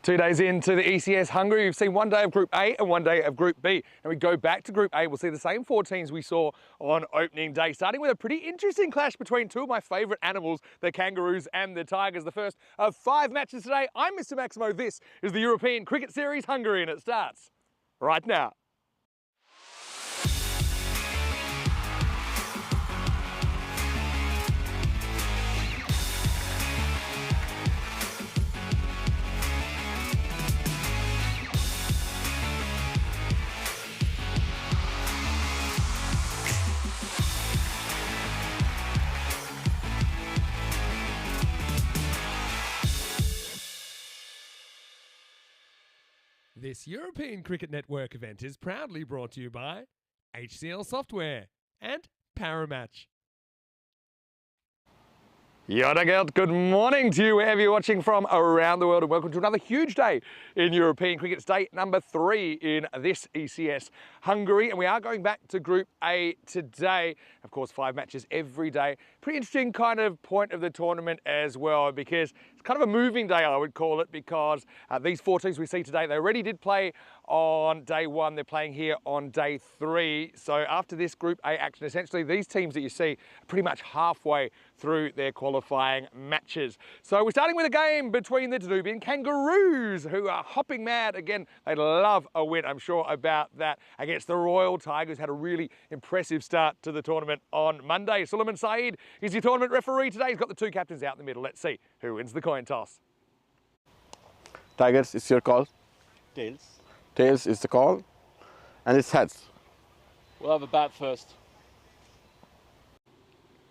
2 days into the ECS Hungary, we've seen 1 day of Group A and 1 day of Group B. And we go back to Group A, we'll see the same 4 teams we saw on opening day, starting with a pretty interesting clash between 2 of my favourite animals, the Kangaroos and the Tigers. The first of 5 matches today. I'm Mr. Maximo. This is the European Cricket Series Hungary, and it starts right now. This European Cricket Network event is proudly brought to you by HCL Software and Paramatch. Yodagelt, good morning to you wherever you're watching from around the world, and welcome to another huge day in European cricket. It's day number 3 in this ECS Hungary, and we are going back to Group A today. Of course, 5 matches every day. Pretty interesting kind of point of the tournament as well, because it's kind of a moving day, I would call it, because these 4 teams we see today, they already did play on day 1. They're playing here on day 3. So after this Group A action, essentially these teams that you see are pretty much halfway through their qualifying matches. So we're starting with a game between the Danubian Kangaroos, who are hopping mad. Again, they'd love a win, I'm sure about that, against the Royal Tigers. Had a really impressive start to the tournament on Monday. Suleiman Saeed is your tournament referee today. He's got the 2 captains out in the middle. Let's see who wins the coin toss. Tigers, it's your call. Tails. Tails is the call. And it's heads. We'll have a bat first.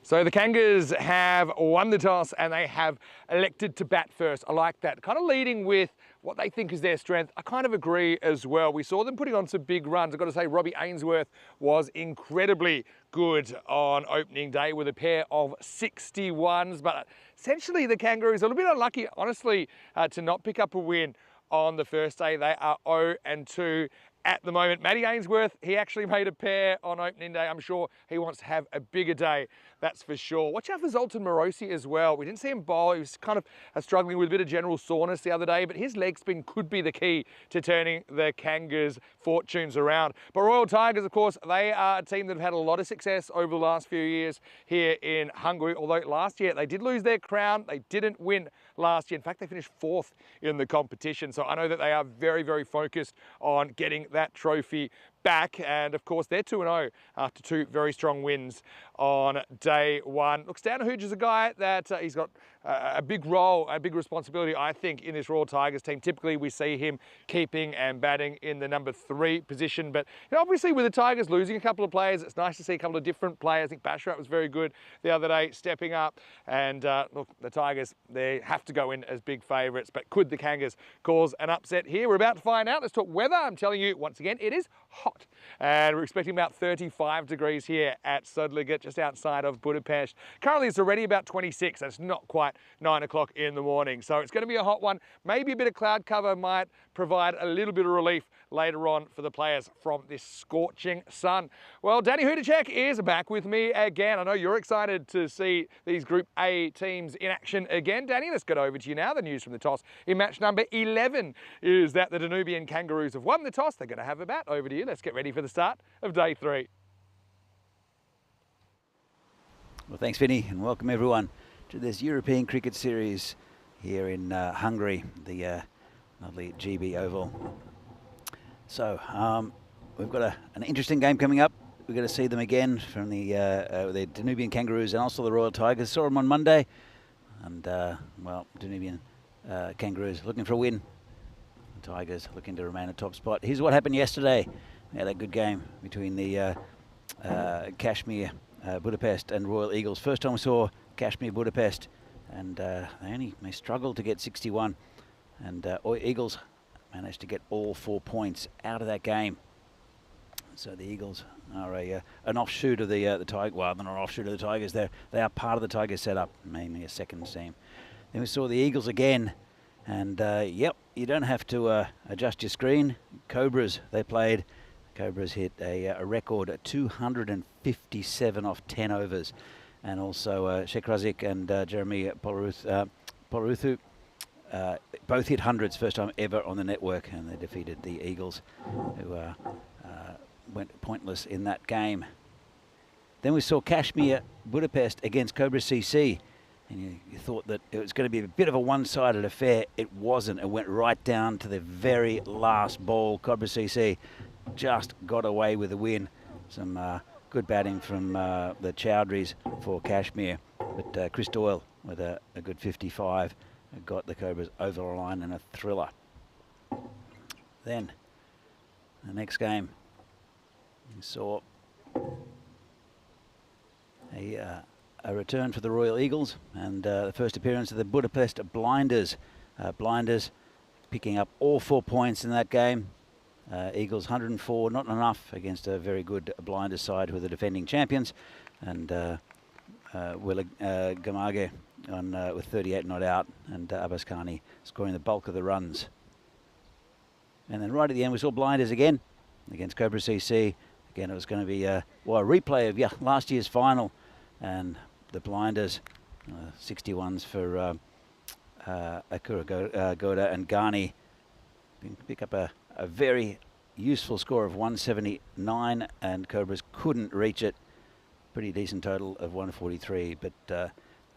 So the Kangas have won the toss and they have elected to bat first. I like that. Kind of leading with what they think is their strength. I kind of agree as well. We saw them putting on some big runs. I've got to say, Robbie Ainsworth was incredibly good on opening day with a pair of 61s. But essentially the Kangaroos are a little bit unlucky, honestly, to not pick up a win on the first day. They are 0-2 at the moment. Matty Ainsworth, he actually made a pair on opening day. I'm sure he wants to have a bigger day, that's for sure. Watch out for Zoltan Morosi as well. We didn't see him bowl. He was kind of struggling with a bit of general soreness the other day, but his leg spin could be the key to turning the Kangas' fortunes around. But Royal Tigers, of course, they are a team that have had a lot of success over the last few years here in Hungary, although last year they did lose their crown. They didn't win last year. In fact, they finished 4th in the competition. So I know that they are very, very focused on getting that trophy back. And of course, they're 2-0 after 2 very strong wins on day 1. Look, Stan Hooge is a guy that he's got a big role, a big responsibility, I think, in this Royal Tigers team. Typically, we see him keeping and batting in the number 3 position. But you know, obviously, with the Tigers losing a couple of players, it's nice to see a couple of different players. I think Basharat was very good the other day, stepping up. And look, the Tigers, they have to go in as big favourites. But could the Kangas cause an upset here? We're about to find out. Let's talk weather. I'm telling you, once again, it is hot. And we're expecting about 35 degrees here at Sudliget, just outside of Budapest. Currently, it's already about 26. That's not quite 9 o'clock in the morning. So it's going to be a hot one. Maybe a bit of cloud cover might provide a little bit of relief later on for the players from this scorching sun. Well, Danny Hudacek is back with me again. I know you're excited to see these Group A teams in action again. Danny, let's get over to you now. The news from the toss in match number 11 is that the Danubian Kangaroos have won the toss. They're going to have a bat. Over to you. Let's get ready for the start of day 3. Well, thanks, Vinny, and welcome everyone to this European Cricket Series here in Hungary, the lovely GB Oval. So we've got an interesting game coming up. We're going to see them again from the Danubian Kangaroos and also the Royal Tigers. Saw them on Monday, and well, Danubian Kangaroos looking for a win. The Tigers looking to remain at top spot. Here's what happened yesterday. We had a good game between the Kashmir Budapest and Royal Eagles. First time we saw Kashmir Budapest, and they struggled to get 61, and Eagles managed to get all 4 points out of that game. So the Eagles are an offshoot of the Tigers. Well, they're not an offshoot of the Tigers. They are part of the Tigers setup, mainly a second team. Then we saw the Eagles again, and yep, you don't have to adjust your screen. Cobras, they played. Cobras hit a record 257 off 10 overs. And also Shekrazik and Jeremy Polruthu both hit hundreds, first time ever on the network, and they defeated the Eagles, who went pointless in that game. Then we saw Kashmir Budapest against Cobra CC, and you thought that it was going to be a bit of a one-sided affair. It wasn't. It went right down to the very last ball. Cobra CC just got away with the win. Some good batting from the Chowdhuries for Kashmir, but Chris Doyle with a good 55 got the Cobras over the line in a thriller. Then the next game, we saw a return for the Royal Eagles and the first appearance of the Budapest Blinders. Blinders picking up all 4 points in that game. Eagles 104, not enough against a very good Blinders side who are the defending champions. And Willa Gamage with 38 not out, and Abbas Khani scoring the bulk of the runs. And then right at the end we saw Blinders again against Cobra CC. Again, it was going to be a replay of last year's final, and the Blinders 61s for Akura Goda and Ghani pick up a very useful score of 179, and Cobras couldn't reach it. Pretty decent total of 143, but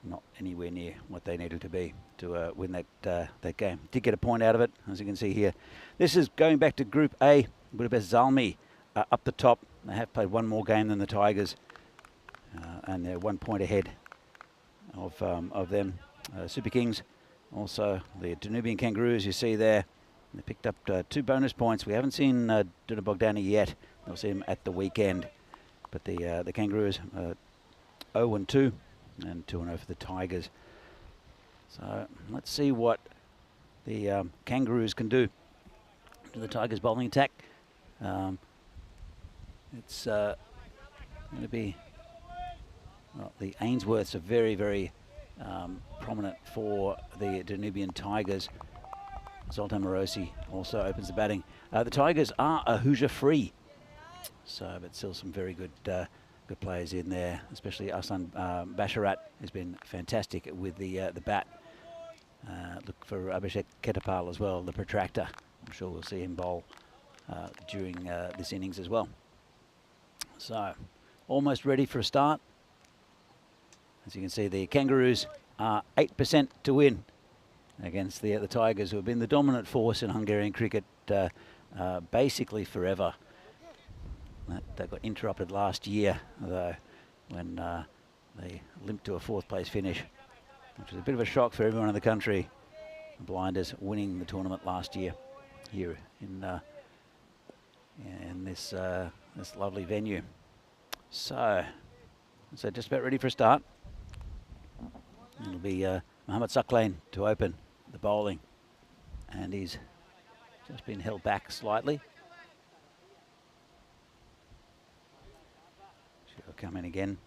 not anywhere near what they needed to be to win that game. Did get a point out of it, as you can see here. This is going back to Group A. Budapest Zalmi up the top. They have played one more game than the Tigers, and they're 1 point ahead of them. Super Kings, also the Danubian Kangaroos you see there. They picked up 2 bonus points. We haven't seen Duna Bogdani yet. We'll see him at the weekend. But the Kangaroos 0-2 and 2-0 for the Tigers. So let's see what the Kangaroos can do to the Tigers' bowling attack. It's going to be, well, the Ainsworths are very, very prominent for the Danubian Tigers. Zoltan Morosi also opens the batting. The Tigers are a Hoosier free, so but still some very good good players in there, especially Aslan Basharat has been fantastic with the bat. Look for Abhishek Ketapal as well, the protractor. I'm sure we'll see him bowl during this innings as well. So almost ready for a start. As you can see, the Kangaroos are 8% to win against the Tigers, who have been the dominant force in Hungarian cricket basically forever. That got interrupted last year, though, when they limped to a 4th place finish, which was a bit of a shock for everyone in the country. The Blinders winning the tournament last year here in this this lovely venue. So just about ready for a start. It'll be Mohammad Saklain to open the bowling, and he's just been held back slightly. She'll come in again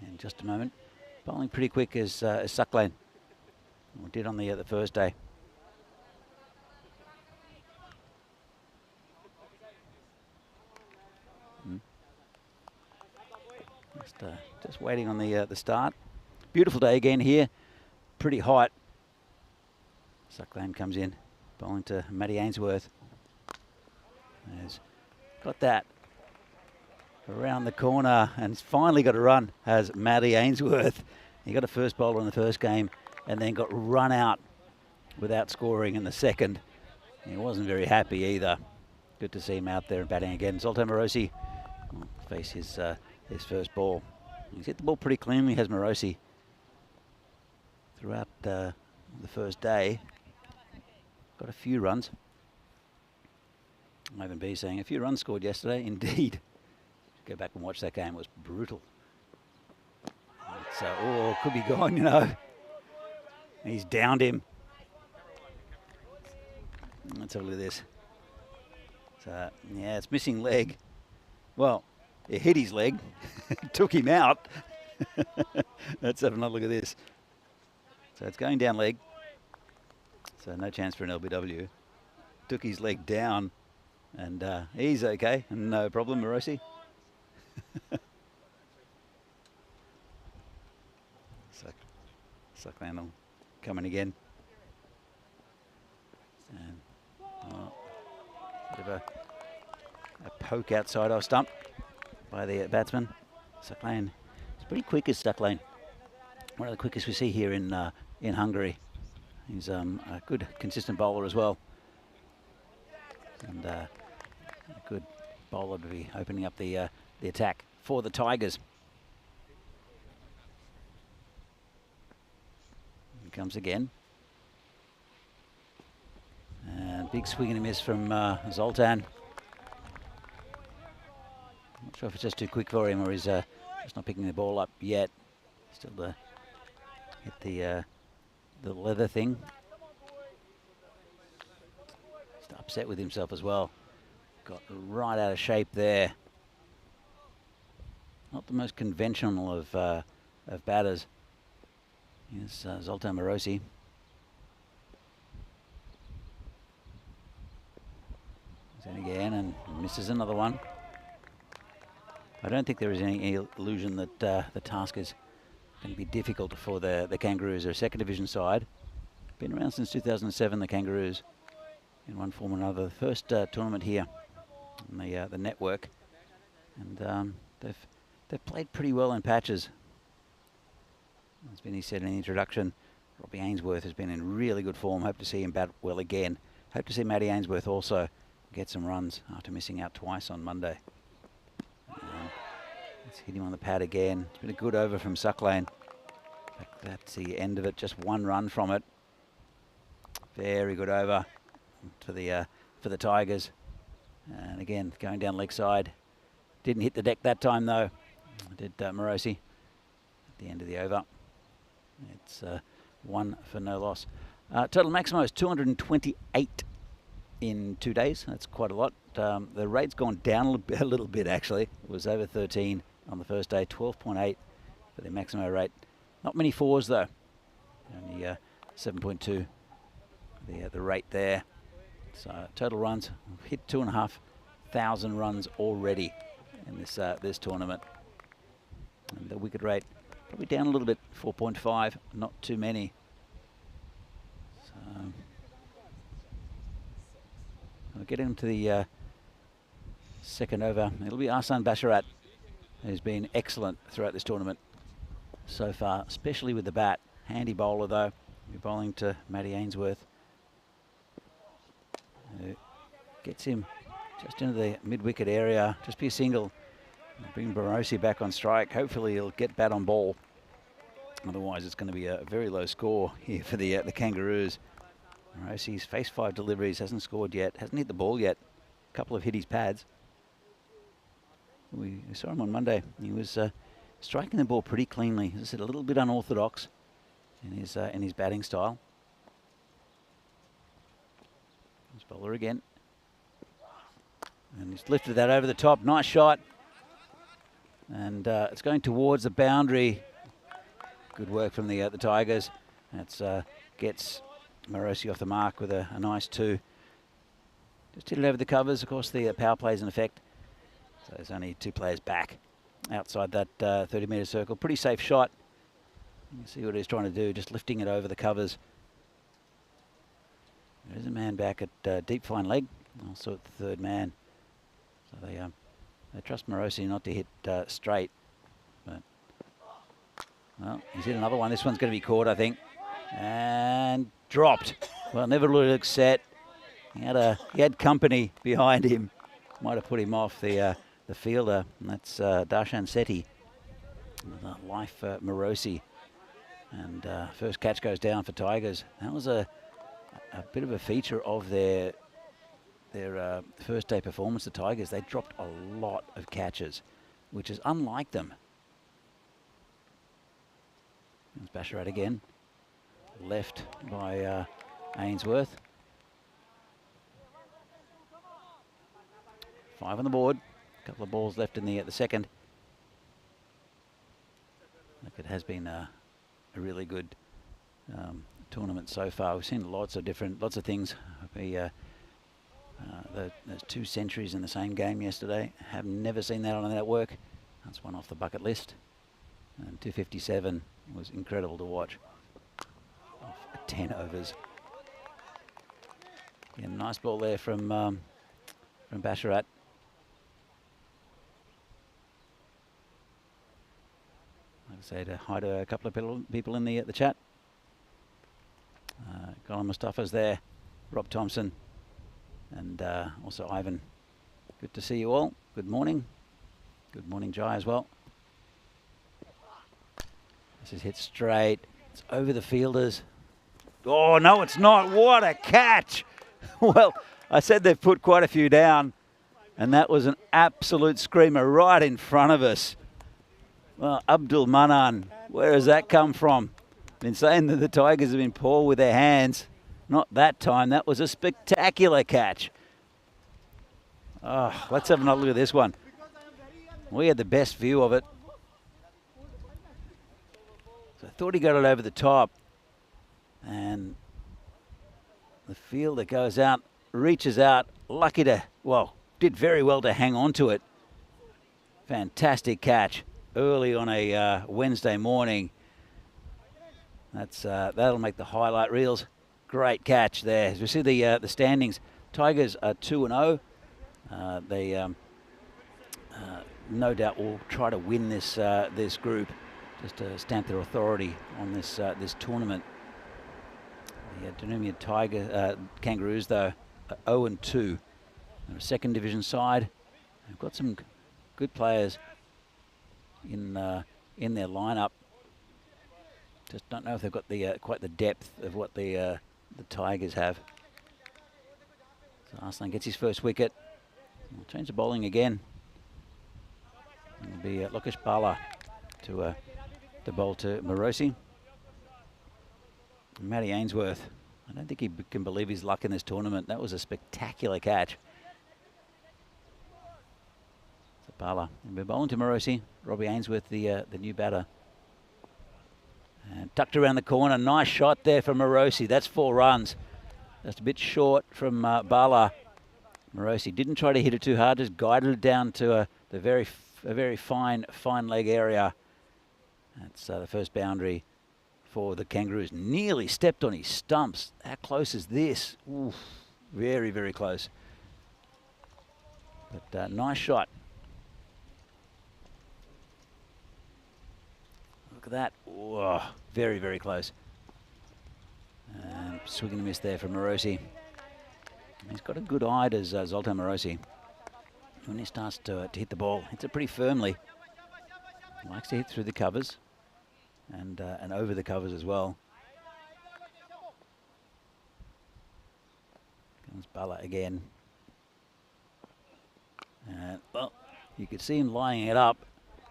in just a moment. Bowling pretty quick as Saklain, we did on the first day. Just waiting on the start. Beautiful day again here, pretty hot. Saklain comes in, bowling to Matty Ainsworth. Has got that around the corner and finally got a run, has Matty Ainsworth. He got a first bowler in the first game and then got run out without scoring in the second. He wasn't very happy either. Good to see him out there and batting again. Zoltan Morosi will face his first ball. He's hit the ball pretty cleanly, has Morosi, throughout the first day. Got a few runs. Ivan B saying a few runs scored yesterday. Indeed. Go back and watch that game. It was brutal. So, could be gone, you know. He's downed him. Let's have a look at this. So, yeah, it's missing leg. Well, it hit his leg, took him out. Let's have another look at this. So it's going down leg. So no chance for an LBW. Took his leg down, and he's okay. No problem, Morosi. Saklain will coming again. And bit of a poke outside our stump by the batsman. Stucklane. It's pretty quick as Stucklane. One of the quickest we see here in Hungary. He's a good, consistent bowler as well. And a good bowler to be opening up the attack for the Tigers. Here comes again. And big swing and a miss from Zoltan. Not sure if it's just too quick for him or he's just not picking the ball up yet. Still hit the leather thing. Just upset with himself as well. Got right out of shape there. Not the most conventional of batters. Here's Zoltan Morosi. He's in again and misses another one. I don't think there is any illusion that the task is going to be difficult for the Kangaroos. They're a second division side. Been around since 2007, the Kangaroos, in one form or another. The first tournament here on the network. And they've played pretty well in patches. As Vinny said in the introduction, Robbie Ainsworth has been in really good form. Hope to see him bat well again. Hope to see Matty Ainsworth also get some runs after missing out twice on Monday. Let's hit him on the pad again. It's been a good over from Stucklane. That's the end of it. Just one run from it. Very good over for the Tigers. And again, going down leg side. Didn't hit the deck that time though. Did Morosi at the end of the over. It's one for no loss. Total maximo is 228 in 2 days. That's quite a lot. The rate's gone down a little bit actually. It was over 13 on the first day, 12.8 for the maximo rate. Not many fours though. Only 7.2 the rate there. So total runs, we've hit 2,500 runs already in this tournament. And the wicket rate probably down a little bit, 4.5, not too many. So we'll get into the second over. It'll be Ahsan Basharat, who's been excellent throughout this tournament so far, especially with the bat. Handy bowler though. We're bowling to Matty Ainsworth, who gets him just into the mid-wicket area. Just be a single. Bring Morosi back on strike. Hopefully he'll get bat on ball. Otherwise it's going to be a very low score here for the Kangaroos. Morosi's faced 5 deliveries, hasn't scored yet, hasn't hit the ball yet. A couple of hit his pads. We saw him on Monday. He was striking the ball pretty cleanly. As I said, a little bit unorthodox in his batting style. There's bowler again. And he's lifted that over the top. Nice shot. And it's going towards the boundary. Good work from the Tigers. That's gets Morosi off the mark with a nice 2. Just hit it over the covers. Of course, the power play is in effect. So there's only 2 players back outside that 30-metre circle. Pretty safe shot. You can see what he's trying to do, just lifting it over the covers. There's a man back at deep fine leg. Also at the 3rd man. So they trust Morosi not to hit straight. But, well, he's hit another one. This one's going to be caught, I think. And dropped. Well, never really looked set. He had company behind him. Might have put him off the fielder. And that's Darshan Sethi. Life Morosi. And first catch goes down for Tigers. That was a bit of a feature of their first day performance. The Tigers, they dropped a lot of catches, which is unlike them. There's Basharat again. Left by Ainsworth. 5 on the board. A couple of balls left in the second. Look, it has been a really good tournament so far. We've seen lots of things. There's 2 centuries in the same game yesterday. Have never seen that on the network. That's one off the bucket list. And 257 was incredible to watch. Off 10 overs. Yeah, nice ball there from Basharat. Like I say, to hi to a couple of people in the chat. Colin Mustafa's there, Rob Thompson, and also Ivan. Good to see you all. Good morning. Good morning, Jai, as well. This is hit straight. It's over the fielders. Oh, no, it's not. What a catch. Well, I said they've put quite a few down, and that was an absolute screamer right in front of us. Well, Abdul Manan, where has that come from? Been saying that the Tigers have been poor with their hands. Not that time. That was a spectacular catch. Oh, let's have another look at this one. We had the best view of it. So I thought he got it over the top. And the fielder goes out, reaches out, lucky to, well, did very well to hang on to it. Fantastic catch early on a Wednesday morning. That'll make the highlight reels. Great catch there. As we see the standings, Tigers are 2-0. They no doubt will try to win this group, just to stamp their authority on this tournament. The Danumia Kangaroos, though, are 0-2. They're a second division side. They've got some good players in their lineup. Just don't know if they've got the quite the depth of what the Tigers have. So Arslan gets his first wicket. We'll change the bowling again. It'll be Lokesh Bala to bowl to Morosi. Matty Ainsworth, I don't think he can believe his luck in this tournament. That was a spectacular catch. So Bala, and we're bowling to Morosi. Robbie Ainsworth, the new batter. And tucked around the corner, nice shot there from Morosi. That's 4 runs. Just a bit short from Bala. Morosi didn't try to hit it too hard, just guided it down to a very fine leg area. That's the first boundary for the Kangaroos. Nearly stepped on his stumps. How close is this? Oof, very, very close. But nice shot. Look at that. Whoa, very, very close. And swing and a miss there from Morosi. He's got a good eye, does Zoltan Morosi. When he starts to hit the ball, hits it pretty firmly. He likes to hit through the covers and over the covers as well. Comes Bala again. And, well, you could see him lining it up.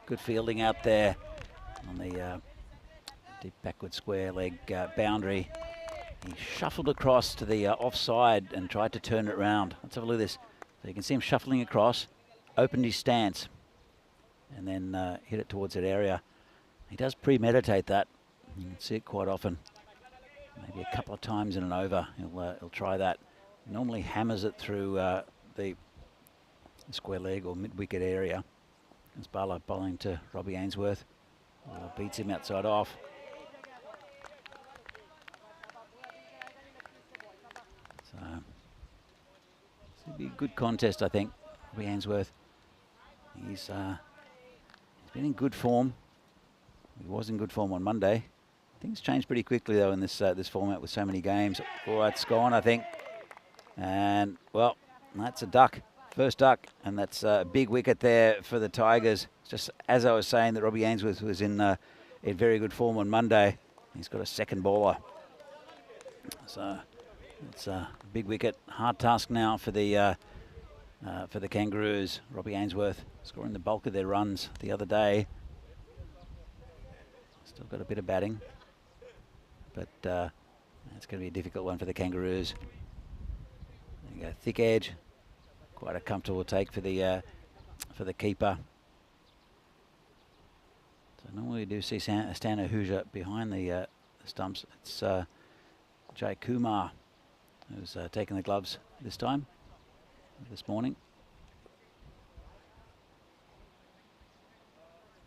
Good fielding out there on the deep backward square leg boundary. He shuffled across to the offside and tried to turn it around. Let's have a look at this. So you can see him shuffling across, opened his stance, and then hit it towards that area. He does premeditate that. You can see it quite often. Maybe a couple of times in an over, he'll try that. Normally hammers it through the square leg or mid-wicket area. It's Bala bowling to Robbie Ainsworth. Beats him outside off. So it'll be a good contest, I think. Robbie Ainsworth. He's been in good form. He was in good form on Monday. Things changed pretty quickly though in this format with so many games. Oh, it's gone, I think. And well, that's a duck. First duck, and that's a big wicket there for the Tigers. Just as I was saying that Robbie Ainsworth was in very good form on Monday. He's got a second bowler. So it's a big wicket. Hard task now for the Kangaroos. Robbie Ainsworth scoring the bulk of their runs the other day. Still got a bit of batting, but it's going to be a difficult one for the Kangaroos. There you go, thick edge. Quite a comfortable take for the keeper. So normally we do see Stan Ahuja behind the stumps. It's Jay Kumar who's taking the gloves this morning.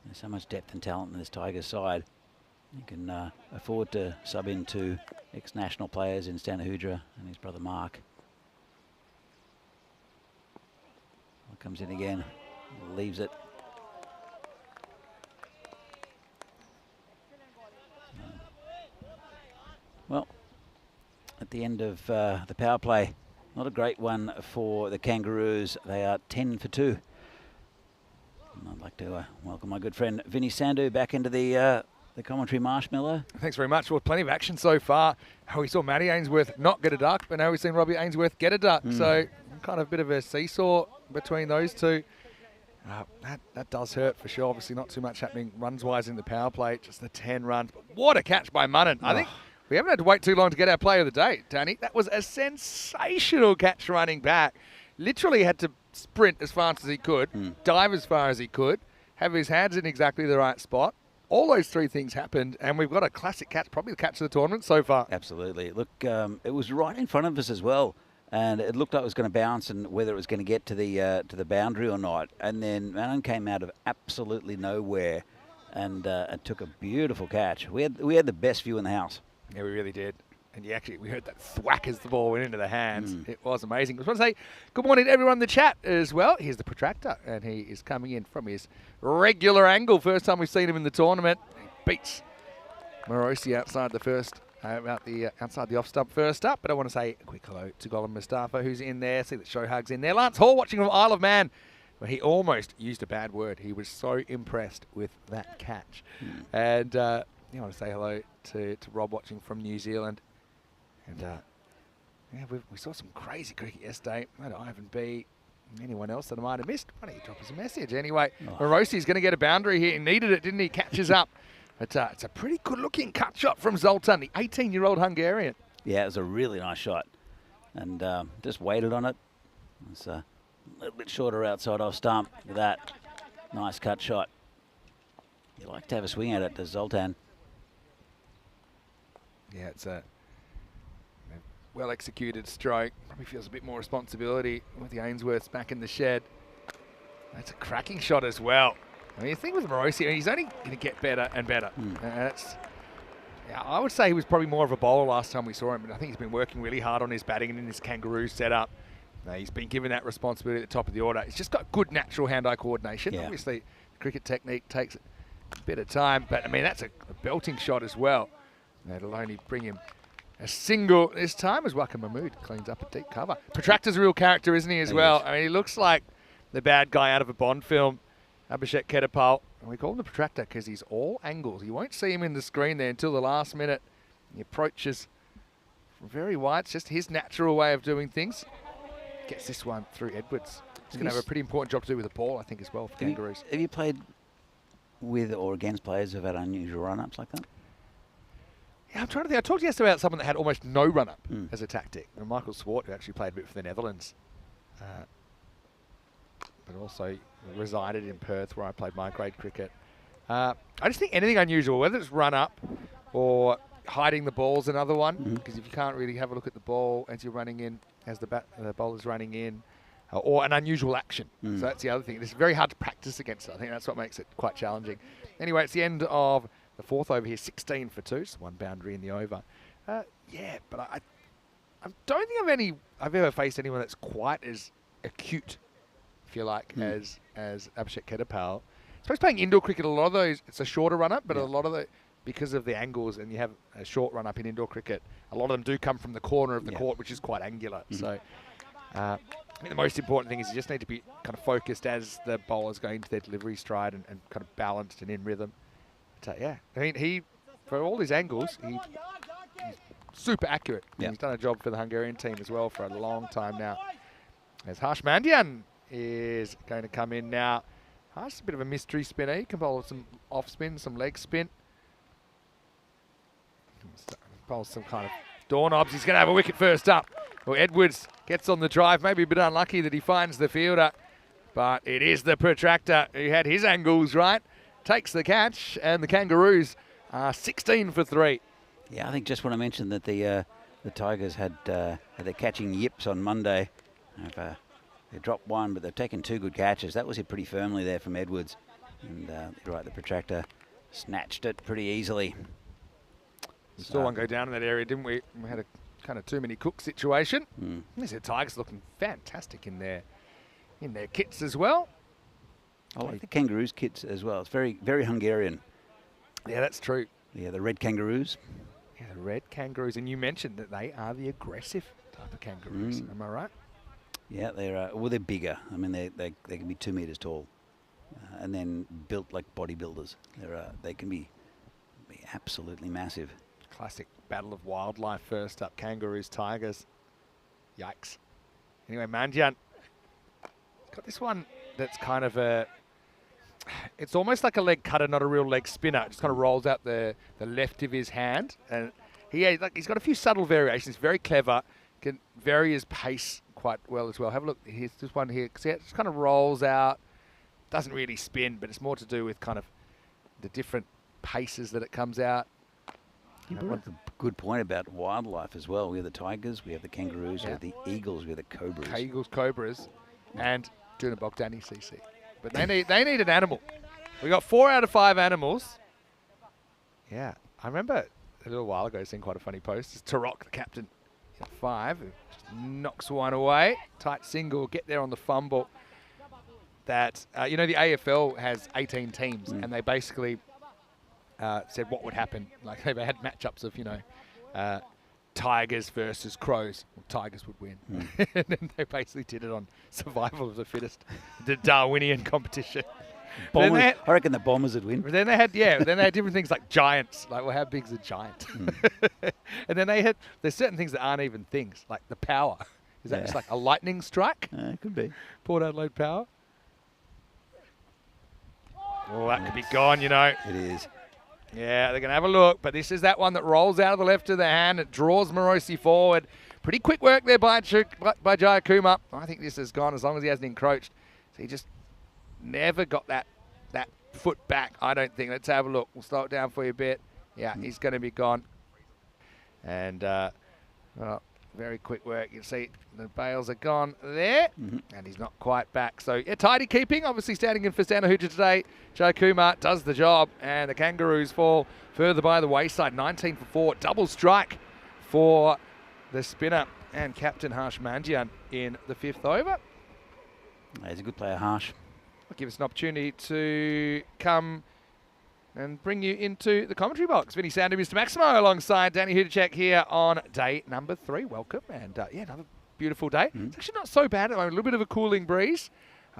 There's so much depth and talent in this Tigers side. You can afford to sub in 2 ex-national players in Stanahudra and his brother Mark. Comes in again, leaves it. Well, at the end of the power play, not a great one for the Kangaroos. They are 10 for 2. And I'd like to welcome my good friend Vinny Sandhu back into the commentary marshmallow. Thanks very much. Well, plenty of action so far. We saw Matty Ainsworth not get a duck, but now we've seen Robbie Ainsworth get a duck. So kind of a bit of a seesaw between those two. That does hurt for sure. Obviously not too much happening runs-wise in the power play, just the 10 runs. But what a catch by Munnan. I think we haven't had to wait too long to get our player of the day, Danny. That was a sensational catch running back. Literally had to sprint as fast as he could, dive as far as he could, have his hands in exactly the right spot. All those 3 things happened, and we've got a classic catch, probably the catch of the tournament so far. Absolutely. Look, it was right in front of us as well, and it looked like it was going to bounce and whether it was going to get to the boundary or not. And then Manon came out of absolutely nowhere and took a beautiful catch. We had the best view in the house. Yeah, we really did. And we heard that thwack as the ball went into the hands. It was amazing. I just want to say good morning to everyone in the chat as well. Here's the protractor, and he is coming in from his regular angle. First time we've seen him in the tournament. He beats Morosi outside the outside the off stump first up. But I want to say a quick hello to Golan Mustafa, who's in there. See that Shohag's in there. Lance Hall watching from Isle of Man, where he almost used a bad word. He was so impressed with that catch. And I want to say hello to Rob watching from New Zealand. And we saw some crazy cricket yesterday. Not Ivan B. Anyone else that I might have missed? Why don't you drop us a message? Anyway, Morosi's going to get a boundary here. He needed it, didn't he? Catches up. But it's a pretty good-looking cut shot from Zoltan, the 18-year-old Hungarian. Yeah, it was a really nice shot. And just waited on it. It's a little bit shorter outside off stump with that. Nice cut shot. You like to have a swing at it, does Zoltan. Yeah, it's a well-executed stroke. Probably feels a bit more responsibility with the Ainsworths back in the shed. That's a cracking shot as well. I mean, the thing with Morosi, he's only going to get better and better. I would say he was probably more of a bowler last time we saw him, but I think he's been working really hard on his batting and in his Kangaroo setup. He's been given that responsibility at the top of the order. He's just got good natural hand-eye coordination. Yeah. Obviously, the cricket technique takes a bit of time, but I mean, that's a belting shot as well. That'll only bring him a single this time as Waka Mahmood cleans up a deep cover. Protractor's a real character, isn't he, as well? I mean, he looks like the bad guy out of a Bond film, Abhishek Kedapal. And we call him the Protractor because he's all angles. You won't see him in the screen there until the last minute. He approaches from very wide. It's just his natural way of doing things. Gets this one through Edwards. He's going to have a pretty important job to do with the ball, I think, as well for Kangaroos. Have you played with or against players who've had unusual run-ups like that? Yeah, I'm trying to think. I talked yesterday about someone that had almost no run-up as a tactic. And Michael Swart, who actually played a bit for the Netherlands, but also resided in Perth, where I played my grade cricket. I just think anything unusual, whether it's run-up or hiding the ball's another one, because if you can't really have a look at the ball as you're running in, as the bowler's running in, or an unusual action. So that's the other thing. It's very hard to practice against it. I think that's what makes it quite challenging. Anyway, it's the end of the fourth over here, 16 for 2, so one boundary in the over. Yeah, but I don't think I've ever faced anyone that's quite as acute, if you like, as Abhishek Kedapal. I suppose playing indoor cricket, a lot of those, it's a shorter run-up, but a lot of the, because of the angles, and you have a short run-up in indoor cricket, a lot of them do come from the corner of the court, which is quite angular. So I think the most important thing is you just need to be kind of focused as the bowler's going to their delivery stride and kind of balanced and in rhythm. Yeah, I mean, he, for all his angles, he's super accurate. He's done a job for the Hungarian team as well for a long time now. As Harsh Mandian is going to come in now. Harsh is a bit of a mystery spinner. He can bowl some off spin, some leg spin. Bowl some kind of doorknobs. He's going to have a wicket first up. Well, Edwards gets on the drive. Maybe a bit unlucky that he finds the fielder, but it is the Protractor who had his angles right. Takes the catch, and the Kangaroos are 16 for 3. Yeah, I think just want to mention that the Tigers had their catching yips on Monday. They dropped one, but they've taken 2 good catches. That was hit pretty firmly there from Edwards. And right, the Protractor snatched it pretty easily. We saw one go down in that area, didn't we? We had a kind of too many cook situation. These are Tigers looking fantastic in their kits as well. I like the Kangaroos kits as well. It's very, very Hungarian. Yeah, that's true. Yeah, the red Kangaroos. Yeah, the red Kangaroos. And you mentioned that they are the aggressive type of Kangaroos. Am I right? Yeah, they're well, they're bigger. I mean, they can be 2 meters tall, and then built like bodybuilders. They can be absolutely massive. Classic battle of wildlife first up. Kangaroos, Tigers. Yikes. Anyway, Mandian got this one that's kind of it's almost like a leg cutter, not a real leg spinner. It just kind of rolls out the left of his hand. And he's got a few subtle variations. Very clever. Can vary his pace quite well as well. Have a look. Here's this one here. See, it just kind of rolls out. Doesn't really spin, but it's more to do with kind of the different paces that it comes out. You brought up a good point about wildlife as well. We have the tigers, we have the kangaroos, we have the eagles, we have the cobras. Eagles, cobras, and Duna Bogdani CC. But they need an animal. We got 4 out of 5 animals. Yeah, I remember a little while ago seeing quite a funny post. It's Tarok, the captain, 5, who just knocks one away. Tight single, get there on the fumble. That the AFL has 18 teams, and they basically said what would happen. Like they had matchups of tigers versus crows. Well, tigers would win, and then they basically did it on survival of the fittest, the Darwinian competition. Bombers, I reckon the Bombers would win. But then they had different things like giants. Like, well, how big's a giant? And then there's certain things that aren't even things, like the power. Is that just like a lightning strike? It could be. Port Adelaide Power. Oh, that could be gone, It is. Yeah, they're going to have a look. But this is that one that rolls out of the left of the hand. It draws Morosi forward. Pretty quick work there by Jayakuma. I think this is gone as long as he hasn't encroached. So he just never got that foot back, I don't think. Let's have a look. We'll slow it down for you a bit. Yeah, he's going to be gone. And very quick work. You can see the bails are gone there, and he's not quite back. So, tidy keeping, obviously standing in for Stanahuja today. Joe Kumar does the job, and the Kangaroos fall further by the wayside. 19 for 4, double strike for the spinner and captain Harsh Mandian in the 5th over. He's a good player, Harsh. I'll give us an opportunity to come and bring you into the commentary box. Vinny Sander, Mr. Maximo, alongside Danny Hudacek here on day number 3. Welcome. And another beautiful day. It's actually not so bad at the moment. A little bit of a cooling breeze.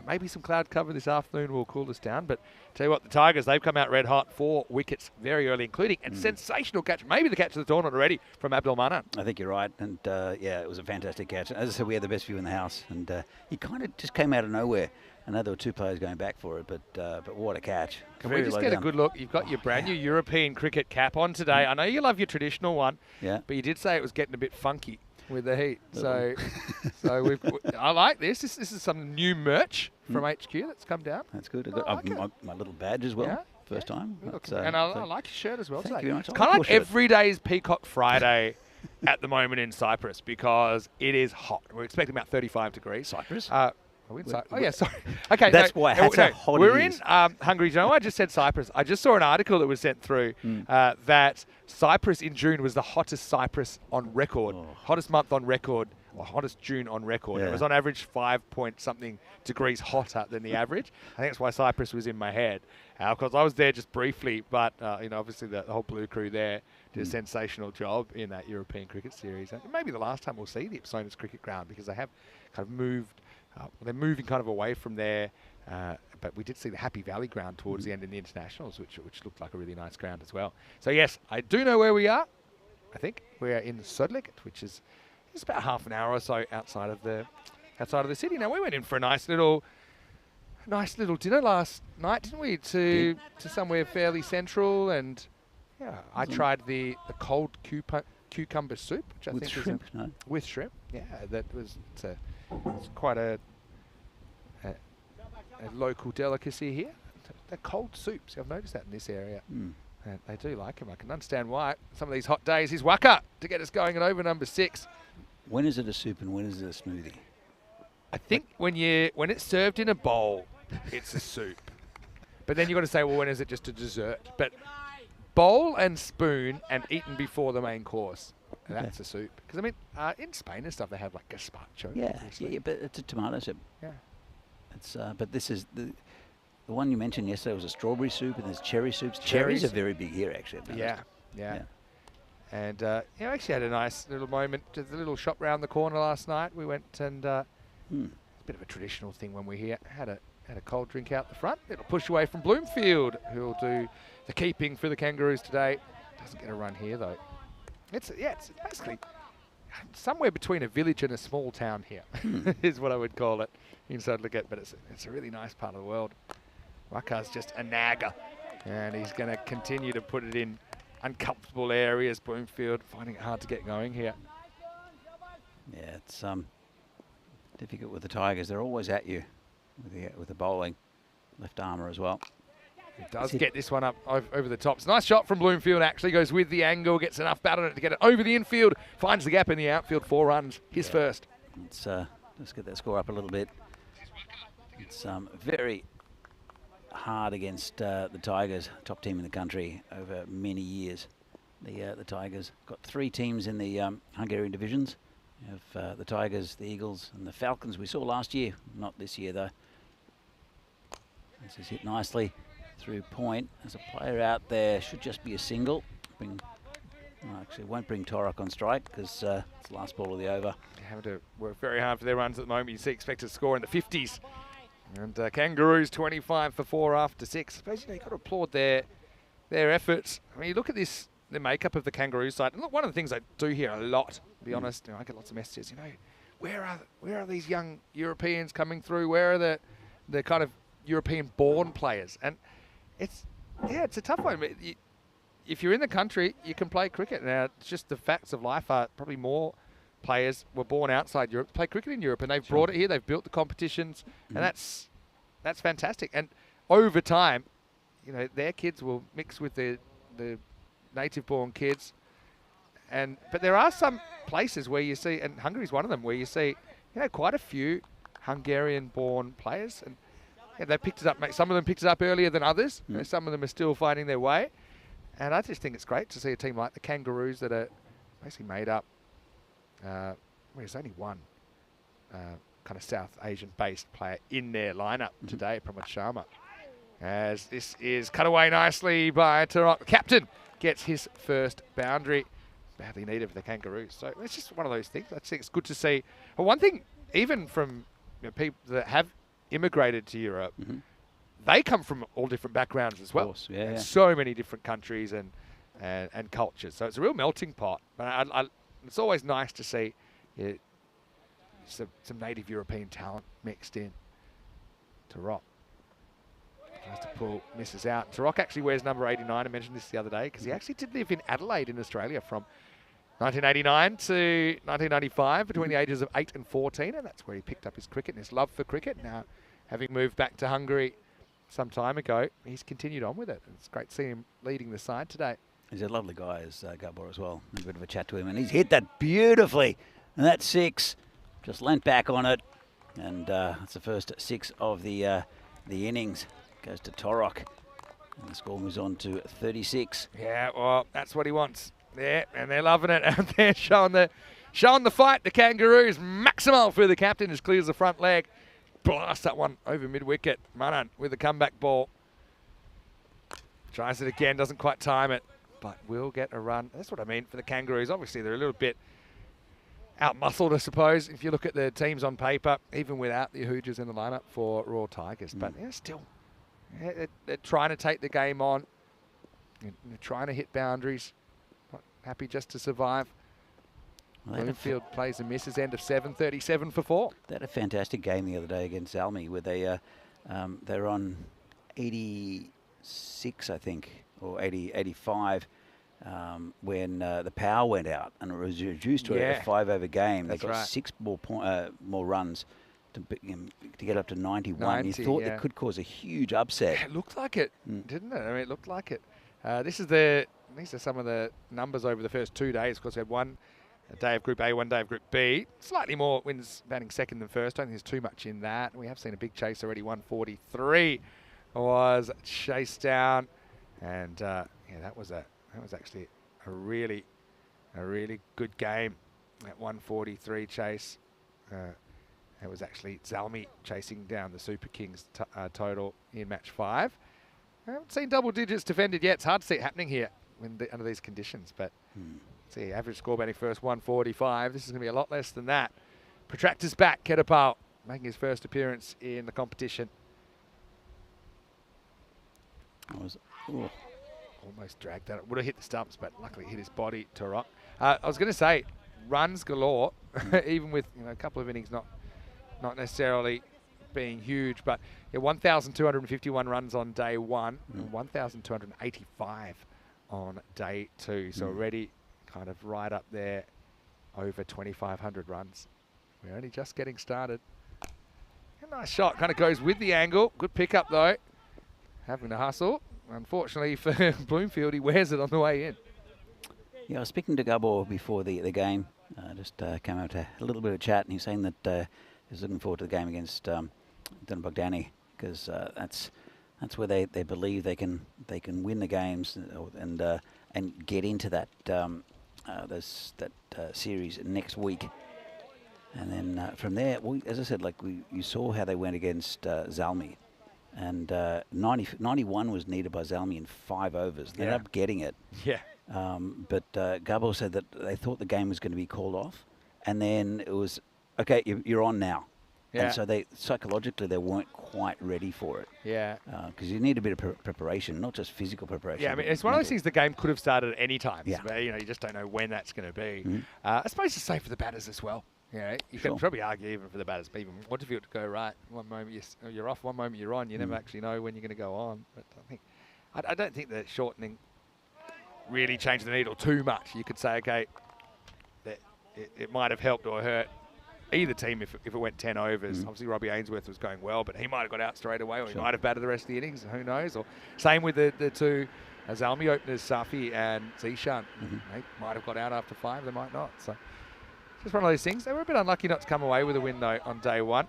Maybe some cloud cover this afternoon will cool us down. But tell you what, the Tigers, they've come out red hot. 4 wickets very early, including a sensational catch. Maybe the catch of the tournament already from Abdul Manan. I think you're right. And it was a fantastic catch. As I said, we had the best view in the house. And he kind of just came out of nowhere. I know there were 2 players going back for it, but what a catch. Can we just get a good look? You've got your brand new European cricket cap on today. I know you love your traditional one, but you did say it was getting a bit funky with the heat. So I like this. This is some new merch from HQ that's come down. That's good. I got my little badge as well. First time. And I like your shirt as well today. Thank you very much. It's kind of like every day's Peacock Friday at the moment in Cyprus because it is hot. We're expecting about 35 degrees. Cyprus? Sorry. Okay, that's why. That's how hot we're it is. in Hungary. I just said Cyprus. I just saw an article that was sent through that Cyprus in June was the hottest Cyprus on record, hottest month on record, or hottest June on record. It was on average 5-point-something degrees hotter than the average. I think that's why Cyprus was in my head. Because I was there just briefly, but obviously the whole Blue crew there did a sensational job in that European cricket series. And maybe the last time we'll see the Ipsonis cricket ground because they have kind of moved. They're moving kind of away from there, but we did see the Happy Valley ground towards the end in the internationals, which looked like a really nice ground as well. So yes, I do know where we are. I think we're in Sodleket, which is about half an hour or so outside of the city. Now we went in for a nice little dinner last night, didn't we? To somewhere fairly central, and I tried the cold cucumber soup, which I think shrimp, is with shrimp. Yeah, it's quite a local delicacy here. They're cold soups. I've noticed that in this area. And they do like them. I can understand why. Some of these hot days. Here's Waka to get us going at over number 6. When is it a soup and when is it a smoothie? I think when it's served in a bowl, it's a soup. But then you've got to say, well, when is it just a dessert? But bowl and spoon and eaten before the main course. And Okay. that's a soup. Because, I mean, in Spain and stuff, they have like gazpacho. Yeah, obviously. yeah, but it's a tomato soup. Yeah. It's but this is the one you mentioned yesterday was a strawberry soup, and there's cherry soups. Cherries are very big here, actually. I've noticed. Yeah. And, you know, actually had a nice little moment. There's a little shop round the corner last night. We went and it's a bit of a traditional thing when we're here. Had a cold drink out the front. Little push away from Bloomfield, who'll do the keeping for the Kangaroos today. Doesn't get a run here, though. It's basically somewhere between a village and a small town here, is what I would call it. Inside look at, but it's a really nice part of the world. Waka's just a nagger, and he's going to continue to put it in uncomfortable areas. Bloomfield finding it hard to get going here. Yeah, it's difficult with the Tigers. They're always at you with the bowling, left armour as well. He does get this one up over the top. It's a nice shot from Bloomfield, actually. Goes with the angle, gets enough bat on it to get it over the infield. Finds the gap in the outfield, 4 runs. His first. Let's get that score up a little bit. It's very hard against the Tigers, top team in the country over many years. The Tigers got 3 teams in the Hungarian divisions. You have the Tigers, the Eagles and the Falcons we saw last year. Not this year, though. This is hit nicely through point. There's a player out there, should just be a single. Actually, won't bring Torok on strike because it's the last ball of the over. They have to work very hard for their runs at the moment. You see expected score in the 50s. And Kangaroos 25 for 4 after 6. I suppose, you know, you've got to applaud their efforts. I mean, you look at this, the makeup of the Kangaroo side. And look, one of the things I do hear a lot, to be honest, you know, I get lots of messages, you know, where are these young Europeans coming through? Where are the kind of European-born players? And it's a tough one. If you're in the country, you can play cricket. Now, it's just the facts of life are probably more players were born outside Europe to play cricket in Europe, and they've brought it here. They've built the competitions, and that's fantastic. And over time, you know, their kids will mix with the native-born kids. But there are some places where you see, and Hungary's one of them, where you see, you know, quite a few Hungarian-born players, and they picked it up. Some of them picked it up earlier than others. You know, some of them are still finding their way. And I just think it's great to see a team like the Kangaroos that are basically made up. There's only one kind of South Asian-based player in their lineup today, Pramod Sharma. As this is cut away nicely by Tarok. The captain gets his first boundary. Badly needed for the Kangaroos. So it's just one of those things. I think it's good to see. Well, one thing, even from people that have immigrated to Europe, they come from all different backgrounds as well. Of course, yeah. So many different countries and cultures. So it's a real melting pot. But it's always nice to see some native European talent mixed in. Tarok tries to pull, misses out. Tarok actually wears number 89. I mentioned this the other day because he actually did live in Adelaide in Australia from 1989 to 1995 between the ages of 8 and 14, and that's where he picked up his cricket and his love for cricket. Now, having moved back to Hungary some time ago, he's continued on with it. It's great to see him leading the side today. He's a lovely guy, as Gabor as well. A bit of a chat to him, and he's hit that beautifully. And that's 6. Just leant back on it, and that's the first 6 of the innings. Goes to Torok, and the score moves on to 36. Yeah, well, that's what he wants. Yeah, and they're loving it out there, showing the fight. The Kangaroos, Maximal for the captain, as clears the front leg. Blast that one over mid-wicket. Manan with the comeback ball. Tries it again, doesn't quite time it, but will get a run. That's what I mean for the Kangaroos. Obviously, they're a little bit out-muscled, I suppose, if you look at the teams on paper, even without the Hoojers in the lineup for Royal Tigers. But yeah, still, they're trying to take the game on. They're trying to hit boundaries. Not happy just to survive. Well, Bloomfield plays and misses, end of 7, 37 for 4. They had a fantastic game the other day against Almy, where they're on 86, I think, or 85, when the power went out and it was reduced to a 5-over game. They got 6 more runs to get up to 91. You thought it could cause a huge upset. Yeah, it looked like it, didn't it? I mean, it looked like it. These are some of the numbers over the first 2 days. Of course, we had a day of Group A, 1 day of Group B. Slightly more wins batting second than first. Don't think there's too much in that. We have seen a big chase already. 143 was chased down. And Yeah, that was actually a really good game. That 143 chase. It was actually Zalmi chasing down the Super Kings total in match 5. I haven't seen double digits defended yet. It's hard to see it happening here under these conditions, but see, average score batting first 145. This is going to be a lot less than that. Protractor's back, Kedapal making his first appearance in the competition. Almost dragged that. Would have hit the stumps, but luckily hit his body to rock. I was going to say, runs galore, even with a couple of innings not necessarily being huge, but 1,251 runs on day 1 and 1,285 on day 2. So already kind of right up there, over 2,500 runs. We're only just getting started. A nice shot, kind of goes with the angle. Good pickup though. Having to hustle. Unfortunately for Bloomfield, he wears it on the way in. Yeah, I was speaking to Gabor before the game. Just came out to a little bit of chat, and he's saying that he's looking forward to the game against Bogdani, because that's where they believe they can win the games and get into that series next week. And then from there, as I said, you saw how they went against Zalmi. And 91 was needed by Zalmi in 5 overs. They ended up getting it. Yeah. But Gabor said that they thought the game was going to be called off. And then it was, okay, you're on now. Yeah. And so psychologically, they weren't quite ready for it. Yeah. Because you need a bit of preparation, not just physical preparation. Yeah, I mean, it's one of those things the game could have started at any time. Yeah. But, you just don't know when that's going to be. I suppose it's safe for the batters as well. Yeah, you can probably argue even for the batters. But even what if you were to go right? One moment you're off, one moment you're on. You never actually know when you're going to go on. But I don't think the shortening really changed the needle too much. You could say, okay, that it might have helped or hurt either team if it went 10 overs. Obviously, Robbie Ainsworth was going well, but he might have got out straight away, or he might have batted the rest of the innings. Who knows? Or same with the two Zalmi openers, Safi and Zishan. They might have got out after 5. They might not. So. Just one of those things. They were a bit unlucky not to come away with a win, though, on day 1.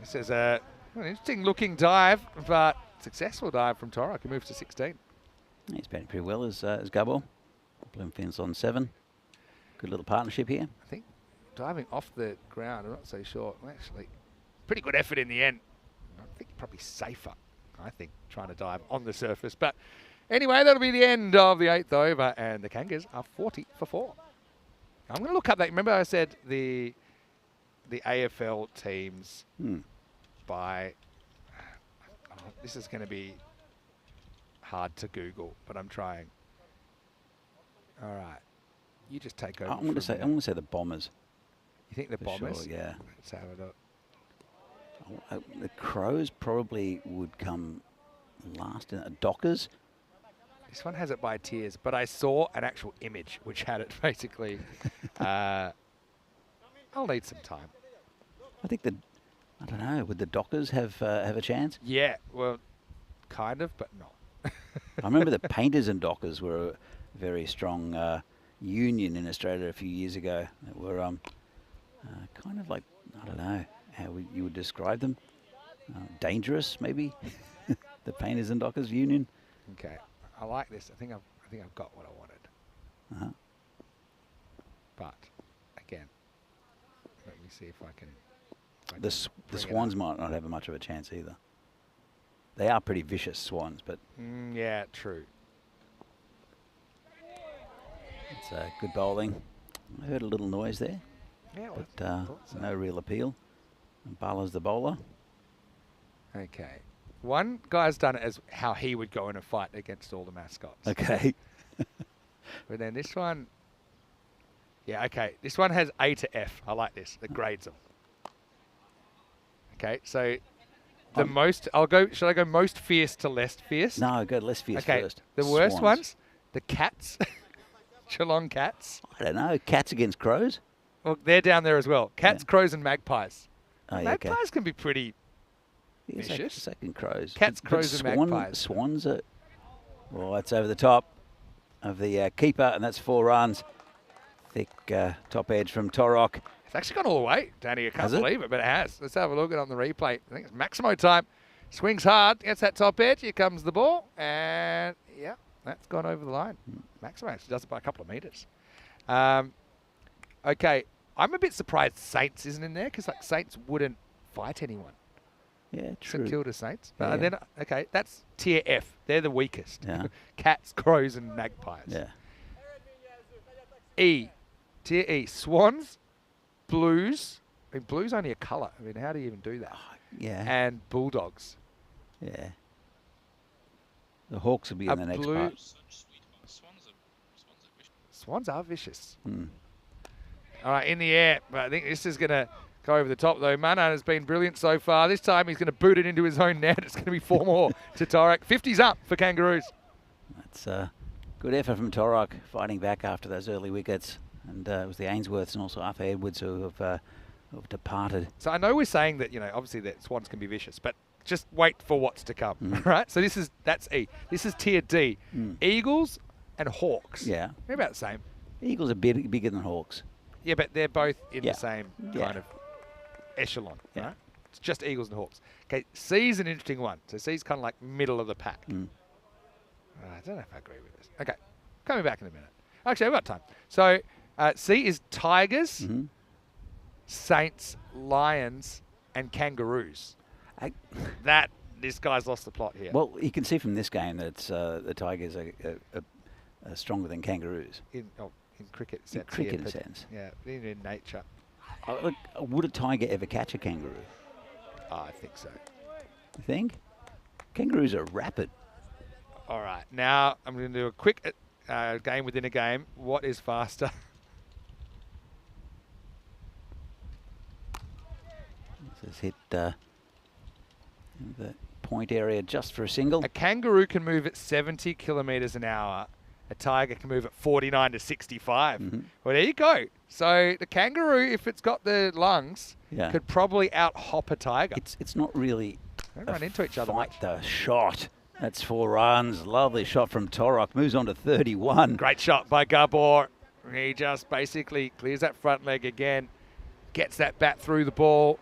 This is an interesting-looking dive, but successful dive from Torok. He moves to 16. He's batting pretty well as Gabor. Bloomfield's on 7. Good little partnership here. I think diving off the ground, I'm not so sure. Well, actually, pretty good effort in the end. I think probably safer, trying to dive on the surface. But anyway, that'll be the end of the 8th over, and the Kangas are 40 for 4. I'm going to look up that. Remember I said the AFL teams by... this is going to be hard to Google, but I'm trying. All right. You just take over. I'm going to say the Bombers. You think the Bombers? Sure, yeah. Let's have a look. The Crows probably would come last. Dockers. This one has it by tiers, but I saw an actual image which had it basically. I'll need some time. I think I don't know, would the Dockers have a chance? Yeah, well, kind of, but not. I remember the Painters and Dockers were a very strong union in Australia a few years ago. That were kind of like, I don't know how you would describe them. Dangerous, maybe. The Painters and Dockers union. Okay. I like this. I think I've got what I wanted. But again, let me see if I can. The Swans might not have much of a chance either. They are pretty vicious Swans, but yeah, true. It's good bowling. I heard a little noise there, but no real appeal. Bala's the bowler. Okay. One guy's done it as how he would go in a fight against all the mascots. Okay. But then this one, yeah, okay. This one has A to F. I like this. It grades them. Okay, so the most, should I go most fierce to less fierce? No, go less fierce first. The worst ones, the Cats, Geelong Cats. I don't know, Cats against Crows? Well, they're down there as well. Cats, Crows and Magpies. Oh, yeah, Magpies can be pretty... vicious. Second Crows. Cats, Crows and Magpies. Swans are... Well, that's over the top of the keeper, and that's 4 runs. Thick top edge from Torok. It's actually gone all the way, Danny. I can't believe it, but it has. Let's have a look at it on the replay. I think it's Maximo time. Swings hard, gets that top edge. Here comes the ball, and yeah, that's gone over the line. Maximo actually does it by a couple of metres. Okay, I'm a bit surprised Saints isn't in there because like Saints wouldn't fight anyone. Yeah, St true. Kilda Saints. Yeah. And then, okay, that's tier F. They're the weakest. Yeah. Cats, crows, and magpies. Yeah. E, tier E, swans, blues. I mean, blue's only a colour. I mean, how do you even do that? Yeah. And bulldogs. Yeah. The Hawks will be in the next blue- part. Swans are vicious. Mm. All right, in the air. But I think this is going to go over the top, though. Manan has been brilliant so far. This time he's going to boot it into his own net. It's going to be 4 more to Torok. 50's up for Kangaroos. That's a good effort from Torok, fighting back after those early wickets. And it was the Ainsworths and also Arthur Edwards who have departed. So I know we're saying that, obviously that swans can be vicious, but just wait for what's to come, right? So that's E. This is tier D. Eagles and Hawks. Yeah. They're about the same. Eagles are bigger than Hawks. Yeah, but they're both in Yeah. the same Yeah. kind of echelon, Yeah. right? It's just Eagles and Hawks. Okay, C's an interesting one. So C's kind of like middle of the pack. I don't know if I agree with this. Okay, coming back in a minute. Actually, I've got time. So C is Tigers, Saints, Lions, and Kangaroos. This guy's lost the plot here. Well, you can see from this game that the Tigers are stronger than Kangaroos. In cricket In sense. cricket here, sense. Yeah, in nature. Would a tiger ever catch a kangaroo? I think so. You think? Kangaroos are rapid. All right, now I'm going to do a quick game within a game. What is faster? This has hit the point area just for a single. A kangaroo can move at 70 kilometres an hour. A tiger can move at 49 to 65. Well, there you go. So the kangaroo, if it's got the lungs, could probably out-hop a tiger. It's not really They run into each other fight, much. the shot. That's 4 runs. Lovely shot from Torok. Moves on to 31. Great shot by Gabor. He just basically clears that front leg again, gets that bat through the ball.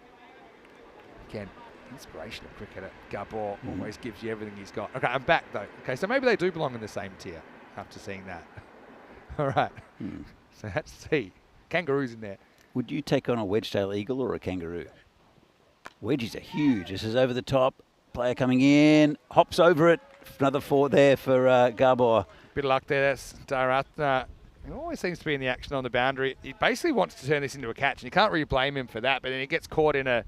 Again, inspirational cricketer. Gabor always gives you everything he's got. Okay, I'm back though. Okay, so maybe they do belong in the same tier after seeing that. All right. So that's C. Kangaroos in there. Would you take on a wedge-tail eagle or a kangaroo? Wedgies are huge. This is over the top. Player coming in. Hops over it. Another 4 there for Gabor. Bit of luck there. That's Daratna. He always seems to be in the action on the boundary. He basically wants to turn this into a catch, and you can't really blame him for that, but then he gets caught in a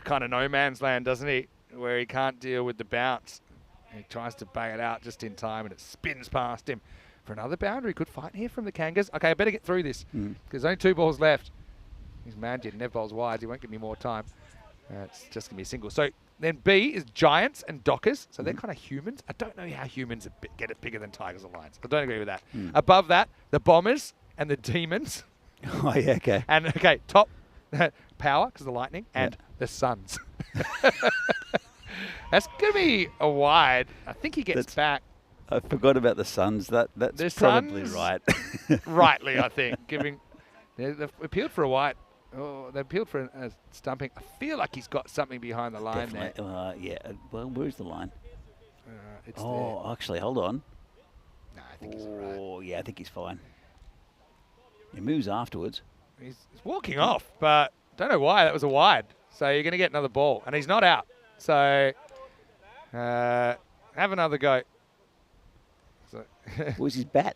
kind of no man's land, doesn't he, where he can't deal with the bounce. He tries to bang it out just in time, and it spins past him for another boundary. Good fight here from the Kangas. Okay, I better get through this because there's only 2 balls left. He's Manjit, Nev bowls wide. He won't give me more time. It's just going to be a single. So then B is Giants and Dockers. So they're kind of humans. I don't know how humans get it bigger than Tigers or Lions. I don't agree with that. Above that, the Bombers and the Demons. Oh, yeah, okay. And, okay, top Power, because of the Lightning, and the Suns. That's going to be a wide. I think he gets back. I forgot about the Suns. That's The probably Suns- right. Rightly, I think. They've appealed for a wide. Oh, they appealed for a stumping. I feel like he's got something behind the line there. Yeah. Well, where's the line? It's Actually, hold on. there. No, I think he's all right. Oh, yeah, I think he's fine. He moves afterwards. He's walking off, but don't know why. That was a wide. So you're going to get another ball. And he's not out. So have another go. So Where's his bat?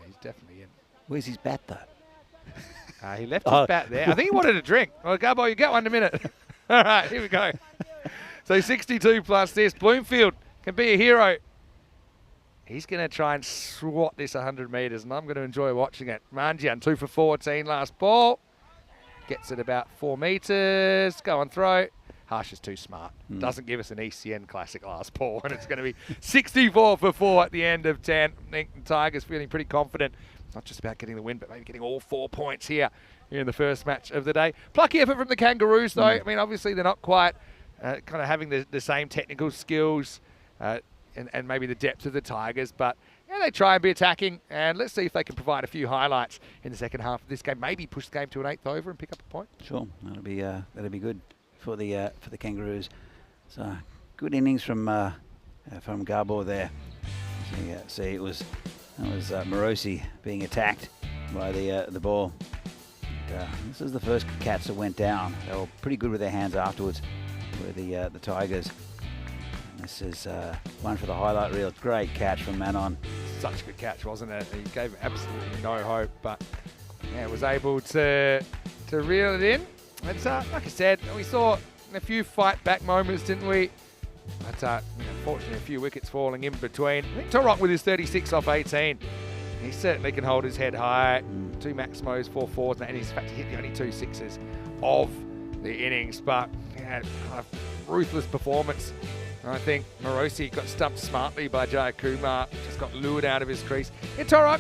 he's definitely in. Where's his bat, though? He left his bat there. I think he wanted a drink. Well, Gabo, you get one in a minute. All right, here we go. So 62 plus this. Bloomfield can be a hero. He's going to try and swat this 100 metres, and I'm going to enjoy watching it. Manjian, 2 for 14 last ball. Gets it about 4 metres. Go on throw. Harsh is too smart. Doesn't give us an ECN classic last ball, and it's going to be 64 for 4 at the end of 10. I think the Tigers feeling pretty confident. Not just about getting the win, but maybe getting all 4 points here in the first match of the day. Plucky effort from the Kangaroos, though. I mean, obviously they're not quite kind of having the same technical skills and maybe the depth of the Tigers, but they try and be attacking, and let's see if they can provide a few highlights in the second half of this game. Maybe push the game to an 8th over and pick up a point. Sure, that'll be good for the Kangaroos. So good innings from Gabor there. So, yeah, see, that was Morosi being attacked by the ball. And, this is the first catch that went down. They were pretty good with their hands afterwards, were the Tigers. And this is one for the highlight reel. Great catch from Manon. Such a good catch, wasn't it? He gave absolutely no hope, but yeah, was able to reel it in. It's like I said, we saw a few fight back moments, didn't we? But unfortunately, a few wickets falling in between. I think Torok with his 36 off 18. He certainly can hold his head high. 2 Maximos, 4 fours, and he's in fact hit the only 2 sixes of the innings. But yeah, kind of ruthless performance. And I think Morosi got stumped smartly by Jaya Kumar, just got lured out of his crease. Yeah, Torok,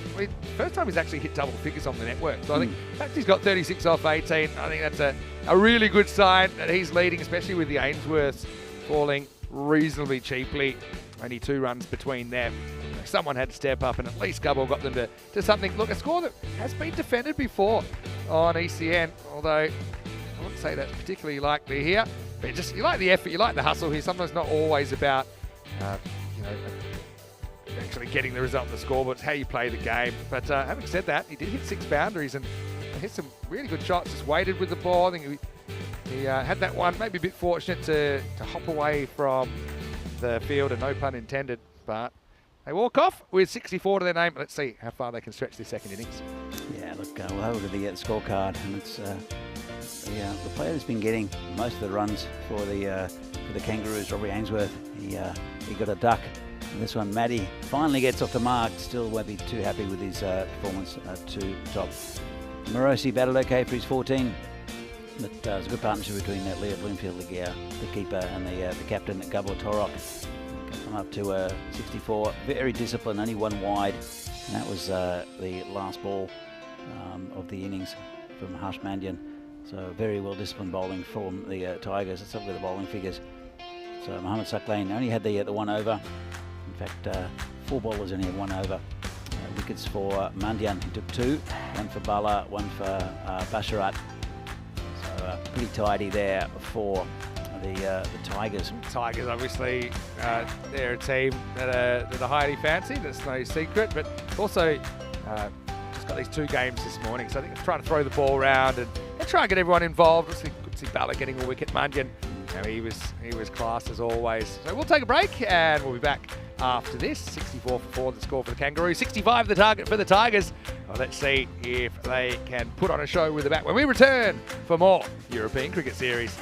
first time he's actually hit double figures on the network. So I think the fact he's got 36 off 18, I think that's a really good sign that he's leading, especially with the Ainsworths falling reasonably cheaply. Only 2 runs between them. Someone had to step up and at least Gubble got them to something. Look, a score that has been defended before on ECN, although I wouldn't say that's particularly likely here. But just, you like the effort, you like the hustle here. Sometimes not always about, actually getting the result in the score, but it's how you play the game. But having said that, he did hit 6 boundaries and hit some really good shots. Just waited with the ball. I think he had that one, maybe a bit fortunate to hop away from the field, and no pun intended. But they walk off with 64 to their name. Let's see how far they can stretch this second innings. Yeah, look, we'll have a look at the scorecard, and it's the player that's been getting most of the runs for the Kangaroos, Robbie Ainsworth. He got a duck. And this one, Matty, finally gets off the mark. Still won't be too happy with his performance to top. Morosi battled okay for his 14. But it was a good partnership between Leo Bloomfield, the keeper, and the captain, Gubble Torok. Come up to 64. Very disciplined, only 1 wide. And that was the last ball of the innings from Harsh Mandian. So very well disciplined bowling from the Tigers. Let's have a look at the bowling figures. So Mohamed Saklain only had the 1 over. In fact, 4 bowlers only had 1 over. Wickets for Mandian, he took 2. 1 for Bala, 1 for Basharat. So pretty tidy there for the Tigers. Tigers, obviously, they're a team that are highly fancy. That's no secret. But also just got these 2 games this morning. So I think it's trying to throw the ball around and try and get everyone involved. Obviously, good to see Bala getting a wicket. Mandian, he was class as always. So we'll take a break and we'll be back after this. 64 for 4, the score for the Kangaroos. 65 the target for the Tigers. Well, let's see if they can put on a show with the bat when we return for more European Cricket Series.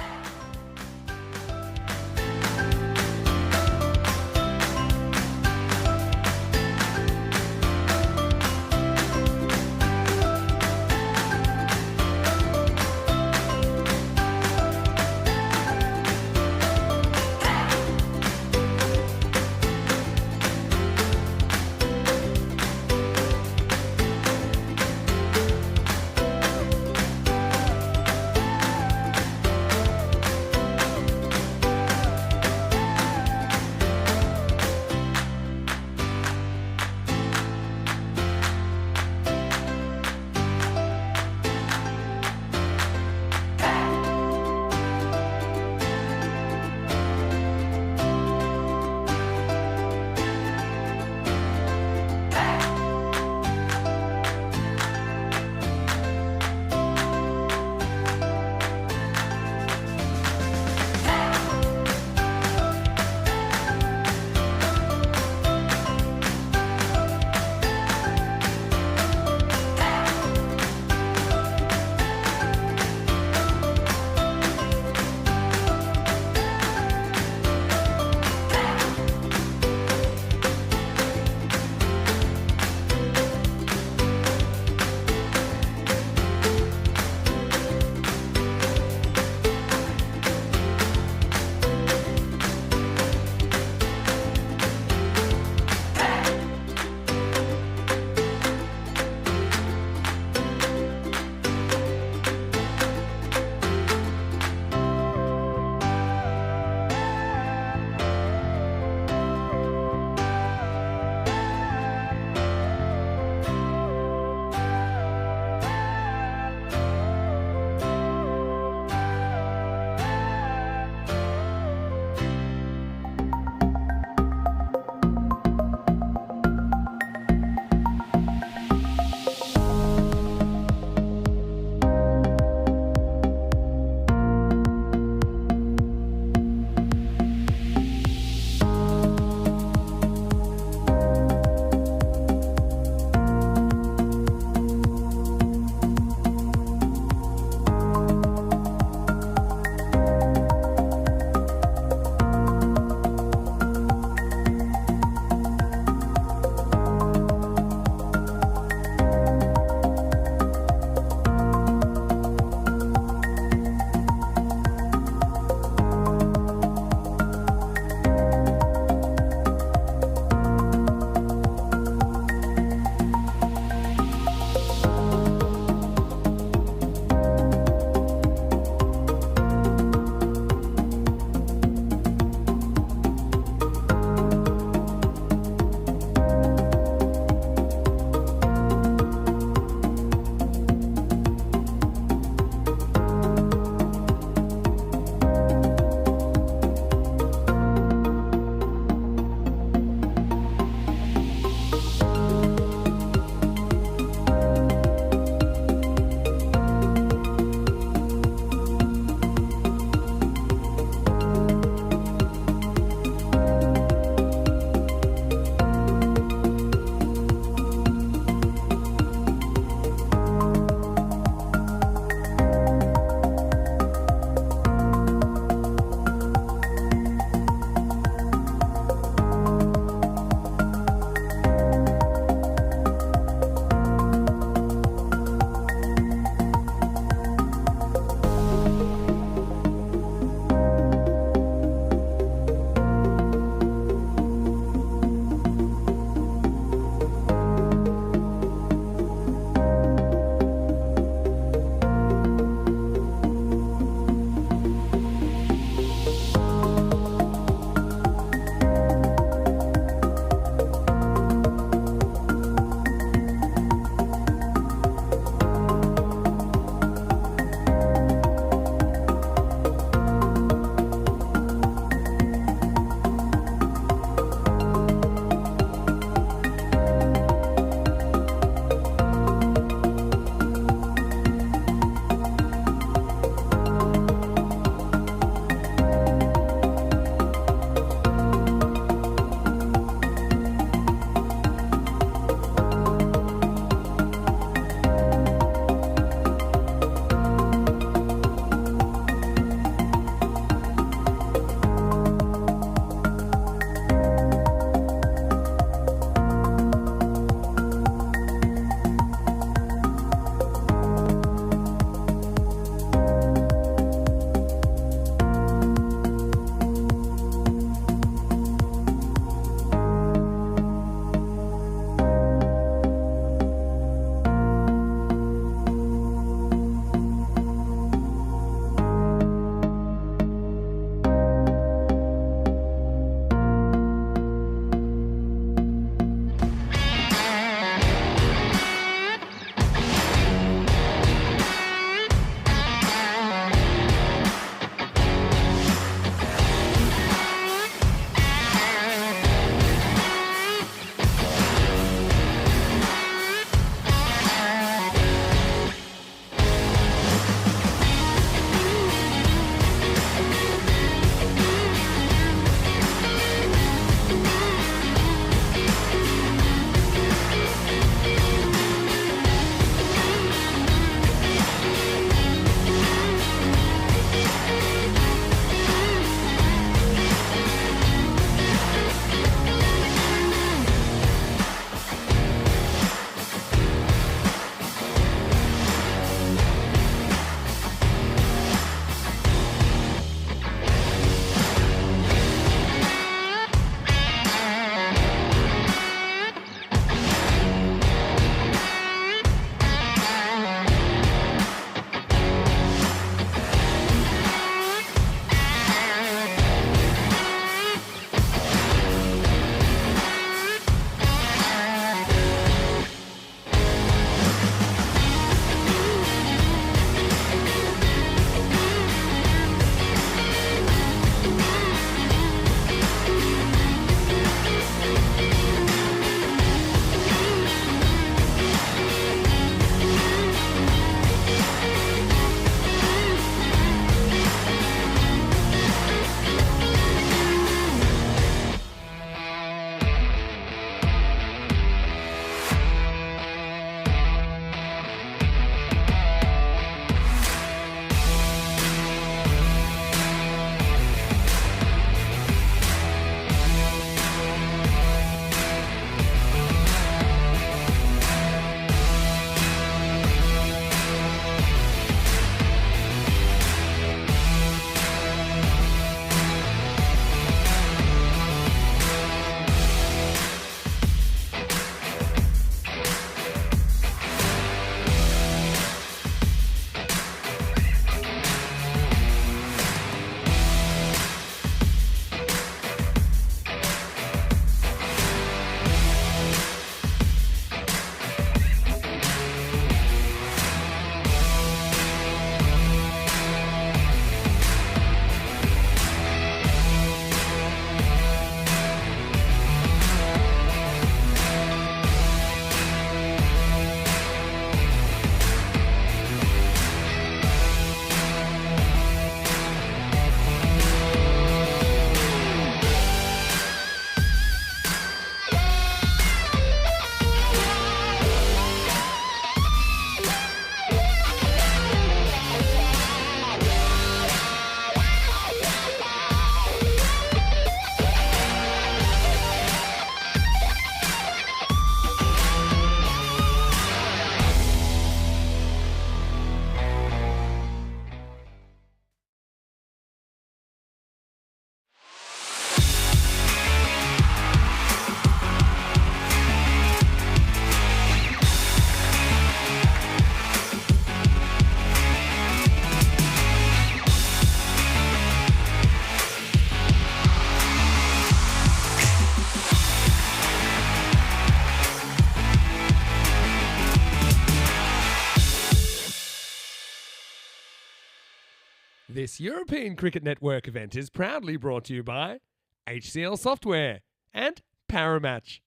This European Cricket Network event is proudly brought to you by HCL Software and Paramatch.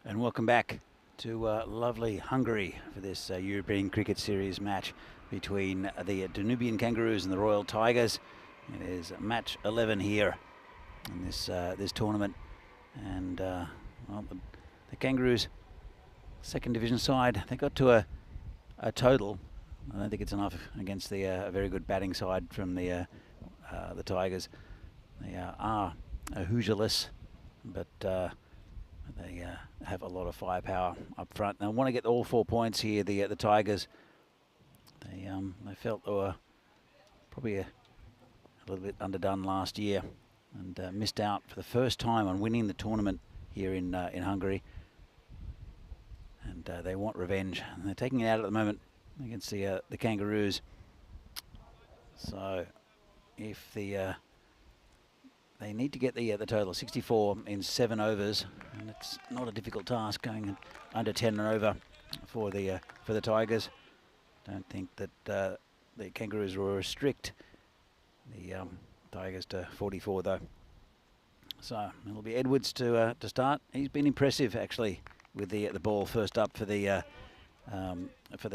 And welcome back to lovely Hungary for this European Cricket Series match between the Danubian Kangaroos and the Royal Tigers. It is match 11 here in this this tournament, and well, the Kangaroos, second division side, they got to a total. I don't think it's enough against the a very good batting side from the Tigers. They are Hoosier-less, but they have a lot of firepower up front. They want to get all 4 points here. The Tigers, they felt they were probably a little bit underdone last year and missed out for the first time on winning the tournament here in Hungary. And they want revenge, and they're taking it out at the moment against the Kangaroos. So if they need to get the total 64 in 7 overs, and it's not a difficult task going under 10 and over for the Tigers. Don't think that the Kangaroos will restrict the Tigers to 44 though. So it'll be Edwards to start. He's been impressive actually with the ball first up for the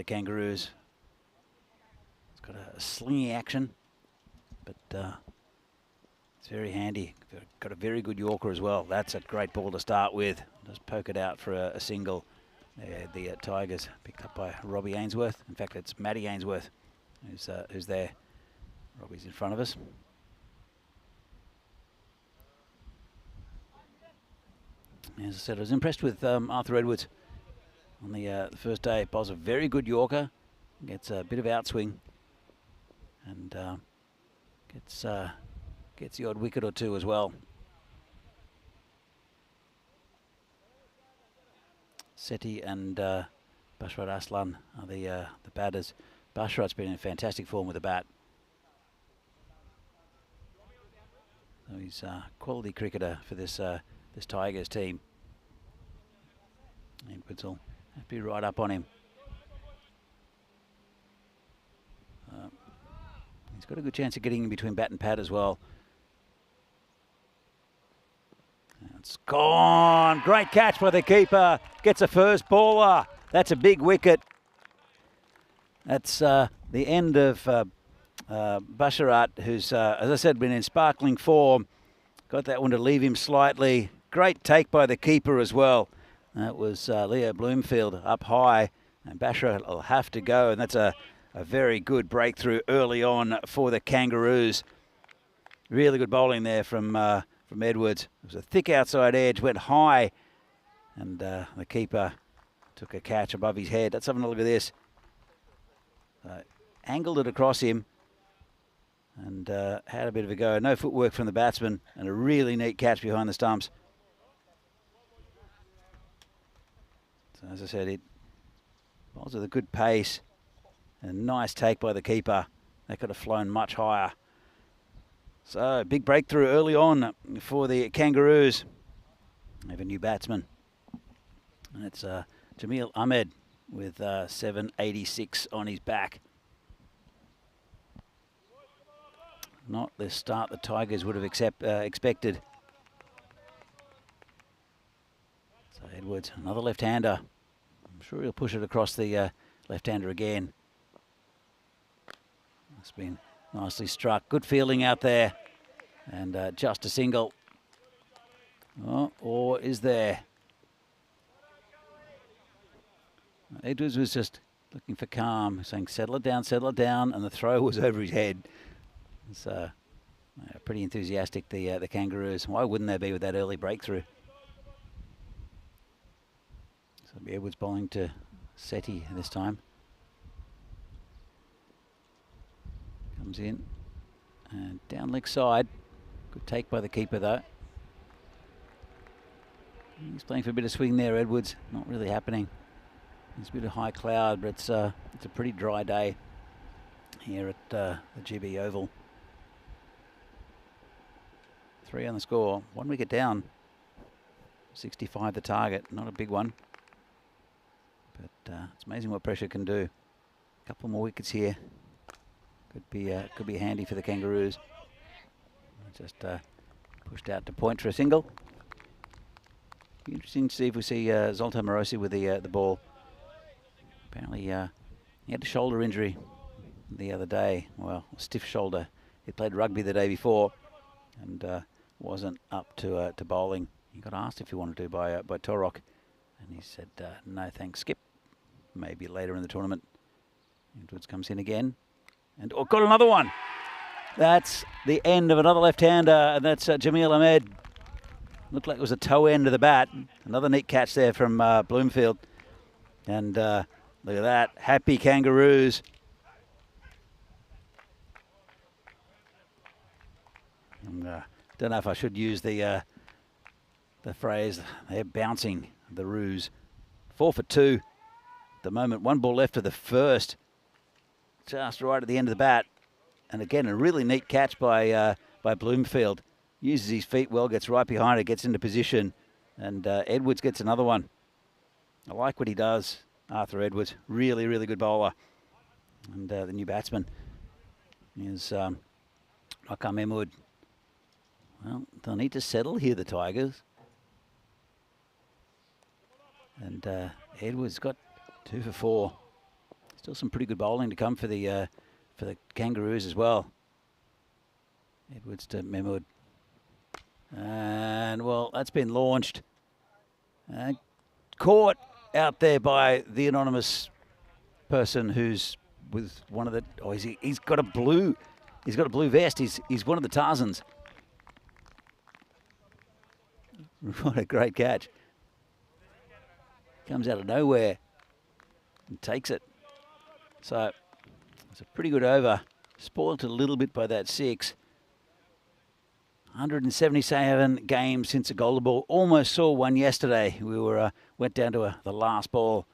Kangaroos. It's got a slingy action, but it's very handy. Got a very good Yorker as well. That's a great ball to start with. Just poke it out for a single. The Tigers picked up by Robbie Ainsworth. In fact, it's Matty Ainsworth who's there. Robbie's in front of us. As I said, I was impressed with Arthur Edwards on the first day. Bowls a very good Yorker, gets a bit of outswing, and gets the odd wicket or two as well. Seti and Bashrat Aslan are the batters. Bashrat's been in fantastic form with the bat. So he's a quality cricketer for this Tigers team. Edwards will have to be right up on him. He's got a good chance of getting in between bat and pad as well. It's gone. Great catch by the keeper. Gets a first baller. That's a big wicket. That's the end of Basharat, who's, as I said, been in sparkling form. Got that one to leave him slightly. Great take by the keeper as well. That was Leo Bloomfield up high, and Basharat will have to go, and that's a very good breakthrough early on for the Kangaroos. Really good bowling there from Edwards. It was a thick outside edge, went high, and the keeper took a catch above his head. Let's have a look at this. Angled it across him and had a bit of a go. No footwork from the batsman, and a really neat catch behind the stumps. So as I said, it bowls with a good pace. A nice take by the keeper. They could have flown much higher. So big breakthrough early on for the Kangaroos. They have a new batsman, and it's Jamil Ahmed with 786 on his back. Not the start the Tigers would have expected. So Edwards, another left-hander. I'm sure he'll push it across the left-hander again. It's been nicely struck. Good fielding out there. And just a single. Oh, or is there? Edwards was just looking for calm, saying settle it down, and the throw was over his head. So pretty enthusiastic, the Kangaroos. Why wouldn't they be with that early breakthrough? So it'll be Edwards bowling to Seti this time. Comes in and down leg side. Good take by the keeper though. He's playing for a bit of swing there, Edwards. Not really happening. There's a bit of high cloud, but it's a pretty dry day here at the GB Oval. 3 on the score. 1 wicket down. 65 the target. Not a big one. But it's amazing what pressure can do. couple more wickets here. Could be handy for the Kangaroos. Just pushed out to point for a single. Be interesting to see if we see Zoltan Morosi with the ball. Apparently, he had a shoulder injury the other day. Well, a stiff shoulder. He played rugby the day before and wasn't up to bowling. He got asked if he wanted to by Torok, and he said, "No, thanks, skip. Maybe later in the tournament." Edwards comes in again, and got another one. That's the end of another left-hander, and that's Jamil Ahmed. Looked like it was a toe end of the bat. Another neat catch there from Bloomfield. And look at that, happy Kangaroos. And, don't know if I should use the phrase, they're bouncing the Roos. 4 for 2 at the moment. 1 ball left of the first, just right at the end of the bat. And again, a really neat catch by Bloomfield. Uses his feet well, gets right behind it, gets into position, and Edwards gets another one. I like what he does, Arthur Edwards. Really, really good bowler. And the new batsman is Rakam Mahmood. Well, they'll need to settle here, the Tigers. And Edwards got 2 for 4. Still some pretty good bowling to come for the Kangaroos as well. Edwards to Mahmood. And, well, that's been launched. Caught out there by the anonymous person who's with one of the... Oh, he's got a blue... He's got a blue vest. He's one of the Tarzans. What a great catch. Comes out of nowhere and takes it. So, it's a pretty good over. Spoiled a little bit by that 6. 177 games since a golden ball. Almost saw one yesterday. We went down to the last ball.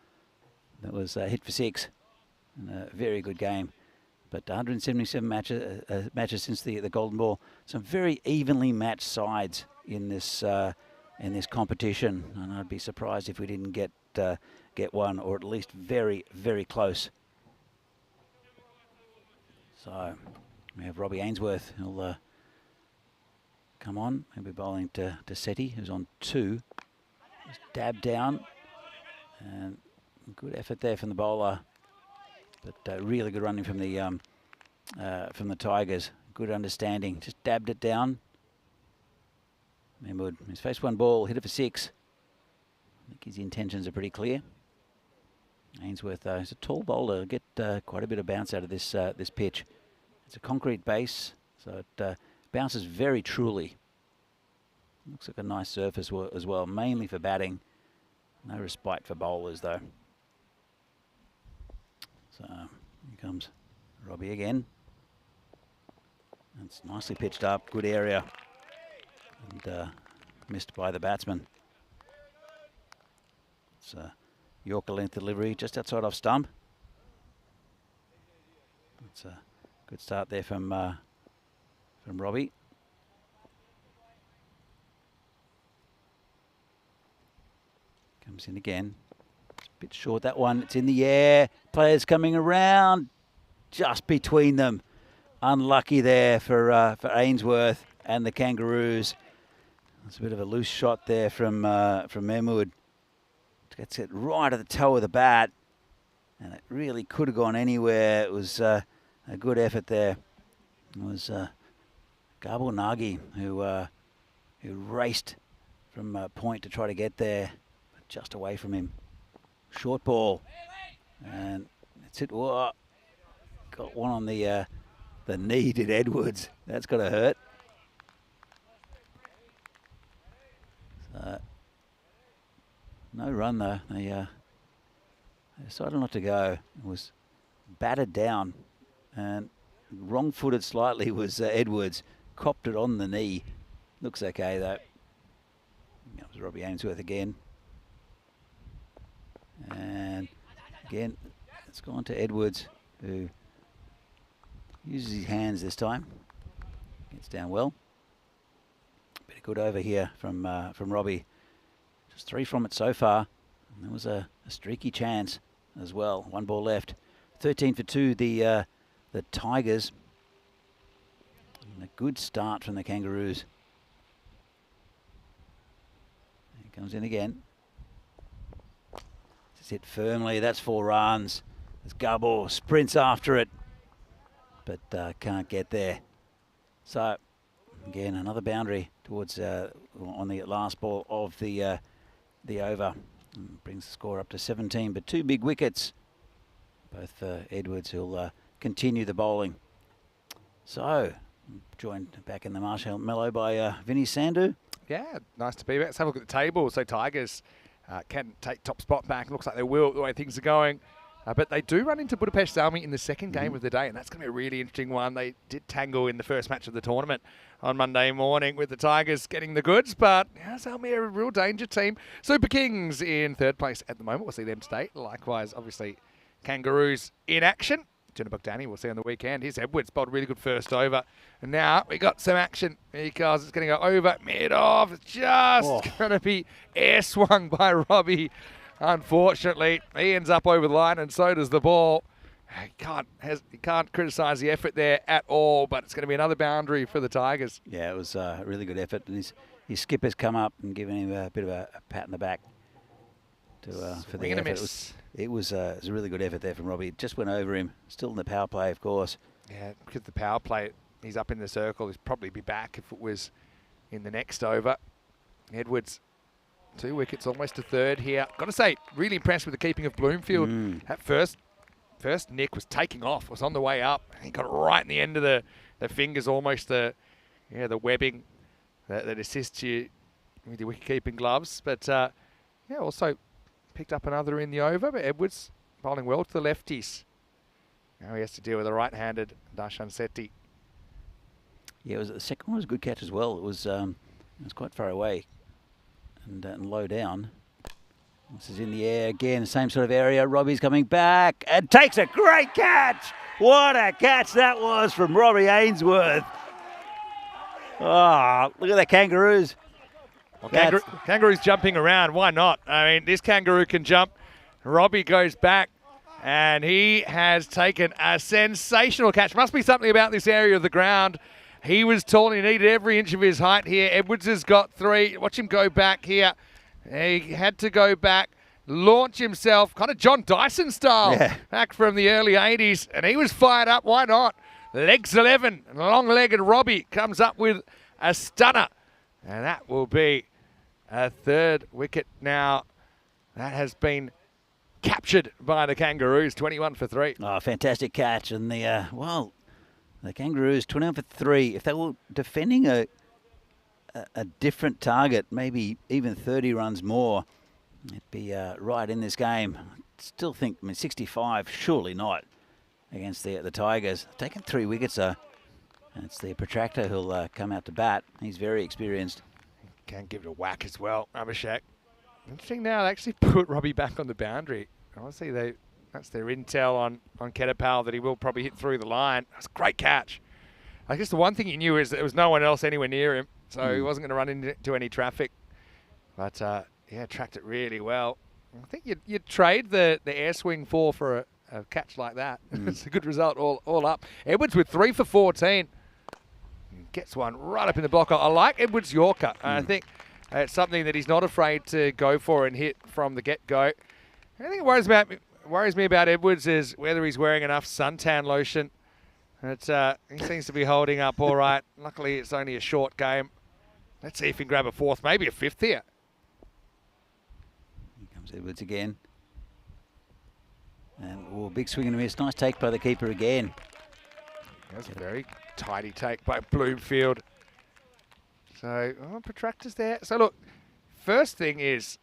That was hit for 6. And a very good game. But 177 matches since the golden ball. Some very evenly matched sides in this competition. And I'd be surprised if we didn't get one, or at least very, very close. So we have Robbie Ainsworth. He'll come on. He'll be bowling to Seti, who's on 2. Just dab down. And good effort there from the bowler. But really good running from the Tigers. Good understanding. Just dabbed it down. Mahmood, he's faced 1 ball, hit it for 6. I think his intentions are pretty clear. Ainsworth, though, he's a tall bowler. Get quite a bit of bounce out of this pitch. It's a concrete base, so it bounces very truly. Looks like a nice surface as well, mainly for batting. No respite for bowlers, though. So here comes Robbie again. It's nicely pitched up, good area, and missed by the batsman. It's a Yorker length delivery just outside off stump. It's a good start there from Robbie. Comes in again. It's a bit short, that one. It's in the air. Players coming around just between them. Unlucky there for Ainsworth and the Kangaroos. It's a bit of a loose shot there from Mahmood. Gets it right at the toe of the bat, and it really could have gone anywhere. It was a good effort there. It was Gabor Nagy who raced from point to try to get there, but just away from him. Short ball, and it's hit. Whoa, got one on the knee, did Edwards. That's got to hurt. So, no run though. They decided not to go. It was battered down, and wrong-footed slightly was Edwards. Copped it on the knee. Looks okay though. That was Robbie Ainsworth again. And again, it's gone to Edwards, who uses his hands this time. Gets down well. Bit of good over here from Robbie. Just 3 from it so far. And there was a streaky chance as well. 1 ball left. 13 for 2, the Tigers. And a good start from the Kangaroos. He comes in again. Just hit firmly. That's 4 runs. As Gabor sprints after it, but can't get there. So again, another boundary towards on the last ball of the over. Brings the score up to 17, but 2 big wickets. Both for Edwards, who'll continue the bowling. So, joined back in the Marshall Mellow by Vinny Sandhu. Yeah, nice to be back. Let's have a look at the table. So Tigers can take top spot back. Looks like they will, the way things are going. But they do run into Budapest Army in the second game of the day, and that's going to be a really interesting one. They did tangle in the first match of the tournament on Monday morning with the Tigers getting the goods, but Army are a real danger team. Super Kings in third place at the moment. We'll see them stay. Likewise, obviously, Kangaroos in action. Jenna Danny we'll see on the weekend. Here's Edwards, bowled a really good first over. And now we got some action because it's going to go over, mid-off. It's just going to be air swung by Robbie. Unfortunately, he ends up over the line, and so does the ball. He can't criticise the effort there at all, but it's going to be another boundary for the Tigers. Yeah, it was a really good effort, and his skipper's come up and given him a bit of a pat in the back for the effort. It was a really good effort there from Robbie. It just went over him. Still in the power play, of course. Yeah, because the power play, he's up in the circle. He'd probably be back if it was in the next over. Edwards, 2 wickets, almost a third here. Got to say, really impressed with the keeping of Bloomfield. At first Nick was taking off, was on the way up. He got it right in the end of the fingers, almost the webbing that assists you with your wicket-keeping gloves. But also picked up another in the over, but Edwards bowling well to the lefties. Now he has to deal with a right-handed Darshan Sethi. Yeah, the second one was a good catch as well. It was quite far away and low down. This is in the air again, same sort of area. Robbie's coming back and takes a great catch. What a catch that was from Robbie Ainsworth. Oh, look at the Kangaroos. Well, Kangaroo's jumping around. Why not? I mean, this Kangaroo can jump. Robbie goes back, and he has taken a sensational catch. Must be something about this area of the ground. He was tall and he needed every inch of his height here. Edwards has got 3. Watch him go back here. He had to go back, launch himself, kind of John Dyson style, back from the early 80s, and he was fired up. Why not? Legs 11, and long-legged Robbie comes up with a stunner, and that will be a 3rd wicket now. That has been captured by the Kangaroos, 21 for 3. Oh, fantastic catch, and the Kangaroos 21 for 3. If they were defending a different target, maybe even 30 runs more, it'd be right in this game. Still think, 65, surely not against the Tigers. Taking 3 wickets though. And it's the protractor who'll come out to bat. He's very experienced. Can give it a whack as well, Abhishek. Interesting now, they actually put Robbie back on the boundary. Honestly, that's their intel on Kedapal that he will probably hit through the line. That's a great catch. I guess the one thing he knew is that there was no one else anywhere near him, so he wasn't going to run into any traffic. But, tracked it really well. I think you'd trade the air swing for a catch like that. It's a good result all up. Edwards with 3 for 14. Gets one right up in the block. I like Edwards' Yorker. I think it's something that he's not afraid to go for and hit from the get-go. I think it worries me about Edwards is whether he's wearing enough suntan lotion. He seems to be holding up all right. Luckily, it's only a short game. Let's see if he can grab a 4th, maybe a 5th here. Here comes Edwards again. And big swing and a miss. Nice take by the keeper again. That's a very tidy take by Bloomfield. So, protractors there. So, look, first thing is,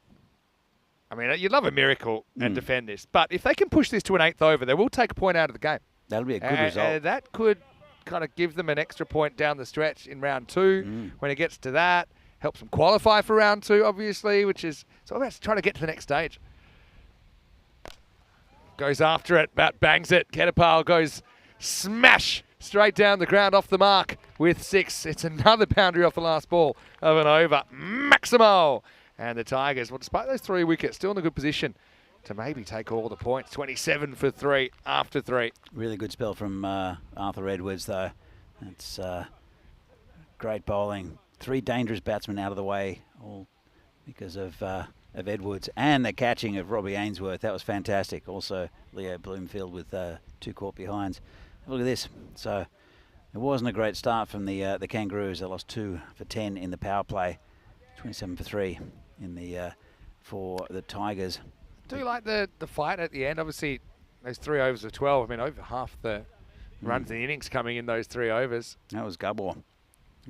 you'd love a miracle and defend this. But if they can push this to an 8th over, they will take a point out of the game. That'll be a good result. That could kind of give them an extra point down the stretch in round 2. When it gets to that, helps them qualify for round 2, obviously, which is all about trying to get to the next stage. Goes after it, bat bangs it. Kedapal goes smash straight down the ground off the mark with 6. It's another boundary off the last ball of an over. Maximo! And the Tigers, well, despite those 3 wickets, still in a good position to maybe take all the points. 27 for 3 after 3. Really good spell from Arthur Edwards, though. It's great bowling. 3 dangerous batsmen out of the way, all because of Edwards, and the catching of Robbie Ainsworth. That was fantastic. Also, Leo Bloomfield with 2 caught behinds. Look at this. So it wasn't a great start from the Kangaroos. They lost 2 for 10 in the power play, 27 for 3 in the for the Tigers. Do you like the fight at the end? Obviously, those 3 overs of 12. I mean, over half the runs in the innings coming in those 3 overs. That was Gabor.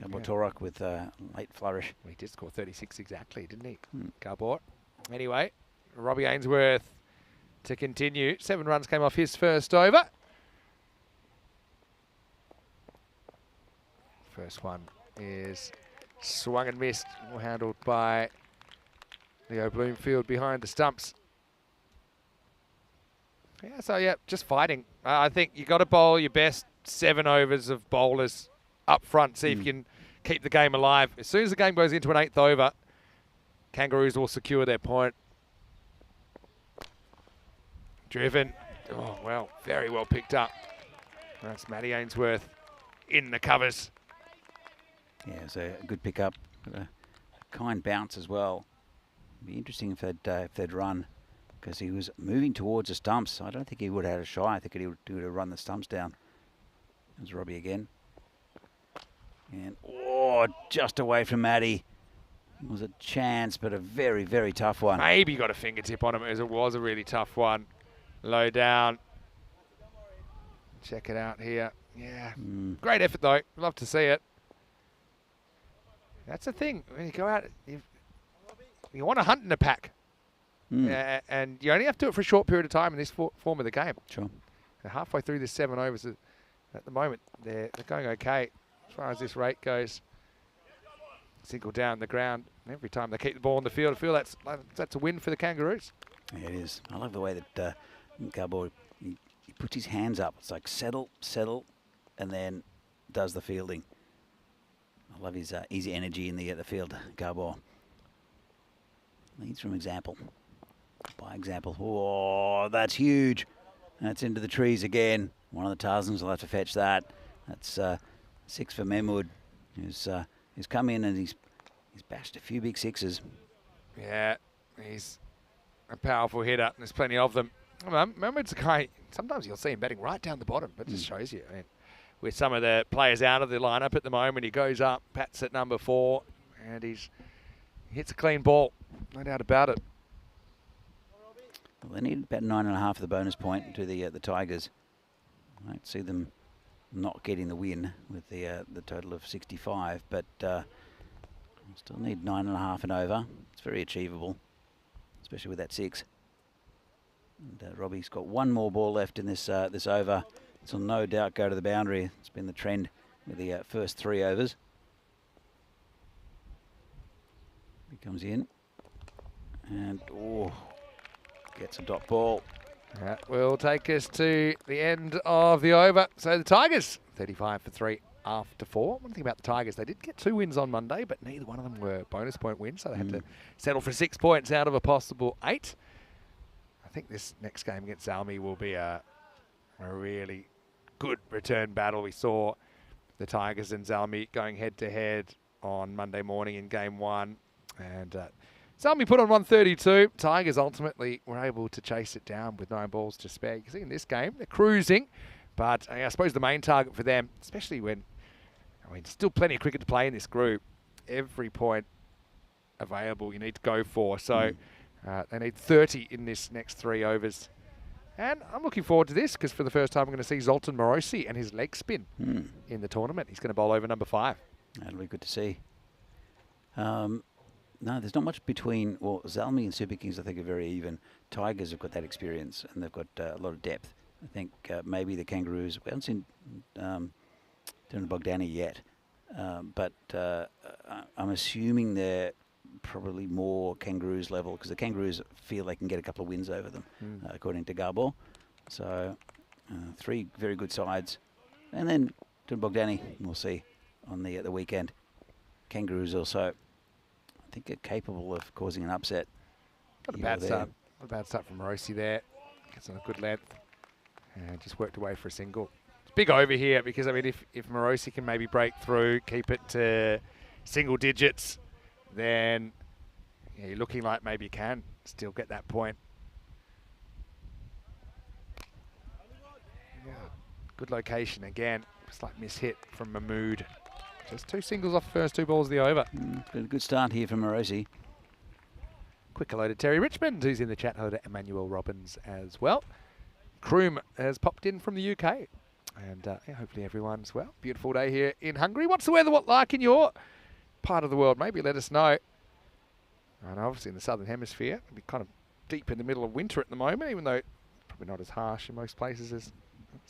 Gabor Torok with a late flourish. He did score 36 exactly, didn't he? Gabor. Anyway, Robbie Ainsworth to continue. 7 runs came off his first over. First one is swung and missed, handled by Leo Bloomfield behind the stumps. Yeah, so yeah, just fighting. I think you got to bowl your best 7 overs of bowlers up front, see if you can keep the game alive. As soon as the game goes into an 8th over, Kangaroos will secure their point. Driven. Oh, well, very well picked up. That's Matty Ainsworth in the covers. Yeah, it's a good pick-up. A kind bounce as well. Be interesting if they'd run, because he was moving towards the stumps. I don't think he would have had a shy. I think he would have run the stumps down. There's Robbie again. And, just away from Matty. It was a chance, but a very, very tough one. Maybe got a fingertip on him, as it was a really tough one. Low down. Check it out here. Yeah. Great effort, though. Love to see it. That's the thing. When you go out, you want to hunt in a pack. And you only have to do it for a short period of time in this form of the game. Sure. They're halfway through this 7 overs. At the moment, they're going okay as far as this rate goes. Single down the ground. Every time they keep the ball in the field, I feel that's a win for the Kangaroos. Yeah, it is. I love the way that Gabor, he puts his hands up. It's like settle, and then does the fielding. I love his easy energy in the field, Gabor. Leads from example. By example. Oh, that's huge. That's into the trees again. One of the Tarzans will have to fetch that. That's 6 for Mahmood, who's come in and he's bashed a few big 6s. Yeah, he's a powerful hitter. There's plenty of them. Mahmood's a guy, sometimes you'll see him batting right down the bottom, but it just shows you. I mean, with some of the players out of the lineup at the moment, he goes up, bats at number 4, and he hits a clean ball. No doubt about it. Well, they need about 9.5 of the bonus point to the Tigers. I don't see them not getting the win with the total of 65, but still need 9.5 and over. It's very achievable, especially with that 6. And Robbie's got 1 more ball left in this this over. This will no doubt go to the boundary. It's been the trend with the first 3 overs. He comes in and gets a dot ball. That will take us to the end of the over. So the Tigers, 35 for 3 after 4. One thing about the Tigers, they did get 2 wins on Monday, but neither one of them were bonus point wins, so they had to settle for 6 points out of a possible 8. I think this next game against Zalmi will be a really good return battle. We saw the Tigers and Zalmi going head-to-head on Monday morning in Game 1, and Zalmi put on 132. Tigers ultimately were able to chase it down with 9 balls to spare. You can see in this game, they're cruising, but I suppose the main target for them, especially when, still plenty of cricket to play in this group, every point available you need to go for. So they need 30 in this next 3 overs. And I'm looking forward to this because for the first time I'm going to see Zoltan Morosi and his leg spin in the tournament. He's going to bowl over number 5. That'll be good to see. No, there's not much between. Well, Zalmi and Super Kings, I think, are very even. Tigers have got that experience and they've got a lot of depth. I think maybe the Kangaroos. We haven't seen Bogdani yet, but I'm assuming they're probably more Kangaroos level because the Kangaroos feel they can get a couple of wins over them, according to Gabor. So 3 very good sides, and then Bogdani we'll see on the weekend. Kangaroos also, I think, are capable of causing an upset. Got a bad start Not a bad start from Morosi there. Gets on a good length and just worked away for a single. It's big over here because, I mean, if Morosi can maybe break through, keep it to single digits, then yeah, you're looking like maybe you can still get that point. Yeah. Good location again. Slight mishit from Mahmood. Just 2 singles off the first 2 balls of the over. Been a good start here from Morosi. Quick hello to Terry Richmond, who's in the chat. Hello to Emmanuel Robbins as well. Kroom has popped in from the UK. And yeah, hopefully everyone's well. Beautiful day here in Hungary. What's the weather like in your part of the world? Maybe let us know. And obviously in the southern hemisphere, we're kind of deep in the middle of winter at the moment, even though probably not as harsh in most places as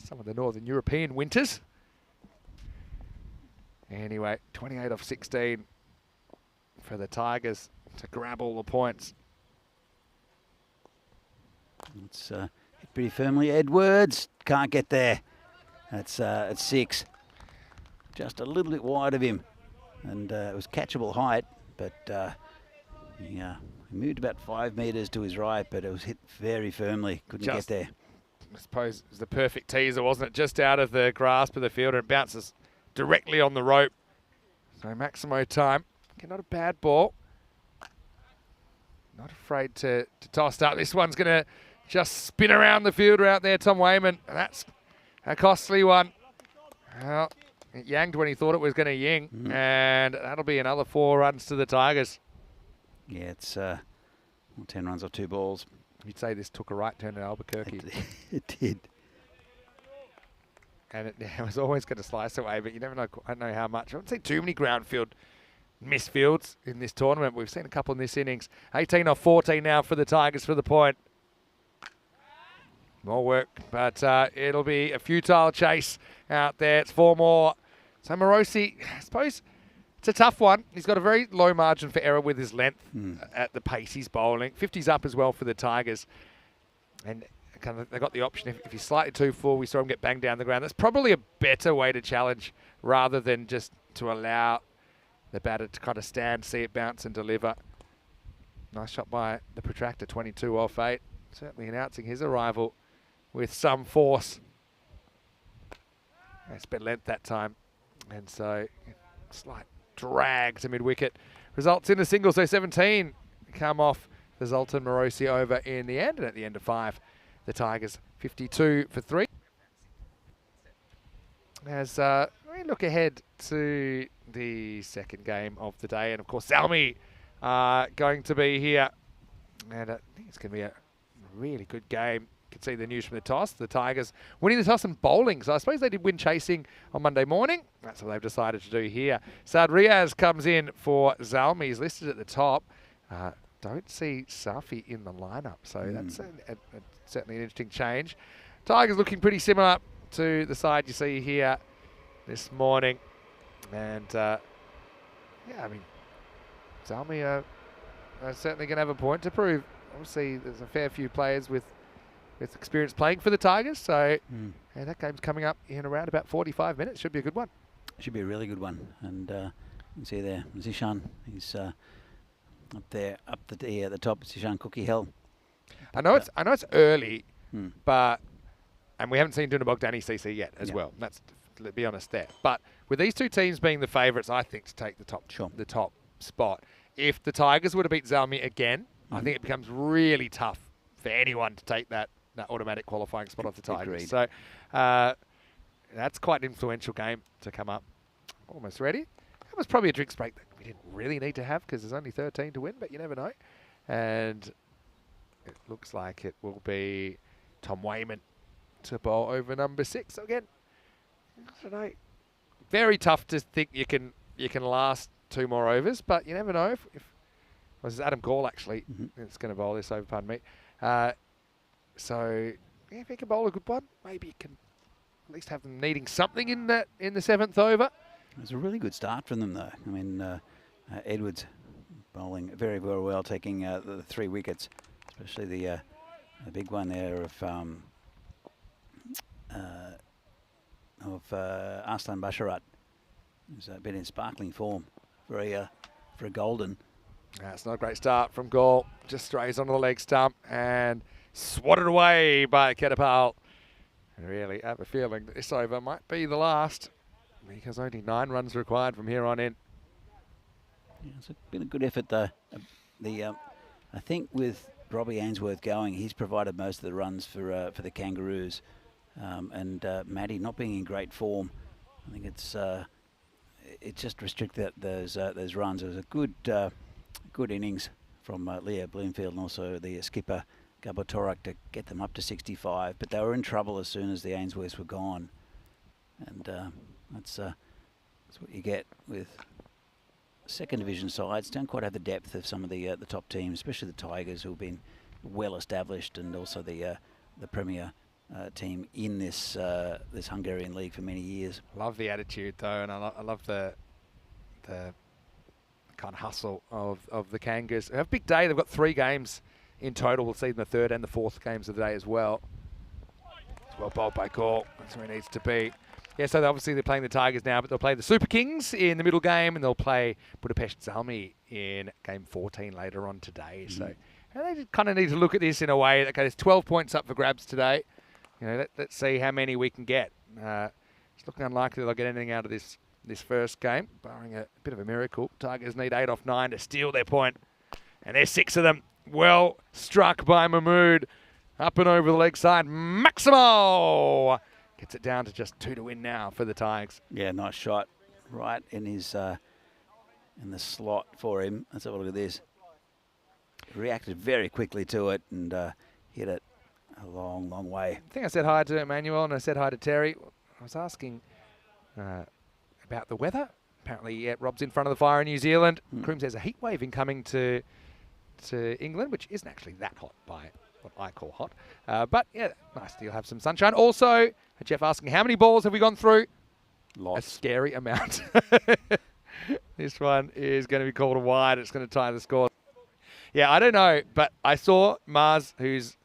some of the northern European winters. Anyway, 28 off 16 for the Tigers to grab all the points. It's hit pretty firmly. Edwards can't get there. That's at 6. Just a little bit wide of him. And it was catchable height, but he moved about 5 metres to his right, but it was hit very firmly. Couldn't get there. I suppose it was the perfect teaser, wasn't it? Just out of the grasp of the fielder. It bounces directly on the rope. So Maximo time. Okay, not a bad ball. Not afraid to toss up. This one's going to just spin around the fielder out there, Tom Wayman. And that's a costly one. Well, it yanged when he thought it was going to ying. And that'll be another 4 runs to the Tigers. Yeah, it's 10 runs off 2 balls. You'd say this took a right turn at Albuquerque. It did. And it was always going to slice away, but you never know. I don't know how much. I haven't seen too many ground field misfields in this tournament. We've seen a couple in this innings. 18 off 14 now for the Tigers for the point. More work, but it'll be a futile chase out there. It's 4 more. So Morosi, I suppose it's a tough one. He's got a very low margin for error with his length at the pace he's bowling. 50's up as well for the Tigers. And kind of, they got the option, if he's slightly too full, we saw him get banged down the ground. That's probably a better way to challenge rather than just to allow the batter to kind of stand, see it bounce and deliver. Nice shot by the protractor, 22 off 8. Certainly announcing his arrival with some force. It's been length that time. And so, slight drag to mid-wicket. Results in a single, so 17 come off the Zoltan Morosi over in the end. And at the end of 5, the Tigers 52 for 3. As we look ahead to the second game of the day, and of course Salmi going to be here, and I think it's going to be a really good game. You can see the news from the toss. The Tigers winning the toss and bowling, so I suppose they did win chasing on Monday morning. That's what they've decided to do here. Saad Riaz comes in for Zalmi. He's listed at the top. Don't see Safi in the lineup, so that's certainly an interesting change. Tigers looking pretty similar to the side you see here this morning. And, yeah, I mean, Zalmi are certainly going to have a point to prove. Obviously, there's a fair few players with experience playing for the Tigers, so yeah, that game's coming up in around about 45 minutes. Should be a good one. Should be a really good one. And you can see there, Zishan, he's up there, up the top, Zishan Cookie Hill. I know it's early, but and we haven't seen Dunabog Danny CC yet as well. That's, let's be honest there. But with these two teams being the favourites, I think to take the top spot. If the Tigers were to beat Zalmi again, I think it becomes really tough for anyone to take that automatic qualifying spot off the Tigers. Agreed. So that's quite an influential game to come up. Almost ready. That was probably a drinks break that we didn't really need to have because there's only 13 to win, but you never know. And it looks like it will be Tom Wayman to bowl over number 6. So again, I don't know. Very tough to think you can last 2 more overs, but you never know. If well, this is Adam Gall actually. It's going to bowl this over, pardon me. So yeah, if he can bowl a good one, maybe you can at least have them needing something in the 7th over. It was a really good start from them, though. I mean, Edwards bowling very, very well, taking the 3 wickets, especially the big one there of Arslan Basharat, who's been in sparkling form for a golden. That's not a great start from Gall. Just strays onto the leg stump and swatted away by Ketapal. I really have a feeling that this over might be the last, because only 9 runs required from here on in. Yeah, it's been a good effort though. I think with Robbie Ainsworth going, he's provided most of the runs for the Kangaroos, and Matty not being in great form. I think it just restricted those runs. It was a good innings from Leo Bloomfield and also the skipper Gabotorak to get them up to 65, but they were in trouble as soon as the Ainsworths were gone, and that's what you get with second division sides. Don't quite have the depth of some of the top teams, especially the Tigers, who've been well established, and also the premier team in this Hungarian league for many years. Love the attitude though, and I love the kind of hustle of the Kangas. They have a big day. They've got 3 games in total. We'll see them the 3rd and the 4th games of the day as well. It's well bowled by Gall. That's where it needs to be. Yeah, so obviously they're playing the Tigers now, but they'll play the Super Kings in the middle game, and they'll play Budapest Zalmi in game 14 later on today. So they kind of need to look at this in a way that, okay, there's 12 points up for grabs today. You know, let's see how many we can get. It's looking unlikely they'll get anything out of this first game, barring a bit of a miracle. Tigers need 8 off 9 to steal their point, and there's 6 of them. Well struck by Mahmood. Up and over the leg side. Maximo gets it down to just 2 to win now for the Tigers. Yeah, nice shot. Right in his in the slot for him. Let's have a look at this. Reacted very quickly to it and hit it a long, long way. I think I said hi to Emmanuel and I said hi to Terry. I was asking about the weather. Apparently, yeah, Rob's in front of the fire in New Zealand. Crooms has a heat wave incoming to England, which isn't actually that hot by what I call hot. But yeah, nice to have some sunshine. Also, Jeff asking, how many balls have we gone through? Lots. A scary amount. This one is going to be called a wide. It's going to tie the score. Yeah, I don't know, but I saw Mars, who's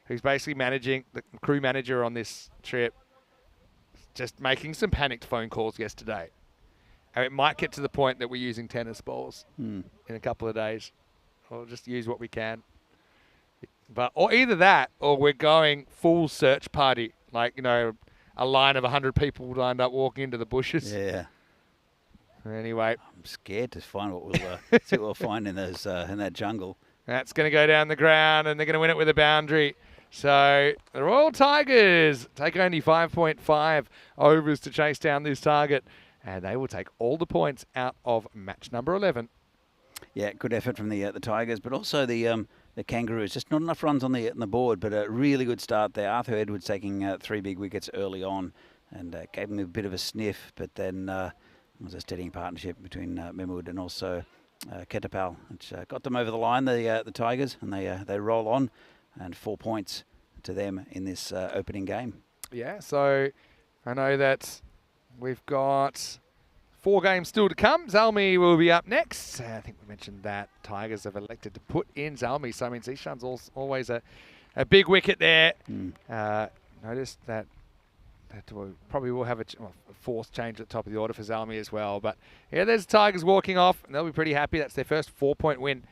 basically managing, the crew manager on this trip, just making some panicked phone calls yesterday. And it might get to the point that we're using tennis balls in a couple of days. We'll just use what we can. But or either that, or we're going full search party, like, you know, a line of 100 people lined up walking into the bushes. Yeah. Anyway, I'm scared to find what we'll see what we'll find in those in that jungle. That's going to go down the ground, and they're going to win it with a boundary. So the Royal Tigers take only 5.5 overs to chase down this target, and they will take all the points out of match number 11. Yeah, good effort from the Tigers, but also the Kangaroos. Just not enough runs on the board, but a really good start there. Arthur Edwards taking 3 big wickets early on, and gave him a bit of a sniff. But then it was a steadying partnership between Mahmood and also Ketapal, which got them over the line. The Tigers, and they roll on, and 4 points to them in this opening game. Yeah, so I know that we've got 4 games still to come. Zalmi will be up next. I think we mentioned that Tigers have elected to put in Zalmi, so I mean Zishan's always a big wicket there. Noticed that we probably will have a fourth change at the top of the order for Zalmi as well. But yeah, there's Tigers walking off, and they'll be pretty happy. That's their first 4-point win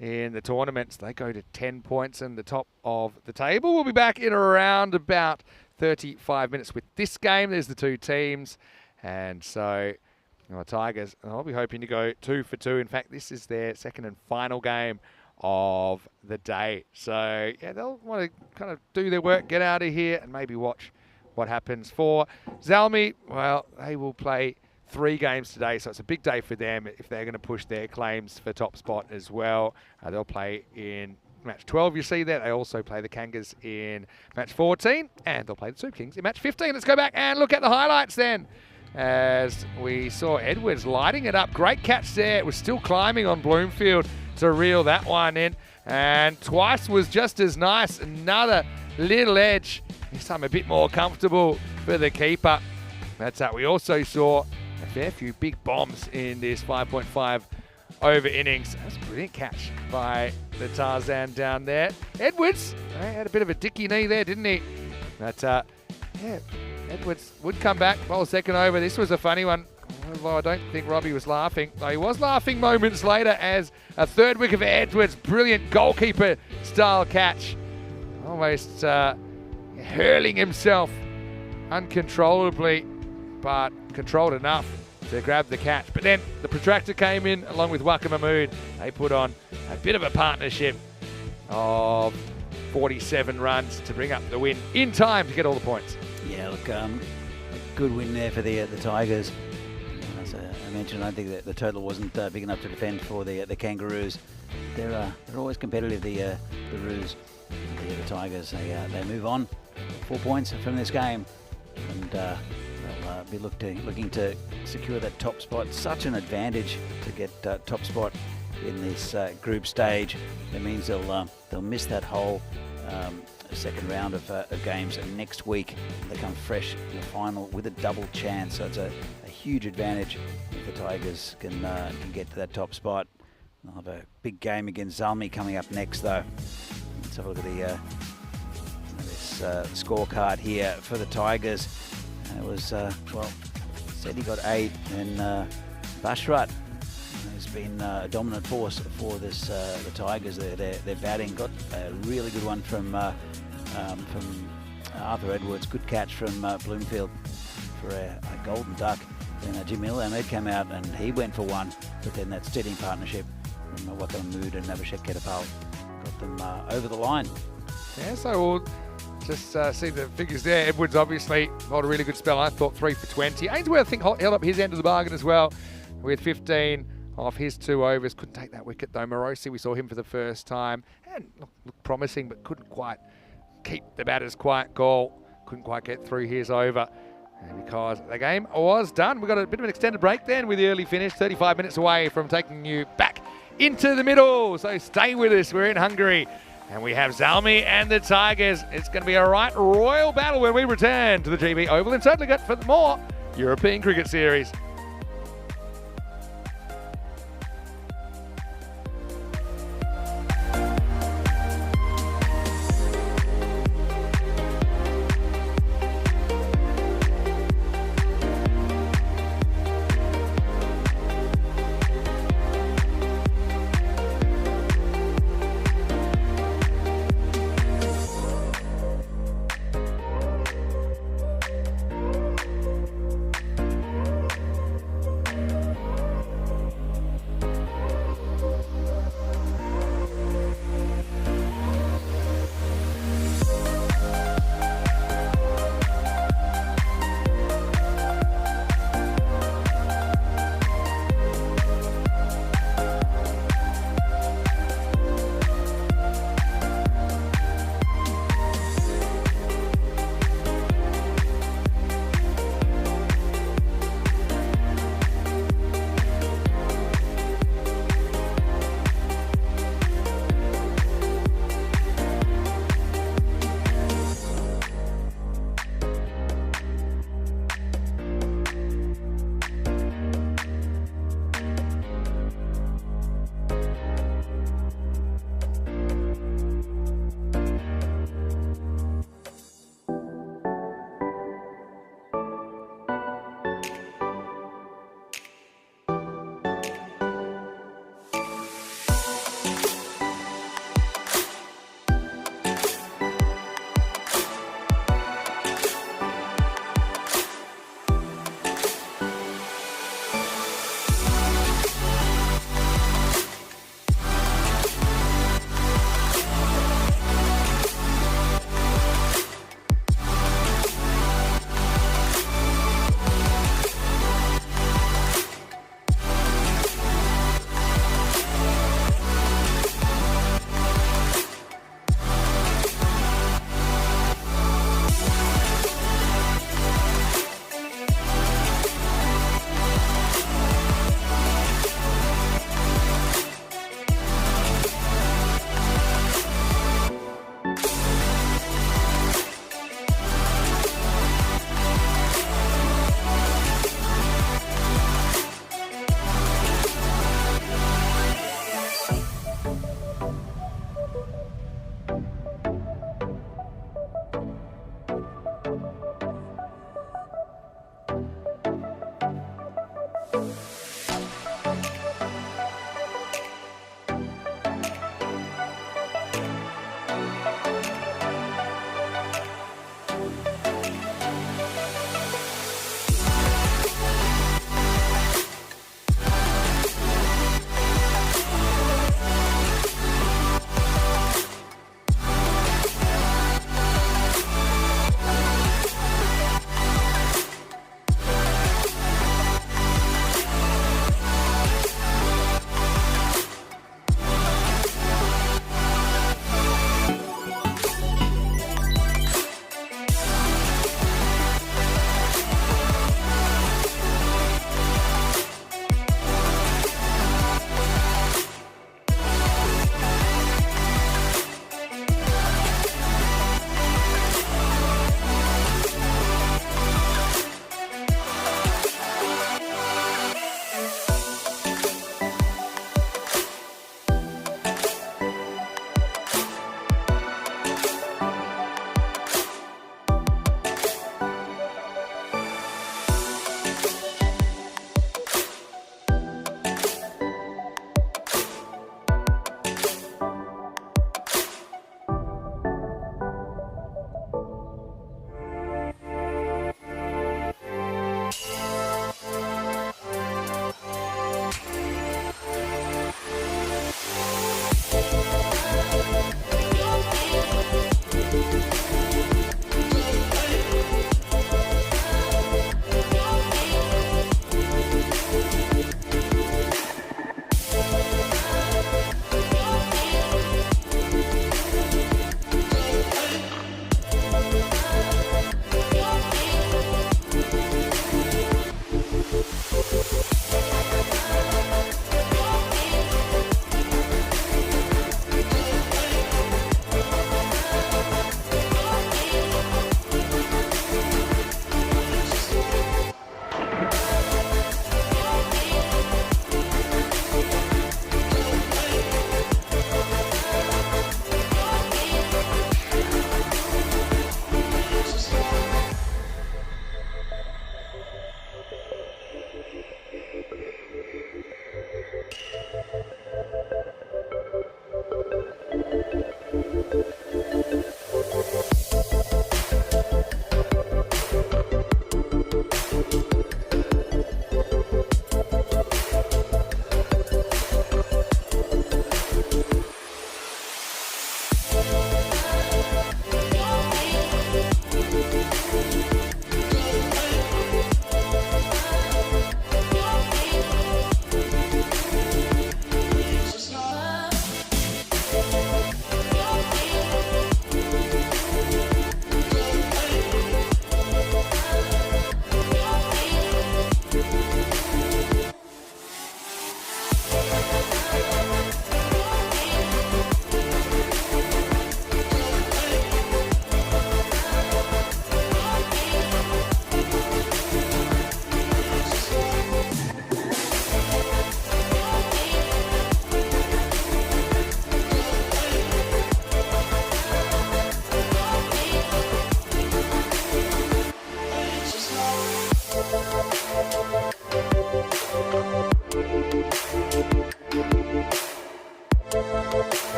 in the tournament. So they go to 10 points in the top of the table. We'll be back in around about 35 minutes with this game. There's the 2 teams. And so the Tigers, I'll be hoping to go 2 for 2. In fact, this is their second and final game of the day. So yeah, they'll want to kind of do their work, get out of here, and maybe watch what happens. For Zalmi, well, they will play 3 games today, so it's a big day for them if they're going to push their claims for top spot as well. They'll play in match 12, you see there. They also play the Kangas in match 14, and they'll play the Super Kings in match 15. Let's go back and look at the highlights then, as we saw Edwards lighting it up. Great catch there. It was still climbing on Bloomfield to reel that one in, and twice was just as nice. Another little edge, this time a bit more comfortable for the keeper. That's that. We also saw a fair few big bombs in this 5.5 over innings. That's a brilliant catch by the Tarzan down there. Edwards had a bit of a dicky knee there, didn't he? But yeah, Edwards would come back. Well, second over. This was a funny one. Although I don't think Robbie was laughing. Though he was laughing moments later as a third wicket for Edwards. Brilliant goalkeeper style catch. Almost hurling himself uncontrollably, but controlled enough to grab the catch. But then the protractor came in along with Waka Mahmood. They put on a bit of a partnership of 47 runs to bring up the win in time to get all the points. Yeah, look, a good win there for the Tigers. As I mentioned, I don't think that the total wasn't big enough to defend for the Kangaroos. They're always competitive, the Roos. The Tigers, they move on. 4 points from this game, and they'll be looking to secure that top spot. Such an advantage to get top spot in this group stage. That means they'll miss that whole second round of games, and next week they come fresh to the final with a double chance. So it's a huge advantage if the Tigers can get to that top spot. They'll have a big game against Zalmi coming up next, though. Let's have a look at this scorecard here for the Tigers. It was said he got 8, and Bashrat has been a dominant force for this the Tigers. Their batting got a really good one from Arthur Edwards. Good catch from Bloomfield for a golden duck. Then Jamil Ahmed came out and he went for 1, but then that steadying partnership from Waka Mahmood and Abhishek Kedapal got them over the line. Yeah, so we'll just see the figures there. Edwards obviously got a really good spell. I thought 3 for 20. Ainsworth, I think, held up his end of the bargain as well with 15 off his 2 overs. Couldn't take that wicket though. Morosi, we saw him for the first time and looked promising, but couldn't quite keep the batter's quiet goal. Couldn't quite get through his over. And because the game was done, we got a bit of an extended break then with the early finish, 35 minutes away from taking you back into the middle. So stay with us. We're in Hungary. And we have Zalmi and the Tigers. It's going to be a right royal battle when we return to the GB Oval in Sutligat for more European Cricket Series.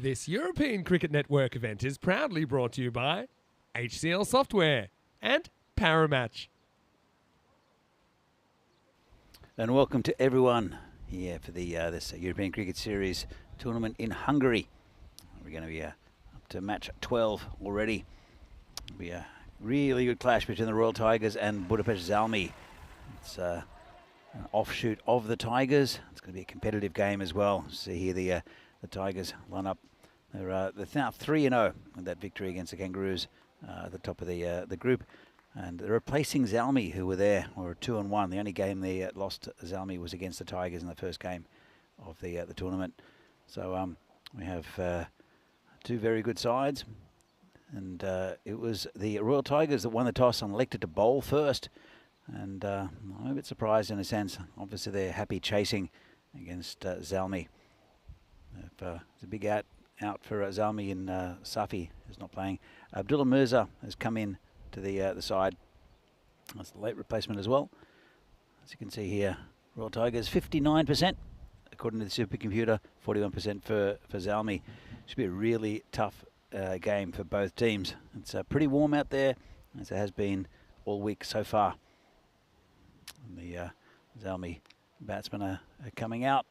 This European Cricket Network event is proudly brought to you by HCL Software and Paramatch. and welcome to everyone here for the this European Cricket Series tournament in Hungary. We're going to be up to match 12 already. It'll be a really good clash between the Royal Tigers and Budapest Zalmi. It's an offshoot of the Tigers. It's going to be a competitive game as well. See here the Tigers line up. They're now 3-0 with that victory against the Kangaroos at the top of the group. And they're replacing Zalmi, who were there, or 2-1. The only game they lost Zalmi was against the Tigers in the first game of the tournament. So we have two very good sides. And it was the Royal Tigers that won the toss and elected to bowl first. And I'm a bit surprised in a sense. Obviously, they're happy chasing against Zalmi. It's a big out for Zalmi, and Safi is not playing. Abdullah Mirza has come in to the side. That's the late replacement as well. As you can see here, Royal Tigers 59%, according to the supercomputer, 41% for Zalmi. Should be a really tough game for both teams. It's pretty warm out there, as it has been all week so far. And the Zalmi batsmen are coming out.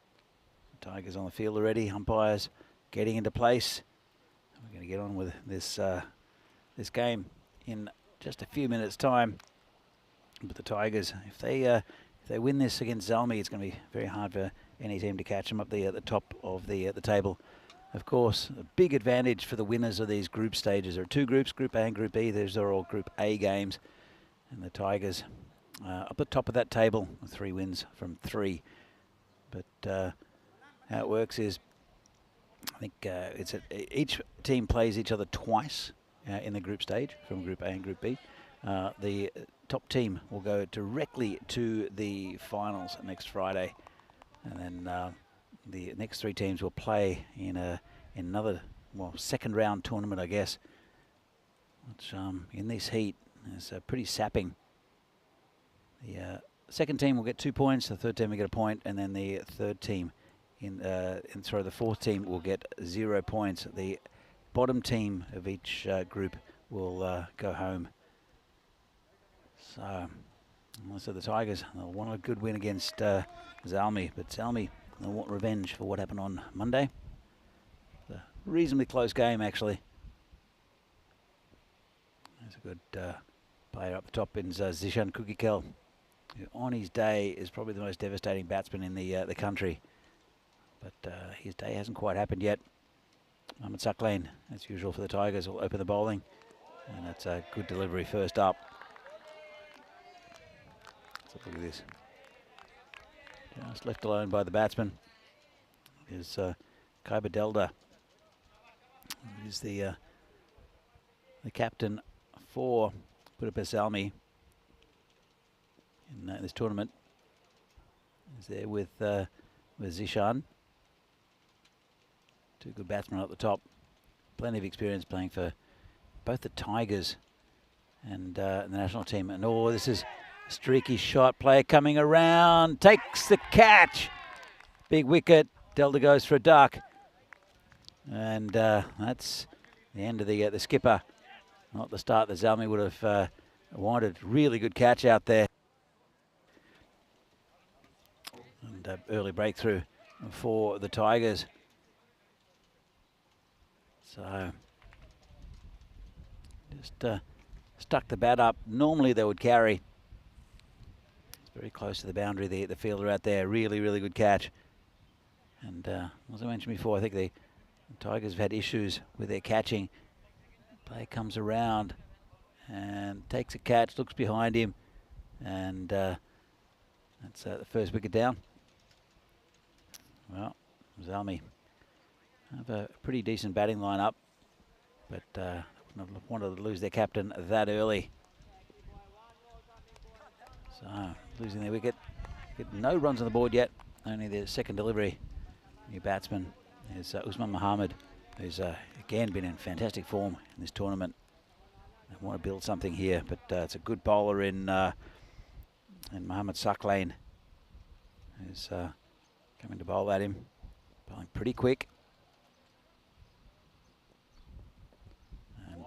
Tigers on the field already. Umpires getting into place. We're going to get on with this game in just a few minutes' time. But the Tigers, if they win this against Zalmi, it's going to be very hard for any team to catch them up at the top of the table. Of course, a big advantage for the winners of these group stages. There are two groups, Group A and Group B. These are all Group A games. And the Tigers up the top of that table with 3 wins from 3. But how it works is, I think each team plays each other twice in the group stage, from Group A and Group B. The top team will go directly to the finals next Friday, and then the next 3 teams will play in another, well, second round tournament, I guess, which in this heat is pretty sapping. The second team will get 2 points, the third team will get a point, and then the third team the fourth team will get 0 points. The bottom team of each group will go home. So the Tigers, they'll want a good win against Zalmi, but Zalmi, they'll want revenge for what happened on Monday. It's a reasonably close game, actually. There's a good player up the top in Zishan Kukikel, who on his day is probably the most devastating batsman in the country. But his day hasn't quite happened yet. Mohamed Saklain, as usual for the Tigers, will open the bowling. And that's a good delivery first up. So look at this. Just left alone by the batsman is Kaiba Delda. He's the captain for Budapest Zalmi in this tournament. He's there with Zishan. 2 good batsmen up the top. Plenty of experience playing for both the Tigers and the national team. And oh, this is a streaky shot. Player coming around, takes the catch. Big wicket. Delta goes for a duck. And that's the end of the skipper. Not the start that Zalmi would have wanted. Really good catch out there. And early breakthrough for the Tigers. So just stuck the bat up. Normally they would carry. It's very close to the boundary. The fielder out there, really good catch. And as I mentioned before, I think the Tigers have had issues with their catching. Player comes around and takes a catch, looks behind him, and that's the first wicket down. Well, Zalmi have a pretty decent batting lineup, but not wanted to lose their captain that early. So losing their wicket. No runs on the board yet. Only their second delivery. New batsman is Usman Mohammed, who's again been in fantastic form in this tournament. They want to build something here, but it's a good bowler in Mohamed Saklain, who's coming to bowl at him. Bowling pretty quick.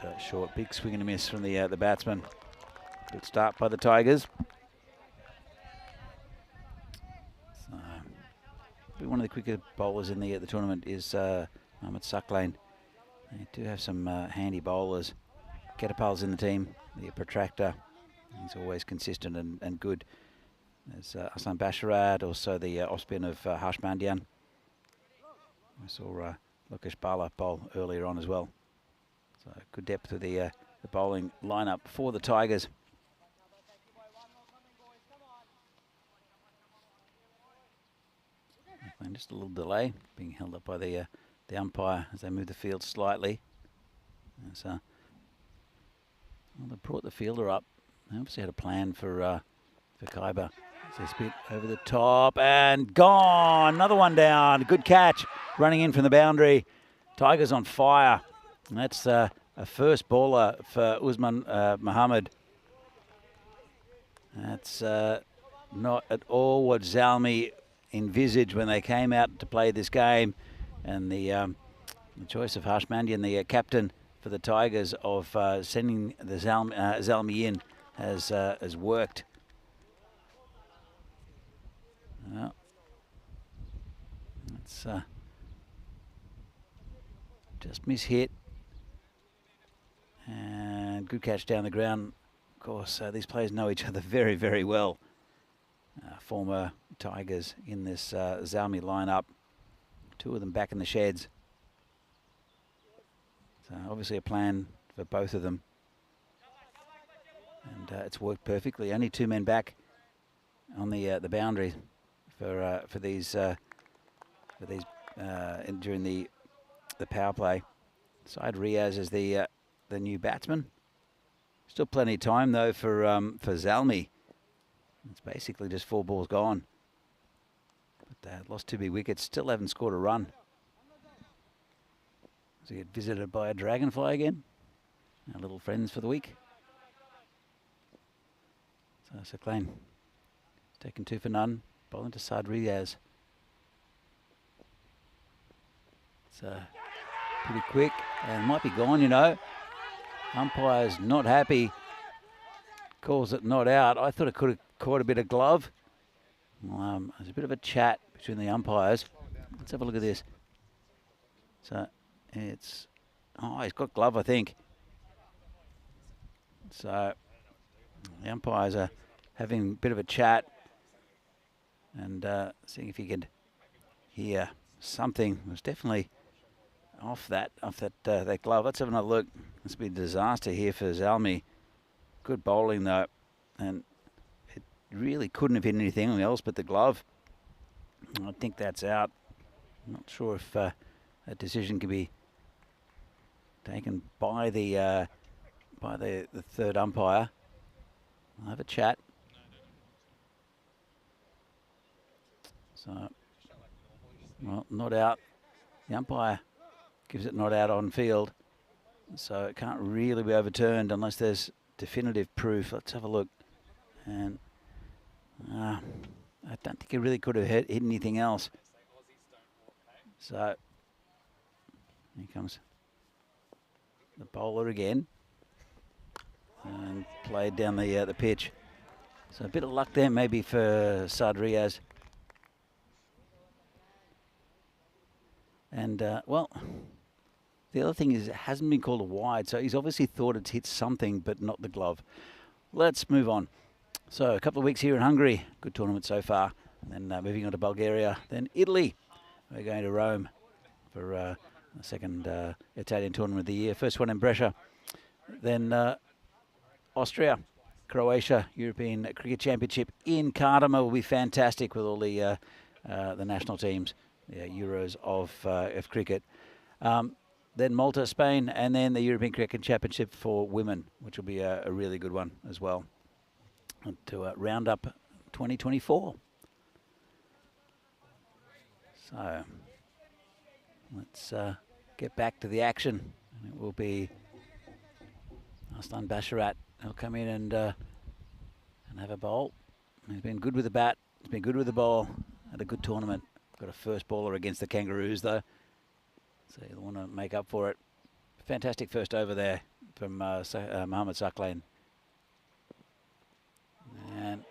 And short, big swing and a miss from the batsman. Good start by the Tigers. possibly one of the quicker bowlers in the tournament is Mohamed Saklain. They do have some handy bowlers. Ketapal's in the team, the protractor. He's always consistent and good. There's Hassan Basharat, also the off-spin of Harsh Mandian. I saw Lukesh Bala bowl earlier on as well. So good depth of the bowling lineup for the Tigers. And just a little delay, being held up by the umpire as they move the field slightly. Well, they brought the fielder up. They obviously had a plan for Khyber. So it's a bit over the top and gone. Another one down. Good catch, running in from the boundary. Tigers on fire. And that's a first bowler for Usman Mohammed. That's not at all what Zalmi envisaged when they came out to play this game. And the choice of Harsh Mandian, the captain for the Tigers, of sending the Zalmi in has worked. Well, that's just mishit. And good catch down the ground. Of course, these players know each other very, very well. Former Tigers in this Zalmi lineup. Two of them back in the sheds. So obviously a plan for both of them. And it's worked perfectly. Only two men back on the boundary for these during the power play. Syed Riaz is the new batsman. Still plenty of time though for Zalmi. It's basically just 4 balls gone. But lost 2 big wickets. Still haven't scored a run. Does he get visited by a dragonfly again? Our little friends for the week. So Saklain taken 2 for none. Bowling to Syed Riaz. It's pretty quick and might be gone, you know. Umpire's not happy. Calls it not out. I thought it could have caught a bit of glove. There's a bit of a chat between the umpires. Let's have a look at this. So it's, he's got glove, I think. So the umpires are having a bit of a chat and seeing if he could hear something. It was definitely off that glove. Let's have another look. This will be a disaster here for Zalmi. Good bowling though, and it really couldn't have hit anything else but the glove. I think that's out. I'm not sure if that decision can be taken by the third umpire. I'll have a chat. So, well, not out. The umpire gives it not out on field, so it can't really be overturned unless there's definitive proof. Let's have a look. And I don't think it really could have hit anything else. So here comes the bowler again and played down the pitch. So a bit of luck there maybe for Syed Riaz. And well, the other thing is it hasn't been called a wide, so he's obviously thought it's hit something but not the glove. Let's move on. So a couple of weeks here in Hungary, good tournament so far. And then moving on to Bulgaria, then Italy. We're going to Rome for the second Italian tournament of the year. First one in Brescia. Then Austria, Croatia, European Cricket Championship in Kardama will be fantastic with all the national teams, the Euros of cricket. Then Malta, Spain, and then the European Cricket Championship for women, which will be a really good one as well to round up 2024. So let's get back to the action. And it will be Aslan Basharat. He'll come in and have a bowl. He's been good with the bat. He's been good with the ball. Had a good tournament. Got a first bowler against the Kangaroos though, so you'll want to make up for it. Fantastic first over there from Mohamed Saklain. And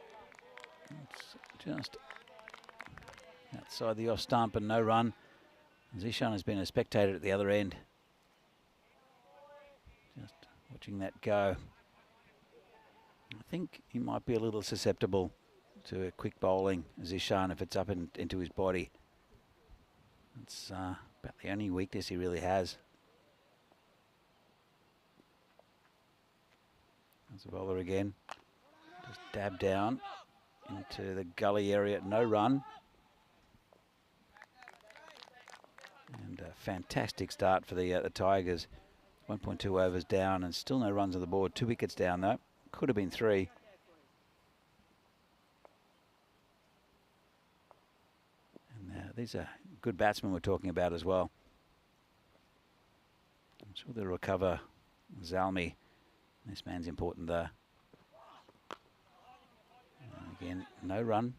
it's just outside the off stump and no run. Zishan has been a spectator at the other end. Just watching that go. I think he might be a little susceptible to a quick bowling, Zishan, if it's up into his body. It's about the only weakness he really has. There's the bowler again. Just dab down into the gully area, no run. And a fantastic start for the Tigers. 1.2 overs down and still no runs on the board. 2 wickets down though. Could have been 3. And these are good batsmen we're talking about as well. I'm sure they'll recover Zalmi. This man's important though. Again, no run.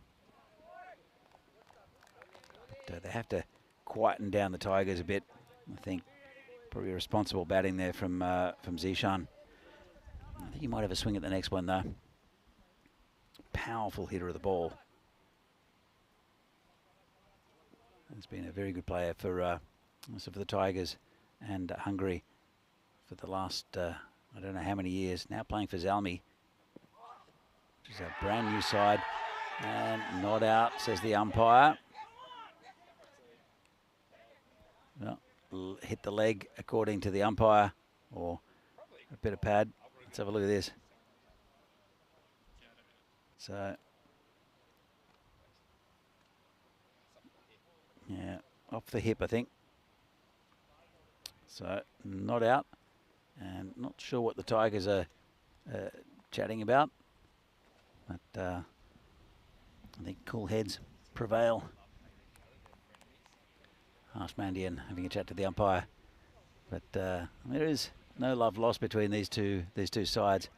But they have to quieten down the Tigers a bit. I think probably responsible batting there from Zishan. I think he might have a swing at the next one though. Powerful hitter of the ball. He's been a very good player for the Tigers and Hungary for the last I don't know how many years. Now playing for Zalmi, which is a brand new side. And not out, says the umpire. Well, hit the leg according to the umpire, or a bit of pad. Let's have a look at this. So, yeah, off the hip, I think. So, not out. And not sure what the Tigers are chatting about. But I think cool heads prevail. Harshmandian having a chat to the umpire. But there is no love lost between these two sides.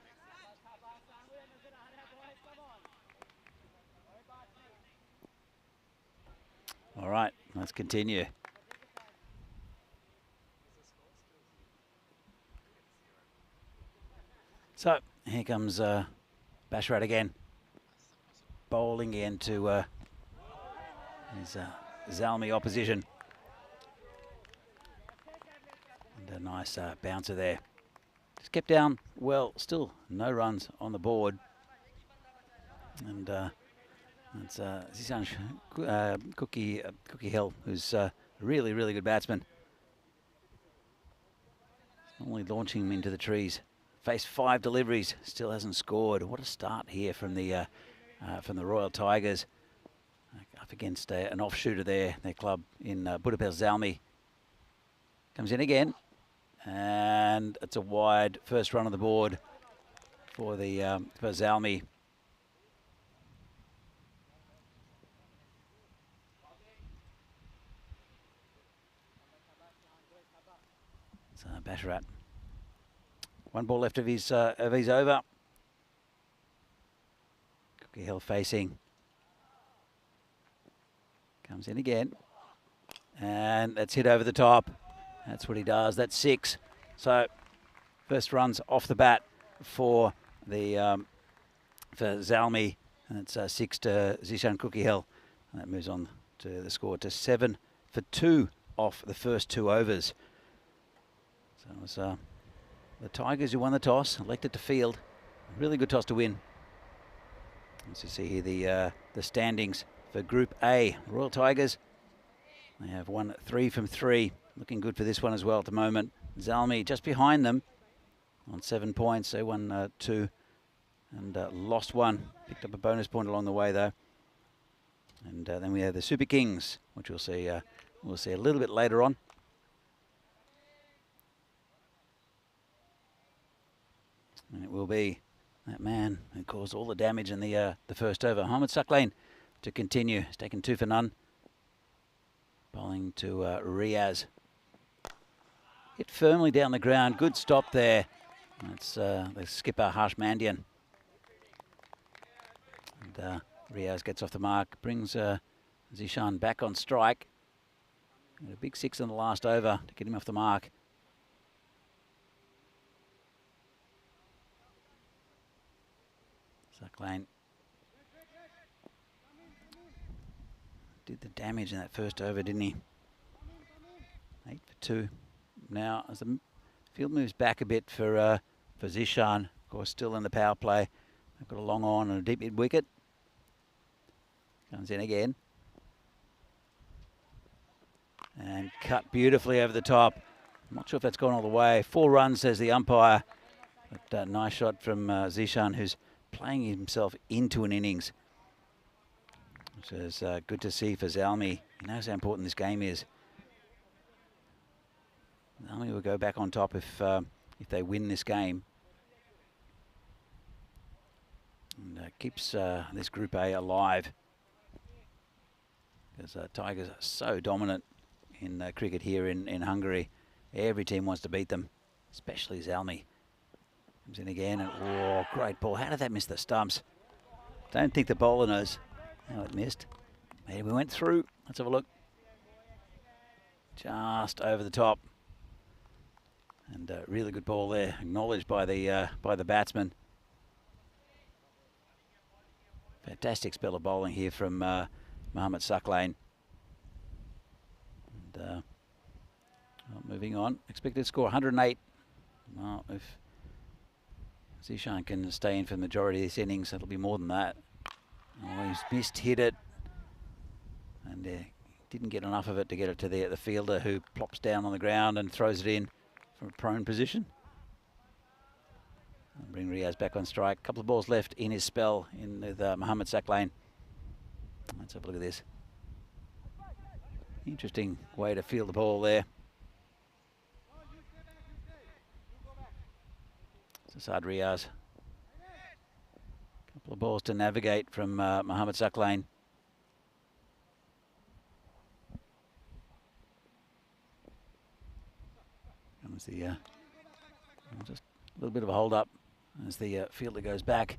All right, let's continue. So here comes Basharat again, bowling into his Zalmi opposition. And a nice bouncer there. Just kept down well, still no runs on the board. And it's Zishan Cookie Hill, who's a really, really good batsman. Only launching him into the trees. Faced 5 deliveries, still hasn't scored. What a start here from the Royal Tigers. Up against an offshooter there, their club in Budapest, Zalmi. Comes in again, and it's a wide first run on the board for Zalmi. So Basharat. 1 ball left of his over. Cookie Hill facing. Comes in again. And that's hit over the top. That's what he does. That's 6. So first runs off the bat for Zalmi. And it's 6 to Zishan Cookie Hill. And that moves on to the score to 7 for 2 off the first 2 overs. So it was the Tigers who won the toss, elected to field. Really good toss to win. As you see here, the standings for Group A. Royal Tigers, they have won 3 from 3. Looking good for this one as well at the moment. Zalmi just behind them on 7 points. They won 2 and lost 1. Picked up a bonus point along the way though. And then we have the Super Kings, which we'll see a little bit later on. And it will be that man who caused all the damage in the first over. Mohamed Saklain to continue. He's taken 2 for none. Bowling to Riaz. Hit firmly down the ground. Good stop there. That's the skipper Harshmandian. And Riaz gets off the mark. Brings Zishan back on strike. And a big 6 in the last over to get him off the mark. Saklain did the damage in that first over, didn't he? 8 for 2. Now, as the field moves back a bit for Zishan, of course, still in the power play. They've got a long on and a deep mid wicket. Comes in again. And cut beautifully over the top. I'm not sure if that's gone all the way. 4 runs, says the umpire. But nice shot from Zishan, who's playing himself into an innings. Which is good to see for Zalmi. He knows how important this game is. Zalmi will go back on top if they win this game. And keeps this Group A alive. Because Tigers are so dominant in cricket here in Hungary. Every team wants to beat them, especially Zalmi. Comes in again, and oh, great ball. How did that miss the stumps? Don't think the bowler knows how it missed. Maybe we went through. Let's have a look. Just over the top. And really good ball there, acknowledged by the batsman. Fantastic spell of bowling here from Mohammad Saklain. And moving on, expected score 108. Well, if Zishan can stay in for the majority of this innings, it'll be more than that. Oh, he's hit it, and didn't get enough of it to get it to the fielder, who plops down on the ground and throws it in from a prone position. And bring Riaz back on strike. Couple of balls left in his spell in with Mohammad Saklain. Let's have a look at this. Interesting way to field the ball there. Asad Riaz. Couple of balls to navigate from Mohammad Saklain. Comes the just a little bit of a hold up as the fielder goes back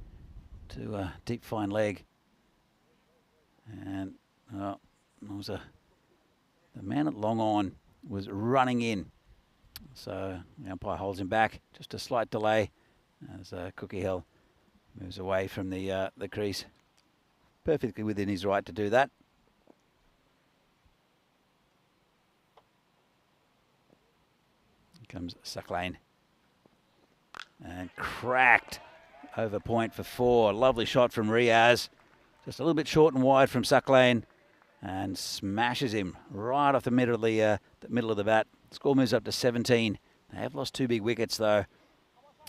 to deep fine leg. And the man at long on was running in, so the umpire holds him back. Just a slight delay as Cookie Hill moves away from the crease. Perfectly within his right to do that. Here comes Saklain. And cracked over point for 4. Lovely shot from Riaz. Just a little bit short and wide from Saklain, and smashes him right off the middle of the bat. Score moves up to 17. They have lost 2 big wickets though,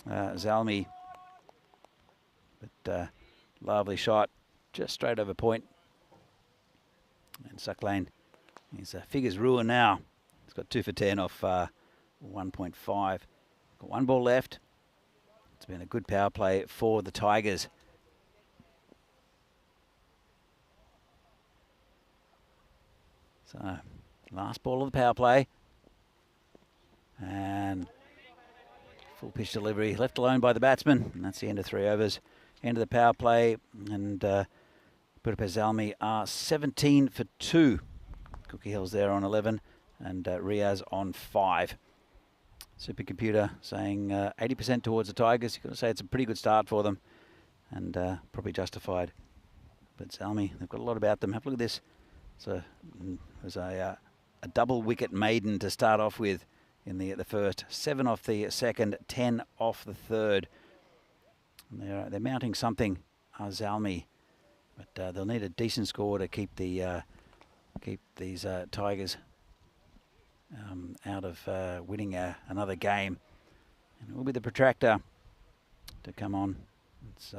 Zalmi. But lovely shot, just straight over point. And Saklain, his figures ruined now. He's got 2 for 10 off 1.5. Got 1 ball left. It's been a good power play for the Tigers. So, last ball of the power play. And full pitch delivery, left alone by the batsman. And that's the end of 3 overs. End of the power play. And Budapest Zalmi are 17 for 2. Cookie Hill's there on 11. And Riaz on 5. Supercomputer saying 80% towards the Tigers. You've got to say it's a pretty good start for them, and probably justified. But Zalmi, they've got a lot about them. Have a look at this. So it was a double wicket maiden to start off with in the first. 7 off the second, 10 off the third. And they're mounting something, Zalmi, but they'll need a decent score to keep these Tigers out of winning another game. And it will be the protractor to come on. It's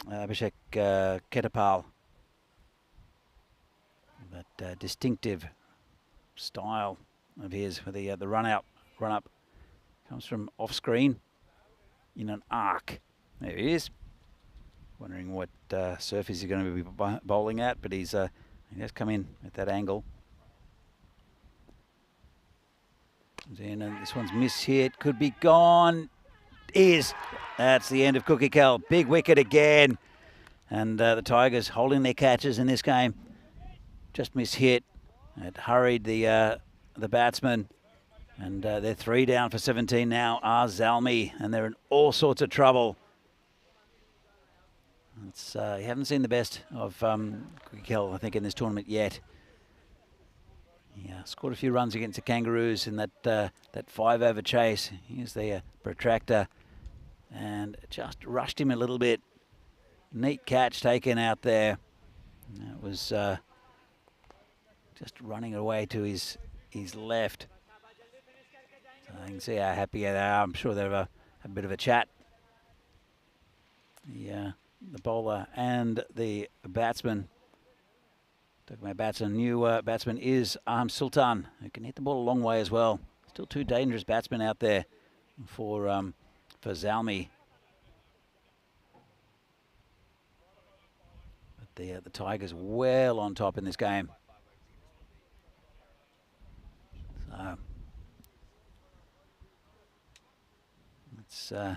Abhishek Ketapal. That distinctive style of his with the run up comes from off screen in an arc. There he is. Wondering what surface he's going to be bowling at, but he has come in at that angle. And this one's mishit, could be gone. That's the end of Cookie Hill. Big wicket again. And the Tigers holding their catches in this game. Just mishit. It hurried the batsman. And they're 3 down for 17 now, are Zalmi. And they're in all sorts of trouble. It's, you haven't seen the best of Quickhill, I think, in this tournament yet. Yeah, scored a few runs against the Kangaroos in that that 5-over chase. Here's the protractor, and just rushed him a little bit. Neat catch taken out there. That was just running away to his left. So you can see how happy they are. I'm sure they'll have a bit of a chat. The bowler and the batsman. Talking about batsman, new batsman is Sultan, who can hit the ball a long way as well. Still two dangerous batsmen out there for Zalmi. But the Tigers well on top in this game. So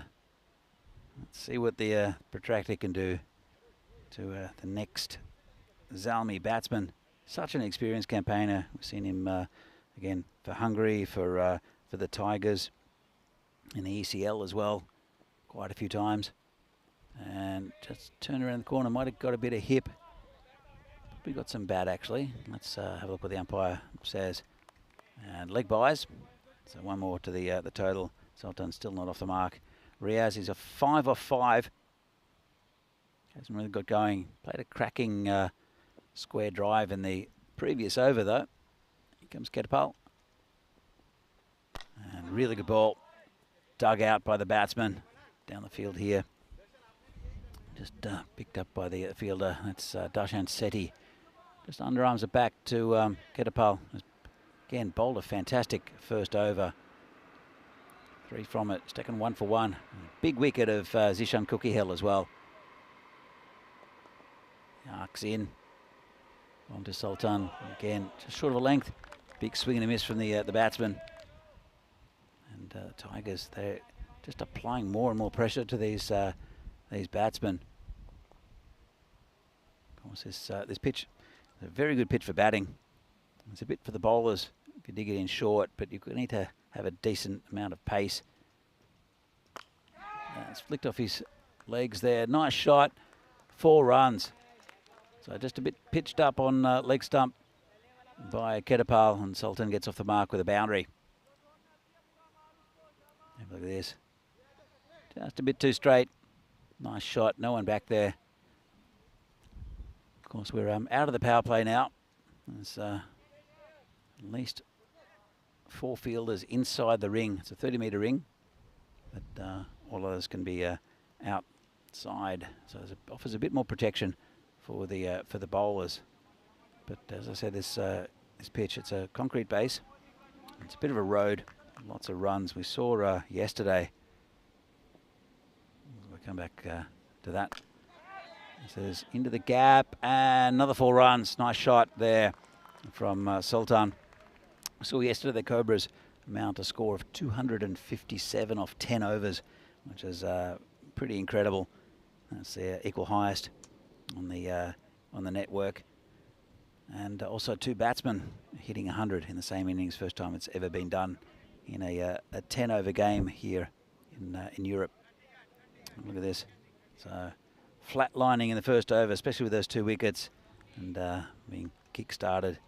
let's see what the protractor can do to the next Zalmi batsman. Such an experienced campaigner. We've seen him again for Hungary, for the Tigers, in the ECL as well, quite a few times. And just turn around the corner, might have got a bit of hip. We got some bat actually. Let's have a look what the umpire says. And leg buys. So one more to the total. Sultan still not off the mark. Riaz is a 5 off 5. Hasn't really got going. Played a cracking square drive in the previous over though. Here comes Ketapal. And really good ball. Dug out by the batsman down the field here. Just picked up by the fielder. That's Darshan Sethi. Just underarms it back to Ketapal. Again, bowled a fantastic first over. 3 from it. It's taken 1 for 1. Big wicket of Zishan Quickhill as well. Arcs in. On to Sultan. Again, just short of a length. Big swing and a miss from the batsman. And Tigers, they're just applying more and more pressure to these batsmen. Of course, this pitch is a very good pitch for batting. It's a bit for the bowlers if you dig it in short, but you need to have a decent amount of pace. It's flicked off his legs there. Nice shot. 4 runs. So just a bit pitched up on leg stump by Ketapal, and Sultan gets off the mark with a boundary. Have a look at this. Just a bit too straight. Nice shot. No one back there. Of course, we're out of the power play now. There's at least 4 fielders inside the ring. It's a 30-metre ring, but all others can be outside. So it offers a bit more protection for the bowlers. But as I said, this pitch, it's a concrete base. It's a bit of a road. Lots of runs. We saw yesterday. We'll come back to that. It says into the gap, and another 4 runs. Nice shot there from Sultan. We saw yesterday the Cobras mount a score of 257 off 10 overs, which is pretty incredible. That's their equal highest on the network. And also 2 batsmen hitting 100 in the same innings. First time it's ever been done in a 10-over game here in Europe. Look at this. So flatlining in the first over, especially with those 2 wickets, and being kick-started.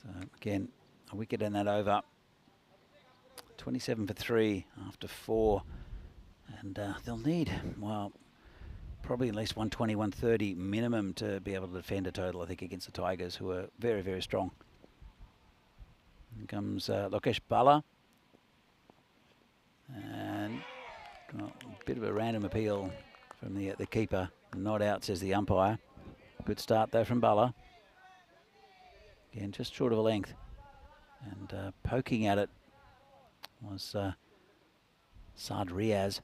So again, a wicket in that over. 27 for 3 after 4, and they'll need, well, probably at least 120, 130 minimum to be able to defend a total, I think, against the Tigers, who are very, very strong. Here comes Lokesh Bala. And well, a bit of a random appeal from the keeper. Not out, says the umpire. Good start though from Bala. Again, just short of a length. And poking at it was Saad Riaz.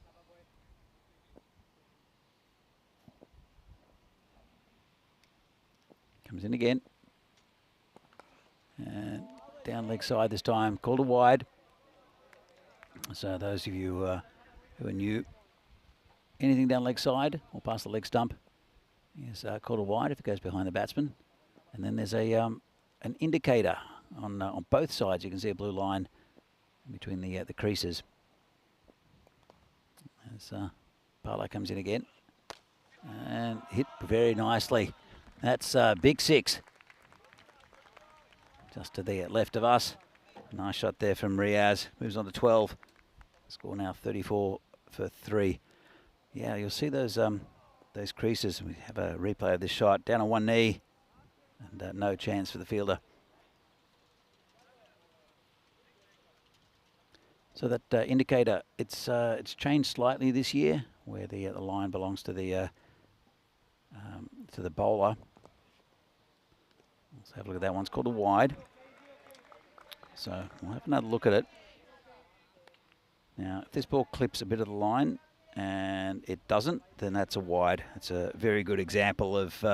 Comes in again. And down leg side this time. Called a wide. So those of you who are new, anything down leg side or past the leg stump is called a wide if it goes behind the batsman. And then there's a an indicator on both sides. You can see a blue line between the creases. As Parla comes in again. And hit very nicely. That's big 6. Just to the left of us. Nice shot there from Riaz. Moves on to 12. Score now 34 for 3. Yeah, you'll see those creases. We have a replay of this shot. Down on one knee. And no chance for the fielder. So that indicator, it's changed slightly this year, where the line belongs to the bowler. Let's have a look at that one. It's called a wide. So we'll have another look at it. Now, if this ball clips a bit of the line and it doesn't, then that's a wide. It's a very good example of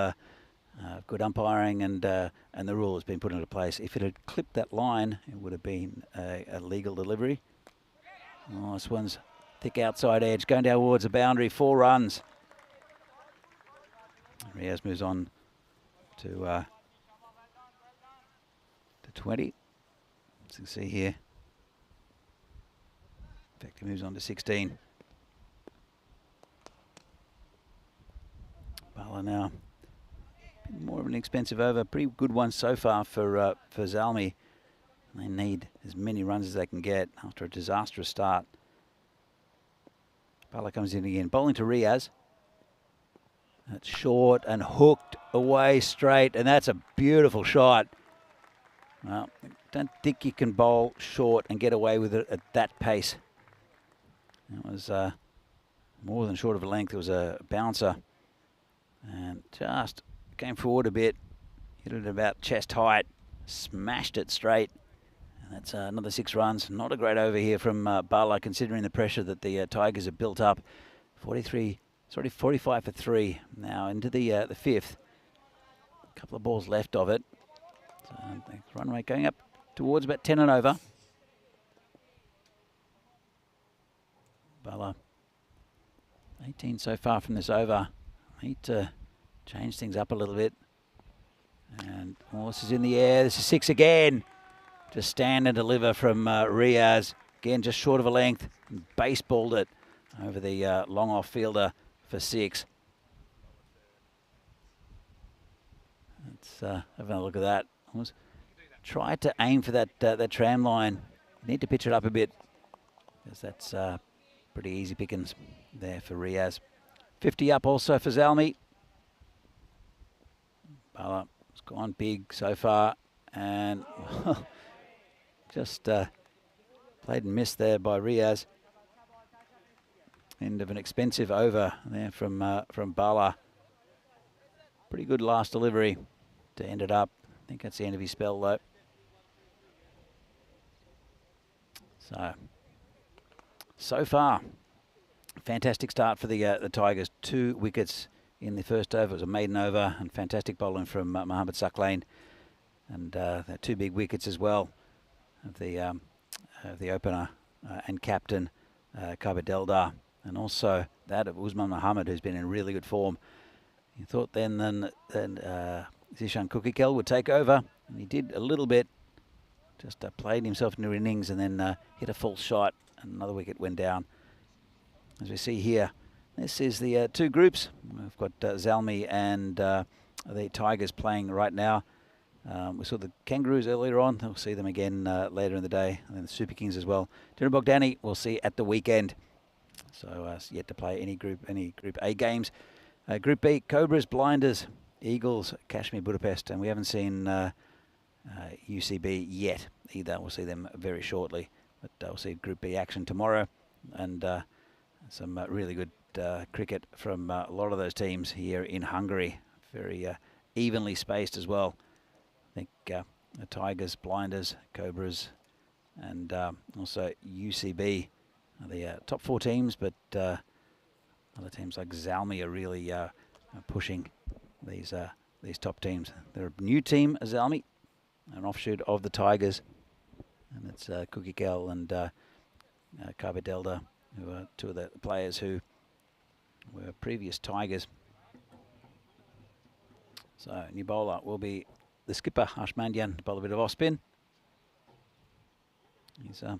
good umpiring, and the rule has been put into place. If it had clipped that line, it would have been a legal delivery. Oh, this one's thick outside edge, going down towards the boundary, 4 runs. Riaz moves on to 20. As you can see here. In fact, he moves on to 16. Bala now. More of an expensive over. Pretty good one so far for Zalmi. They need as many runs as they can get after a disastrous start. Bala comes in again. Bowling to Riaz. That's short and hooked away straight, and that's a beautiful shot. Well, I don't think you can bowl short and get away with it at that pace. It was more than short of a length. It was a bouncer. And just came forward a bit. Hit it about chest height. Smashed it straight. And that's another 6 runs. Not a great over here from Bala, considering the pressure that the Tigers have built up. 45 for 3. Now into the 5th. A couple of balls left of it. So the run rate going up towards about 10 and over. Bala, 18 so far from this over. Need to change things up a little bit. And Morse is in the air. This is 6 again. Just stand and deliver from Riaz. Again, just short of a length. Baseballed it over the long off fielder for 6. Let's have a look at that. Try to aim for that tram line. Need to pitch it up a bit, because that's pretty easy pickings there for Riaz. 50 up also for Zalmi. Bala has gone big so far, and just played and missed there by Riaz. End of an expensive over there from Bala. Pretty good last delivery to end it up. I think that's the end of his spell though. So far, fantastic start for the Tigers. 2 wickets in the first over. It was a maiden over, and fantastic bowling from Mohammad Saqlain. And 2 big wickets as well of the opener and captain Kabadelda, and also that of Usman Mohammed, who's been in really good form. You thought then Zishan Kukikel would take over, and he did a little bit. Just played himself into innings and then hit a full shot, and another wicket went down. As we see here, this is the 2 groups. We've got Zalmi and the Tigers playing right now. We saw the Kangaroos earlier on. We'll see them again later in the day, and then the Super Kings as well. Dina Bogdani we'll see at the weekend. So yet to play any Group A games. Group B, Cobras, Blinders, Eagles, Kashmir, Budapest, and we haven't seen UCB yet either. We'll see them very shortly, but we'll see Group B action tomorrow, and some really good cricket from a lot of those teams here in Hungary. Very evenly spaced as well. I think the Tigers, Blinders, Cobras, and also UCB are the top 4 teams, but other teams like Zalmi are really pushing these top teams. They're a new team, Zalmi, an offshoot of the Tigers, and it's Kukikel and Kabadelda, who are 2 of the players who were previous Tigers. So new bowler will be the skipper, Harsh Mandian, to bowl a bit of off spin. He's a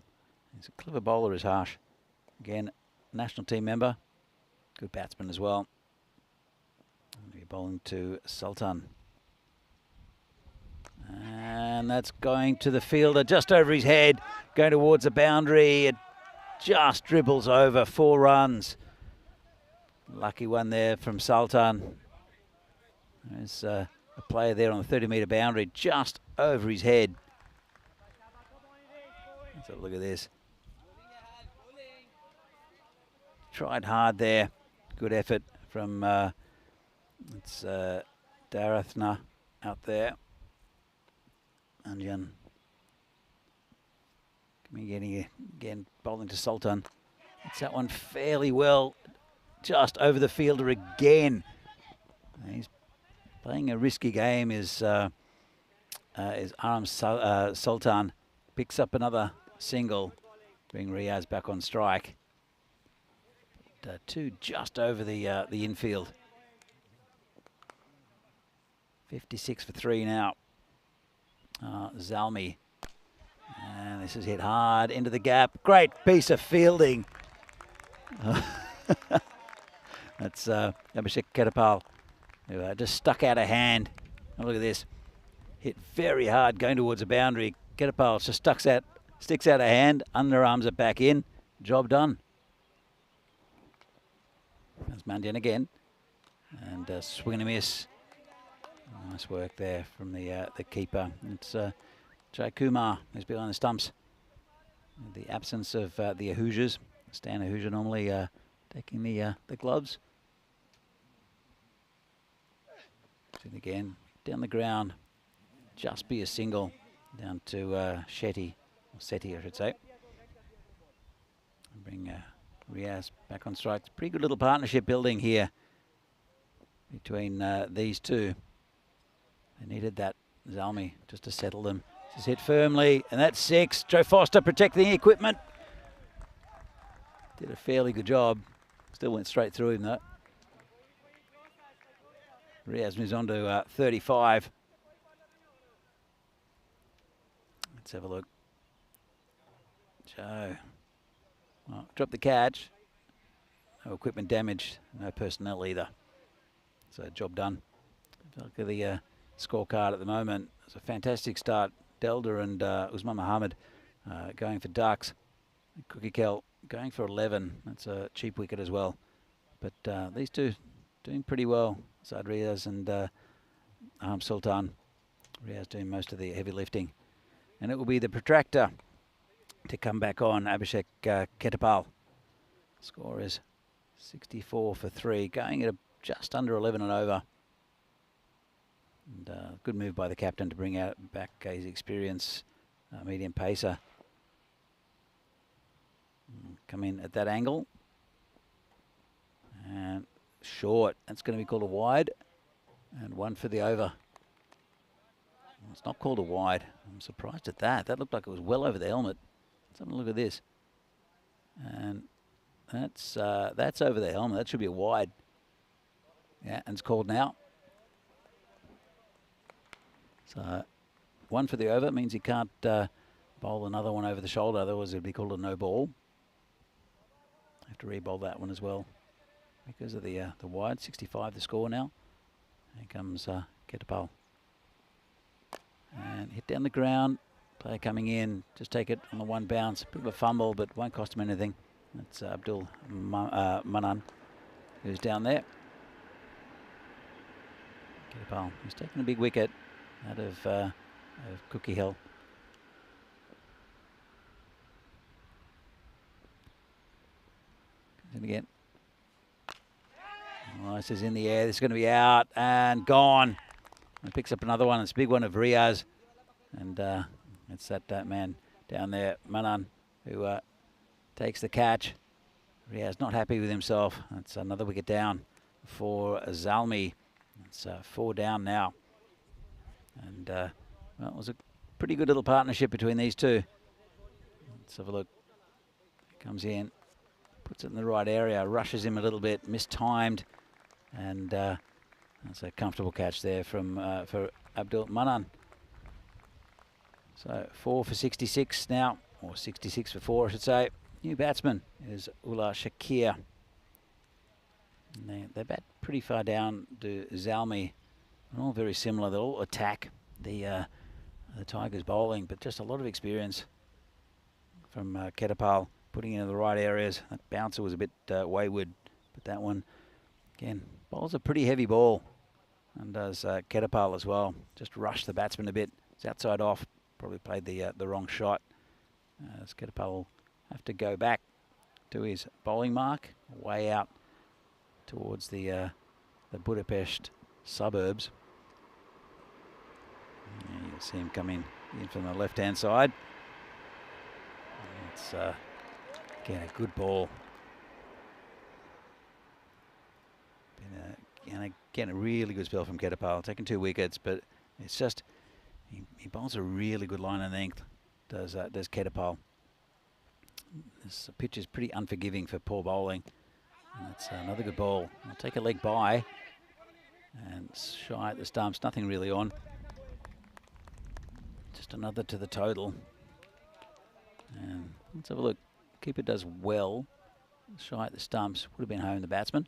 clever bowler, is Harsh. Again, national team member, good batsman as well. Bowling to Sultan. And that's going to the fielder just over his head, going towards the boundary. It just dribbles over. 4 runs. Lucky one there from Sultan. There's a player there on the 30-metre boundary, just over his head. Let's have a look at this. Tried hard there. Good effort from it's Darathna out there. Anjan. Getting again, bowling to Sultan. It's that one fairly well, just over the fielder again. He's playing a risky game. Is Aram Sultan picks up another single, bring Riaz back on strike. 2 just over the infield. 56 for 3 now. Zalmi. And this is hit hard into the gap. Great piece of fielding. That's Abhishek Ketapal, who just stuck out a hand. Oh, look at this. Hit very hard going towards the boundary. Ketapal just sticks out a hand, underarms it back in. Job done. That's Mandian again. And swing and a miss. Nice work there from the keeper. It's Jai Kumar who's behind the stumps. The absence of the Ahujas. Stan Ahuja normally taking the gloves. And again, down the ground. Just be a single. Down to Shetty, or Seti I should say. Bring Riaz back on strike. Pretty good little partnership building here between these two. They needed that Zalmi just to settle them. Just hit firmly, and that's 6. Joe Foster protecting the equipment. Did a fairly good job. Still went straight through him though. Riaz moves on to 35. Let's have a look. Joe. Well, dropped the catch. No equipment damage. No personnel either. So job done. Look at the scorecard at the moment. It's a fantastic start. Delda and Usman Mohammed going for ducks. Cookie Kell going for 11. That's a cheap wicket as well. But these two doing pretty well. Saad Riaz and Sultan. Riaz doing most of the heavy lifting. And it will be the protractor to come back on, Abhishek Ketapal. Score is 64 for 3, going at just under 11 and over. And good move by the captain to bring out back his experience, medium pacer. Come in at that angle. And short, that's going to be called a wide. And 1 for the over. Well, it's not called a wide. I'm surprised at that. That looked like it was well over the helmet. Let's have a look at this. And that's over the helmet. That should be a wide. Yeah, and it's called now. So 1 for the over means he can't bowl another one over the shoulder. Otherwise, it'd be called a no ball. I have to re-bowl that one as well because of the wide. 65 the score now. Here comes Ketapal. And hit down the ground. Player coming in. Just take it on the 1 bounce. Bit of a fumble, but won't cost him anything. That's Abdul Manan, who's down there. Ketapal, he's taking a big wicket out of Cookie Hill. Comes in again. Oh, this is in the air. This is going to be out and gone. And picks up another one. It's a big one of Riaz. And it's that man down there, Manan, who takes the catch. Riaz not happy with himself. That's another wicket down for Zalmi. It's 4 down now. And well, it was a pretty good little partnership between these two. Let's have a look. Comes in, puts it in the right area, rushes him a little bit, mistimed. And that's a comfortable catch there from for Abdul Manan. So 4 for 66 now, or 66 for 4, I should say. New batsman is Ullah Shakir. And they bat pretty far down to Zalmi. They're all very similar. They all attack the Tigers bowling, but just a lot of experience from Ketapal, putting it in the right areas. That bouncer was a bit wayward, but that one, again, bowls a pretty heavy ball, and does Ketapal as well. Just rushed the batsman a bit. It's outside off, probably played the wrong shot. As Ketapal will have to go back to his bowling mark, way out towards the Budapest suburbs. And you'll see him coming in from the left-hand side. It's again a good ball. And again a really good spell from Ketapal, taking 2 wickets, but it's just he bowls a really good line of length. Does Ketapal. This pitch is pretty unforgiving for poor bowling. And that's another good ball. I'll take a leg by and shy at the stumps. Nothing really on. Just another to the total. And let's have a look. Keeper does well. Shy at the stumps. Would have been home, the batsman.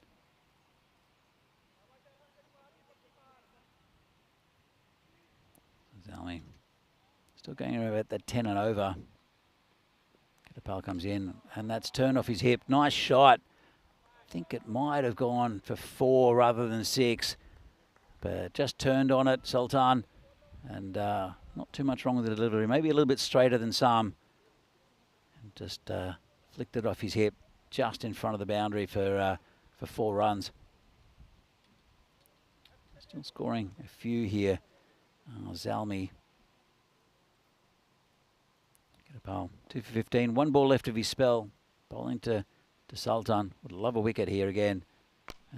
Zalmi still going around at that 10 and over. Ketapal comes in, and that's turned off his hip. Nice shot. I think it might have gone for 4 rather than 6, but just turned on it, Sultan, and not too much wrong with the delivery. Maybe a little bit straighter than some. And just flicked it off his hip, just in front of the boundary for 4 runs. Still scoring a few here. Zalmi. Ketapal, 2 for 15. 1 ball left of his spell. Bowling to Sultan. Would love a wicket here again.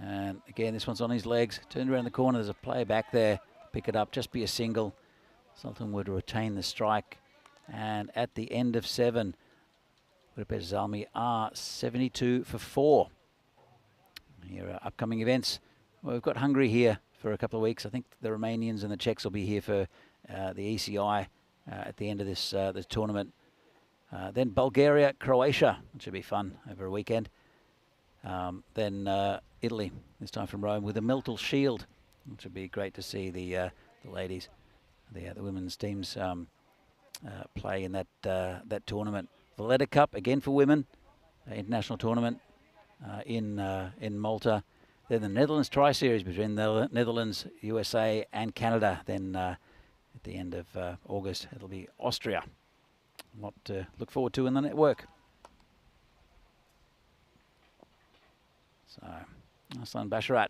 And again, this one's on his legs. Turned around the corner. There's a player back there. Pick it up. Just be a single. Sultan would retain the strike. And at the end of 7, Budapest Zalmi are 72 for 4. Here are upcoming events. Well, we've got Hungary here for a couple of weeks. I think the Romanians and the Czechs will be here for the ECI at the end of this tournament. Then Bulgaria, Croatia, which should be fun over a weekend. Then Italy, this time from Rome, with a Meltle Shield, which would be great to see the ladies, the women's teams play in that tournament. Valletta Cup again for women, international tournament in Malta. Then the Netherlands Tri-Series between the Netherlands, USA and Canada. Then at the end of August, it'll be Austria. A lot to look forward to in the network. So, Aslan Basharat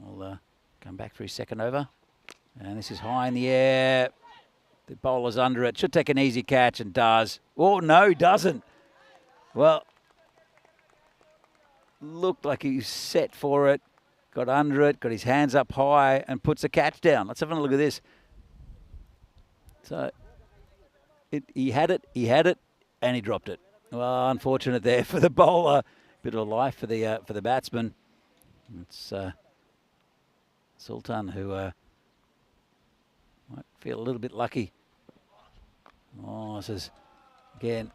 will come back for his second over. And this is high in the air. The bowler's under it. Should take an easy catch and does. Oh, no, doesn't. Well, looked like he was set for it. Got under it, got his hands up high and puts the catch down. Let's have a look at this. So, he had it, and he dropped it. Well, unfortunate there for the bowler. Bit of a life for the batsman. It's Sultan who might feel a little bit lucky. Oh, this is, again,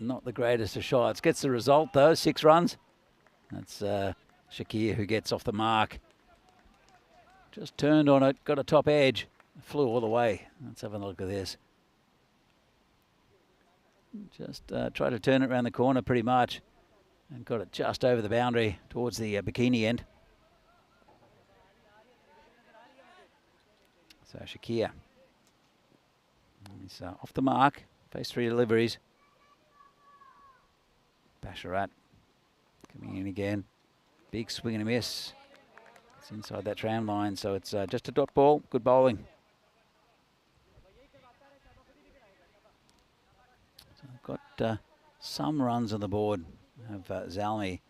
not the greatest of shots. Gets the result, though, 6 runs. That's Shakir who gets off the mark. Just turned on it, got a top edge, flew all the way. Let's have a look at this. Just tried to turn it around the corner pretty much and got it just over the boundary towards the bikini end. So Shakir. He's off the mark, faced 3 deliveries. Basharat coming in again. Big swing and a miss. It's inside that tram line, so it's just a dot ball. Good bowling. So I've got some runs on the board of Zalmi.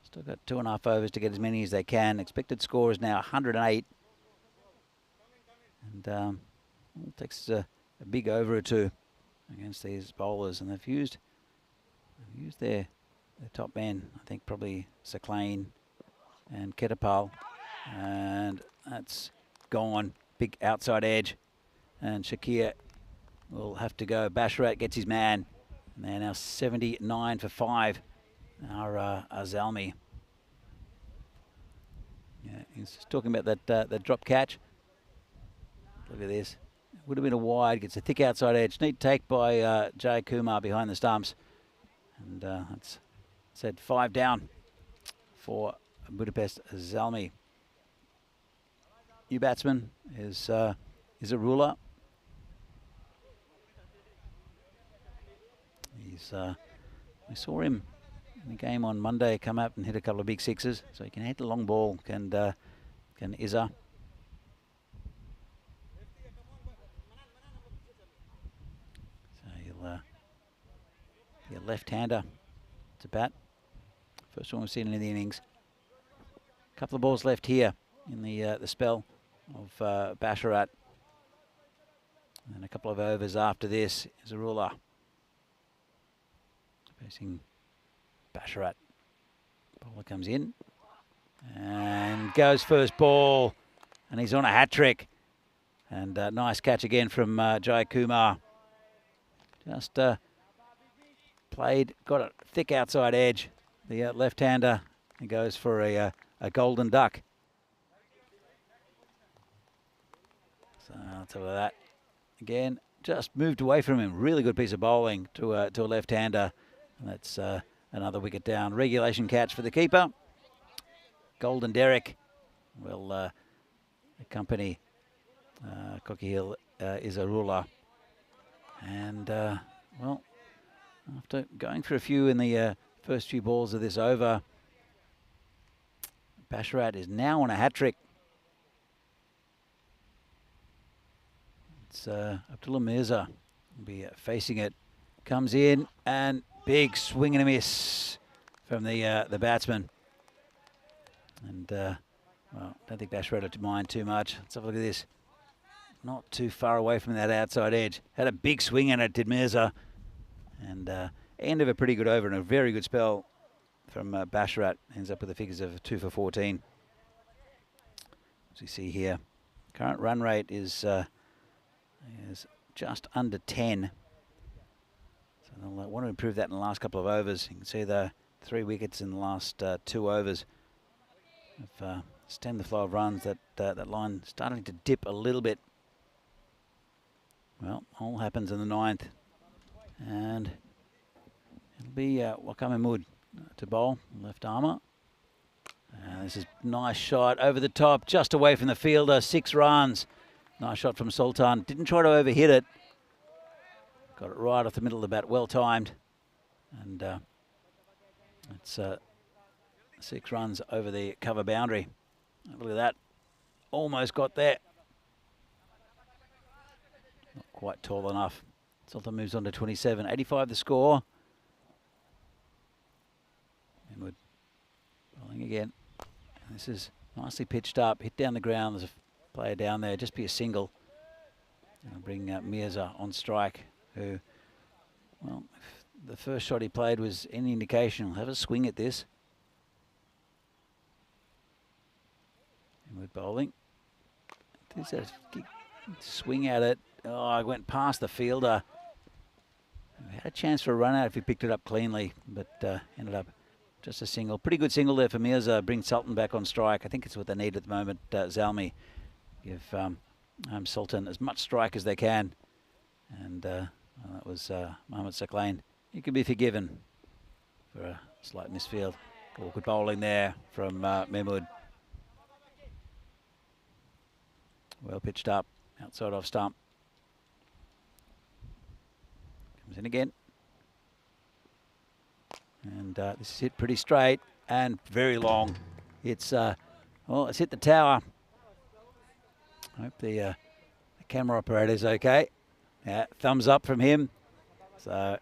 Still got 2.5 overs to get as many as they can. Expected score is now 108. And it takes a big over or 2 against these bowlers, and they've used their top men. I think probably Saklayne and Ketapal, and that's gone. Big outside edge, and Shakir will have to go. Basharat gets his man, and they're now 79 for 5. Our Zalmi. He's talking about that drop catch. Look at this. Would have been a wide. Gets a thick outside edge. Neat take by Jai Kumar behind the stumps. And that's said 5 down for Budapest Zalmi. New batsman is a ruler. He's we saw him in the game on Monday come up and hit a couple of big sixes, so he can hit the long ball. Can Izza. So he'll be a left-hander to bat. First one we've seen in the innings. A couple of balls left here in the spell of Basharat. And then a couple of overs after this is a ruler. Facing Basharat. Bowler comes in and goes first ball, and he's on a hat trick. And nice catch again from Jai Kumar. Just played, got a thick outside edge. The left-hander, he goes for a golden duck. So I'll tell you that. Again, just moved away from him. Really good piece of bowling to a left-hander. That's another wicket down. Regulation catch for the keeper. Golden Derek will accompany Cocky Hill is a ruler. And, well, after going for a few in the first few balls of this over, Basharat is now on a hat-trick. It's Abdullah Mirza will be facing it. Comes in and big swing and a miss from the batsman. And, well, don't think Basharat had to mind too much. Let's have a look at this. Not too far away from that outside edge. Had a big swing at it, did Mirza. And end of a pretty good over and a very good spell from Basharat. Ends up with the figures of 2 for 14. As we see here, current run rate is just under 10. So they'll want to improve that in the last couple of overs. You can see the 3 wickets in the last 2 overs have stemmed the flow of runs. That line starting to dip a little bit. Well, all happens in the 9th. And it'll be Wakamemood to bowl, left armour. This is a nice shot over the top, just away from the fielder, 6 runs. Nice shot from Sultan. Didn't try to overhit it. Got it right off the middle of the bat, well timed. And it's 6 runs over the cover boundary. Look at that. Almost got there. Not quite tall enough. Sultan moves on to 27. 85 the score. Mahmood bowling again. And this is nicely pitched up. Hit down the ground. There's a player down there. Just be a single. And I'll bring Mirza on strike, who, well, if the first shot he played was any indication, he'll have a swing at this. Mahmood bowling. There's a swing at it. Oh, I went past the fielder. Had a chance for a run out if he picked it up cleanly, but ended up just a single. Pretty good single there for Mirza. Bring Sultan back on strike. I think it's what they need at the moment. Zalmi give Sultan as much strike as they can. And well, that was Mohammad Saklain. He can be forgiven for a slight misfield. Awkward bowling there from Mahmood. Well pitched up, outside off stump. Comes in again. And this is hit pretty straight and very long. It's, well, it's hit the tower. I hope the camera operator is okay. Yeah, thumbs up from him. So,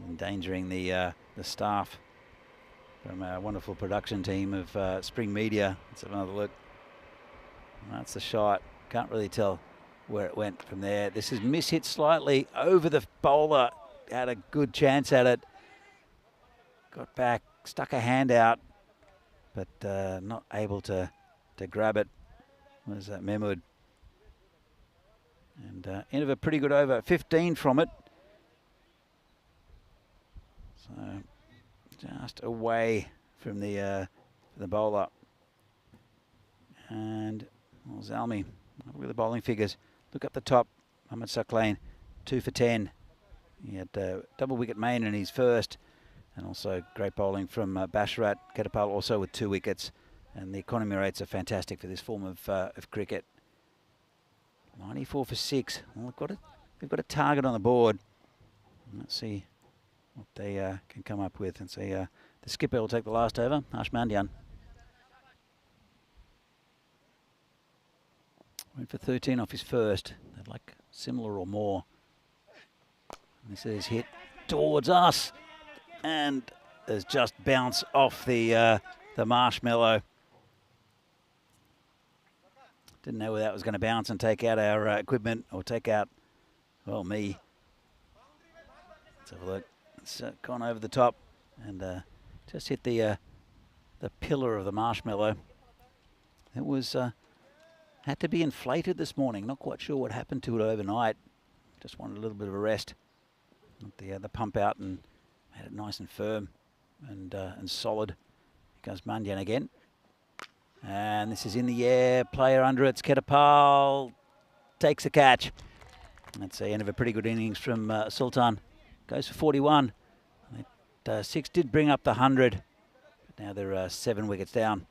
endangering the staff from our wonderful production team of Spring Media. Let's have another look. That's the shot. Can't really tell where it went from there. This is mishit slightly over the bowler. Had a good chance at it. Got back, stuck a hand out, but not able to grab it. Was that Mahmood? And end of a pretty good over. 15 from it. So just away from the bowler. Zalmi, look at the bowling figures. Look up the top. Mohamed Saklain, 2 for 10. He had double wicket main in his first, and also great bowling from Basharat. Ketapal also with 2 wickets, and the economy rates are fantastic for this form of cricket. 94 for 6. Well, they've got a target on the board. Let's see what they can come up with. And see, the skipper will take the last over, Harsh Mandian. Went for 13 off his first. They'd like similar or more. And this is hit towards us, and there's just bounce off the marshmallow. Didn't know where that was going to bounce and take out our equipment, or take out, well, me. Let's have a look. It's gone over the top and just hit the pillar of the marshmallow. It was had to be inflated this morning. Not quite sure what happened to it overnight. Just wanted a little bit of a rest. The pump out and made it nice and firm and solid. Here goes Mandian again. And this is in the air. Player under it. Ketapal takes a catch. That's the end of a pretty good innings from Sultan. Goes for 41. 6 did bring up the 100. But now they're 7 wickets down.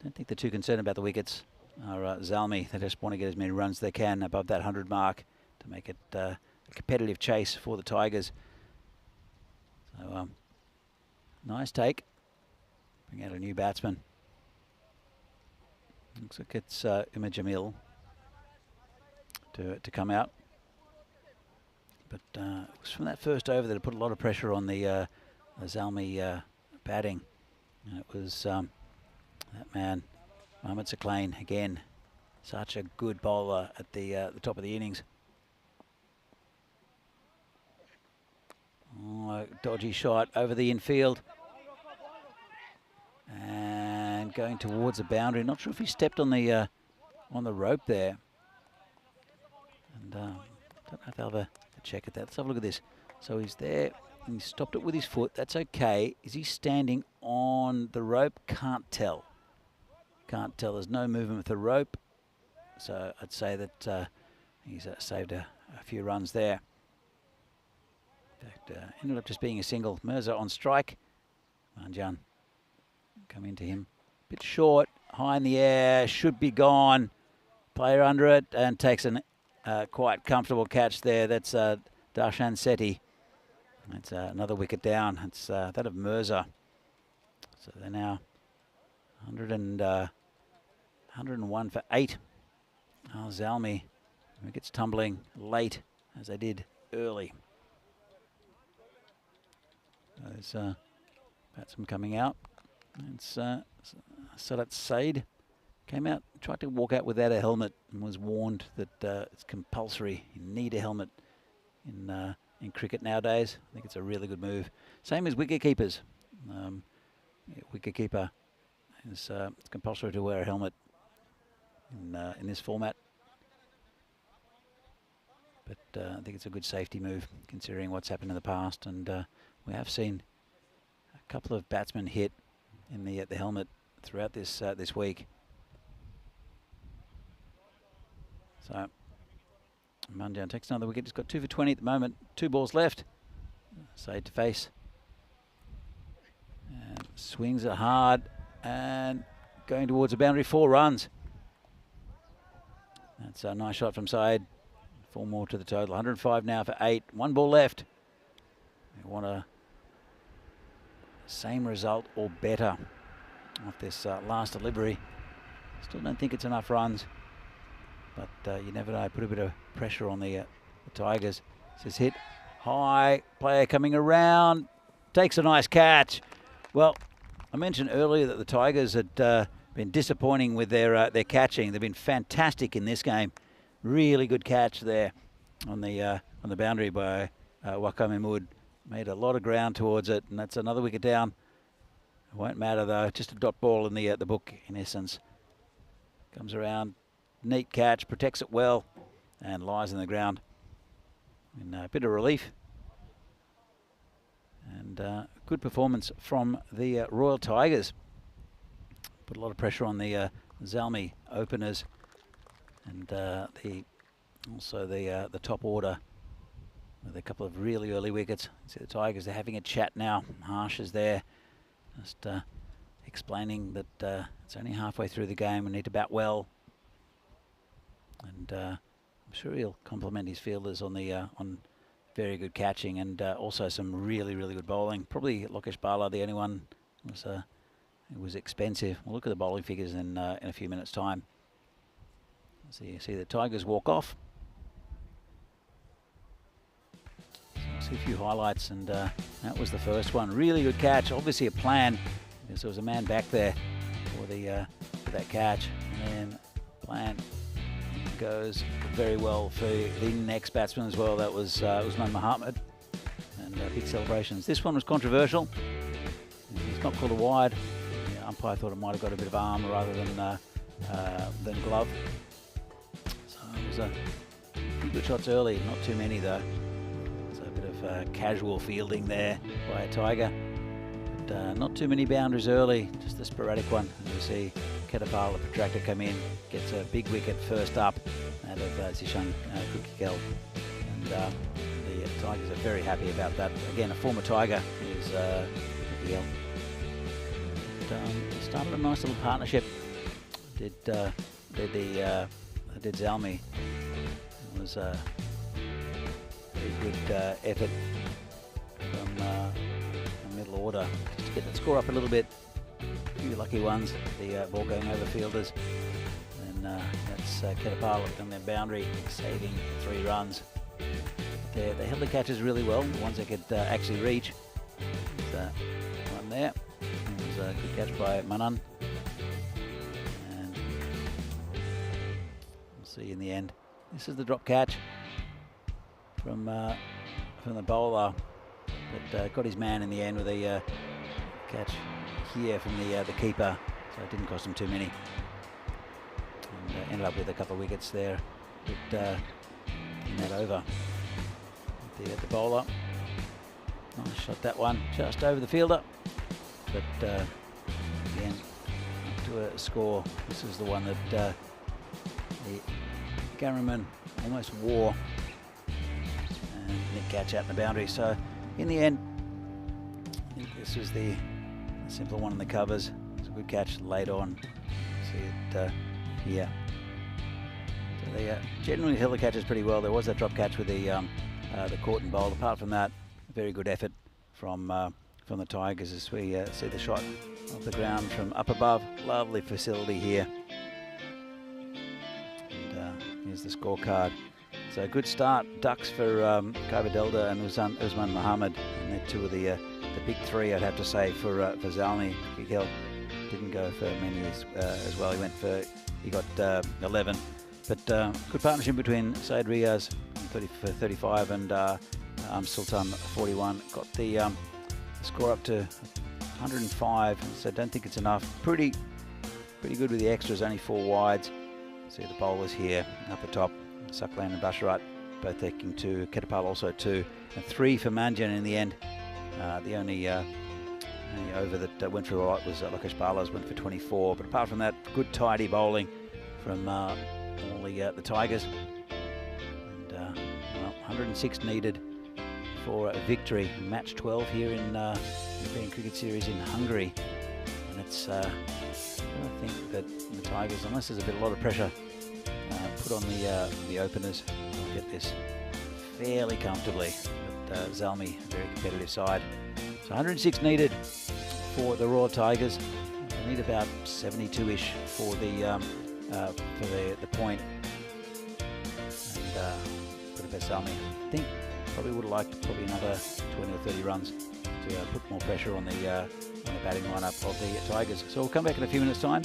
Don't think they're too concerned about the wickets. Zalmi, they just want to get as many runs as they can above that 100 mark to make it a competitive chase for the Tigers. So, nice take. Bring out a new batsman. Looks like it's Umar Jamil to come out. But it was from that first over that it put a lot of pressure on the Zalmi batting. And it was that man, Mohamed Saklain, again, such a good bowler at the top of the innings. Oh, dodgy shot over the infield. And going towards the boundary. Not sure if he stepped on the rope there. And don't know if they'll have a check at that. Let's have a look at this. So he's there, and he stopped it with his foot. That's okay. Is he standing on the rope? Can't tell. Can't tell. There's no movement with the rope. So I'd say that he's saved a few runs there. In fact, ended up just being a single. Mirza on strike. Mandian come into him. Bit short, high in the air, should be gone. Player under it and takes an quite comfortable catch there. That's Darshan Sethi. That's another wicket down. It's that of Mirza. So they're now 101 for 8. Oh, Zalmi wickets tumbling late as they did early. There's batsman coming out. It's Sadat Said came out, tried to walk out without a helmet, and was warned that it's compulsory. You need a helmet in cricket nowadays. I think it's a really good move. Same as wicket keepers. Wicket keeper is it's compulsory to wear a helmet in this format. But I think it's a good safety move considering what's happened in the past, and we have seen a couple of batsmen hit in the helmet throughout this week. So Mandian takes another wicket. He's got 2 for 20 at the moment. 2 balls left. Said to face. And swings it hard and going towards the boundary. 4 runs. That's a nice shot from Said. 4 more to the total. 105 now for 8. 1 ball left. They want a same result or better off this last delivery. Still don't think it's enough runs, but you never know. Put a bit of pressure on the Tigers. This is hit high. Player coming around, takes a nice catch. Well, I mentioned earlier that the Tigers had been disappointing with their catching. They've been fantastic in this game. Really good catch there on the boundary by Wakame Mood. Made a lot of ground towards it, and that's another wicket down. It won't matter though. Just a dot ball in the book in essence. Comes around, neat catch, protects it well, and lies in the ground. And a bit of relief. And good performance from the Royal Tigers. Put a lot of pressure on the Zalmi openers. and also the top order with a couple of really early wickets. See the Tigers, they're having a chat now. Harsh is there, just explaining that it's only halfway through the game. We need to bat well, and I'm sure he'll compliment his fielders on the on very good catching and also some really good bowling. Probably Lokesh Bala, the only one was it was expensive. We'll look at the bowling figures in a few minutes' time. So you see the Tigers walk off. See a few highlights, and that was the first one. Really good catch. Obviously a plan, because there was a man back there for that catch, and then plan goes very well for the next batsman as well. That was Usman Mohammed, and big celebrations. This one was controversial. He's not called a wide. The umpire thought it might have got a bit of arm rather than glove. So it was a few good shots early, not too many though. Casual fielding there by a Tiger, but not too many boundaries early, just a sporadic one. And you see Ketapal, the protractor, come in, gets a big wicket first up out of Zishan Kukikal, and the Tigers are very happy about that. Again, a former Tiger is Kukikal. Started a nice little partnership. Did Zalmi. It was very good effort from the middle order just to get that score up a little bit. A few lucky ones, the ball going over fielders, and that's Ketapal on their boundary, saving 3 runs. They held the catches really well, the ones they could actually reach. There's one there. It was a good catch by Manan, and we'll see in the end. This is the drop catch from the bowler, but got his man in the end with a catch here from the keeper, so it didn't cost him too many, and ended up with a couple of wickets there. But in that over, the bowler, nice shot that one, just over the fielder, but again up to a score. This is the one that the cameraman almost wore. Nick catch out in the boundary. So in the end, I think this was the simpler one in the covers. It's a good catch late on. See it here. So they generally held the catches pretty well. There was that drop catch with the court and bowl. Apart from that, very good effort from the Tigers as we see the shot off the ground from up above. Lovely facility here. And here's the scorecard. So a good start, ducks for Kaiba Delda and Usman Mohammed, and they're two of the big 3, I'd have to say, for Zalmi. Kikil didn't go for many as well. He got 11, but good partnership between Said Riaz for 35 and Sultan 41. Got the score up to 105, so don't think it's enough. Pretty good with the extras, only 4 wides. See the bowlers here up the top. Saklan and Basharat both taking 2, Ketapal also 2, and 3 for Manjan in the end. The only over that went for right was Lokesh Bala's, went for 24. But apart from that, good tidy bowling from all the Tigers. And well, 106 needed for a victory, match 12 here in the European Cricket Series in Hungary. And it's I think that the Tigers, unless there's a lot of pressure put on the openers, will get this fairly comfortably. But Zalmi, a very competitive side. So 106 needed for the Royal Tigers. They need about 72-ish for the point. And put a best Zalmi. I think probably would have liked another 20 or 30 runs to put more pressure on the batting lineup of the Tigers. So we'll come back in a few minutes' time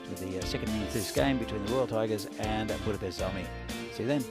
with the second innings of this game between the Royal Tigers and Budapest Zalmi. See you then.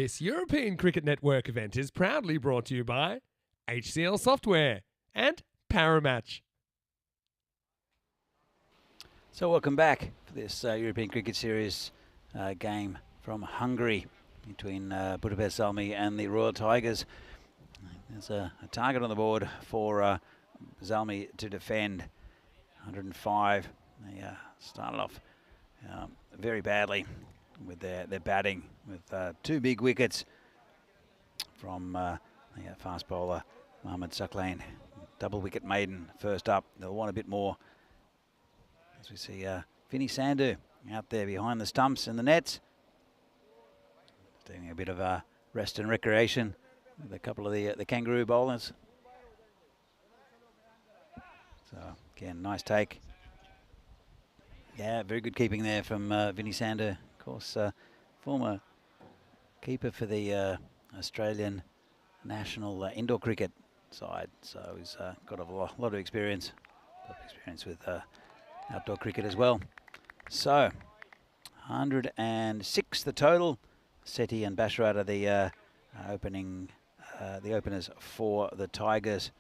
This European Cricket Network event is proudly brought to you by HCL Software and Paramatch. So welcome back for this European Cricket Series game from Hungary between Budapest Zalmi and the Royal Tigers. There's a target on the board for Zalmi to defend. 105. They started off very badly with their batting, with 2 big wickets from the fast bowler Mohammad Suklain. Double wicket maiden first up. They'll want a bit more. As we see Vinny Sandhu out there behind the stumps and the nets, doing a bit of rest and recreation with a couple of the kangaroo bowlers. So again, nice take. Yeah, very good keeping there from Vinny Sandhu. Of course, former keeper for the Australian national indoor cricket side. So he's got a lot of experience. With outdoor cricket as well. So 106 the total. Sethi and Basharat are the the openers for the Tigers.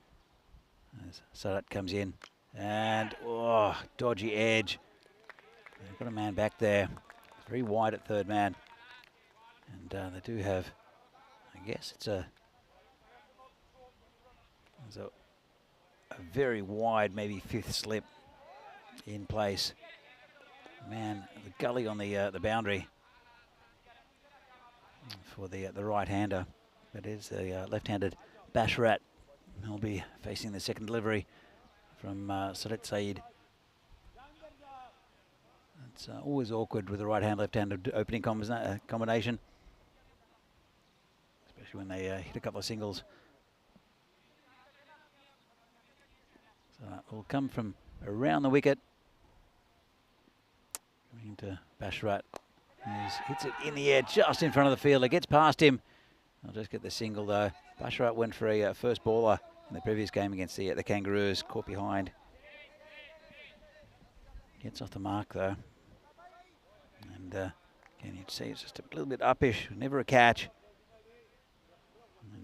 As Sadat comes in, and dodgy edge. They've got a man back there. It's very wide at third man, and they do have, I guess it's a very wide, maybe fifth slip in place. Man, the gully on the boundary for the right-hander. That is the left-handed Basharat. He'll be facing the second delivery from Sadat Saeed. It's always awkward with the right-hand, left-handed opening combination, especially when they hit a couple of singles. So it will come from around the wicket. Coming into Basharat. Hits it in the air just in front of the fielder. Gets past him. I'll just get the single though. Basharat went for a first baller in the previous game against the Kangaroos. Caught behind. Gets off the mark though. And again, you'd see it's just a little bit uppish. Never a catch.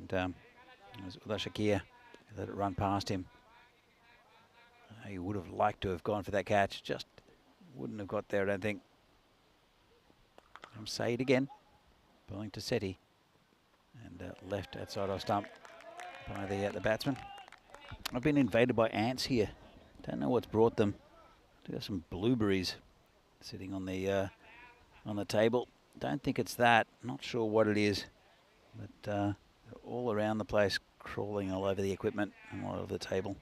And it was Ulla Shakir who let it run past him. He would have liked to have gone for that catch. Just wouldn't have got there, I don't think. From Saeed again. Bowling to Sethi. And left outside off stump by the batsman. I've been invaded by ants here. Don't know what's brought them. Do have some blueberries sitting on the table. Don't think it's that. Not sure what it is, but they're all around the place, crawling all over the equipment and all over the table.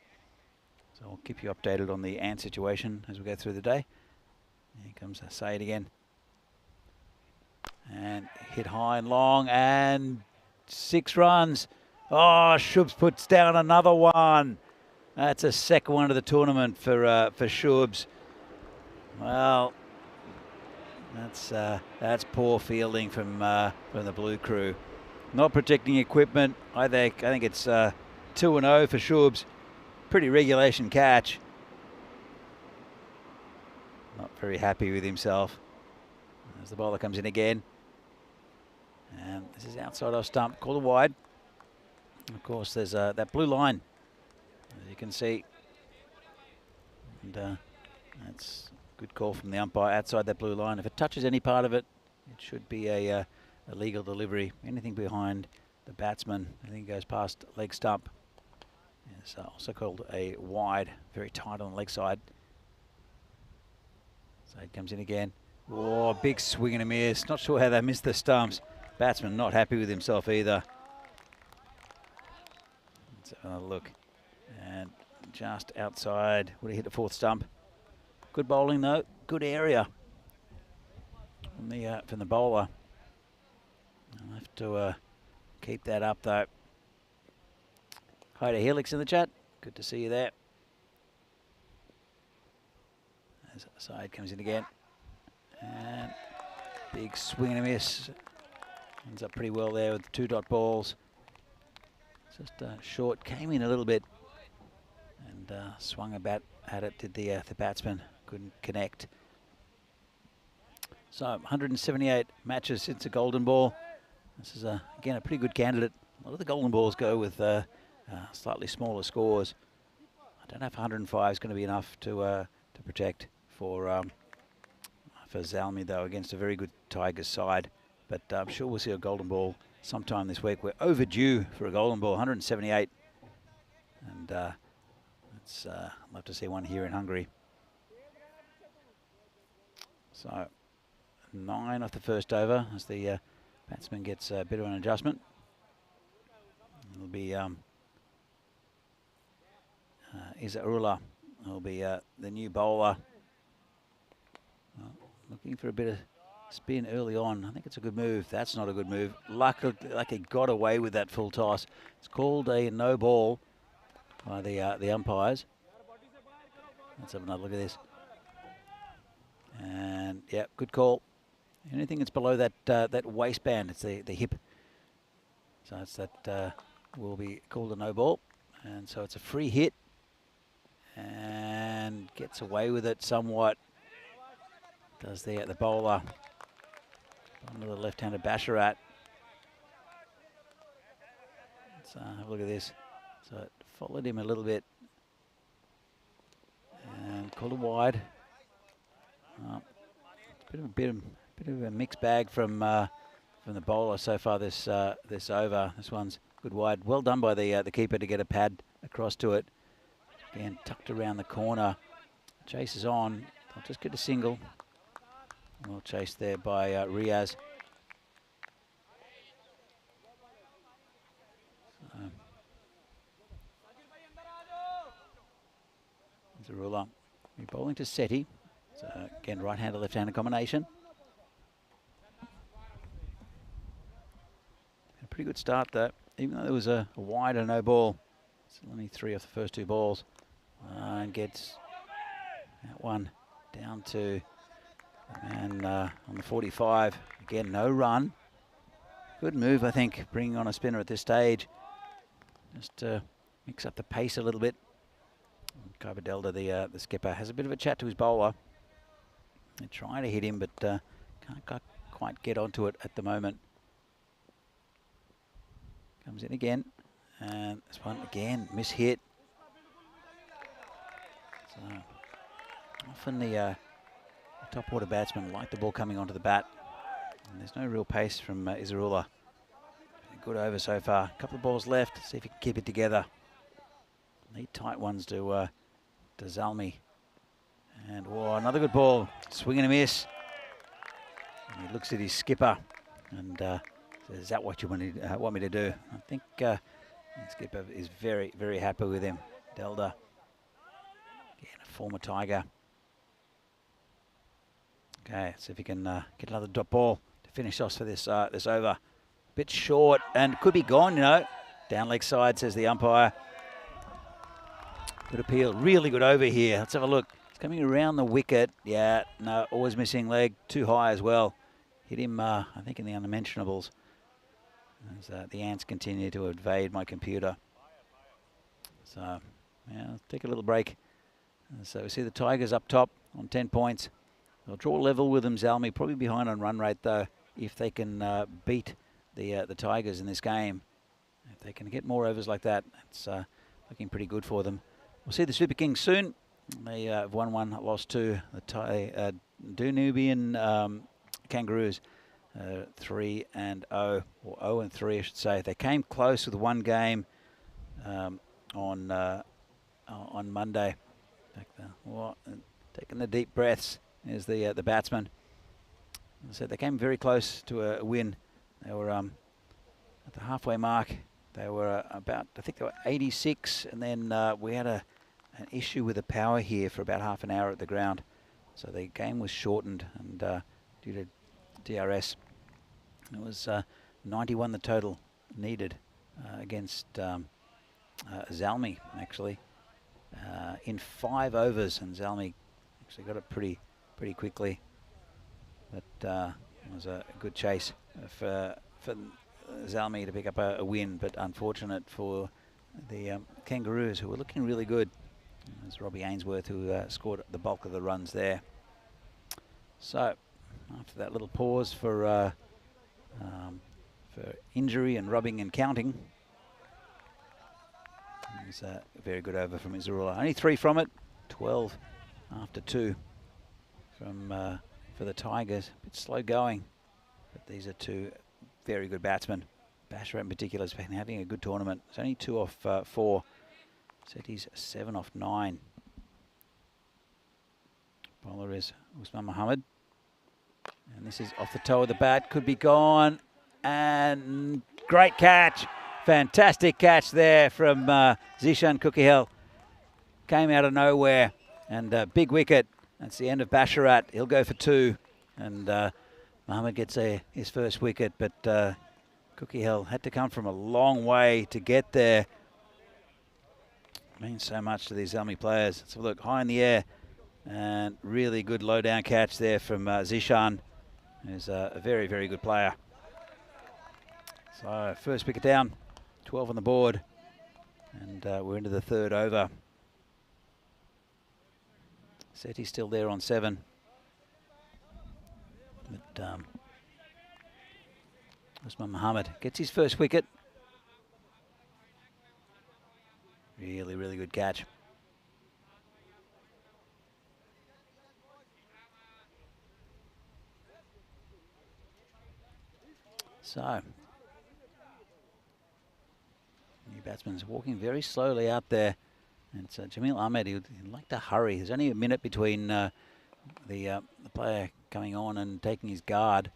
So I'll keep you updated on the ant situation as we go through the day. Here comes Saeed again. And hit high and long, and 6 runs. Oh, Shubs puts down another one. That's a second one of the tournament for Shubs. Well, that's poor fielding from the blue crew. Not protecting equipment. I think it's 2-0 for Shubs. Pretty regulation catch. Not very happy with himself. As the bowler comes in again. And this is outside off stump, called a wide. And of course, there's that blue line, as you can see. And that's a good call from the umpire outside that blue line. If it touches any part of it, it should be a legal delivery. Anything behind the batsman, I think goes past leg stump. It's also called a wide, very tight on the leg side. So it comes in again. Oh, big swing and a miss. Not sure how they missed the stumps. Batsman not happy with himself either. Let's have another look. And just outside. Would have hit the fourth stump. Good bowling though. Good area from the bowler. I'll have to keep that up though. Hi to Helix in the chat. Good to see you there. As Saeed comes in again. And big swing and a miss. Ends up pretty well there with 2 dot balls. Just short, came in a little bit and swung a bat at it. Did the batsman, couldn't connect. So 178 matches since a golden ball. This is, again, a pretty good candidate. A lot of the golden balls go with slightly smaller scores. I don't know if 105 is going to be enough to protect for Zalmi, though, against a very good Tigers side. But I'm sure we'll see a golden ball sometime this week. We're overdue for a golden ball, 178. And I'd love to see one here in Hungary. So 9 off the first over as the batsman gets a bit of an adjustment. It'll be Izarula. Will be the new bowler. Looking for a bit of spin early on. I think it's a good move. That's not a good move. Luckily, he got away with that full toss. It's called a no ball by the umpires. Let's have another look at this. And yeah, good call. Anything that's below that waistband, it's the hip. So it's that will be called a no ball. And so it's a free hit. And gets away with it somewhat. Does the bowler. Under the left-handed Basharat. Let's have a look at this. So it followed him a little bit. And called it wide. Bit of a mixed bag from the bowler so far this over. This one's good wide. Well done by the keeper to get a pad across to it. Again, tucked around the corner. Chase is on. I'll just get a single. Well chased there by Riaz. Zarula. We're bowling to Seti. So again, right-handed, left-handed combination. A pretty good start though, even though there was a wide and no ball. Still only 3 off the first 2 balls. And gets that one down to and on the 45. Again, no run. Good move, I think, bringing on a spinner at this stage. Just to mix up the pace a little bit. Delta, the skipper, has a bit of a chat to his bowler. They're trying to hit him, but can't quite get onto it at the moment. Comes in again, and this one again, mishit. So often the top order batsmen like the ball coming onto the bat. And there's no real pace from Izarula. Good over so far. A couple of balls left. See if he can keep it together. Need tight ones to Zalmi. And whoa, another good ball. Swing and a miss. And he looks at his skipper and says, "Is that what you want me to do?" I think the skipper is very, very happy with him. Delda, again, a former Tiger. Okay, see if he can get another drop ball to finish off for this over. Bit short and could be gone, you know. Down leg side, says the umpire. Good appeal, really good over here. Let's have a look. It's coming around the wicket. Yeah, no, always missing leg. Too high as well. Hit him, I think, in the unmentionables. As the ants continue to invade my computer. So, yeah, let's take a little break. So we see the Tigers up top on 10 points. They'll draw level with them, Zalmi, probably behind on run rate, though, if they can beat the Tigers in this game. If they can get more overs like that, it's looking pretty good for them. We'll see the Super Kings soon. They have won 1, lost 2. The Danubian Kangaroos 3-0, or 0-3, I should say. They came close with 1 game on Monday. Taking the deep breaths is the batsman. As I said, they came very close to a win. They were at the halfway mark. They were about, I think they were 86, and then we had an issue with the power here for about half an hour at the ground. So the game was shortened, and due to DRS, it was 91 the total needed against Zalmi, actually, in 5 overs, and Zalmi actually got it pretty quickly. But it was a good chase for Zalmi to pick up a win, but unfortunate for the Kangaroos, who were looking really good. It was Robbie Ainsworth who scored the bulk of the runs there. So after that little pause for for injury and rubbing and counting. It was a very good over from Izarula. Only 3 from it, 12 after 2 from for the Tigers. A bit slow going, but these are 2 very good batsmen. Basharat in particular has been having a good tournament. It's only 2 off 4. Seti's 7 off 9. Bowler is Usman Mohammed. And this is off the toe of the bat. Could be gone. And great catch. Fantastic catch there from Zishan Kukihel. Came out of nowhere. And big wicket. That's the end of Basharat. He'll go for 2. And Mohammed gets his first wicket. But Kukihel had to come from a long way to get there. Means so much to these Zalmi players. Let's have a look. High in the air. And really good low down catch there from Zishan, who's a very, very good player. So first wicket down, 12 on the board, and we're into the 3rd over. Seti's still there on 7. But Usman Mohammed gets his first wicket. Really, really good catch. So, new batsman's walking very slowly out there. And it's Jamil Ahmed. He'd like to hurry. There's only a minute between the player coming on and taking his guard.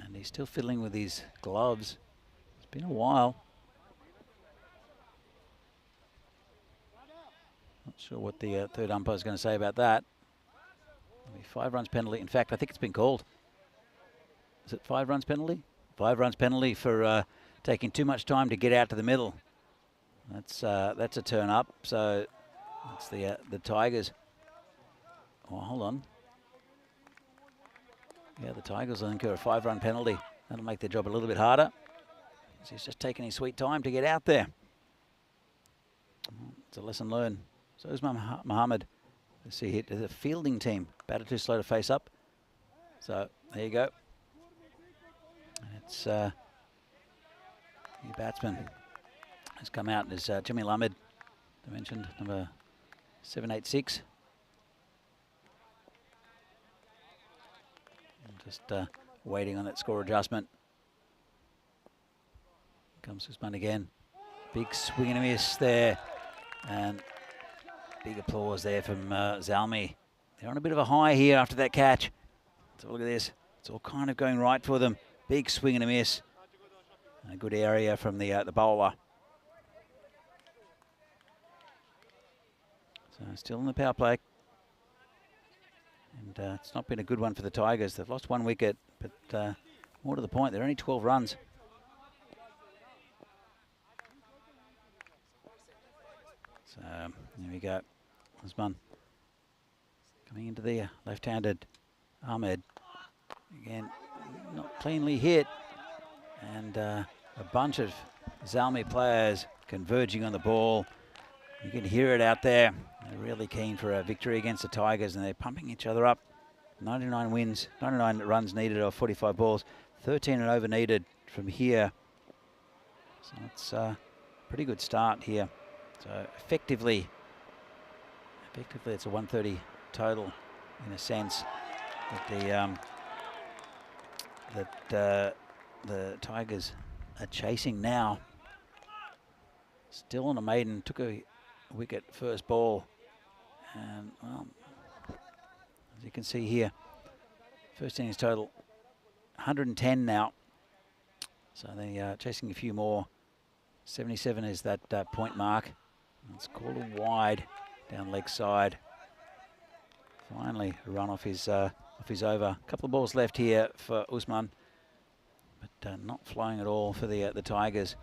And he's still fiddling with his gloves. It's been a while. Not sure what the 3rd umpire is going to say about that. Maybe 5 runs penalty. In fact, I think it's been called. Is it 5 runs penalty? 5 runs penalty for taking too much time to get out to the middle. That's a turn up. So it's the Tigers. Oh, hold on. Yeah, the Tigers will incur a 5-run penalty. That'll make their job a little bit harder. So he's just taking his sweet time to get out there. It's a lesson learned. So is Mohammed. Let's see here. There's a fielding team. Batter too slow to face up. So there you go. And it's new batsman has come out as Jamil Ahmed, I mentioned, number 786. And just waiting on that score adjustment. Comes Usman again. Big swing and a miss there. And big applause there from Zalmi. They're on a bit of a high here after that catch. So look at this. It's all kind of going right for them. Big swing and a miss. And a good area from the bowler. So still in the power play. And it's not been a good one for the Tigers. They've lost 1 wicket, but more to the point, they're only 12 runs. So there we go. Usman coming into the left-handed Ahmed. Again, not cleanly hit. And a bunch of Zalmi players converging on the ball. You can hear it out there. They're really keen for a victory against the Tigers, and they're pumping each other up. 99 wins, 99 runs needed off 45 balls, 13 and over needed from here. So it's a pretty good start here. So effectively it's a 130 total in a sense. That the Tigers are chasing now. Still on a maiden, took a wicket first ball. And, well, as you can see here, first innings total, 110 now. So they are chasing a few more. 77 is that point mark. It's called a wide down leg side. Finally, a run off his over. A couple of balls left here for Usman, but not flying at all for the Tigers.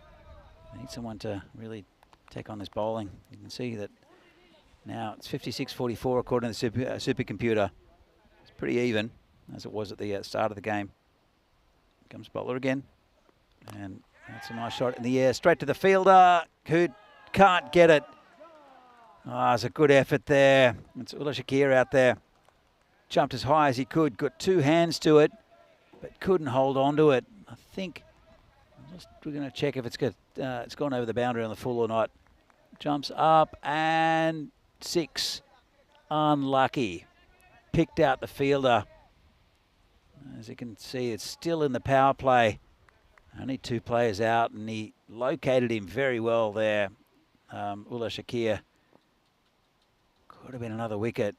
They need someone to really take on this bowling. You can see that now it's 56-44 according to the supercomputer. It's pretty even, as it was at the start of the game. Comes bowler again, and that's a nice shot in the air, straight to the fielder, who can't get it. Oh, it's a good effort there. It's Ullah Shakir out there. Jumped as high as he could, got 2 hands to it, but couldn't hold on to it. I think we're going to check if it's gone over the boundary on the full or not. Jumps up and 6. Unlucky. Picked out the fielder. As you can see, it's still in the power play. Only 2 players out, and he located him very well there. Ullah Shakir. Could have been another wicket.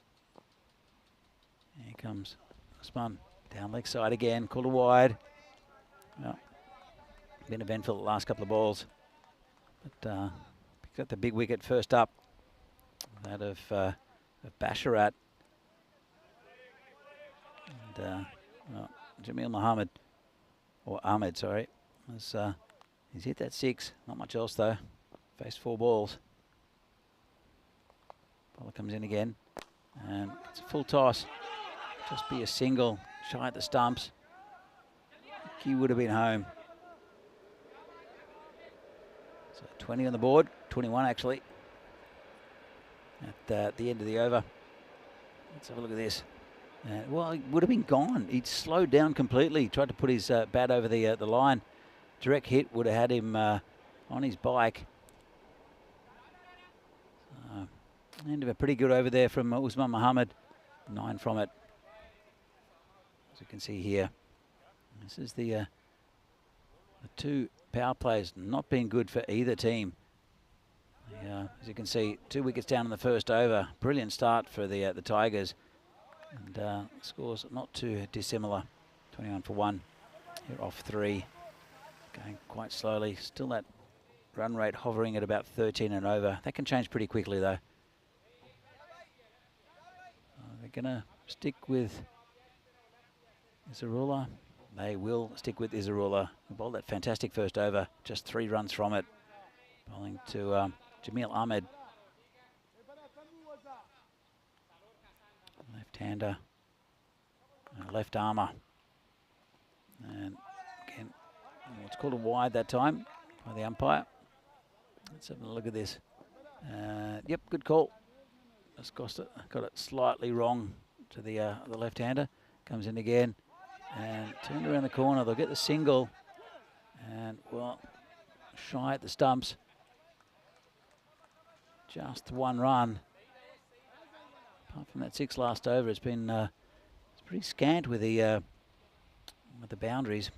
Here comes Spun. Down leg side again, called a wide. Well, been eventful the last couple of balls. But picked up the big wicket first up. That of Basharat. And well, Jamil Muhammad, or Ahmed, sorry, he's hit that 6. Not much else though. Faced 4 balls. Bowler comes in again, and it's a full toss. Just be a single, shy at the stumps. He would have been home. So 20 on the board, 21 actually. At the end of the over. Let's have a look at this. Well, he would have been gone. He'd slowed down completely. Tried to put his bat over the line. Direct hit would have had him on his bike. End of a pretty good over there from Usman Muhammad. 9 from it. As you can see here, this is the 2 power plays not being good for either team. As you can see, 2 wickets down in the first over. Brilliant start for the Tigers. And scores not too dissimilar. 21 for 1. Here off 3. Going quite slowly. Still that run rate hovering at about 13 and over. That can change pretty quickly though. They're going to stick with Izarullah. They will stick with Izarullah. He bowled that fantastic first over. Just 3 runs from it. Bowling to Jamil Ahmed. Left-hander, left armour, and again, it's called a wide that time by the umpire. Let's have a look at this. Yep, good call. Just got it slightly wrong to the left-hander. Comes in again and turned around the corner. They'll get the single, and well, shy at the stumps. Just 1 run. Apart from that 6 last over, it's been it's pretty scant with the boundaries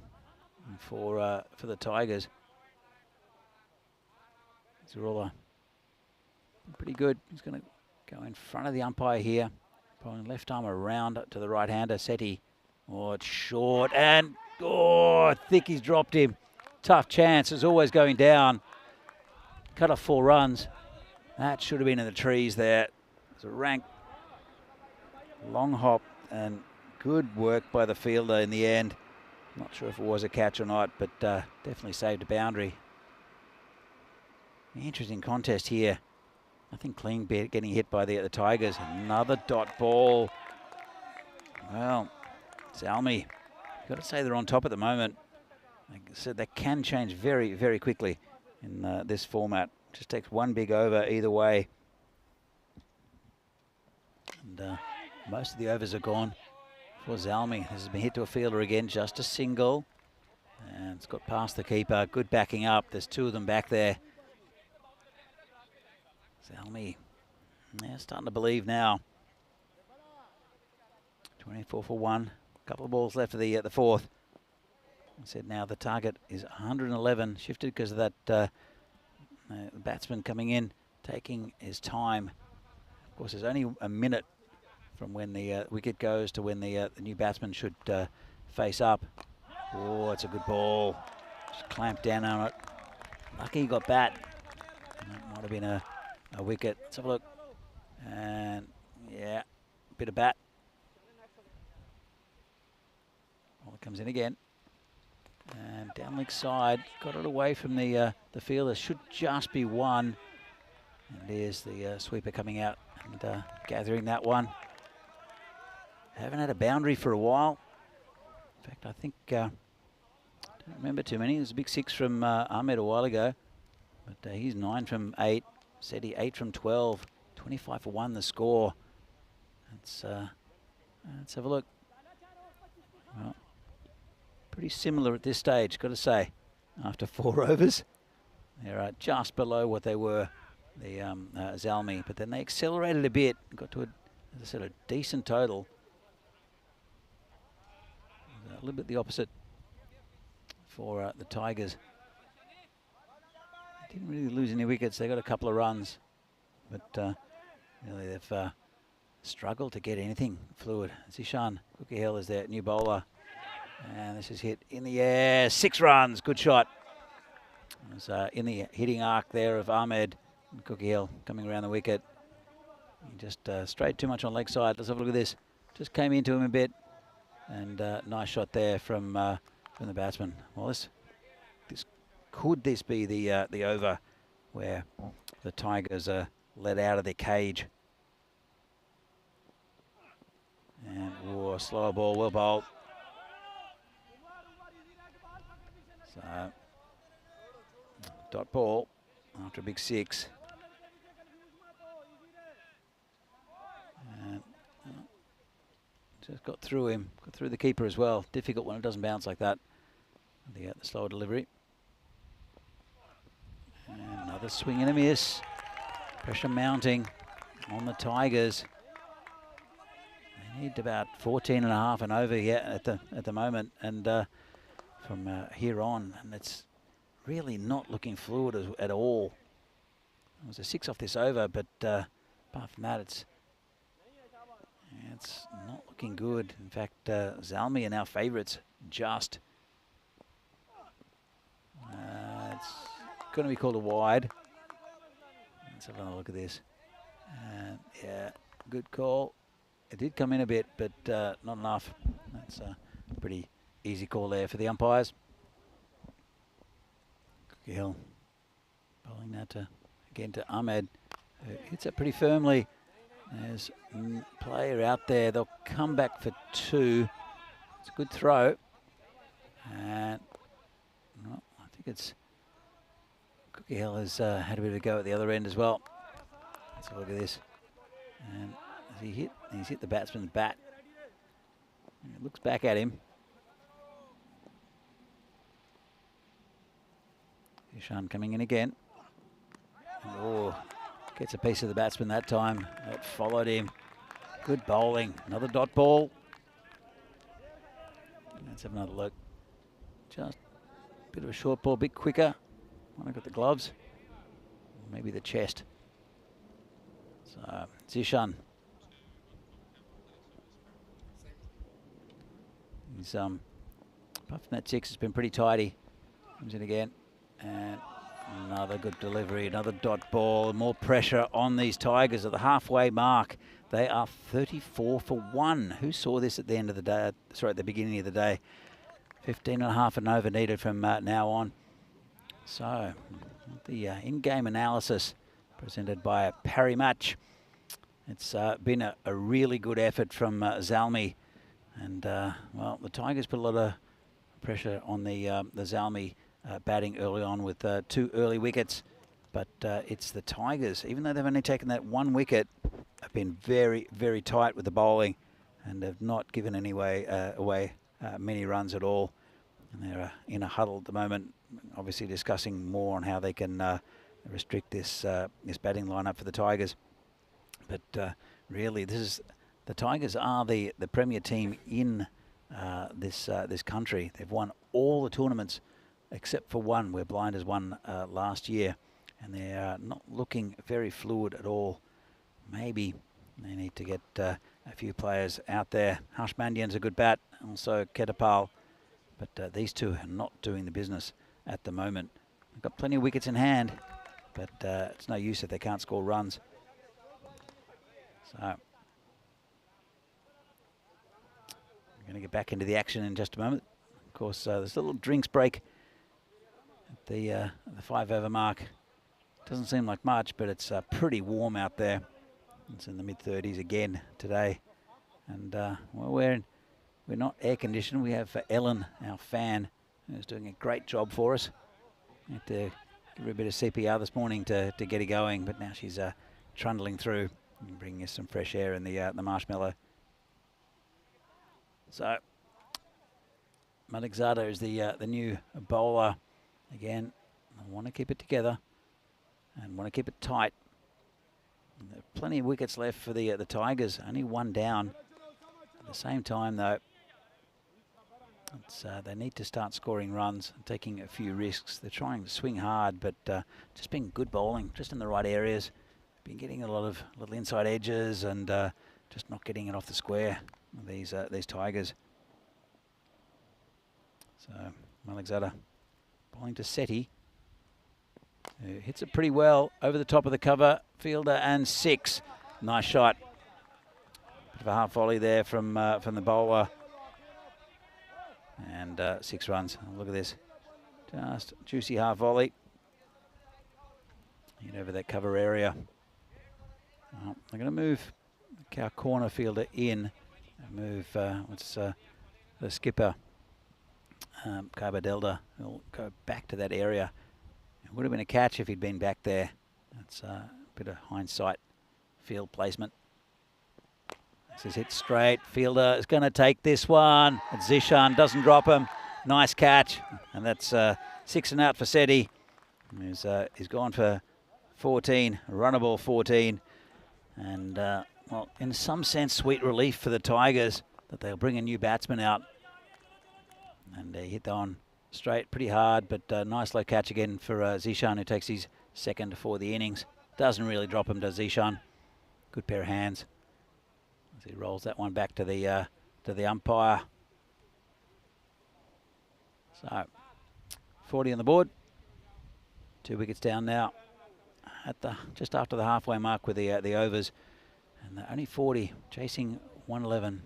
for the Tigers. Zarullah, pretty good. He's going to go in front of the umpire here, pulling left arm around to the right-hander. Seti, oh, it's short, and oh, I think he's dropped him. Tough chance. It's always going down. Cut off 4 runs. That should have been in the trees there. It's a rank long hop and good work by the fielder in the end. Not sure if it was a catch or not, but definitely saved a boundary. Interesting contest here. Nothing clean getting hit by the Tigers. Another dot ball. Well, Zalmi, got to say they're on top at the moment. Like I said, that can change very, very quickly in this format. Just takes 1 big over either way. And most of the overs are gone for Zalmi. This has been hit to a fielder again, just a single. And it's got past the keeper. Good backing up. There's 2 of them back there. Zalmi, they're starting to believe now. 24 for 1. A couple of balls left of the 4th. I said now the target is 111. Shifted because of that batsman coming in, taking his time. Of course, there's only a minute from when the wicket goes to when the new batsman should face up. Oh, it's a good ball. Just clamped down on it. Lucky he got bat. That might have been a wicket. Let's have a look. And yeah, bit of bat. Well, it comes in again. And down leg side, got it away from the fielder. Should just be 1. And there's the sweeper coming out and gathering that one. Haven't had a boundary for a while. In fact, I think, don't remember too many. There's a big 6 from Ahmed a while ago. But he's 9 from 8. Seti 8 from 12. 25 for 1 the score. Let's have a look. Well, pretty similar at this stage, got to say, after 4 overs. They're just below what they were, the Zalmi, but then they accelerated a bit, got to, as I said, a decent total. A little bit the opposite for the Tigers. Didn't really lose any wickets. They got a couple of runs, but really they've struggled to get anything fluid. Zishan Kukihill is their new bowler, and this is hit in the air. 6 runs, good shot. It was in the hitting arc there of Ahmed and Kukihill coming around the wicket. He just strayed too much on leg side. Let's have a look at this. Just came into him a bit, and nice shot there from the batsman. Well, could this be the over where the Tigers are let out of their cage? And slower ball, well bowled. So dot ball after a big 6. And just got through him, got through the keeper as well. Difficult when it doesn't bounce like that. The slower delivery. And another swing and a miss. Pressure mounting on the Tigers. They need about 14.5 and over here at the moment, and from here on, and it's really not looking fluid at all. It was a 6 off this over, but apart from that, it's not looking good. In fact, Zalmi are now favourites. Just it's going to be called a wide. Let's have another look at this. And yeah, good call. It did come in a bit, but not enough. That's a pretty easy call there for the umpires. Hill bowling that again to Ahmed, who hits it pretty firmly. There's a player out there. They'll come back for 2. It's a good throw. And well, I think it's Hill has had a bit of a go at the other end as well. Let's have a look at this. And he's hit the batsman's bat. And it looks back at him. Ishan coming in again. Oh, gets a piece of the batsman that time. It followed him. Good bowling. Another dot ball. Let's have another look. Just a bit of a short ball, a bit quicker. When I got the gloves. Maybe the chest. So, Zishan. He's apart from that 6, it's been pretty tidy. Comes in again. And another good delivery, another dot ball. More pressure on these Tigers at the halfway mark. They are 34 for 1. Who saw this at the end of the day? Sorry, at the beginning of the day. 15.5 and over needed from now on. So, the in-game analysis presented by Parry Match. It's been a really good effort from Zalmi. And, well, the Tigers put a lot of pressure on the Zalmi batting early on with 2 early wickets. But it's the Tigers, even though they've only taken that 1 wicket, have been very, very tight with the bowling and have not given away many runs at all. And they're in a huddle at the moment, obviously discussing more on how they can restrict this batting lineup for the Tigers. But really, the Tigers are the premier team in this country. They've won all the tournaments except for one, where Blinders won last year, and they're not looking very fluid at all. Maybe they need to get a few players out there. Harsh Mandian's a good bat, also Ketapal, but these two are not doing the business at the moment. They've got plenty of wickets in hand, but it's no use if they can't score runs. So I'm going to get back into the action in just a moment. Of course, there's a little drinks break at the 5 over mark. Doesn't seem like much, but it's pretty warm out there. It's in the mid-30s again today, and well, we're not air conditioned. We have Ellen, our fan, who's doing a great job for us. We had to give her a bit of CPR this morning to get her going, but now she's trundling through and bringing us some fresh air in the marshmallow. So Malekzada is the new bowler. Again, I want to keep it together and want to keep it tight. And there are plenty of wickets left for the Tigers. Only one down. At the same time, though, they need to start scoring runs and taking a few risks. They're trying to swing hard, but just being good bowling, just in the right areas. Been getting a lot of little inside edges and just not getting it off the square. These Tigers. So Malekzada bowling to Seti, who hits it pretty well over the top of the cover. Fielder and 6. Nice shot. Bit of a half volley there from the bowler. And 6 runs. Oh, look at this. Just juicy half volley. Hit over that cover area. Oh, they're going to move our corner fielder in. Move the skipper, Carbadelda. He'll go back to that area. It would have been a catch if he'd been back there. That's a bit of hindsight field placement. This is hit straight. Fielder is going to take this one. And Zishan doesn't drop him. Nice catch. And that's 6 and out for Seti. He's gone for 14, runnable 14. And, well, in some sense, sweet relief for the Tigers that they'll bring a new batsman out. And he hit that one straight pretty hard, but nice low catch again for Zishan, who takes his second for the innings. Doesn't really drop him, does Zishan? Good pair of hands. As he rolls that one back to the umpire. So, 40 on the board. 2 wickets down now. At just after the halfway mark with the overs, and only 40, chasing 111,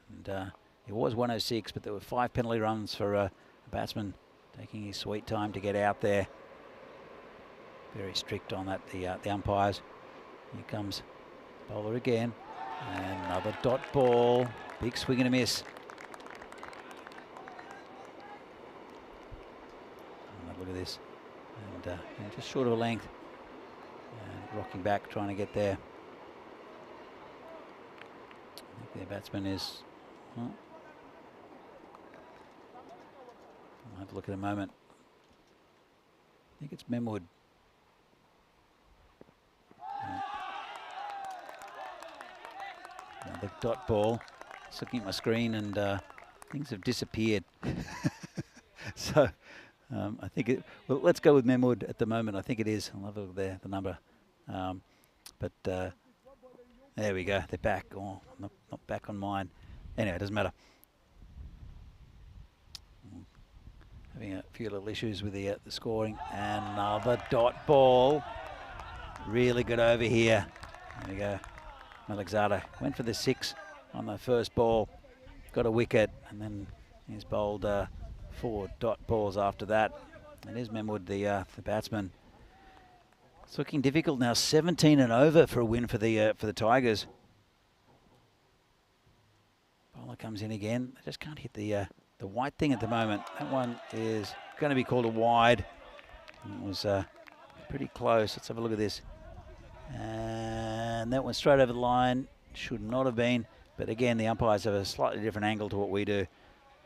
and it was 106, but there were 5 penalty runs for a batsman taking his sweet time to get out there. Very strict on that, the umpires. Here comes bowler again, and another dot ball, big swing and a miss. And look at this, and just short of a length. And rocking back, trying to get there. I think their batsman is... Well, I'll have a look at a moment. I think it's Memwood. Another dot ball. Just looking at my screen and things have disappeared. So... I think it, well, let's go with Memwood at the moment. I think it is. I'll have a look there, the number. But there we go. They're back. Oh, not back on mine. Anyway, it doesn't matter. Having a few little issues with the scoring. And another dot ball. Really good over here. There we go. Malekzada went for the 6 on the first ball. Got a wicket. And then he's bowled... 4 dot balls after that. It is Memwood, the batsman. It's looking difficult now. 17 and over for a win for the Tigers. Bowler comes in again. They just can't hit the white thing at the moment. That one is going to be called a wide. It was pretty close. Let's have a look at this. And that went straight over the line. Should not have been. But again, the umpires have a slightly different angle to what we do.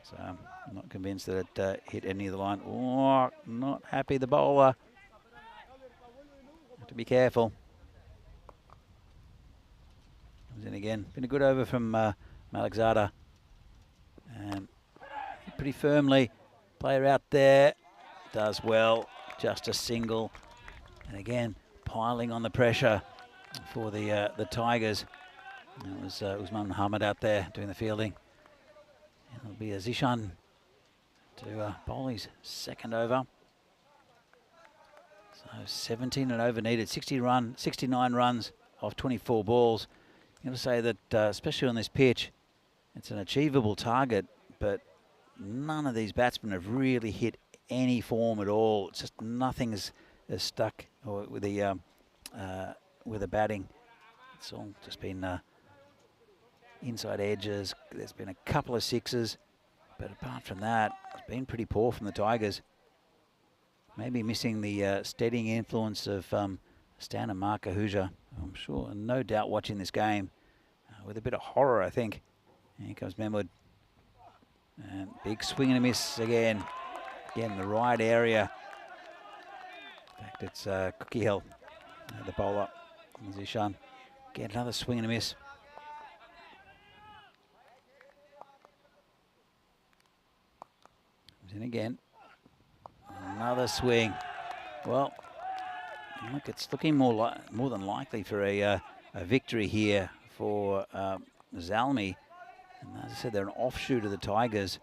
So I'm not convinced that it hit any of the line. Oh, not happy, the bowler. Have to be careful. Comes in again. Been a good over from Malekzada. And pretty firmly. Player out there. Does well. Just a single. And again, piling on the pressure for the Tigers. It was Usman Muhammad out there doing the fielding. It'll be a Zishan to bowl his second over. So 17 and over needed, 69 runs off 24 balls. I'm going to say that, especially on this pitch, it's an achievable target, but none of these batsmen have really hit any form at all. It's just nothing has stuck with the batting. It's all just been inside edges. There's been a couple of 6s, but apart from that, it's been pretty poor from the Tigers. Maybe missing the steadying influence of Stan and Mark Ahuja. I'm sure, and no doubt watching this game with a bit of horror, I think. And here comes Memwood. And big swing and a miss again. Again, the right area. In fact, it's Cookie Hill, the bowler, Zishan. Again, another swing and a miss. Comes in again. Another swing. Well, look, it's looking more than likely for a victory here for Zalmi. And as I said, they're an offshoot of the Tigers.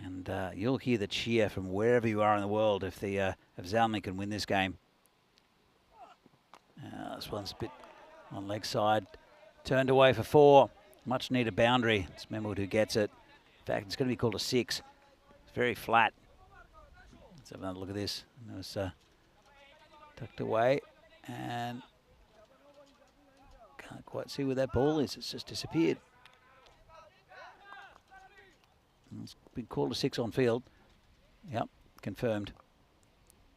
And you'll hear the cheer from wherever you are in the world if Zalmi can win this game. This one's a bit on leg side. Turned away for 4. Much needed boundary. It's Memwood who gets it. In fact, it's going to be called a 6. It's very flat. Let's have another look at this. And it was tucked away. And can't quite see where that ball is. It's just disappeared. It's been called a 6 on field. Yep, confirmed.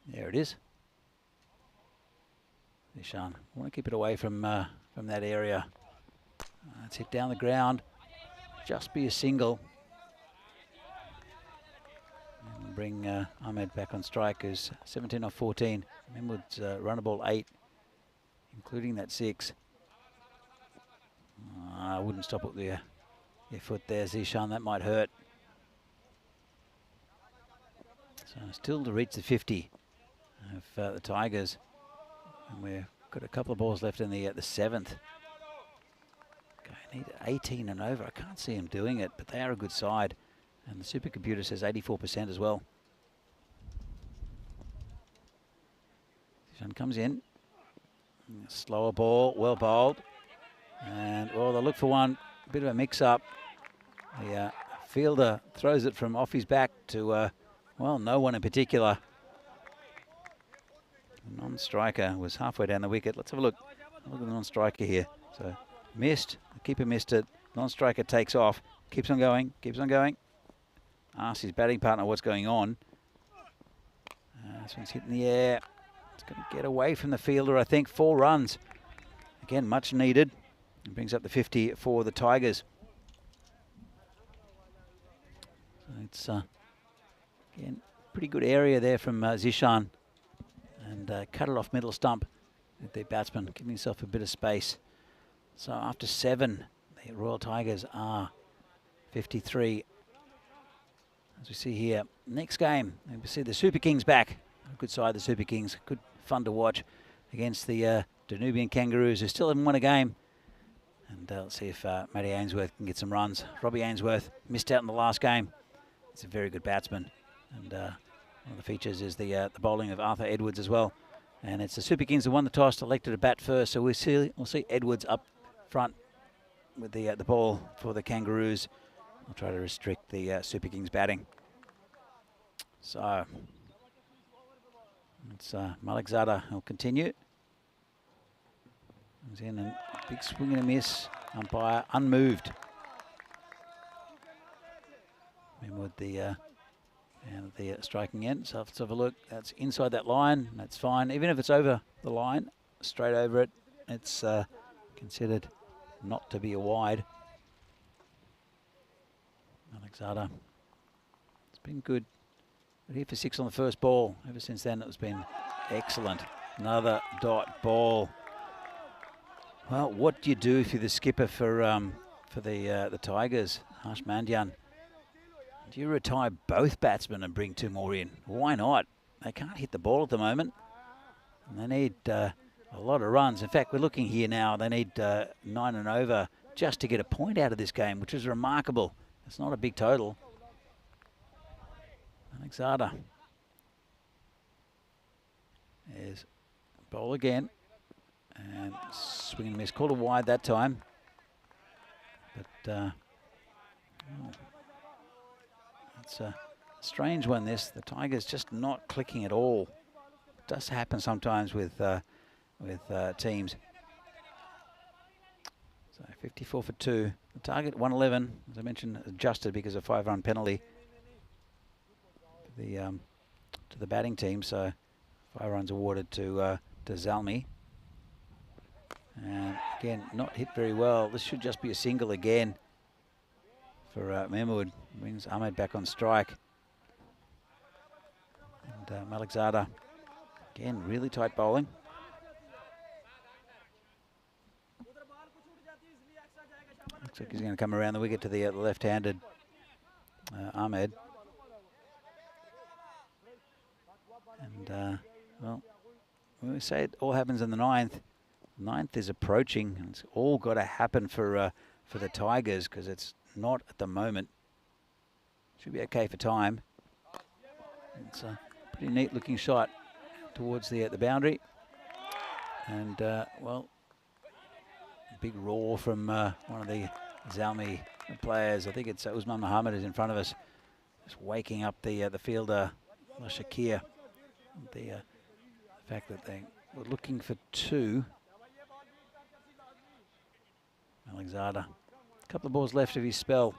There it is. Zishan, want to keep it away from that area. Let's hit down the ground. Just be a single. And bring Ahmed back on strike, who's 17 off 14. Memwood's run a ball 8, including that 6. I wouldn't stop with your foot there, Zishan. That might hurt. So still to reach the 50 of the Tigers. And we've got a couple of balls left in the 7th. I need 18 and over. I can't see him doing it, but they are a good side. And the supercomputer says 84% as well. Zishan comes in. Slower ball, well bowled. And, well, they'll look for one. A bit of a mix-up. The fielder throws it from off his back to, well, no one in particular. The non-striker was halfway down the wicket. Let's have a look. Look at the non-striker here. So, missed. The keeper missed it. Non-striker takes off. Keeps on going. Keeps on going. Asks his batting partner what's going on. This one's hitting the air. It's going to get away from the fielder, I think. 4 runs. Again, much needed. It brings up the 50 for the Tigers. So it's, again, pretty good area there from Zishan. And cut it off middle stump with the batsman, giving himself a bit of space. So after 7, the Royal Tigers are 53. As we see here, next game, we see the Super Kings back. A good side, the Super Kings. Good fun to watch against the Danubian Kangaroos, who still haven't won a game. And let's see if Matty Ainsworth can get some runs. Robbie Ainsworth missed out in the last game. He's a very good batsman. And one of the features is the bowling of Arthur Edwards as well. And it's the Super Kings that won the toss, elected to bat first. So we'll see Edwards up front with the ball for the Kangaroos. I'll try to restrict the Super Kings batting. So it's Malik Zada who'll continue. Comes in and big swing and a miss. Umpire unmoved. And with the striking end. So let's have a look. That's inside that line. That's fine. Even if it's over the line, straight over it, it's considered not to be a wide. Alexander. It's been good. But here for 6 on the first ball. Ever since then, it's been excellent. Another dot ball. Well, what do you do if you're the skipper for the Tigers, Harsh Mandyan? Do you retire both batsmen and bring 2 more in? Why not? They can't hit the ball at the moment. And they need a lot of runs. In fact, we're looking here now. They need 9 and over just to get a point out of this game, which is remarkable. It's not a big total. Alexander. There's bowl again. And swing and miss. Called a wide that time. But it's a strange one, this. The Tigers just not clicking at all. It does happen sometimes with teams. So 54 for 2. The target 111, as I mentioned, adjusted because of 5-run penalty to the batting team. So 5 runs awarded to Zalmi. And again, not hit very well. This should just be a single again for Mahmood. Brings Ahmed back on strike. And Malekzada, again, really tight bowling. Looks like he's going to come around the wicket to the left-handed Ahmed. And, well, when we say it all happens in the ninth is approaching. And it's all got to happen for the Tigers, because it's not at the moment. Should be okay for time. It's a pretty neat looking shot towards the boundary. And, well, big roar from one of the Zalmi players. I think it's Usman Mohammed is in front of us, just waking up the fielder, Shakir. The fact that they were looking for 2. Alexander, a couple of balls left of his spell.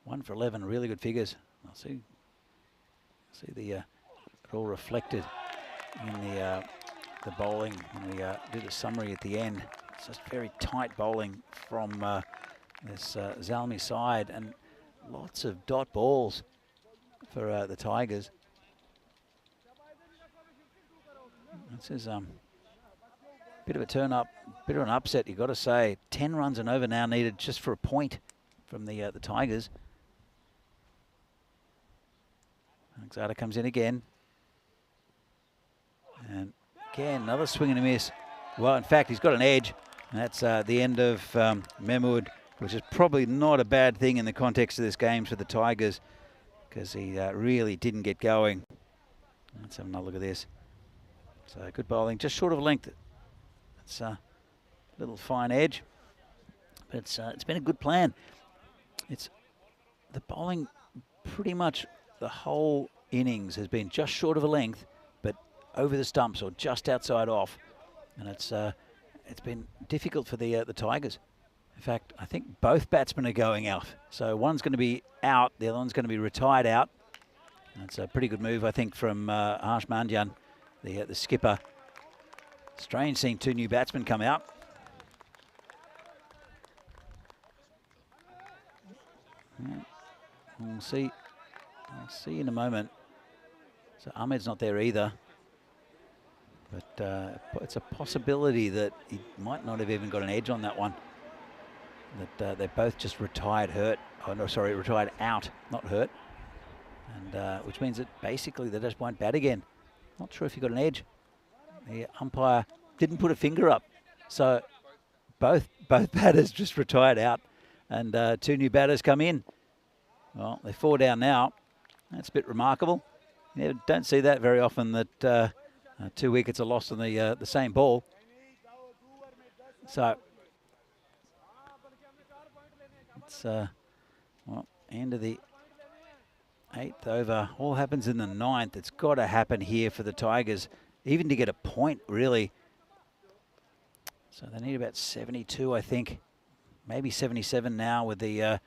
1 for 11, really good figures. I'll see the it all reflected in the bowling when we do the summary at the end. It's just very tight bowling from this Zalmi side, and lots of dot balls for the Tigers. This is bit of a turn up, bit of an upset, you've got to say. 10 runs and over now needed just for a point from the Tigers. Alexander comes in again. And again, another swing and a miss. Well, in fact, he's got an edge. And that's the end of Mahmood, which is probably not a bad thing in the context of this game for the Tigers, because he really didn't get going. Let's have another look at this. So good bowling, just short of length. It's a little fine edge, but it's been a good plan. It's the bowling pretty much the whole innings has been just short of a length, but over the stumps or just outside off, and it's been difficult for the Tigers. In fact, I think both batsmen are going out. So one's going to be out, the other one's going to be retired out. That's a pretty good move, I think, from Harsh Mandyan, the skipper. Strange seeing 2 new batsmen come out. Yeah. We'll see. I'll see in a moment. So Ahmed's not there either. But it's a possibility that he might not have even got an edge on that one. That they both just retired hurt. Oh no, sorry, retired out, not hurt. And which means that basically they just won't bat again. Not sure if he got an edge. The umpire didn't put a finger up. So both batters just retired out, and 2 new batters come in. Well, they're 4 down now. That's a bit remarkable. You don't see that very often, that 2 wickets are lost on the same ball. So it's well, end of the 8th over. All happens in the 9th. It's got to happen here for the Tigers, even to get a point, really. So they need about 72, I think, maybe 77 now with the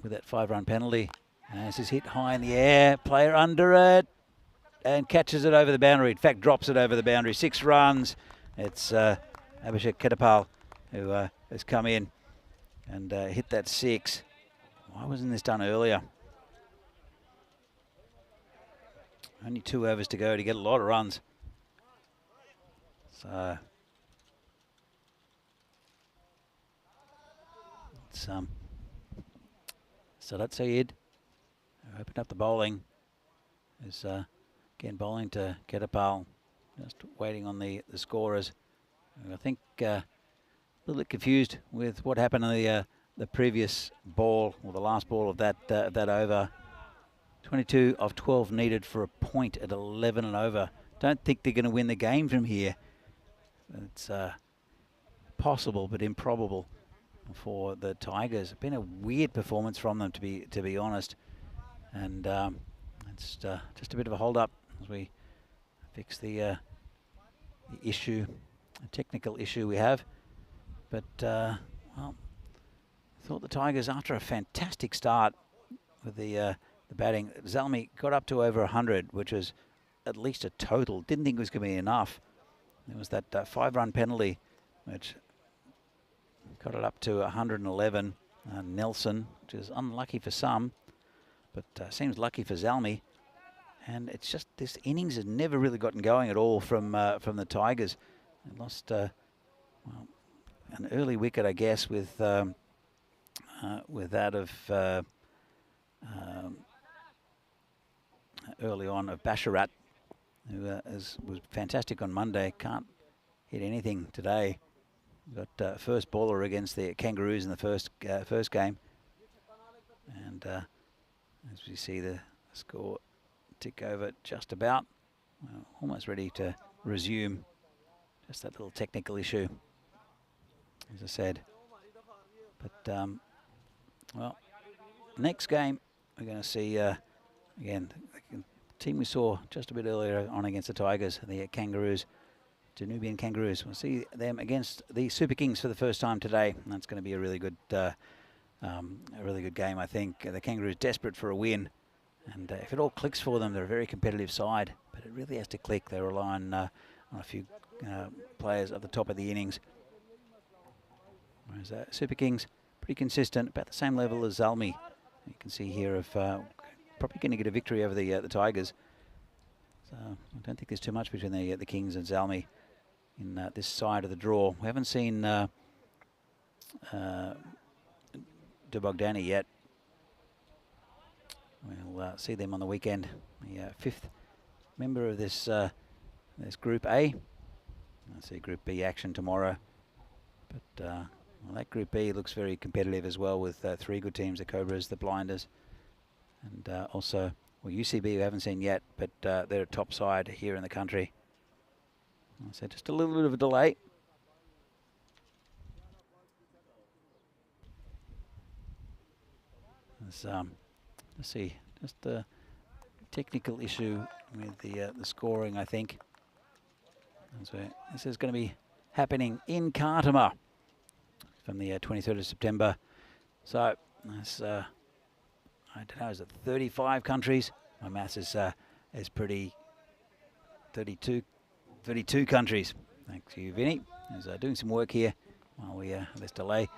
with that 5-run penalty. And this is hit high in the air, player under it, and catches it over the boundary. In fact, drops it over the boundary. 6 runs. It's Abhishek Kedapal who has come in and hit that 6. Why wasn't this done earlier? Only 2 overs to go to get a lot of runs. So it's Sadat Syed opened up the bowling. Is again bowling to Kedapal, just waiting on the scorers. I think a little bit confused with what happened on the previous ball, or the last ball of that over. 22 of 12 needed for a point at 11 and over. Don't think they're going to win the game from here. It's possible but improbable for the Tigers. It's been a weird performance from them, to be honest, and it's just a bit of a hold up as we fix the issue, a technical issue we have. But well, I thought the Tigers, after a fantastic start with the batting, Zalmi got up to over 100, which was at least a total. Didn't think it was going to be enough. There was that 5-run penalty, which got it up to 111. Nelson, which is unlucky for some, but seems lucky for Zalmi. And it's just this innings has never really gotten going at all from the Tigers. They lost well, an early wicket, I guess, with that of early on of Basharat, who was fantastic on Monday. Can't hit anything today. Got first bowler against the Kangaroos in the first game, and as we see the score tick over just about, well, almost ready to resume. Just that little technical issue, as I said. But well, next game we're going to see again the team we saw just a bit earlier on against the Tigers, the Kangaroos, Danubian Kangaroos. We'll see them against the Super Kings for the first time today. And that's going to be a really good game, I think. The Kangaroos desperate for a win, and if it all clicks for them, they're a very competitive side. But it really has to click. They rely on a few players at the top of the innings. Whereas Super Kings, pretty consistent, about the same level as Zalmi. You can see here of probably going to get a victory over the Tigers. So I don't think there's too much between the Kings and Zalmi in this side of the draw. We haven't seen Dubogdani yet. We'll see them on the weekend. The fifth member of this Group A. I see Group B action tomorrow. But well, that Group B looks very competitive as well, with 3 good teams: the Cobras, the Blinders, and also UCB we haven't seen yet, but they're a top side here in the country. So just a little bit of a delay. Let's see, just a technical issue with the scoring, I think. So this is going to be happening in Khartoum from the 23rd of September. So that's I don't know, is it 35 countries? My maths is pretty 32 countries. Thanks to you, Vinny, who's doing some work here while we have this delay.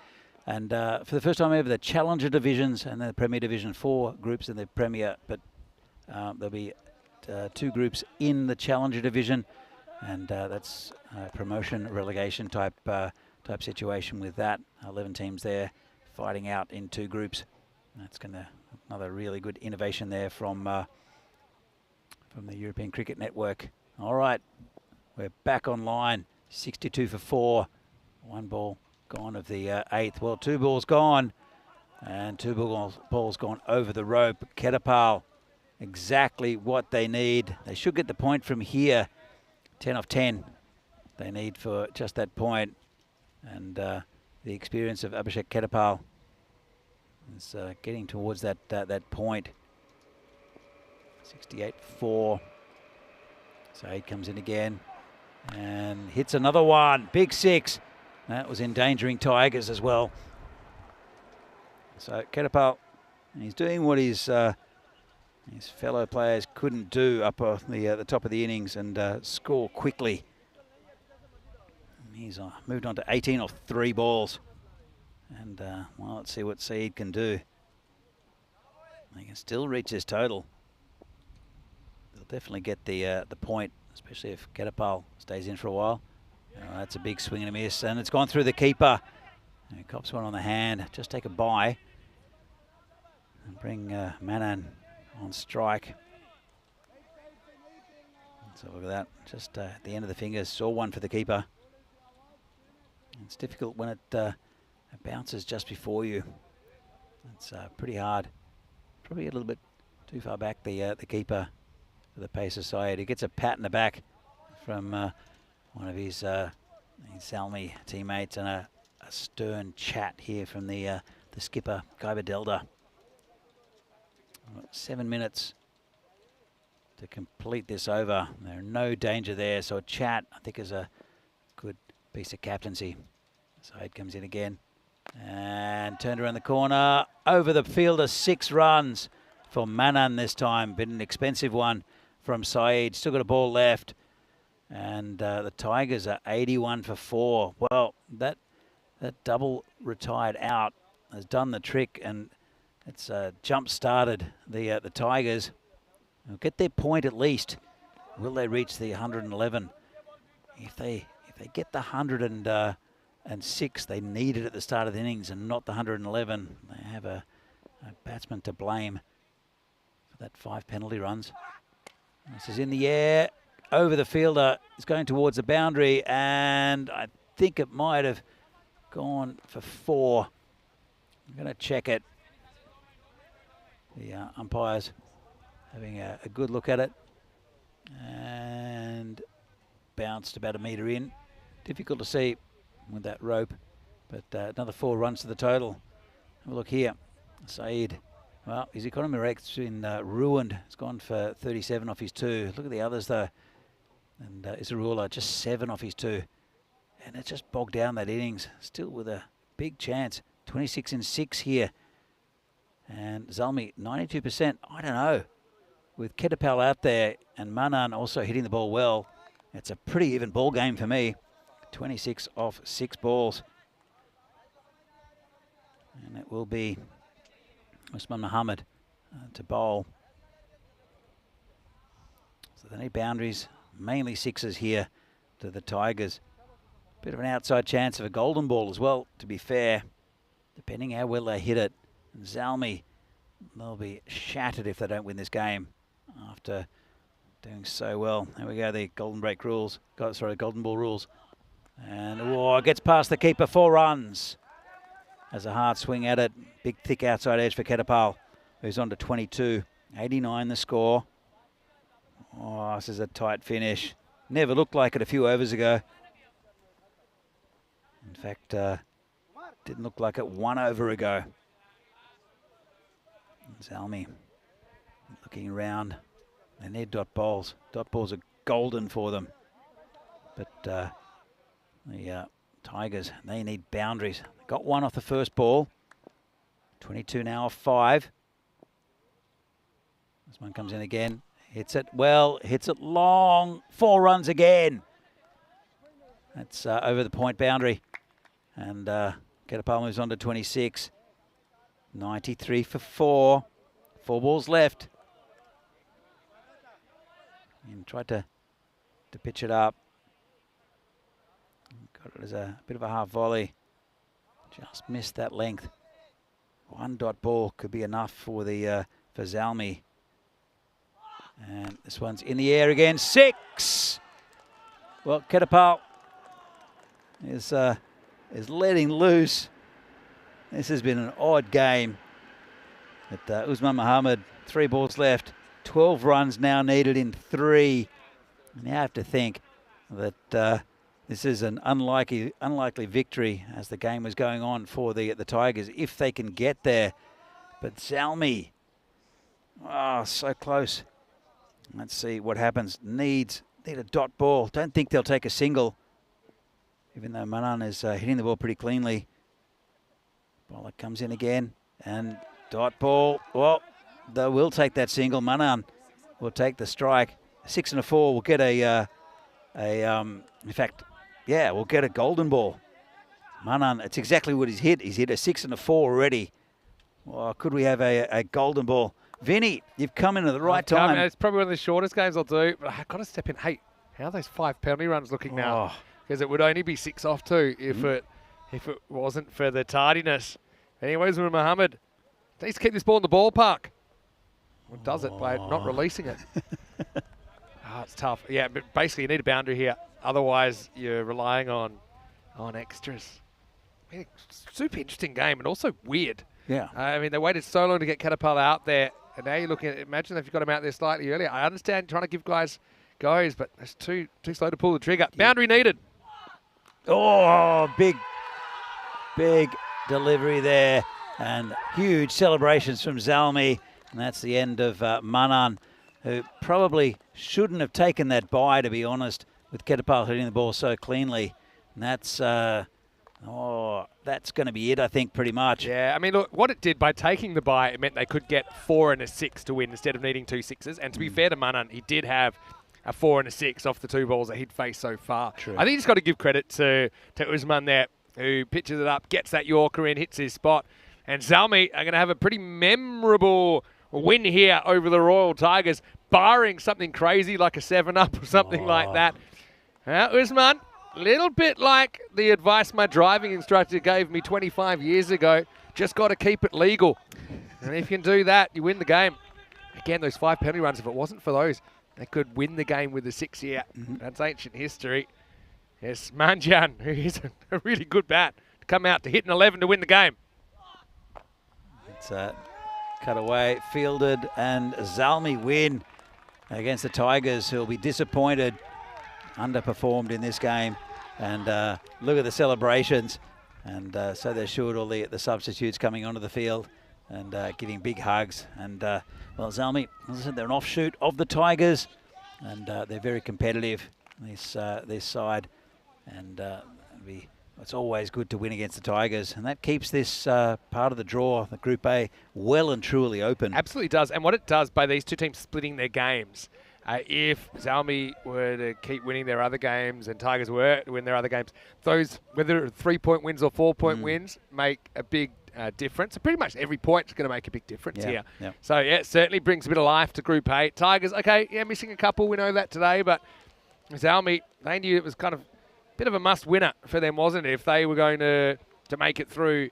And for the first time ever, the Challenger divisions and the Premier Division, 4 groups in the Premier, but there'll be 2 groups in the Challenger division, and that's promotion relegation type situation with that. 11 teams there fighting out in 2 groups. That's another really good innovation there from the European Cricket Network. All right, we're back online. 62 for 4. 1 ball gone of the 8th. Well, 2 balls gone, and 2 balls gone over the rope. Kedapal, exactly what they need. They should get the point from here. 10 off 10 they need for just that point. And the experience of Abhishek Kedapal is getting towards that point. 68-4. Saeed comes in again and hits another one. Big 6. That was endangering Tigers as well. So Kedapal, he's doing what his fellow players couldn't do up on the top of the innings, and score quickly. He's moved on to 18 off 3 balls. And well, let's see what Saeed can do. He can still reach his total. They'll definitely get the point, especially if Kedapal stays in for a while. That's a big swing and a miss, and it's gone through the keeper. And he cops one on the hand. Just take a bye and bring Manan on strike. So look at that, just at the end of the fingers. Saw one for the keeper. It's difficult when it bounces just before you. It's pretty hard. Probably a little bit too far back, the keeper for the pacer side. He gets a pat in the back from one of his Salmi teammates, and a stern chat here from the skipper, Guy Bedelda. 7 minutes to complete this over. There's no danger there, so a chat, I think, is a good piece of captaincy. Saeed comes in again and turned around the corner. Over the fielder, 6 runs for Manan this time. Been an expensive one from Saeed. Still got a ball left. And the Tigers are 81 for 4. Well, that double retired out has done the trick, and it's jump-started the Tigers. They'll get their point at least. Will they reach the 111? If they get the 106 they needed at the start of the innings and not the 111, they have a batsman to blame for that 5 penalty runs. This is in the air, over the fielder. It's going towards the boundary, and I think it might have gone for 4. I'm going to check it. The umpires having a good look at it, and bounced about a metre in. Difficult to see with that rope, but another 4 runs to the total. Have a look here. Saeed, well, his economy rate's been ruined. It's gone for 37 off his 2. Look at the others though. And Isarula just 7 off his 2. And it's just bogged down that innings. Still with a big chance. 26 and 6 here. And Zalmi, 92%. I don't know. With Ketapal out there and Manan also hitting the ball well, it's a pretty even ball game for me. 26 off 6 balls. And it will be Usman Muhammad to bowl. So they need boundaries, mainly 6s here to the Tigers. Bit of an outside chance of a golden ball as well, to be fair, depending how well they hit it. And Zalmi, they'll be shattered if they don't win this game after doing so well. There we go, the golden break rules. Golden ball rules. And it gets past the keeper, 4 runs. Has a hard swing at it. Big, thick outside edge for Ketapal, who's on to 22. 89 the score. Oh, this is a tight finish. Never looked like it a few overs ago. In fact, didn't look like it 1 over ago. Zalmi looking around. They need dot balls. Dot balls are golden for them. But the Tigers, they need boundaries. Got 1 off the first ball. 22 now off 5. This one comes in again. Hits it well. Hits it long. 4 runs again. That's over the point boundary. And Ketapal moves on to 26. 93 for 4. 4 balls left. And tried to pitch it up. Got it as a bit of a half volley. Just missed that length. 1 dot ball could be enough for the for Zalmi. And this one's in the air again. 6. Well, Ketapal is letting loose. This has been an odd game. But Usman Muhammad, 3 balls left. 12 runs now needed in 3. And you have to think that this is an unlikely victory as the game was going on for the Tigers, if they can get there. But Zalmi, so close. Let's see what happens. Need a dot ball. Don't think they'll take a single, even though Manan is hitting the ball pretty cleanly. Bowler comes in again, and dot ball. Well, they will take that single. Manan will take the strike. 6 and a 4 will get in fact, yeah, we'll get a golden ball. Manan, it's exactly what he's hit. He's hit a 6 and a 4 already. Well, could we have a golden ball? Vinny, you've come in at the right time. It's probably one of the shortest games I'll do, but I've got to step in. Hey, how are those 5 penalty runs looking now? Because it would only be 6 off 2 if it wasn't for the tardiness. Anyways, with Muhammad, please keep this ball in the ballpark. Well, does it by not releasing it? It's tough. Yeah, but basically you need a boundary here. Otherwise, you're relying on extras. I mean, super interesting game and also weird. Yeah. I mean, they waited so long to get Ketapal out there, and now you're looking at, imagine if you got him out there slightly earlier. I understand trying to give guys goes, but it's too slow to pull the trigger. Boundary needed. Oh, big delivery there, and huge celebrations from Zalmi. And that's the end of Manan, who probably shouldn't have taken that bye, to be honest, with Ketapal hitting the ball so cleanly. And that's going to be it, I think, pretty much. Yeah, I mean, look, what it did by taking the bye, it meant they could get 4 and a 6 to win instead of needing 2 6s. And to be fair to Manan, he did have a 4 and a 6 off the 2 balls that he'd faced so far. True. I think he's got to give credit to Usman there, who pitches it up, gets that Yorker in, hits his spot. And Zalmi are going to have a pretty memorable win here over the Royal Tigers, barring something crazy like a 7-up or something like that. Usman, a little bit like the advice my driving instructor gave me 25 years ago. Just got to keep it legal. And if you can do that, you win the game. Again, those 5 penalty runs, if it wasn't for those, they could win the game with a 6 here. That's ancient history. Yes, Manjan, who is a really good bat, to come out to hit an 11 to win the game. It's cut away, fielded, and Zalmi win against the Tigers, who'll be disappointed, underperformed in this game. And look at the celebrations. And so they should, all the substitutes coming onto the field and giving big hugs. And well, Zalmi, as I said, they're an offshoot of the Tigers, and they're very competitive, this side. And it's always good to win against the Tigers, and that keeps this part of the draw, the Group A, well and truly open. Absolutely does. And what it does by these two teams splitting their games, if Zalmi were to keep winning their other games and Tigers were to win their other games, those, whether 3-point wins or 4-point wins, make a big difference. So pretty much every point is going to make a big difference here. Yeah. So, yeah, it certainly brings a bit of life to Group A. Tigers, okay, yeah, missing a couple. We know that today. But Zalmi, they knew it was kind of a bit of a must-winner for them, wasn't it, if they were going to make it through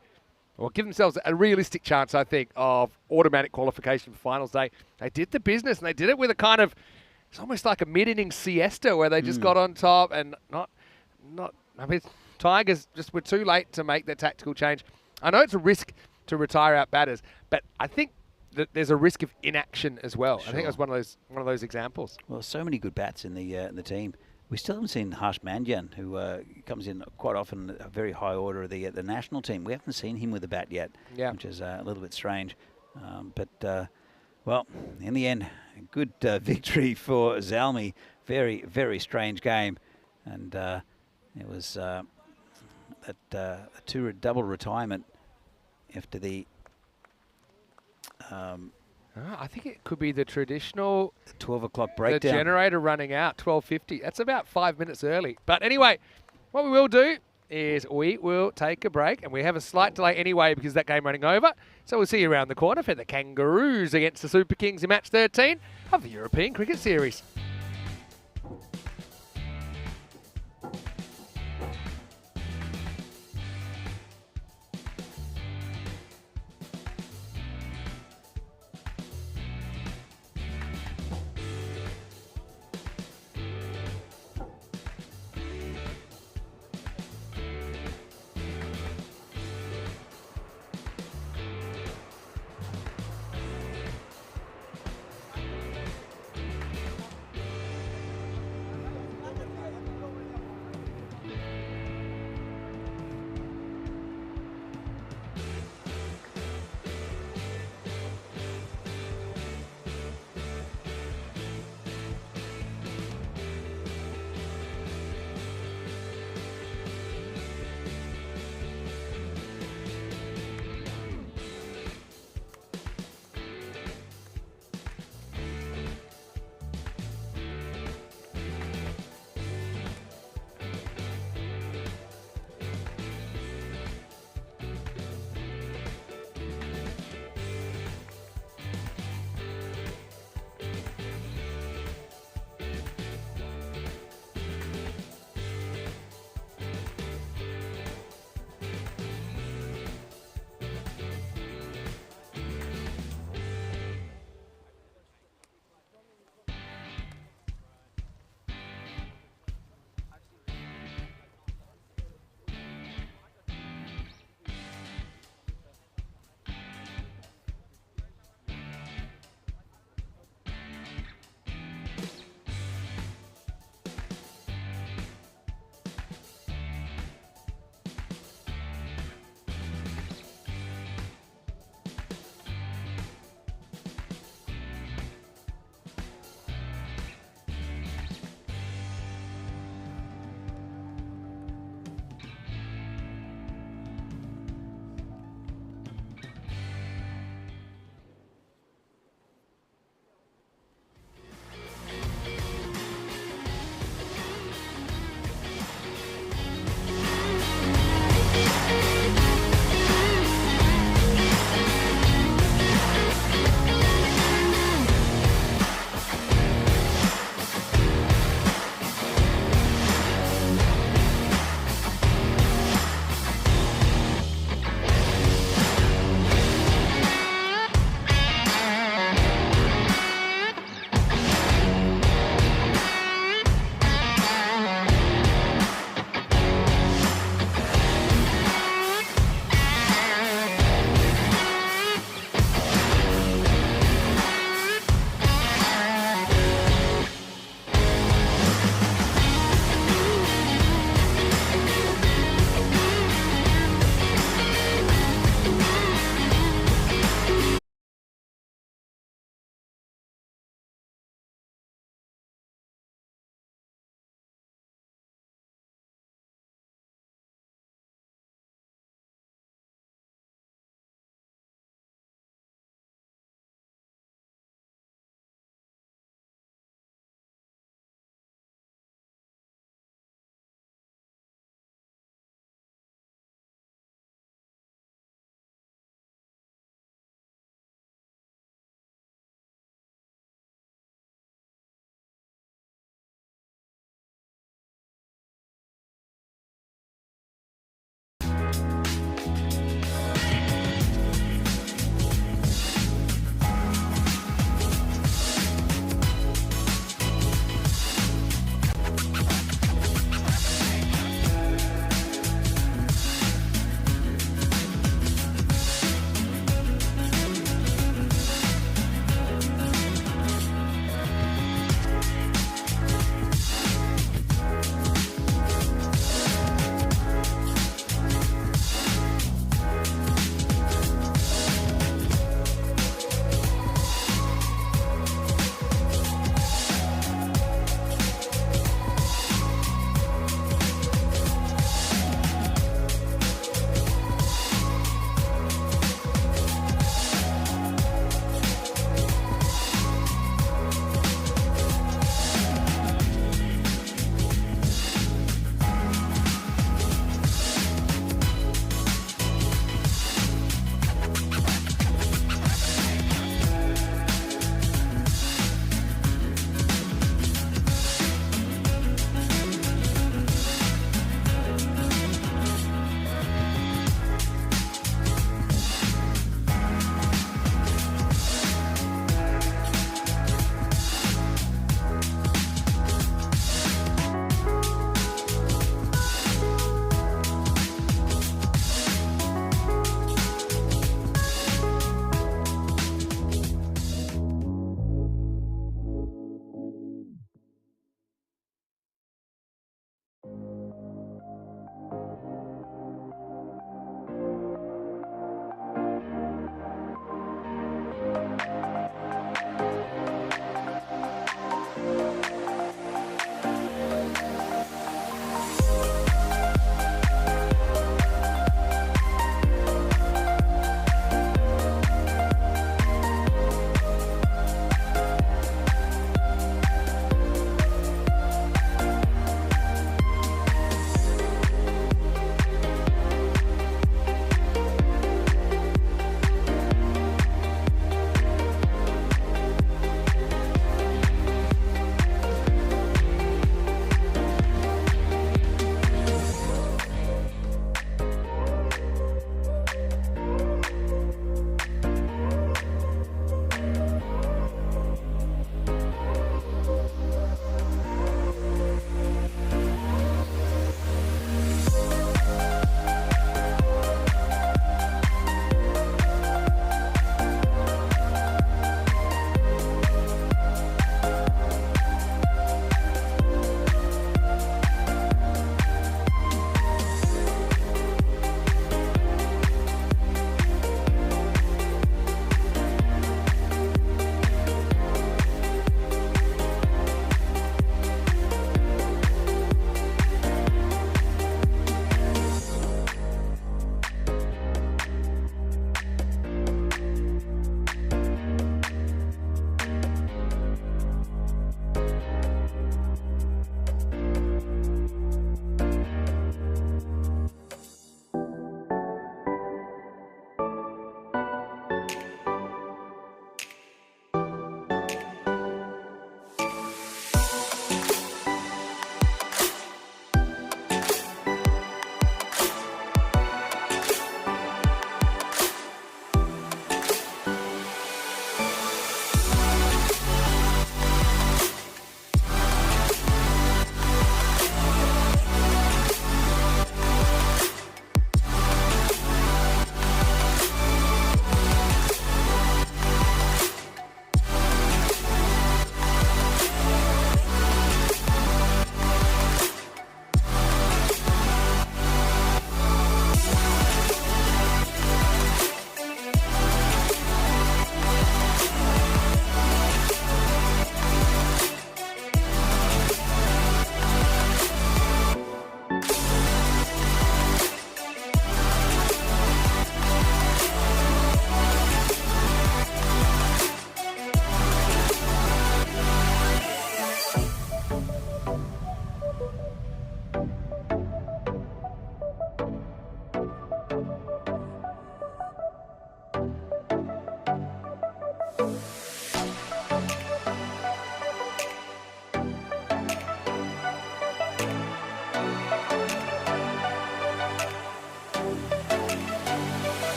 or give themselves a realistic chance, I think, of automatic qualification for finals day. They did the business, and they did it with a kind of, it's almost like a mid-inning siesta where they just got on top and I mean, Tigers just were too late to make their tactical change. I know it's a risk to retire out batters, but I think that there's a risk of inaction as well. Sure. I think it was one of those examples. Well, so many good bats in the team. We still haven't seen Harsh Manjan, who comes in quite often a very high order of the national team. We haven't seen him with a bat yet, which is a little bit strange. Well, in the end, a good victory for Zalmi. Very, very strange game. And it was a double retirement after the... I think it could be the traditional 12 o'clock breakdown. The generator running out, 12:50. That's about 5 minutes early. But anyway, what we will do is we will take a break, and we have a slight delay anyway because that game running over. So we'll see you around the corner for the Kangaroos against the Super Kings in match 13 of the European Cricket Series.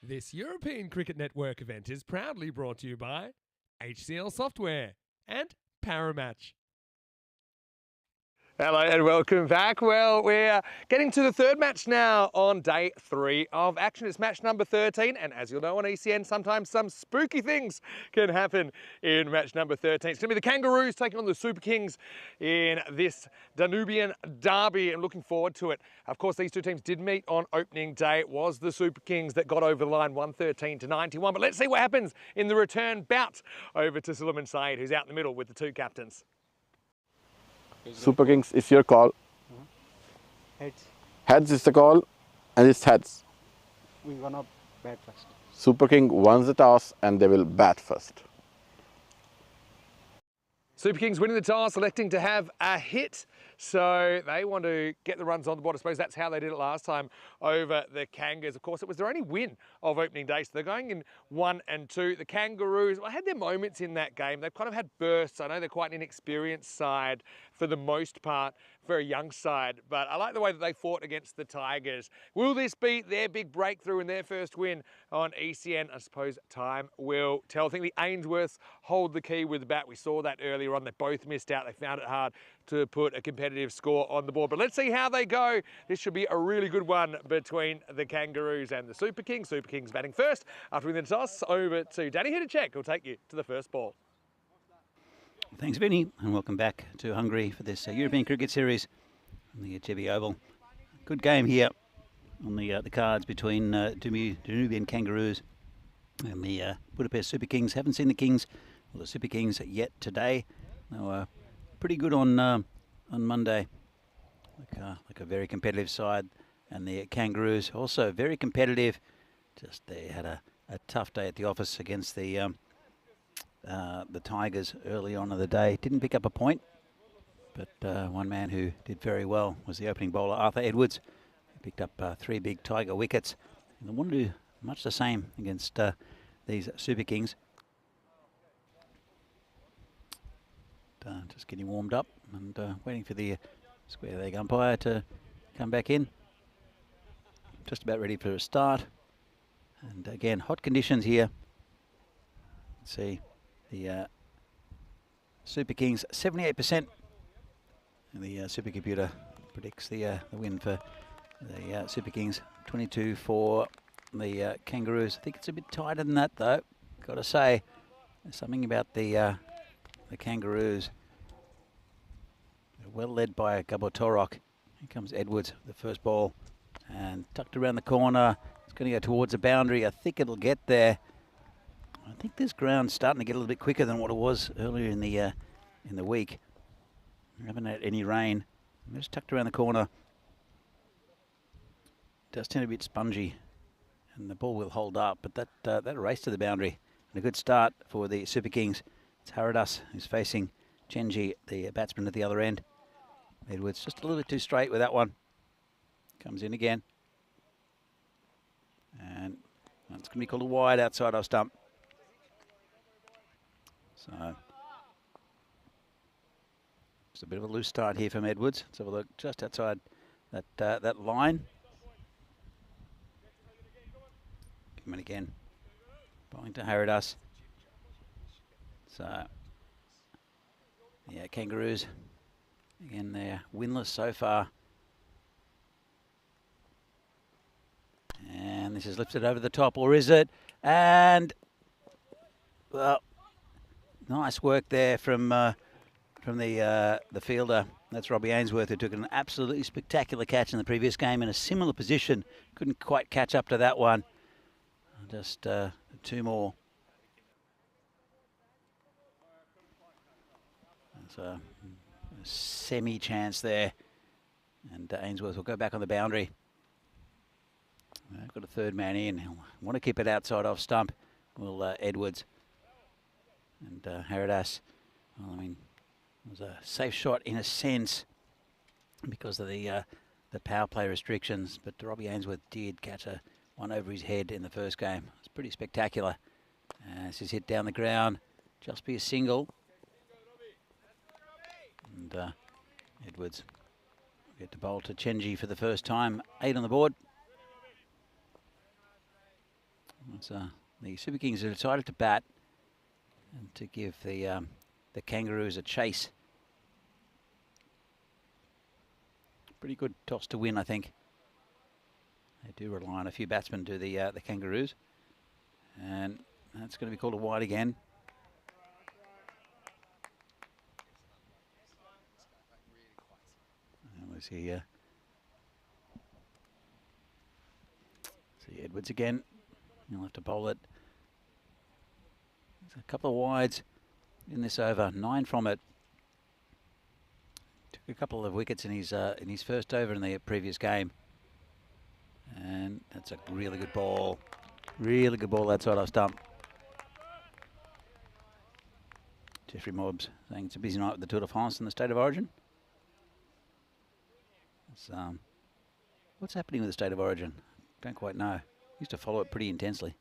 This European Cricket Network event is proudly brought to you by HCL Software and Paramatch. Hello and welcome back. Well, we're getting to the third match now on day 3 of action. It's match number 13, and as you'll know on ECN, sometimes some spooky things can happen in match number 13. It's going to be the Kangaroos taking on the Super Kings in this Danubian derby, and looking forward to it. Of course, these two teams did meet on opening day. It was the Super Kings that got over the line 113 to 91, but let's see what happens in the return bout. Over to Suleiman Saeed, who's out in the middle with the two captains. Super Kings is your call. Heads. Heads is the call, and it's heads. We're gonna bat first. Super King wins the toss, and they will bat first. Super Kings winning the toss, electing to have a hit. So they want to get the runs on the board. I suppose that's how they did it last time over the Kangas. Of course, it was their only win of opening day. So they're going in 1 and 2. The Kangaroos, well, had their moments in that game. They've kind of had bursts. I know they're quite an inexperienced side for the most part, very young side. But I like the way that they fought against the Tigers. Will this be their big breakthrough and their first win on ECN? I suppose time will tell. I think the Ainsworths hold the key with the bat. We saw that earlier on. They both missed out. They found it hard to put a competitive score on the board. But let's see how they go. This should be a really good one between the Kangaroos and the Super Kings. Super Kings batting first after winning the toss. Over to Danny Hidacek, who'll take you to the first ball. Thanks, Vinny, and welcome back to Hungary for this European Cricket Series on the GB Oval. Good game here on the cards between Danubian Kangaroos and the Budapest Super Kings. Haven't seen the Kings or the Super Kings yet today. They were pretty good on Monday, like a very competitive side, and the Kangaroos also very competitive. Just they had a tough day at the office against the Tigers early on in the day. Didn't pick up a point, but one man who did very well was the opening bowler, Arthur Edwards. He picked up 3 big Tiger wickets. And they want to do much the same against these Super Kings. Just getting warmed up and waiting for the square leg umpire to come back in. Just about ready for a start. And again, hot conditions here. Let's see. The Super Kings 78%, and the supercomputer predicts the win for the Super Kings. 22 for the Kangaroos. I think it's a bit tighter than that, though. Got to say, there's something about the Kangaroos. They're well led by Gabotorok. Here comes Edwards, the first ball, and tucked around the corner. It's going to go towards the boundary. I think it'll get there. I think this ground's starting to get a little bit quicker than what it was earlier in the week. We haven't had any rain. Just tucked around the corner. It does tend to be a bit spongy, and the ball will hold up. But that race to the boundary and a good start for the Super Kings. It's Haridas who's facing Chenji, the batsman at the other end. Edwards just a little bit too straight with that one. Comes in again, and it's going to be called a wide outside off stump. So it's a bit of a loose start here from Edwards. Let's have a look just outside that line. Come in again. Bowling to Haridas. So yeah, Kangaroos again, they're winless so far. And this is lifted over the top, or is it? And well, nice work there from the fielder. That's Robbie Ainsworth, who took an absolutely spectacular catch in the previous game in a similar position. Couldn't quite catch up to that one. Just 2 more. There's a semi-chance there. And Ainsworth will go back on the boundary. They've got a third man in. He'll want to keep it outside off stump. Will Edwards. And Haridas, well, I mean, it was a safe shot in a sense because of the power play restrictions. But Robbie Ainsworth did catch one over his head in the first game. It's pretty spectacular. This is hit down the ground. Just be a single. And Edwards will get to bowl to Chenji for the first time. 8 on the board. The Super Kings have decided to bat and to give the Kangaroos a chase. Pretty good toss to win, I think. They do rely on a few batsmen, do the Kangaroos. And that's going to be called a wide again. And we'll see Edwards again. He'll have to bowl it. There's a couple of wides in this over. 9 from it. Took a couple of wickets in his first over in the previous game. And that's a really good ball. Really good ball outside our stump. Jeffrey Mobbs saying it's a busy night with the Tour de France in the State of Origin. It's, what's happening with the State of Origin? Don't quite know. Used to follow it pretty intensely.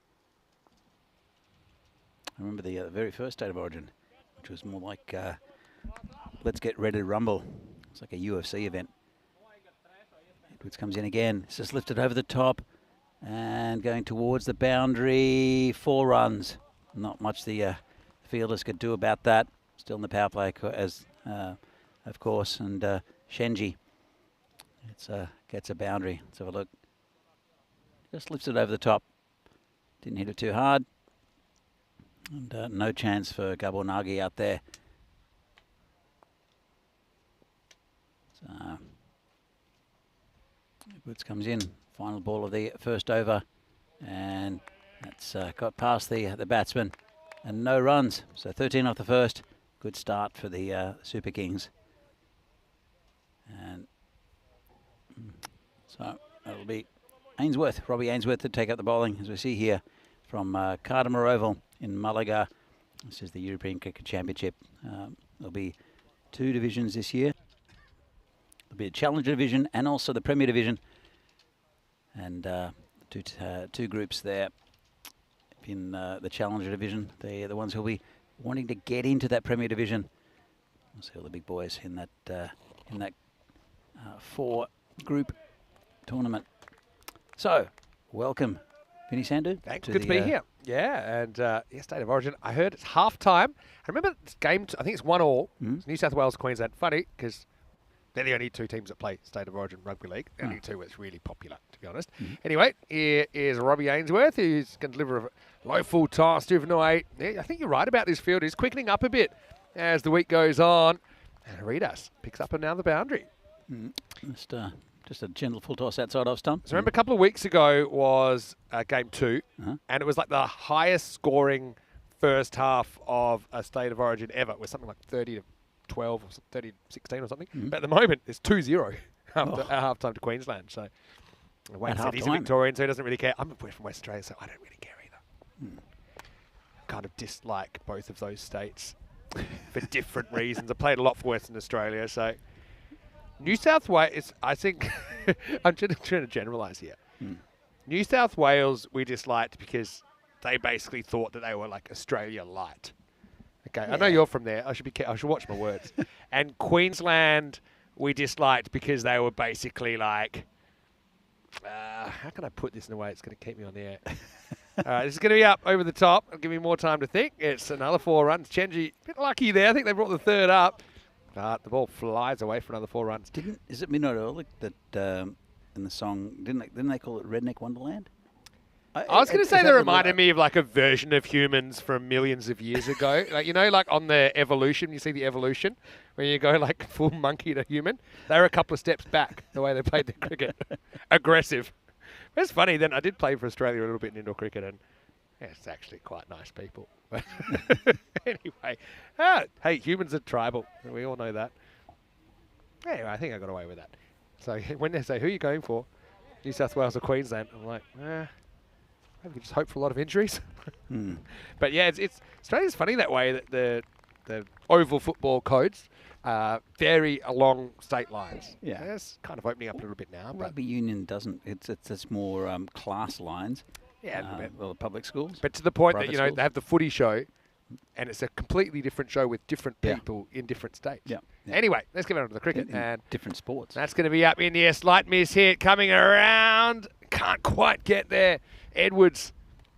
I remember the very first State of Origin, which was more like let's get ready to rumble. It's like a UFC event. Edwards comes in again. It's just lifted over the top and going towards the boundary. 4 runs. Not much the fielders could do about that. Still in the power play, as of course, and Shenji. Gets a boundary. Let's have a look. Just lifts it over the top. Didn't hit it too hard. And no chance for Gabonagi out there. So Edwards comes in. Final ball of the first over. And that's got past the batsman. And no runs. So 13 off the first. Good start for the Super Kings. And so that'll be Robbie Ainsworth to take up the bowling, as we see here from Cardimer Oval in Malaga. This is the European Cricket Championship. There'll be 2 divisions this year. There'll be a Challenger Division and also the Premier Division. And two groups there in the Challenger Division. They're the ones who'll be wanting to get into that Premier Division. We'll see all the big boys in that 4 group tournament. So, welcome, Vinny Sandhu. Thanks, good to be here. Yeah, and State of Origin, I heard it's half-time. I remember this game, I think it's 1-1. It's New South Wales, Queensland. Funny, because they're the only 2 teams that play State of Origin Rugby League. The only 2 that's really popular, to be honest. Anyway, here is Robbie Ainsworth, who's going to deliver a low full toss, 2 for no 8. Yeah, I think you're right about this field. He's quickening up a bit as the week goes on. And Aridas picks up another boundary. Just a gentle full toss outside off stump. So remember a couple of weeks ago was game 2, and it was like the highest scoring first half of a State of Origin ever. It was something like 30-12 or 30-16 or something. But at the moment, it's 2-0 after half-time to Queensland. So Wayne said he's a Victorian, so he doesn't really care. I'm from West Australia, so I don't really care either. Kind of dislike both of those states for different reasons. I played a lot for Western Australia, so... New South Wales, I think, I'm trying to generalise here. New South Wales we disliked because they basically thought that they were like Australia light. Okay, I know you're from there. I should watch my words. And Queensland we disliked because they were basically like, how can I put this in a way it's going to keep me on the air? This is going to be up over the top. It'll give me more time to think. It's another 4 runs. Chenji, a bit lucky there. I think they brought the 3rd up. But the ball flies away for another 4 runs. Is it Midnight Oil that in the song, didn't they call it Redneck Wonderland? I was going to say they reminded me of like a version of humans from millions of years ago. Like, you know, like on the Evolution, you see the Evolution, where you go like full monkey to human. They were a couple of steps back, the way they played their cricket. Aggressive. But it's funny, then I did play for Australia a little bit in indoor cricket, and it's actually quite nice people. Anyway, hey, humans are tribal. We all know that. Anyway, I think I got away with that. So when they say, who are you going for? New South Wales or Queensland? I'm like, maybe we can just hope for a lot of injuries. But yeah, it's Australia's funny that way, that the oval football codes vary along state lines. Yeah. It's kind of opening up a little bit now. Rugby union doesn't. It's more class lines. Yeah, well, public schools. But to the point that, you know, they have the footy show, and it's a completely different show with different people in different states. Yeah. Anyway, let's get on to the cricket. And different sports. That's going to be up in the air. Slight miss hit coming around. Can't quite get there. Edwards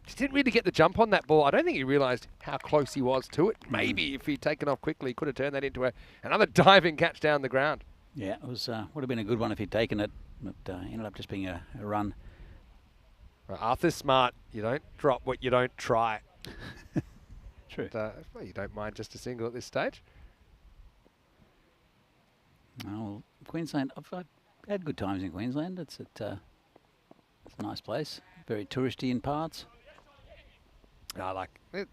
just didn't really get the jump on that ball. I don't think he realised how close he was to it. Maybe if he'd taken off quickly, he could have turned that into another diving catch down the ground. Yeah, it was would have been a good one if he'd taken it, but ended up just being a run. Well, Arthur's smart. You don't drop what you don't try. True. Well, you don't mind just a single at this stage. Well, Queensland, I've had good times in Queensland. It's a nice place, very touristy in parts. I like it.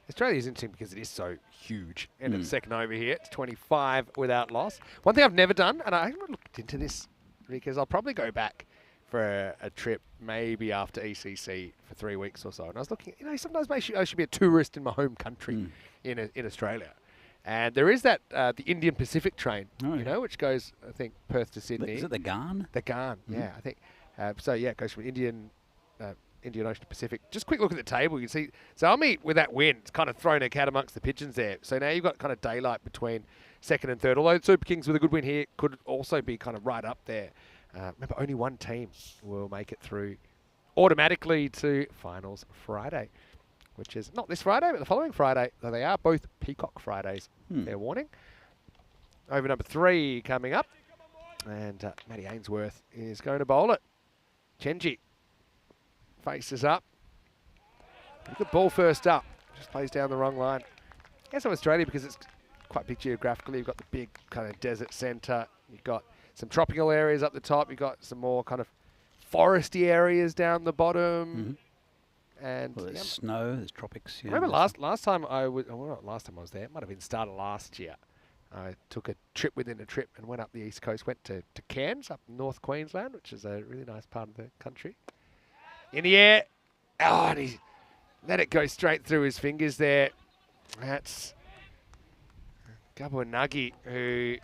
Australia's interesting because it is so huge. And it's second over here. It's 25 without loss. One thing I've never done, and I haven't looked into this because I'll probably go back for a trip maybe after ECC for 3 weeks or so. And I was looking, sometimes maybe I should be a tourist in my home country in Australia. And there is that, the Indian Pacific train, which goes, I think, Perth to Sydney. Is it the Garn? The Garn, yeah, I think. It goes from Indian Ocean to Pacific. Just quick look at the table. You can see Zalmi with that win, it's kind of thrown a cat amongst the pigeons there. So now you've got kind of daylight between second and third. Although Super Kings with a good win here could also be kind of right up there. Remember, only one team will make it through automatically to finals Friday, which is not this Friday, but the following Friday. Though they are both Peacock Fridays, fair warning. Over number 3 coming up. And Matty Ainsworth is going to bowl it. Chenji faces up. Good ball first up. Just plays down the wrong line. I guess I'm Australia because it's quite big geographically. You've got the big kind of desert centre. You've got some tropical areas up the top. You've got some more kind of foresty areas down the bottom. And well, there's snow, there's tropics. I remember last time I was, not last time I was there, it might have been started last year. I took a trip within a trip and went up the east coast, went to Cairns up in North Queensland, which is a really nice part of the country. In the air. Oh, and he let it go straight through his fingers there. That's Gabonagi, who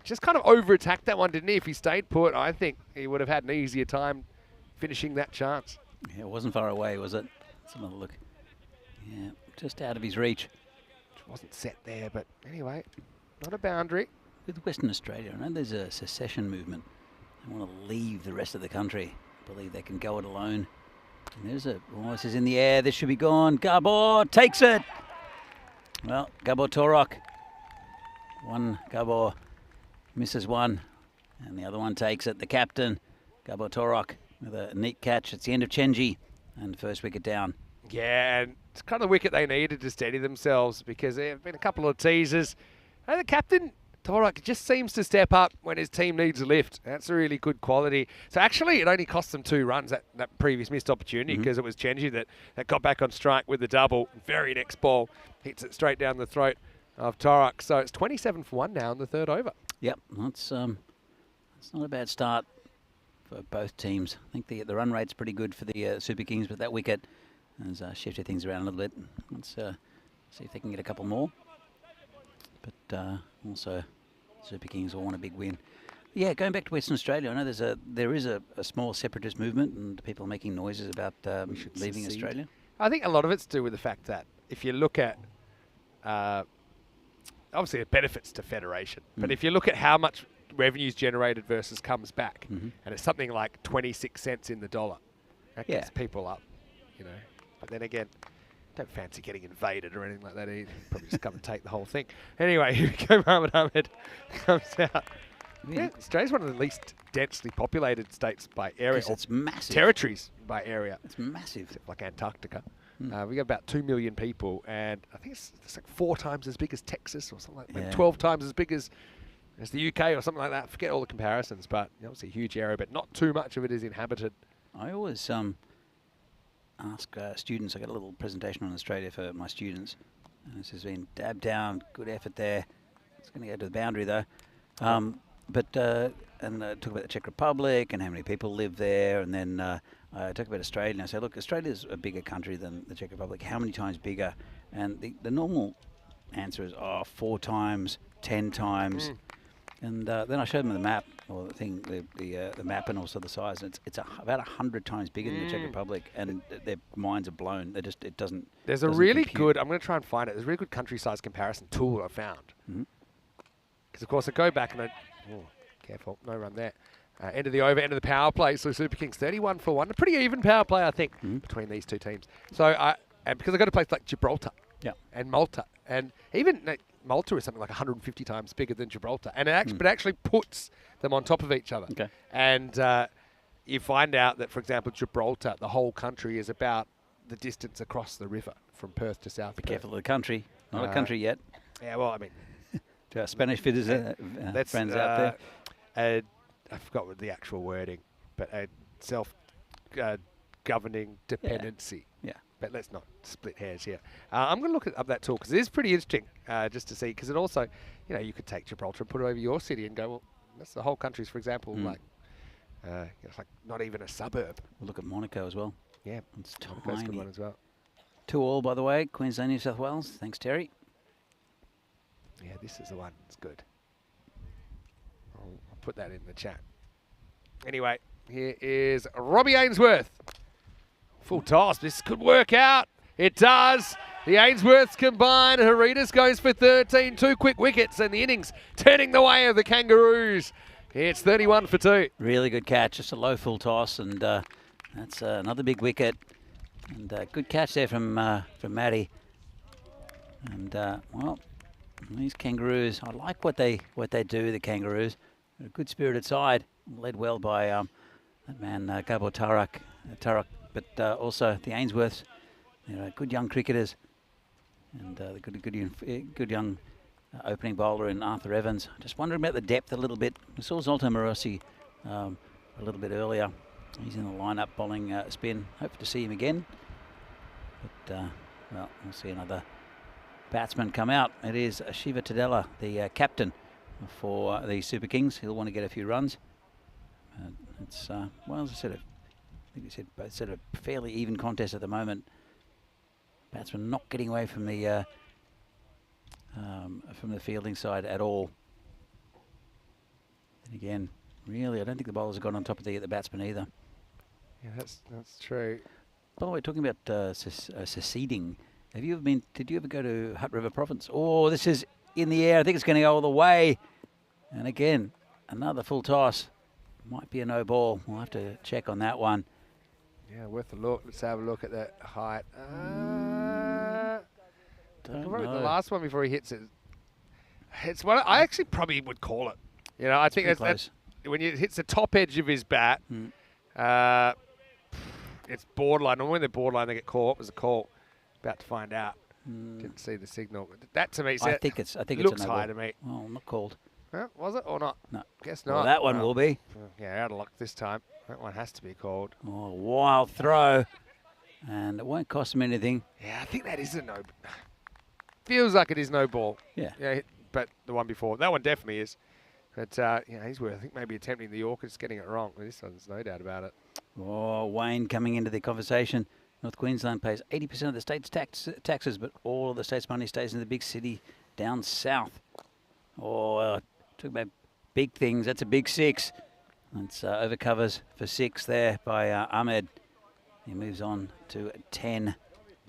just kind of over-attacked that one, didn't he? If he stayed put, I think he would have had an easier time finishing that chance. Yeah, it wasn't far away, was it? Let's have another look. Yeah, just out of his reach. It wasn't set there, but anyway, not a boundary. With Western Australia, I know there's a secession movement. They want to leave the rest of the country. I believe they can go it alone. And there's this is in the air. This should be gone. Gabor takes it. Well, Gabor Torok. One Gabor misses one, and the other one takes it. The captain, Gabor Torok, with a neat catch. It's the end of Chenji, and first wicket down. Yeah, and it's kind of the wicket they needed to steady themselves because there have been a couple of teasers. And the captain, Torok, just seems to step up when his team needs a lift. That's a really good quality. So actually, it only cost them 2 runs, that previous missed opportunity, because it was Chenji that got back on strike with the double. Very next ball hits it straight down the throat of Torok. So it's 27 for 1 now in the 3rd over. Yep, that's not a bad start for both teams. I think the run rate's pretty good for the Super Kings, but that wicket has shifted things around a little bit. Let's see if they can get a couple more. But also, Super Kings will want a big win. Yeah, going back to Western Australia, I know there is a small separatist movement and people are making noises about leaving Australia. I think a lot of it's to do with the fact that if you look at, obviously it benefits to Federation, but if you look at how much revenue's generated versus comes back, and it's something like 26 cents in the dollar, that gets people up, But then again, don't fancy getting invaded or anything like that either. Probably just come and take the whole thing. Anyway, here we go. Mohamed Ahmed comes out. Yeah, Australia's one of the least densely populated states by area. It's massive. Territories by area. It's massive. Like Antarctica. We got about 2 million people, and I think it's like 4 times as big as Texas or something like that. Maybe 12 times as big as the UK or something like that. Forget all the comparisons, but obviously a huge area, but not too much of it is inhabited. I always ask students, I got a little presentation on Australia for my students. And this has been dabbed down, good effort there. It's going to go to the boundary though. Talk about the Czech Republic and how many people live there, and then I talk about Australia and I say, look, Australia's a bigger country than the Czech Republic. How many times bigger? And the normal answer is 4 times, 10 times. And then I showed them the map, or the thing, the map, and also the size. And it's about 100 times bigger than the Czech Republic, and their minds are blown. It doesn't. There's a really good. I'm going to try and find it. There's a really good country size comparison tool that I found. Because of course I go back and careful, no run there. End of the over, end of the power play. So Super Kings 31 for 1. A pretty even power play, I think, between these two teams. So, and because I go to places like Gibraltar and Malta, and even Malta is something like 150 times bigger than Gibraltar, and it actually puts them on top of each other. Okay. And you find out that, for example, Gibraltar, the whole country is about the distance across the river from Perth to South Be Perth. careful of the country. Not a country yet. Yeah, well, I mean, To our Spanish fitters, friends out there. I forgot what the actual wording, but a self-governing dependency. Yeah. But let's not split hairs here. I'm going to look up that tool because it is pretty interesting just to see, because it also, you could take Gibraltar and put it over your city and go, well, that's the whole country's, for example, like, it's like not even a suburb. We'll look at Monaco as well. Yeah, It's Monaco's a good tiny. one as well. 2-2, by the way, Queensland, New South Wales. Thanks, Terry. Yeah, this is the one. It's good. I'll put that in the chat. Anyway, here is Robbie Ainsworth. Full toss. This could work out. It does. The Ainsworths combine. Haritas goes for 13. 2 quick wickets, and the innings turning the way of the Kangaroos. It's 31 for 2. Really good catch. Just a low full toss, and that's another big wicket. And good catch there from Matty. And well, these Kangaroos, I like what they do. The Kangaroos, they're a good spirited side, led well by that man Gabor Tarak, but also the Ainsworths. They're good young cricketers, and the good young opening bowler in Arthur Evans. Just wondering about the depth a little bit. We saw Zoltan Morosi a little bit earlier. He's in the lineup bowling spin. Hope to see him again. But well, we'll see another batsman come out. It is Shiva Tadella, the captain for the Super Kings. He'll want to get a few runs. It's well, as I said, I think we said both said a fairly even contest at the moment. Batsman not getting away from the fielding side at all. And again, really, I don't think the bowlers have gone on top of the batsman either. Yeah, that's true. By the way, talking about seceding, have you ever been? Did you ever go to Hutt River Province? Oh, this is in the air. I think it's going to go all the way. And again, another full toss. Might be a no ball. We'll have to check on that one. Yeah, worth a look. Let's have a look at that height. Don't Probably the know. last one before he hits it. It's what I actually probably would call it. I think Pretty that's close. when it hits the top edge of his bat. It's borderline. And when they're borderline, they get caught. What was the call? About to find out. Didn't see the signal. That to me, I think it's looks a no high ball. to me. Oh, not called. Huh? Was it or not? No. Guess not. Well, that one will be. Yeah, out of luck this time. That one has to be called. Oh, wild throw. And it won't cost him anything. Yeah, I think that is a no. Feels like it is no ball. Yeah. Yeah, but the one before, that one definitely is. But he's worth, I think, maybe attempting the Yorker, just getting it wrong. This one's no doubt about it. Oh, Wayne coming into the conversation. North Queensland pays 80% of the state's taxes, but all of the state's money stays in the big city down south. Oh, talk about big things. That's a big 6. That's over covers for 6 there by Ahmed. He moves on to 10.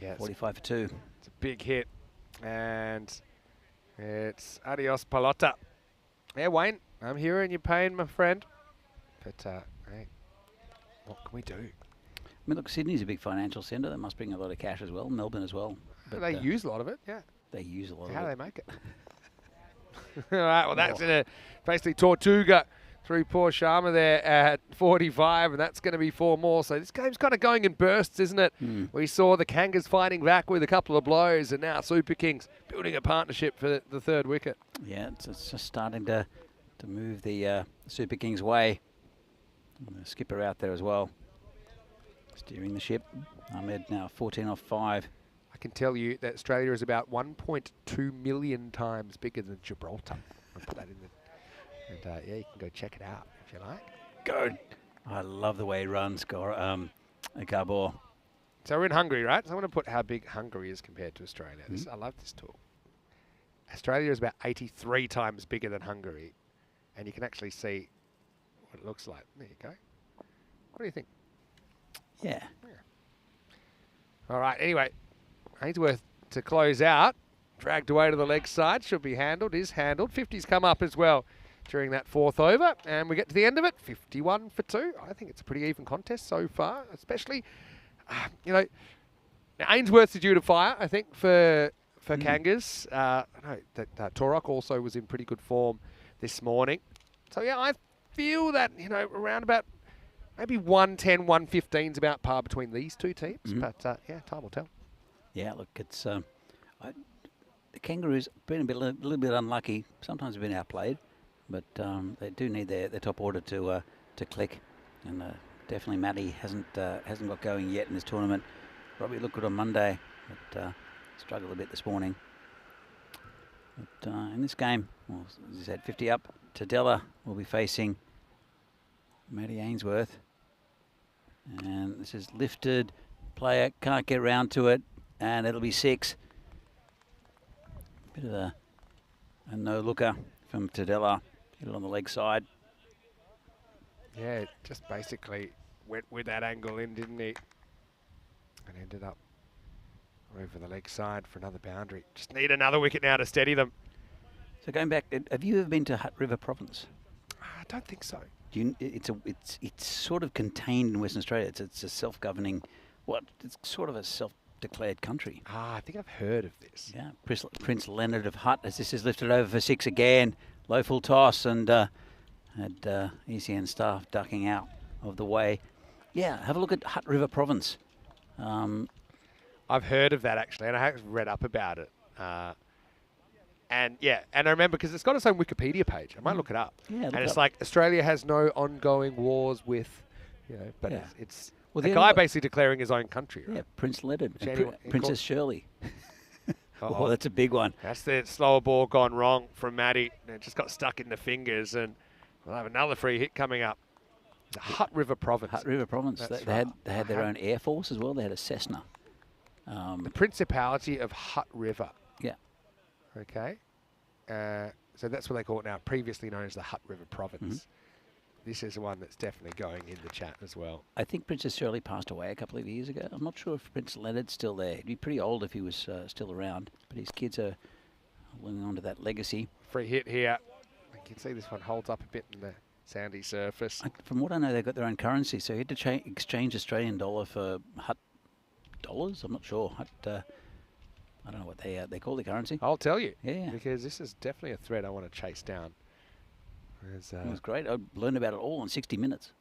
Yeah, 45 for 2. it's a big hit. And it's adios pelota. Yeah, Wayne, I'm hearing your pain, my friend. But, hey, what can we do? I mean, look, Sydney's a big financial centre. That must bring a lot of cash as well. Melbourne as well. But They use a lot of it, yeah. they use a lot How of do it. they make it? All right, well, that's basically Tortuga through poor Sharma there at 45, and that's going to be 4 more. So this game's kind of going in bursts, isn't it? We saw the Kangas fighting back with a couple of blows, and now Super Kings building a partnership for the 3rd wicket. Yeah, it's just starting to move the Super Kings' way. And the skipper out there as well, steering the ship. Ahmed now 14 off 5. I can tell you that Australia is about 1.2 million times bigger than Gibraltar. I'll put that in the... And yeah, you can go check it out if you like. Good. I love the way he runs, Gabor. So we're in Hungary, right? So I'm going to put how big Hungary is compared to Australia. I love this tool. Australia is about 83 times bigger than Hungary. And you can actually see what it looks like. There you go. What do you think? Yeah. All right, anyway, Ainsworth to close out. Dragged away to the leg side. Should be handled. Is handled. 50's come up as well during that fourth over. And we get to the end of it, 51 for 2. I think it's a pretty even contest so far, especially, you know, Ainsworth's due to fire, I think, for Kangas. I know that Torok also was in pretty good form this morning. So, yeah, I feel that, you know, around about maybe 110, 115 is about par between these two teams. But, yeah, time will tell. Yeah, look, it's the Kangaroos been a little bit unlucky. Sometimes have been outplayed, but they do need their top order to click. And definitely Matty hasn't got going yet in this tournament. Probably looked good on Monday, but struggled a bit this morning. But in this game, well, as you said, 50 up. Tadella will be facing Matty Ainsworth. And this is lifted. Player can't get round to it, and it'll be 6. Bit of a no-looker from Tadella. Hit it on the leg side. Yeah, just basically went with that angle in, didn't he? And ended up over the leg side for another boundary. Just need another wicket now to steady them. So going back, have you ever been to Hutt River Province? I don't think so. It's sort of contained in Western Australia. It's a self-governing, it's sort of a self-declared country. I think I've heard of this. Yeah, Prince Leonard of Hutt, as this is lifted over for 6 again. Low full toss, and had ECN staff ducking out of the way. Yeah, have a look at Hutt River Province. I've heard of that actually, and I have read up about it. And yeah, and I remember because it's got its own Wikipedia page. I might look it up. Yeah, and it's like Australia has no ongoing wars with, you know, but Yeah. it's Well, a the guy only- basically declaring his own country. Right? Yeah, Prince Leonard, Which and anyone- Princess Shirley. Uh-oh. Oh, that's a big one. That's the slower ball gone wrong from Matty. It just got stuck in the fingers, and we'll have another free hit coming up. The Hutt River Province. Hutt River Province. That's They had their right. own air force as well. They had a Cessna. The Principality of Hutt River. Yeah. Okay. So that's what they call it now, previously known as the Hutt River Province. This is one that's definitely going in the chat as well. I think Princess Shirley passed away a couple of years ago. I'm not sure if Prince Leonard's still there. He'd be pretty old if he was still around, but his kids are holding on to that legacy. Free hit here. You can see this one holds up a bit in the sandy surface. From what I know, they've got their own currency, so he had to exchange Australian dollar for Hutt dollars. I'm not sure. Hutt, I don't know what they call the currency. I'll tell you. Yeah. Because this is definitely a thread I want to chase down. It was great. I learned about it all in 60 Minutes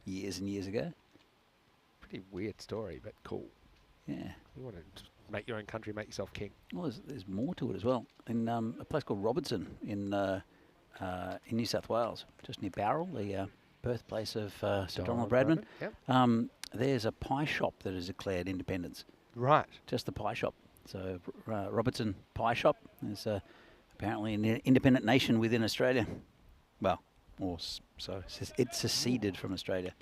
years and years ago. Pretty weird story, but cool. Yeah. You want to make your own country, make yourself king. Well, there's more to it as well. In a place called Robertson in New South Wales, just near Bowral, the birthplace of Sir Donald Bradman. Yep. There's a pie shop that has declared independence. Right. Just the pie shop. So Robertson Pie Shop is apparently an independent nation within Australia. Well, so it's seceded from Australia,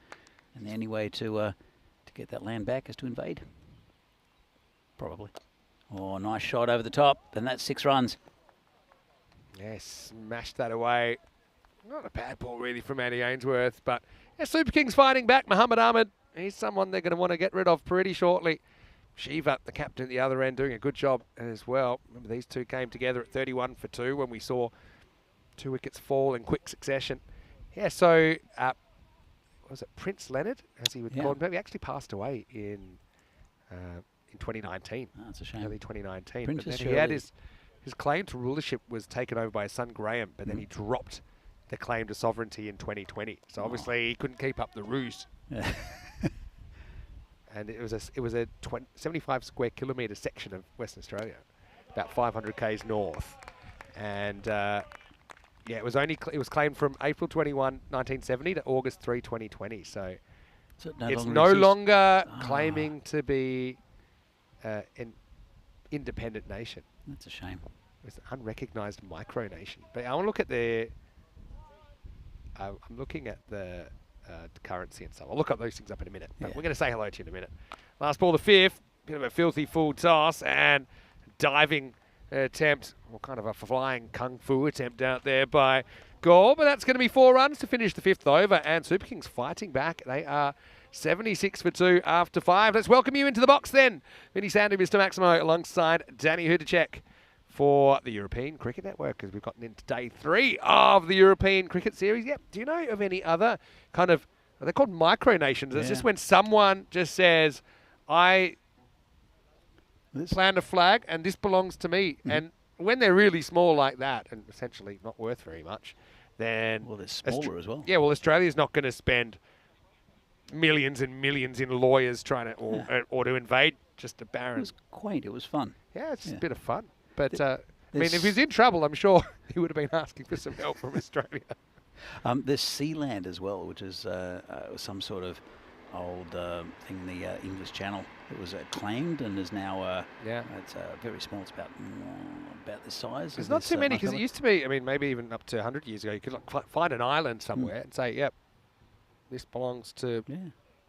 and the only way to get that land back is to invade. Probably. Oh, nice shot over the top, and that's 6 runs. Yeah, smashed that away. Not a bad ball really from Matty Ainsworth, but yeah, Super Kings fighting back. Muhammad Ahmed, he's someone they're going to want to get rid of pretty shortly. Shiva, the captain at the other end, doing a good job as well. Remember, these two came together at 31 for 2 when we saw 2 wickets fall in quick succession. Yeah, so was it Prince Leonard, as he would call him? He actually passed away in 2019. Oh, that's a shame. Early 2019. Princess but then he had Shirley. his claim to rulership was taken over by his son Graham, but then he dropped the claim to sovereignty in 2020. So obviously he couldn't keep up the ruse. Yeah. And it was a 75 square kilometre section of Western Australia, about 500 k's north, and yeah, it was claimed from April 21, 1970 to August 3, 2020. So it's no longer claiming to be an independent nation. That's a shame. It's an unrecognised micronation. But I want to look at the. I'm looking at the currency and stuff. I'll look up those things up in a minute. But we're going to say hello to you in a minute. Last ball, the 5th. Bit of a filthy full toss and diving attempt, or kind of a flying kung fu attempt out there by Gore. But that's going to be 4 runs to finish the 5th over. And Super Kings fighting back. They are 76 for 2 after 5. Let's welcome you into the box then. Vinny Sandu, Mr. Maximo, alongside Danny Hudacek for the European Cricket Network, as we've gotten into day 3 of the European Cricket Series. Yep. Do you know of any other kind of, are they called micronations? It's just when someone just says, I plant a flag and this belongs to me. And when they're really small like that and essentially not worth very much, then... Well, they're smaller as well. Yeah, well, Australia's not going to spend millions and millions in lawyers trying to, or to invade just a barren... It was quaint. It was fun. Yeah, it's just a bit of fun. But, I mean, if he's in trouble, I'm sure he would have been asking for some help from Australia. There's Sealand as well, which is some sort of old thing in the English Channel. It was claimed and is now it's very small. It's about this size. There's not too many, because it used to be, I mean, maybe even up to 100 years ago, you could like find an island somewhere and say, yep, this belongs to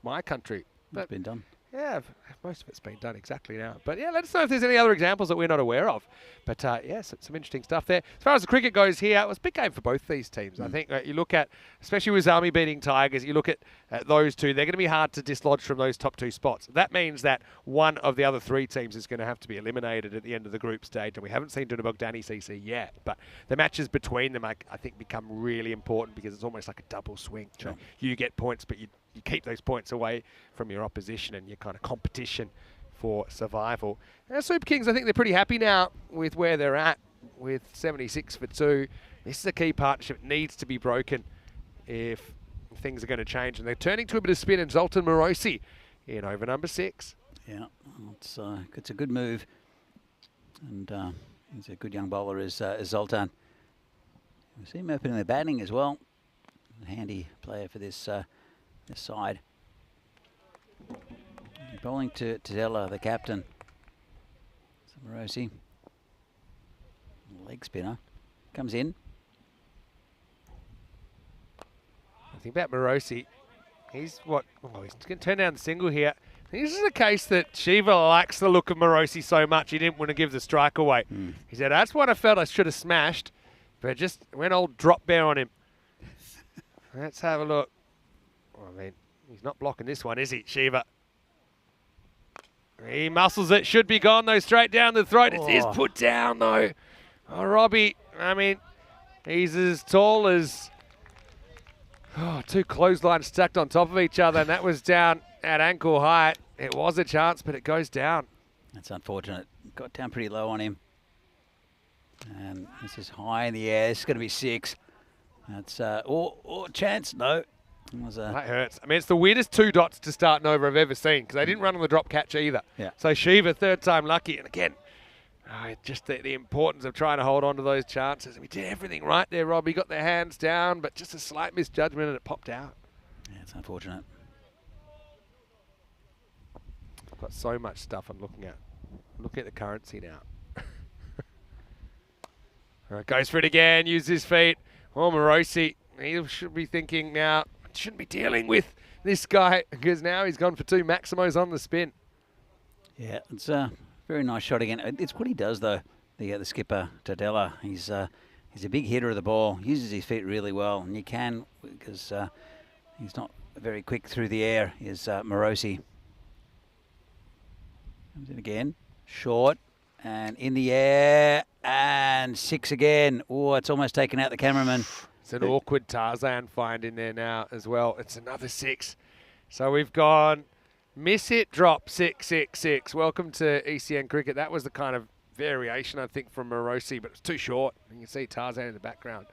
my country. But it's been done. Yeah, most of it's been done exactly now. But yeah, let us know if there's any other examples that we're not aware of. But yeah, some interesting stuff there. As far as the cricket goes here, it was a big game for both these teams. I think you look at, especially with Army beating Tigers, you look at those two, they're going to be hard to dislodge from those top 2 spots. That means that one of the other 3 teams is going to have to be eliminated at the end of the group stage. And we haven't seen Dunabog Danny CC yet. But the matches between them, I think, become really important because it's almost like a double swing. Sure. You get points, but you keep those points away from your opposition and your kind of competition for survival. Now, Super Kings, I think they're pretty happy now with where they're at with 76 for 2. This is a key partnership. It needs to be broken if things are going to change. And they're turning to a bit of spin, and Zoltan Morosi in over number 6. Yeah, it's a good move. And he's a good young bowler, is Zoltan. We see him opening the batting as well. A handy player for this side. Bowling to Tadella, the captain. Morosi, leg spinner, comes in. I think about Morosi, he's he's going to turn down the single here. This is a case that Shiva likes the look of Morosi so much he didn't want to give the strike away. He said, that's what I felt I should have smashed, but it just went old drop bear on him. Let's have a look. I mean, he's not blocking this one, is he, Shiva? He muscles it. Should be gone, though, straight down the throat. It is put down, though. Oh, Robbie, I mean, he's as tall as 2 clotheslines stacked on top of each other, and that was down at ankle height. It was a chance, but it goes down. That's unfortunate. Got down pretty low on him. And this is high in the air. It's going to be 6. That's chance. No. That hurts. I mean, it's the weirdest 2 dots to start an over I've ever seen, because they didn't run on the drop catch either. Yeah. So Shiva, 3rd time lucky. And again, just the importance of trying to hold on to those chances. And we did everything right there, Robbie. Got their hands down, but just a slight misjudgment and it popped out. Yeah, it's unfortunate. I've got so much stuff I'm looking at. I'm looking at the currency now. All right, goes for it again, uses his feet. Oh, Morosi, he should be thinking now, shouldn't be dealing with this guy, because now he's gone for 2 Maximos on the spin. Yeah, it's a very nice shot again. It's what he does, though, the skipper, Tadella. He's a big hitter of the ball, uses his feet really well, and you can, because he's not very quick through the air, is Morosi. Comes in again, short, and in the air, and 6 again. Oh, it's almost taken out the cameraman. It's an awkward Tarzan find in there now as well. It's another 6. So we've gone miss it, drop, 6, 6, 6. Welcome to ECN Cricket. That was the kind of variation, I think, from Morosi, but it was too short. You can see Tarzan in the background.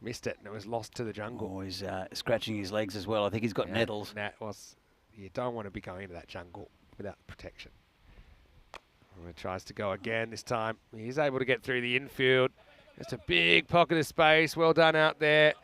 Missed it, and it was lost to the jungle. Oh, he's scratching his legs as well. I think he's got nettles. You don't want to be going into that jungle without protection. He tries to go again this time. He's able to get through the infield. Just a big pocket of space. Well done out there.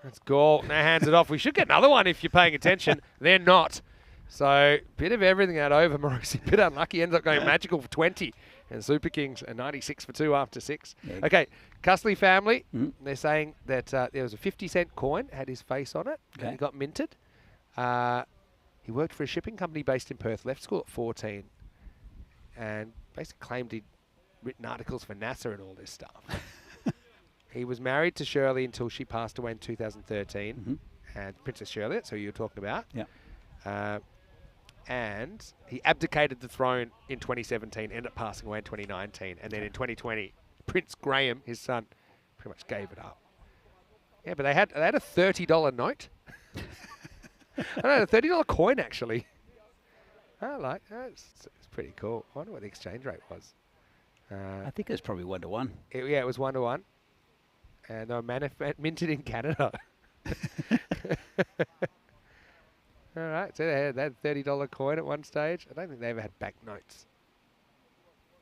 That's Gaul. Now hands it off. We should get another one if you're paying attention. They're not. So, bit of everything out over. Morosi, bit unlucky. Ends up going magical for 20. And Super Kings are 96 for 2 after 6. Yeah. Okay, Cusley family. They're saying that there was a 50-cent coin, had his face on it, and he got minted. He worked for a shipping company based in Perth, left school at 14, and basically claimed he'd written articles for NASA and all this stuff. He was married to Shirley until she passed away in 2013, and Princess Shirley, that's who you were talking about. Yeah. and he abdicated the throne in 2017, ended up passing away in 2019, and then in 2020, Prince Graham, his son, pretty much gave it up. Yeah, but they had a $30 note. I know, a $30 coin actually. I like that. It's pretty cool. I wonder what the exchange rate was. I think it was probably 1 to 1. Yeah, it was 1 to 1, and they were minted in Canada. All right, so they had that $30 coin at one stage. I don't think they ever had banknotes.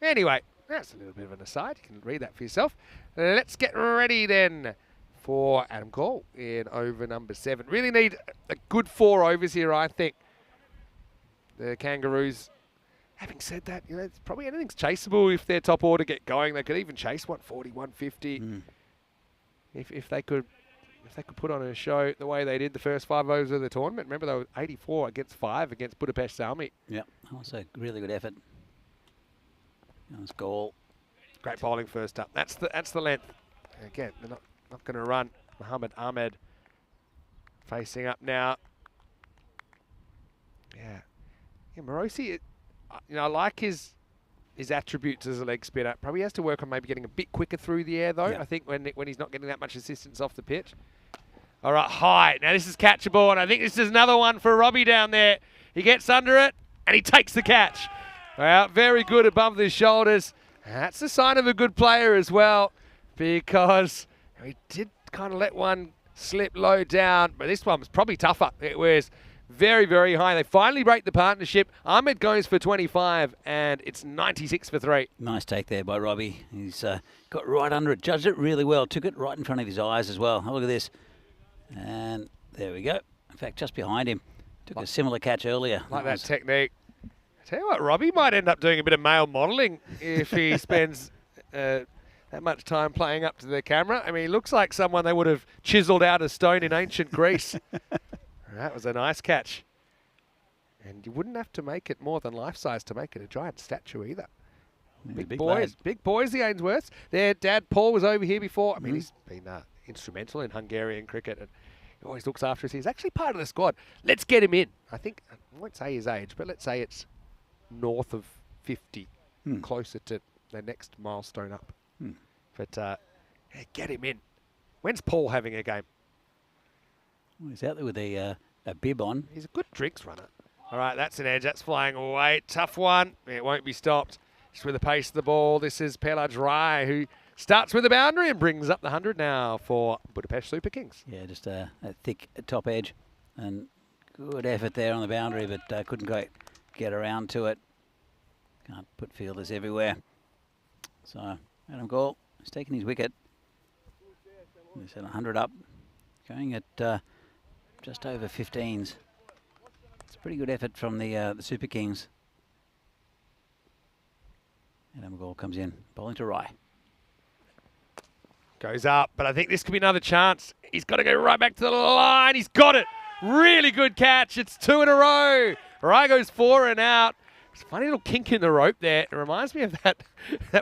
Anyway, that's a little bit of an aside. You can read that for yourself. Let's get ready then for Adam Cole in over number 7. Really need a good 4 overs here, I think. The Kangaroos, having said that, you know, it's probably anything's chaseable if their top order get going. They could even chase 140, 150 if they could. If they could put on a show the way they did the first 5 overs of the tournament. Remember, they were 84 against 5 against Budapest Salmi. Yeah, also really good effort. Nice goal. Great bowling first up. That's the length. Again, they're not going to run. Mohammed Ahmed facing up now. Yeah, Morosi, you know, I like his attributes as a leg spinner. Probably has to work on maybe getting a bit quicker through the air, though. Yeah. I think when he's not getting that much assistance off the pitch. All right, high. Now this is catchable, and I think this is another one for Robbie down there. He gets under it, and he takes the catch. Well, very good above the shoulders. That's a sign of a good player as well, because he did kind of let one slip low down, but this one was probably tougher. It was very, very high. They finally break the partnership. Ahmed goes for 25, and it's 96 for 3. Nice take there by Robbie. He's got right under it, judged it really well, took it right in front of his eyes as well. Have a look at this. And there we go. In fact, just behind him. Took a similar catch earlier. Like that technique. I tell you what, Robbie might end up doing a bit of male modelling if he spends that much time playing up to the camera. I mean, he looks like someone they would have chiseled out of stone in ancient Greece. That was a nice catch. And you wouldn't have to make it more than life-size to make it a giant statue either. Big boys, the Ainsworths. Their dad, Paul, was over here before. I mean, he's been instrumental in Hungarian cricket, and he always looks after us. He's actually part of the squad. Let's get him in. I think, I won't say his age, but let's say it's north of 50, closer to the next milestone up. But yeah, get him in. When's Paul having a game? Well, he's out there with a bib on. He's a good drinks runner. All right, that's an edge. That's flying away. Tough one. It won't be stopped. Just with the pace of the ball, this is Pelaj Rai, who starts with a boundary and brings up the 100 now for Budapest Super Kings. Yeah, just a thick top edge. And good effort there on the boundary, but couldn't quite get around to it. Can't put fielders everywhere. So Adam Cole is taking his wicket. He's at 100 up, going at just over 15s. It's a pretty good effort from the Super Kings. Adam Cole comes in, bowling to Rai. Goes up, but I think this could be another chance. He's got to go right back to the line. He's got it. Really good catch. It's 2 in a row. Rai goes 4 and out. It's a funny little kink in the rope there. It reminds me of that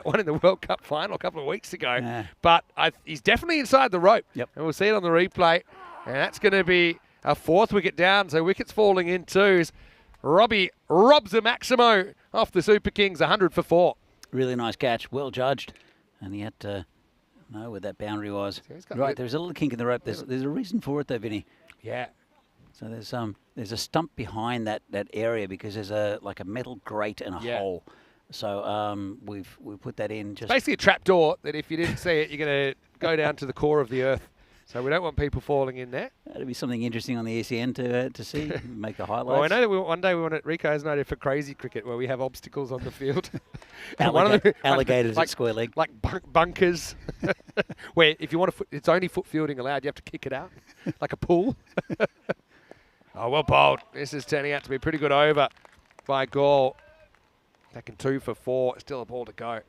one in the World Cup final a couple of weeks ago. Yeah. But he's definitely inside the rope. Yep. And we'll see it on the replay. And that's going to be a 4th wicket down. So wickets falling in 2s. Robbie robs a Maximo off the Super Kings, 100 for 4. Really nice catch, well judged. And he had to know where that boundary was. So Right, there's a little kink in the rope. There's a reason for it though, Vinny. Yeah. So there's a stump behind that area because there's a metal grate and a hole. So we've put that in. Just Basically a trap door that if you didn't see it, you're going to go down to the core of the earth. So we don't want people falling in there. That'd be something interesting on the ECN to see, make the highlights. Well, I know that one day we want it. Rico has an idea for crazy cricket where we have obstacles on the field. Alligators like, at square leg. Like bunkers, where if you want to, it's only foot fielding allowed. You have to kick it out, like a pool. Oh, well bowled. This is turning out to be a pretty good over by Gaul. Taking 2 for 4. Still a ball to go.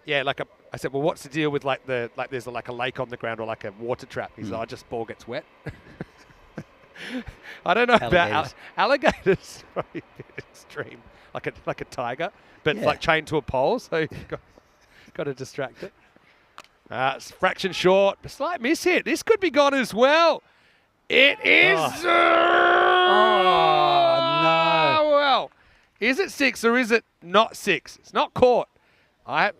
Yeah, I said, well, what's the deal with there's like a lake on the ground or like a water trap? He said, oh, just ball gets wet. I don't know about alligators. Probably a bit extreme, like a tiger, but like chained to a pole. So you've got to distract it. It's fraction short. A slight miss hit. This could be gone as well. It is. Oh, Is it 6 or is it not 6? It's not caught. I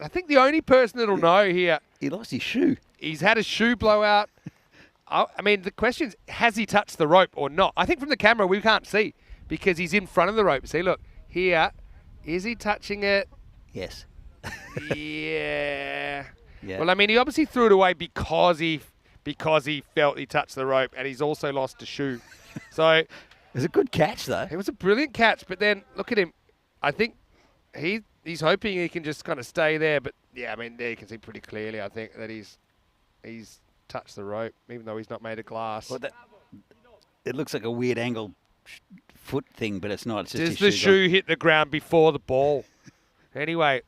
think the only person that'll know here, He lost his shoe. he's had a shoe blowout. I mean, the question is, has he touched the rope or not? I think from the camera we can't see because he's in front of the rope. See, look, here. Is he touching it? Yes. Yeah. Yeah. Well, I mean, he obviously threw it away because he felt he touched the rope, and he's also lost a shoe. So It was a good catch, though. it was a brilliant catch. But then look at him. I think he's hoping he can just kind of stay there. But yeah, I mean, there you can see pretty clearly. I think that he's touched the rope, even though he's not made of glass. Well, it looks like a weird angle foot thing, but it's not. It's just Does his the shoe's shoe hit the ground before the ball? Anyway,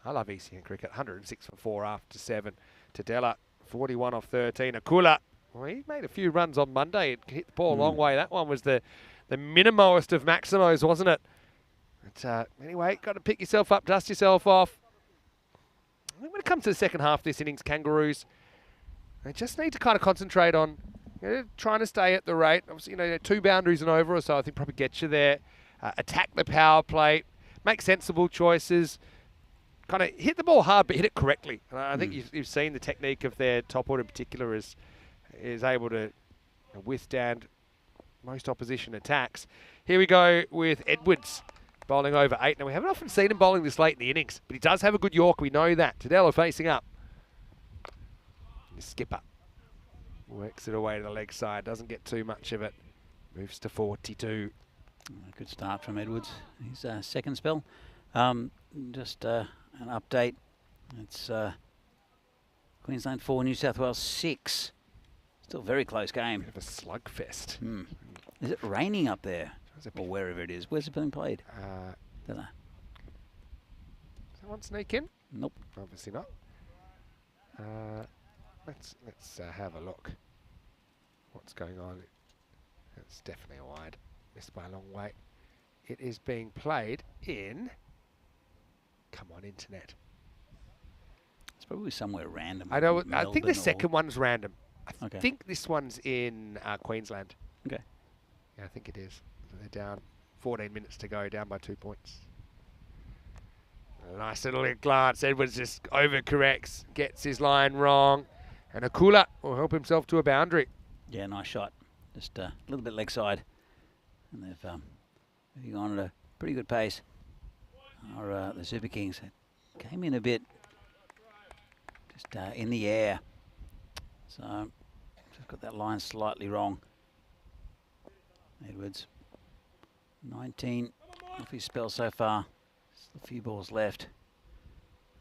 I love ECN cricket. 106 for 4 after 7. Tadella, 41 off 13. Akula, well, he made a few runs on Monday. It hit the ball a long way. That one was the minimoest of maximos, wasn't it? But anyway, got to pick yourself up, dust yourself off. I think when it comes to the second half of this innings, Kangaroos, they just need to kind of concentrate on trying to stay at the rate. Obviously, 2 boundaries and over or so, I think probably gets you there. Attack the power play, make sensible choices, kind of hit the ball hard, but hit it correctly. And I think you've seen the technique of their top order in particular is able to withstand most opposition attacks. Here we go with Edwards bowling over 8. Now, we haven't often seen him bowling this late in the innings, but he does have a good York. We know that. Tadella facing up. The skipper works it away to the leg side. Doesn't get too much of it. Moves to 42. Good start from Edwards. His second spell. Just an update. It's Queensland 4, New South Wales 6. Still a very close game. Bit of a slugfest. Is it raining up there? Or wherever it is. Where's it being played? Don't know. Does that one sneak in? Nope. Obviously not. Let's have a look. What's going on? It's definitely a wide. Missed by a long way. It is being played in... Come on, internet. It's probably somewhere random. I know. I think Melbourne the second one's random. I Okay. think this one's in Queensland. Okay. Yeah, I think it is. They're down 14 minutes to go, down by 2 points. A nice little glance. Edwards just overcorrects, gets his line wrong, and Akula will help himself to a boundary. Yeah, nice shot. Just a little bit leg side. And they've moving on at a pretty good pace. The Super Kings came in a bit just in the air. So just got that line slightly wrong. Edwards, 19 off his spell so far. Still a few balls left.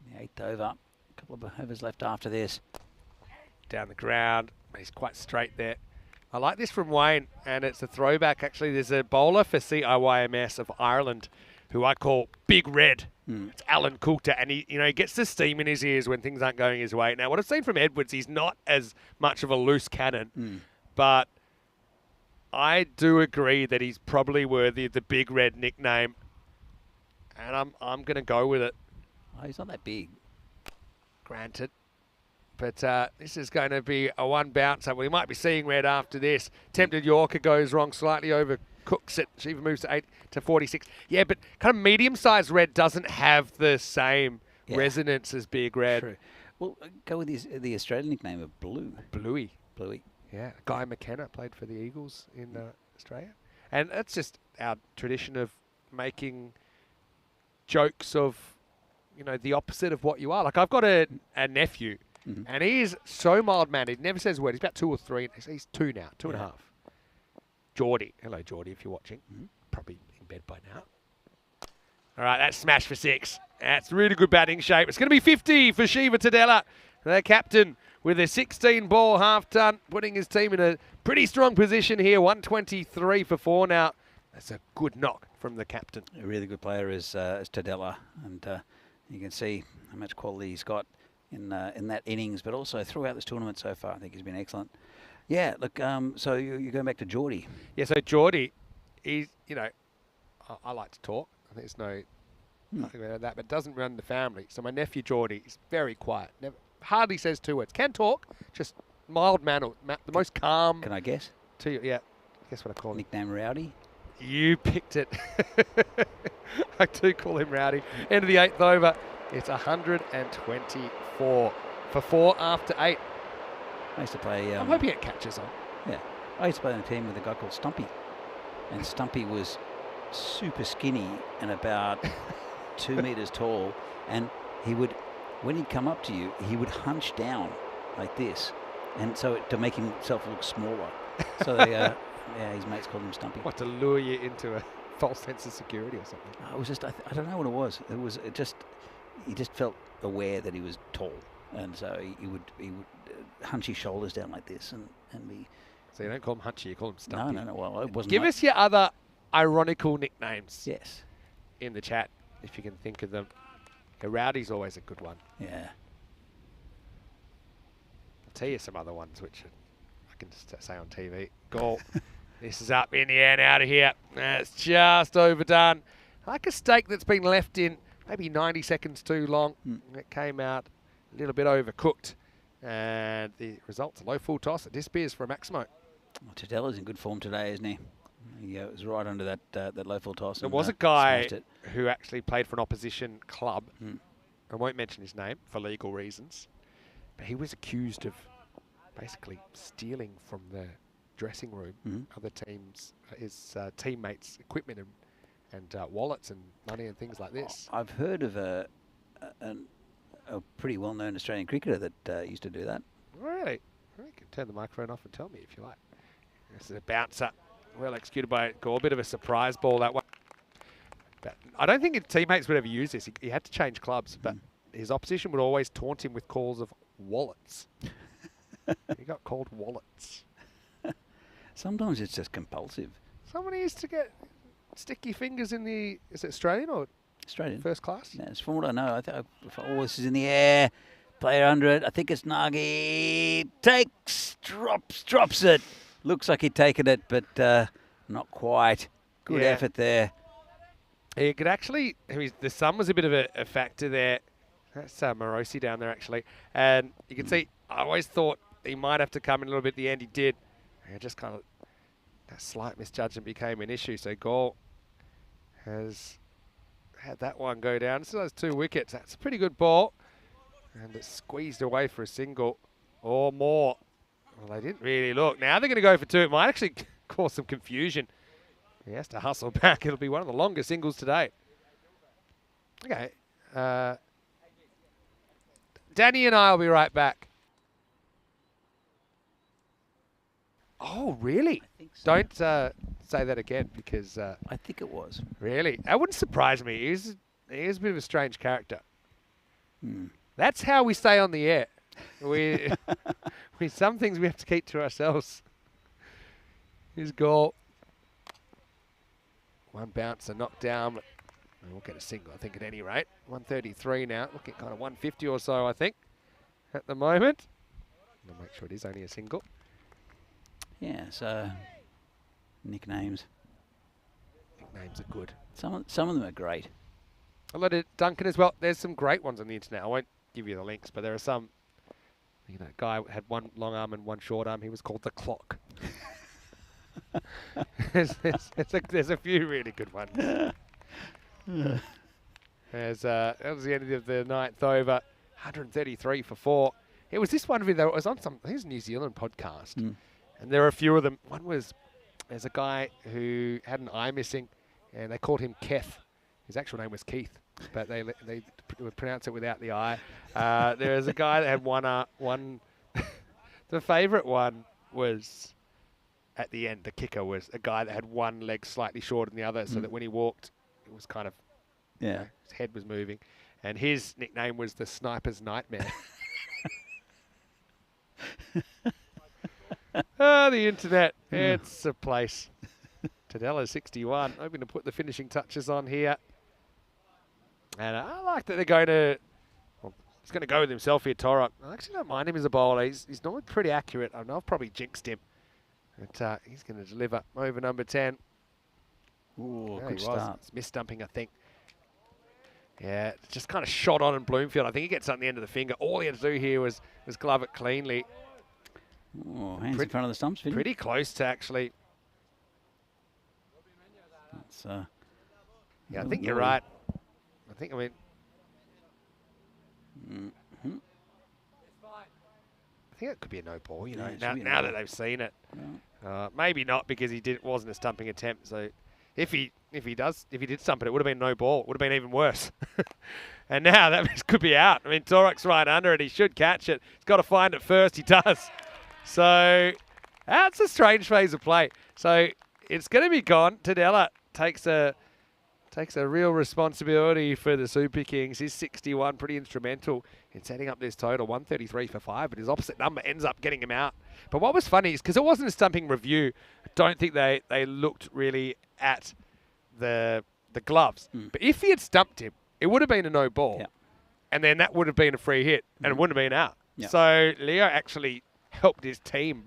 The 8th over. A couple of overs left after this. Down the ground. He's quite straight there. I like this from Wayne, and it's a throwback. Actually, there's a bowler for CIYMS of Ireland who I call Big Red. It's Alan Coulter, and he gets the steam in his ears when things aren't going his way. Now, what I've seen from Edwards, he's not as much of a loose cannon, but I do agree that he's probably worthy of the Big Red nickname, and I'm going to go with it. Oh, he's not that big. Granted. But this is going to be a one bouncer. We might be seeing red after this. Tempted Yorker goes wrong, slightly over cooks it. She even moves to 8 to 46. Yeah, but kind of medium-sized red doesn't have the same resonance as Big Red. True. Well, go with the Australian nickname of Blue. Bluey. Bluey. Yeah, Guy McKenna played for the Eagles in Australia. And that's just our tradition of making jokes of, the opposite of what you are. Like, I've got a nephew, and he is so mild-mannered. He never says a word. He's about 2 or 3. He's 2 now, 2.5. Geordie. Hello, Geordie, if you're watching. Probably in bed by now. All right, that's smash for 6. That's really good batting shape. It's going to be 50 for Shiva Tadella, the captain, with a 16-ball half-ton, putting his team in a pretty strong position here. 123 for 4 now. That's a good knock from the captain. A really good player is Tadella, and you can see how much quality he's got in that innings, but also throughout this tournament so far. I think he's been excellent. Yeah, look, so you're going back to Geordie. Yeah, so Geordie, he's, I like to talk. There's nothing about that, but doesn't run the family. So my nephew Geordie is very quiet. Hardly says 2 words. Can talk, just mild-mannered, the most calm. Can I guess? Yeah, guess what I call him. Nickname Rowdy? You picked it. I do call him Rowdy. End of the 8th over. It's 124 for 4 after 8. I used to play. I'm hoping it catches on. Yeah, I used to play on a team with a guy called Stumpy, and Stumpy was super skinny and about 2 meters tall, and he would, when he'd come up to you, he would hunch down like this, and so to make himself look smaller. So they, yeah, his mates called him Stumpy. What, to lure you into a false sense of security or something? It was just, I don't know what it was. He just felt aware that he was tall, and so he would hunch his shoulders down like this, and be. So you don't call him Hunchy, you call him Stumpy. No. Well, it wasn't. Give us your other ironical nicknames. Yes. In the chat, if you can think of them. Rowdy's always a good one. Yeah. I'll tell you some other ones which I can just say on TV. Goal. This is up in the air and out of here. It's just overdone. Like a steak that's been left in maybe 90 seconds too long. It came out a little bit overcooked. And the result's a low full toss. It disappears for a Maximo. Well, Tadella's in good form today, isn't he? He was right under that low full toss. There was a guy who actually played for an opposition club. I won't mention his name for legal reasons. But he was accused of basically stealing from the dressing room other teams, his teammates' equipment and wallets and money and things like this. I've heard of a pretty well-known Australian cricketer that used to do that. Really? You can turn the microphone off and tell me if you like. This is a bouncer. Well executed by Gore. A bit of a surprise ball, that one. But I don't think his teammates would ever use this. He had to change clubs, but his opposition would always taunt him with calls of wallets. He got called wallets. Sometimes it's just compulsive. Somebody used to stick your fingers in the, is it Australian or Australian first class? Yes, from what I know. This is in the air. Player under it. I think it's Nagy. Drops it. Looks like he'd taken it, but not quite. Good effort there. He could actually, the sun was a bit of a factor there. That's Morosi down there, actually. And you can see, I always thought he might have to come in a little bit at the end. He did. And just kind of, that slight misjudgment became an issue. So Gore has had that one go down. So those 2 wickets. That's a pretty good ball. And it's squeezed away for a single or more. Well, they didn't really look. Now they're going to go for 2. It might actually cause some confusion. He has to hustle back. It'll be one of the longest singles today. Okay. Danny and I will be right back. Oh, really? I think so. Don't say that again because... I think it was. Really? That wouldn't surprise me. He is a bit of a strange character. That's how we stay on the air. We some things we have to keep to ourselves. His goal. One bouncer knocked down. But we'll get a single, I think, at any rate. 133 now. Looking at kind of 150 or so, I think, at the moment. I'll make sure it is only a single. Yeah, so nicknames. Nicknames are good. Some of them are great. I'll let it Duncan as well. There's some great ones on the internet. I won't give you the links, but there are some. You know, guy had one long arm and one short arm. He was called the Clock. there's a few really good ones. That was the end of the 9th over. 133 for 4. It was this one video. It was on I think it was a New Zealand podcast. And there are a few of them. One was, there's a guy who had an eye missing, and they called him Keth. His actual name was Keith, but they would pronounce it without the I. There was a guy that had one. The favourite one was at the end. The kicker was a guy that had one leg slightly shorter than the other, so that when he walked, it was kind of, you know, his head was moving, and his nickname was the Sniper's Nightmare. The internet, it's a place. Tadella 61, hoping to put the finishing touches on here. And I like that they're going to, well, he's going to go with himself here, Torok. I actually don't mind him as a bowler. He's normally pretty accurate. I know I've probably jinxed him. But he's going to deliver over number 10. Ooh, good start. It's mis-stumping, I think. Yeah, just kind of shot on in Bloomfield. I think he gets on the end of the finger. All he had to do here was glove it cleanly. Oh, hands in front of the stumps, Vinny. Pretty close to actually It's, Yeah, I think you're right. I mean, I think it could be a no ball, you know, now that they've seen it. Maybe not, because wasn't a stumping attempt. So if he did stump it, it would have been no ball. It would have been even worse. And now that could be out. I mean, Torok's right under it. He should catch it. He's got to find it first. He does. So that's a strange phase of play. So it's going to be gone. Tadella takes a real responsibility for the Super Kings. His 61 pretty instrumental in setting up this total, 133 for 5, but his opposite number ends up getting him out. But what was funny is, because it wasn't a stumping review, I don't think they looked really at the gloves. But if he had stumped him, it would have been a no ball. Yep. And then that would have been a free hit, and it wouldn't have been out. Yep. So Leo actually helped his team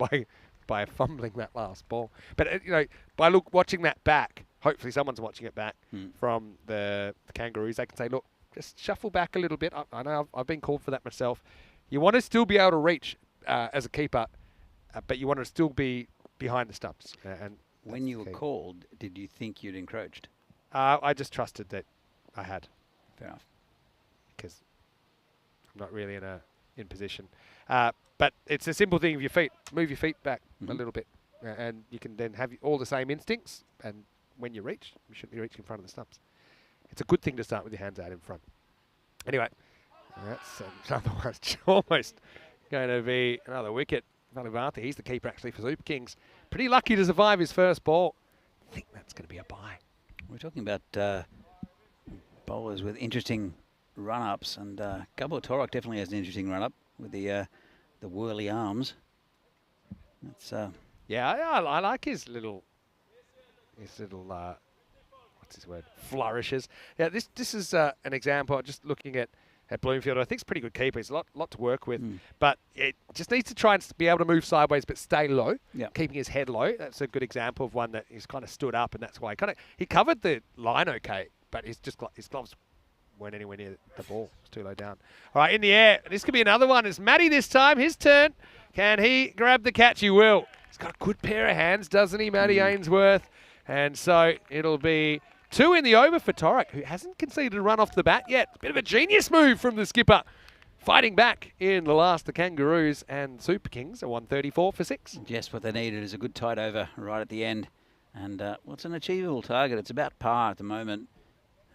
by fumbling that last ball. But, you know, by watching that back, hopefully someone's watching it back from the Kangaroos, they can say, look, just shuffle back a little bit. I know I've been called for that myself. You want to still be able to reach as a keeper, but you want to still be behind the stumps. And when you were called, did you think you'd encroached? I just trusted that I had. Fair enough. Because I'm not really in position. But it's a simple thing of your feet. Move your feet back a little bit. And you can then have all the same instincts. And when you reach, you shouldn't be reaching in front of the stumps. It's a good thing to start with your hands out in front. Anyway, that's another one. It's almost going to be another wicket. Valivarthi, he's the keeper actually for Super Kings. Pretty lucky to survive his first ball. I think that's going to be a bye. We're talking about bowlers with interesting run-ups, and Gabor Torok definitely has an interesting run-up with the whirly arms. That's yeah, I like his little what's his word? Flourishes. Yeah, this is an example. Just looking at Bloomfield, I think it's a pretty good keeper. He's a lot to work with, but it just needs to try and be able to move sideways but stay low, keeping his head low. That's a good example of one that he's kind of stood up, and that's why he covered the line okay, but his gloves weren't anywhere near the ball. It's too low down. All right, in the air. This could be another one. It's Matty this time. His turn. Can he grab the catch? He will. He's got a good pair of hands, doesn't he, Matty Ainsworth? And so it'll be 2 in the over for Torok, who hasn't conceded a run off the bat yet. Bit of a genius move from the skipper. Fighting back in the last, the Kangaroos and Super Kings are 134 for 6. just what they needed is a good tight over right at the end. And well, it's an achievable target. It's about par at the moment.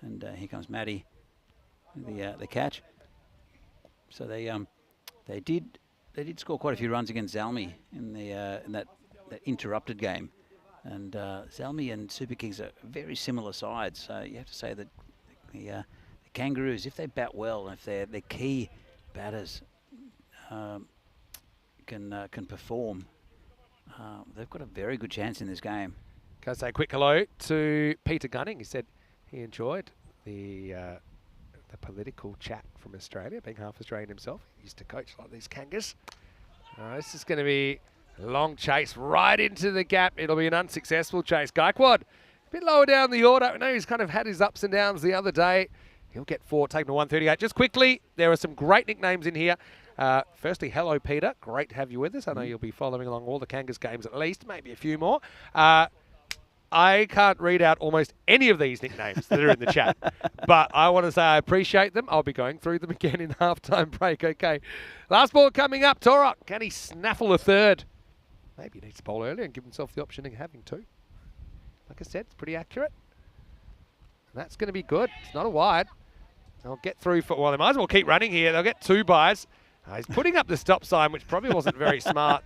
And here comes Matty with the catch. So they did score quite a few runs against Zalmi in that interrupted game. And Zalmi and Super Kings are very similar sides. So you have to say that the Kangaroos, if they bat well, and if their key batters can perform, they've got a very good chance in this game. Can I say a quick hello to Peter Gunning? He said he enjoyed the political chat from Australia, being half Australian himself. He used to coach like these Kangas. This is going to be a long chase right into the gap. It'll be an unsuccessful chase. Gaikwad, a bit lower down the order. I know he's kind of had his ups and downs the other day. He'll get 4, taken to 138. Just quickly, there are some great nicknames in here. Firstly, hello, Peter. Great to have you with us. I know you'll be following along all the Kangas games at least, maybe a few more. I can't read out almost any of these nicknames that are in the chat, but I want to say I appreciate them. I'll be going through them again in halftime break. Okay, last ball coming up. Torok, can he snaffle a third? Maybe he needs to bowl earlier and give himself the option of having 2. Like I said, it's pretty accurate. And that's going to be good. It's not a wide. They'll get through for, well, they might as well keep running here. They'll get 2 byes. He's putting up the stop sign, which probably wasn't very smart.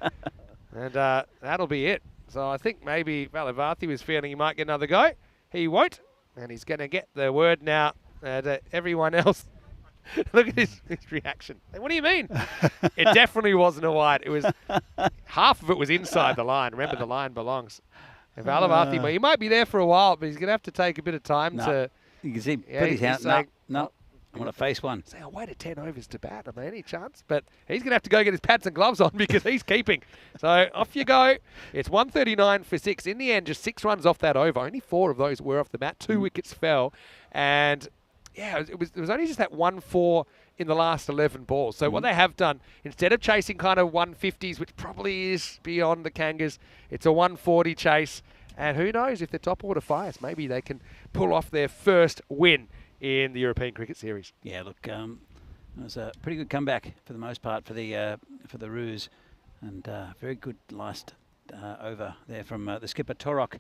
And that'll be it. So I think maybe Valivarthi was feeling he might get another go. He won't. And he's going to get the word now to everyone else. Look at his reaction. What do you mean? It definitely wasn't a wide. It was half of it was inside the line. Remember, the line belongs. And Valivarthi, well, he might be there for a while, but he's going to have to take a bit of time to... You can see, put his hand... No. I want to face one. Say, I'll wait at 10 overs to bat. I mean, any chance? But he's going to have to go get his pads and gloves on because he's keeping. So off you go. It's 139 for 6. In the end, just 6 runs off that over. Only 4 of those were off the bat. 2 wickets fell. And, yeah, it was only just that 1-4 in the last 11 balls. So what they have done, instead of chasing kind of 150s, which probably is beyond the Kangas, it's a 140 chase. And who knows, if they're top order fires, maybe they can pull off their first win in the European Cricket Series. Yeah, look, it was a pretty good comeback for the most part for the Roos, and very good last over there from the skipper Torok.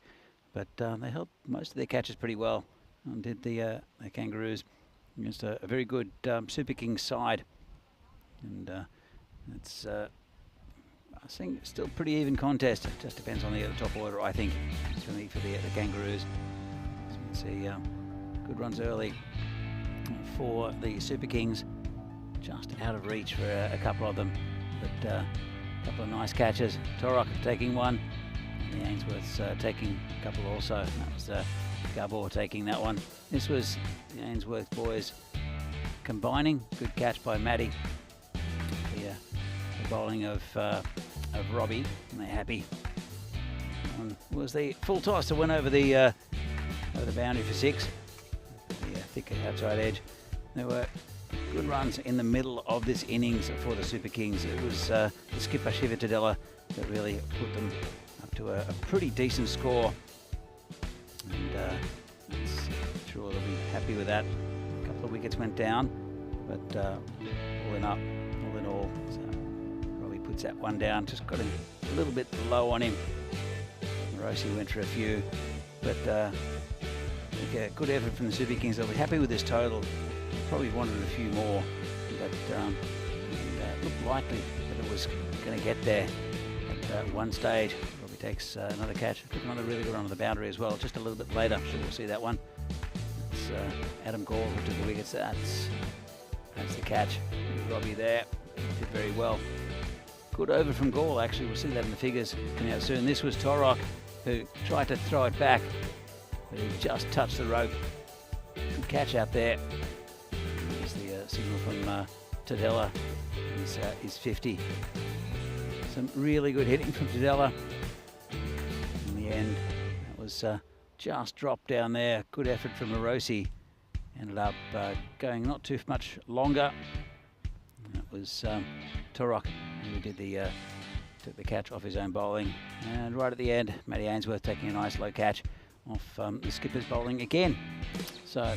But they held most of their catches pretty well, and did the Kangaroos against a very good Super Kings side. And it's I think still pretty even contest. It just depends on the top order, I think, for the Kangaroos. So you can see good runs early for the Super Kings, just out of reach for a couple of them, but a couple of nice catches. Torok taking one, and the Ainsworth's taking a couple also. That was Gabor taking that one. This was the Ainsworth boys combining. Good catch by Matty. The bowling of Robbie, and they're happy. Was the full toss that went over the boundary for 6. The thicker outside edge. There were good runs in the middle of this innings for the Super Kings. It was the skipper Shiva Tadella that really put them up to a pretty decent score, and I'm sure they'll be happy with that. A couple of wickets went down, but all in all, so Robbie puts that one down. Just got a little bit low on him. Rossi went for a few, but a good effort from the Super Kings. They'll be happy with this total. Probably wanted a few more, but it looked likely that it was going to get there at one stage. Robbie takes another catch. Took another really good run on the boundary as well, just a little bit later. Sure, we'll see that one. It's Adam Gall who took the wickets. That's the catch. Robbie there did very well. Good over from Gall, actually. We'll see that in the figures coming out soon. This was Torok, who tried to throw it back, but he just touched the rope. Good catch out there. Here's the signal from Tadella. He's 50. Some really good hitting from Tadella. In the end, that was just dropped down there. Good effort from Morosi. Ended up going not too much longer. That was Torok who did took the catch off his own bowling. And right at the end, Matty Ainsworth taking a nice low catch off the skipper's bowling again. So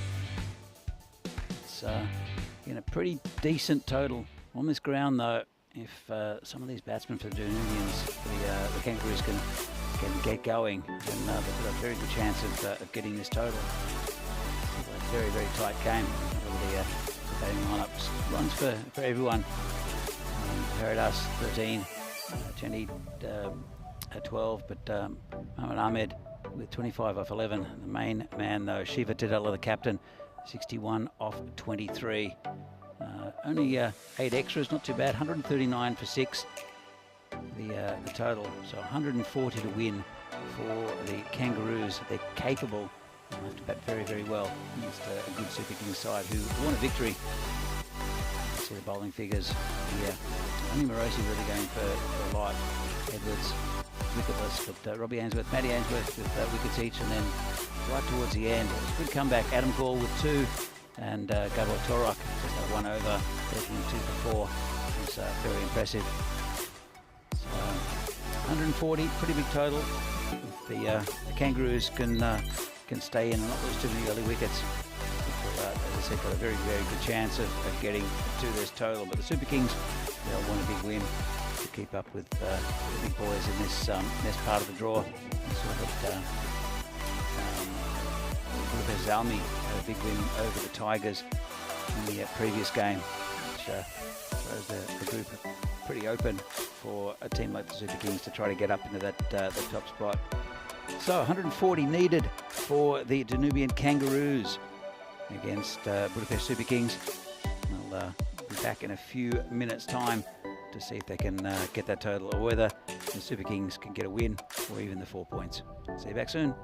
it's in a pretty decent total on this ground, though. If some of these batsmen for the Dununians, the Kangaroos can get going, then they've got a very good chance of getting this total. A very, very tight game. The batting lineups runs for everyone. Paradas 13, Chendi 12, but Mohamed Ahmed with 25 off 11. The main man, though, Shiva Tadella, the captain, 61 off 23. Only 8 extras, not too bad. 139 for 6, the total. So 140 to win for the Kangaroos. They're capable. They'll have to bat very, very well against a good Super Kings side who want a victory. See the bowling figures here. Only Morosi really going for a lot. Edwards wicketless, but Robbie Ainsworth, Matty Ainsworth with wickets each, and then right towards the end, it was a good comeback. Adam Gall with 2, and Gabor Torok just that one over, taking 2 for 4. It was very impressive. So 140, pretty big total. If the Kangaroos can stay in and not lose too many early wickets, as I said, got a very, very good chance of getting to this total. But the Super Kings, they'll want a big win to keep up with the big boys in this part of the draw. We saw that Zalmi had a big win over the Tigers in the previous game, which throws the group pretty open for a team like the Super Kings to try to get up into that the top spot. So 140 needed for the Danubian Kangaroos against Budapest Super Kings. We'll be back in a few minutes' time to see if they can get that total, or whether the Super Kings can get a win or even the 4 points. See you back soon.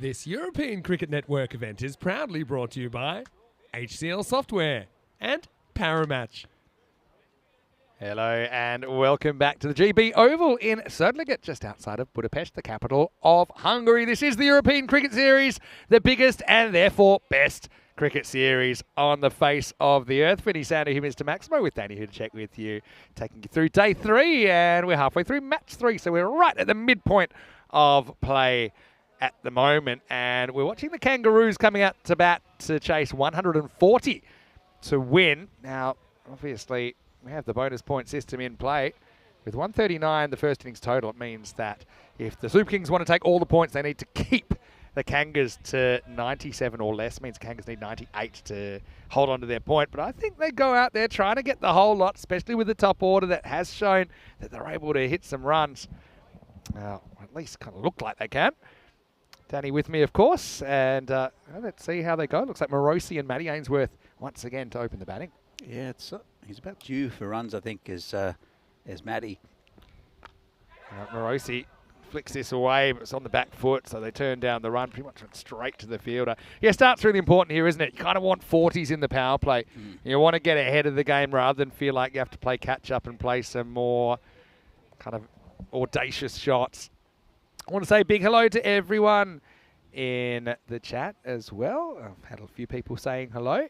This European Cricket Network event is proudly brought to you by HCL Software and Paramatch. Hello and welcome back to the GB Oval in Södliget, just outside of Budapest, the capital of Hungary. This is the European Cricket Series, the biggest and therefore best cricket series on the face of the earth. Vinny Sander here, Mr. Maximo, with Danny here to check with you, taking you through day 3, and we're halfway through match 3, so we're right at the midpoint of play at the moment, and we're watching the Kangaroos coming out to bat to chase 140 to win. Now, obviously, we have the bonus point system in play. With 139 the first innings total, it means that if the Super Kings want to take all the points, they need to keep the Kangas to 97 or less. It means Kangas need 98 to hold on to their point. But I think they go out there trying to get the whole lot, especially with the top order that has shown that they're able to hit some runs. At least kind of look like they can. Danny with me, of course, and let's see how they go. Looks like Morosi and Matty Ainsworth once again to open the batting. Yeah, he's about due for runs, I think, as Matty. Morosi flicks this away, but it's on the back foot, so they turn down the run, pretty much went straight to the fielder. Yeah, start's really important here, isn't it? You kind of want 40s in the power play. You want to get ahead of the game rather than feel like you have to play catch up and play some more kind of audacious shots. I want to say a big hello to everyone in the chat as well. I've had a few people saying hello.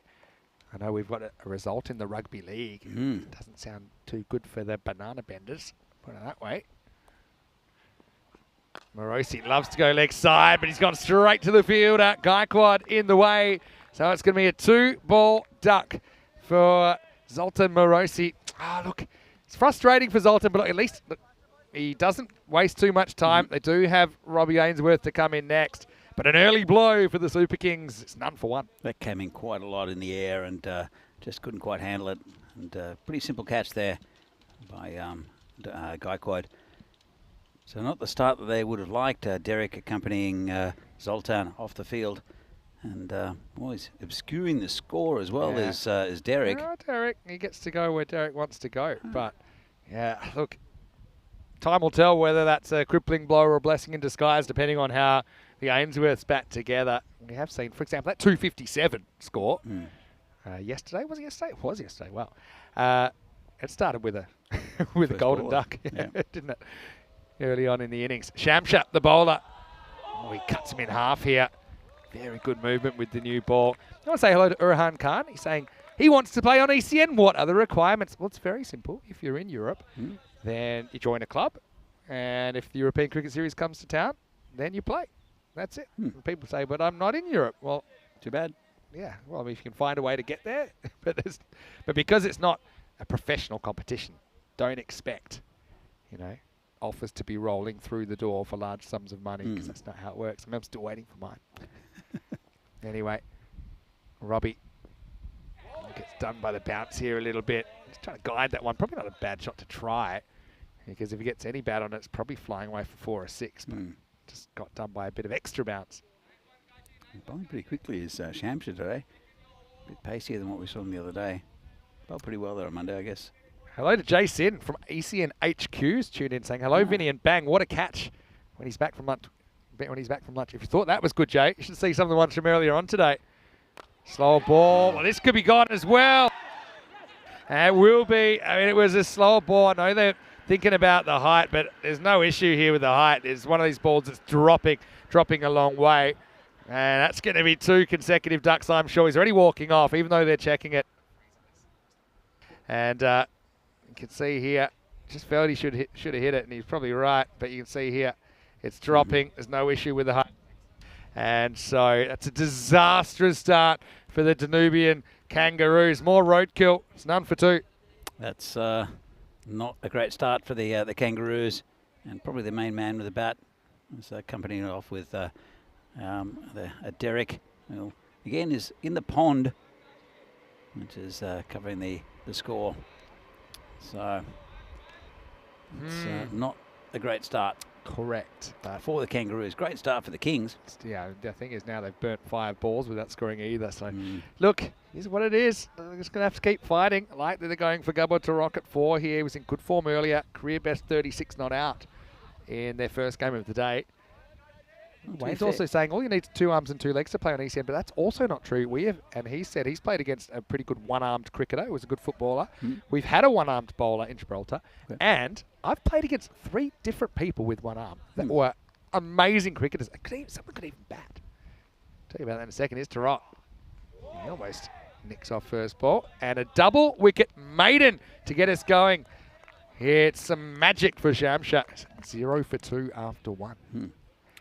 I know we've got a result in the rugby league. It doesn't sound too good for the banana benders, put it that way. Morosi loves to go leg side, but he's gone straight to the fielder. Gaikwad in the way. So it's going to be a 2-ball duck for Zoltan Morosi. Look, it's frustrating for Zoltan, but look, at least he doesn't waste too much time. They do have Robbie Ainsworth to come in next. But an early blow for the Super Kings. It's none for one. That came in quite a lot in the air and just couldn't quite handle it. And pretty simple catch there by Gaikwad. So not the start that they would have liked. Derek accompanying Zoltan off the field. And always obscuring the score as well as Derek. Yeah, Derek, he gets to go where Derek wants to go. But, yeah, look, time will tell whether that's a crippling blow or a blessing in disguise, depending on how the Ainsworths bat together. We have seen, for example, that 257 score yesterday. Was it yesterday? It was yesterday. Wow. It started with a with a golden duck, didn't it? Early on in the innings. Shamsha, the bowler. He cuts him in half here. Very good movement with the new ball. I want to say hello to Urhan Khan. He's saying he wants to play on ECN. What are the requirements? Well, it's very simple. If you're in Europe, then you join a club. And if the European Cricket Series comes to town, then you play. That's it. People say, but I'm not in Europe. Well, too bad. Yeah, well, I mean, if you can find a way to get there. but because it's not a professional competition, don't expect, offers to be rolling through the door for large sums of money, because that's not how it works. I'm still waiting for mine. Anyway, Robbie gets done by the bounce here a little bit. He's trying to guide that one. Probably not a bad shot to try, because if he gets any bat on it, it's probably flying away for 4 or 6. But just got done by a bit of extra bounce. Bowling pretty quickly is Shamsha today. A bit pacier than what we saw him the other day. Bowled pretty well there on Monday, I guess. Hello to Jason from ECN HQ's tuned in saying, hello, Vinny, and bang, what a catch when he's back from lunch. If you thought that was good, Jay, you should see some of the ones from earlier on today. Slow ball. Well, this could be gone as well. And it will be. I mean, it was a slow ball. I know they're thinking about the height, but there's no issue here with the height. It's one of these balls that's dropping a long way. And that's going to be 2 consecutive ducks, I'm sure. He's already walking off, even though they're checking it. And you can see here, just felt he should have hit it, and he's probably right. But you can see here, it's dropping. There's no issue with the height. And so that's a disastrous start for the Danubian Kangaroos. More roadkill. It's none for 2. That's not a great start for the Kangaroos, and probably the main man with the bat was accompanying it off with Derek, who again is in the pond, which is covering the score. So it's not a great start. Correct. For the Kangaroos. Great start for the Kings. Yeah, the thing is now they've burnt 5 balls without scoring either. So, look, here's what it is. They're just going to have to keep fighting. I like that they're going for Gabor Tarok at 4 here. He was in good form earlier. Career best 36 not out in their first game of the day. Wayne's also saying all you need is 2 arms and 2 legs to play on ECN, but that's also not true. And he said he's played against a pretty good one-armed cricketer who was a good footballer. We've had a one-armed bowler in Gibraltar, and I've played against 3 different people with one arm that were amazing cricketers. Someone could even bat. Tell you about that in a second. Here's Tarot. He almost nicks off first ball, and a double wicket maiden to get us going. It's some magic for Shamsha. 0 for 2 after 1.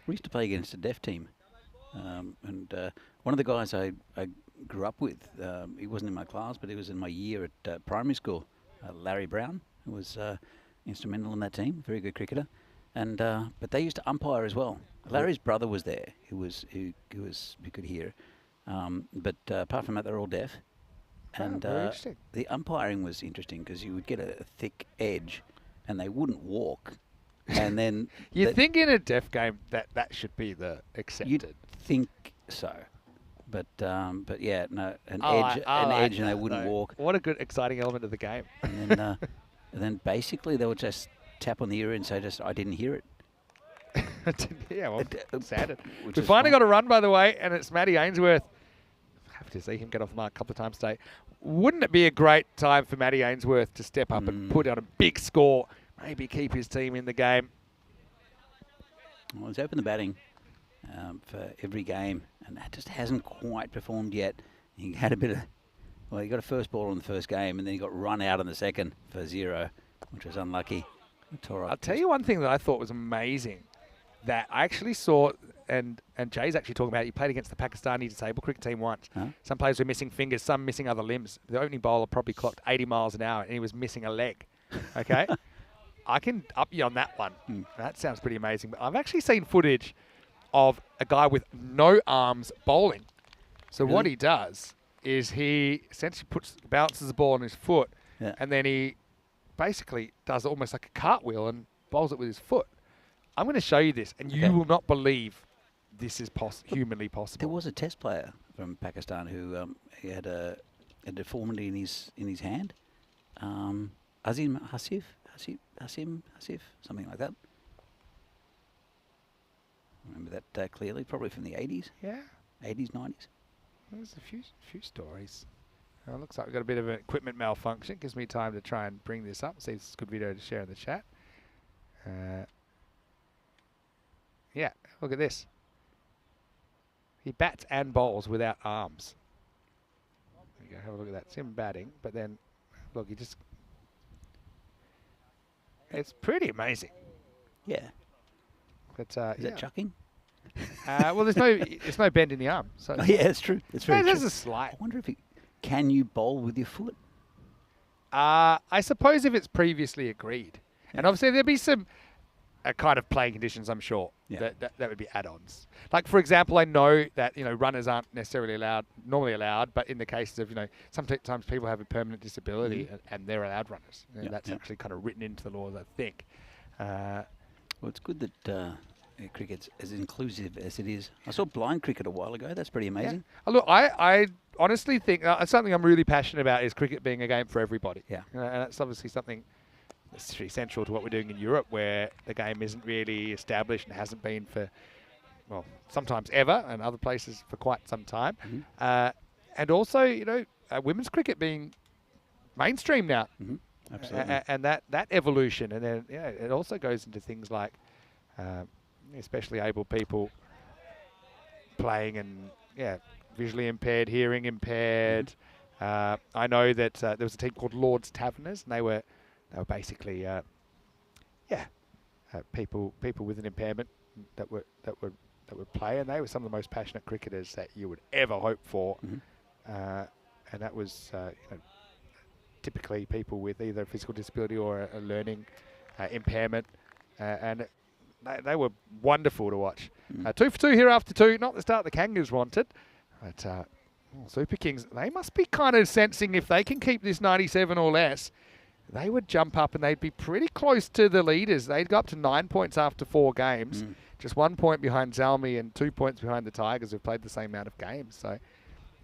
We used to play against a deaf team, and one of the guys I grew up with, he wasn't in my class, but he was in my year at primary school, Larry Brown, who was instrumental in that team, very good cricketer, and but they used to umpire as well. Larry's brother was there, who could hear, but apart from that, they're all deaf. And the umpiring was interesting because you would get a thick edge, and they wouldn't walk. And then you think in a deaf game that should be the accepted. You'd think so, but yeah, no, an edge, and they wouldn't walk. What a good, exciting element of the game. And then basically they would just tap on the ear and say, "I didn't hear it." Yeah, well, sad. We finally got a run, by the way, and it's Matty Ainsworth. Have to see him get off the mark a couple of times today. Wouldn't it be a great time for Matty Ainsworth to step up and put on a big score? Maybe keep his team in the game. Well, he's opened the batting for every game, and that just hasn't quite performed yet. He had a bit of, well, he got a first ball in the first game, and then he got run out in the second for 0, which was unlucky. I'll tell you one thing that I thought was amazing that I actually saw, and Jay's actually talking about it. He played against the Pakistani disabled cricket team once. Some players were missing fingers, some missing other limbs. The opening bowler probably clocked 80 miles an hour, and he was missing a leg. Okay? I can up you on that one. That sounds pretty amazing. But I've actually seen footage of a guy with no arms bowling. So what he does is he essentially bounces the ball on his foot, and then he basically does almost like a cartwheel and bowls it with his foot. I'm going to show you this, and you will not believe this is humanly possible. There was a test player from Pakistan who he had a deformity in his hand. Azim Hasif, something like that. Remember that clearly, probably from the 80s. Yeah. 80s, 90s. There's a few stories. It looks like we've got a bit of an equipment malfunction. Gives me time to try and bring this up. See if it's a good video to share in the chat. Yeah, look at this. He bats and bowls without arms. There you go, have a look at that. It's him batting, but then, look, he just... It's pretty amazing. Yeah. But, Is that chucking? Well, there's no bend in the arm. So yeah, it's true. It's very true. There's a slight. I wonder if can you bowl with your foot? I suppose if it's previously agreed. And obviously there'd be some kind of playing conditions, I'm sure, that would be add-ons. Like, for example, I know that, runners aren't necessarily normally allowed, but in the cases of, sometimes people have a permanent disability and they're allowed runners. That's actually kind of written into the laws, I think. Well, it's good that cricket's as inclusive as it is. I saw blind cricket a while ago. That's pretty amazing. Yeah. Look, I honestly think something I'm really passionate about is cricket being a game for everybody. Yeah. And that's obviously something that's pretty central to what we're doing in Europe, where the game isn't really established and hasn't been for, well, sometimes ever, and other places for quite some time. And also, women's cricket being mainstream now. Absolutely. And that evolution. And then, it also goes into things like especially able people playing and, visually impaired, hearing impaired. I know that there was a team called Lord's Taverners, and they were basically, people with an impairment that would play, and they were some of the most passionate cricketers that you would ever hope for. And that was, typically people with either a physical disability or a learning impairment, and they were wonderful to watch. 2 for 2 here after 2, not the start the Kangaroos wanted, but Super Kings, they must be kind of sensing if they can keep this 97 or less, they would jump up and they'd be pretty close to the leaders. They'd go up to 9 points after 4 games, just 1 point behind Zalmi and 2 points behind the Tigers, who've played the same amount of games. So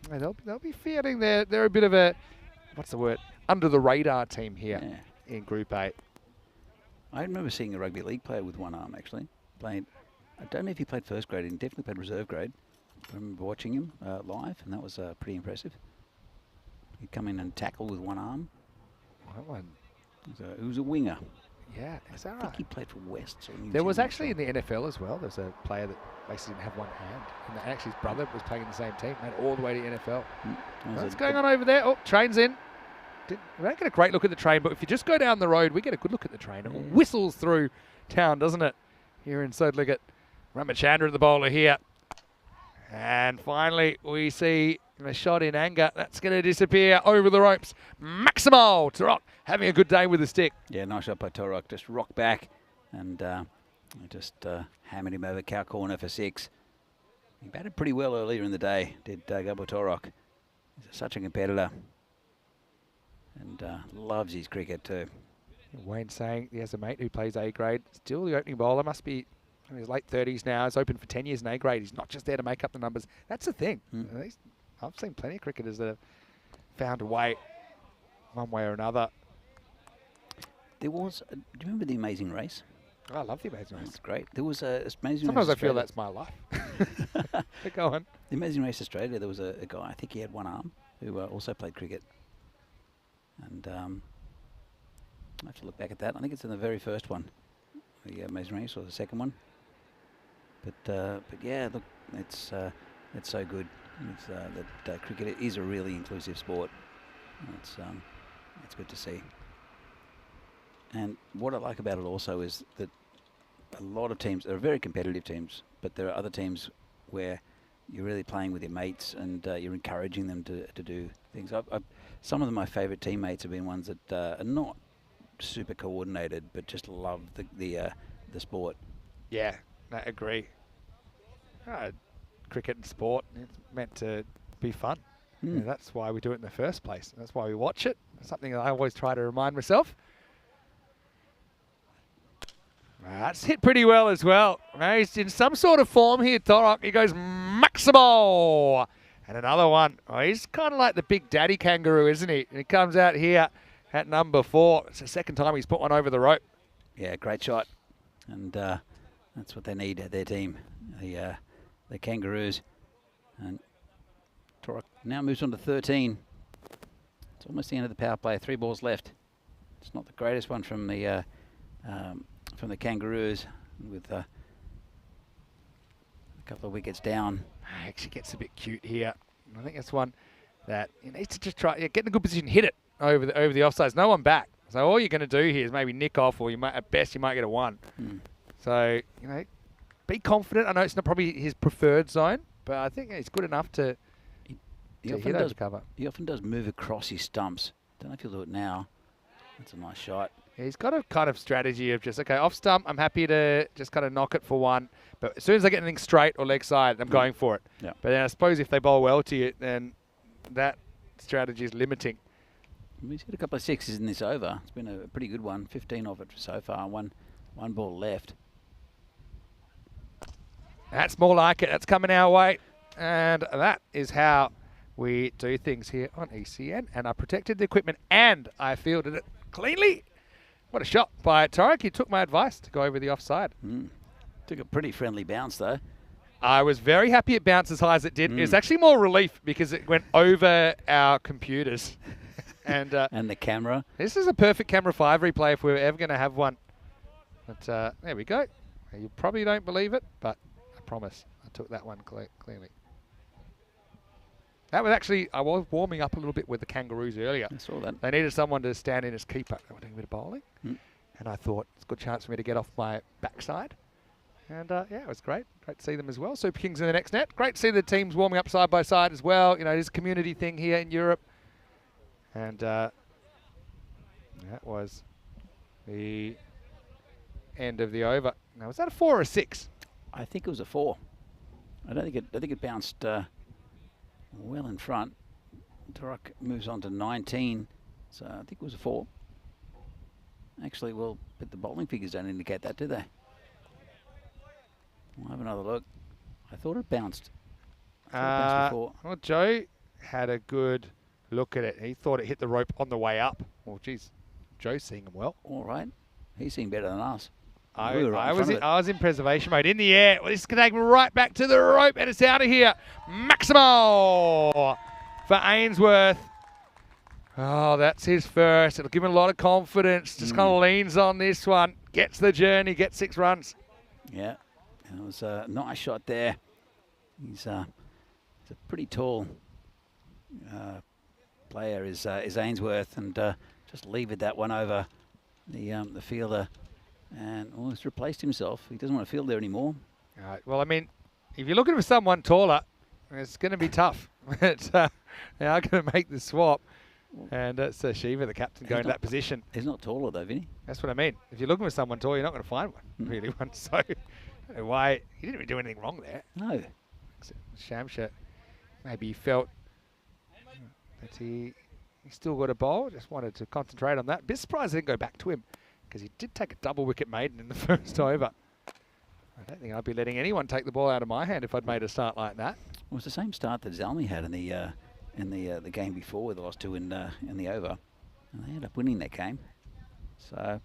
they'll be feeling they're a bit of a, what's the word, under the radar team here in Group 8. I remember seeing a rugby league player with one arm actually playing I don't know if he played first grade. He definitely played reserve grade. I remember watching him live, and that was pretty impressive. He'd come in and tackle with one arm. That one. He was a winger. Yeah, is that I right? think he played for Wests or New There was Zealand, actually in the NFL as well. There's a player that basically didn't have one hand. And actually his brother was playing in the same team. Made it all the way to NFL. What's going on over there? Oh, train's in. We don't get a great look at the train, but if you just go down the road, we get a good look at the train. It whistles through town, doesn't it? Here in Sodligat. Ramachandra, the bowler here. And finally, we see a shot in anger. That's going to disappear over the ropes. Maximal Turok having a good day with the stick. Yeah, nice shot by Turok. Just rocked back and just hammered him over cow corner for 6. He batted pretty well earlier in the day, did Gabor Turok. He's such a competitor and loves his cricket too. Wayne saying he has a mate who plays A grade. Still the opening bowler, must be in his late 30s now. He's open for 10 years in A grade. He's not just there to make up the numbers. That's the thing. I've seen plenty of cricketers that have found a way, one way or another. There was, do you remember the Amazing Race? Oh, I love the Amazing Race. That's great. There was a Amazing Sometimes Race I feel Australia. that's my life. But go on. The Amazing Race Australia, there was a guy, I think he had one arm, who also played cricket. And I have to look back at that. I think it's in the very first one, the Amazing Race, or the second one. But yeah, look, it's so good. It's, that cricket is a really inclusive sport. It's good to see. And what I like about it also is that a lot of teams, there are very competitive teams, but there are other teams where you're really playing with your mates and you're encouraging them to do things. Some of my favourite teammates have been ones that are not super coordinated, but just love the sport. Yeah, I agree. Cricket and sport, it's meant to be fun. You know, that's why we do it in the first place. That's why we watch it. It's something that I always try to remind myself. That's hit pretty well as well. He's in some sort of form here, Torok. He goes maximal. And another one. Oh, he's kind of like the big daddy kangaroo, isn't he? And he comes out here at number 4. It's the second time he's put one over the rope. Yeah, great shot. And that's what they need at their team, the Kangaroos. And Torok now moves on to 13. It's almost the end of the power play. 3 balls left. It's not the greatest one from the Kangaroos, with a couple of wickets down. Actually gets a bit cute here. I think that's one that he needs to just try, get in a good position, hit it over the offsides. No one back. So all you're going to do here is maybe nick off, or you might, at best, you might get a 1. So, you know, be confident. I know it's not probably his preferred zone, but I think he's good enough to hit over cover. He often does move across his stumps. Don't know if he'll do it now. That's a nice shot. Yeah, he's got a kind of strategy of just, okay, off stump, I'm happy to just kind of knock it for 1. But as soon as I get anything straight or leg side, I'm going for it. Yeah. But then I suppose if they bowl well to you, then that strategy is limiting. He's hit a couple of 6s in this over. It's been a pretty good one. 15 of it so far. One ball left. That's more like it. That's coming our way. And that is how we do things here on ECN. And I protected the equipment and I fielded it cleanly. What a shot by Torok. He took my advice to go over the offside. Took a pretty friendly bounce though. I was very happy it bounced as high as it did. It was actually more relief because it went over our computers. And the camera. This is a perfect camera 5 replay if we were ever going to have one. But there we go. You probably don't believe it, but I promise I took that one clearly. That was actually, I was warming up a little bit with the Kangaroos earlier. I saw that. They needed someone to stand in as keeper. They were doing a bit of bowling. And I thought it's a good chance for me to get off my backside. And yeah, it was great. Great to see them as well. Super Kings in the next net. Great to see the teams warming up side by side as well. You know, it is a community thing here in Europe. And that was the end of the over. Now, was that a 4 or a 6? I think it was a 4. I think it bounced well in front. Turok moves on to 19, so I think it was a 4. Actually, well, but the bowling figures don't indicate that, do they? We'll have another look. I thought it bounced. I thought it bounced before. Well, Joe had a good look at it. He thought it hit the rope on the way up. Well, geez, Joe's seeing him well. All right. He's seeing better than us. I We were right in front of it. I was in preservation mode. In the air. Well, this is going to take me right back to the rope, and it's out of here. Maximo for Ainsworth. Oh, that's his first. It'll give him a lot of confidence. Just kind of leans on this one. Gets the journey. Gets 6 runs. Yeah, it was a nice shot there. He's a pretty tall player, is Ainsworth, and just levered that one over the fielder, and almost replaced himself. He doesn't want to field there anymore. All right. Well, I mean, if you're looking for someone taller, it's going to be tough. They are going to make the swap. And it's Shiva, the captain, going to that position. He's not taller though, Vinny. That's what I mean. If you're looking for someone tall, you're not going to find one, really one. So, I don't know why he didn't even do anything wrong there. No. Shamsha, maybe he felt that he still got a bowl. Just wanted to concentrate on that. Bit surprised I didn't go back to him because he did take a double wicket maiden in the first over. I don't think I'd be letting anyone take the ball out of my hand if I'd made a start like that. Well, it was the same start that Zalmi had in the game before, where they lost 2 in the over, and they ended up winning that game. So,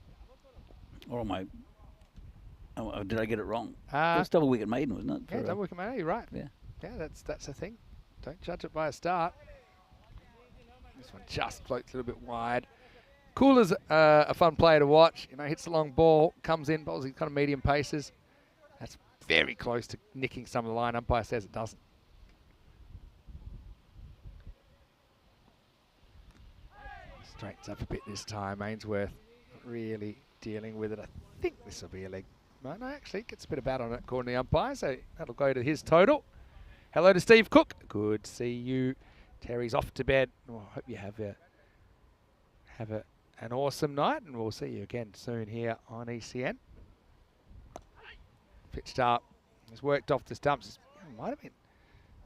or am I? Oh, did I get it wrong? It was double wicket maiden, wasn't it? Yeah, double wicket maiden. You're right. Yeah. Yeah, that's the thing. Don't judge it by a start. This one just floats a little bit wide. Cooler's a fun player to watch. You know, hits a long ball, comes in, bowls these kind of medium paces. That's very close to nicking some of the line. Umpire says it doesn't. Straightens up a bit this time. Ainsworth really dealing with it. I think this will be a leg. No, actually, gets a bit of bat on it, according to the umpire, so that'll go to his total. Hello to Steve Cook. Good to see you. Terry's off to bed. Oh, I hope you have an awesome night, and we'll see you again soon here on ECN. Pitched up. He's worked off the stumps. Might have been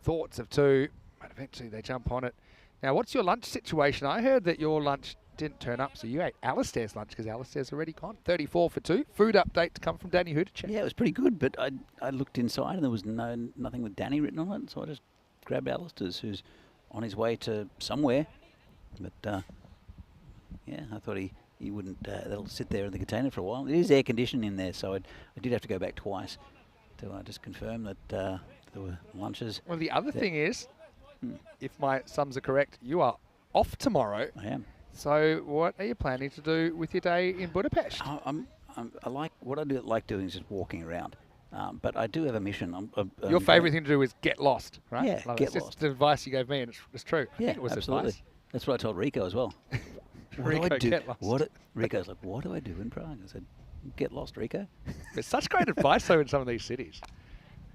thoughts of 2, but eventually they jump on it. Now, what's your lunch situation? I heard that your lunch didn't turn up, so you ate Alistair's lunch because Alistair's already gone. 34 for 2. Food update to come from Danny Hudacek. Yeah, it was pretty good, but I looked inside and there was nothing with Danny written on it, so I just grabbed Alistair's, who's on his way to somewhere. But yeah, I thought he wouldn't. That'll sit there in the container for a while. It is air conditioned in there, so I did have to go back twice to just confirm that there were lunches. Well, the other thing is, if my sums are correct, you are off tomorrow. I am. So what are you planning to do with your day in Budapest? I like doing is just walking around. But I do have a mission. Your favourite thing to do is get lost, right? Yeah, like get that's lost. The advice you gave me, and it's true. I Yeah, think it was absolutely. advice. That's what I told Rico as well. Rico, what do I do? get lost. Rico's like, what do I do in Prague? I said, get lost, Rico. There's such great advice, though, in some of these cities.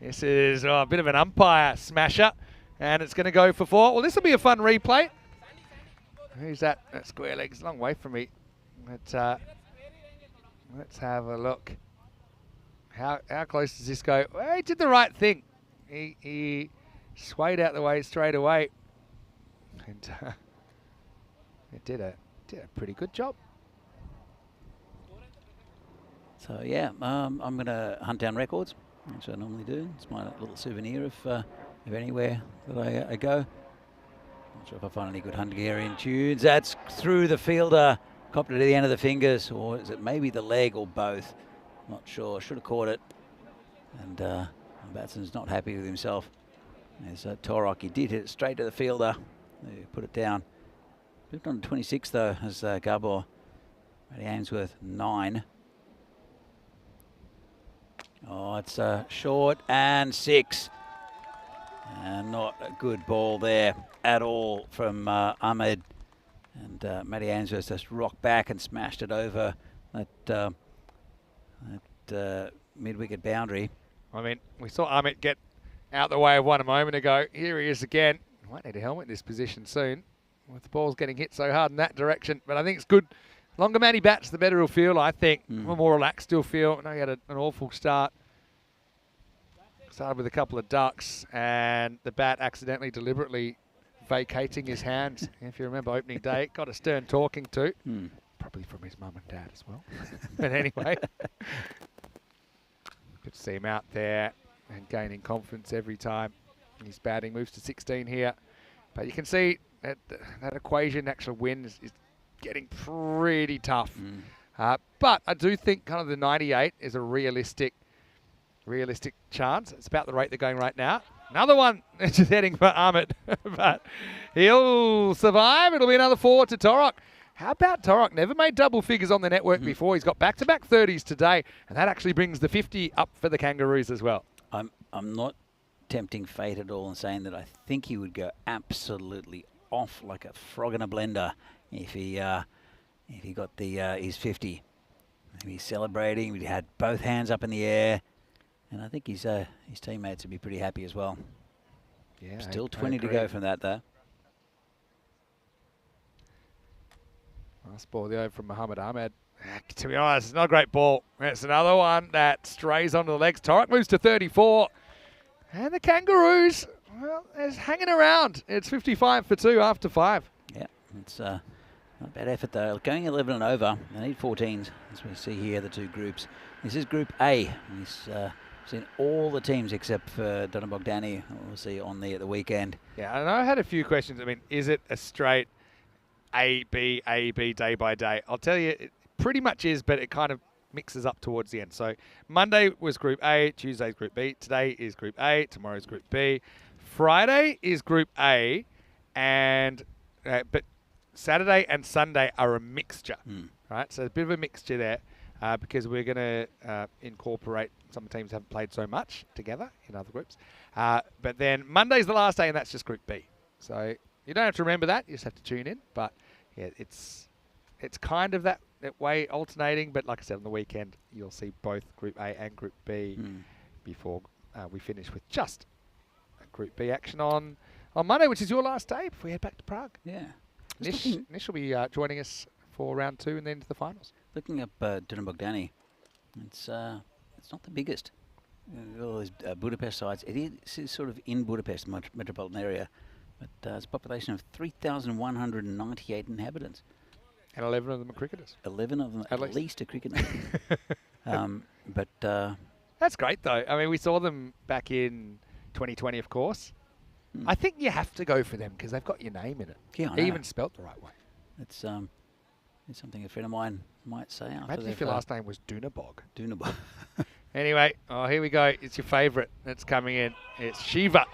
This is a bit of an umpire smasher, and it's going to go for 4. Well, this will be a fun replay. Who's that? That square leg's a long way from me. But, let's have a look. How close does this go? Well, he did the right thing. He swayed out the way straight away. And it did a pretty good job. So, yeah, I'm going to hunt down records, which I normally do. It's my little souvenir of anywhere that I go. Not sure if I find any good Hungarian tunes. That's through the fielder, copped it to the end of the fingers, or is it maybe the leg or both? Not sure. Should have caught it. And Batson's not happy with himself. There's Torok. He did hit it straight to the fielder. He put it down. Moved on to 26 though, as Gabor. Matty Ainsworth 9. Oh, it's short and 6. And not a good ball there at all from Ahmed. And Matty Ainsworth just rocked back and smashed it over that mid-wicket boundary. I mean, we saw Ahmed get out the way of one a moment ago. Here he is again. Might need a helmet in this position soon, with the ball's getting hit so hard in that direction. But I think it's good. Longer man he bats, the better he'll feel, I think. The more relaxed he'll feel. I know he had an awful start. Started with a couple of ducks, and the bat accidentally, deliberately vacating his hands. If you remember opening day, got a stern talking to. Probably from his mum and dad as well. But anyway, good to see him out there and gaining confidence every time. His batting moves to 16 here. But you can see that equation, actual win, is getting pretty tough. But I do think kind of the 98 is a realistic chance. It's about the rate they're going right now. Another one just heading for Ahmed, but he'll survive. It'll be another 4 to Torok. How about Torok? Never made double figures on the network before. He's got back-to-back 30s today, and that actually brings the 50 up for the Kangaroos as well. I'm not tempting fate at all and saying that I think he would go absolutely off like a frog in a blender if he got his 50. He's celebrating. We had both hands up in the air, and I think his teammates would be pretty happy as well. Yeah, still 20 to go from that though. Nice ball there from Muhammad Ahmed. To be honest, it's not a great ball. It's another one that strays onto the legs. Torok moves to 34. And the Kangaroos, well, they're hanging around. It's 55 for 2 after 5. Yeah, it's not a bad effort though. Going 11 and over, they need 14s, as we see here, the two groups. This is Group A. He's seen all the teams except for Donna Bogdani, we'll see on the weekend. Yeah, and I had a few questions. I mean, is it a straight A, B, day by day? I'll tell you, it pretty much is, but it kind of mixes up towards the end. So Monday was Group A, Tuesday's Group B, today is Group A, tomorrow's Group B. Friday is Group A, and but Saturday and Sunday are a mixture, right? So a bit of a mixture there because we're going to incorporate some teams haven't played so much together in other groups. But then Monday's the last day, and that's just Group B. So you don't have to remember that. You just have to tune in. But yeah, it's kind of that way alternating. But like I said, on the weekend, you'll see both Group A and Group B before we finish with just Group B action on Monday, which is your last day before we head back to Prague. Yeah. Nish will be joining us for round 2 and then to the finals. Looking up Duna Bogdani, it's not the biggest. All those Budapest sides. It is sort of in Budapest metropolitan area, but it's a population of 3,198 inhabitants. And 11 of them are cricketers. 11 of them at least are cricketers. But that's great, though. I mean, we saw them back in 2020, of course. I think you have to go for them because they've got your name in it. Yeah, I know. Even spelt the right way. It's something a friend of mine might say. Imagine if your last name was Dunabog. Dunabog. Anyway, here we go. It's your favourite that's coming in. It's Shiva.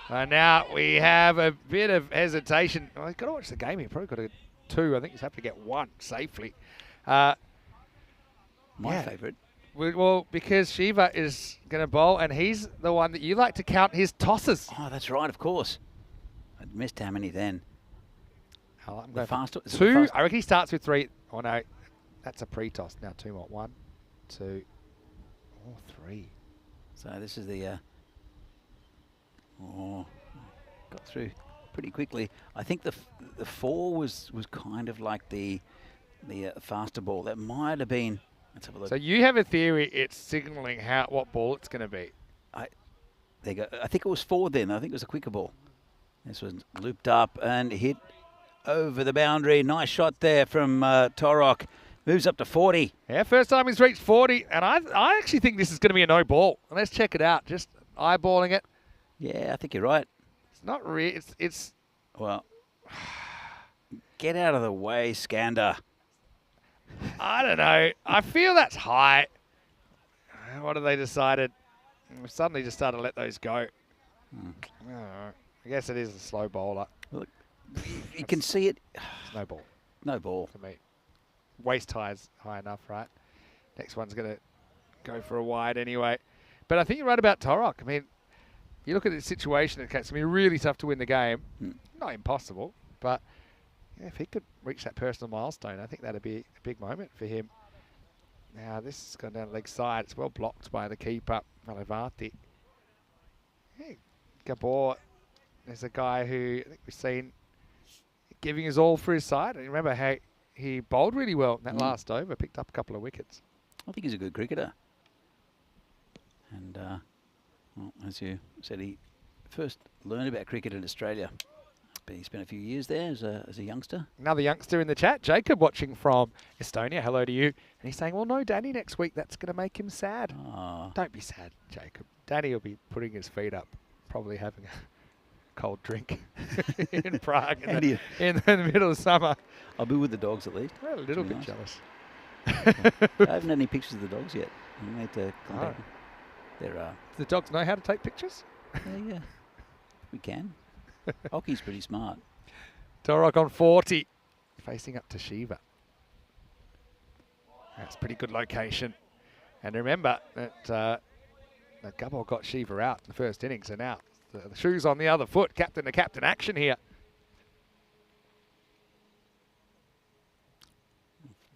Now we have a bit of hesitation. Oh, you've got to watch the game here. Probably got a 2. I think he's happy to get 1 safely. My favourite. Well, because Shiva is going to bowl, and he's the one that you like to count his tosses. Oh, that's right, of course. I missed how many then. I'm going faster. 2. I reckon he starts with 3. Oh, no. That's a pre-toss. Now 2 more. 1, 2, 3. So this is the... got through pretty quickly. I think the 4 was kind of like the faster ball. That might have been... Let's have a look. So you have a theory it's signalling what ball it's going to be. There you go. I think it was 4 then. I think it was a quicker ball. This was looped up and hit over the boundary. Nice shot there from Torok. Moves up to 40. Yeah, first time he's reached 40. And I actually think this is going to be a no ball. Let's check it out. Just eyeballing it. Yeah, I think you're right. It's not real. It's... Well, get out of the way, Skander. I don't know. I feel that's high. What have they decided? We've suddenly just started to let those go. I guess it is a slow bowler. Look, you can see it. It's no ball. No ball. For me. Waist high is high enough, right? Next one's going to go for a wide anyway. But I think you're right about Torok. I mean, you look at the situation, it's going to be really tough to win the game. Not impossible, but yeah, if he could reach that personal milestone, I think that'd be a big moment for him. Now, this has gone down the leg side. It's well blocked by the keeper, Malavati. Hey, Gabor, there's a guy who I think we've seen giving his all for his side. And remember how he bowled really well in that last over, picked up a couple of wickets. I think he's a good cricketer. And, well, as you said, he first learned about cricket in Australia. But he spent a few years there as a youngster. Another youngster in the chat, Jacob, watching from Estonia. Hello to you. And he's saying, well, no, Danny next week. That's going to make him sad. Don't be sad, Jacob. Danny will be putting his feet up, probably having a cold drink in Prague in the middle of summer. I'll be with the dogs at least. Well, a little bit jealous. I haven't had any pictures of the dogs yet. I need to contact them. There are. Do the dogs know how to take pictures? Yeah. We can. Hockey's pretty smart. Torok on 40, facing up to Shiva. That's a pretty good location. And remember that Gabor got Shiva out in the first innings, and now the shoes on the other foot. Captain to captain action here.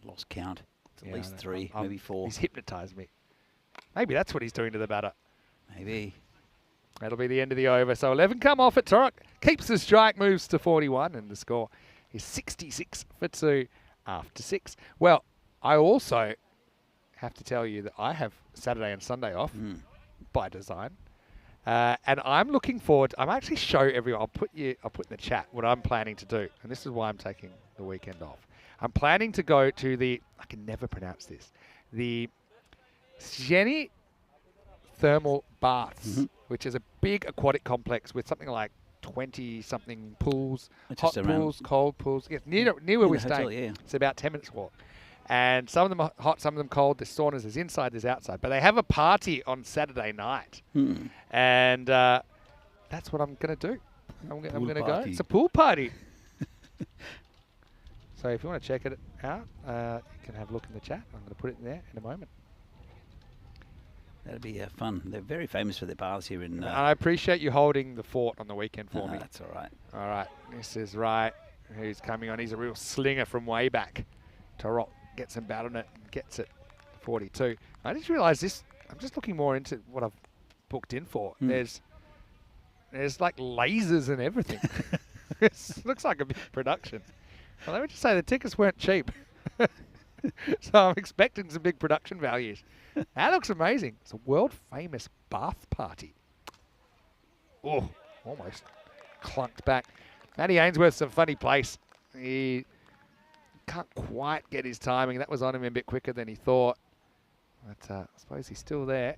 Lost count. It's at least I know. 3, maybe 4. He's hypnotised me. Maybe that's what he's doing to the batter. Maybe. That'll be the end of the over. So 11 come off at Torok. Keeps the strike, moves to 41, and the score is 66 for 2 after 6. Well, I also have to tell you that I have Saturday and Sunday off by design. And I'm looking forward. I'm actually show everyone. I'll put in the chat what I'm planning to do. And this is why I'm taking the weekend off. I'm planning to go to the, I can never pronounce this, the Sieni Thermal Baths, which is a big aquatic complex with something like 20-something pools, hot pools, cold pools. Yeah, near where we're staying. Yeah. It's about 10 minutes walk. And some of them are hot, some of them cold. There's saunas, there's inside, there's outside. But they have a party on Saturday night. And that's what I'm going to do. I'm going to go. It's a pool party. So if you want to check it out, you can have a look in the chat. I'm going to put it in there in a moment. That'd be fun. They're very famous for their baths here in... I appreciate you holding the fort on the weekend for me. That's all right. All right. This is right. Who's coming on? He's a real slinger from way back. Torok gets him bat on it and gets it 42. I just realised this. I'm just looking more into what I've booked in for. There's like lasers and everything. It looks like a big production. Well, let me just say the tickets weren't cheap. So I'm expecting some big production values. That looks amazing. It's a world famous bath party. Oh, almost clunked back. Matty Ainsworth's a funny place. He can't quite get his timing. That was on him a bit quicker than he thought. But I suppose he's still there.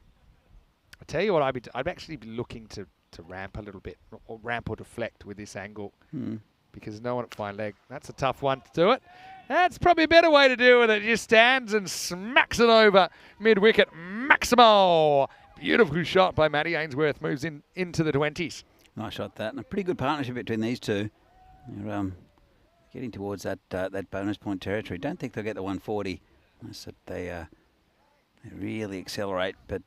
I tell you what, I'd actually be looking to ramp a little bit, or ramp or deflect with this angle. Because no one at fine leg. That's a tough one to do it. That's probably a better way to deal with it. He just stands and smacks it over mid-wicket. Maximo. Beautiful shot by Matty Ainsworth. Moves into the 20s. Nice shot, that. And a pretty good partnership between these two. They're getting towards that bonus point territory. Don't think they'll get the 140. Unless that they really accelerate. But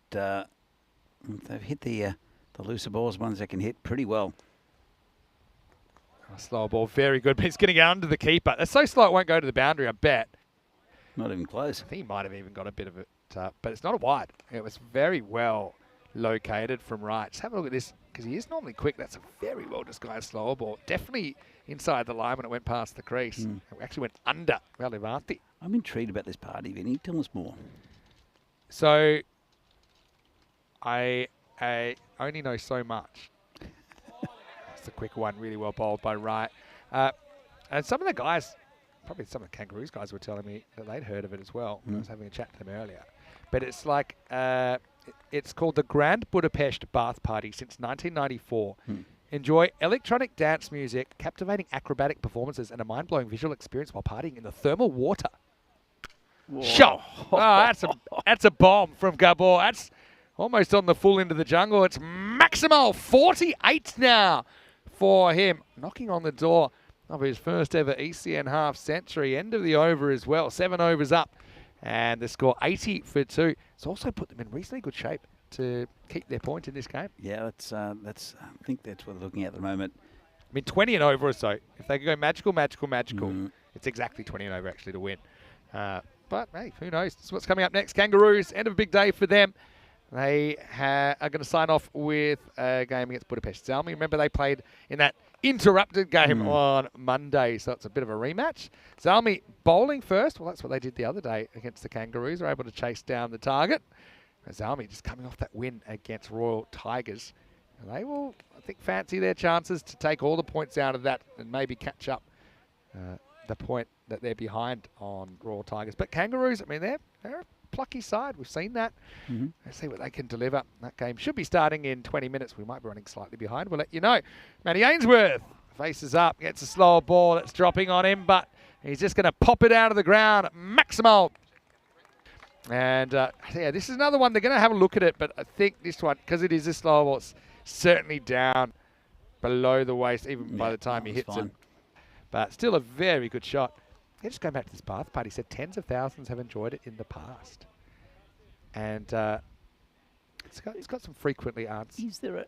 they've hit the looser balls, ones they can hit pretty well. Slow ball, very good, but it's going to go under the keeper. It's so slow it won't go to the boundary, I bet. Not even close. I think he might have even got a bit of it, but it's not a wide. It was very well located from right. Just have a look at this, because he is normally quick. That's a very well disguised slower ball. Definitely inside the line when it went past the crease. It actually went under Relevanti. I'm intrigued about this party, Vinny. Tell us more. So, I only know so much. It's a quick one, really well bowled by Wright. And some of the guys, probably some of the Kangaroos guys were telling me that they'd heard of it as well. I was having a chat to them earlier. But it's like, it's called the Grand Budapest Bath Party since 1994. Enjoy electronic dance music, captivating acrobatic performances, and a mind-blowing visual experience while partying in the thermal water. Shot! Oh, that's a bomb from Gabor. That's almost on the full end of the jungle. It's Maximo, 48 now for him. Knocking on the door of his first ever ECN half century. End of the over as well. 7 overs up. And the score 80 for 2. It's also put them in reasonably good shape to keep their point in this game. Yeah, that's I think that's what they're looking at the moment. I mean, 20 and over or so. If they could go magical, it's exactly 20 and over actually to win. But, hey, who knows? That's what's coming up next. Kangaroos, end of a big day for them. They are going to sign off with a game against Budapest Zalmi. Remember, they played in that interrupted game on Monday, so it's a bit of a rematch. Zalmi bowling first. Well, that's what they did the other day against the Kangaroos. They were able to chase down the target. Zalmi just coming off that win against Royal Tigers. And they will, I think, fancy their chances to take all the points out of that and maybe catch up the point that they're behind on Royal Tigers. But Kangaroos, I mean, they're a plucky side. We've seen that. Let's see what they can deliver. That game should be starting in 20 minutes. We might be running slightly behind. We'll let you know. Matty Ainsworth faces up, gets a slower ball that's dropping on him, but he's just going to pop it out of the ground. Maximo And yeah, this is another one. They're going to have a look at it, but I think this one, because it is a slow ball, it's certainly down below the waist, even by the time he hits it. But still a very good shot. Yeah, just going back to this path part, he said tens of thousands have enjoyed it in the past. And it's got some frequently answered. Is there a...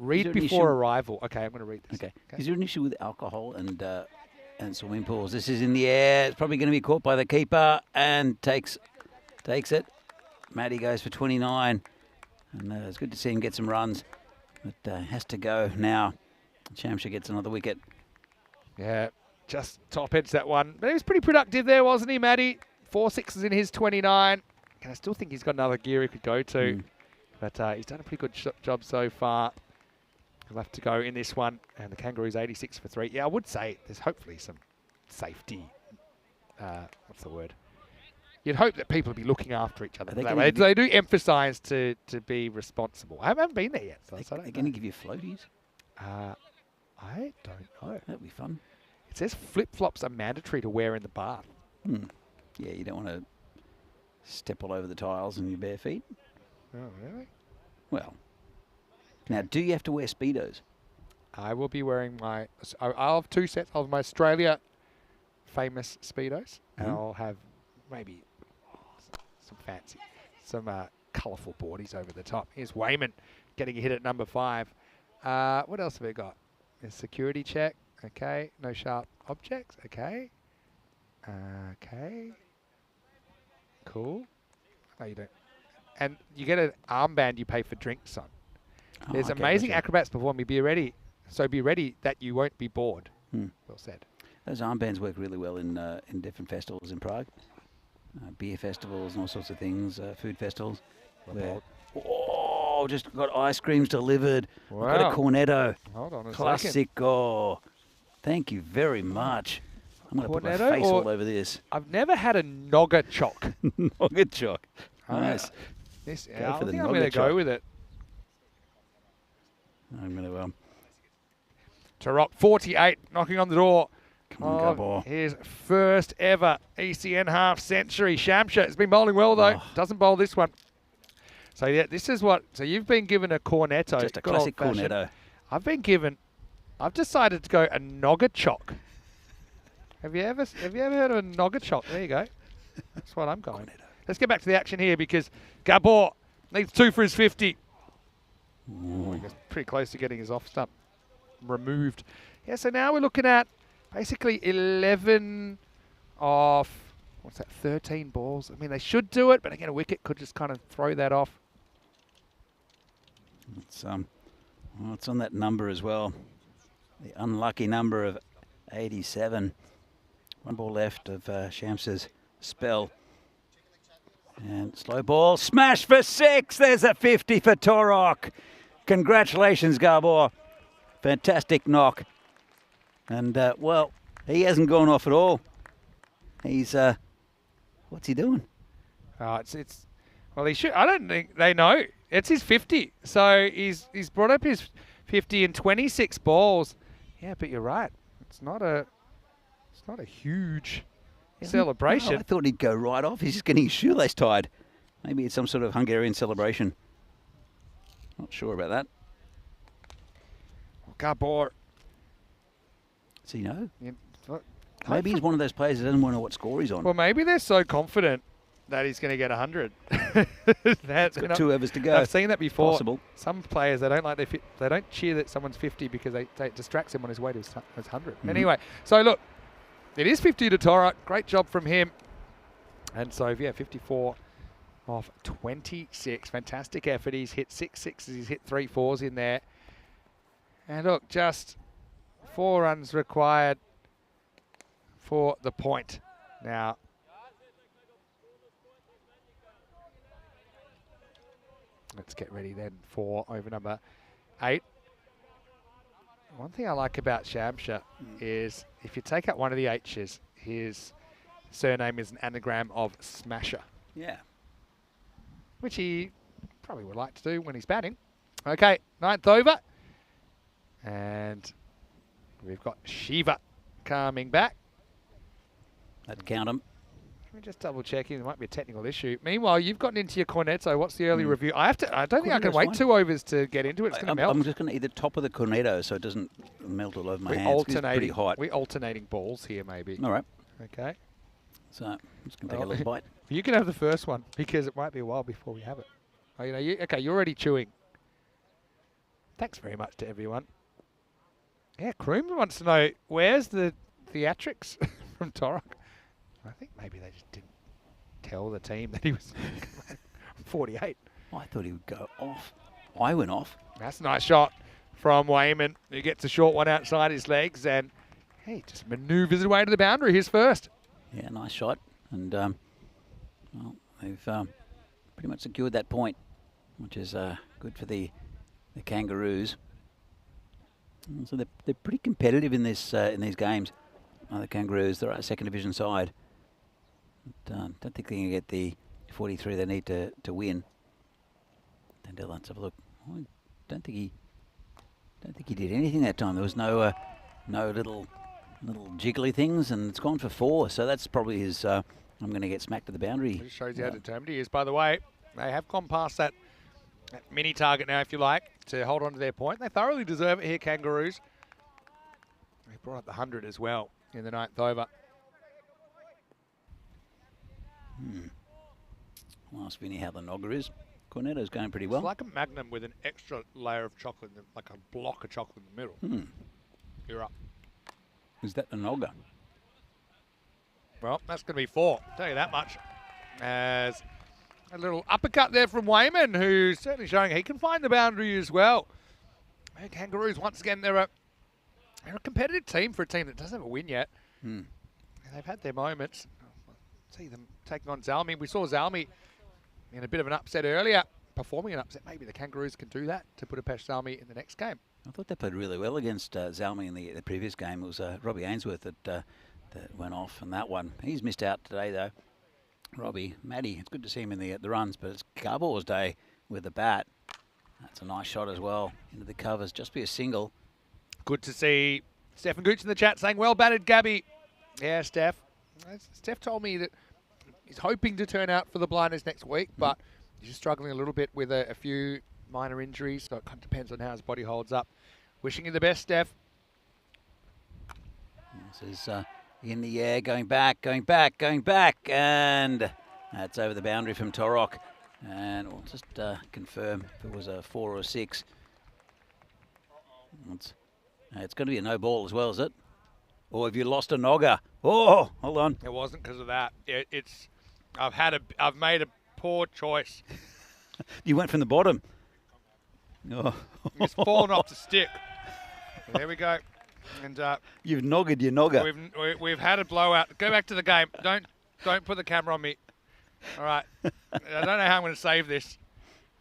Read before arrival. Okay, I'm going to read this. Okay. Is there an issue with alcohol and swimming pools? This is in the air. It's probably going to be caught by the keeper and takes it. Matty goes for 29. And it's good to see him get some runs. But has to go now. Shamsha gets another wicket. Yeah, just top edge that one. But he was pretty productive there, wasn't he, Matty? 4 sixes in his 29. And I still think he's got another gear he could go to. But he's done a pretty good job so far. He'll have to go in this one. And the Kangaroos 86 for 3. Yeah, I would say there's hopefully some safety. What's the word? You'd hope that people would be looking after each other. They do emphasise to be responsible. I haven't been there yet. So are they going to give you floaties? I don't know. That'd be fun. It says flip-flops are mandatory to wear in the bath. Yeah, you don't want to step all over the tiles in your bare feet. Oh, really? Well, now, do you have to wear Speedos? I will be wearing I'll have 2 sets of my Australia famous Speedos. And I'll have maybe some colourful boardies over the top. Here's Wayman getting a hit at number 5. What else have we got? A security check. Okay. No sharp objects. Okay. Okay. Cool. No, you don't. And you get an armband you pay for drinks on. There's amazing acrobats perform. Be ready. So be ready that you won't be bored. Well said. Those armbands work really well in different festivals in Prague. Beer festivals and all sorts of things, food festivals. Just got ice creams delivered. Wow. I've got a cornetto. Hold on a second. Classico. Thank you very much. I'm going to put my face all over this. I've never had a Nogachoc. Nogachoc. Nice. I think I'm going to go with it. I'm going to... Tarok, 48, knocking on the door. Come on, Gabor. His first ever ECN half century. Shamsha has been bowling well, though. Doesn't bowl this one. So, yeah, this is what... So, you've been given a cornetto. Just a classic cornetto. I've decided to go a Nogachoc. Have you ever heard of a Nogachoc? There you go. That's what I'm going. Let's get back to the action here because Gabor needs 2 for his 50. He's pretty close to getting his off stump removed. Yeah, so now we're looking at basically 11 off, 13 balls. I mean, they should do it, but again, a wicket could just kind of throw that off. It's on that number as well. The unlucky number of 87. 1 ball left of Shams's spell. And slow ball, smash for 6. There's a 50 for Torok. Congratulations, Gabor. Fantastic knock. And, well, he hasn't gone off at all. He's, what's he doing? Well, he should. I don't think they know. It's his 50. So he's brought up his 50 in 26 balls. Yeah, but you're right. It's not a huge celebration. No, I thought he'd go right off. He's just getting his shoelace tied. Maybe it's some sort of Hungarian celebration. Not sure about that. Gabor. Does he know? Maybe he's one of those players that doesn't want to know what score he's on. Well, maybe they're so confident that he's going to get 100. That's got 2 overs to go. I've seen that before. Possible. Some players, they don't cheer that someone's 50 because it distracts him on his way to his 100. Anyway, so look, it is 50 to Torok. Great job from him. And so, yeah, 54 off 26. Fantastic effort. He's hit 6 sixes. He's hit 3 fours in there. And look, just 4 runs required for the point. Now, let's get ready then for over number 8. One thing I like about Shamsha is if you take out one of the H's, his surname is an anagram of Smasher. Yeah. Which he probably would like to do when he's batting. Okay, 9th over. And we've got Shiva coming back. That'd count him. me just double checking. There might be a technical issue. Meanwhile, you've gotten into your cornetto. What's the early review? I don't think I can wait 2 overs to get into it. It's going to melt. I'm just going to eat the top of the cornetto so it doesn't melt all over my hands. It's pretty hot. We're alternating balls here, maybe. All right. Okay. So I'm just going to take a little bite. You can have the first one because it might be a while before we have it. Oh, okay, you're already chewing. Thanks very much to everyone. Yeah, Kroom wants to know, where's the theatrics from Torok? I think maybe they just didn't tell the team that he was 48. I thought he would go off. I went off. That's a nice shot from Wayman, who gets a short one outside his legs, and he just manoeuvres his way to the boundary, his first. Yeah, nice shot. And, well, they've pretty much secured that point, which is good for the Kangaroos. So they're pretty competitive in this in these games. The Kangaroos, they're a second division side. Don't think they can get the 43 they need to win. Dendell, let's have a look. I don't think he did anything that time. There was no little jiggly things, and it's gone for 4. So that's probably his. I'm going to get smacked at the boundary. It shows you how determined he is. By the way, they have gone past that mini target now, if you like, to hold on to their point. They thoroughly deserve it here, Kangaroos. They brought up the 100 as well in the 9th over. I'll ask Vinny how the Nogger is. Cornetto's going pretty well. It's like a Magnum with an extra layer of chocolate, like a block of chocolate in the middle. You're up. Is that the Nogger? Well, that's going to be 4. I'll tell you that much. As a little uppercut there from Wayman, who's certainly showing he can find the boundary as well. And Kangaroos, once again, they're a competitive team for a team that doesn't have a win yet. And they've had their moments. See them taking on Zalmi. We saw Zalmi in a bit of an upset earlier, performing an upset. Maybe the Kangaroos can do that to put a past Zalmi in the next game. I thought they played really well against Zalmi in the previous game. It was Robbie Ainsworth that went off in that one. He's missed out today, though. Robbie, Matty, it's good to see him in the runs, but it's Garbor's day with the bat. That's a nice shot as well into the covers. Just be a single. Good to see Stephen Gooch in the chat saying, well batted, Gabby. Yeah, Steph. Steph told me that he's hoping to turn out for the Blinders next week, but he's struggling a little bit with a few minor injuries, so it kind of depends on how his body holds up. Wishing you the best, Steph. This is in the air, going back, and that's over the boundary from Torok. And we'll just confirm if it was a 4 or a 6. It's going to be a no ball as well, is it? Or have you lost a Nogger? Oh, hold on. It wasn't because of that. I've made a poor choice. You went from the bottom. Oh. It's fallen off the stick. There we go. And you've noggered your Nogger. We've had a blowout. Go back to the game. Don't put the camera on me. All right. I don't know how I'm going to save this.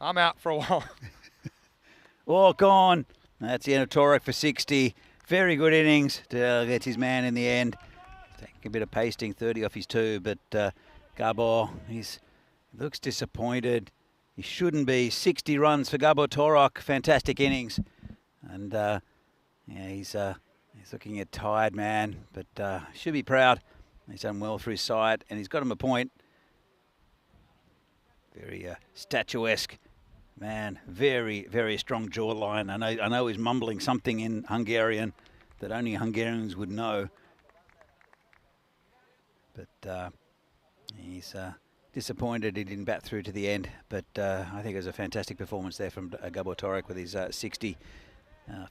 I'm out for a while. Oh, gone. That's the end of Torok for 60. Very good innings to get his man in the end. Taking a bit of pasting, 30 off his 2, but Gabor, he looks disappointed. He shouldn't be. 60 runs for Gabor Torok. Fantastic innings. And yeah, he's looking a tired man, but should be proud. He's done well for his side, and he's got him a point. Very statuesque man. Very, very strong jawline. I know he's mumbling something in Hungarian that only Hungarians would know. But he's disappointed he didn't bat through to the end. But I think it was a fantastic performance there from Gabor Torok with his 60.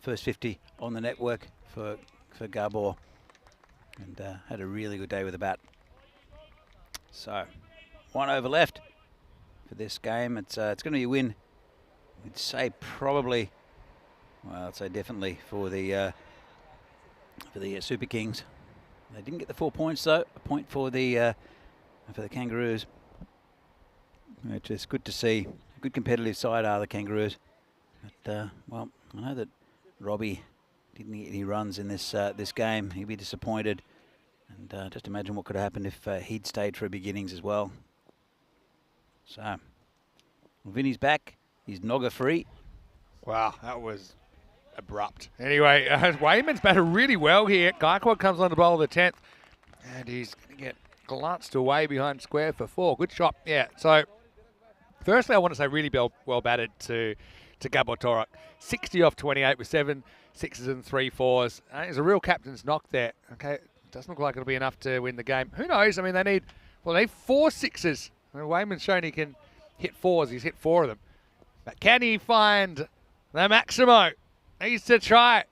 First 50 on the network for Gabor. And had a really good day with the bat. So, 1 over left for this game. It's going to be a win. I'd say probably, well, I'd say definitely for the Super Kings. They didn't get the 4 points though. A point for the Kangaroos. It's just good to see. A good competitive side are the Kangaroos. But well, I know that Robbie didn't get any runs in this game. He'd be disappointed. And just imagine what could have happened if he'd stayed for a big innings as well. So, Vinny's back. He's Nogger free. Wow, that was abrupt. Anyway, Wayman's batted really well here. Gaikwad comes on the bowl of the 10th. And he's going to get glanced away behind square for 4. Good shot. Yeah, so firstly, I want to say really well batted to Gabo Torok. 60 off 28 with 7 6s and 3 4s. It's a real captain's knock there. Okay, doesn't look like it'll be enough to win the game. Who knows? I mean, they need 4 6s. I mean, Wayman's shown he can hit 4s. He's hit 4 of them. But can he find the Maximo? Needs to try.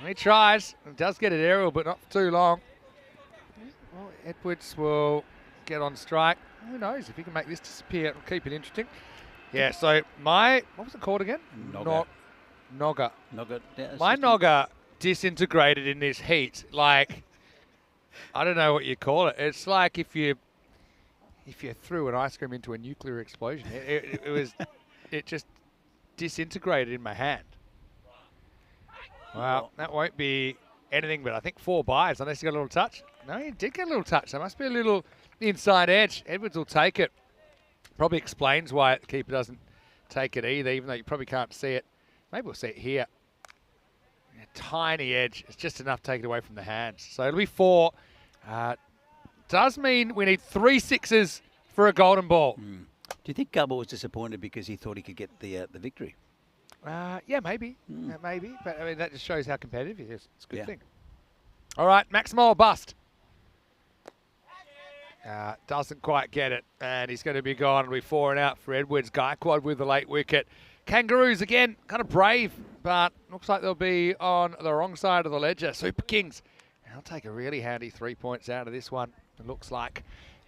He tries. He does get it aerial, but not for too long. Well, Edwards will get on strike. Who knows if he can make this disappear? It'll keep it interesting. Yeah, so what was it called again? Nogga. Nogga. Yeah, My Nogga disintegrated in this heat. Like, I don't know what you call it. It's like if you threw an ice cream into a nuclear explosion. It just disintegrated in my hand. Wow, that won't be anything but I think 4 buys unless he got a little touch. No, he did get a little touch. There must be a little inside edge. Edwards will take it. Probably explains why the keeper doesn't take it either, even though you probably can't see it. Maybe we'll see it here. A tiny edge. It's just enough to take it away from the hands. So it'll be 4. Does mean we need 3 6s for a golden ball. Do you think Gubble was disappointed because he thought he could get the victory? Yeah, maybe. Yeah, maybe. But I mean, that just shows how competitive he is. It's a good Yeah. thing. All right, Maximo or bust. Doesn't quite get it, and he's going to be gone. It'll be 4 and out for Edwards. Gaikwad with the late wicket. Kangaroos again, kind of brave, but looks like they'll be on the wrong side of the ledger. Super Kings. I'll take a really handy 3 points out of this one, it looks like.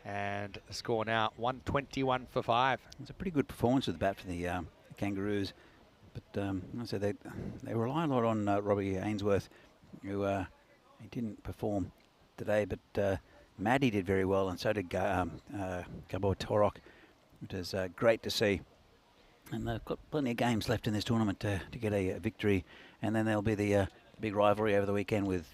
And the score now, 121 for 5. It's a pretty good performance with the bat for the Kangaroos. But I said they rely a lot on Robbie Ainsworth, who he didn't perform today, but Maddie did very well, and so did Gabo Torok. It is great to see. And they've got plenty of games left in this tournament to get a victory. And then there'll be the big rivalry over the weekend with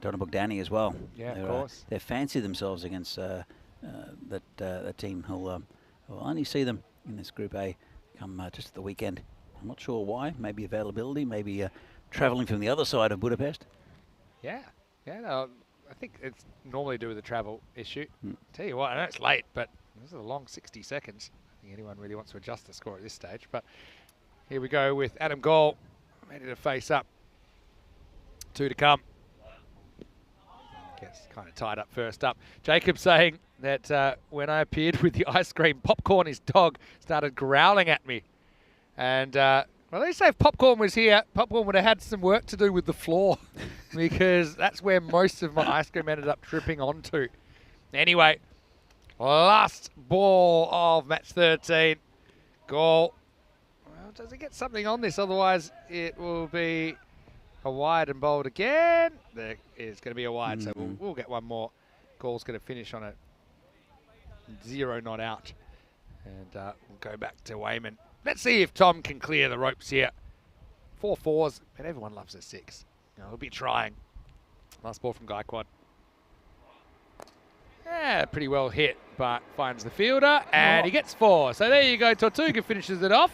Donnybrook Danny as well. Yeah, of course. They fancy themselves against that team who'll only see them in this Group A come just at the weekend. I'm not sure why. Maybe availability, maybe travelling from the other side of Budapest. Yeah, no, I think it's normally to do with the travel issue. Tell you what, I know it's late, but this is a long 60 seconds. I don't think anyone really wants to adjust the score at this stage. But here we go with Adam Gall, ready to face up. 2 to come. Gets kind of tied up first up. Jacob saying that when I appeared with the ice cream, Popcorn, his dog, started growling at me. And, well, at least if Popcorn was here, Popcorn would have had some work to do with the floor because that's where most of my ice cream ended up tripping onto. Anyway, last ball of match 13. Goal. Well, does he get something on this? Otherwise, it will be a wide and bowled again. There is going to be a wide, so we'll get one more. Gall's going to finish on a 0 not out. And we'll go back to Wayman. Let's see if Tom can clear the ropes here. 4 4s, but everyone loves a 6. He'll be trying. Last ball from Gaikwad. Yeah, pretty well hit, but finds the fielder, and he gets 4. So there you go, Tortuga finishes it off.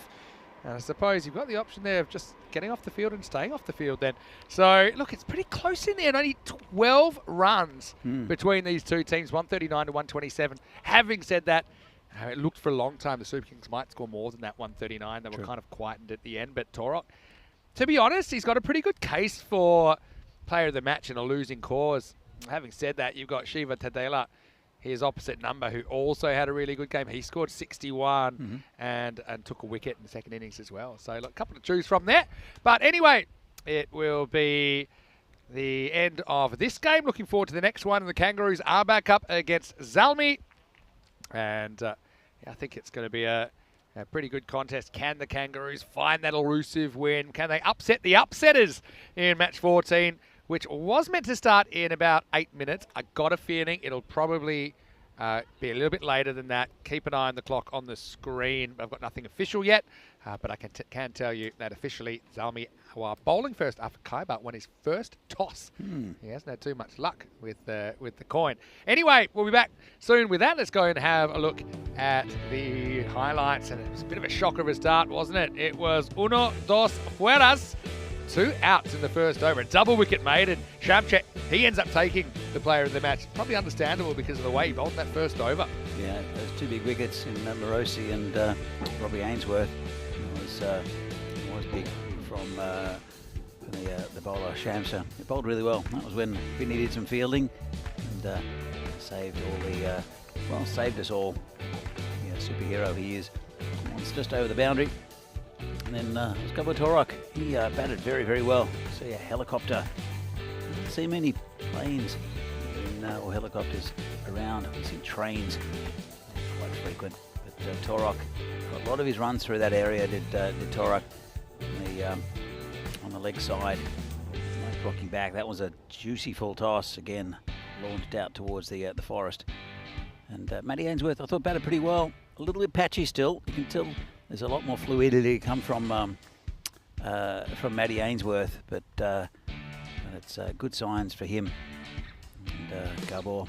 And I suppose you've got the option there of just getting off the field and staying off the field then. So, look, it's pretty close in there. And only 12 runs between these two teams, 139 to 127. Having said that, it looked for a long time the Super Kings might score more than that 139. They were kind of quietened at the end. But Torok, to be honest, he's got a pretty good case for player of the match in a losing cause. Having said that, you've got Shiva Tadela, his opposite number, who also had a really good game. He scored 61 and took a wicket in the second innings as well. So look, a couple to choose from there. But anyway, it will be the end of this game. Looking forward to the next one. And the Kangaroos are back up against Zalmi. And I think it's going to be a pretty good contest. Can the Kangaroos find that elusive win? Can they upset the upsetters in match 14? Which was meant to start in about 8 minutes. I got a feeling it'll probably be a little bit later than that. Keep an eye on the clock on the screen. I've got nothing official yet, but I can tell you that officially Zalmi, who are bowling first after Kaibat won his first toss. He hasn't had too much luck with the coin. Anyway, we'll be back soon with that. Let's go and have a look at the highlights. And it was a bit of a shocker of a start, wasn't it? It was 1, 2 fueras. 2 outs in the first over. A double wicket made, and Shamcha, he ends up taking the player of the match. Probably understandable because of the way he bowled that first over. Yeah, those 2 big wickets in Morosi and Robbie Ainsworth was big from the bowler Shamsa. He bowled really well. That was when he needed some fielding and saved us all. Yeah, superhero he is. It's just over the boundary. And then there's Gabo Torok. He batted very, very well. See a helicopter. Didn't see many planes or helicopters around. We see trains quite frequent. But Torok got a lot of his runs through that area. Did Torok on the leg side. Nice rocking back. That was a juicy full toss again, launched out towards the forest. And Matty Ainsworth, I thought, batted pretty well. A little bit patchy still. You can tell there's a lot more fluidity come from Matty Ainsworth, but it's good signs for him. And Gabor,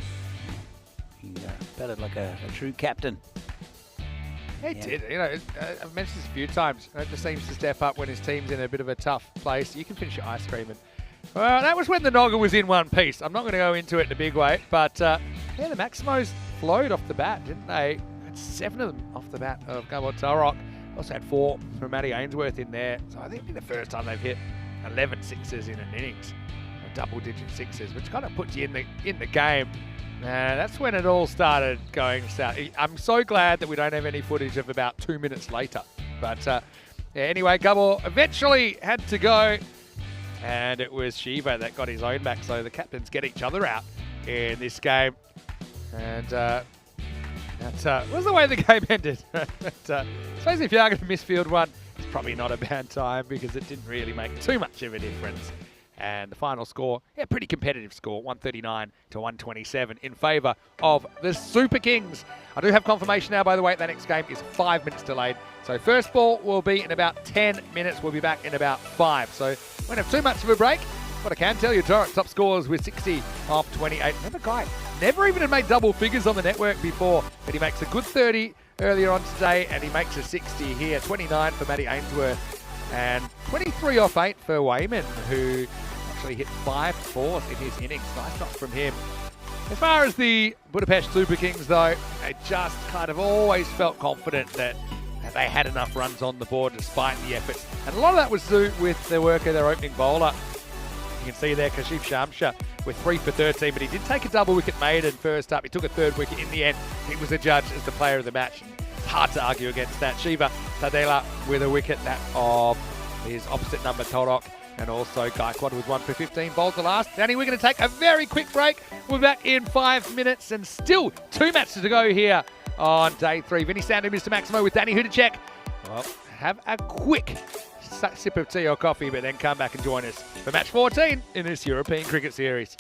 he batted like a true captain. He did. You know, I've mentioned this a few times. It just seems to step up when his team's in a bit of a tough place. You can finish your ice cream. And, well, that was when the Nogger was in one piece. I'm not going to go into it in a big way, but yeah, the Maximos flowed off the bat, didn't they? Had 7 of them off the bat of Gabo Torok. Also had 4 from Matty Ainsworth in there. So I think it'll be the first time they've hit 11 sixes in an innings, double-digit sixes, which kind of puts you in the game. That's when it all started going south. I'm so glad that we don't have any footage of about 2 minutes later. But yeah, anyway, Gabo eventually had to go, and it was Shiva that got his own back. So the captains get each other out in this game. And that was the way the game ended. But I suppose if you are going to misfield one, it's probably not a bad time because it didn't really make too much of a difference. And the final score, yeah, pretty competitive score, 139 to 127 in favour of the Super Kings. I do have confirmation now, by the way, that next game is 5 minutes delayed. So first ball will be in about 10 minutes. We'll be back in about 5. So we won't have too much of a break. But I can tell you, Torok top scores with 60 off 28. Another guy, never even had made double figures on the network before, but he makes a good 30 earlier on today, and he makes a 60 here. 29 for Matty Ainsworth, and 23 off 8 for Wayman, who actually hit 5 fours in his innings. Nice shot from him. As far as the Budapest Super Kings, though, they just kind of always felt confident that they had enough runs on the board despite the efforts. And a lot of that was due with the work of their opening bowler. You can see there Kashif Shamsha with 3 for 13, but he did take a double wicket maiden first up. He took a 3rd wicket in the end. He was adjudged as the player of the match. It's hard to argue against that. Shiva Tadela with a wicket, that of his opposite number, Torok, and also Gaikwad with 1 for 15. Bowled the last. Danny, we're going to take a very quick break. We're back in 5 minutes and still 2 matches to go here on day 3. Vinny Sander, Mr. Maximo with Danny Hudacek. Well, have a quick sip of tea or coffee, but then come back and join us for match 14 in this European Cricket Series.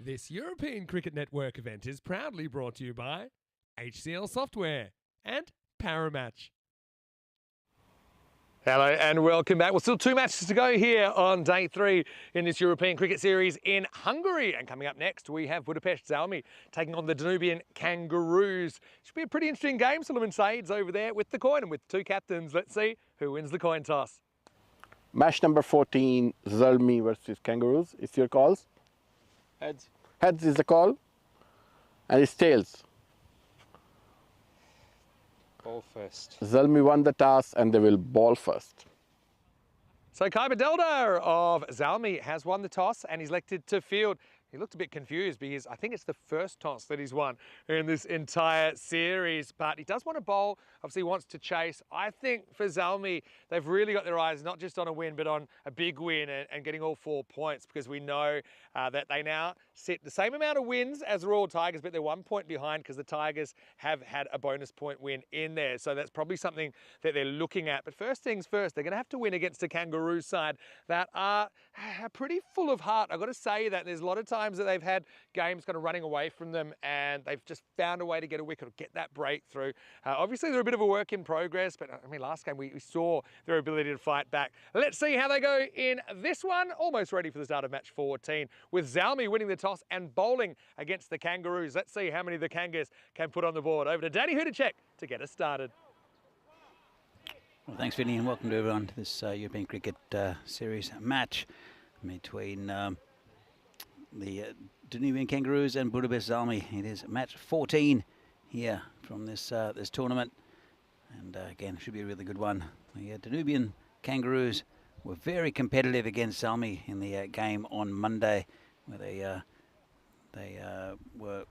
This European Cricket Network event is proudly brought to you by HCL Software and Paramatch. Hello and welcome back. Well, still 2 matches to go here on day 3 in this European Cricket Series in Hungary. And coming up next, we have Budapest Zalmi taking on the Danubian Kangaroos. Should be a pretty interesting game. Sulaiman Saeed's over there with the coin and with 2 captains. Let's see who wins the coin toss. Match number 14, Zalmi versus Kangaroos. It's your calls. Heads. Heads is the call. And it's tails. Ball first. Zalmi won the toss and they will ball first. So Kaiba Delda of Zalmi has won the toss and he's elected to field. he looked a bit confused because I think it's the first toss that he's won in this entire series, but he does want to bowl. Obviously, he wants to chase. I think for Zalmi, they've really got their eyes not just on a win, but on a big win and getting all 4 points, because we know that they now sit the same amount of wins as the Royal Tigers, but they're 1 point behind because the Tigers have had a bonus point win in there. So that's probably something that they're looking at. But first things first, they're going to have to win against the Kangaroo side that are pretty full of heart. I've got to say that there's a lot of times that they've had games kind of running away from them and they've just found a way to get a wicket or get that breakthrough. Obviously, they're a bit of a work in progress, but I mean, last game we saw their ability to fight back. Let's see how they go in this one. Almost ready for the start of match 14 with Zalmi winning the toss and bowling against the Kangaroos. Let's see how many the Kangas can put on the board. Over to Danny Hudacek to get us started. Well, thanks, Vinny, and welcome to everyone to this European Cricket Series match between the Danubian Kangaroos and Budapest Zalmi. It is match 14 here from this this tournament, and again, should be a really good one. The Danubian Kangaroos were very competitive against Zalmi in the game on Monday, where they were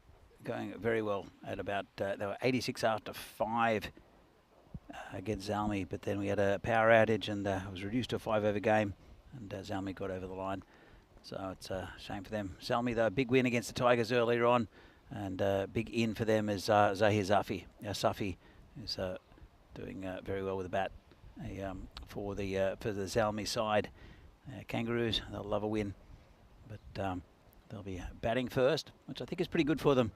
going very well at about they were 86 after 5 against Zalmi, but then we had a power outage and it was reduced to a 5-over game, and Zalmi got over the line. So it's a shame for them. Zalmi, though, a big win against the Tigers earlier on, and big in for them is Zahir Safi, who's doing very well with the bat for the Zalmi side. Kangaroos, they'll love a win, but they'll be batting first, which I think is pretty good for them.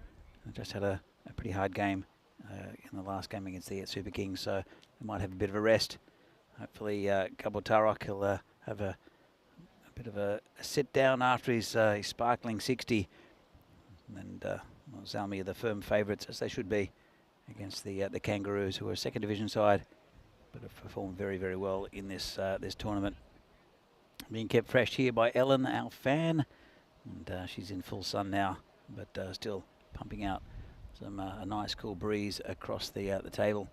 They just had a pretty hard game in the last game against the Super Kings, so they might have a bit of a rest. Hopefully, Kabul Tarok will have a bit of a sit down after his sparkling 60, and well, Zalmi are the firm favourites, as they should be, against the Kangaroos, who are a second division side, but have performed very, very well in this this tournament. Being kept fresh here by Ellen, our fan, and she's in full sun now, but still pumping out some a nice cool breeze across the table.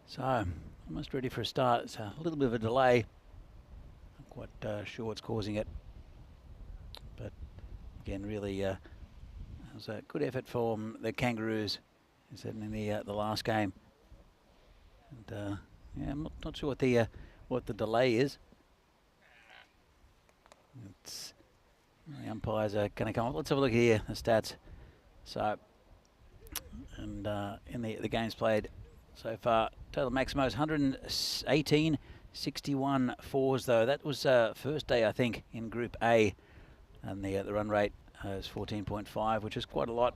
So almost ready for a start. It's a little bit of a delay. Not quite sure what's causing it, but again, really it was a good effort from the Kangaroos, certainly in the last game. And yeah, I'm not sure what the delay is. It's, the umpires are going to come up. Let's have a look here, the stats. So, and in the games played so far, total maximos 118, 61 fours though. That was first day, I think, in Group A, and the run rate is 14.5, which is quite a lot.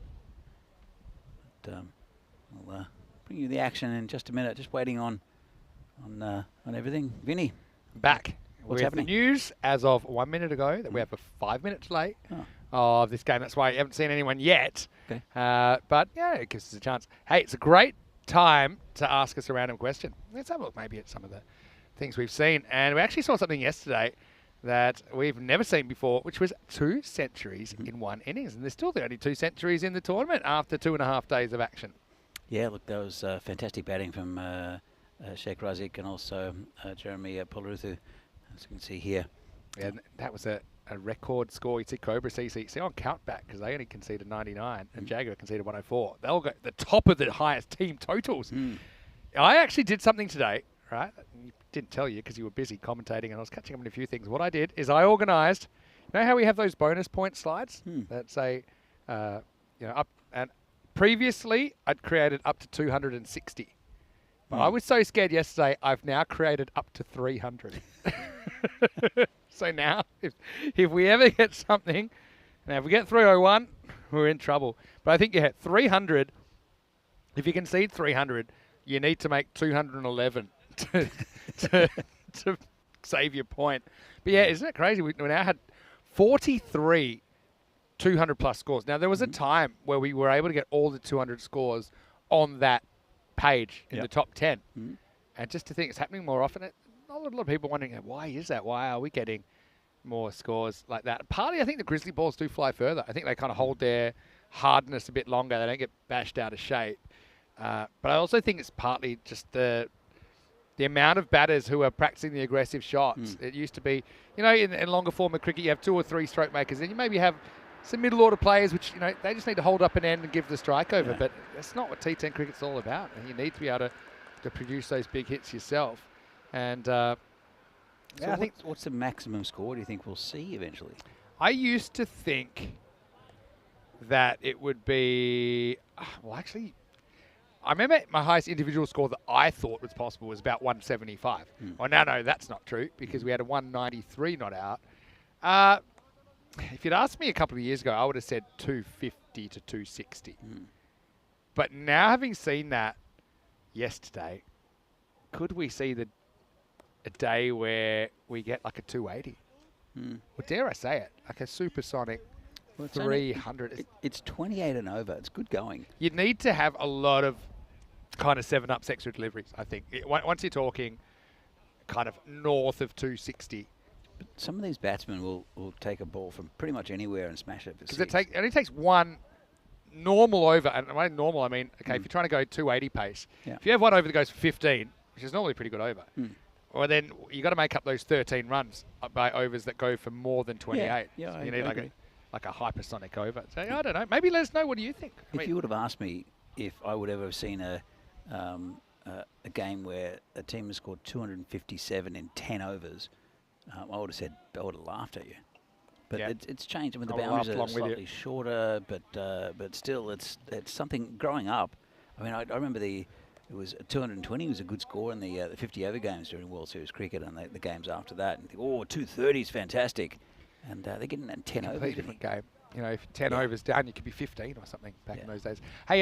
But, I'll bring you the action in just a minute. Just waiting on everything. Vinny, Back. What's with happening? The news as of 1 minute ago that we have a 5 minute delay of this game. That's why you haven't seen anyone yet. Okay. But yeah, it gives us a chance. Hey, it's a great time to ask us a random question. Let's have a look maybe at some of the things we've seen. And we actually saw something yesterday that we've never seen before, which was 2 centuries in one innings. And there's still the only 2 centuries in the tournament after 2.5 days of action. Yeah, look, that was fantastic batting from Sheikh Razik and also Jeremy Polruthu, as you can see here. Yeah, and that was a record score. You see Cobra CC on count back because they only conceded 99 and Jaguar conceded 104. They'll go the top of the highest team totals. I actually did something today, right? Didn't tell you because you were busy commentating and I was catching up on a few things. What I did is I organised, you know how we have those bonus point slides that say, you know, up, and previously I'd created up to 260. But I was so scared yesterday, I've now created up to 300. So now, if we ever get something, now if we get 301, we're in trouble. But I think you hit 300. If you concede 300, you need to make 211 to save your point. But yeah, isn't it crazy? We now had 43 200-plus scores. Now, there was a time where we were able to get all the 200 scores on that page in the top 10. And just to think it's happening more often, a lot of people wondering, why is that? Why are we getting more scores like that? Partly, I think the Grizzly balls do fly further. I think they kind of hold their hardness a bit longer. They don't get bashed out of shape. But I also think it's partly just the the amount of batters who are practicing the aggressive shots. It used to be, you know, in longer form of cricket, you have 2 or 3 stroke makers, and you maybe have some middle order players, which, you know, they just need to hold up an end and give the strike over. But that's not what T10 cricket's all about. And you need to be able to produce those big hits yourself. And So I think what's the maximum score do you think we'll see eventually? I used to think that it would be, well, actually, I remember my highest individual score that I thought was possible was about 175. Well, no, that's not true because we had a 193 not out. If you'd asked me a couple of years ago, I would have said 250 to 260. But now, having seen that yesterday, could we see a day where we get like a 280? Or dare I say it, like a supersonic 300. It's 28 and over. It's good going. You'd need to have a lot of kind of 7-up extra deliveries, I think. Once you're talking kind of north of 260. But some of these batsmen will take a ball from pretty much anywhere and smash it for Because six. it only takes one normal over, and by normal I mean, okay, if you're trying to go 280 pace, if you have one over that goes for 15, which is normally a pretty good over, well then you got to make up those 13 runs by overs that go for more than 28. Yeah, So I you need agree. like a hypersonic over. So I don't know. Maybe let us know. What do you think? If you would have asked me if I would ever have seen a game where a team has scored 257 in 10 overs, I would have said, I would have laughed at you. But it's changed. I mean, the boundaries are slightly shorter, but still, it's something. Growing up, I mean, I remember it was 220 was a good score in the 50 over games during World Series cricket, and the games after that. And think, 230 is fantastic, and they're getting that 10 overs. Completely different game. You know, if 10 overs down, you could be 15 or something back in those days. Hey,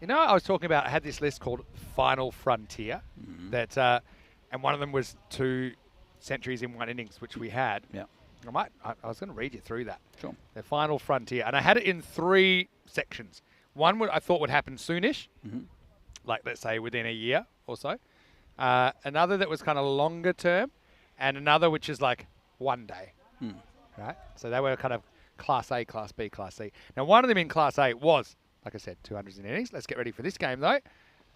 you know, I was talking about, I had this list called Final Frontier, that, and one of them was 2 centuries in 1 innings, which we had. Yeah. I was going to read you through that. Sure. The Final Frontier. And I had it in 3 sections. One I thought would happen soonish, like let's say within a year or so. Another that was kind of longer term, and another which is like 1 day. Right? So they were kind of Class A, Class B, Class C. Now, one of them in Class A was, like I said, 200s in innings. Let's get ready for this game, though,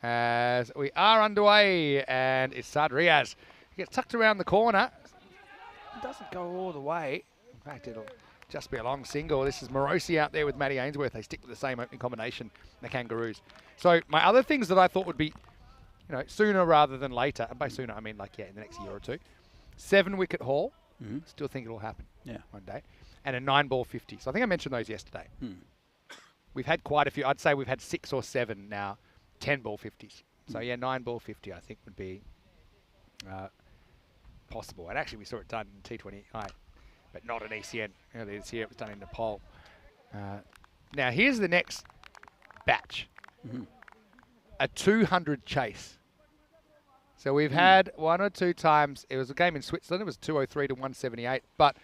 as we are underway, and it's Saad Riaz. He gets tucked around the corner. It doesn't go all the way. In fact, it'll just be a long single. This is Morosi out there with Matty Ainsworth. They stick with the same opening combination, the Kangaroos. So my other things that I thought would be, you know, sooner rather than later, and by sooner I mean like, in the next year or 2, 7-wicket haul. Still think it'll happen one day. And a 9-ball 50. So I think I mentioned those yesterday. We've had quite a few. I'd say we've had 6 or 7 now, 10-ball 50s. So 9-ball 50 I think would be possible. And actually we saw it done in T20I, but not an ECN. Earlier this year it was done in Nepal. Now here's the next batch. A 200 chase. So we've had 1 or 2 times. It was a game in Switzerland. It was 203 to 178. But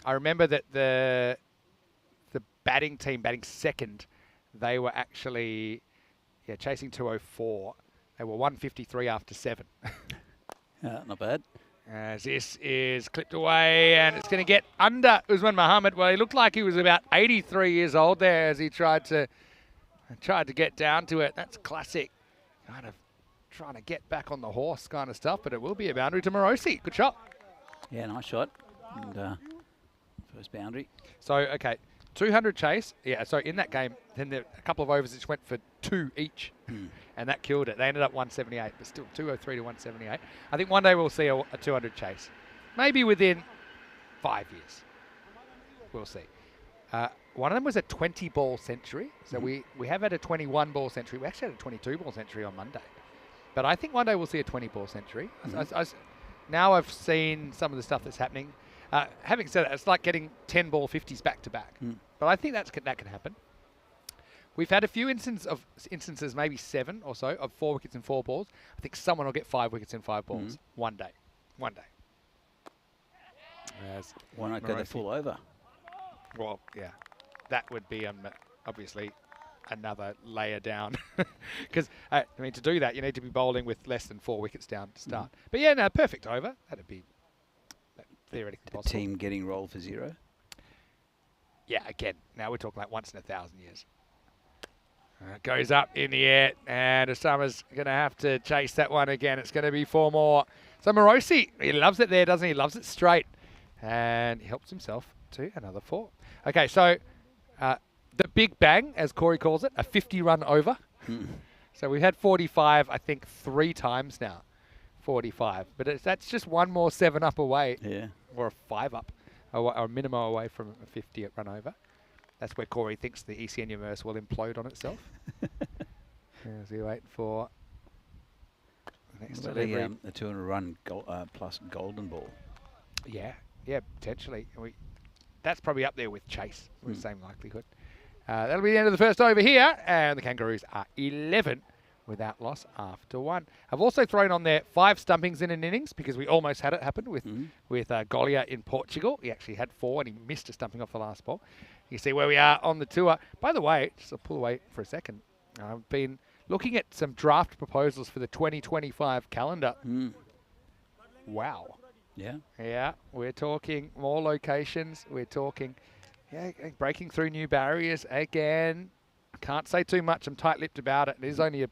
I remember that the batting team, batting second, they were actually chasing 204. They were 153 after 7. Not bad. As this is clipped away, and it's going to get under Usman Mohammed. Well, he looked like he was about 83 years old there as he tried to get down to it. That's classic, kind of trying to get back on the horse kind of stuff, but it will be a boundary to Morosi. Good shot. Yeah, nice shot. And first boundary. So, okay, 200 chase. Yeah, so in that game, then a couple of overs which went for 2 each, and that killed it. They ended up 178, but still 203 to 178. I think one day we'll see a 200 chase. Maybe within 5 years. We'll see. One of them was a 20-ball century. So we have had a 21-ball century. We actually had a 22-ball century on Monday. But I think one day we'll see a 20-ball century. Now I've seen some of the stuff that's happening. Having said that, it's like getting 10-ball 50s back-to-back. But I think that can happen. We've had a few instances, maybe 7 or so, of 4 wickets and 4 balls. I think someone will get 5 wickets and 5 balls one day. One day. Why not go the full over? Well, yeah. That would be obviously another layer down. Because, I mean, to do that, you need to be bowling with less than 4 wickets down to start. But yeah, no, perfect over. That'd be theoretically possible. Team getting rolled for 0? Yeah, again, now we're talking like once in 1,000 years. Goes up in the air, and Osama's going to have to chase that one again. It's going to be 4 more. So Morosi, he loves it there, doesn't he? He loves it straight. And he helps himself to another 4. Okay, so the big bang, as Corey calls it, a 50-run over. So we've had 45, I think, 3 times now. 45. But that's just one more 7-up away. Yeah. Or a 5-up, or a minimum away from a 50 run over. That's where Corey thinks the ECN universe will implode on itself. As we wait for the next delivery. The 200-run plus golden ball. Yeah, potentially. That's probably up there with Chase, with the same likelihood. That'll be the end of the first over here, and the Kangaroos are 11 without loss after 1. I've also thrown on there 5 stumpings in an innings because we almost had it happen with Golia in Portugal. He actually had 4 and he missed a stumping off the last ball. You see where we are on the tour. By the way, just to pull away for a second, I've been looking at some draft proposals for the 2025 calendar. Wow. Yeah. Yeah, we're talking more locations. We're talking breaking through new barriers again. Can't say too much. I'm tight-lipped about it. It is only a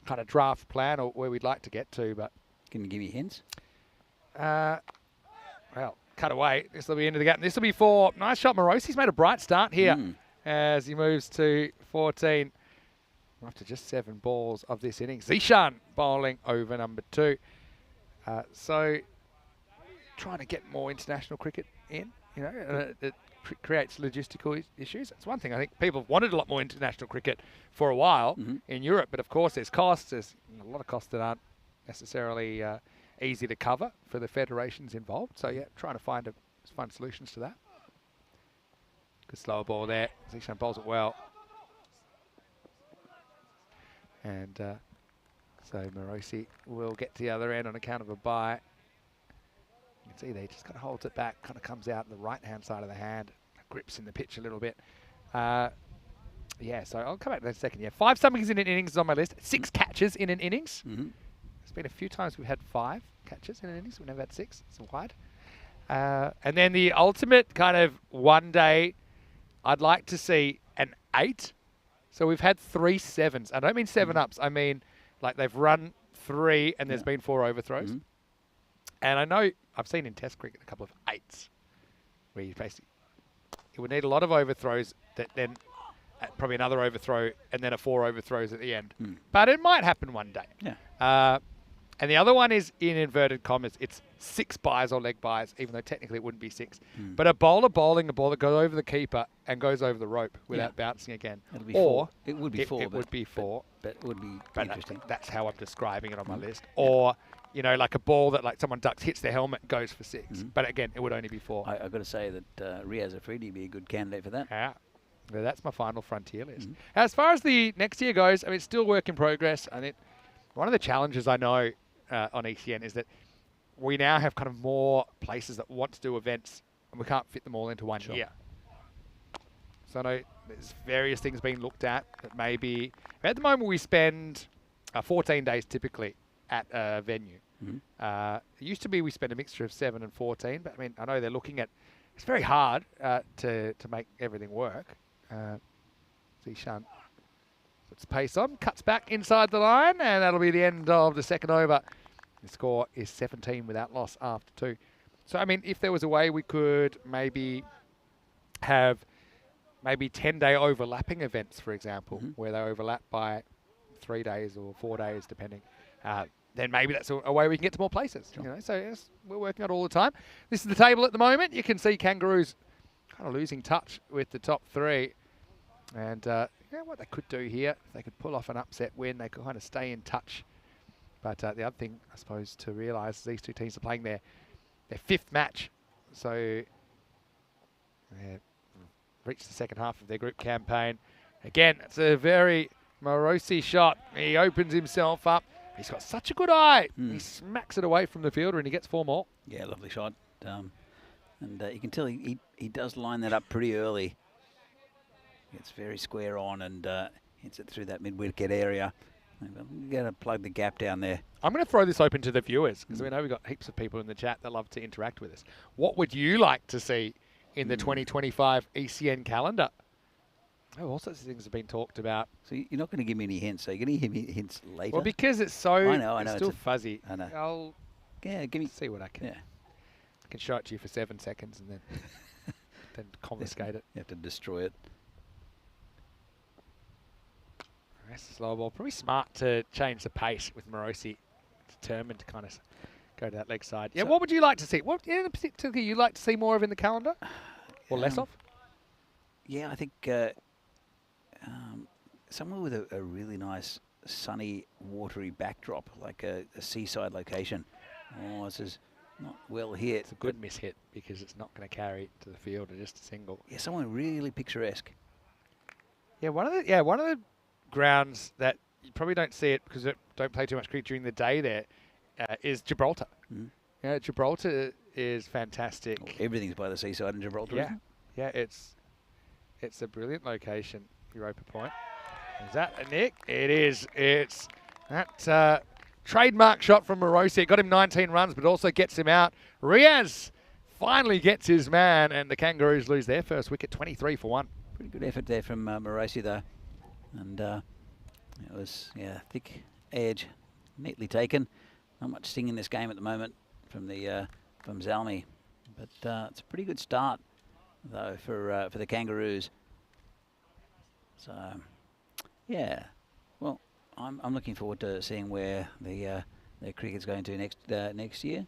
kind of draft plan or where we'd like to get to, but... Can you give me hints? Well, cut away. This will be into the gap. This will be for... Nice shot, Morosi's made a bright start here as he moves to 14 after just 7 balls of this innings. Zishan bowling over number 2. So, trying to get more international cricket in, it creates logistical issues. It's one thing. I think people have wanted a lot more international cricket for a while in Europe, but of course there's costs. There's a lot of costs that aren't necessarily easy to cover for the federations involved. So yeah, trying to find solutions to that. Good slower ball there. Zishan bowls it well. And so Morosi will get to the other end on account of a bye. You can see there, he just kind of holds it back, kind of comes out the right-hand side of the hand, grips in the pitch a little bit. Yeah, so I'll come back to that in a second. Yeah, 5 stumpings in an innings is on my list. 6 catches in an innings. There's been a few times we've had 5 catches in an innings. We've never had 6. It's wide. And then the ultimate kind of one day, I'd like to see an 8. So we've had 3 7s. I don't mean 7-ups. I mean, like they've run 3 and there's been 4 overthrows. And I know I've seen in Test cricket a couple of 8s where you would need a lot of overthrows that then probably another overthrow and then a 4 overthrows at the end. But it might happen one day. Yeah. And the other one is in inverted commas. It's 6 buys or leg buys, even though technically it wouldn't be 6. But a bowler bowling a ball that goes over the keeper and goes over the rope without bouncing again. It'll be 4. It would be 4. It would be 4. But it would be interesting. That's how I'm describing it on my list. Or, like a ball that like someone ducks, hits their helmet, goes for 6. But again, it would only be 4. I've got to say that Riaz Afridi would be a good candidate for that. Yeah. Well, that's my final frontier list. As far as the next year goes, I mean, it's still work in progress. I think one of the challenges I know on ECN is that we now have kind of more places that want to do events and we can't fit them all into one year. So I know there's various things being looked at that maybe... At the moment, we spend 14 days typically at a venue. It used to be we spend a mixture of 7 and 14, but I mean, I know they're looking at... It's very hard to make everything work. Zishan puts pace on, cuts back inside the line, and that'll be the end of the second over. The score is 17 without loss after 2. So, I mean, if there was a way we could maybe have 10-day overlapping events, for example, where they overlap by 3 days or 4 days, depending, then maybe that's a way we can get to more places. So yes, we're working on it all the time. This is the table at the moment. You can see Kangaroos kind of losing touch with the top 3. And what they could do here, if they could pull off an upset win, they could kind of stay in touch. But the other thing, I suppose, to realise these 2 teams are playing their 5th match. So they've reached the second half of their group campaign. Again, it's a very Morosi shot. He opens himself up. He's got such a good eye. He smacks it away from the fielder and he gets 4 more. Yeah, lovely shot. And you can tell he does line that up pretty early. Gets very square on and hits it through that mid-wicket area. We're going to plug the gap down there. I'm going to throw this open to the viewers because we know we've got heaps of people in the chat that love to interact with us. What would you like to see in the 2025 ECN calendar? Oh, all sorts of things have been talked about. So you're not going to give me any hints. So you're going to give me hints later. Well, because it's so I know, it's still fuzzy. I know. I'll give me. see what I can. Yeah. I can show it to you for 7 seconds and then confiscate it. You have to destroy it. That's a slow ball. Probably smart to change the pace with Morosi. Determined to kind of go to that leg side. Yeah, So what would you like to see? What in particular you like to see more of in the calendar? Or less of? Yeah, I think somewhere with a really nice sunny, watery backdrop, like a seaside location. Oh, this is not well hit. It's a good miss hit because it's not going to carry to the field or just a single. Yeah, somewhere really picturesque. Yeah, one of the grounds that you probably don't see it because it don't play too much cricket during the day there is Gibraltar. Mm. Yeah, Gibraltar is fantastic. Well, everything's by the seaside in Gibraltar. Yeah, Isn't yeah, it's a brilliant location, Europa Point. Is that a nick? It is. It's that trademark shot from Morosi. It got him 19 runs, but also gets him out. Riaz finally gets his man, and the Kangaroos lose their first wicket, 23 for 1. Pretty good effort there from Morosi, though. And it was, thick edge, neatly taken. Not much sting in this game at the moment from Zalmi. But it's a pretty good start, though, for the Kangaroos. So, yeah. Well, I'm looking forward to seeing where their cricket's going to next year.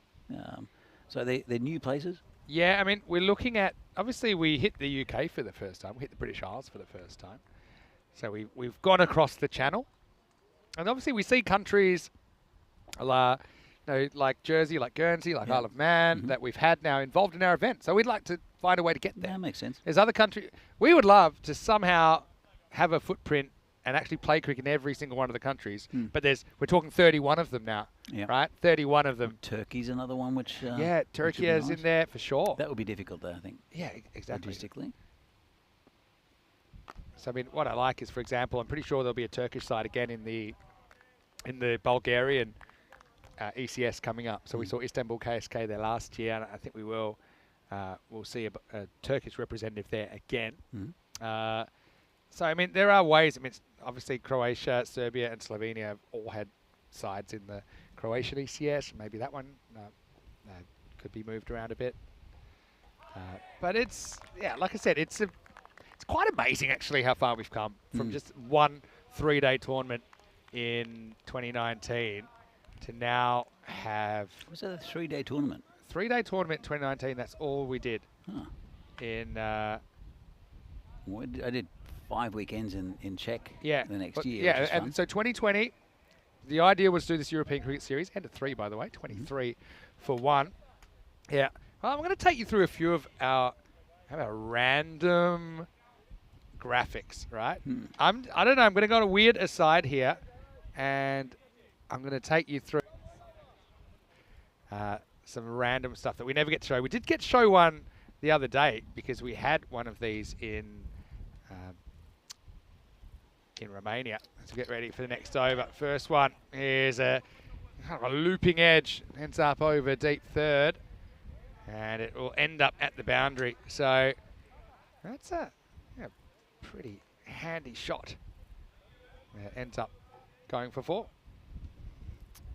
So they're new places. Yeah, I mean, we're looking at, obviously we hit the UK for the first time. We hit the British Isles for the first time. So we've gone across the channel. And obviously we see countries like Jersey, like Guernsey, like Isle of Man, that we've had now involved in our event. So we'd like to find a way to get there. That makes sense. There's other countries. We would love to somehow have a footprint and actually play cricket in every single one of the countries. But we're talking 31 of them now, right? 31 of them. Turkey's another one, which Turkey which would is be nice. in there for sure. That would be difficult, though, I think. Yeah, exactly. Logistically. So I mean, what I like is, for example, I'm pretty sure there'll be a Turkish side again in the Bulgarian ECS coming up. So we saw Istanbul KSK there last year, and I think we'll see a Turkish representative there again. So I mean, there are ways. I mean, obviously Croatia, Serbia, and Slovenia have all had sides in the Croatian ECS. Maybe that one could be moved around a bit. But it's like I said, it's quite amazing actually how far we've come from just one 3-day tournament in 2019 to now have... Was that a 3-day tournament? 3-day tournament in 2019, that's all we did. Huh. I did 5 weekends in Czech the next year. Yeah, and so 2020, the idea was to do this European Cricket Series, ended 3 by the way, 23 for 1. Yeah, well, I'm going to take you through a few of our random graphics, right? I don't know, I'm going to go on a weird aside here, and I'm going to take you through some random stuff that we never get to show. We did get to show one the other day because we had one of these in Romania. Let's get ready for the next over. First one is a looping edge, ends up over deep third, and it will end up at the boundary. So that's a pretty handy shot. It ends up going for 4.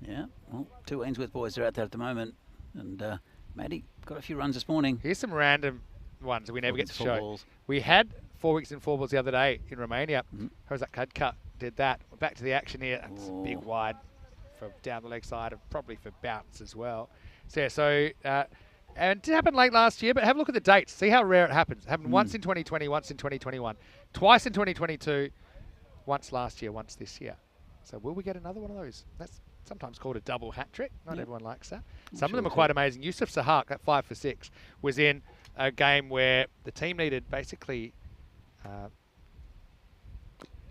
Yeah, well, 2 Ainsworth boys are out there at the moment, and Matty got a few runs this morning. Here's some random ones that we never get to show. Balls. We had 4 wickets and 4 balls the other day in Romania. Hozak Kadka did that. We're back to the action here. That's a big wide for down the leg side, and probably for bounce as well. So and it did happen late last year, but have a look at the dates. See how rare it happens. It happened once in 2020, once in 2021, twice in 2022, once last year, once this year. So will we get another one of those? That's sometimes called a double hat trick. Not everyone likes that. Some of them are quite amazing. Yusuf Sahak at 5 for 6 was in a game where the team needed basically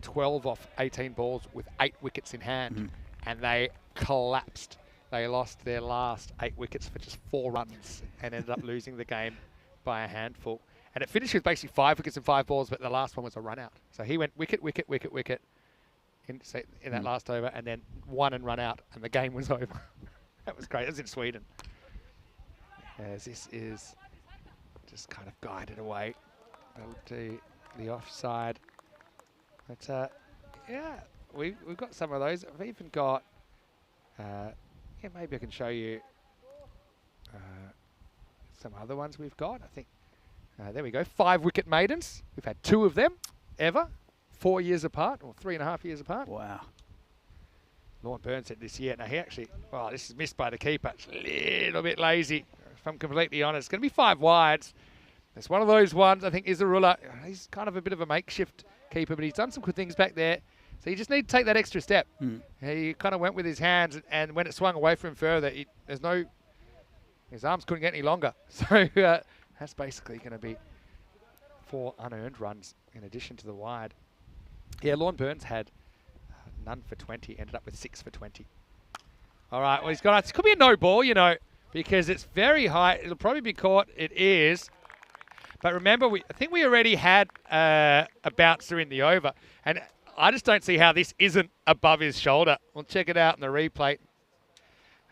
12 off 18 balls with 8 wickets in hand, and they collapsed. They lost their last 8 wickets for just 4 runs and ended up losing the game by a handful. And it finished with basically 5 wickets and 5 balls, but the last one was a run out. So he went wicket, wicket, wicket, wicket in that last over, and then 1 and run out, and the game was over. That was great. It was in Sweden. As this is just kind of guided away to the offside. But yeah, we've got some of those. I've even got, yeah, maybe I can show you some other ones we've got. I think, there we go, 5-wicket maidens. We've had 2 of them ever, 4 years apart, or 3.5 years apart. Wow. Lorne Burns said this year. Now he actually, well, this is missed by the keeper. It's a little bit lazy, if I'm completely honest. It's going to be 5 wides. It's one of those ones, I think, Izarula. He's kind of a bit of a makeshift keeper, but he's done some good things back there. So you just need to take that extra step. He kind of went with his hands, and when it swung away from him further, his arms couldn't get any longer. So that's basically going to be 4 unearned runs in addition to the wide. Yeah, Lorne Burns had none for 20, ended up with 6 for 20. All right, well, he's got, it could be a no ball, you know, because it's very high. It'll probably be caught. It is. But remember, I think we already had a bouncer in the over, and I just don't see how this isn't above his shoulder. We'll check it out in the replay.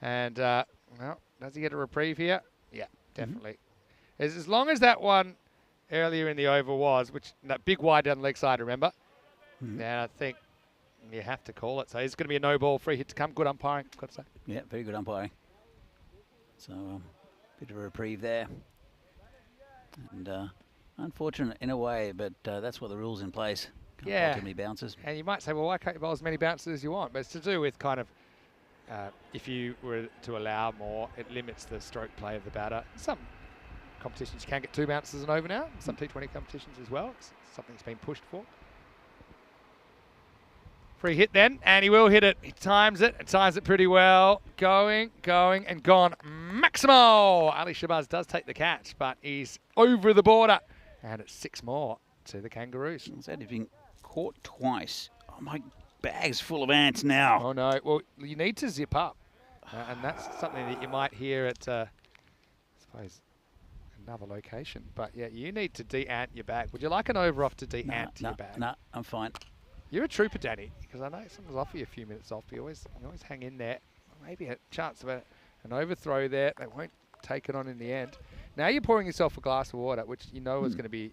And, well, does he get a reprieve here? Yeah, definitely. As long as that one earlier in the over was, which that big wide down the leg side, remember? Now I think you have to call it. So it's going to be a no ball, free hit to come. Good umpiring, got to say. Yeah, very good umpiring. So, bit of a reprieve there. And unfortunate in a way, but that's what the rules in place. Can't bowl too many bounces. And you might say, well, why can't you bowl as many bounces as you want? But it's to do with kind of, if you were to allow more, it limits the stroke play of the batter. Some competitions you can get 2 bounces and over now. Some T20 competitions as well. It's something that's been pushed for. Free hit then, and he will hit it. He times it, and times it pretty well. Going, and gone. Maximo! Ali Shabazz does take the catch, but he's over the border. And it's 6 more to the Kangaroos. He's been caught twice. Oh, my bag's full of ants now. Oh, no. Well, you need to zip up. And that's something that you might hear at, I suppose, another location. But, yeah, you need to de-ant your bag. Would you like an over off to de-ant your bag? No, I'm fine. You're a trooper, Danny, because I know someone's offer you a few minutes off. You always hang in there. Maybe a chance of an overthrow there. They won't take it on in the end. Now you're pouring yourself a glass of water, which you know is going to be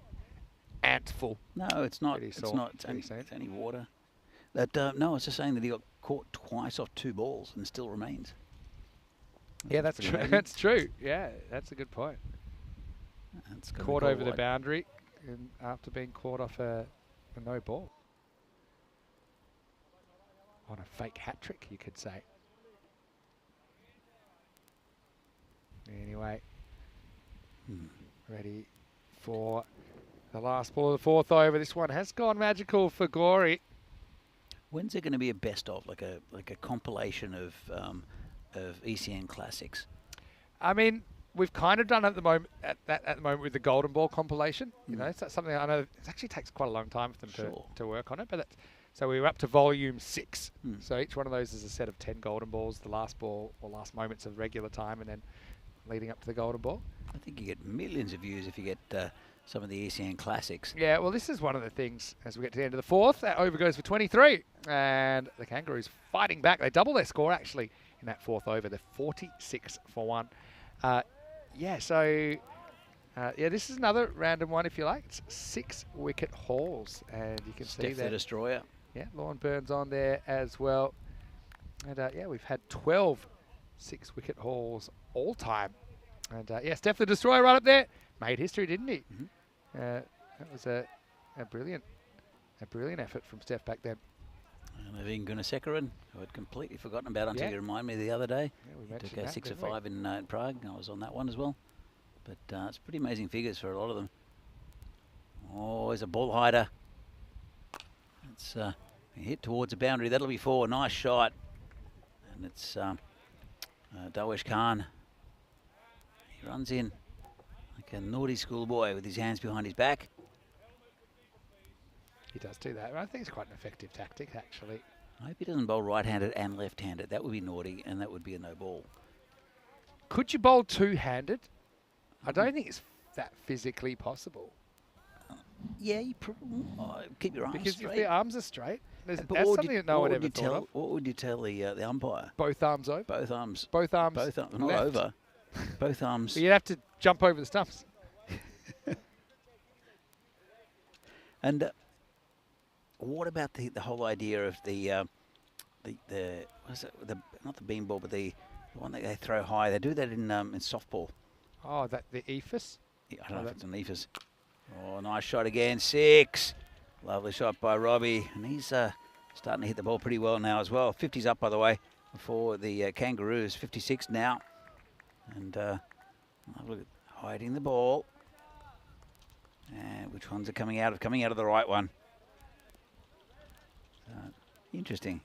ant-full. No, it's not. It's not. It's only water. That no, it's just saying that he got caught twice off 2 balls and still remains. Yeah, that's true. That's true. Yeah, that's a good point. That's caught over the boundary and after being caught off a no ball. On a fake hat trick, you could say. Anyway, ready for the last ball of the 4th over. This one has gone magical for Gorey. When's there going to be a best of, like a compilation of ECN classics? I mean, we've kind of done it at the moment with the Golden Ball compilation. You know, it's something I know it actually takes quite a long time for them to work on it, but that's. So we were up to volume 6. So each one of those is a set of 10 golden balls, the last ball or last moments of regular time, and then leading up to the golden ball. I think you get millions of views if you get some of the ECN classics. Yeah, well, this is one of the things as we get to the end of the 4th. That over goes for 23. And the Kangaroos fighting back. They double their score, actually, in that 4th over. They're 46 for 1. Yeah, so... yeah, this is another random one, if you like. It's 6-wicket hauls. And you can see that... Steph the Destroyer. Yeah, Lorne Burns on there as well. And yeah, we've had 12 6-wicket hauls all time. And yeah, Steph the Destroyer right up there. Made history, didn't he? That was a brilliant effort from Steph back then. And Naveen Gunasekharan, who I'd completely forgotten about until you reminded me the other day. Yeah, we mentioned took that, 6 or 5 in Prague. I was on that one as well. But it's pretty amazing figures for a lot of them. Oh, he's a ball hider. It's hit towards the boundary. That'll be 4. Nice shot. And it's Dawesh Khan. He runs in like a naughty schoolboy with his hands behind his back. He does do that. I think it's quite an effective tactic, actually. I hope he doesn't bowl right-handed and left-handed. That would be naughty, and that would be a no ball. Could you bowl two-handed? I don't think it's that physically possible. Yeah, you keep your arms because straight. If the arms are straight, that's what something that no one ever thought of. What would you tell the umpire? Both arms over. Both arms. Both arms. Both arms. Not left. over. Both arms. But you'd have to jump over the stumps. And what about the whole idea of the what is it? Not the beanball, but the one that they throw high. They do that in softball. Oh, the EFIS? Yeah, I don't know if it's an EFIS. Oh, nice shot again. 6. Lovely shot by Robbie. And he's starting to hit the ball pretty well now as well. 50's up, by the way, for the Kangaroos. 56 now. And look at hiding the ball. And which ones are coming out of? Coming out of the right one. Interesting.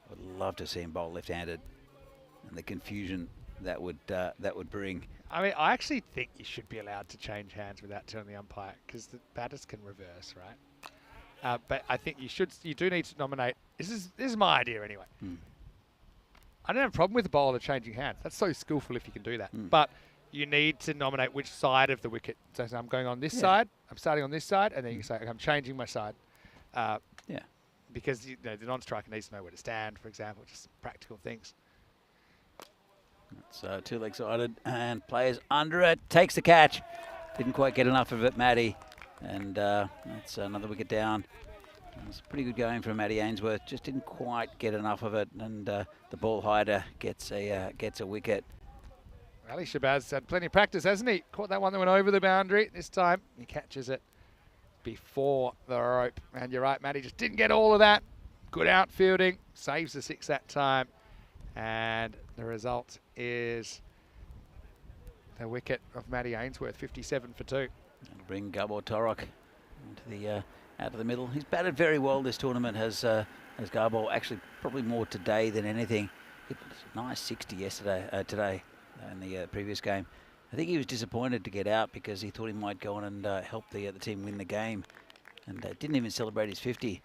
Would love to see him bowl left-handed, and the confusion that would bring. I mean, I actually think you should be allowed to change hands without telling the umpire, because the batters can reverse, right? But I think you do need to nominate. This is my idea anyway. I don't have a problem with the bowler changing hands. That's so skillful if you can do that. But you need to nominate which side of the wicket. So I'm going on this side. I'm starting on this side, and then you can say, okay, I'm changing my side. Because the non-striker needs to know where to stand, for example, just practical things. So 2 legs sided, and players under it. Takes the catch. Didn't quite get enough of it, Matty. And that's another wicket down. It was pretty good going from Matty Ainsworth. Just didn't quite get enough of it, and the ball hider gets a wicket. Ali Shabazz had plenty of practice, hasn't he? Caught that one that went over the boundary. This time he catches it before the rope. And you're right, Matty just didn't get all of that. Good outfielding, saves the 6 that time. And the result is the wicket of Matty Ainsworth, 57 for 2. That'll bring Gabor Torok into the out of the middle. He's batted very well this tournament, has Gabor, actually probably more today than anything. Hit a nice 60 today in the previous game. I think he was disappointed to get out because he thought he might go on and help the team win the game, and didn't even celebrate his 50.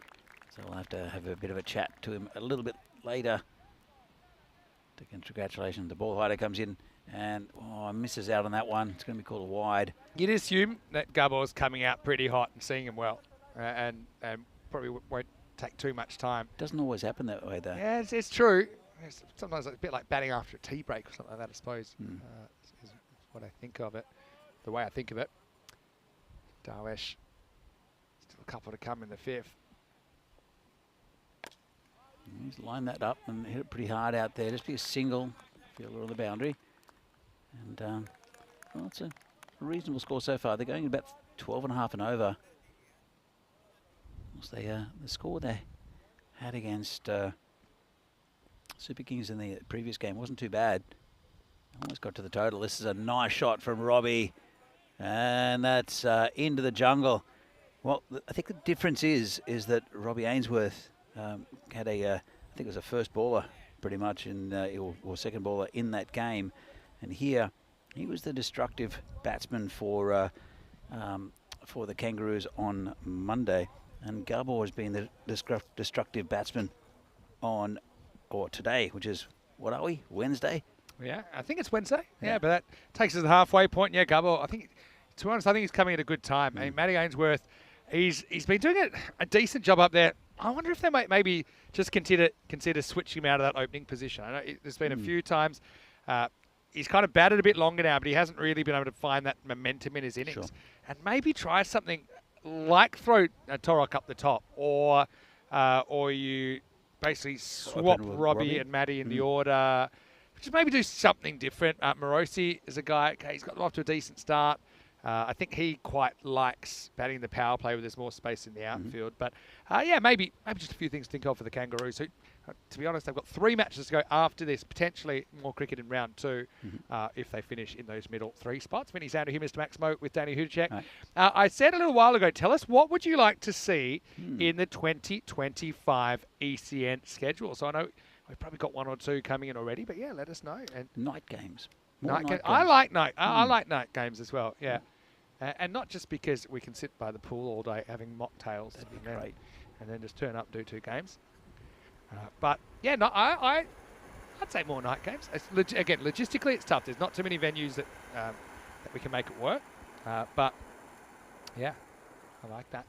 So we'll have to have a bit of a chat to him a little bit later. Congratulations. The ball hider comes in and misses out on that one. It's going to be called a wide. You'd assume that Gabor's coming out pretty hot and seeing him well, and probably won't take too much time. Doesn't always happen that way, though. Yeah, it's true. Sometimes it's a bit like batting after a tea break or something like that, I suppose. Is what I think of it, the way I think of it. Darwesh, still a couple to come in the 5th. He's lined that up and hit it pretty hard out there. Just be a single fielder on the boundary. And well, it's a reasonable score so far. They're going about 12.5 and over. What's the score they had against Super Kings in the previous game wasn't too bad. Almost got to the total. This is a nice shot from Robbie. And that's into the jungle. Well, I think the difference is that Robbie Ainsworth had I think it was a first baller pretty much or second baller in that game. And here, he was the destructive batsman for the Kangaroos on Monday. And Gabor has been the destructive batsman or today, which is, what are we, Wednesday? Yeah, I think it's Wednesday. Yeah, but that takes us to the halfway point. Yeah, Gabor, I think, to be honest, I think he's coming at a good time. I mean, Matty Ainsworth, he's been doing a decent job up there. I wonder if they might maybe just consider switching him out of that opening position. I know there's been a few times. He's kind of batted a bit longer now, but he hasn't really been able to find that momentum in his innings. Sure. And maybe try something like throw Torok up the top, or you basically swap Robbie and Matty in the order. Just maybe do something different. Morosi is a guy, okay, he's got off to a decent start. I think he quite likes batting the power play where there's more space in the outfield. But yeah, maybe just a few things to think of for the Kangaroos. Who, to be honest, they've got 3 matches to go after this, potentially more cricket in round 2 if they finish in those middle 3 spots. Vinny Sander here, Mr. Maximo with Danny Hudacek. Right. I said a little while ago, tell us what would you like to see in the 2025 ECN schedule? So I know we've probably got 1 or 2 coming in already, but yeah, let us know. And night games. Night games. I like night games as well. Yeah. And not just because we can sit by the pool all day having mocktails. That'd be great. And then just turn up, do 2 games. But yeah, no, I'd say more night games. Again, logistically, it's tough. There's not too many venues that we can make it work. But yeah, I like that.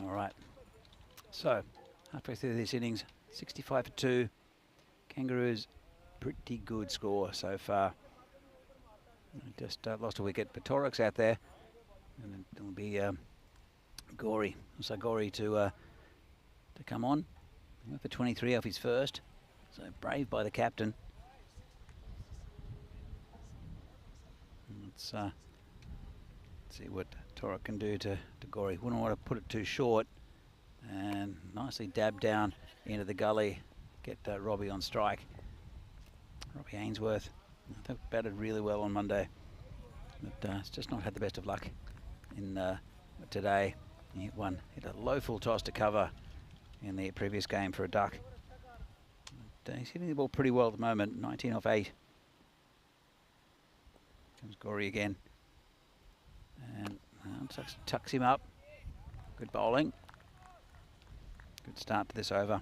All right. So halfway through this innings, 65 for 2. Kangaroos, pretty good score so far. Just lost a wicket, but Torok's out there, and it'll be Gorey. Also Gorey to come on. He went for 23 off his first, so brave by the captain. Let's see what Torok can do to Gorey. Wouldn't want to put it too short, and nicely dab down into the gully. Get Robbie on strike. Robbie Ainsworth, I think batted really well on Monday, but it's just not had the best of luck in today. He hit a low full toss to cover in the previous game for a duck. But, he's hitting the ball pretty well at the moment. 19 off 8. Comes Gorey again, and tucks him up. Good bowling. Good start to this over.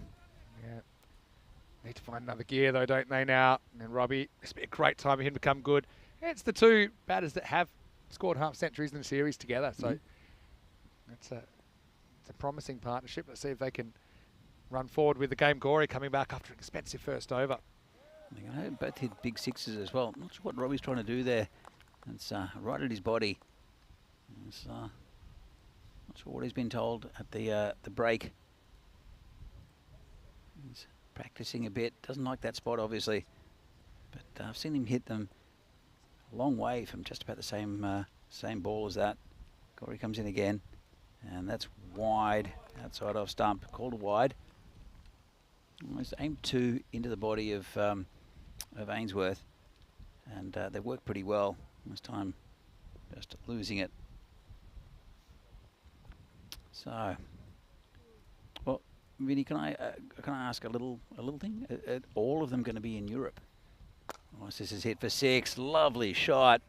Yeah. Need to find another gear though, don't they now? And then Robbie, this will be a great time for him to become good. It's the two batters that have scored half centuries in the series together, so it's a promising partnership. Let's see if they can run forward with the game. Gorey coming back after an expensive first over. They both hit big sixes as well. Not sure what Robbie's trying to do there. It's right at his body. It's, not sure what he's been told at the break. He's practicing a bit. Doesn't like that spot, obviously. But I've seen him hit them a long way from just about the same ball as that. Gorey comes in again, and that's wide, outside off stump. Called a wide. Almost aimed 2 into the body of Ainsworth, and they worked pretty well. This time, just losing it. So, well, Vinny, can I ask a little thing? Are all of them going to be in Europe? This is hit for 6. Lovely shot,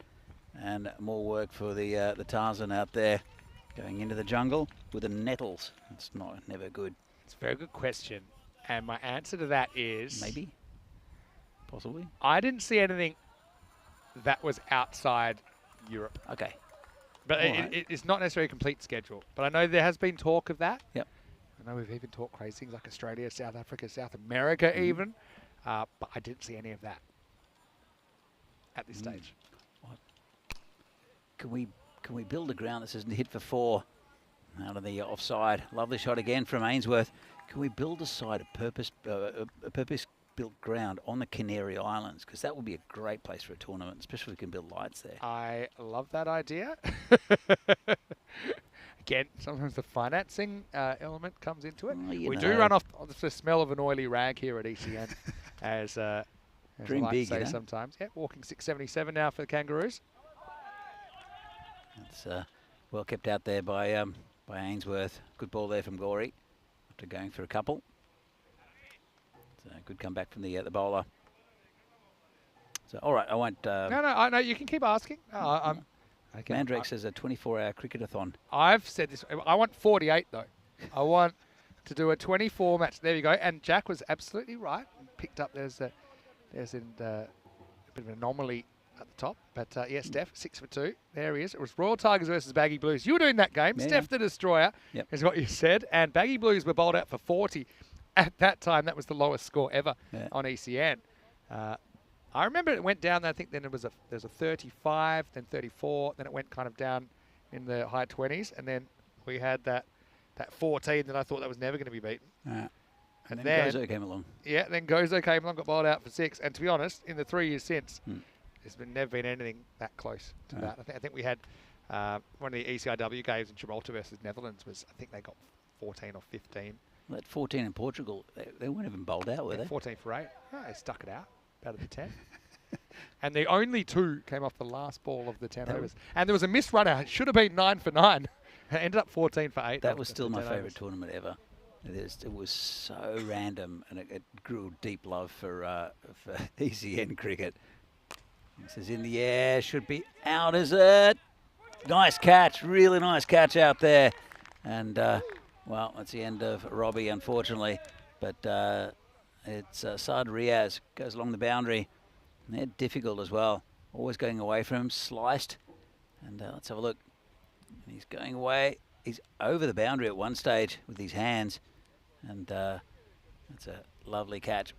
and more work for the Tarzan out there, going into the jungle with the nettles. It's never good. It's a very good question, and my answer to that is Maybe, possibly. I didn't see anything that was outside Europe. Okay. But it's not necessarily a complete schedule. But I know there has been talk of that. Yep. I know we've even talked crazy things like Australia, South Africa, South America even. But I didn't see any of that at this stage. What? Can we build a ground that says hit for 4 out of the offside? Lovely shot again from Ainsworth. Can we build a side, a purpose-built ground on the Canary Islands? Because that would be a great place for a tournament, especially if we can build lights there. I love that idea. Again, sometimes the financing element comes into it. We do run off the smell of an oily rag here at ECN, as I like to say sometimes. Yeah, walking 677 now for the Kangaroos. It's well kept out there by Ainsworth. Good ball there from Gorey after going for a couple. Good comeback from the bowler. So, all right, I won't... No, you can keep asking. Mandrake says a 24-hour cricket-a-thon. I've said this. I want 48, though. I want to do a 24 match. There you go. And Jack was absolutely right. Picked up, there's a bit of an anomaly at the top. But, yeah, Steph, 6 for 2. There he is. It was Royal Tigers versus Baggy Blues. You were doing that game. Yeah. Steph the Destroyer is what you said. And Baggy Blues were bowled out for 40. At that time, that was the lowest score ever on ECN. I remember it went down. I think then there's a 35, then 34, then it went kind of down in the high 20s, and then we had that 14 that I thought that was never going to be beaten. And then Gozo came along. Yeah, then Gozo came along, got bowled out for 6. And to be honest, in the 3 years since, there's never been anything that close to that. I think we had one of the ECIW games in Gibraltar versus Netherlands was, I think they got 14 or 15. Well, that 14 in Portugal, they weren't even bowled out, were they? 14 for 8. Oh, they stuck it out of the 10. And the only 2 came off the last ball of the 10 overs. And there was a missed run out. It should have been 9 for 9. It ended up 14 for 8. That was still my favourite tournament ever. It was so random, and it grew deep love for ECN cricket. This is in the air, should be out, is it? Nice catch, really nice catch out there. And, well, that's the end of Robbie, unfortunately. But it's Saad Riaz, goes along the boundary. And they're difficult as well. Always going away from him, sliced. And let's have a look. He's going away. He's over the boundary at one stage with his hands. And that's a lovely catch.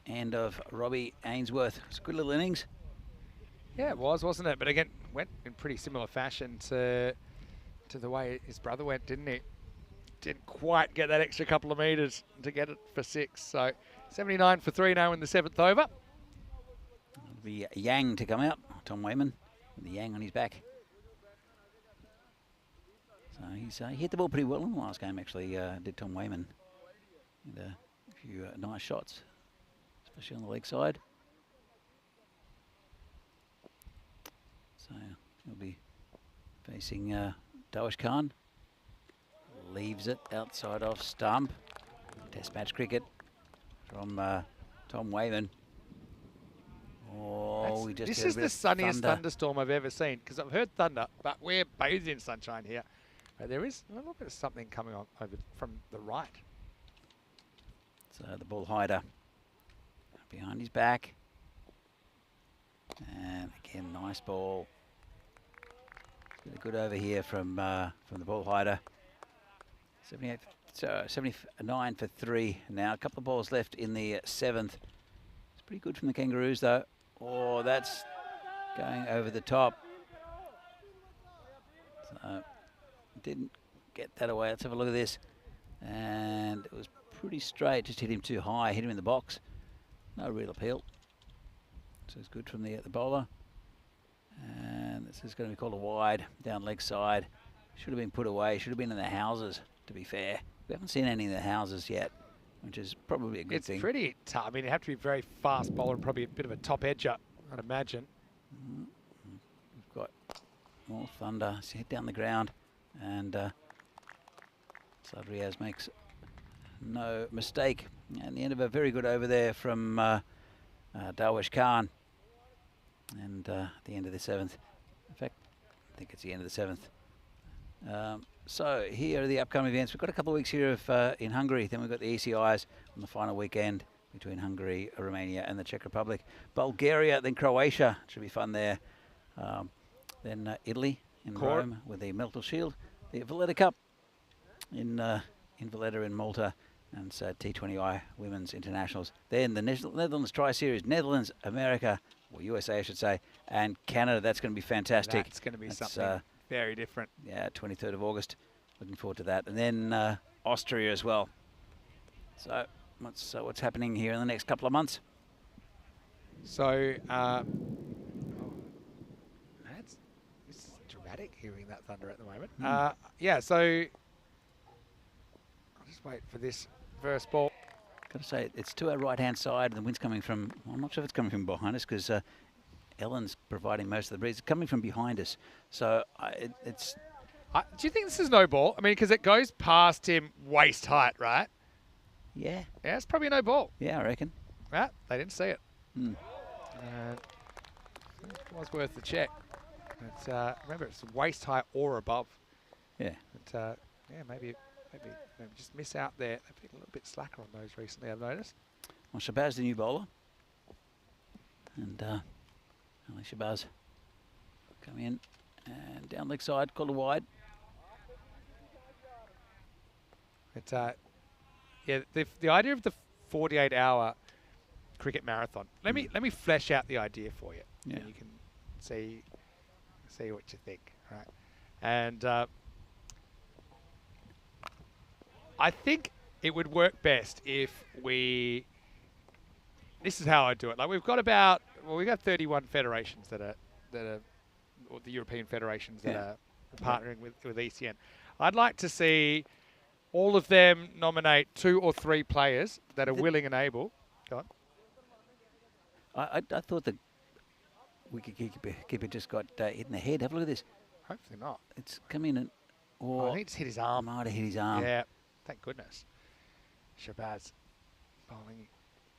End of Robbie Ainsworth. It's a good little innings. Yeah, it was, wasn't it? But again, went in pretty similar fashion to the way his brother went, didn't he? Didn't quite get that extra couple of metres to get it for 6. So 79 for 3 now in the 7th over. It'll be Yang to come out, Tom Wayman, with the Yang on his back. So he hit the ball pretty well in the last game, actually, did Tom Wayman. Had a few nice shots, especially on the leg side. So he'll be facing Dawish Khan. Leaves it outside off stump. Test match cricket from Tom Wayman. Oh, we just this had a is bit the of sunniest thunder. thunderstorm I've ever seen, because I've heard thunder, but we're bathed in sunshine here. But there is a little bit of something coming on over from the right. So the ball hider behind his back. And again, nice ball. Been a good over here from the ball hider. 79 for 3 now. A couple of balls left in the 7th. It's pretty good from the Kangaroos though. Oh, that's going over the top. So didn't get that away. Let's have a look at this. And it was pretty straight. Just hit him too high. Hit him in the box. No real appeal. So it's good from the bowler. And this is going to be called a wide down leg side. Should have been put away. Should have been in the houses, to be fair. We haven't seen any in the houses yet, which is probably a good thing. It's pretty tough. I mean, you have to be very fast bowler and probably a bit of a top edger, I'd imagine. We've got more thunder. So hit down the ground. And Sadriaz makes no mistake. And the end of a very good over there from Dawish Khan. And the end of the 7th. In fact, I think it's the end of the 7th. So here are the upcoming events. We've got a couple of weeks here of in Hungary. Then we've got the ECIs on the final weekend between Hungary, Romania and the Czech Republic. Bulgaria, then Croatia. Should be fun there. Then Italy in Rome with the Melton Shield. The Valletta Cup in Valletta in Malta. And so T20I Women's Internationals. Then the Netherlands Tri-Series. Netherlands, America, or USA I should say, and Canada. That's going to be fantastic. That's going to be something very different. Yeah, 23rd of August. Looking forward to that. And then Austria as well. So what's happening here in the next couple of months? So this is dramatic hearing that thunder at the moment. Yeah, so I'll just wait for this first ball. Got to say, it's to our right-hand side, and the wind's coming from, well, I'm not sure if it's coming from behind us, because Ellen's providing most of the breeze. It's coming from behind us. So it's... Do you think this is no ball? I mean, because it goes past him waist height, right? Yeah. Yeah, it's probably no ball. Yeah, I reckon. Right? They didn't see it. Mm. It was worth the check. But, remember, it's waist height or above. Yeah. But, yeah, maybe just miss out there. They've been a little bit slacker on those recently, I've noticed. Well, Shabazz, the new bowler. And Ali Shabazz come in and down leg side, called a wide. But, yeah, the idea of the 48-hour cricket marathon. Let me flesh out the idea for you. Yeah. And you can see what you think, right? And I think it would work best if we. This is how I do it. Like we've got 31 federations that are, or the European federations that are partnering with ECN. I'd like to see all of them nominate 2 or 3 players that are willing and able. Go on. I thought the wicketkeeper just got hit in the head. Have a look at this. Hopefully not. It's come in and... I think it's hit his arm. Might have hit his arm. Yeah, thank goodness. Shabazz bowling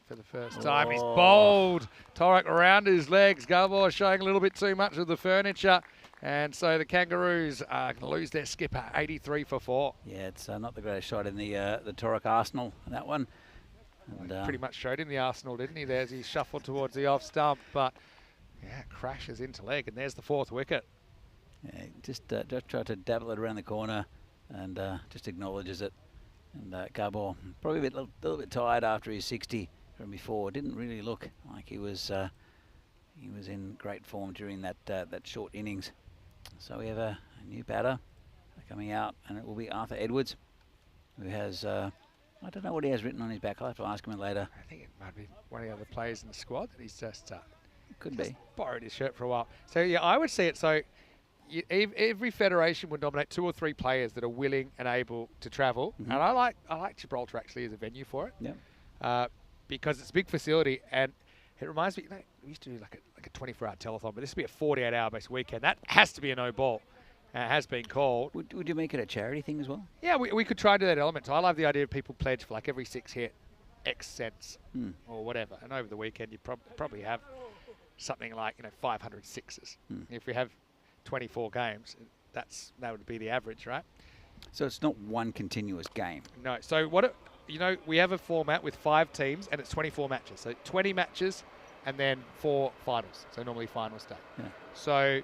for the first time. He's bowled Torok around his legs. Gabor showing a little bit too much of the furniture. And so the Kangaroos are going to lose their skipper, 83 for 4. Yeah, it's not the greatest shot in the Torok Arsenal, that one. And, pretty much showed him the Arsenal, didn't he? There's he shuffled towards the off stump, but yeah, crashes into leg, and there's the 4th wicket. Yeah, just tried to dabble it around the corner and just acknowledges it. And Gabor, probably a little bit tired after his 60 from before. Didn't really look like he was He was in great form during that short innings. So we have a new batter coming out, and it will be Arthur Edwards, who has, I don't know what he has written on his back. I'll have to ask him later. I think it might be one of the other players in the squad that he's just Could just be. borrowed his shirt for a while. So yeah, I would see it. So every federation would nominate 2 or 3 players that are willing and able to travel. Mm-hmm. And I like Gibraltar actually as a venue for it. Yeah. Because it's a big facility, and it reminds me, you know, we used to do like a 24-hour telethon, but this would be a 48-hour based weekend. That has to be a no ball. It has been called. Would you make it a charity thing as well? Yeah, we could try to do that element. So I love the idea of people pledge for like every 6 hit, X cents or whatever. And over the weekend, you probably have something like 500 sixes. If we have 24 games, that would be the average, right? So it's not one continuous game. No. So we have a format with 5 teams, and it's 24 matches. So 20 matches, and then 4 finals. So normally finals day. Yeah. So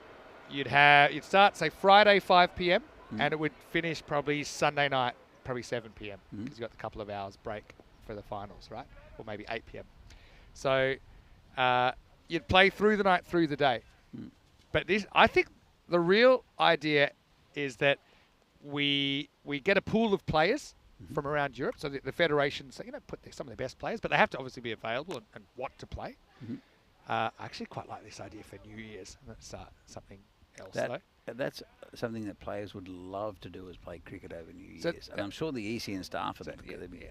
you'd start say Friday 5 p.m. and it would finish probably Sunday night, probably 7 p.m. because you've got a couple of hours break for the finals, right? Or maybe 8 p.m. So you'd play through the night, through the day. But I think the real idea is that we get a pool of players from around Europe. So the federations, put some of the best players, but they have to obviously be available and want to play. I actually quite like this idea for New Year's. That's something else, though. That's something that players would love to do, is play cricket over New Year's. And I'm sure the ECN staff are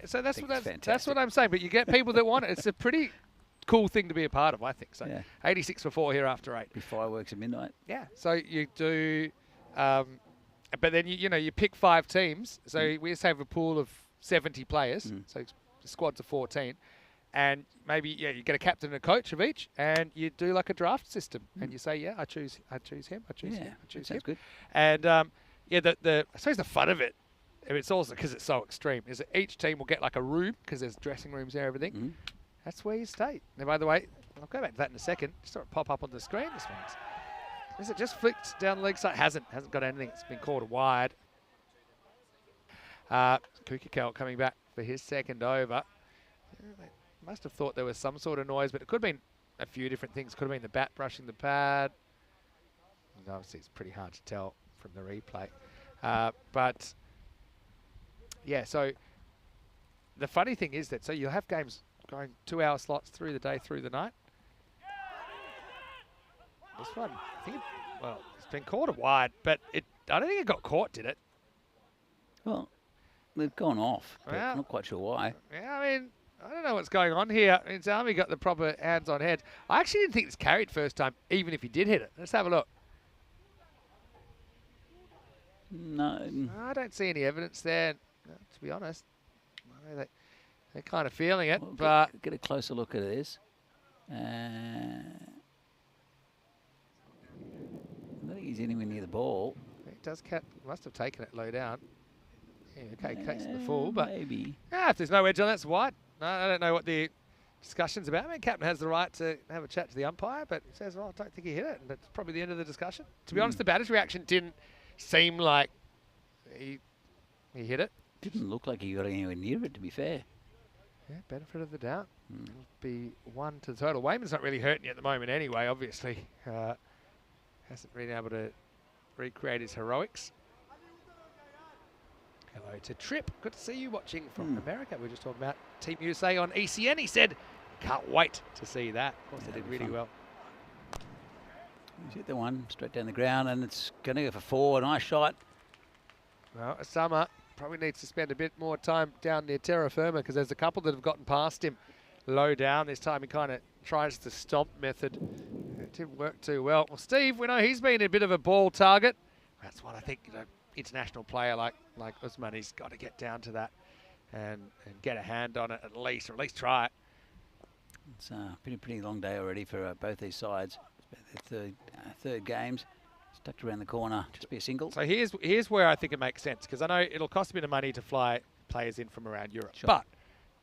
So that's what I'm saying. But you get people that want it. It's a pretty cool thing to be a part of, I think. So 86 for 4 here after 8. Be fireworks at midnight. Yeah. So you do, but then you pick 5 teams. So we just have a pool of 70 players. So the squads of 14. And maybe you get a captain and a coach of each, and you do like a draft system, and you say, I choose him, I choose him, I choose him. Sounds good. And I suppose the fun of it, it's also because it's so extreme, is that each team will get like a room because there's dressing rooms there, everything. That's where you stay. Now, by the way, I'll go back to that in a second. Just saw it pop up on the screen. This one's is it just flicked down the leg side? Hasn't got anything. It's been called wide. Kukikal coming back for his second over. Must have thought there was some sort of noise, but it could have been a few different things. Could have been the bat brushing the pad. And obviously, it's pretty hard to tell from the replay. But, yeah, so the funny thing is that, you'll have games going 2-hour slots through the day, through the night. This one, it's been called a wide, but I don't think it got caught, did it? Well, they've gone off, but I'm not quite sure why. Yeah, I mean, I don't know what's going on here. It's Army got the proper hands on head. I actually didn't think it's carried first time, even if he did hit it. Let's have a look. No. I don't see any evidence there, to be honest. They're kind of feeling it, but get a closer look at this. I don't think he's anywhere near the ball. It does must have taken it low down. Yeah, okay, takes the full, but maybe. If there's no edge on, that's wide. I don't know what the discussion's about. I mean, captain has the right to have a chat to the umpire, but he says, I don't think he hit it, and that's probably the end of the discussion. To be honest, the batter's reaction didn't seem like he hit it. Didn't look like he got anywhere near it, to be fair. Yeah, benefit of the doubt. It'll be 1 to the total. Wayman's not really hurting you at the moment anyway, obviously. Hasn't been able to recreate his heroics. Hello to Trip. Good to see you watching from America. We were just talking about Team USA on ECN. He said, can't wait to see that. Of course, they did really well. He's hit the one straight down the ground, and it's going to go for 4. Nice shot. Well, Osama probably needs to spend a bit more time down near terra firma, because there's a couple that have gotten past him low down. This time he kind of tries the stomp method. It didn't work too well. Well, Steve, we know he's been a bit of a ball target. That's what I think, international player like Usman, he's got to get down to that and get a hand on it at least, or at least try it. It's been a pretty long day already for both these sides. It's their third games. Stuck around the corner, just be a single. So here's where I think it makes sense, because I know it'll cost a bit of money to fly players in from around Europe. Sure. But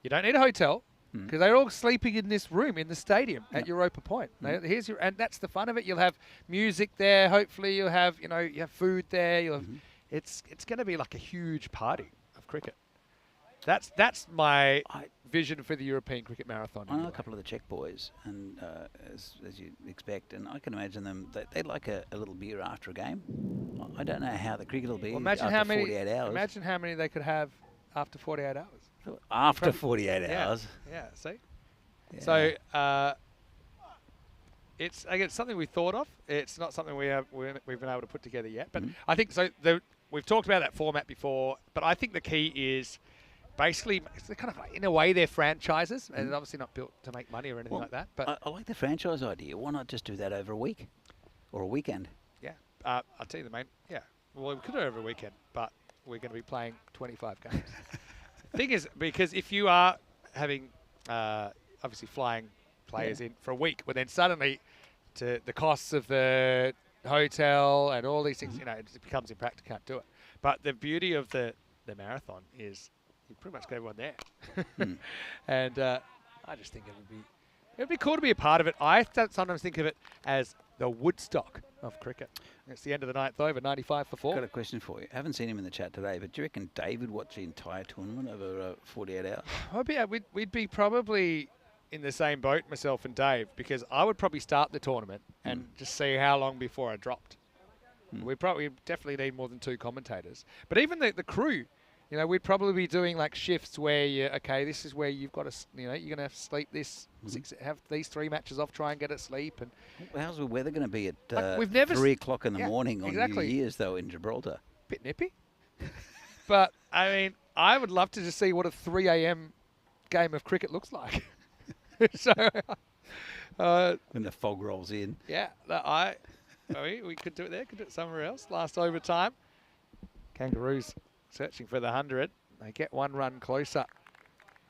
you don't need a hotel, because they're all sleeping in this room in the stadium at Europa Point. And that's the fun of it. You'll have music there. Hopefully you'll have you have food there. You'll have, it's going to be like a huge party of cricket. That's my vision for the European Cricket Marathon. I know a couple of the Czech boys, and as you'd expect, and I can imagine them, they'd like a little beer after a game. I don't know how the cricket will be imagine after how many, 48 hours. Imagine how many they could have after 48 hours. After 48 hours? Yeah, see? Yeah. So it's something we thought of. It's not something we've been able to put together yet. But I think so. We've talked about that format before, but I think the key is basically, it's kind of like, in a way, they're franchises, and they're obviously not built to make money or anything like that. But I like the franchise idea. Why not just do that over a week or a weekend? yeah, I'll tell you the main. Yeah, well, we could do it every weekend, but we're going to be playing 25 games. The thing is, because if you are having obviously flying players in for a week, but then suddenly to the costs of the hotel and all these things, you know, it becomes impractical. Can't do it. But the beauty of the marathon is you pretty much got everyone there, and I just think it'd be cool to be a part of it. I sometimes think of it as the Woodstock of cricket. It's the end of the ninth over, 95 for 4. Got a question for you. I haven't seen him in the chat today, but do you reckon Dave would watch the entire tournament over 48 hours? We'd be probably in the same boat, myself and Dave, because I would probably start the tournament and just see how long before I dropped. We definitely need more than 2 commentators. But even the crew, you know, we'd probably be doing like shifts where this is where you've got to, you're going to have to sleep this, have these 3 matches off, try and get it sleep. And how's the weather going to be at we've never 3 o'clock in the morning on exactly. New Year's, though, in Gibraltar? Bit nippy. But, I mean, I would love to just see what a 3 a.m. game of cricket looks like. So, when the fog rolls in. Yeah, we could do it there, could do it somewhere else. Last overtime, Kangaroos searching for the 100. They get 1 run closer,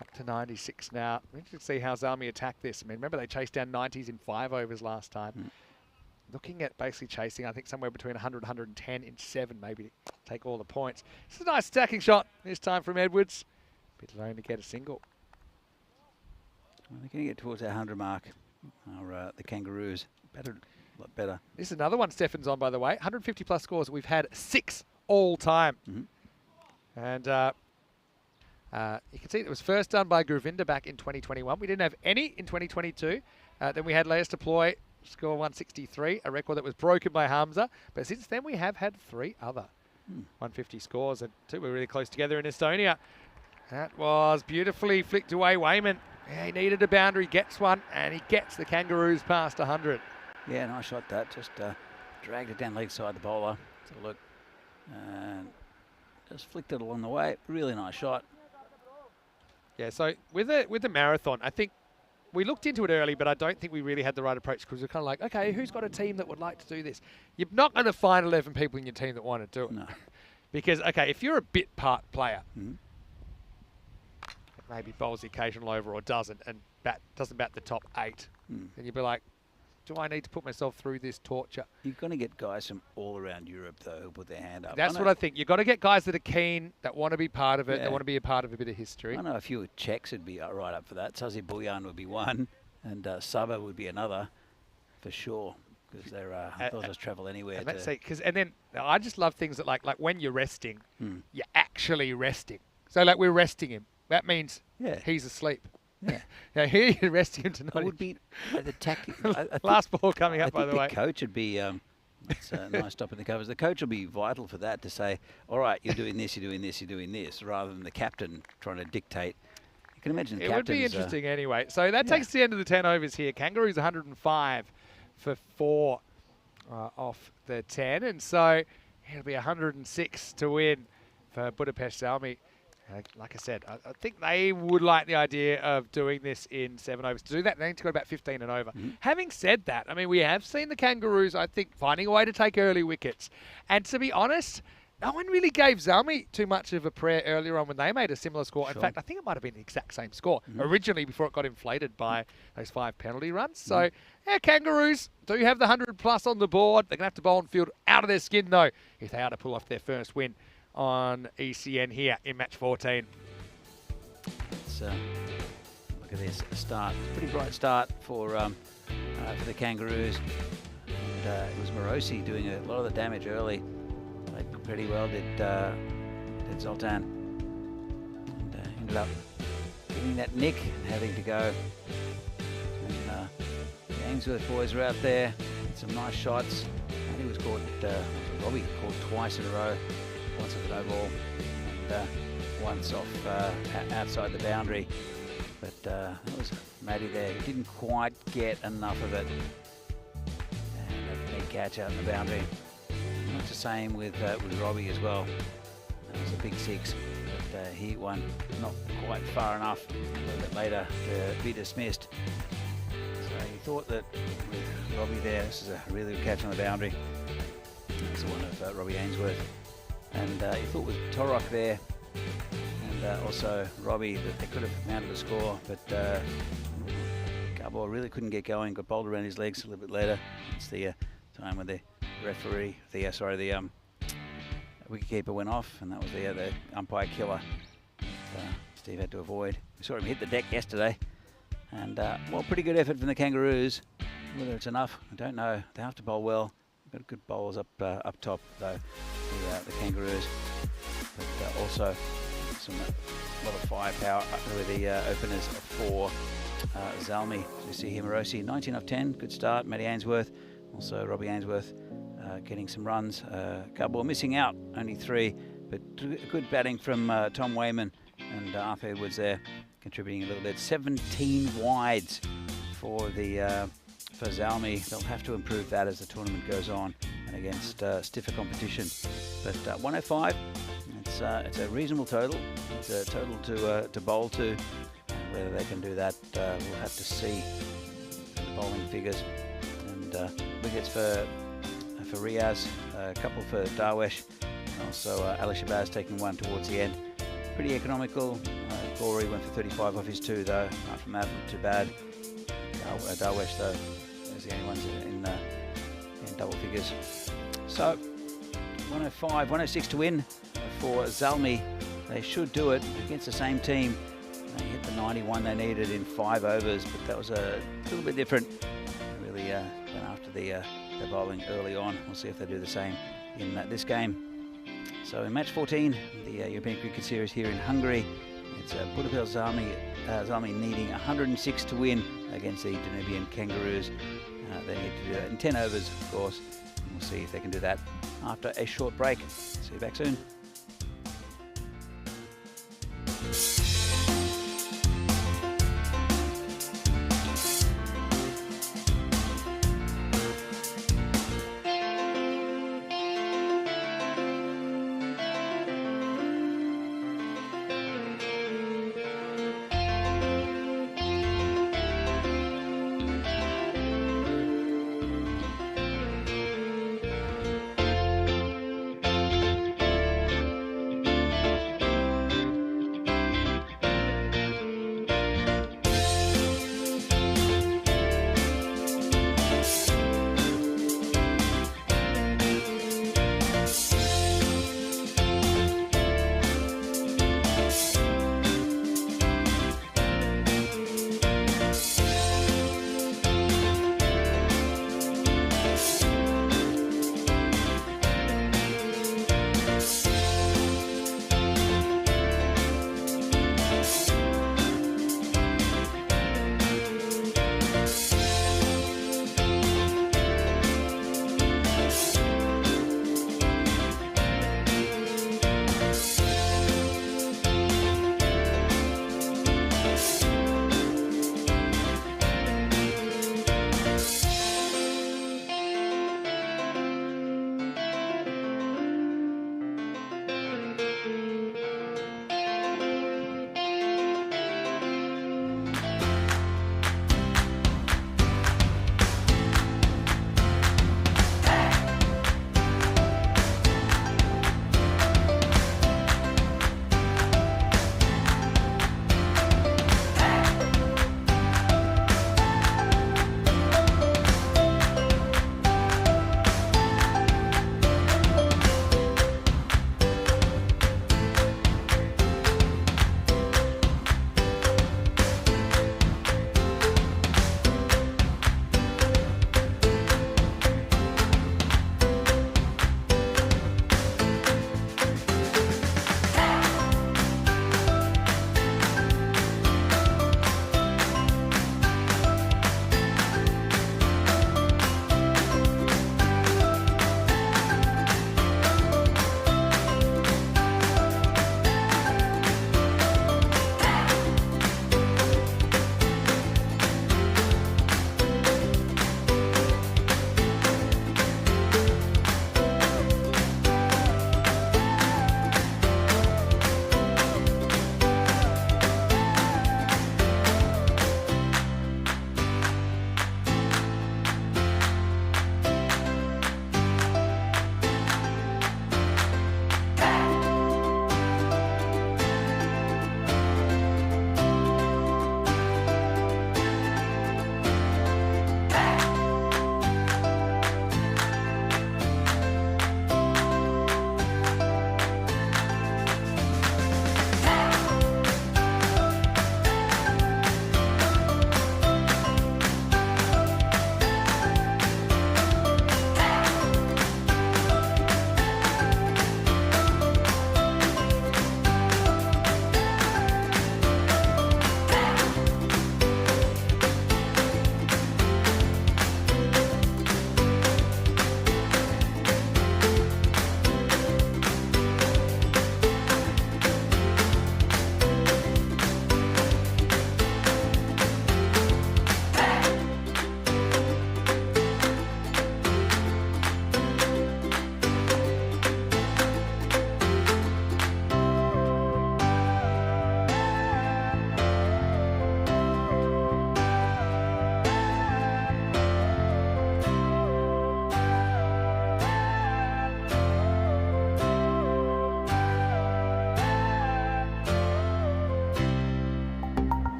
up to 96 now. We should see how Zalmi attack this. I mean, remember they chased down 90s in 5 overs last time. Looking at basically chasing, I think, somewhere between 100 and 110 in 7, maybe to take all the points. It's a nice attacking shot this time from Edwards. Bit low to get a single. Well, they're going to get towards our 100 mark. The Kangaroos, a lot better. This is another one Stefan's on, by the way. 150 plus scores. We've had 6 all time. And you can see it was first done by Govinda back in 2021. We didn't have any in 2022. Then we had Leas Deploy score 163, a record that was broken by Hamza. But since then, we have had 3 other 150 scores, and 2 were really close together in Estonia. That was beautifully flicked away. Wayman, he needed a boundary, gets one, and he gets the Kangaroos past 100. Yeah, nice shot that. Just dragged it down leg side the bowler. Let's have a look. And just flicked it along the way. Really nice shot. Yeah, so with the marathon, I think we looked into it early, but I don't think we really had the right approach, because we're kind of like, okay, who's got a team that would like to do this? You're not going to find 11 people in your team that want to do it. No. Because, okay, if you're a bit part player, maybe bowls the occasional over or doesn't, and doesn't bat the top 8, then you'd be like, do I need to put myself through this torture? You're going to get guys from all around Europe, though, who put their hand up. That's what I think. You've got to get guys that are keen, that want to be part of it, that want to be a part of a bit of history. I know a few Czechs would be right up for that. Sazi Bojan would be one, and Saba would be another, for sure, because they'll just travel anywhere. And then I just love things that like when you're resting, you're actually resting. So like we're resting him. That means he's asleep. Yeah. Now here you're resting him tonight. It would be the tactic. Last ball coming up, by the way. The coach would be. It's a nice stop in the covers. The coach will be vital for that, to say, all right, you're doing this, you're doing this, you're doing this, rather than the captain trying to dictate. You can imagine the captains. It would be interesting anyway. So that takes the end of the 10 overs here. Kangaroos 105 for 4 off the 10. And so it'll be 106 to win for Budapest Zalmi. Like I said, I think they would like the idea of doing this in 7 overs. To do that, they need to go about 15 and over. Having said that, I mean, we have seen the Kangaroos, I think, finding a way to take early wickets. And to be honest, no one really gave Zalmi too much of a prayer earlier on when they made a similar score. In fact, I think it might have been the exact same score originally before it got inflated by those 5 penalty runs. So, yeah, Kangaroos do have the 100 plus on the board. They're going to have to bowl and field out of their skin, though, if they are to pull off their first win on ECN here in match 14. Let's look at this start. Pretty bright start for the Kangaroos. And it was Morosi doing a lot of the damage early. Played pretty well, did Zoltan. And ended up getting that nick and having to go. And the Ainsworth boys were out there, had some nice shots, and he was caught, Robbie caught twice in a row, once with an no-ball, and once off outside the boundary. But that was Matty there. He didn't quite get enough of it. And a big catch out in the boundary. Much the same with Robbie as well. That was a big six, but he hit one not quite far enough a little bit later to be dismissed. So he thought that with Robbie there, this is a really good catch on the boundary. This is one of Robbie Ainsworth. And he thought with Torok there, and also Robbie, that they could have mounted a score, but Garball really couldn't get going, got bowled around his legs a little bit later. It's the time when the referee, the wicketkeeper went off, and that was the umpire killer that Steve had to avoid. We saw him hit the deck yesterday, and well, pretty good effort from the Kangaroos. Whether it's enough, I don't know. They have to bowl well. Got good bowlers up top though, the Kangaroos, but also a lot of firepower with the openers for Zalmi. So you see Himarosi, 19 off 10, good start. Matty Ainsworth, also Robbie Ainsworth getting some runs. Garball missing out, only 3, but good batting from Tom Wayman and Arthur Edwards there, contributing a little bit. 17 wides for the for Zalmi. They'll have to improve that as the tournament goes on and against stiffer competition. But 105, it's a reasonable total. It's a total to bowl to. Whether they can do that, we'll have to see the bowling figures. And wickets for Riaz, a couple for Darwesh, and also Ali Shabazz taking one towards the end. Pretty economical. Corey went for 35 off his 2 though. Apart from that, not too bad. Darwesh though, there's the only ones in double figures. So 105, 106 to win for Zalmi. They should do it against the same team. They hit the 91 they needed in 5 overs, but that was a little bit different. They really went after the bowling early on. We'll see if they do the same in this game. So in match 14, the European Cricket Series here in Hungary, it's Budapest Zalmi needing 106 to win against the Danubian Kangaroos. They need to do that in 10 overs, of course. And we'll see if they can do that after a short break. See you back soon.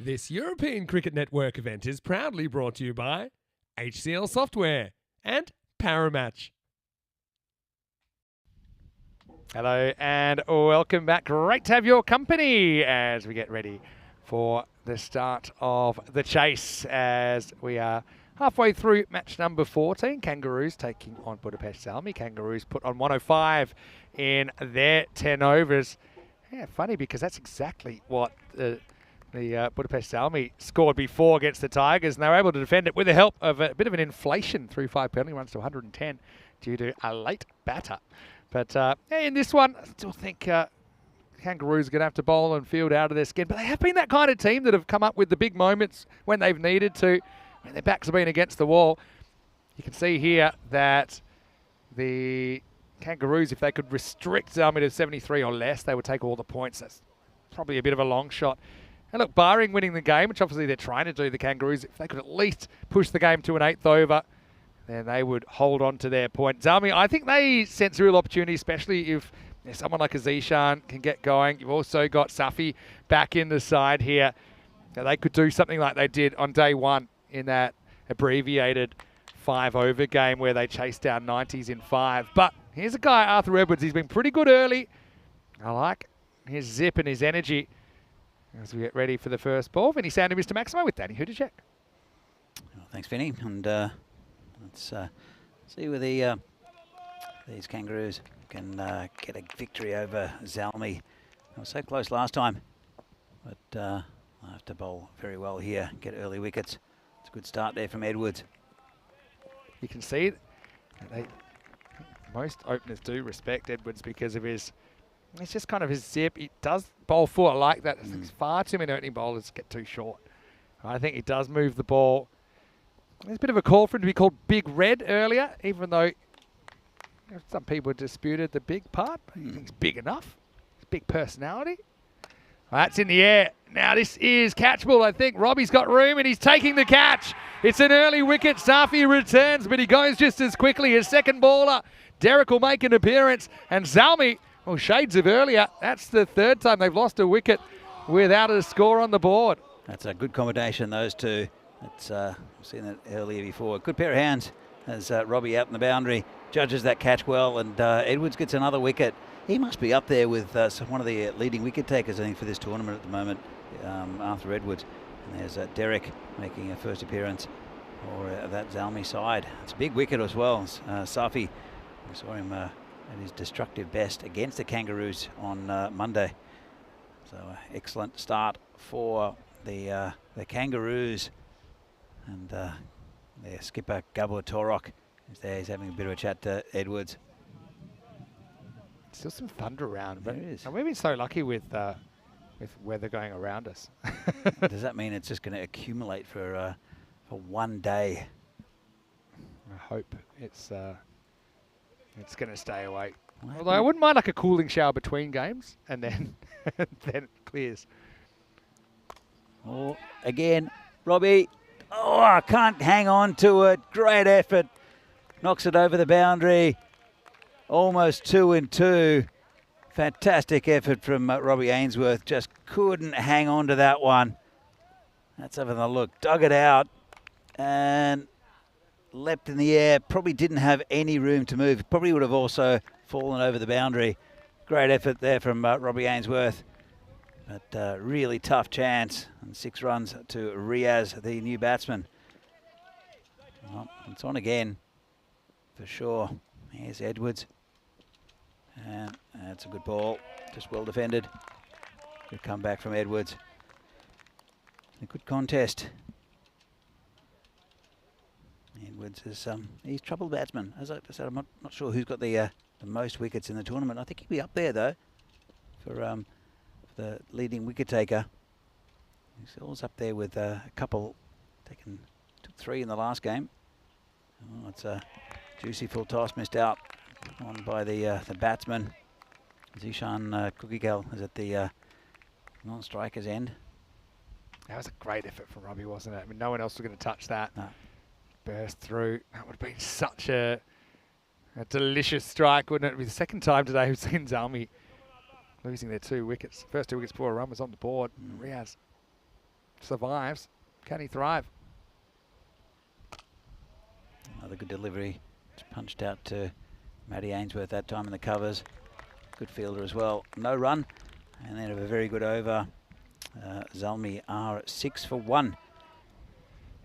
This European Cricket Network event is proudly brought to you by HCL Software and Paramatch. Hello and welcome back. Great to have your company as we get ready for the start of the chase, as we are halfway through match number 14. Kangaroos taking on Budapest Zalmi. Kangaroos put on 105 in their 10 overs. Yeah, funny because that's exactly what the Budapest Zalmi scored before against the Tigers, and they were able to defend it with the help of a bit of an inflation through 5 penalty runs to 110 due to a late batter. But in this one, I still think Kangaroos are going to have to bowl and field out of their skin. But they have been that kind of team that have come up with the big moments when they've needed to, when their backs have been against the wall. You can see here that the Kangaroos, if they could restrict Zalmi to 73 or less, they would take all the points. That's probably a bit of a long shot. And look, barring winning the game, which obviously they're trying to do, the Kangaroos, if they could at least push the game to an 8th over, then they would hold on to their point. Zalmi, I think they sense a real opportunity, especially if someone like Azishan can get going. You've also got Safi back in the side here. Now, they could do something like they did on day one in that abbreviated 5-over game where they chased down 90s in 5. But here's a guy, Arthur Edwards. He's been pretty good early. I like his zip and his energy as we get ready for the first ball. Vinny Sandy, Mr. Maximo with Danny Hudacek. Well, thanks, Vinny. And let's see whether these Kangaroos can get a victory over Zalmi. They were so close last time, but they'll have to bowl very well here, get early wickets. It's a good start there from Edwards. You can see most openers do respect Edwards because of his, it's just kind of his zip. He does bowl full. I like that. Far too many opening bowlers get too short. I think he does move the ball. There's a bit of a call for him to be called Big Red earlier, even though some people disputed the big part. But he thinks big enough. He's big personality. Well, that's in the air. Now this is catchable, I think. Robbie's got room and he's taking the catch. It's an early wicket. Safi returns, but he goes just as quickly. His second baller, Derek, will make an appearance. And Zalmi, well, shades of earlier. That's the 3rd time they've lost a wicket without a score on the board. That's a good combination, those two. It's, we've seen that earlier before. Good pair of hands as Robbie out in the boundary judges that catch well, and Edwards gets another wicket. He must be up there with one of the leading wicket takers, I think, for this tournament at the moment, Arthur Edwards. And there's Derek making a first appearance for that Zalmi side. It's a big wicket as well. Safi, we saw him at his destructive best against the Kangaroos on Monday. So excellent start for the Kangaroos. And their skipper, Gabor Torok, is there. He's having a bit of a chat to Edwards. Still some thunder around, but There is. we've been so lucky with weather going around us. Does that mean it's just going to accumulate for one day? I hope it's going to stay away. Well, Although I wouldn't mind like a cooling shower between games, and then then it clears. Oh, again, Robbie. Oh, I can't hang on to it. Great effort. Knocks it over the boundary. Almost 2 and 2. Fantastic effort from Robbie Ainsworth. Just couldn't hang on to that one. Let's have a look. Dug it out and leapt in the air. Probably didn't have any room to move. Probably would have also fallen over the boundary. Great effort there from Robbie Ainsworth. But really tough chance. And 6 runs to Riaz, the new batsman. Well, it's on again for sure. Here's Edwards. And that's a good ball. Just well defended. Good comeback from Edwards. A good contest. Edwards is he's troubled batsman. As I said, I'm not sure who's got the most wickets in the tournament. I think he'll be up there though for the leading wicket taker. He's always up there with a couple. Took 3 in the last game. Oh, it's a juicy full toss missed out on by the batsman. Zishan Kukigal is at the non-striker's end. That was a great effort from Robbie, wasn't it? I mean, no one else was going to touch that. No. Burst through. That would have been such a delicious strike, wouldn't it? It would be the second time today we've seen Zalmi losing their 2 wickets. First 2 wickets before a run was on the board. Riaz. survives. Can he thrive? Another good delivery. It's punched out to Matty Ainsworth that time in the covers. Good fielder as well. No run. And then a very good over. Zalmi are 6 for 1.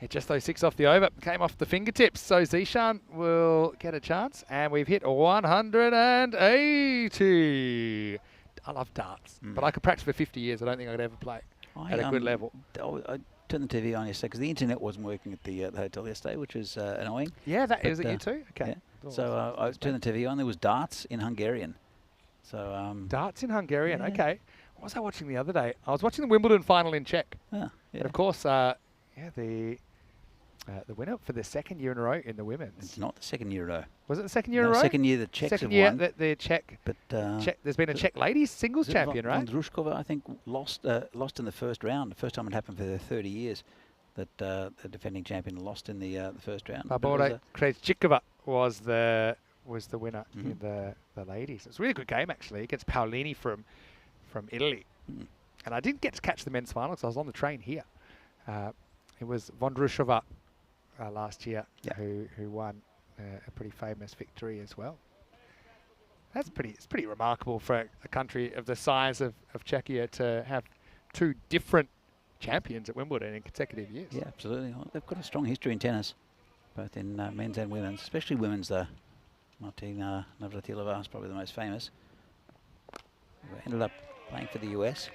Yeah, just those 6 off the over. Came off the fingertips. So Zishan will get a chance. And we've hit 180. I love darts. But I could practice for 50 years. I don't think I could ever play at a good level. I turned the TV on yesterday because the internet wasn't working at the hotel yesterday, which is annoying. Yeah, that is it you too? Okay. Yeah. So I turned the TV on. There was darts in Hungarian. So darts in Hungarian. Yeah. Okay. What was I watching the other day? I was watching the Wimbledon final in Czech. yeah. And of course, the winner for the second year in a row in the women's. It's not the second year in a row. Was it the second year in a No, row? second year the Czechs Second have year won. the Czech. But There's been a Czech ladies singles champion, right? Vondrushkova, I think, lost in the first round. The first time it happened for 30 years that the defending champion lost in the first round. But it was Barbora Krejcikova was the winner in the ladies. It was a really good game actually against Paolini from Italy. And I didn't get to catch the men's final because I was on the train here. It was Vondrushkova last year who won a pretty famous victory as well. It's pretty remarkable for a country of the size of Czechia to have 2 different champions at Wimbledon in consecutive years. Yeah, absolutely. Well, they've got a strong history in tennis, both in men's and women's, especially women's though. Martina Navratilova is probably the most famous. Who ended up playing for the US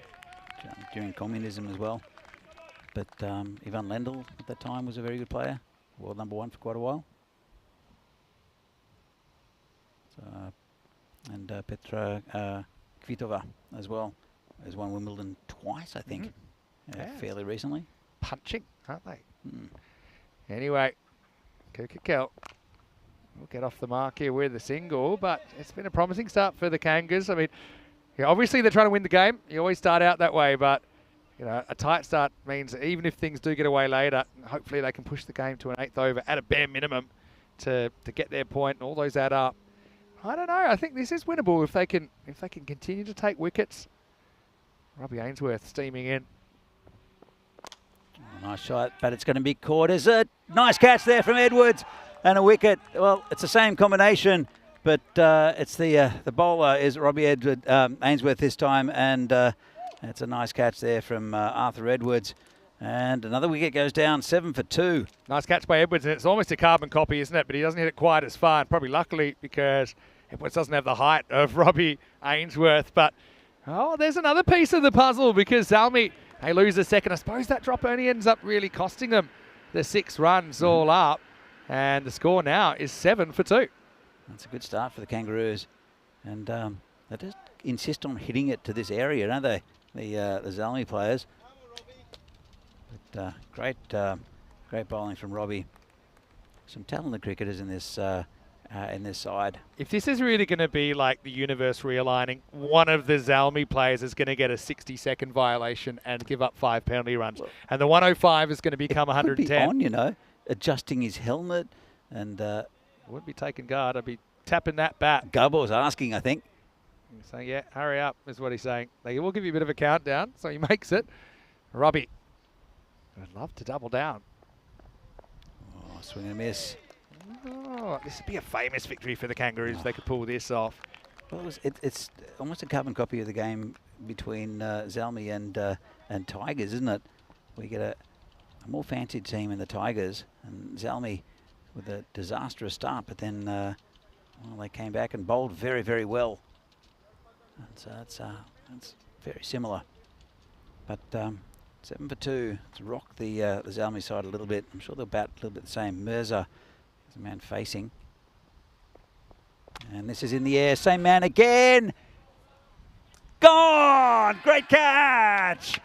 during communism as well. But Ivan Lendl at that time was a very good player, world #1 for quite a while. So, and Petra Kvitova as well has won Wimbledon twice, I think, fairly recently. Punching, aren't they? Anyway, Kukakel will get off the mark here with a single, but it's been a promising start for the Kangas. I mean, obviously they're trying to win the game. You always start out that way, but a tight start means even if things do get away later, hopefully they can push the game to an 8th over at a bare minimum to get their point, and all those add up. I don't know. I think this is winnable if they can continue to take wickets. Robbie Ainsworth steaming in. Nice shot, but it's going to be caught as a nice catch there from Edwards and a wicket. Well, it's the same combination, but it's the bowler is Robbie Ainsworth this time, and it's a nice catch there from Arthur Edwards. And another wicket goes down, 7 for 2. Nice catch by Edwards, and it's almost a carbon copy, isn't it? But he doesn't hit it quite as far, and probably luckily because Edwards doesn't have the height of Robbie Ainsworth. But, there's another piece of the puzzle because Zalmi, they lose a second. I suppose that drop only ends up really costing them the 6 runs all up. And the score now is 7 for 2. That's a good start for the Kangaroos. And they just insist on hitting it to this area, don't they? The Zalmi players. But great bowling from Robbie. Some talented cricketers in this side. If this is really going to be like the universe realigning, one of the Zalmi players is going to get a 60-second violation and give up 5 penalty runs, and the 105 is going to become 110. Could be on, adjusting his helmet, and wouldn't be taking guard. I'd be tapping that bat. Garbo's asking, I think. He's saying, yeah, hurry up, is what he's saying. They will give you a bit of a countdown, so he makes it. Robbie, I'd love to double down. Oh, swing and a miss. Oh, this would be a famous victory for the Kangaroos if they could pull this off. Well, it's almost a carbon copy of the game between Zalmi and Tigers, isn't it? We get a more fancied team in the Tigers, and Zalmi with a disastrous start, but then they came back and bowled very, very well. And so that's very similar. But 7 for 2 to rock the Zalmi side a little bit. I'm sure they'll bat a little bit the same. Mirza is the man facing. And this is in the air. Same man again. Gone! Great catch!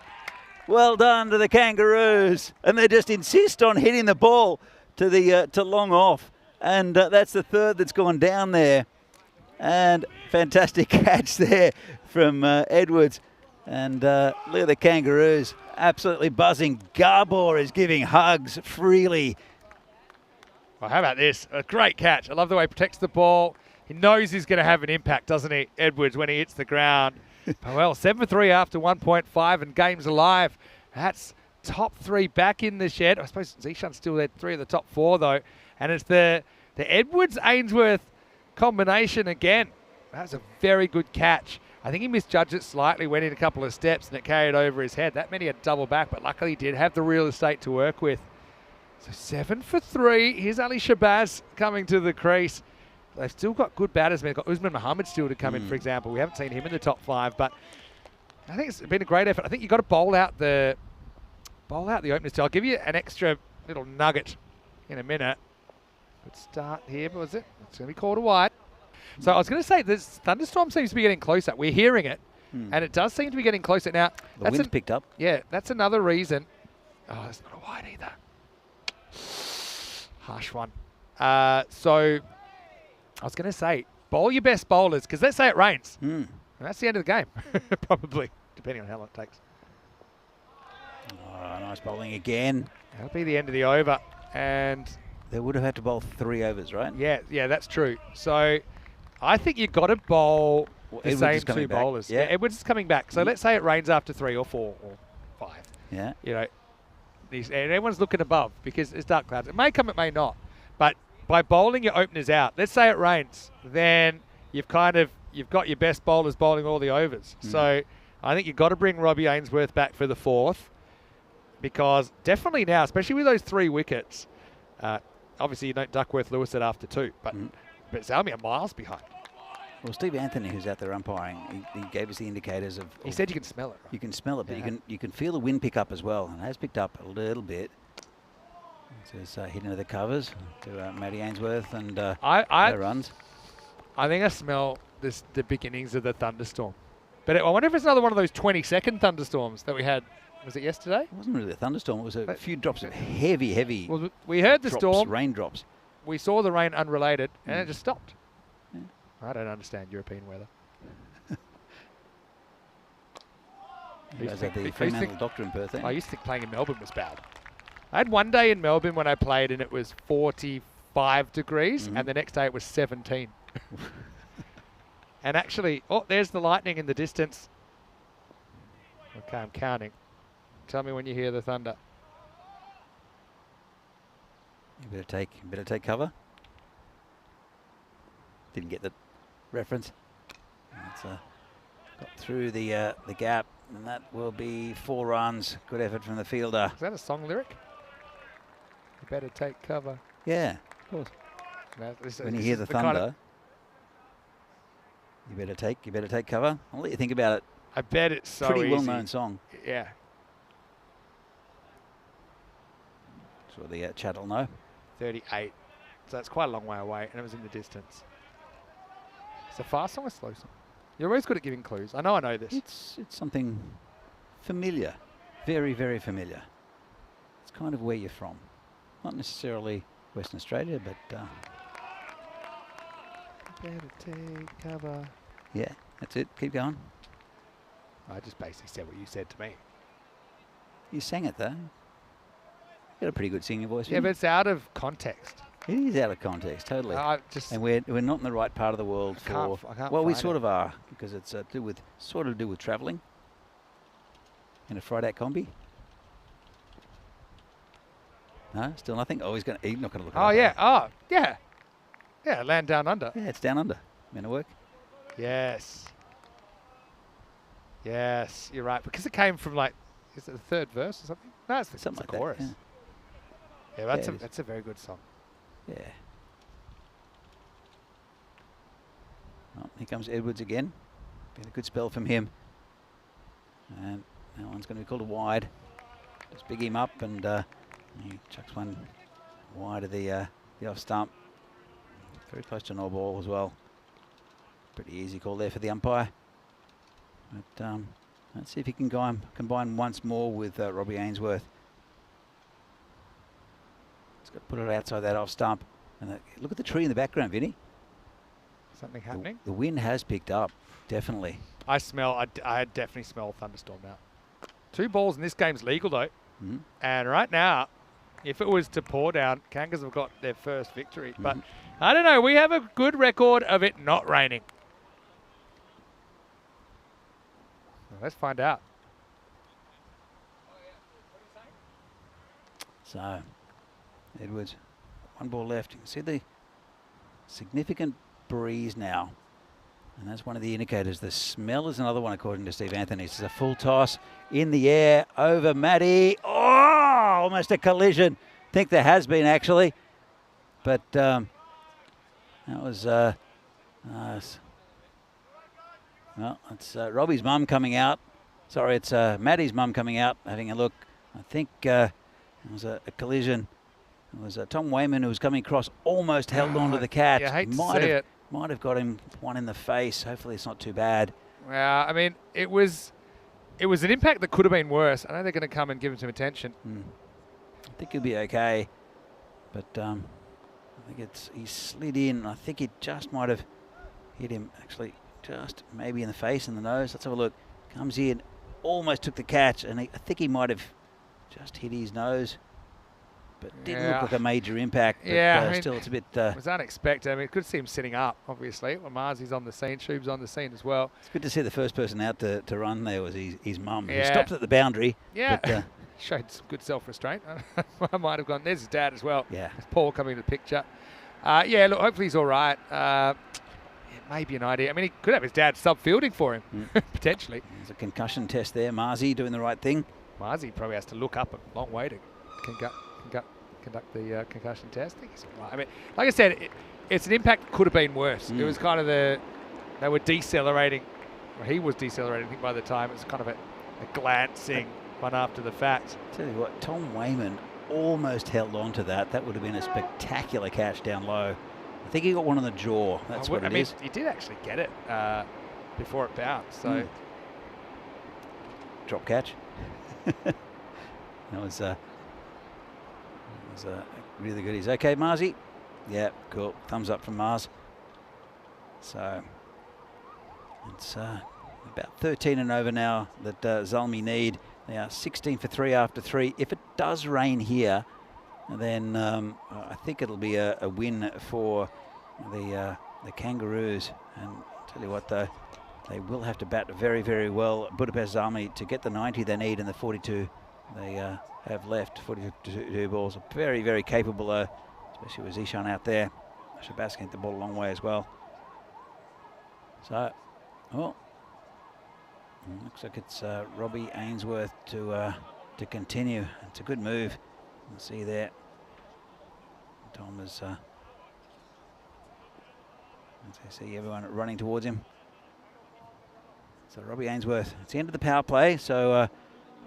Well done to the Kangaroos. And they just insist on hitting the ball to long off. And that's the third that's gone down there. And fantastic catch there from Edwards. And look at the Kangaroos, absolutely buzzing. Garbor is giving hugs freely. Well, how about this? A great catch. I love the way he protects the ball. He knows he's going to have an impact, doesn't he, Edwards, when he hits the ground. Well, 7 for 3 after 1.5 and game's alive. That's top 3 back in the shed. I suppose Zishan's still there, 3 of the top 4 though. And it's the Edwards-Ainsworth combination again. That was a very good catch. I think he misjudged it slightly, went in a couple of steps and it carried over his head. That meant he had double back, but luckily he did have the real estate to work with. So 7 for 3. Here's Ali Shabazz coming to the crease. They've still got good batters. They've got Usman Mohammed still to come in, for example. We haven't seen him in the top 5, but I think it's been a great effort. I think you've got to bowl out the openers too. I'll give you an extra little nugget in a minute. Good start here, but was it? It's going to be called a wide. So I was going to say, this thunderstorm seems to be getting closer. We're hearing it, and it does seem to be getting closer. Now, The wind's picked up. Yeah, that's another reason. Oh, that's not a wide either. Harsh one. So I was going to say, bowl your best bowlers, because let's say it rains. And that's the end of the game, probably, depending on how long it takes. Oh, nice bowling again. That'll be the end of the over. And They would have had to bowl 3 overs, right? yeah, that's true. So I think you've got to bowl the Edwards same is coming 2 back. bowlers. Yeah. Edwards is coming back. So let's say it rains after 3 or 4 or 5. Yeah. You know, and everyone's looking above because it's dark clouds. It may come, it may not. But by bowling your openers out, let's say it rains, then you've got your best bowlers bowling all the overs. So I think you've got to bring Robbie Ainsworth back for the 4th, because definitely now, especially with those 3 wickets, obviously you don't Duckworth Lewis at after 2, but Zalmi are miles behind. Well, Steve Anthony, who's out there umpiring, he gave us the indicators of. He said you can smell it, right? You can smell it, but you can feel the wind pick up as well, and it has picked up a little bit. So it's hit into the covers to Matty Ainsworth and no runs. I think I smell the beginnings of the thunderstorm. But I wonder if it's another one of those 20-second thunderstorms that we had. Was it yesterday? It wasn't really a thunderstorm. It was a few drops of heavy Well, we heard the drops, storm. raindrops. We saw the rain unrelated, and it just stopped. Yeah. I don't understand European weather. Is that the Fremantle doctor in Perth? I used to think playing in Melbourne was bad. I had one day in Melbourne when I played, and it was 45 degrees, and the next day it was 17. And actually, there's the lightning in the distance. Okay, I'm counting. Tell me when you hear the thunder. You better take cover. Didn't get the reference. It's got through the gap, and that will be 4 runs. Good effort from the fielder. Is that a song lyric? You better take cover. Yeah, of course. No, When you hear the thunder, you better take cover. I'll let you think about it. I bet it's so Pretty easy. well-known song. Yeah. Sure the chat will know. 38. So it's quite a long way away, and it was in the distance. It's a fast song or slow song? You're always good at giving clues. I know this. It's something familiar, very, very familiar. It's kind of where you're from. Not necessarily Western Australia, but... Better take cover. Yeah, that's it. Keep going. I just basically said what you said to me. You sang it, though. You got a pretty good singing voice. Yeah, but it's out of context. It is out of context, totally. And we're not in the right part of the world for... I can't well, we find sort it. of are, because it's sort of to do with travelling in a Friday combi. No, still nothing. Oh, he's not going to look at it. Oh, yeah. Oh, yeah. Yeah, Land Down Under. Yeah, it's down under. Meant to work. Yes. Yes, you're right. Because it came from is it the third verse or something? No, it's the chorus. That, yeah, that's a very good song. yeah. Oh, here comes Edwards again. Been a good spell from him. And that one's going to be called a wide. Just big him up, and he chucks one wide of the off stump. Very close to no ball as well. Pretty easy call there for the umpire. But let's see if he can combine once more with Robbie Ainsworth. He's got to put it outside that off stump. And look at the tree in the background, Vinny. Something happening? The wind has picked up, definitely. I definitely smell thunderstorm now. 2 balls in this game's legal though. And right now, if it was to pour down, Kangas have got their first victory. But I don't know, we have a good record of it not raining. Well, let's find out. So Edwards, 1 ball left. You can see the significant breeze now. And that's one of the indicators. The smell is another one, according to Steve Anthony. It's a full toss in the air over Matty. Oh, almost a collision. I think there has been, actually. But that was... well, it's Robbie's mum coming out. Sorry, it's Matty's mum coming out, having a look. I think it was a collision. It was Tom Wayman who was coming across, almost held on to the catch. Yeah, I hate to see it. Might have got him one in the face. Hopefully it's not too bad. I mean, it was an impact that could have been worse. I know they're going to come and give him some attention. I think he'll be okay. But I think he slid in. I think he just might have hit him, actually, just maybe in the face and the nose. Let's have a look. Comes in, almost took the catch, and I think he might have just hit his nose. But didn't look like a major impact. But I mean, still, it's a bit... it was unexpected. I mean, good to see him sitting up, obviously. Well, Marzi's on the scene. Shoob's on the scene as well. It's good to see the first person out to run there was his mum. Yeah. He stopped at the boundary. Yeah. But, showed some good self-restraint. I might have gone, there's his dad as well. Yeah. Paul coming into the picture. Yeah, look, hopefully he's all right. It may be an idea. I mean, he could have his dad sub-fielding for him, potentially. There's a concussion test there. Marzi doing the right thing. Marzi probably has to look up a long way to conduct the concussion test. I think he's all right. I mean, like I said, it's an impact that could have been worse. It was kind of they were decelerating. Well, he was decelerating, I think, by the time. It was kind of a glancing one after the fact. Tell you what, Tom Wayman almost held on to that. That would have been a spectacular catch down low. I think he got one on the jaw. That's what it is. He did actually get it before it bounced. So drop catch. That was really good. He's okay, Marzi? Yeah, cool. Thumbs up from Mars. So it's about 13 and over now that Zalmi need. They are 16 for 3 after 3. If it does rain here, then I think it'll be a win for the Kangaroos. And I'll tell you what, though, they will have to bat very, very well, Budapest Zalmi, to get the 90 they need and the 42 they have left. 42 balls. Very, very capable, especially with Zishan out there. Shabazz can hit the ball a long way as well. So, looks like it's Robbie Ainsworth to continue. It's a good move. You'll see there. Tom is, as I see everyone running towards him. So Robbie Ainsworth. It's the end of the power play, so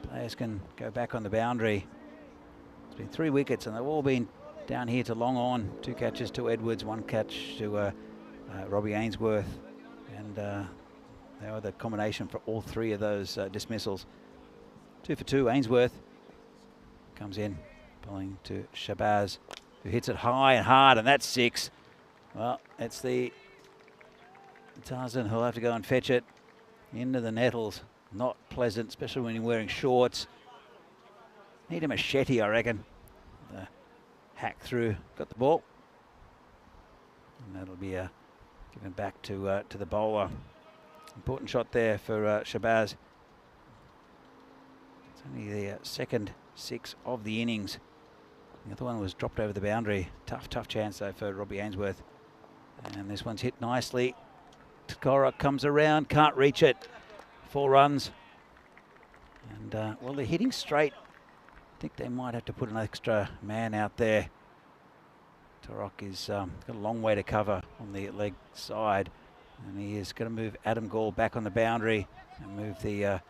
players can go back on the boundary. It's been 3 wickets, and they've all been down here to long on. 2 catches to Edwards, 1 catch to Robbie Ainsworth, and they were the combination for all 3 of those dismissals. 2 for 2, Ainsworth comes in, bowling to Shabazz, who hits it high and hard, and that's 6. Well, it's the Tarzan who'll have to go and fetch it into the nettles. Not pleasant, especially when you're wearing shorts. Need a machete, I reckon. Hack through, got the ball, and that'll be given back to the bowler. Important shot there for Shabazz. It's only the second 6 of the innings. The other one was dropped over the boundary. Tough chance though for Robbie Ainsworth. And this one's hit nicely. Takora comes around, can't reach it. 4 runs. And well, they're hitting straight. I think they might have to put an extra man out there. Tarok is got a long way to cover on the leg side. And he is going to move Adam Gall back on the boundary and move the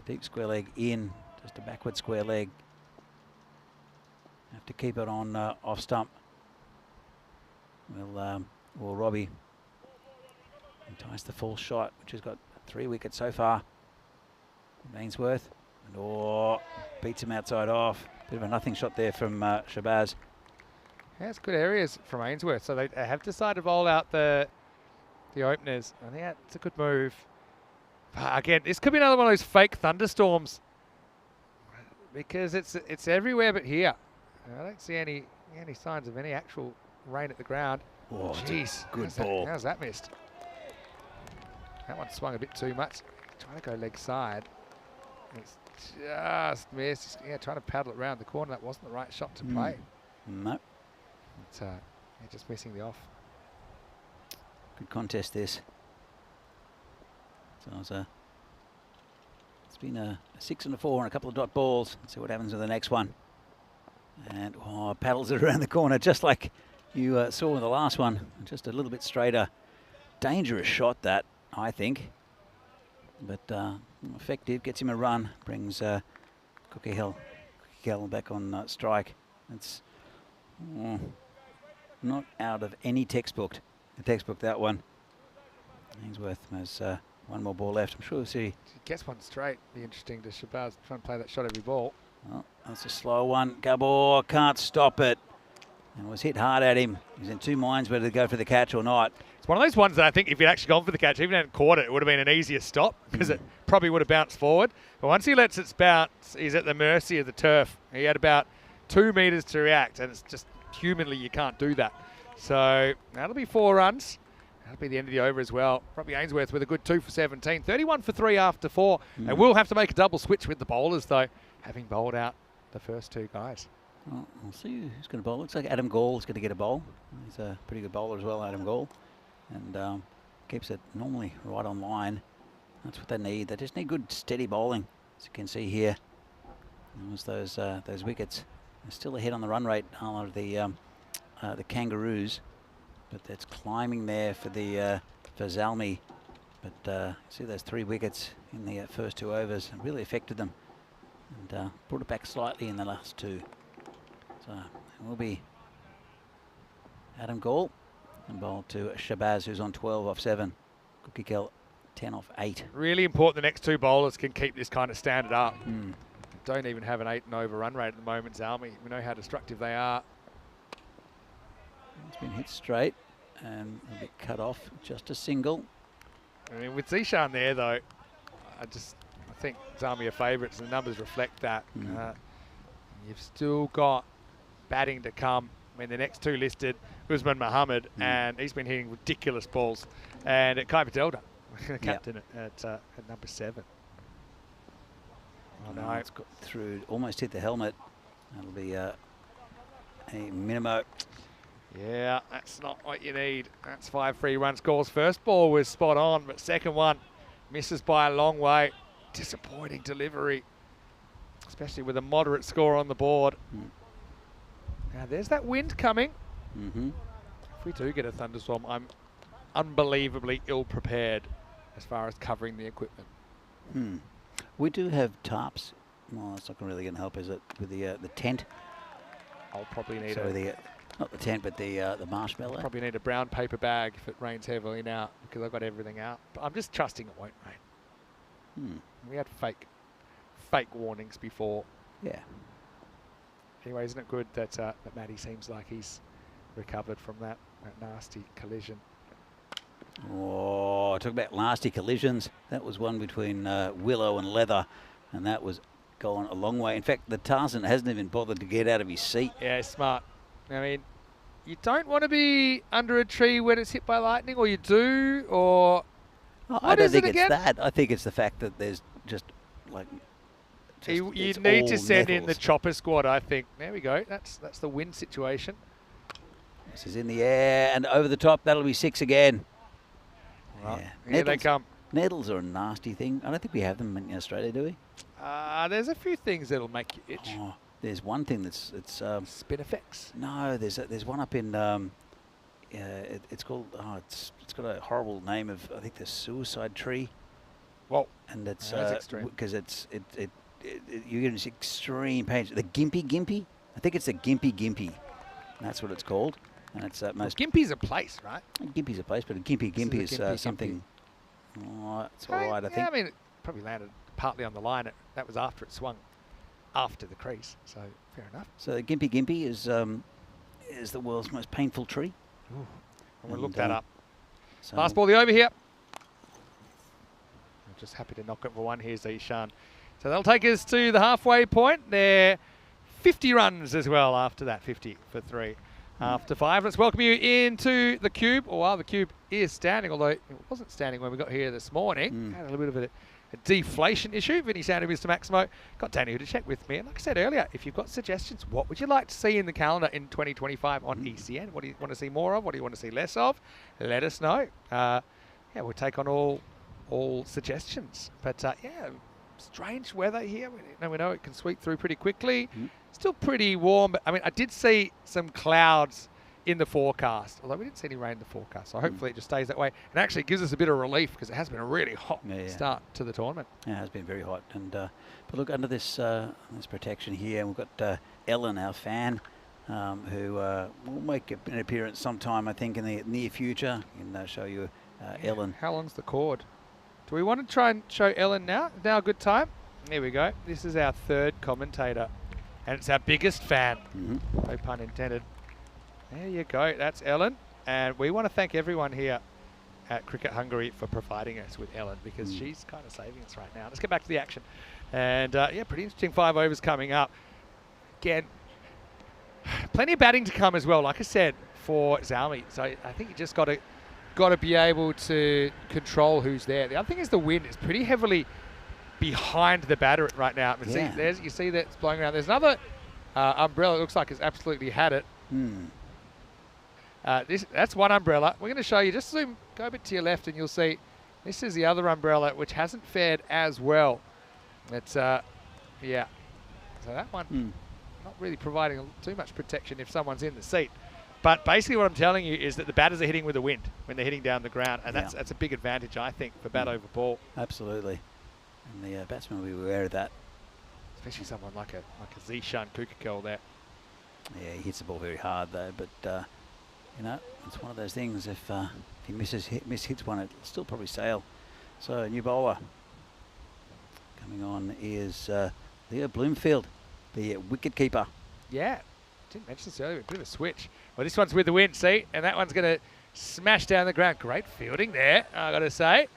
deep square leg in, just a backward square leg. Have to keep it on off stump. Will Robbie entice the full shot, which has got 3 wickets so far. Ainsworth, and beats him outside off. Bit of a nothing shot there from Shabazz. Yeah, it's good areas from Ainsworth. So they have decided to roll out the openers. I think that's a good move. Again, this could be another one of those fake thunderstorms because it's everywhere but here. I don't see any signs of any actual rain at the ground. Oh, jeez, good ball. How's that missed? That one swung a bit too much. Trying to go leg side. It's just missed. Yeah, trying to paddle it around the corner. That wasn't the right shot to play. No. But, yeah, just missing the off. Good contest this. So it's been a 6 and a 4 and a couple of dot balls. Let's see what happens with the next one. And paddles it around the corner just like you saw in the last one. Just a little bit straighter. Dangerous shot that, I think. But effective, gets him a run, brings Cookie Hill back on strike. It's not out of any textbook, that one. Ainsworth has one more ball left. I'm sure we'll see. He gets one straight. Be interesting to Shabazz try and play that shot every ball. Oh, that's a slow one. Gabor can't stop it. And it was hit hard at him. He's in two minds whether to go for the catch or not. It's one of those ones that I think if he'd actually gone for the catch, even hadn't caught it, it would have been an easier stop because it probably would have bounced forward. But once he lets it bounce, he's at the mercy of the turf. He had about 2 metres to react, and it's just humanly you can't do that. So that'll be 4 runs. That'll be the end of the over as well. Probably Ainsworth with a good 2 for 17. 31 for 3 after 4. They will have to make a double switch with the bowlers, though, having bowled out the first 2 guys. Well, we'll see who's going to bowl. Looks like Adam Gall is going to get a bowl. He's a pretty good bowler as well, Adam Gall. And keeps it normally right on line. That's what they need. They just need good, steady bowling, as you can see here. And those wickets. They're still ahead on the run rate of the Kangaroos. But that's climbing there for Zalmi. But see those 3 wickets in the first 2 overs. It really affected them. And brought it back slightly in the last 2. So it will be Adam Gall and bowled to Shabazz, who's on 12 off 7. Cookie Kell 10 off 8. Really important the next 2 bowlers can keep this kind of standard up. Don't even have an 8 and over run rate at the moment, Zalmi. We know how destructive they are. It's been hit straight and a bit cut off, just a single. I mean, with Zishan there, though, I think Zalmi are favourites, and the numbers reflect that. You've still got batting to come. I mean, the next 2 listed, Usman Mohammed, and he's been hitting ridiculous balls. And at Kai Patel, the captain at number 7. Oh, no. It's got through, almost hit the helmet. That'll be a minimo. Yeah, that's not what you need. That's 5 free run scores. First ball was spot on, but second one misses by a long way. Disappointing delivery, especially with a moderate score on the board. Now there's that wind coming. If we do get a thunderstorm, I'm unbelievably ill prepared as far as covering the equipment. We do have tarps. Well, that's not really going to help, is it? With the tent. I'll probably need not the tent, but the marshmallow. I'll probably need a brown paper bag if it rains heavily now, because I've got everything out. But I'm just trusting it won't rain. We had fake warnings before. Yeah. Anyway, isn't it good that that Matty seems like he's recovered from that nasty collision? Oh, talk about nasty collisions. That was one between Willow and Leather, and that was going a long way. In fact, the Tarzan hasn't even bothered to get out of his seat. Yeah, smart. I mean, you don't want to be under a tree when it's hit by lightning, or you do, or... I don't think it's that. I think it's the fact that there's just like... You need to send in the chopper squad, I think. There we go. That's the wind situation. This is in the air and over the top. That'll be 6 again. Right. Yeah. Here they come. Nettles are a nasty thing. I don't think we have them in Australia, do we? There's a few things that'll make you itch. Oh, there's one thing that's spin effects. No, there's one up in it's called it's got a horrible name of, I think, the suicide tree. Well, and it's extreme because you get this extreme pain. The gimpy. I think it's a gimpy. That's what it's called. And it's most. Gympie's a place, right? Gympie's a place, but a gimpy is something. Oh, it's all right, I think. Yeah, I mean, it probably landed partly on the line. That was after it swung after the crease, so fair enough. So the gimpy is the world's most painful tree. Ooh. I'm going to look that up. So Last ball, the over here. I'm just happy to knock it for one. Here's Zishan. So they'll take us to the halfway point. They're 50 runs as well after that, 50 for 3. After 5, let's welcome you into the cube. Oh, well, the cube is standing, although it wasn't standing when we got here this morning. Had a little bit of a a deflation issue. Vinny Sandy, Mr. Maximo, got Danny to check with me. And like I said earlier, if you've got suggestions, what would you like to see in the calendar in 2025 on ECN? What do you want to see more of? What do you want to see less of? Let us know. Yeah, we'll take on all suggestions. But yeah, strange weather here. We know it can sweep through pretty quickly. Still pretty warm. But I mean, I did see some clouds in the forecast, although we didn't see any rain in the forecast, so hopefully it just stays that way. And actually gives us a bit of relief because it has been a really hot start to the tournament. Yeah, it has been very hot. And but look, under this this protection here, we've got Ellen, our fan, who will make an appearance sometime, I think, in the near future. And show you Ellen. How long's the cord? Do we want to try and show Ellen now? Now a good time? Here we go. This is our third commentator, and it's our biggest fan. No pun intended. There you go, that's Ellen. And we want to thank everyone here at Cricket Hungary for providing us with Ellen, because she's kind of saving us right now. Let's get back to the action. And yeah, pretty interesting 5 overs coming up. Again, plenty of batting to come as well, like I said, for Zalmi. So I think you just got to be able to control who's there. The other thing is the wind is pretty heavily behind the batter right now. You see that it's blowing around. There's another umbrella. It looks like it's absolutely had it. That's one umbrella. We're going to show you, just zoom, go a bit to your left and you'll see this is the other umbrella, which hasn't fared as well. It's, yeah. So that one, not really providing too much protection if someone's in the seat. But basically what I'm telling you is that the batters are hitting with the wind when they're hitting down the ground. And that's a big advantage, I think, for bat over ball. Absolutely. And the batsman will be aware of that. Especially someone like a Zishan Kukakul there. Yeah, he hits the ball very hard though, but you know, it's one of those things. If he mishits one, it'll still probably sail. So new bowler coming on is Leo Bloomfield, the wicket keeper. Yeah, didn't mention this earlier. A bit of a switch. Well, this one's with the wind, see, and that one's going to smash down the ground. Great fielding there, I got to say.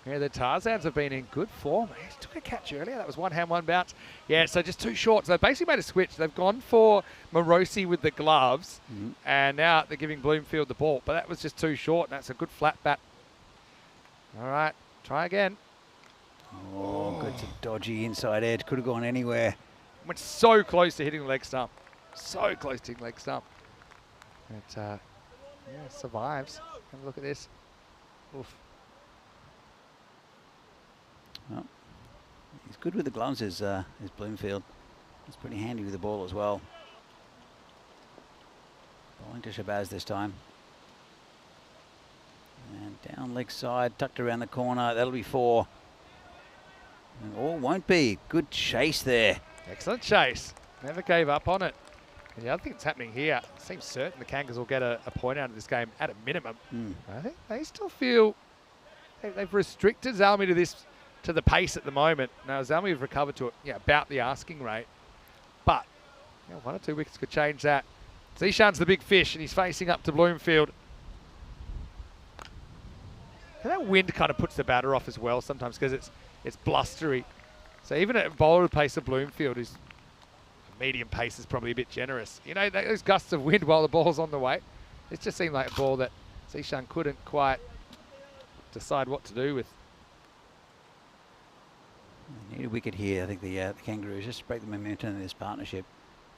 Yeah, the Tarzans have been in good form. He took a catch earlier. That was one hand, one bounce. Yeah, so just too short. So they basically made a switch. They've gone for Morosi with the gloves, and now they're giving Bloomfield the ball. But that was just too short, and that's a good flat bat. All right, try again. Oh, good to dodgy inside edge. Could have gone anywhere. Went so close to hitting the leg stump. So close to hitting the leg stump. It yeah, survives. Have a look at this. Oof. Well, he's good with the gloves, is Bloomfield. He's pretty handy with the ball as well. Bowling to Shabazz this time. And down leg side, tucked around the corner. That'll be 4. And all won't be. Good chase there. Excellent chase. Never gave up on it. And the other thing that's happening here, it seems certain the Kangas will get a point out of this game at a minimum. I think they still feel they've restricted Zalmi to the pace at the moment. Now Zalmi have recovered to about the asking rate, but 1 or 2 wickets could change that. Zishan's the big fish, and he's facing up to Bloomfield. And that wind kind of puts the batter off as well sometimes because it's blustery. So even at bowler pace of Bloomfield, who's medium pace is probably a bit generous. You know, those gusts of wind while the ball's on the way. It just seemed like a ball that Zishan couldn't quite decide what to do with. They need a wicket here. I think the Kangaroos just break the momentum in this partnership.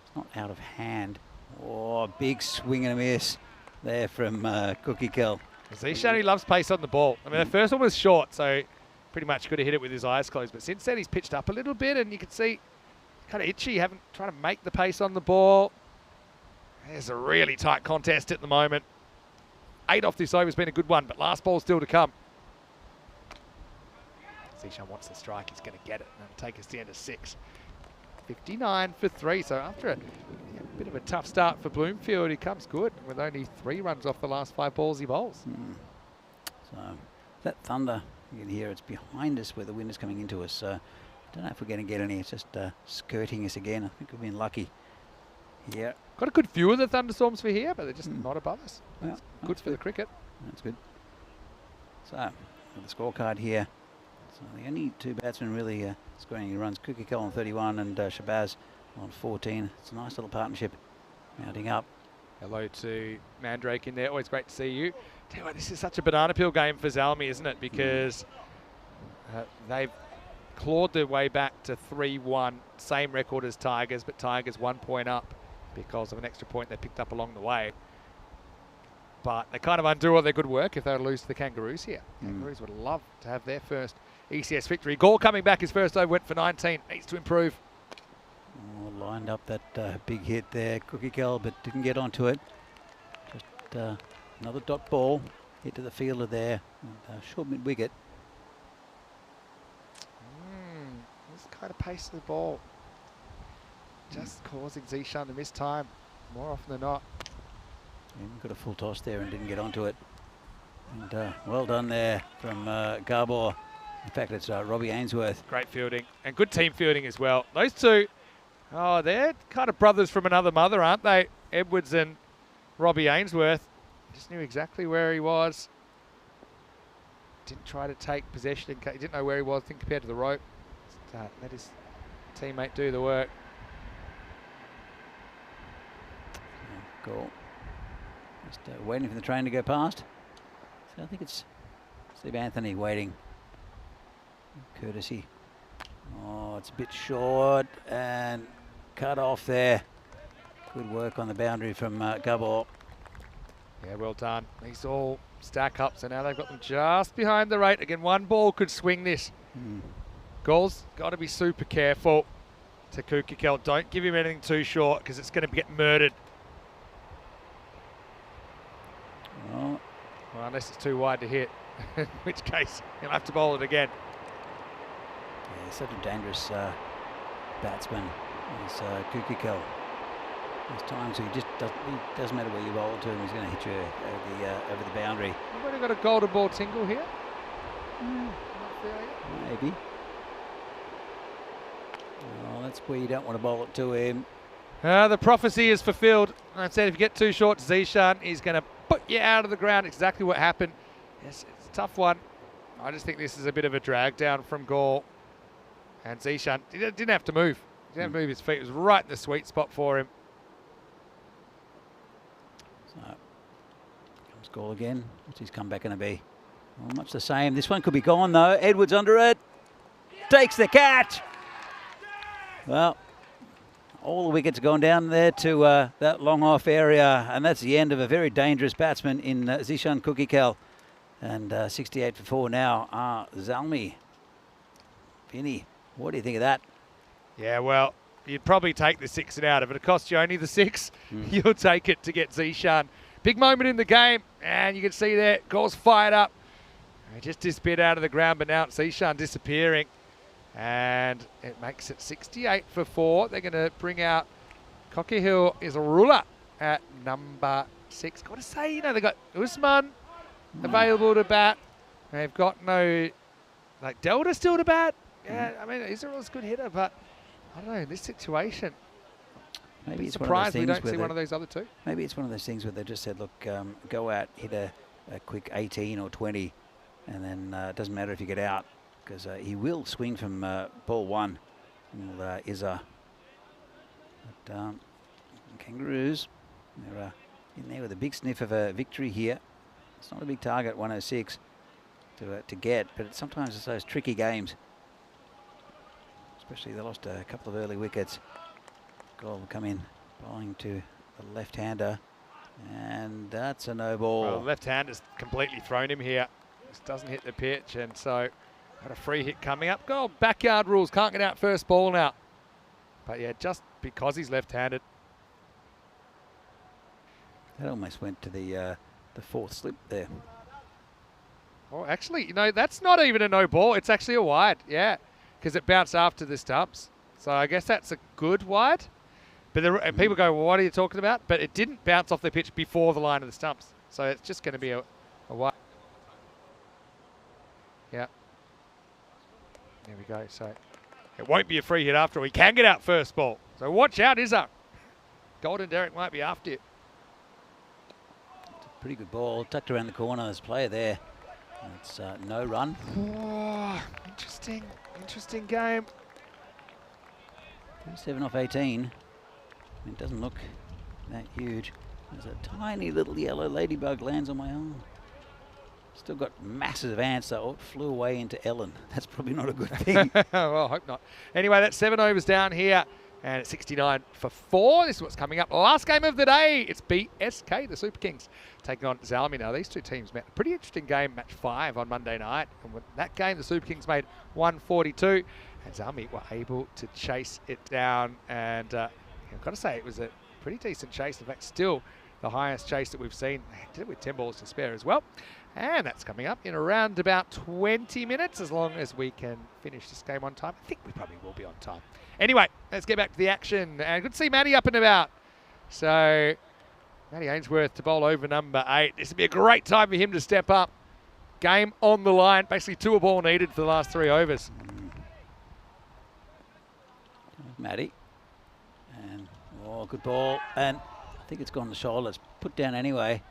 It's not out of hand. Oh, big swing and a miss there from Kukakul. Zishan, he loves pace on the ball. I mean, the first one was short, so pretty much could have hit it with his eyes closed. But since then, he's pitched up a little bit, and you can see kind of itchy, trying to make the pace on the ball. There's a really tight contest at the moment. 8 off this over has been a good one, but last ball still to come. Zishan wants the strike, he's going to get it, and that'll take us to the end of 6. 59 for 3, so after a bit of a tough start for Bloomfield, he comes good with only 3 runs off the last 5 balls he bowls. So that thunder, you can hear it's behind us where the wind is coming into us. So I don't know if we're going to get any. It's just skirting us again. I think we've been lucky here. Got a good view of the thunderstorms for here, but they're just not above us. Well, good for the cricket. That's good. So the scorecard here. So the only 2 batsmen really scoring any runs, Kukakul on 31 and Shabazz on 14. It's a nice little partnership mounting up. Hello to Mandrake in there. Always great to see you. Tell you what, this is such a banana peel game for Zalmi, isn't it? Because they've clawed their way back to 3-1. Same record as Tigers, but Tigers 1 point up because of an extra point they picked up along the way. But they kind of undo all their good work if they lose to the Kangaroos here. Kangaroos would love to have their first ECS victory. Gaul coming back, his first over went for 19. Needs to improve. Oh, lined up that big hit there, Cookie Kell, but didn't get onto it. Just another dot ball hit to the fielder there. And, short mid wicket. This kind of pace of the ball just causing Zishan to miss time more often than not. Got a full toss there and didn't get onto it. And well done there from Gabor. In fact, it's Robbie Ainsworth. Great fielding and good team fielding as well. Those two, oh, they're kind of brothers from another mother, aren't they? Edwards and Robbie Ainsworth. Just knew exactly where he was. Didn't try to take possession. He didn't know where he was, I think, compared to the rope. Just, let his teammate do the work. Goal. Just waiting for the train to go past. So I think it's Steve Anthony waiting. Courtesy. Oh, it's a bit short and cut off there. Good work on the boundary from Gabor. Yeah, well done. These all stack up, so now they've got them just behind the rate. Again, one ball could swing this. Gaul's got to be super careful to Kukikell. Don't give him anything too short because it's going to get murdered. Oh. Well, unless it's too wide to hit, in which case he'll have to bowl it again. Yeah, he's such a dangerous batsman. He's Kukikell. There's times he just doesn't matter where you bowl to him, he's going to hit you over the boundary. We've already got a golden ball tingle here. Not there yet. Maybe. Oh, that's where you don't want to bowl it to him. The prophecy is fulfilled. I said if you get too short to Zishan, he's going to put you out of the ground. Exactly what happened. Yes, it's a tough one. I just think this is a bit of a drag down from Gaul. And Zishan didn't have to move. He didn't have to move his feet. It was right in the sweet spot for him. So, comes Gaul again. What's his comeback going to be? Well, much the same. This one could be gone though. Edwards under it. Takes the catch. Well, all the wickets gone down there to that long off area, and that's the end of a very dangerous batsman in Zishan Kukikell. And 68 for 4 now. Zalmi. Vinny, what do you think of that? Yeah, well, you'd probably take the 6 and out. If it costs you only the 6, you'll take it to get Zishan. Big moment in the game, and you can see there, Gaul's fired up. He just disappeared out of the ground, but now it's Zishan disappearing. And it makes it 68 for 4. They're going to bring out Coquihil is a ruler at number 6. Got to say, you know, they've got Usman available to bat. They've got no, like, Delta still to bat. Yeah, I mean, Israel's a good hitter, but I don't know, in this situation, Maybe it's surprised we don't where see one of those other two. Maybe it's one of those things where they just said, look, go out, hit a quick 18 or 20, and then it doesn't matter if you get out, because he will swing from ball 1. Izza. But Kangaroos, they're in there with a big sniff of a victory here. It's not a big target, 106 to get, but sometimes it's those tricky games. Especially they lost a couple of early wickets. Goal will come in, bowling to the left-hander, and that's a no ball. Well, the left-hander's completely thrown him here. Just doesn't hit the pitch, and so got a free hit coming up. Goal, backyard rules, can't get out first ball now. But yeah, just because he's left-handed. That almost went to the 4th slip there. Oh, actually, you know, that's not even a no ball. It's actually a wide, yeah, because it bounced after the stumps. So I guess that's a good wide. But people go, well, what are you talking about? But it didn't bounce off the pitch before the line of the stumps. So it's just going to be a wide. Yeah. There we go. So it won't be a free hit after all. He can get out first ball. So watch out, Izza. Golden Derek might be after you. It's a pretty good ball. Tucked around the corner. There's a player there. It's no run. Oh, interesting game. 7 off 18. It doesn't look that huge. There's a tiny little yellow ladybug lands on my arm. Still got masses of ants, though. It flew away into Ellen. That's probably not a good thing. Well, I hope not. Anyway, that's 7 overs down here. And it's 69 for 4. This is what's coming up. Last game of the day. It's BSK, the Super Kings, taking on Zalmi. Now, these two teams met a pretty interesting game, match 5 on Monday night. And with that game, the Super Kings made 142. And Zalmi were able to chase it down. And I've got to say, it was a pretty decent chase. In fact, still the highest chase that we've seen. They did it with 10 balls to spare as well. And that's coming up in around about 20 minutes, as long as we can finish this game on time. I think we probably will be on time. Anyway, let's get back to the action. And good to see Matty up and about. So, Matty Ainsworth to bowl over number 8. This would be a great time for him to step up. Game on the line. Basically 2 a ball needed for the last 3 overs. Matty. And, oh, good ball. And I think it's gone to shoulder. It's put down anyway.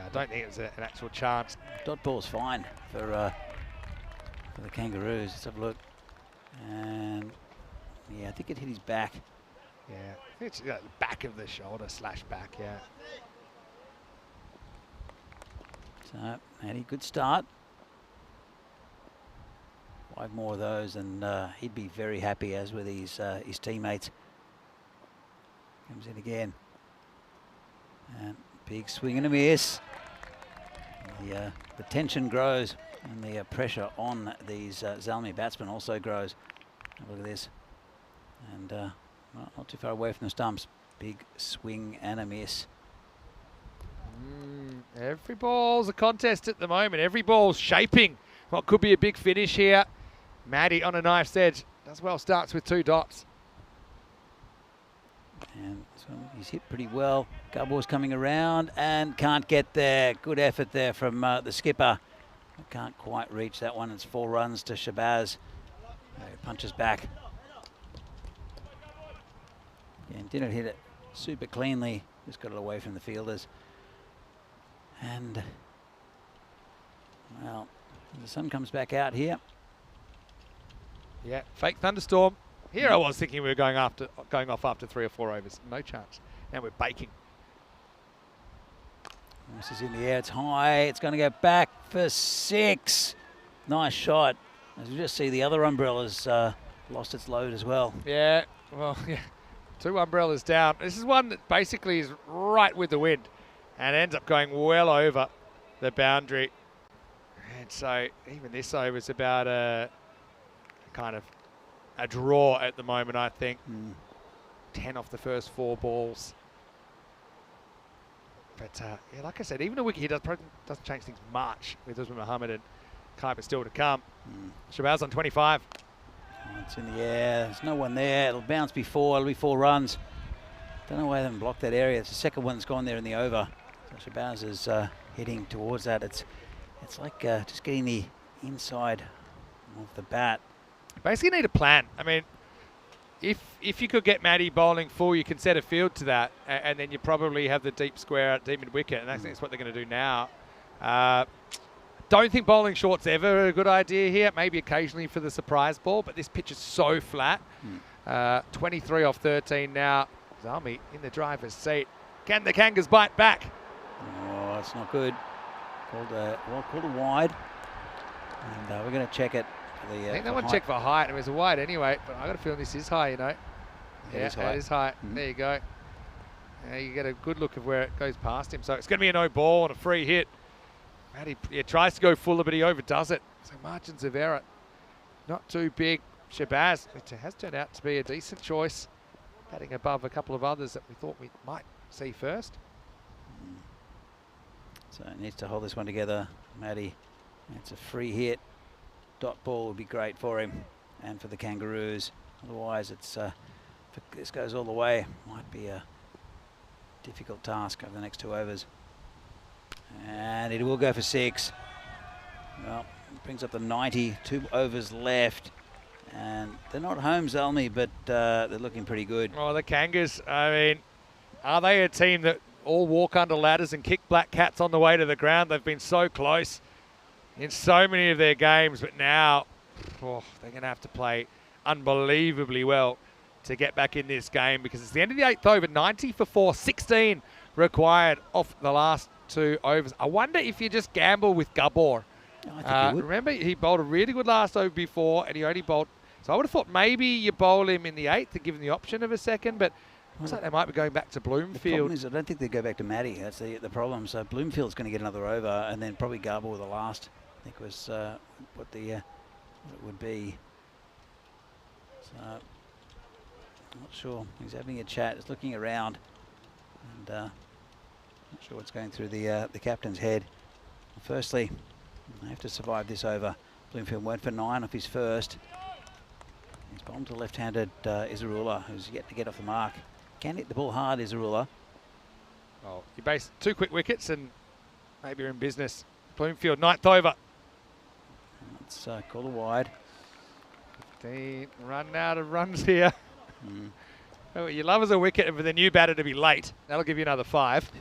I don't think it's an actual chance. Dot ball's fine for the Kangaroos. Let's have a look. And yeah, I think it hit his back. Yeah, I think it's the back of the shoulder / back, yeah. So, Matty, good start. 5 more of those, and he'd be very happy, as with his teammates. Comes in again. And big swing and a miss. The tension grows, and the pressure on these Zalmi batsmen also grows. Look at this. And not too far away from the stumps. Big swing and a miss. Every ball's a contest at the moment. Every ball's shaping what could be a big finish here. Matty on a knife's edge. Does well, starts with 2 dots. And so he's hit pretty well. Garbor's coming around and can't get there. Good effort there from the skipper. Can't quite reach that one. It's 4 runs to Shabazz. Punches back. And didn't hit it super cleanly. Just got it away from the fielders. And, well, the sun comes back out here. Yeah, fake thunderstorm. Here I was thinking we were going off after 3 or 4 overs. No chance. Now we're baking. This is in the air. It's high. It's going to go back for 6. Nice shot. As you just see, the other umbrella's lost its load as well. Yeah, well, yeah. 2 umbrellas down. This is one that basically is right with the wind and ends up going well over the boundary. And so even this over is about a kind of a draw at the moment, I think. 10 off the first 4 balls. But yeah, like I said, even a wicket here doesn't change things much with Usman Mohammed and Kuiper still to come. Shabazz on 25. Oh, it's in the air. There's no one there. It'll bounce before. It'll be 4 runs. Don't know why they haven't blocked that area. It's the second one that's gone there in the over. So Shabazz is heading towards that. It's like just getting the inside of the bat. Basically need a plan. I mean, if you could get Matty bowling full, you can set a field to that, and then you probably have the deep square at deep mid wicket, and that's what they're going to do now. Don't think bowling short's ever a good idea here. Maybe occasionally for the surprise ball, but this pitch is so flat. 23 off 13 now. Zalmi in the driver's seat. Can the Kangas bite back? Oh, it's not good. Called a wide, and we're going to check it. I think they want to check for height. It was a wide anyway, but I got a feeling this is high, you know. Yeah, it is high. There you go. You get a good look of where it goes past him. So it's going to be a no ball and a free hit. Matty tries to go fuller, but he overdoes it. So margins of error not too big. Shabazz, which has turned out to be a decent choice, batting above a couple of others that we thought we might see first. So he needs to hold this one together, Matty. It's a free hit. Dot ball would be great for him and for the Kangaroos. Otherwise, it's if this goes all the way, might be a difficult task over the next 2 overs. And it will go for 6. Well, it brings up the 90. 2 overs left. And they're not home, Zalmi, but they're looking pretty good. Oh, the Kangas, I mean, are they a team that all walk under ladders and kick black cats on the way to the ground? They've been so close in so many of their games, but now they're going to have to play unbelievably well to get back in this game, because it's the end of the 8th over. 90 for 4, 16 required off the last 2 overs. I wonder if you just gamble with Gabor I think he would. Remember, he bowled a really good last over before, and he only bowled. So I would have thought maybe you bowl him in the 8th and give him the option of a second, but looks like they might be going back to The problem Bloomfield. is I don't think they go back to Matty. That's the problem. So Bloomfield's going to get another over, and then probably Garble with the last. I think was what it would be. So I'm not sure. He's having a chat. He's looking around, and not sure what's going through the captain's head. Firstly, they have to survive this over. Bloomfield went for 9 off his first. He's bombed to left-handed Izarula, who's yet to get off the mark. Can hit the ball hard, Izarula. Oh, you base 2 quick wickets and maybe you're in business. Bloomfield, 9th over. Let's call a wide. 15, run out of runs here. Oh, you love as a wicket and for the new batter to be late. That'll give you another 5.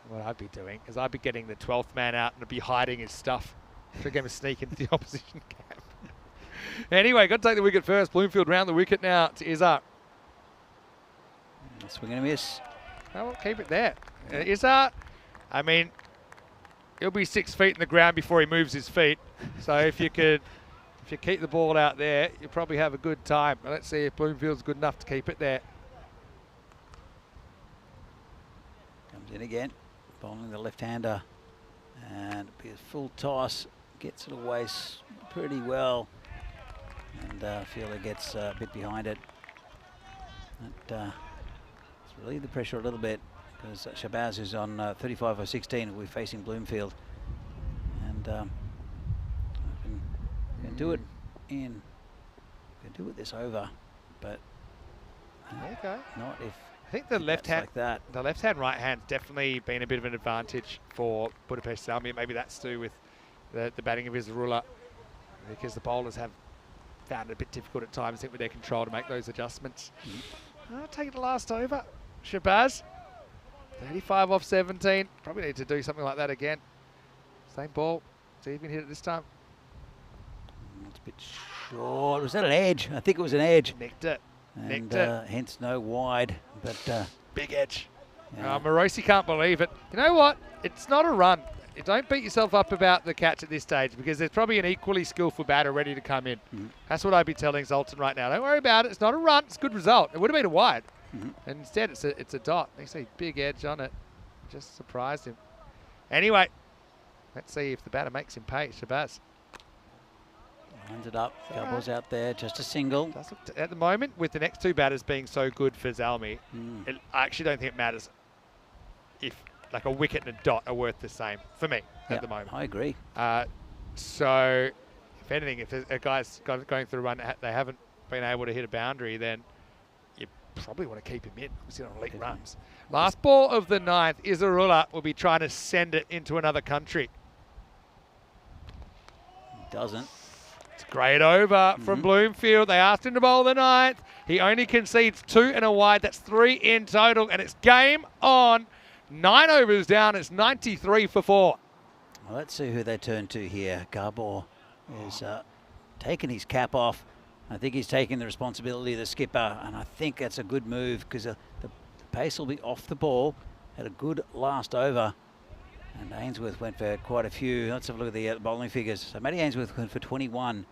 What I'd be doing is I'd be getting the 12th man out and I'd be hiding his stuff. So going to sneak into the opposition camp. Anyway, got to take the wicket first. Bloomfield round the wicket now to Izzar. Swing and a miss. Oh, we'll keep it there. Izzar, I mean, he'll be 6 feet in the ground before he moves his feet. So if you keep the ball out there, you'll probably have a good time. But let's see if Bloomfield's good enough to keep it there. Comes in again, bowling the left-hander, and be a full toss. Gets it away pretty well, and Fielder gets a bit behind it. That it's relieved the pressure a little bit because Shabazz, who's on 35 or 16, will be facing Bloomfield, and can do it this over, but Okay. not if. I think the left hand, like that. the left hand, right hand definitely been a bit of an advantage for Budapest Salmi. Maybe that's to do with the batting of Izarula, because the bowlers have found it a bit difficult at times, I think, with their control to make those adjustments. I'll take the last over. Shabazz, 35 off 17. Probably need to do something like that again. Same ball. See if you can hit it this time. It's a bit short. Was that an edge? I think it was an edge. Nicked it. And Nicked it. hence no wide. But Big edge. yeah. Morosi can't believe it. You know what? It's not a run. Don't beat yourself up about the catch at this stage, because there's probably an equally skillful batter ready to come in. That's what I'd be telling Zoltan right now. Don't worry about it. It's not a run. It's a good result. It would have been a wide. And instead, it's a dot. You see big edge on it. Just surprised him. Anyway, let's see if the batter makes him pay. Shabazz. Lines it up. Garble's out there. Just a single. At the moment, with the next 2 batters being so good for Zalmi, I actually don't think it matters if like a wicket and a dot are worth the same for me at the moment. I agree. So, if anything, if a guy's going through a run, they haven't been able to hit a boundary, then you probably want to keep him in. Obviously on elite runs. Last ball of the 9th, Izarula will be trying to send it into another country. Doesn't. It's a great over from Bloomfield. They asked him to bowl the 9th. He only concedes 2 and a wide. That's 3 in total, and it's game on. 9 overs down. It's 93 for 4. Well, let's see who they turn to here. Garbor is taking his cap off. I think he's taking the responsibility of the skipper, and I think that's a good move because the pace will be off the ball. Had a good last over, and Ainsworth went for quite a few. Let's have a look at the bowling figures. So Matty Ainsworth went for 21.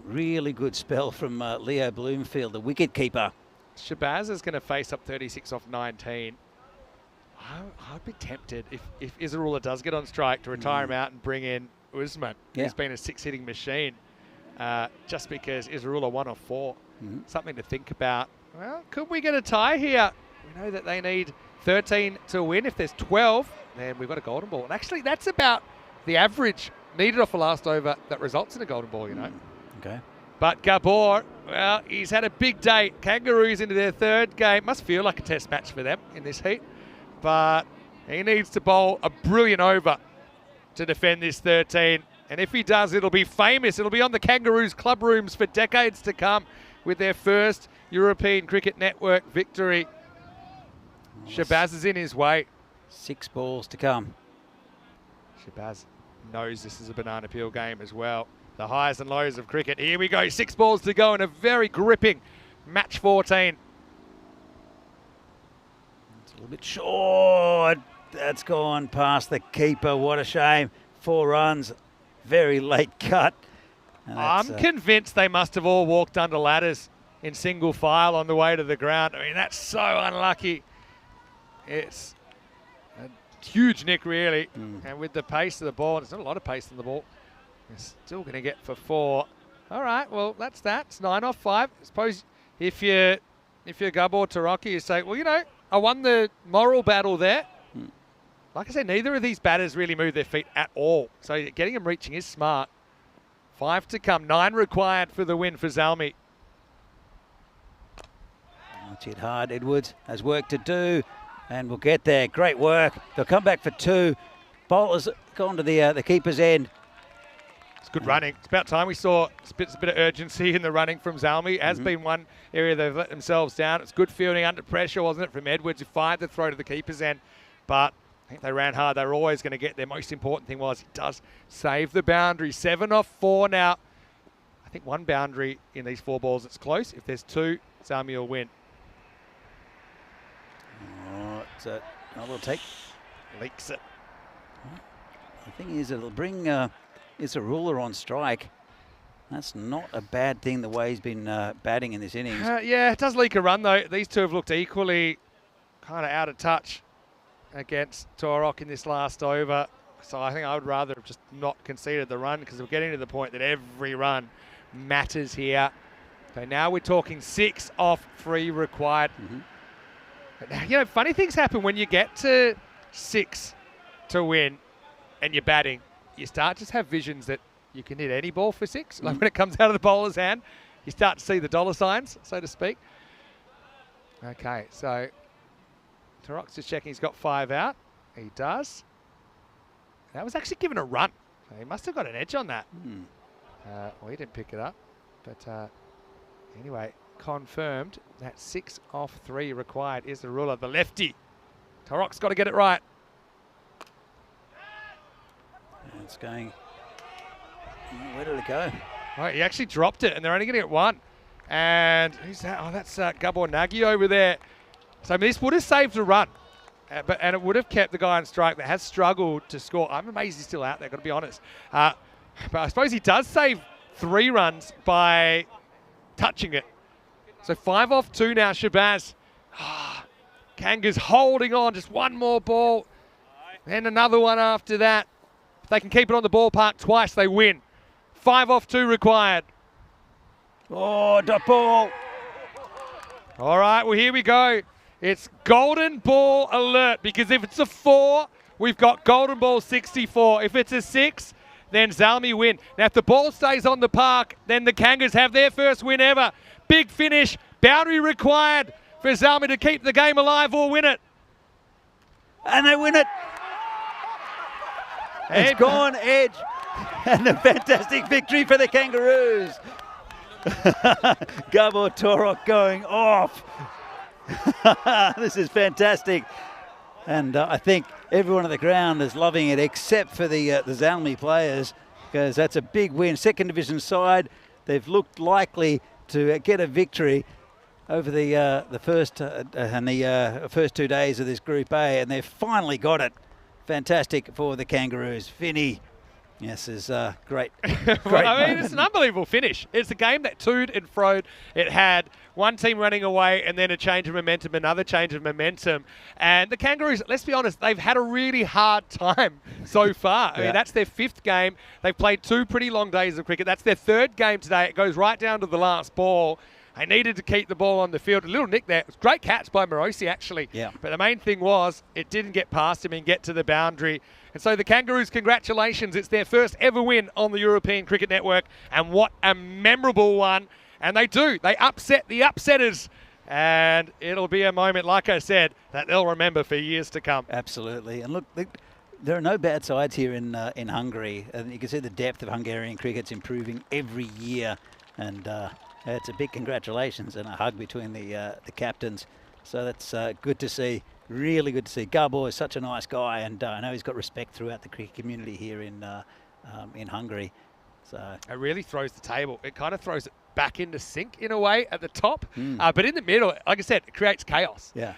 Really good spell from Leo Bloomfield, the wicket keeper. Shabazz is going to face up 36 off 19. I'd be tempted if Izarula does get on strike to retire him out and bring in Usman, who's been a 6-hitting machine, just because Izarula 1 off 4. Something to think about. Well, could we get a tie here? We know that they need 13 to win. If there's 12, then we've got a golden ball. And actually, that's about the average needed off a last over that results in a golden ball, you know. Okay. But Gabor, well, he's had a big day. Kangaroos into their 3rd game. Must feel like a test match for them in this heat. But he needs to bowl a brilliant over to defend this 13. And if he does, it'll be famous. It'll be on the Kangaroos club rooms for decades to come with their first European Cricket Network victory. Shabazz is in his way. 6 balls to come. Shabazz knows this is a banana peel game as well. The highs and lows of cricket. Here we go. 6 balls to go in a very gripping match 14. It's a little bit short. That's gone past the keeper. What a shame. 4 runs. Very late cut. And I'm convinced they must have all walked under ladders in single file on the way to the ground. I mean, that's so unlucky. It's a huge nick, really. And with the pace of the ball, there's not a lot of pace on the ball. They're still going to get for 4. All right, well, that's that. It's 9 off 5. I suppose if you're Gabor Tarocki, you say, well, you know, I won the moral battle there. Like I said, neither of these batters really move their feet at all. So getting them reaching is smart. 5 to come. 9 required for the win for Zalmi. Watch it hard. Edwards has work to do and will get there. Great work. They'll come back for 2. Bowler's gone to the keeper's end. It's good running. It's about time we saw a bit of urgency in the running from Zalmi. Has been one area they've let themselves down. It's good fielding under pressure, wasn't it, from Edwards, who fired the throw to the keeper's end. But I think they ran hard. They were always going to get there. Most important thing was he does save the boundary. 7 off 4 now. I think 1 boundary in these 4 balls. It's close. If there's 2, Zalmi will win. Oh, we'll take. Leaks it. The thing is, it'll bring it's a ruler on strike. That's not a bad thing, the way he's been batting in this innings. Yeah, it does leak a run, though. These 2 have looked equally kind of out of touch against Torok in this last over. So I think I would rather have just not conceded the run, because we're getting to the point that every run matters here. So now we're talking 6 off 3 required. But now, you know, funny things happen when you get to 6 to win and you're batting. You start to just have visions that you can hit any ball for 6. Like when it comes out of the bowler's hand, you start to see the dollar signs, so to speak. Okay, so Tarok's just checking he's got 5 out. He does. That was actually given a run. So he must have got an edge on that. Well, he didn't pick it up. But anyway, confirmed that 6 off 3 required is the ruler. The lefty. Tarok's got to get it right. It's going. Where did it go? Right, he actually dropped it, and they're only going to get 1. And who's that? Oh, that's Gabor Nagy over there. So I mean, this would have saved a run, and it would have kept the guy on strike that has struggled to score. I'm amazed he's still out there, got to be honest. But I suppose he does save 3 runs by touching it. So 5 off 2 now, Shabazz. Kangas holding on, just 1 more ball. Then another one after that. If they can keep it on the ballpark twice, they win. 5 off 2 required. Oh, dot ball. All right, well, here we go. It's golden ball alert, because if it's a 4, we've got golden ball 64. If it's a 6, then Zalmi win. Now, if the ball stays on the park, then the Kangas have their first win ever. Big finish, boundary required for Zalmi to keep the game alive or win it. And they win it. It's gone edge. And a fantastic victory for the Kangaroos. Gabor Torok going off. This is fantastic. And I think everyone on the ground is loving it, except for the Zalmi players, because that's a big win. Second division side, they've looked likely to get a victory over the first 2 days of this Group A, and they've finally got it. Fantastic for the Kangaroos. Finney, yes, is great. Well, I mean, it's an unbelievable finish. It's a game that toed and froed. It had one team running away and then a change of momentum, another change of momentum. And the Kangaroos, let's be honest, they've had a really hard time so far. I mean, that's their 5th game. They've played 2 pretty long days of cricket. That's their 3rd game today. It goes right down to the last ball. They needed to keep the ball on the field. A little nick there. It was a great catch by Morosi, actually. Yeah. But the main thing was it didn't get past him and get to the boundary. And so the Kangaroos, congratulations. It's their first ever win on the European Cricket Network. And what a memorable one. And they do. They upset the upsetters. And it'll be a moment, like I said, that they'll remember for years to come. Absolutely. And look, there are no bad sides here in Hungary. And you can see the depth of Hungarian cricket's improving every year. And it's a big congratulations and a hug between the captains. So that's good to see. Really good to see. Gabor is such a nice guy, and I know he's got respect throughout the cricket community here in Hungary. So it really throws the table. It kind of throws it back into sync in a way at the top, but in the middle, like I said, it creates chaos. Yeah.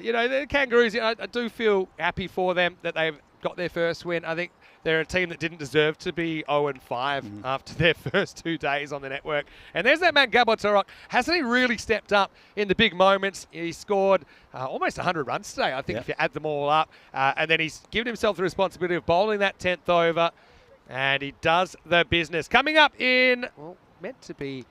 You know, the Kangaroos, I do feel happy for them that they've got their first win. I think they're a team that didn't deserve to be 0-5 after their first 2 days on the network. And there's that man, Gabor Torok. Hasn't he really stepped up in the big moments? He scored almost 100 runs today, I think, if you add them all up. And then he's given himself the responsibility of bowling that 10th over. And he does the business. Coming up in, well, meant to be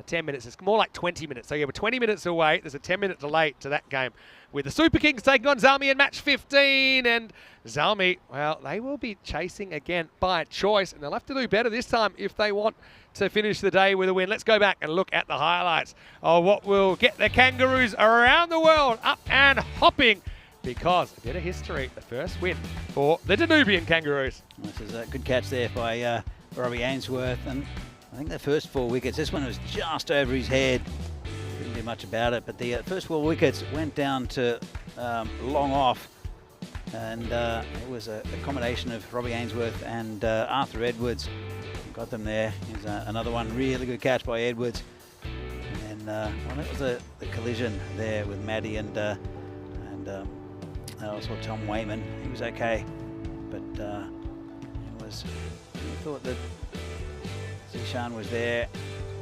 10 minutes. It's more like 20 minutes. So, yeah, we're 20 minutes away. There's a 10-minute delay to that game with the Super Kings taking on Zalmi in match 15. And Zalmi, well, they will be chasing again by choice. And they'll have to do better this time if they want to finish the day with a win. Let's go back and look at the highlights of what will get the Kangaroos around the world up and hopping, because a bit of history, the first win for the Danubian Kangaroos. This is a good catch there by Robbie Ainsworth, and I think the first 4 wickets, this one was just over his head, couldn't do much about it, but the first 4 wickets went down to long off, and it was a combination of Robbie Ainsworth and Arthur Edwards got them there. Here's another one, really good catch by Edwards, and then well, that was the collision there with Maddie and I also Tom Wayman. He was okay, but it was. I thought that Zishan was there.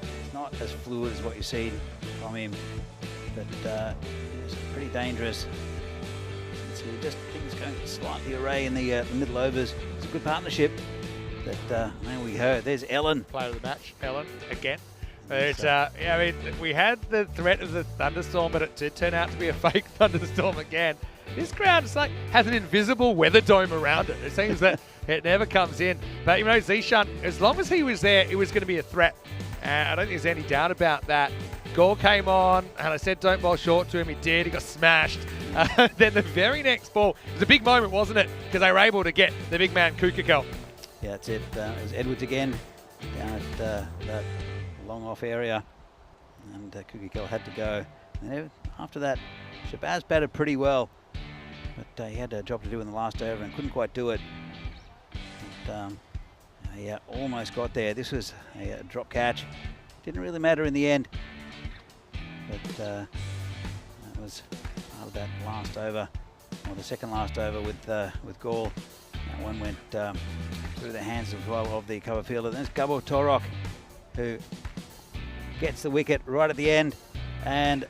It's not as fluid as what you've seen from him, but it was pretty dangerous. So just things going slightly awry in the middle overs. It's a good partnership. But there we go. There's Ellen. Player of the match, Ellen again. It's, yeah, I mean, we had the threat of the thunderstorm, but it did turn out to be a fake thunderstorm again. This ground is like has an invisible weather dome around it. It seems that it never comes in. But, you know, Zishan, as long as he was there, it was going to be a threat. I don't think there's any doubt about that. Goal came on, and I said don't bowl short to him. He did. He got smashed. Then the very next ball, it was a big moment, wasn't it? Because they were able to get the big man, Kukiko. Yeah, that's it. It was Edwards again down at that long off area, and Kukiko had to go. And after that, Shabazz batted pretty well, but he had a job to do in the last over and couldn't quite do it. But, yeah, almost got there. This was a drop catch. Didn't really matter in the end, but that was part of that last over, or the second last over with Gaul. That one went through the hands as well of the cover fielder. There's Gabor Torok, who gets the wicket right at the end, and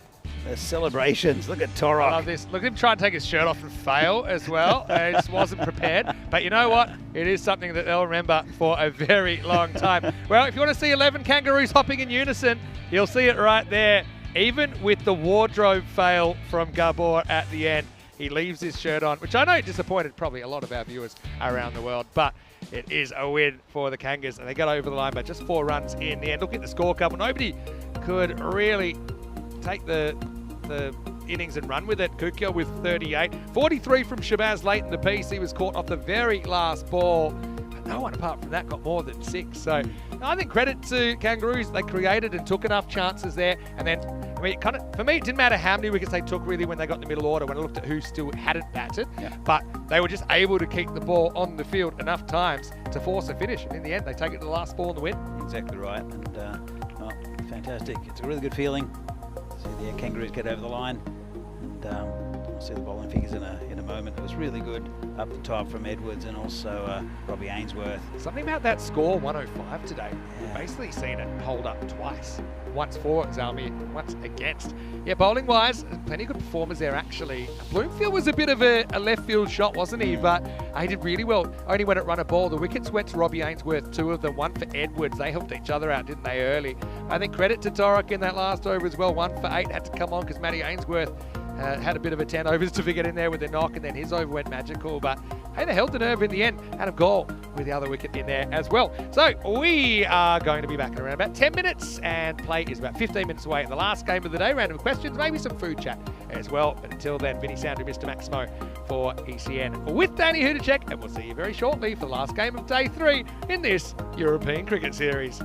the celebrations. Look at Torok. I love this. Look at him try and take his shirt off and fail as well. He just wasn't prepared. But you know what? It is something that they'll remember for a very long time. Well, if you want to see 11 Kangaroos hopping in unison, you'll see it right there. Even with the wardrobe fail from Gabor at the end, he leaves his shirt on, which I know disappointed probably a lot of our viewers around the world, but it is a win for the Kangas, and they got over the line by just 4 runs in the end. Look at the scorecard. Well, nobody could really take the innings and run with it. Kukio with 38. 43 from Shabazz late in the piece. He was caught off the very last ball. But no one apart from that got more than 6. So I think credit to Kangaroos. They created and took enough chances there. And then, I mean, for me, it didn't matter how many wickets they took really when they got in the middle order, when I looked at who still hadn't batted. Yeah. But they were just able to keep the ball on the field enough times to force a finish. And in the end, they take it to the last ball and the win. Exactly right. And oh, fantastic. It's a really good feeling. See the Kangaroos get over the line, and we'll see the bowling figures in a moment. It was really good up the top from Edwards and also Robbie Ainsworth. Something about that score, 105 today. Yeah. We've basically seen it hold up twice. Once for Zalmi, once against. Yeah, bowling-wise, plenty of good performers there, actually. Bloomfield was a bit of a left field shot, wasn't he? But he did really well. Only when it run a ball. The wickets went to Robbie Ainsworth, 2 of them, 1 for Edwards. They helped each other out, didn't they, early? I think credit to Torok in that last over as well. 1 for 8 had to come on because Matty Ainsworth had a bit of a 10 overs to get in there with the knock, and then his over went magical. But hey, they held the nerve in the end. Had a goal with the other wicket in there as well. So we are going to be back in around about 10 minutes, and play is about 15 minutes away. The last game of the day, random questions, maybe some food chat as well. But until then, Vinny Soundry, Mr. Maximo for ECN with Danny Hudacek, and we'll see you very shortly for the last game of day 3 in this European Cricket Series.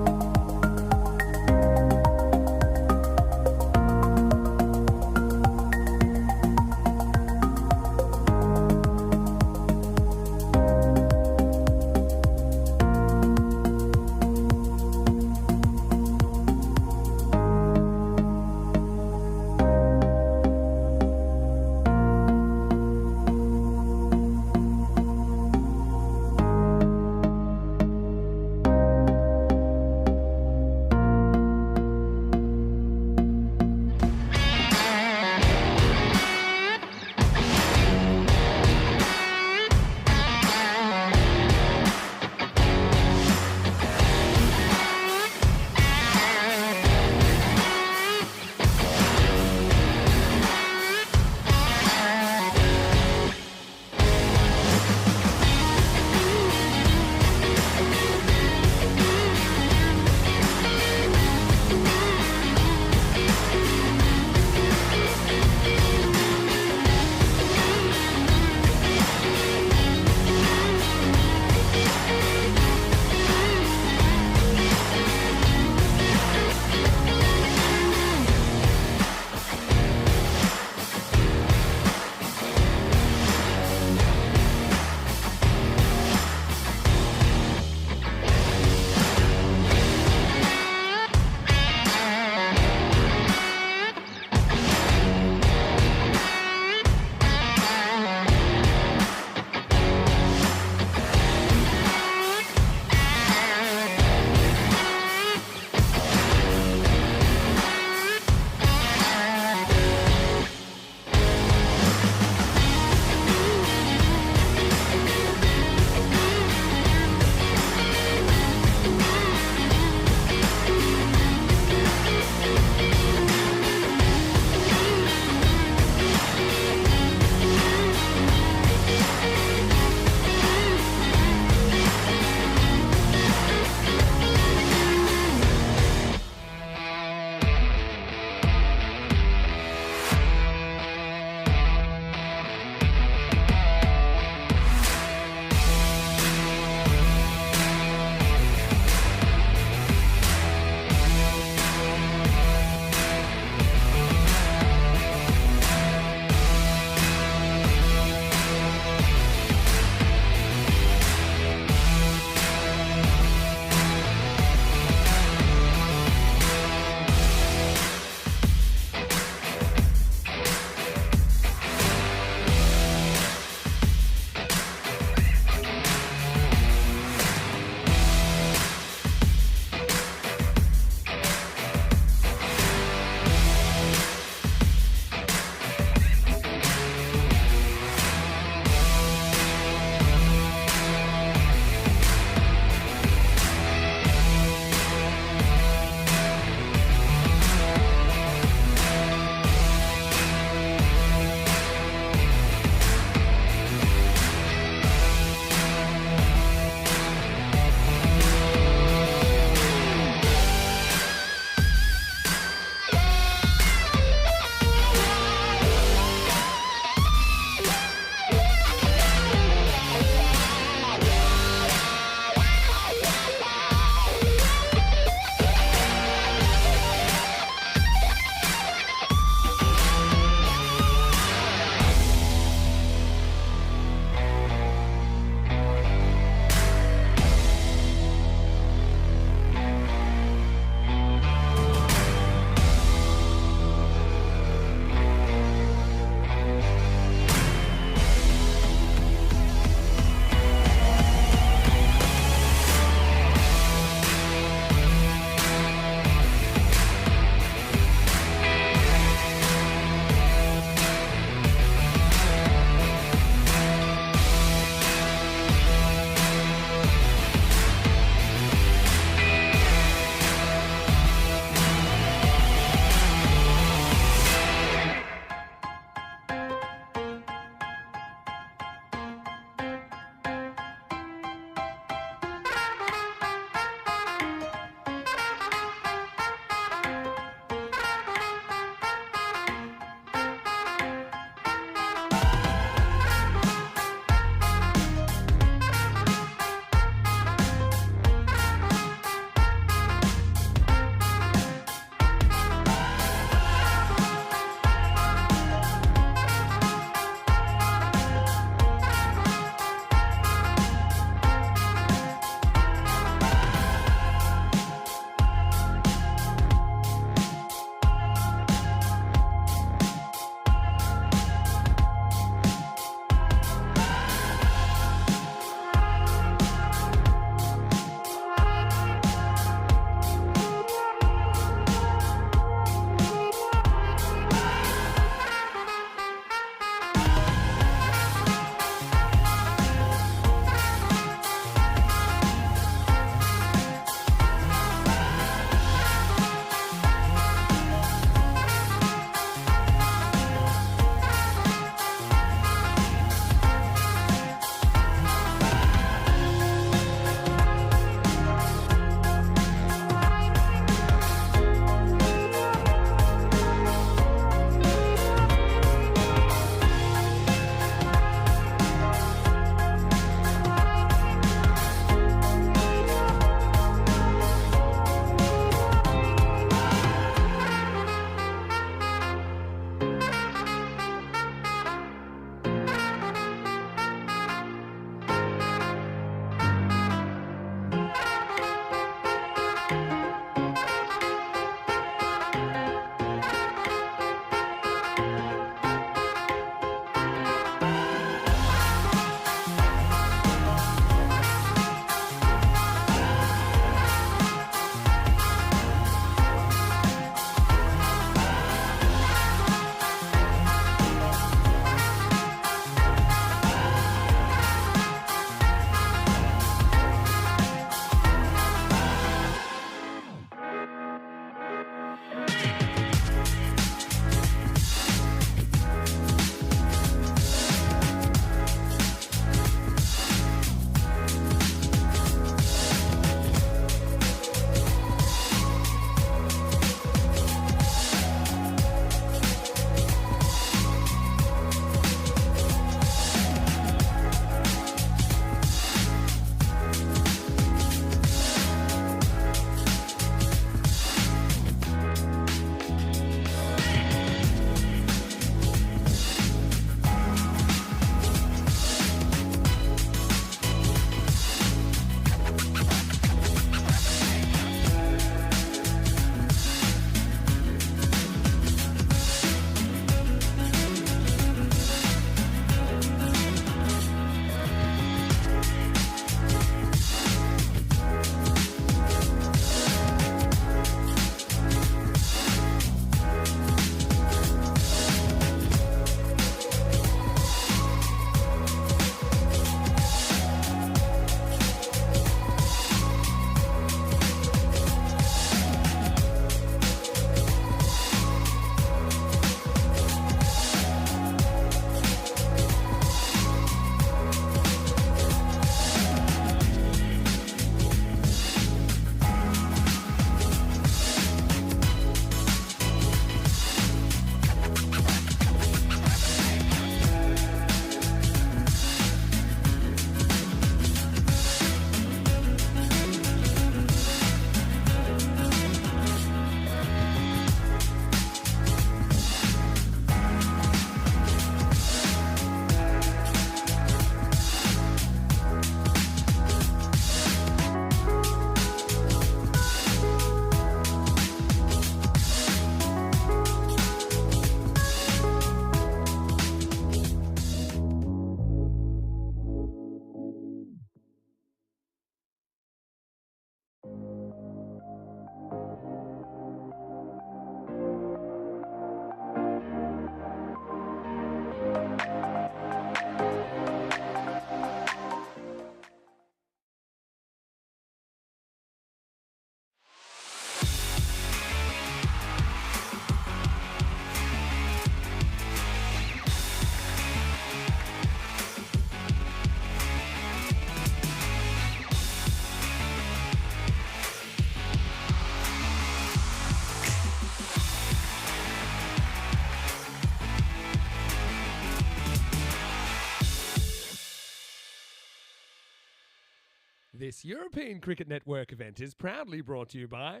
This European Cricket Network event is proudly brought to you by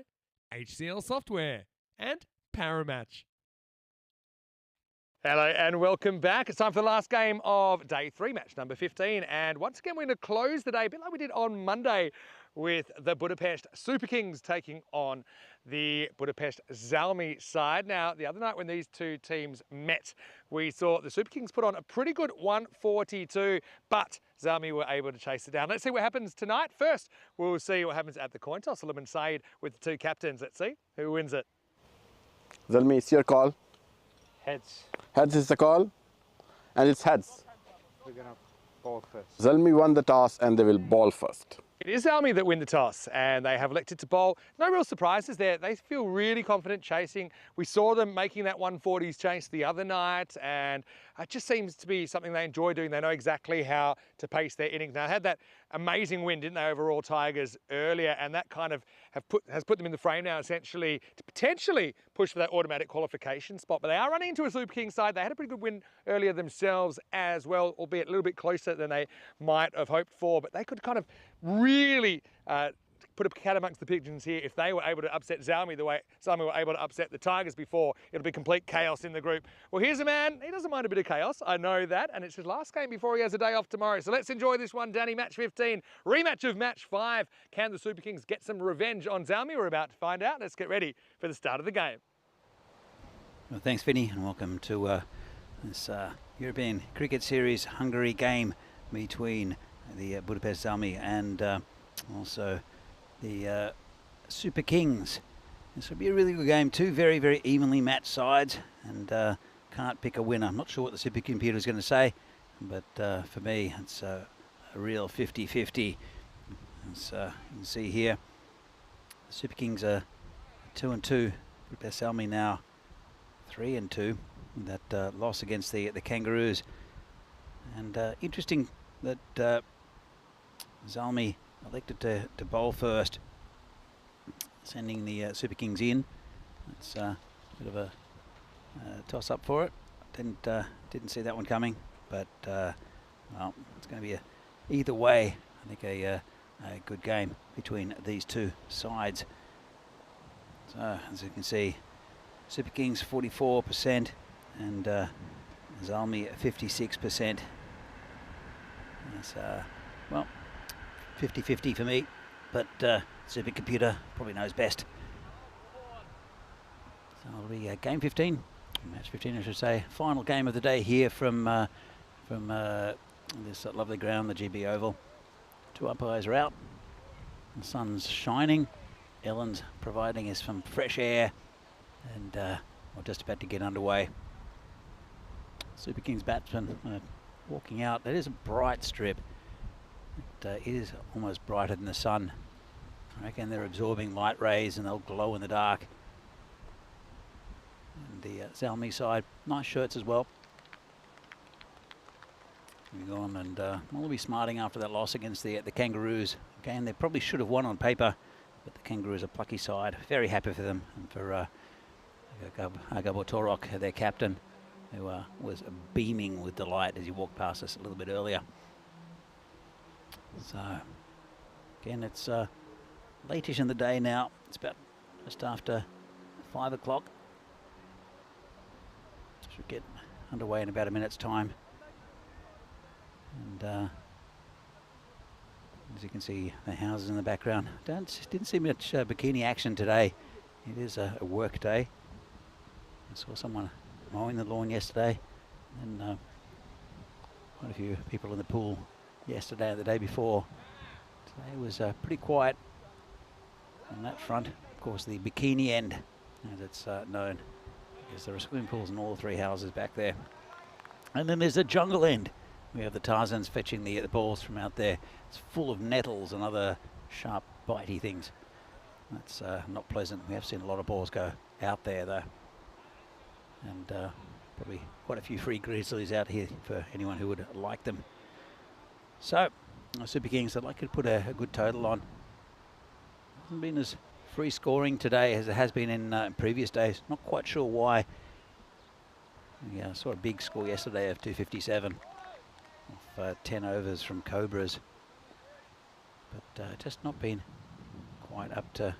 HCL Software and Paramatch. Hello and welcome back. It's time for the last game of day 3, match number 15. And once again, we're going to close the day a bit like we did on Monday with the Budapest Super Kings taking on the Budapest Zalmi side. Now, the other night when these two teams met, we saw the Super Kings put on a pretty good 142, but Zalmi were able to chase it down. Let's see what happens tonight. First, we'll see what happens at the coin toss. Suleiman Saeed with the two captains. Let's see who wins it. Zalmi, it's your call. Heads. Heads is the call, and it's heads. We're gonna ball first. Zalmi won the toss, and they will ball first. It is Zalmi that win the toss, and they have elected to bowl. No real surprises there. They feel really confident chasing. We saw them making that 140s chase the other night, and it just seems to be something they enjoy doing. They know exactly how to pace their innings. Now, they had that amazing win, didn't they, over All Tigers earlier, and that kind of has put them in the frame now, essentially, to potentially push for that automatic qualification spot. But they are running into a Super King side. They had a pretty good win earlier themselves as well, albeit a little bit closer than they might have hoped for. But they could kind of really put a cat amongst the pigeons here. If they were able to upset Zalmi the way Zalmi were able to upset the Tigers before, it'll be complete chaos in the group. Well, here's a man, he doesn't mind a bit of chaos, I know that, and it's his last game before he has a day off tomorrow. So let's enjoy this one, Danny. Match 15, rematch of match 5. Can the Super Kings get some revenge on Zalmi? We're about to find out. Let's get ready for the start of the game. Well, thanks, Vinny, and welcome to this European Cricket Series Hungary game between the Budapest Zalmi and also the Super Kings. This will be a really good game. Two very, very evenly matched sides, and can't pick a winner. I'm not sure what the supercomputer is going to say, but for me, it's a real 50-50. As you can see here, the Super Kings are 2-2. Budapest Zalmi now 3-2. That loss against the Kangaroos, and interesting that Zalmi elected to bowl first, sending the Super Kings in. It's a bit of a toss-up for it. Didn't see that one coming, but well, it's going to be either way. I think a good game between these two sides. So as you can see, Super Kings 44% and Zalmi 56%. It's well, 50-50 for me, but supercomputer probably knows best. So it'll be game 15, match 15 I should say, final game of the day here from this lovely ground, the GB Oval. Two umpires are out, the sun's shining, Ellen's providing us some fresh air, and we're just about to get underway. Super Kings batsman walking out. That is a bright strip. It is almost brighter than the sun. I reckon they're absorbing light rays and they'll glow in the dark. And the Zalmi side, nice shirts as well. We go on, and we'll be smarting after that loss against the Kangaroos. Again, they probably should have won on paper, but the Kangaroos are a plucky side. Very happy for them, and for Gabor Torok, their captain, who was beaming with delight as he walked past us a little bit earlier. So, again, it's late-ish in the day now. It's about just after 5 o'clock. Should get underway in about a minute's time. And as you can see, the houses in the background. Didn't see much bikini action today. It is a work day. I saw someone mowing the lawn yesterday, and quite a few people in the pool yesterday and the day before. Today was pretty quiet on that front. Of course, the bikini end, as it's known, because there are swimming pools in all 3 houses back there. And then there's the jungle end. We have the Tarzans fetching the balls from out there. It's full of nettles and other sharp, bitey things. That's not pleasant. We have seen a lot of balls go out there, though. And probably quite a few free grizzlies out here for anyone who would like them. So, Super Kings, I'd like to put a good total on. Hasn't been as free scoring today as it has been in previous days. Not quite sure why. Yeah, I saw a big score yesterday of 257 off 10 overs from Cobras. but just not been quite up to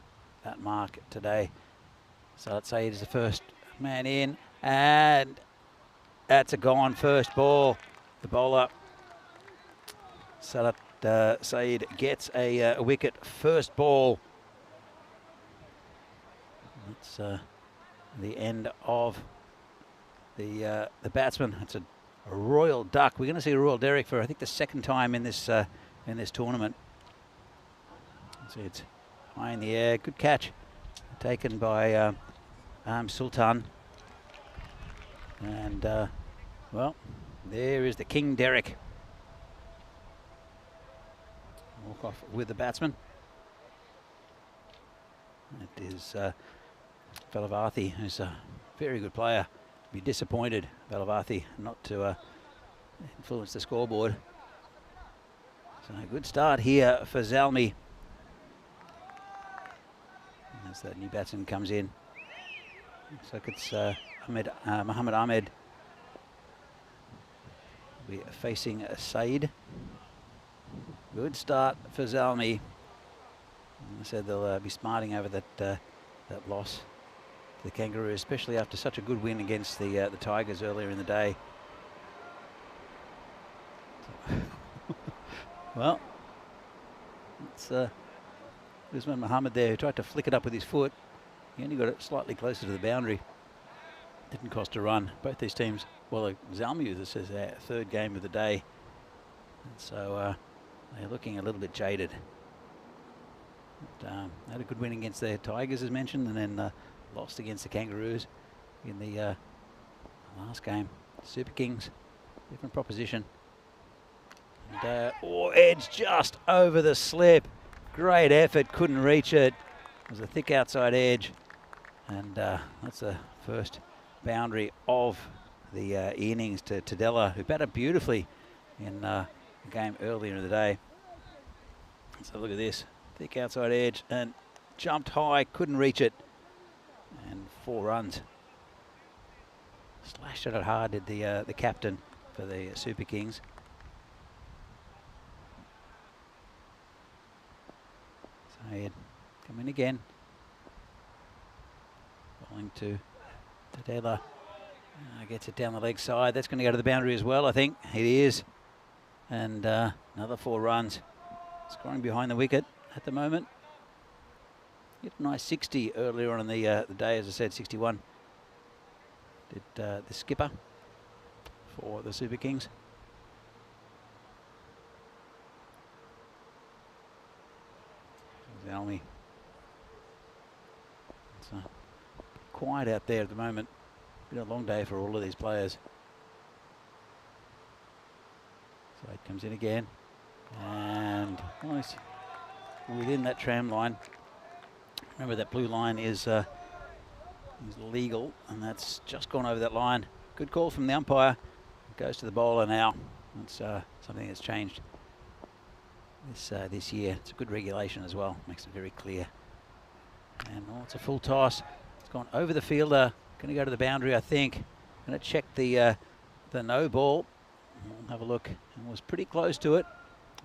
that mark today. So let's say he's the first man in, and that's a gone first ball. The bowler, Salat Saeed, gets a wicket first ball. That's the end of the batsman. It's a royal duck. We're going to see a royal derrick for, I think, the second time in this tournament. So it's high in the air. Good catch taken by Sultan. And, well, there is the King Derrick. Walk off with the batsman. It is Velavarthi, who's a very good player. Be disappointed, Velavarthi, not to influence the scoreboard. So a good start here for Zalmi. As that new batsman comes in. Looks like it's Mohammed Ahmed. We're facing Saeed. Good start for Zalmi. I said they'll be smarting over that loss to the Kangaroos, especially after such a good win against the Tigers earlier in the day. Well, it's Usman Mohammed there, who tried to flick it up with his foot. He only got it slightly closer to the boundary. Didn't cost a run. Both these teams, well, Zalmi, this is their third game of the day. And so they're looking a little bit jaded. But, had a good win against the Tigers, as mentioned, and then lost against the Kangaroos in the last game. Super Kings, different proposition. And, edge just over the slip. Great effort, couldn't reach it. It was a thick outside edge. And that's the first boundary of the innings to Tadella, who batted beautifully in the game earlier in the day. So look at this. Thick outside edge and jumped high, couldn't reach it. And 4 runs. Slashed at it hard, did the captain for the Super Kings. Saeed come in again. Bowling to Tadella. Gets it down the leg side. That's going to go to the boundary as well, I think. It is. And another 4 runs. Scoring behind the wicket at the moment. Hit a nice 60 earlier on in the day, as I said, 61. Did the skipper for the Super Kings. Zalmi. It's quiet out there at the moment. Been a long day for all of these players. So it comes in again. And nice within that tram line. Remember, that blue line is legal, and that's just gone over that line. Good call from the umpire. It goes to the bowler now. It's something that's changed this year. It's a good regulation as well. Makes it very clear. And it's a full toss. It's gone over the fielder. Going to go to the boundary, I think. Going to check the no ball. We'll have a look. And was pretty close to it.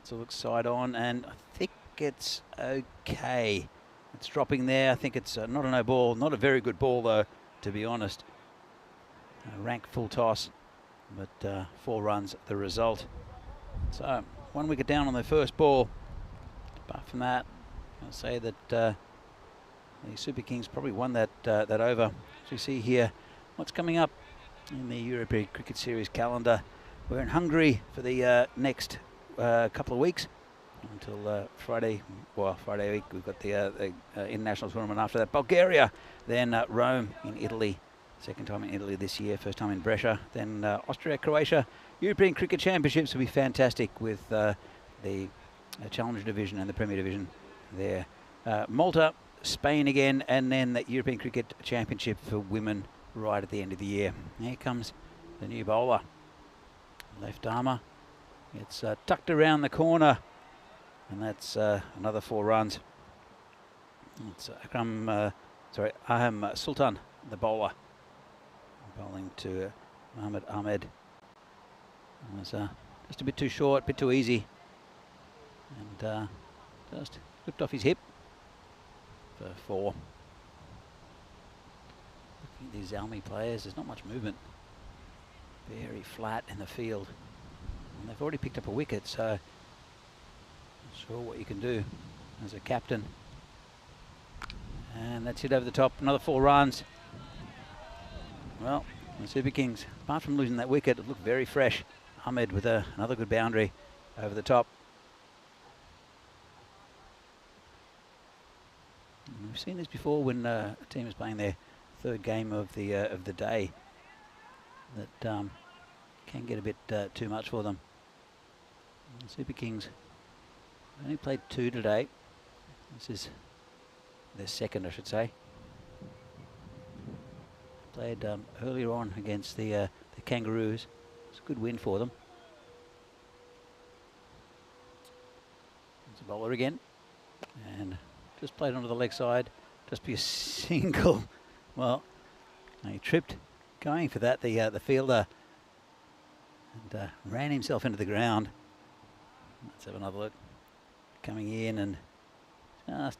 So it looks side on, and I think it's okay. It's dropping there. I think it's not a no ball. Not a very good ball, though, to be honest. Rank full toss, but 4 runs the result. So 1 wicket down on the first ball. Apart from that, I'll say that the Super Kings probably won that over. As you see here, what's coming up in the European Cricket Series calendar. We're in Hungary for the next couple of weeks until Friday. Well, Friday week we've got the international tournament. After that, Bulgaria, then Rome in Italy. Second time in Italy this year, first time in Brescia. Then Austria, Croatia. European Cricket Championships will be fantastic with the Challenger Division and the Premier Division there. Malta, Spain again, and then the European Cricket Championship for women right at the end of the year. Here comes the new bowler. Left armour. It's tucked around the corner, and that's another 4 runs. It's Aham Sultan, the bowler, bowling to Mohammed Ahmed. It was just a bit too short, a bit too easy, and Just flipped off his hip for 4. Looking at these Zalmi players, there's not much movement. Very flat in the field. And they've already picked up a wicket, so not sure what you can do as a captain. And that's it over the top, another 4 runs. Well, the Super Kings, apart from losing that wicket, it looked very fresh. Ahmed with another good boundary over the top. And we've seen this before when a team is playing their 3rd game of the day. That can get a bit too much for them. And Super Kings only played 2 today. This is their 2nd, I should say. Played earlier on against the Kangaroos. It's a good win for them. There's a bowler again, and just played onto the leg side. Just be a single. Well, he tripped going for that, the fielder, and ran himself into the ground. Let's have another look. Coming in and just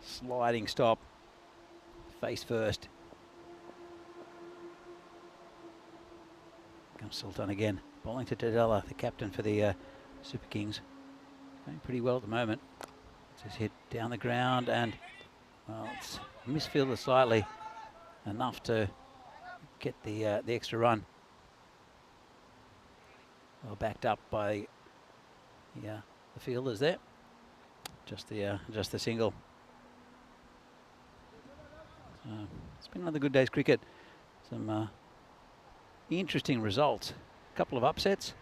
sliding stop, face first. Comes Sultan again, bowling to Tadella, the captain for the Super Kings. Going pretty well at the moment. Just hit down the ground and, well, it's misfielded slightly, enough to get the extra run. Well backed up by the fielders there. Just the single. So it's been another good day's cricket. Some interesting results. A couple of upsets.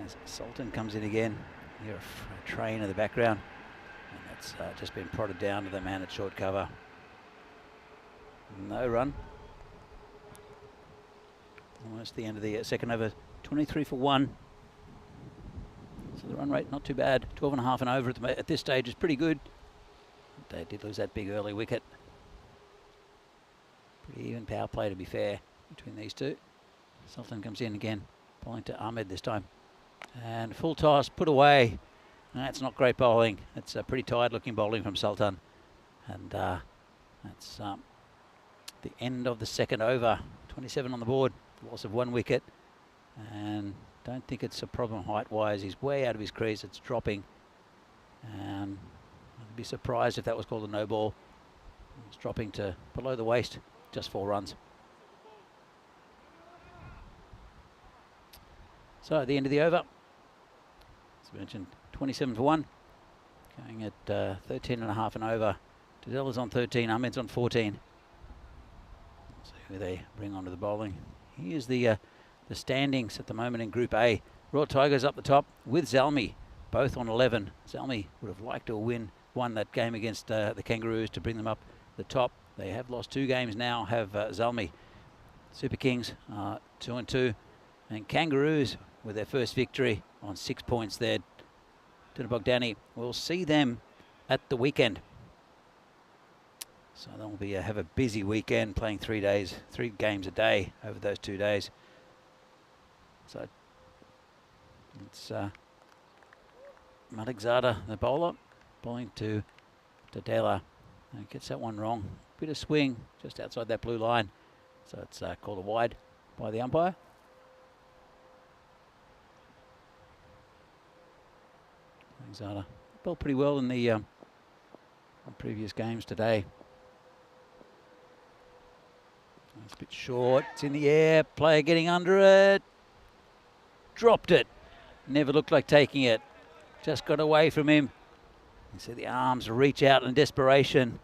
As Sultan comes in again, you hear a train in the background, and that's just been prodded down to the man at short cover. No run. Almost the end of the 2nd over. 23 for 1. So the run rate not too bad. 12.5 and over at this stage is pretty good. They did lose that big early wicket. Pretty even power play, to be fair, between these two. Sultan comes in again, bowling to Ahmed this time. And full toss, put away. That's not great bowling. It's a pretty tired looking bowling from Sultan. And that's the end of the 2nd over. 27 on the board, loss of 1 wicket. And don't think it's a problem height-wise. He's way out of his crease. It's dropping. And I'd be surprised if that was called a no ball. It's dropping to below the waist. Just 4 runs. So at the end of the over, as I mentioned, 27 for 1. Going at 13.5 and over. Tadella's on 13, Ahmed's on 14. Let's see who they bring onto the bowling. Here's the standings at the moment in Group A. Raw Tigers up the top with Zalmi, both on 11. Zalmi would have liked to won that game against the Kangaroos to bring them up the top. They have lost 2 games now, have Zalmi. Super Kings 2 and 2. And Kangaroos with their first victory on 6 points there. Bogdani, we'll see them at the weekend. So they'll have a busy weekend, playing 3 games a day over those 2 days. So it's Malikzada, the bowler, bowling to Tadella. Gets that one wrong. Bit of swing just outside that blue line. So it's called a wide by the umpire. Malikzada bowled pretty well in the previous games today. It's a bit short. It's in the air. Player getting under it. Dropped it. Never looked like taking it. Just got away from him. You see the arms reach out in desperation.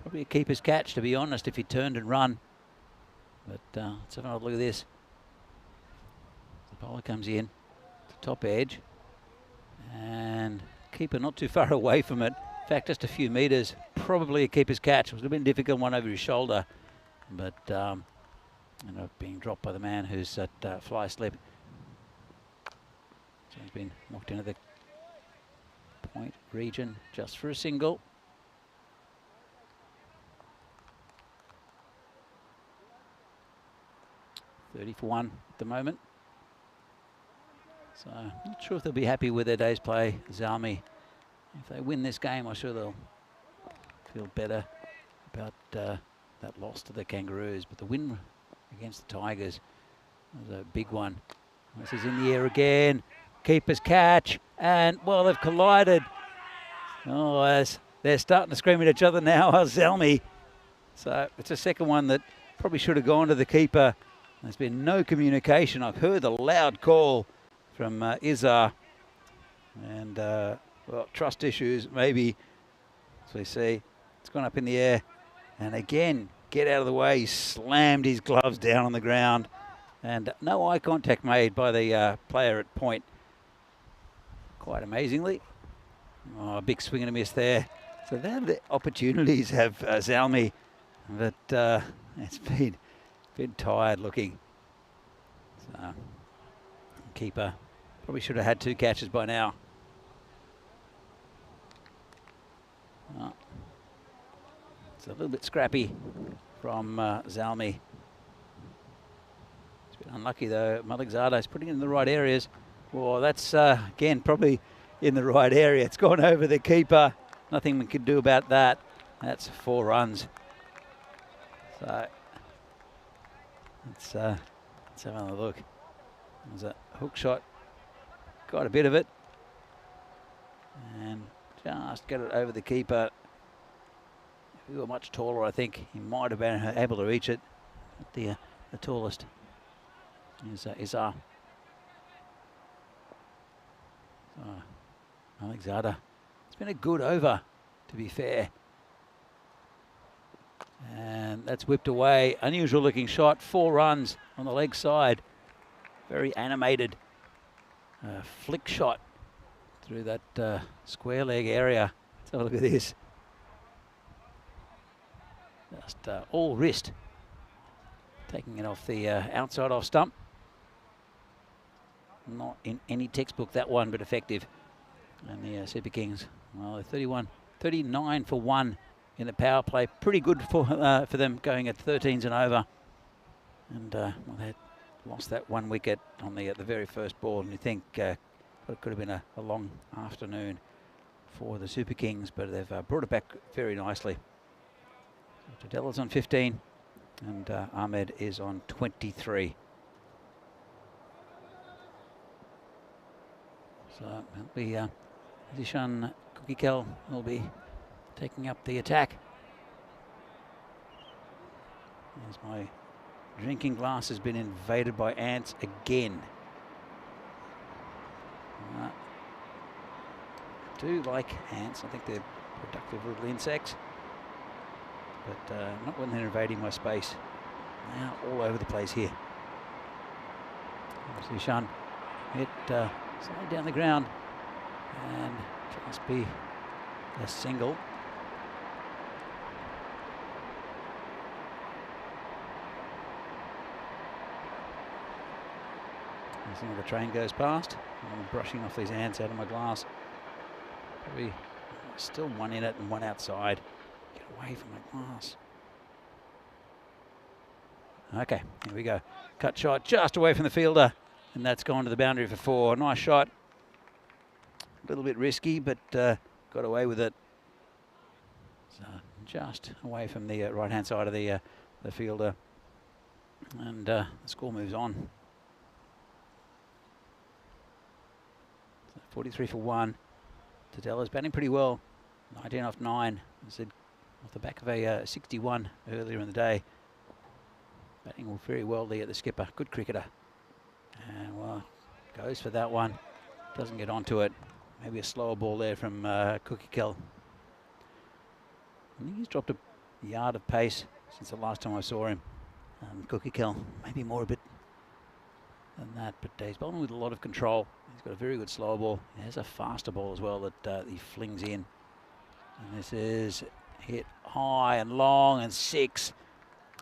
Probably a keeper's catch, to be honest, if he turned and run. But let's have another look at this. The bowler comes in to top edge. And keeper not too far away from it. In fact, just a few metres. Probably a keeper's catch. It was a bit difficult, one over his shoulder. But ended up being dropped by the man who's at fly slip. So he's been knocked into the point region just for a single. .30 for 1 at the moment. So not sure if they'll be happy with their day's play, Zalmi. If they win this game, I'm sure they'll feel better about that loss to the Kangaroos. But the win against the Tigers was a big one. This is in the air again. Keeper's catch, and well, they've collided. Oh, as they're starting to scream at each other now, Zalmi. So it's a second one that probably should have gone to the keeper. There's been no communication. I've heard the loud call from Izar, and well, trust issues maybe. So you see, it's gone up in the air, and again, get out of the way. He slammed his gloves down on the ground, and no eye contact made by the player at point. Quite amazingly. Oh, a big swing and a miss there. So the opportunities have Zalmi, but it's been tired looking. So keeper probably should have had 2 catches by now. Oh, it's a little bit scrappy from Zalmi. It's been unlucky though. Malikzada's putting it in the right areas. Well, that's again probably in the right area. It's gone over the keeper. Nothing we can do about that. That's 4 runs. So let's have another look. There's a hook shot. Got a bit of it. And just get it over the keeper. If he were much taller, I think he might have been able to reach it. But the tallest is Alexander. It's been a good over, to be fair. And that's whipped away. Unusual looking shot. 4 runs on the leg side. Very animated flick shot through that square leg area. Let's have a look at this. Just all wrist. Taking it off the outside off stump. Not in any textbook, that one, but effective. And the Super Kings, well, 39 for 1 in the power play. Pretty good for them, going at 13s and over. And well, they lost that 1 wicket on the very first ball. And you think it could have been a long afternoon for the Super Kings, but they've brought it back very nicely. Tadella's on 15, and Ahmed is on 23. So it'll be Zishan Kukikel will be taking up the attack. As my drinking glass has been invaded by ants again. I do like ants. I think they're productive little insects. But not when they're invading my space. Now all over the place here. Zishan hit slide down the ground and just be a single. As some of the train goes past, I'm brushing off these ants out of my glass. Probably still 1 in it and 1 outside. Get away from my glass. Okay, here we go. Cut shot just away from the fielder. And that's gone to the boundary for 4. Nice shot. A little bit risky, but got away with it. So just away from the right-hand side of the fielder. And the score moves on. So 43 for 1. Tadella's batting pretty well. 19 off 9. I said off the back of a 61 earlier in the day. Batting very well there, the skipper. Good cricketer. And well, goes for that one. Doesn't get onto it. Maybe a slower ball there from Kukikel. I think he's dropped a yard of pace since the last time I saw him. Kukikel, maybe more a bit than that, but he's bowling with a lot of control. He's got a very good slower ball. He has a faster ball as well that he flings in. And this is hit high and long and 6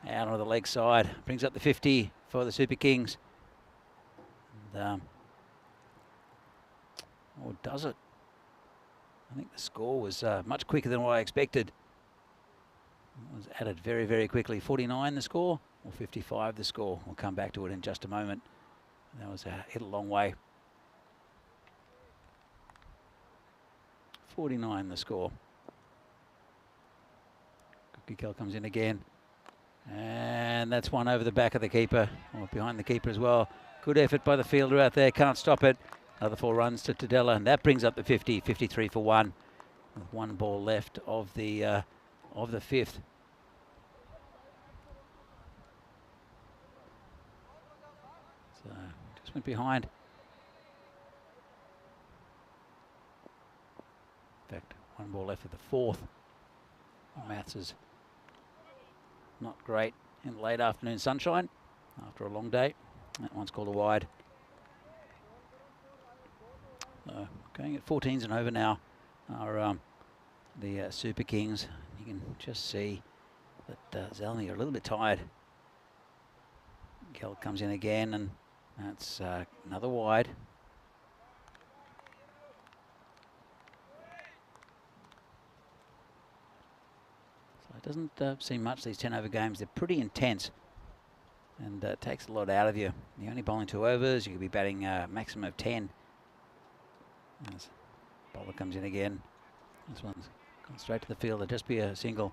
out on the leg side. Brings up the 50 for the Super Kings. Or does it? I think the score was much quicker than what I expected. It was added very, very quickly. 49 the score, or 55 the score. We'll come back to it in just a moment. That was hit a long way. 49 the score. Kukikal comes in again. And that's one over the back of the keeper, or behind the keeper as well. Good effort by the fielder out there, can't stop it. Another 4 runs to Tadella, and that brings up the 50, 53 for 1. With 1 ball left of the 5th. So just went behind. In fact, 1 ball left of the 4th. Maths is not great in late afternoon sunshine after a long day. That one's called a wide. Going at 14s and over now are the Super Kings. You can just see that Zalmi are a little bit tired. Kell comes in again, and that's another wide. So it doesn't seem much, these 10 over games. They're pretty intense, and it takes a lot out of you. You're only bowling 2 overs, you could be batting a maximum of 10. As bowler comes in again. This one's gone straight to the field. It'll just be a single.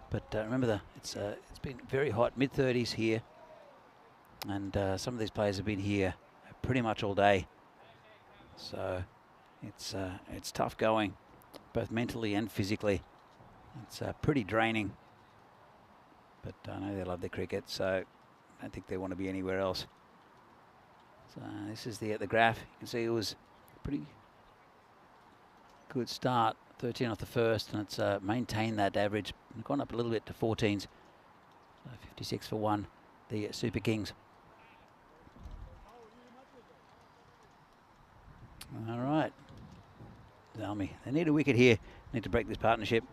But remember, it's been very hot, mid-30s here. And some of these players have been here pretty much all day. So it's tough going, both mentally and physically. It's pretty draining. But I know they love their cricket, so I don't think they want to be anywhere else. So this is the graph. You can see it was pretty good start, 13 off the first, and it's maintained that average. Gone up a little bit to 14s. So 56 for 1, the Super Kings. All right. Zalmi, they need a wicket here. Need to break this partnership.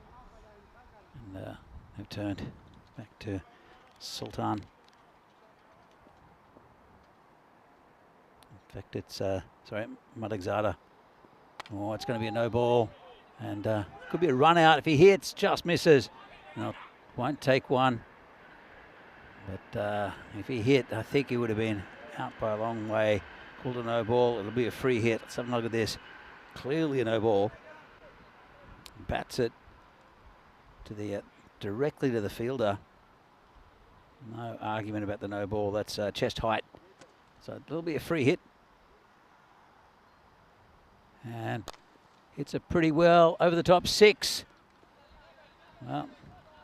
And they've turned back to Sultan. In fact, it's, Malakzada. Oh, it's going to be a no ball, and could be a run out if he hits, just misses. No, won't take one. But if he hit, I think he would have been out by a long way. Called a no ball. It'll be a free hit. Let's have a look at this. Clearly a no ball. Bats it to the directly to the fielder. No argument about the no ball. That's chest height. So it'll be a free hit. And hits it pretty well over the top, 6. Well,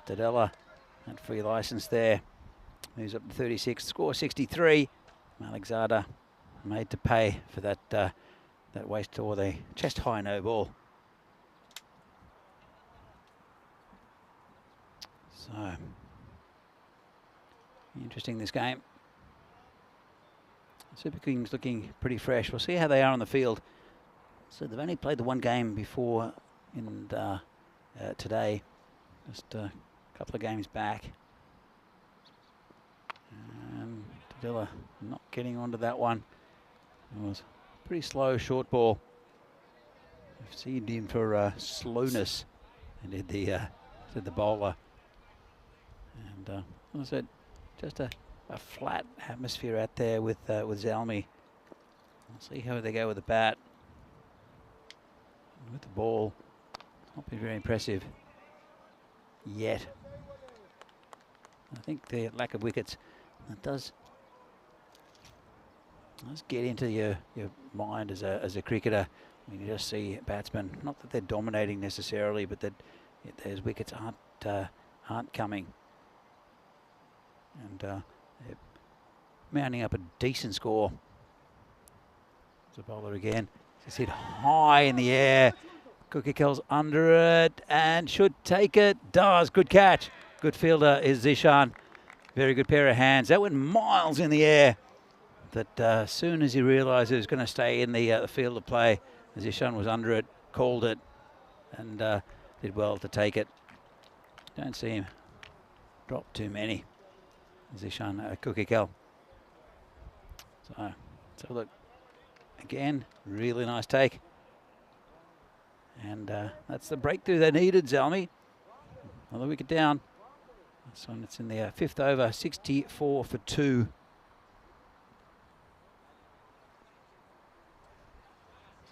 Tadella, that free license there. Moves up to 36, score 63. Malakzada made to pay for that that waste or the chest high no ball. So interesting, this game. Super Kings looking pretty fresh. We'll see how they are on the field. So they've only played the 1 game before in today, just a couple of games back. Tadella not getting onto that one. It was a pretty slow short ball. I've seen in for slowness, and did the bowler. And as I said, just a flat atmosphere out there with Zalmi. We'll see how they go with the bat. With the ball, not been very impressive yet. I think the lack of wickets, that does get into your mind as a cricketer. I mean, you just see batsmen, not that they're dominating necessarily, but that those wickets aren't coming, and they're mounting up a decent score. The bowler again. It's hit high in the air. Kukikel's under it and should take it. Does. Good catch. Good fielder is Zishan. Very good pair of hands. That went miles in the air. But as soon as he realised it was going to stay in the field of play, Zishan was under it, called it, and did well to take it. Don't see him drop too many. Zishan Kukikel. So let's have a look. Again, really nice take. And that's the breakthrough they needed, Zalmi. Another wicket down. This one, it's in the 5th over, 64 for 2.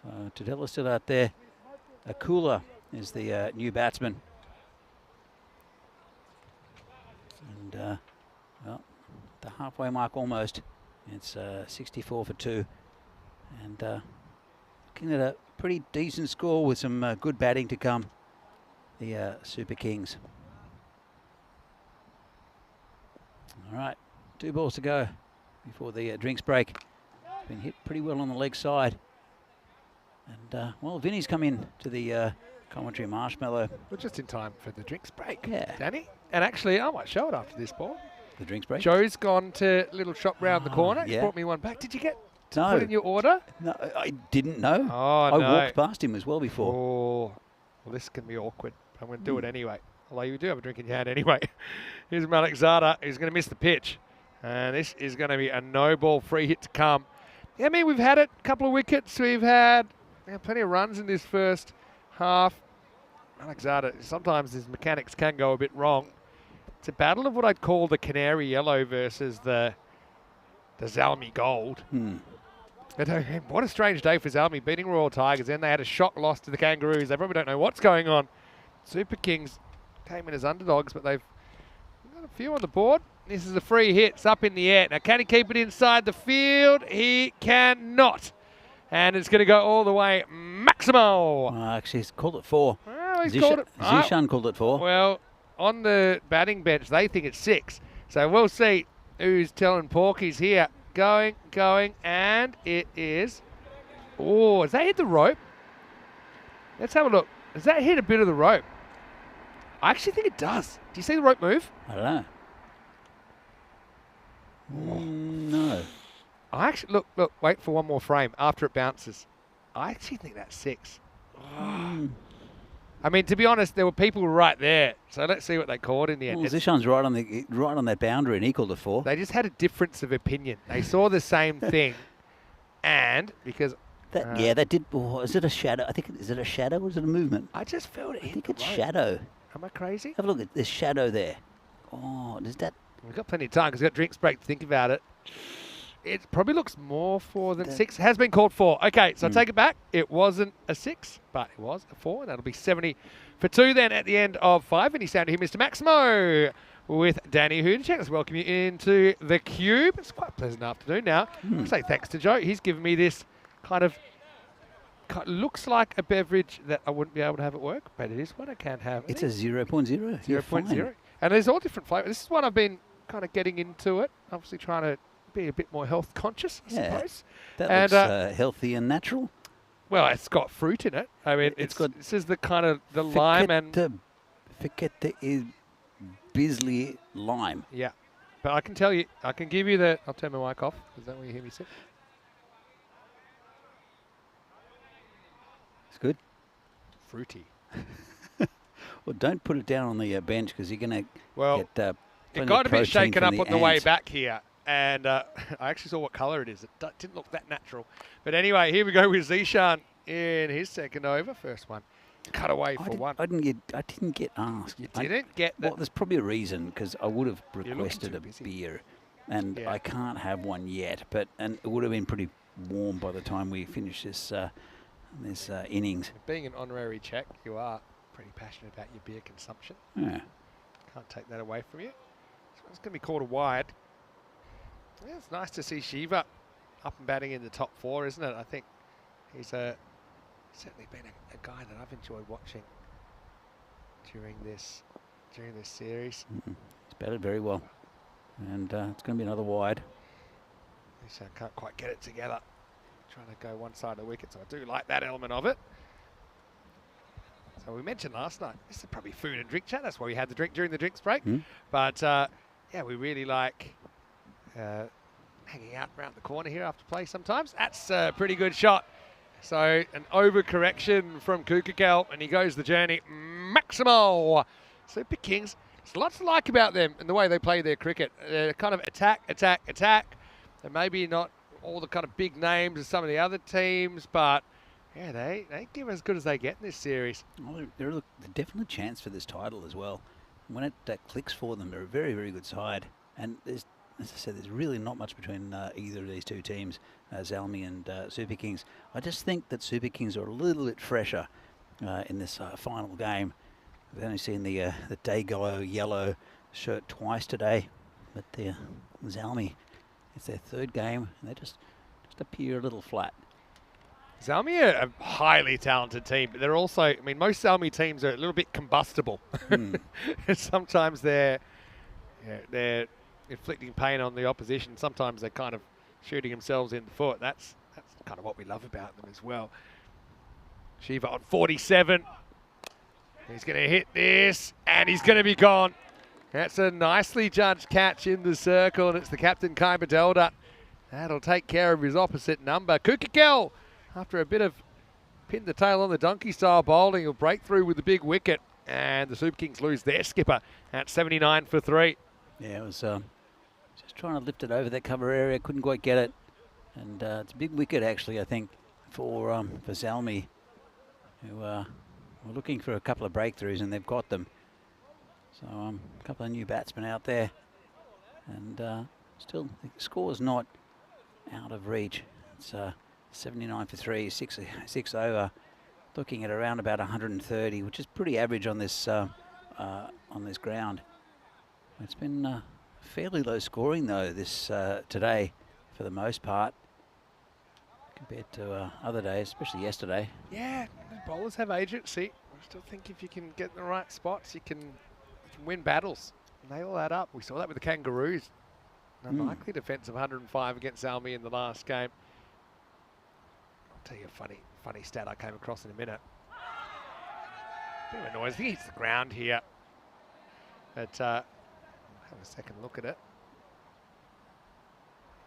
So Tadella's still out there. Akula is the new batsman. And, well, the halfway mark almost. It's 64 for 2. And looking at a pretty decent score with some good batting to come. The Super Kings. All right, 2 balls to go before the drinks break. Been hit pretty well on the leg side. And, well, Vinny's come in to the commentary marshmallow. We're just in time for the drinks break, Yeah. Danny. And actually, I might show it after this ball. The drinks break? Joe's gone to a little shop round the corner. He's yeah. brought me one back. Did you get No. put in your order? No, I didn't know. Oh, I no. walked past him as well before. Oh, well, this can be awkward. I'm going to do it anyway. Although you do have a drink in your hand anyway. Here's Malik Zada. He's going to miss the pitch. And this is going to be a no-ball free hit to come. Yeah, I mean, we've had it. A couple of wickets. We've had plenty of runs in this first half. Malik Zada, sometimes his mechanics can go a bit wrong. It's a battle of what I'd call the Canary Yellow versus the Zalmi Gold. But, what a strange day for Zalmi, beating Royal Tigers. Then they had a shock loss to the Kangaroos. They probably don't know what's going on. Super Kings came in as underdogs, but they've got a few on the board. This is a free hit. It's up in the air. Now, can he keep it inside the field? He cannot. And it's going to go all the way Maximo. Actually, he's called it 4. Well, he's called it. Zishan called it 4. Well, on the batting bench, they think it's 6. So we'll see who's telling porkies here. Going, and it is. Oh, has that hit the rope? Let's have a look. Does that hit a bit of the rope? I actually think it does. Do you see the rope move? I don't know. No. I actually look. Wait for one more frame after it bounces. I actually think that's 6. I mean, to be honest, there were people right there. So let's see what they called in the end. Well, Zishan's right on that boundary, and he called it 4. They just had a difference of opinion. They saw the same thing, and because that did. Oh, is it a shadow? I think is it a shadow or is it a movement? I just felt it. I think hit it's the rope. shadow. Am I crazy? Have a look at this shadow there. Oh, is that? We've got plenty of time because we've got drinks break to think about it. It probably looks more 4 than 6. It has been called 4. Okay, so I take it back. It wasn't a 6, but it was a 4, and that'll be 70 for 2 then at the end of 5. And he's down to here, Mr. Maximo, with Danny Hooncheck. Let's welcome you into the Cube. It's quite a pleasant afternoon now. I'll say thanks to Joe. He's given me this kind of looks like a beverage that I wouldn't be able to have at work, but it is one I can have. It's a 0.0. 0.0. And there's all different flavours. This is one I've been kind of getting into it. Obviously trying to be a bit more health conscious, I suppose. That looks healthy and natural. Well, it's got fruit in it. I mean, it's got this is the kind of the lime and Fiquete is Bisley lime. Yeah, but I can tell you, I can give you the. I'll turn my mic off. Is that where you hear me sit? It's good. Fruity. Well, don't put it down on the bench because you're going to get. It got a bit shaken up on the way ants. back here. And I actually saw what colour it is. It didn't look that natural. But anyway, here we go with Zishan in his second over. First one. Cut away for 1. I didn't get asked. You didn't get that? Well, there's probably a reason because I would have requested a beer. And I can't have one yet. And it would have been pretty warm by the time we finish this innings. Being an honorary Czech, you are pretty passionate about your beer consumption. Yeah. Can't take that away from you. So it's going to be called a wide. Yeah, it's nice to see Shiva up and batting in the top 4, isn't it? I think he's certainly been a guy that I've enjoyed watching during this series. He's batted very well, and it's going to be another wide. I can't quite get it together. Trying to go one side of the wicket, so I do like that element of it. So we mentioned last night, this is probably food and drink chat. That's why we had the drink during the drinks break. But yeah, we really like hanging out around the corner here after play sometimes. That's a pretty good shot. So an overcorrection from Kukakal, and he goes the journey. Maximo. Super Kings. There's lots to like about them and the way they play their cricket. They're kind of attack. They're maybe not all the kind of big names as some of the other teams, but yeah, they give as good as they get in this series. Well, they're definitely a chance for this title as well. When it clicks for them, they're a very, very good side. And there's, as I said, there's really not much between either of these two teams, Zalmi and Super Kings. I just think that Super Kings are a little bit fresher. in this final game. We've only seen the Dayglow yellow shirt twice today, but the Zalmi, it's their third game, and they just appear a little flat. Zalmi are a highly talented team, but they're also, I mean, most Zalmi teams are a little bit combustible. Sometimes they're inflicting pain on the opposition. Sometimes they're kind of shooting themselves in the foot. That's kind of what we love about them as well. Shiva on 47. He's going to hit this, and he's going to be gone. That's a nicely judged catch in the circle, and it's the captain, Kai Badelda. That'll take care of his opposite number. Kukakel, after a bit of pin the tail on the donkey style bowling, he'll break through with the big wicket, and the Super Kings lose their skipper at 79 for 3. Yeah, it was just trying to lift it over that cover area, couldn't quite get it. And it's a big wicket, actually, I think, for Zalmi, who were looking for a couple of breakthroughs, and they've got them. So a couple of new batsmen out there, and still the score's not out of reach. It's 79 for 3, 6 over, looking at around about 130, which is pretty average on this ground. It's been fairly low scoring though this today, for the most part, compared to other days, especially yesterday. Yeah, the bowlers have agency. I still think if you can get in the right spots, you can win battles. Nail that up. We saw that with the Kangaroos. An unlikely defence of 105 against Zalmi in the last game. I'll tell you a funny stat I came across in a minute. Bit of a noise. I think it's the ground here. But have a second look at it.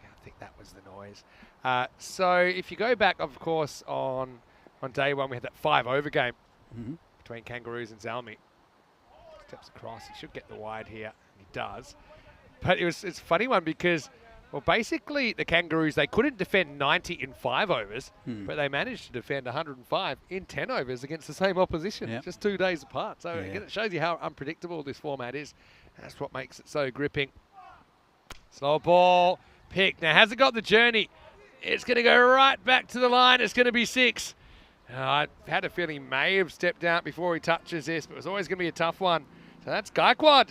Yeah, I think that was the noise. So if you go back, of course, on day one, we had that 5-over game between Kangaroos and Zalmi. Steps across. He should get the wide here. And he does. But it's a funny one because, well, basically the Kangaroos, they couldn't defend 90 in 5 overs, but they managed to defend 105 in 10 overs against the same opposition, just 2 days apart. So again, it shows you how unpredictable this format is. That's what makes it so gripping. Slow ball, pick. Now, has it got the journey? It's going to go right back to the line. It's going to be 6. I had a feeling he may have stepped out before he touches this, but it was always going to be a tough one. So that's Gaikwad,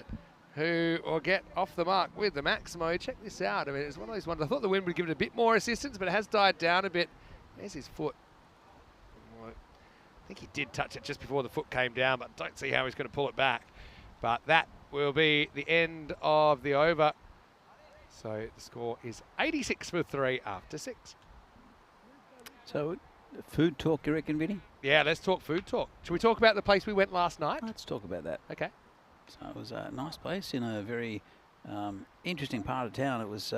who will get off the mark with the Maximo. Check this out. I mean, it's one of those ones. I thought the wind would give it a bit more assistance, but it has died down a bit. There's his foot. I think he did touch it just before the foot came down, but don't see how he's going to pull it back. But that will be the end of the over. So the score is 86 for 3 after 6. So, food talk, you reckon, Vinny? Yeah, let's talk food talk. Should we talk about the place we went last night? Let's talk about that. Okay. So it was a nice place in a very interesting part of town. It was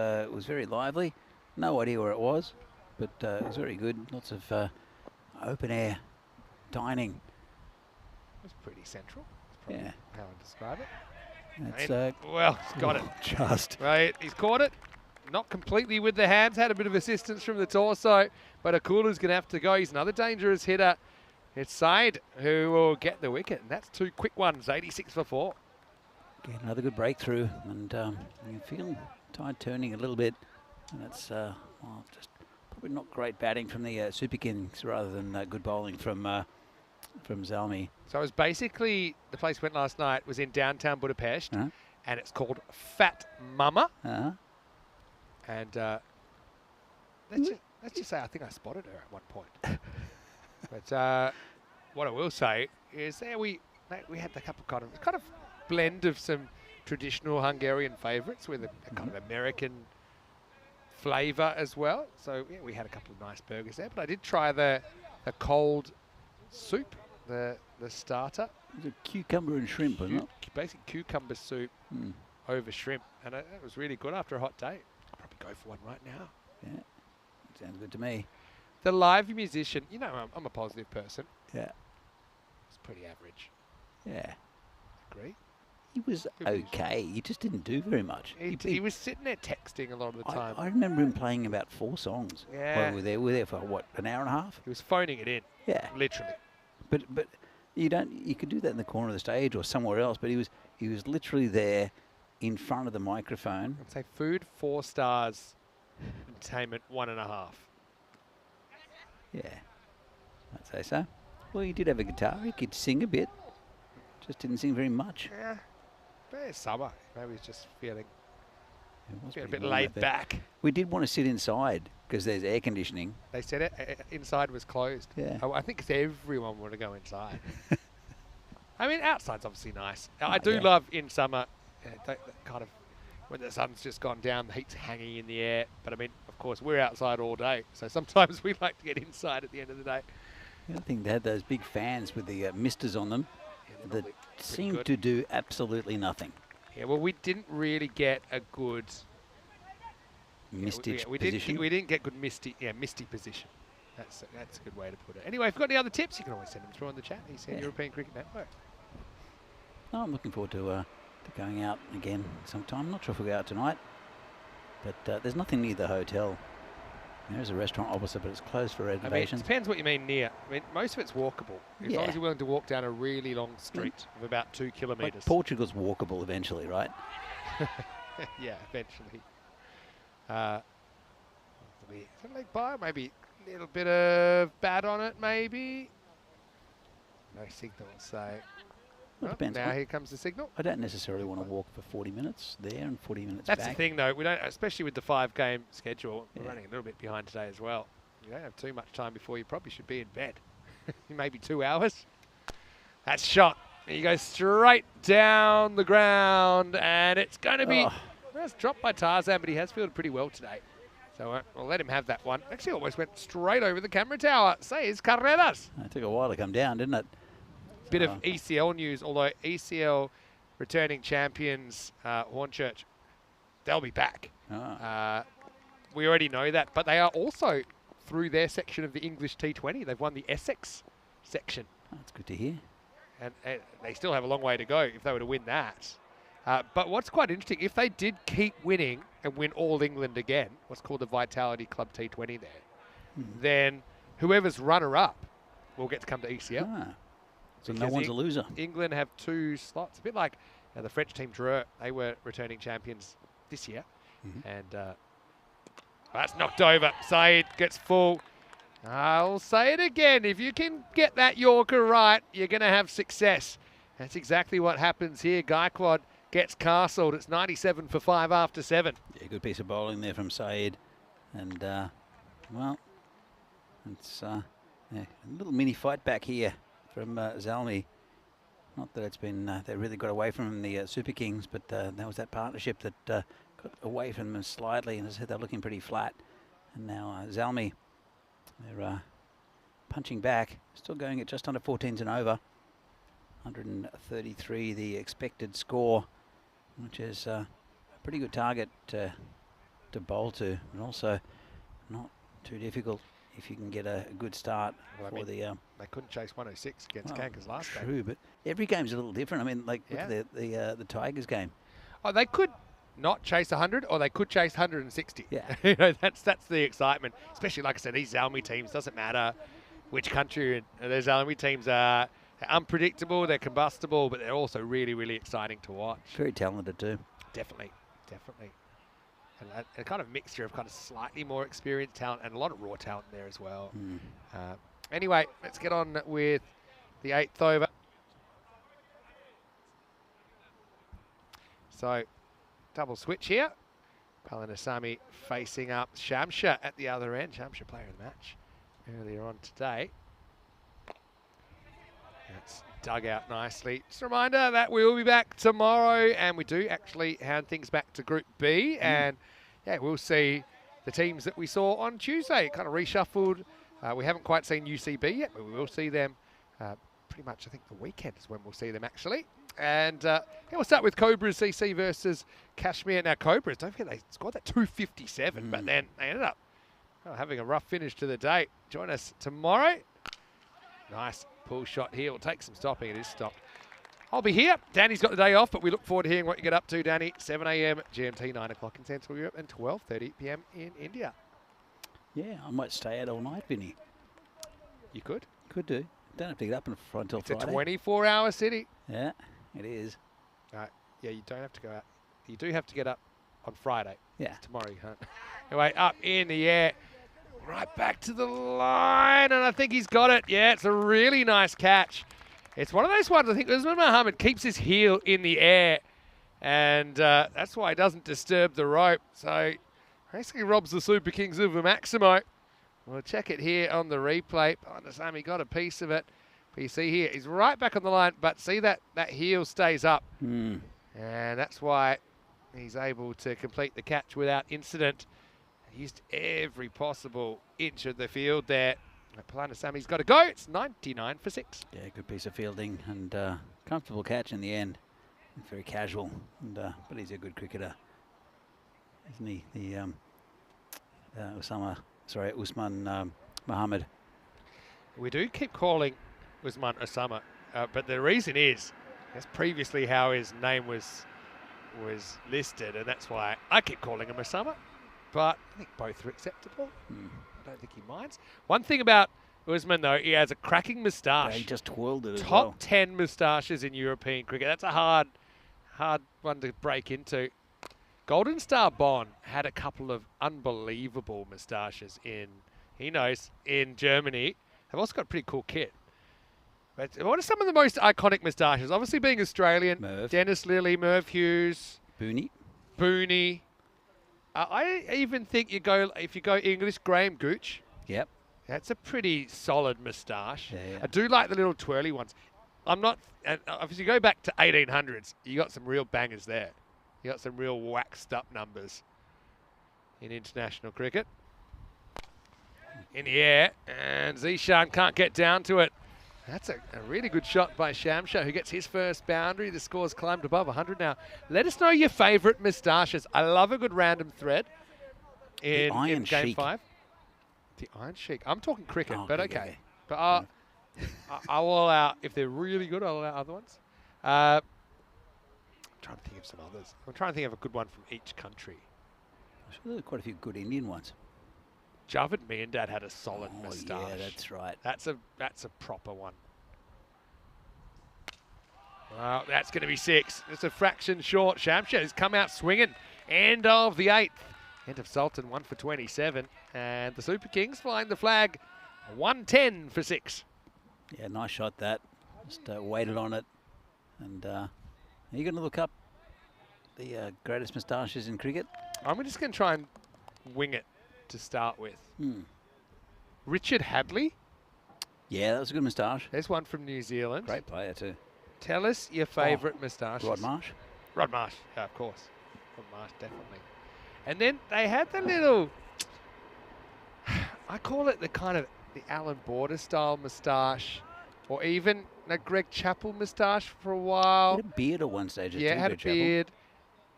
very lively. No idea where it was, but it was very good. Lots of open air dining. It was pretty central. That's probably how I describe it. That's, well, he's got it. Just. Right, he's caught it. Not completely with the hands. Had a bit of assistance from the torso, but Akula's going to have to go. He's another dangerous hitter. It's Said who will get the wicket, and that's 2 quick ones, 86 for 4. Again, another good breakthrough, and you feel tide turning a little bit, and that's well, just probably not great batting from the Super Kings rather than good bowling from Zalmi. So it was basically, the place we went last night was in downtown Budapest, and it's called Fat Mama. And let's just say I think I spotted her at one point. But what I will say is there we had a couple kind of blend of some traditional Hungarian favourites with a kind of American flavour as well. So yeah, we had a couple of nice burgers there. But I did try the cold soup, the starter. It was a cucumber and shrimp, wasn't it? Basic cucumber soup over shrimp, and it was really good after a hot day. I'll probably go for one right now. Yeah, sounds good to me. The live musician, you know, I'm a positive person. Yeah. It's pretty average. Yeah. Agree? He was okay. He just didn't do very much. He was sitting there texting a lot of the time. I remember him playing about 4 songs. Yeah. We were there for, what, an hour and a half? He was phoning it in. Yeah. Literally. But you could do that in the corner of the stage or somewhere else, but he was literally there in front of the microphone. I'd say food 4 stars, entertainment 1.5. Yeah, I'd say so. Well, he did have a guitar. He could sing a bit. Just didn't sing very much. Yeah, but it's summer. Maybe he's just feeling It was a pretty bit warm laid out there. back. We did want to sit inside because there's air conditioning. They said it inside was closed. Yeah. I think everyone wanted to go inside. I mean, outside's obviously nice. I do yeah. love in summer, that kind of when the sun's just gone down, the heat's hanging in the air. But I mean, of course, we're outside all day, so sometimes we like to get inside at the end of the day. The other thing, they had those big fans with the misters on them Yeah, they're that normally pretty seemed good. to do absolutely nothing. Yeah, well, we didn't really get a good Misty we position. Didn't, we didn't get good misty position. That's a good way to put it. Anyway, if you've got any other tips, you can always send them through on the chat. ECS European Cricket Network. Oh, I'm looking forward to going out again sometime. I'm not sure if we'll go out tonight, but there's nothing near the hotel. There's a restaurant opposite, but it's closed for I mean, it reservations. depends what you mean near. I mean, most of it's walkable. As long as you're willing to walk down a really long street of about 2 kilometres. Like Portugal's walkable eventually, right? Yeah, eventually. Leg bar, maybe a little bit of bat on it, maybe. No signal, so. Well, it depends. Now here comes the signal. I don't necessarily want to walk for 40 minutes there and 40 minutes That's back. the thing, though. We don't, especially with the 5-game schedule. We're Yeah. running a little bit behind today as well. You don't have too much time before you probably should be in bed. Maybe 2 hours. That's shot. He goes straight down the ground, and it's going to be. Oh. That's dropped by Tarzan, but he has fielded pretty well today. So we'll let him have that one. Actually, almost went straight over the camera tower. Says Carreras. It took a while to come down, didn't it? Bit of ECL news, although ECL returning champions Hornchurch, they'll be back. Oh. We already know that, but they are also through their section of the English T20. They've won the Essex section, That's good to hear. and they still have a long way to go if they were to win that. But what's quite interesting, if they did keep winning and win All England again, what's called the Vitality Club T20 there, then whoever's runner-up will get to come to ECL. Ah. So no Because one's a loser. England have 2 slots, a bit like the French team Dreux. They were returning champions this year. And that's knocked over. Saeed gets full. I'll say it again. If you can get that Yorker right, you're going to have success. That's exactly what happens here. Gaikwad gets castled. It's 97 for 5 after 7. Yeah, good piece of bowling there from Saeed. And, well, it's a little mini fight back here from Zalmi. Not that it's been, they really got away from the Super Kings, but that was that partnership that got away from them slightly, and as I said, they're looking pretty flat. And now Zalmi, they're punching back, still going at just under 14s and over. 133 the expected score, which is a pretty good target to bowl to, and also not too difficult if you can get a good start for the. They couldn't chase 106 against well, Kankers last game. True, but every game's a little different. I mean, like look at the Tigers game. Oh, they could not chase 100, or they could chase 160. Yeah. You know, that's the excitement. Especially, like I said, these Zalmi teams, doesn't matter which country you're in. Those Zalmi teams are unpredictable, they're combustible, but they're also really, really exciting to watch. Very talented too. Definitely. And a kind of mixture of kind of slightly more experienced talent and a lot of raw talent there as well. Anyway, let's get on with the 8th over. So, double switch here. Palanasamy facing up Shamsha at the other end. Shamsha player of the match earlier on today. That's dug out nicely. Just a reminder that we will be back tomorrow, and we do actually hand things back to Group B, and yeah, we'll see the teams that we saw on Tuesday. Kind of reshuffled. We haven't quite seen UCB yet, but we will see them pretty much, I think, the weekend is when we'll see them actually. And yeah, we'll start with Cobras CC versus Kashmir. Now, Cobras, don't forget, they scored that 257, but then they ended up having a rough finish to the day. Join us tomorrow. Nice pull shot here. We'll take some stopping. It is stopped. I'll be here. Danny's got the day off, but we look forward to hearing what you get up to, Danny. 7 a.m. GMT, 9 o'clock in Central Europe, and 12:30 p.m. in India. Yeah, I might stay out all night, Vinny. You could. Could do. Don't have to get up in front until It's Friday. a 24-hour city. Yeah, it is. Yeah, you don't have to go out. You do have to get up on Friday. Yeah. Tomorrow you can't. Anyway, up in the air. Right back to the line, and I think he's got it. Yeah, it's a really nice catch. It's one of those ones, I think Usman Mohammed keeps his heel in the air, and that's why he doesn't disturb the rope. So basically robs the Super Kings of a Maximo. We'll check it here on the replay. Pandasamy got a piece of it. But you see here, he's right back on the line, but see that heel stays up. And that's why he's able to complete the catch without incident. He used every possible inch of the field there. Pandasamy got to go. It's 99 for 6. Yeah, good piece of fielding and comfortable catch in the end. Very casual, and, but he's a good cricketer, isn't he? The Usman Mohammed. We do keep calling Usman Osama, but the reason is that's previously how his name was listed, and that's why I keep calling him Osama. But I think both are acceptable. I don't think he minds. One thing about Usman, though, he has a cracking moustache. Yeah, he just twirled it as Top well. 10 moustaches in European cricket. That's a hard one to break into. Golden Star Bond had a couple of unbelievable moustaches in Germany. They've also got a pretty cool kit. But what are some of the most iconic moustaches? Obviously being Australian. Merv. Dennis Lilly, Merv Hughes. Booney. I even think if you go English, Graham Gooch. Yep. That's a pretty solid moustache. Yeah. I do like the little twirly ones. If you go back to 1800s, you got some real bangers there. You got some real waxed up numbers in international cricket. In the air, and Zishan can't get down to it. That's a really good shot by Shamsha, who gets his first boundary. The score's climbed above 100 now. Let us know your favourite moustaches. I love a good random thread in Game Sheik. 5. The Iron Sheik. I'm talking cricket, but okay. Okay. But I will allow, if they're really good, I'll allow other ones. I'm trying to think of some others. I'm trying to think of a good one from each country. I'm sure there are quite a few good Indian ones. Javed Miandad had a solid moustache. Yeah, that's right. That's a proper one. Well, that's going to be 6. It's a fraction short. Shamsha has come out swinging. End of the 8th. End of Sultan, 1 for 27. And the Super Kings flying the flag, 110 for 6. Yeah, nice shot that. Just waited on it. And are you going to look up the greatest moustaches in cricket? I'm just going to try and wing it to start with. Richard Hadley. Yeah, that was a good moustache. There's one from New Zealand. Great player too. Tell us your favourite moustaches. Rod Marsh. Rod Marsh, yeah, of course. Rod Marsh, definitely. And then they had the little, I call it the kind of the Alan Border style moustache, or even a Greg Chappell moustache for a while. He had a beard at one stage. Yeah, had a beard.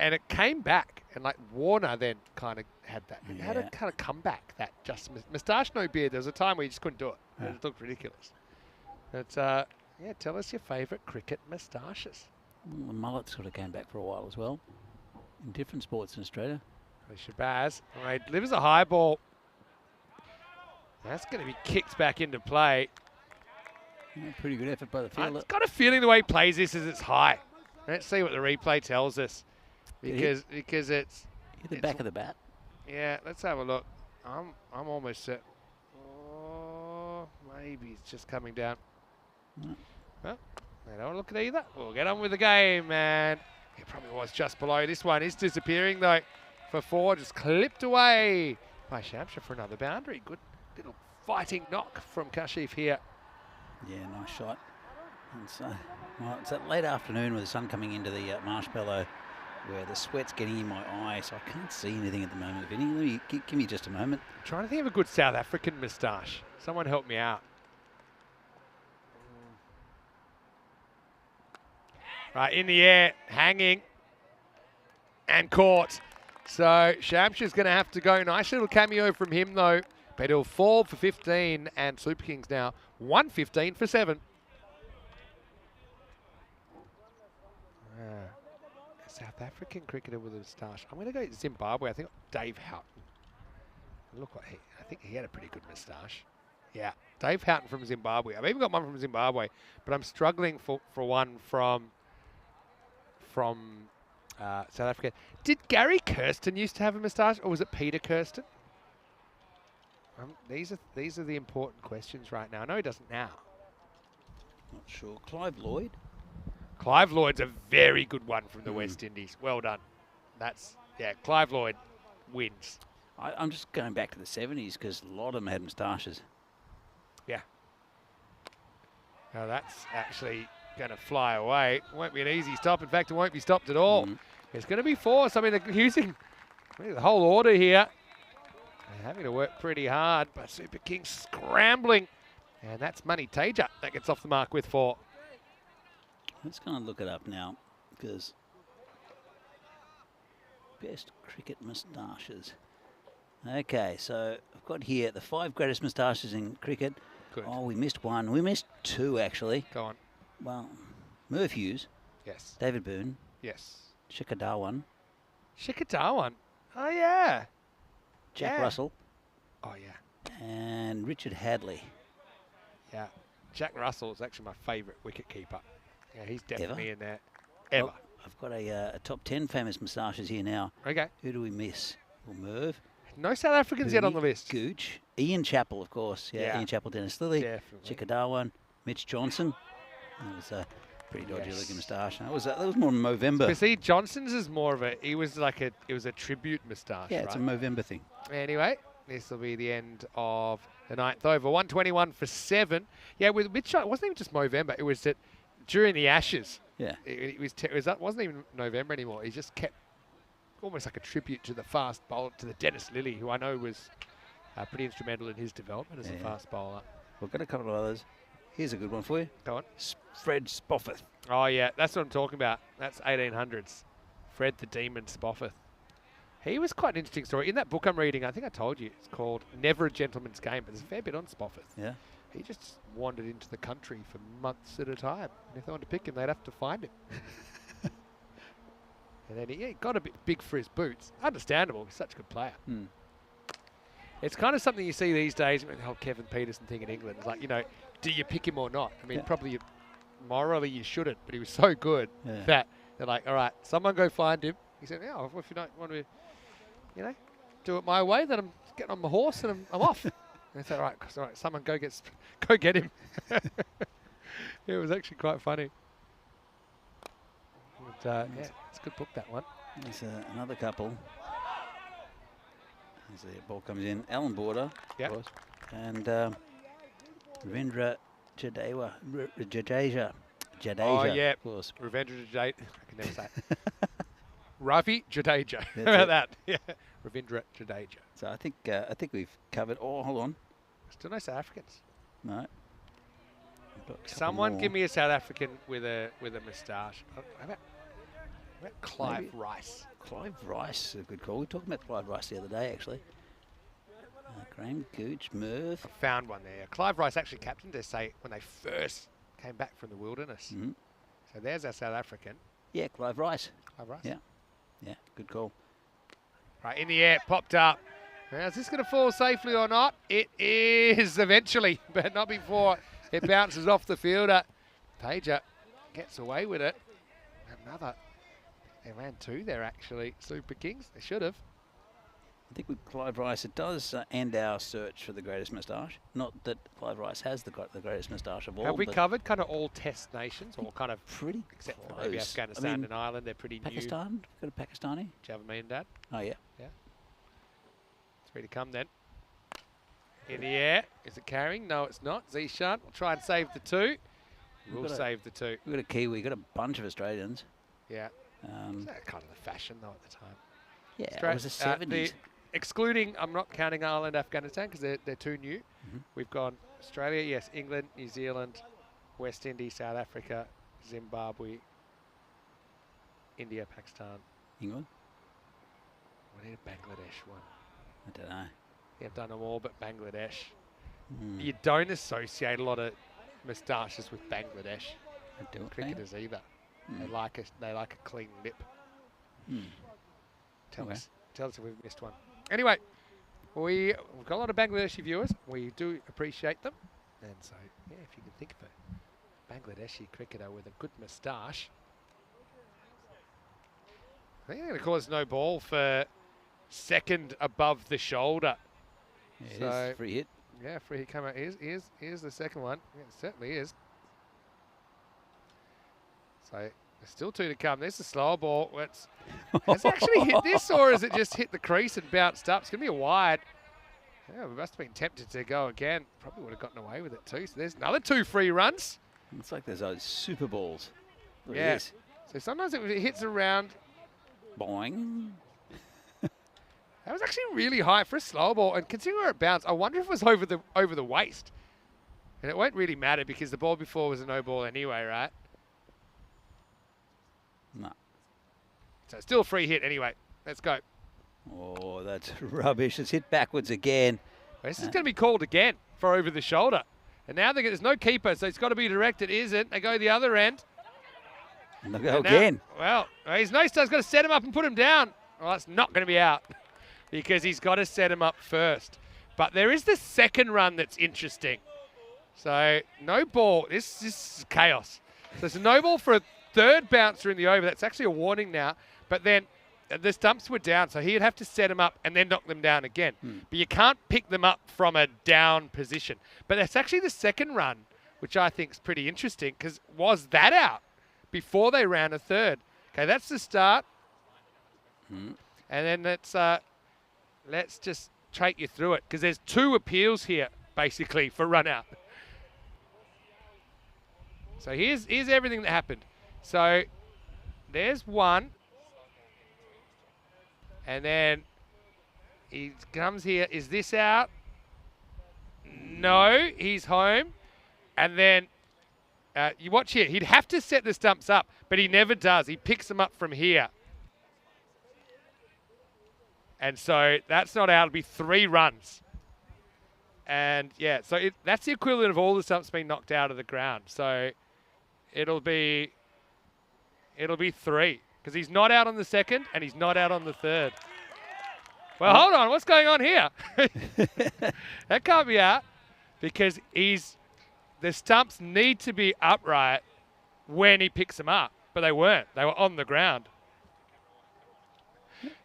And it came back, and like Warner then kind of had that. It had a kind of comeback, that just moustache, no beard. There was a time where you just couldn't do it. Yeah. It looked ridiculous. But yeah, tell us your favourite cricket moustaches. The mullet sort of came back for a while as well, in different sports in Australia. Shabazz, all right, delivers a high ball. That's going to be kicked back into play. Yeah, pretty good effort by the fielder. I've got a feeling the way he plays this is it's high. Let's see what the replay tells us. Because it's hit the back of the bat. Yeah, let's have a look. I'm almost set. Oh, maybe it's just coming down. Well, they don't look at either. We'll get on with the game, man. It probably was just below. This one is disappearing though. For 4, just clipped away by Shamsha for another boundary. Good little fighting knock from Kashif here. Yeah, nice shot. And so, well, it's that late afternoon with the sun coming into the marshmallow, where the sweat's getting in my eye, so I can't see anything at the moment. Vinny, give me just a moment. I'm trying to think of a good South African moustache. Someone help me out. Right, in the air, hanging, and caught. So Shamsha's going to have to go. Nice little cameo from him, though. But he'll fall for 15, and Super Kings now 115 for 7. South African cricketer with a moustache. I'm going to go Zimbabwe. I think Dave Houghton. Look what I think he had a pretty good moustache. Yeah, Dave Houghton from Zimbabwe. I've even got one from Zimbabwe, but I'm struggling for one from South Africa. Did Gary Kirsten used to have a moustache, or was it Peter Kirsten? These are the important questions right now. I know he doesn't now. Not sure. Clive Lloyd. Clive Lloyd's a very good one from the West Indies. Well done. Clive Lloyd wins. I'm just going back to the 70s because a lot of them had moustaches. Yeah. Now that's actually going to fly away. Won't be an easy stop. In fact, it won't be stopped at all. It's going to be forced. I mean, they're using the whole order here. They're having to work pretty hard, but Super Kings scrambling. And that's Money Taja that gets off the mark with 4. Let's go and look it up now because best cricket moustaches. Okay, so I've got here the 5 greatest moustaches in cricket. Good. Oh, we missed one. We missed 2, actually. Go on. Well, Merv Hughes, Yes. David Boone, Yes. Shikhar Dhawan, Shikhar Dhawan. Oh, yeah. Jack Yeah. Russell, Oh, yeah. and Richard Hadley. Yeah. Jack Russell is actually my favourite wicket keeper. Yeah, he's definitely in there. Ever. Oh, I've got a top 10 famous moustaches here now. Okay. Who do we miss? Well, Merv. No South Africans yet on the list. Gooch. Ian Chappell, of course. Yeah, Yeah. Ian Chappell, Dennis Lilly. Definitely. Shikhar Dhawan, Mitch Johnson. That was a pretty dodgy Yes. looking moustache. That was more Movember. But see, Johnson's is more of it was a tribute moustache, Yeah, right? it's a Movember thing. Anyway, this will be the end of the 9th over. 121 for 7. Yeah, with Mitch, it wasn't even just Movember. It was that during the Ashes, Yeah. that wasn't even November anymore. He just kept almost like a tribute to the fast bowler, to the Dennis Lilly, who I know was pretty instrumental in his development as a fast bowler. We've got a couple of others. Here's a good one for you. Go on. Fred Spofford. Oh, yeah, that's what I'm talking about. That's 1800s. Fred the Demon Spofford. He was quite an interesting story. In that book I'm reading, I think I told you, it's called Never a Gentleman's Game, but there's a fair bit on Spofford. Yeah. He just wandered into the country for months at a time. And if they wanted to pick him, they'd have to find him. And then he got a bit big for his boots. Understandable. He's such a good player. It's kind of something you see these days with the whole Kevin Peterson thing in England. It's like, do you pick him or not? I mean, probably morally you shouldn't, but he was so good that they're like, all right, someone go find him. He said, yeah, if you don't want to, do it my way, then I'm getting on my horse and I'm off. And they said, all right, someone go get him. It was actually quite funny. But, it's a good book, that one. There's another couple. As the ball comes in, Alan Border, Yep. of course, and Ravindra Jadeja. Oh, yeah. Of course. Ravindra Jadeja. I can never say it. Ravi Jadeja. How That's about it. that? Yeah. Ravindra Jadeja. So I think we've covered. Oh, hold on. Still no South Africans. No. We've got a couple Someone more. give me a South African with a moustache. How about Clive Maybe. Rice? Clive Rice, a good call. We were talking about Clive Rice the other day, actually. Graham Gooch, Merv. I found one there. Clive Rice actually captained SA when they first came back from the wilderness. Mhm. So there's our South African. Yeah, Clive Rice. Clive Rice. Yeah. Yeah, good call. Right, in the air, popped up. Now, is this going to fall safely or not? It is eventually, but not before it bounces off the fielder. Taja gets away with it. Another. They ran 2 there, actually. Super Kings. They should have. I think with Clive Rice, it does end our search for the greatest moustache. Not that Clive Rice has the greatest moustache of all. Have we but covered kind of all test nations, or kind of pretty except for close. maybe Afghanistan I mean, and Ireland? They're pretty Pakistan? We've got a Pakistani? new. Do you have a me and Dad? Oh, yeah. It's ready to come then. In the air. Is it carrying? No, it's not. Zishan will try and save the 2. We'll got a- save the 2. We've got a Kiwi, we've got a bunch of Australians. Yeah. Is that kind of the fashion, though, at the time? Yeah, it Straight- was the 70s. excluding, I'm not counting Ireland, Afghanistan, because they're too new. Mhm. We've gone Australia, yes, England, New Zealand, West Indies, South Africa, Zimbabwe, India, Pakistan. England? We need a Bangladesh one. I don't know. Yeah, I've done them all but Bangladesh. Mm, You don't associate a lot of moustaches with Bangladesh I don't cricketers either. They Mm. like a clean lip. Mm. Tell Okay. us if we've missed one. Anyway, we've got a lot of Bangladeshi viewers. We do appreciate them. And so, yeah, if you can think of a Bangladeshi cricketer with a good moustache. I think they're going to cause no ball for second above the shoulder. Yeah, it So- is. Free hit. Yeah, free hit come out. Here's the second one. Yeah, it certainly is. So there's still 2 to come. There's the slower ball. Has it actually hit this, or has it just hit the crease and bounced up? It's going to be a wide. Yeah, we must have been tempted to go again. Probably would have gotten away with it too. So there's another 2 free runs. It's like there's those super balls. Look at Yeah. this. So sometimes it hits around. Boing. That was actually really high for a slow ball, and considering where it bounced, I wonder if it was over the waist. And it won't really matter because the ball before was a no ball anyway, right? No. So still a free hit anyway. Let's go. Oh, that's rubbish. It's hit backwards again. This is going to be called again for over the shoulder. And now there's no keeper, so it's got to be direct. It isn't. They go the other end. And they'll go And now- again. Well, he's no star's got to set him up and put him down. Well, that's not going to be out because he's got to set him up first. But there is the second run that's interesting. So no ball. This is chaos. So there's a no ball for a third bouncer in the over. That's actually a warning now. But then the stumps were down, so he'd have to set them up and then knock them down again. But you can't pick them up from a down position. But that's actually the second run, which I think is pretty interesting, because was that out before they ran a third? Okay, that's the start. And then let's just take you through it, because there's 2 appeals here, basically, for run out. So here's everything that happened. So there's one. And then he comes here. Is this out? No, he's home. And then you watch here. He'd have to set the stumps up, but he never does. He picks them up from here. And so that's not out. It'll be 3 runs. And yeah, so that's the equivalent of all the stumps being knocked out of the ground. So it'll be 3. Because he's not out on the second and he's not out on the third. Well, hold on. What's going on here? That can't be out because the stumps need to be upright when he picks them up. But they weren't. They were on the ground.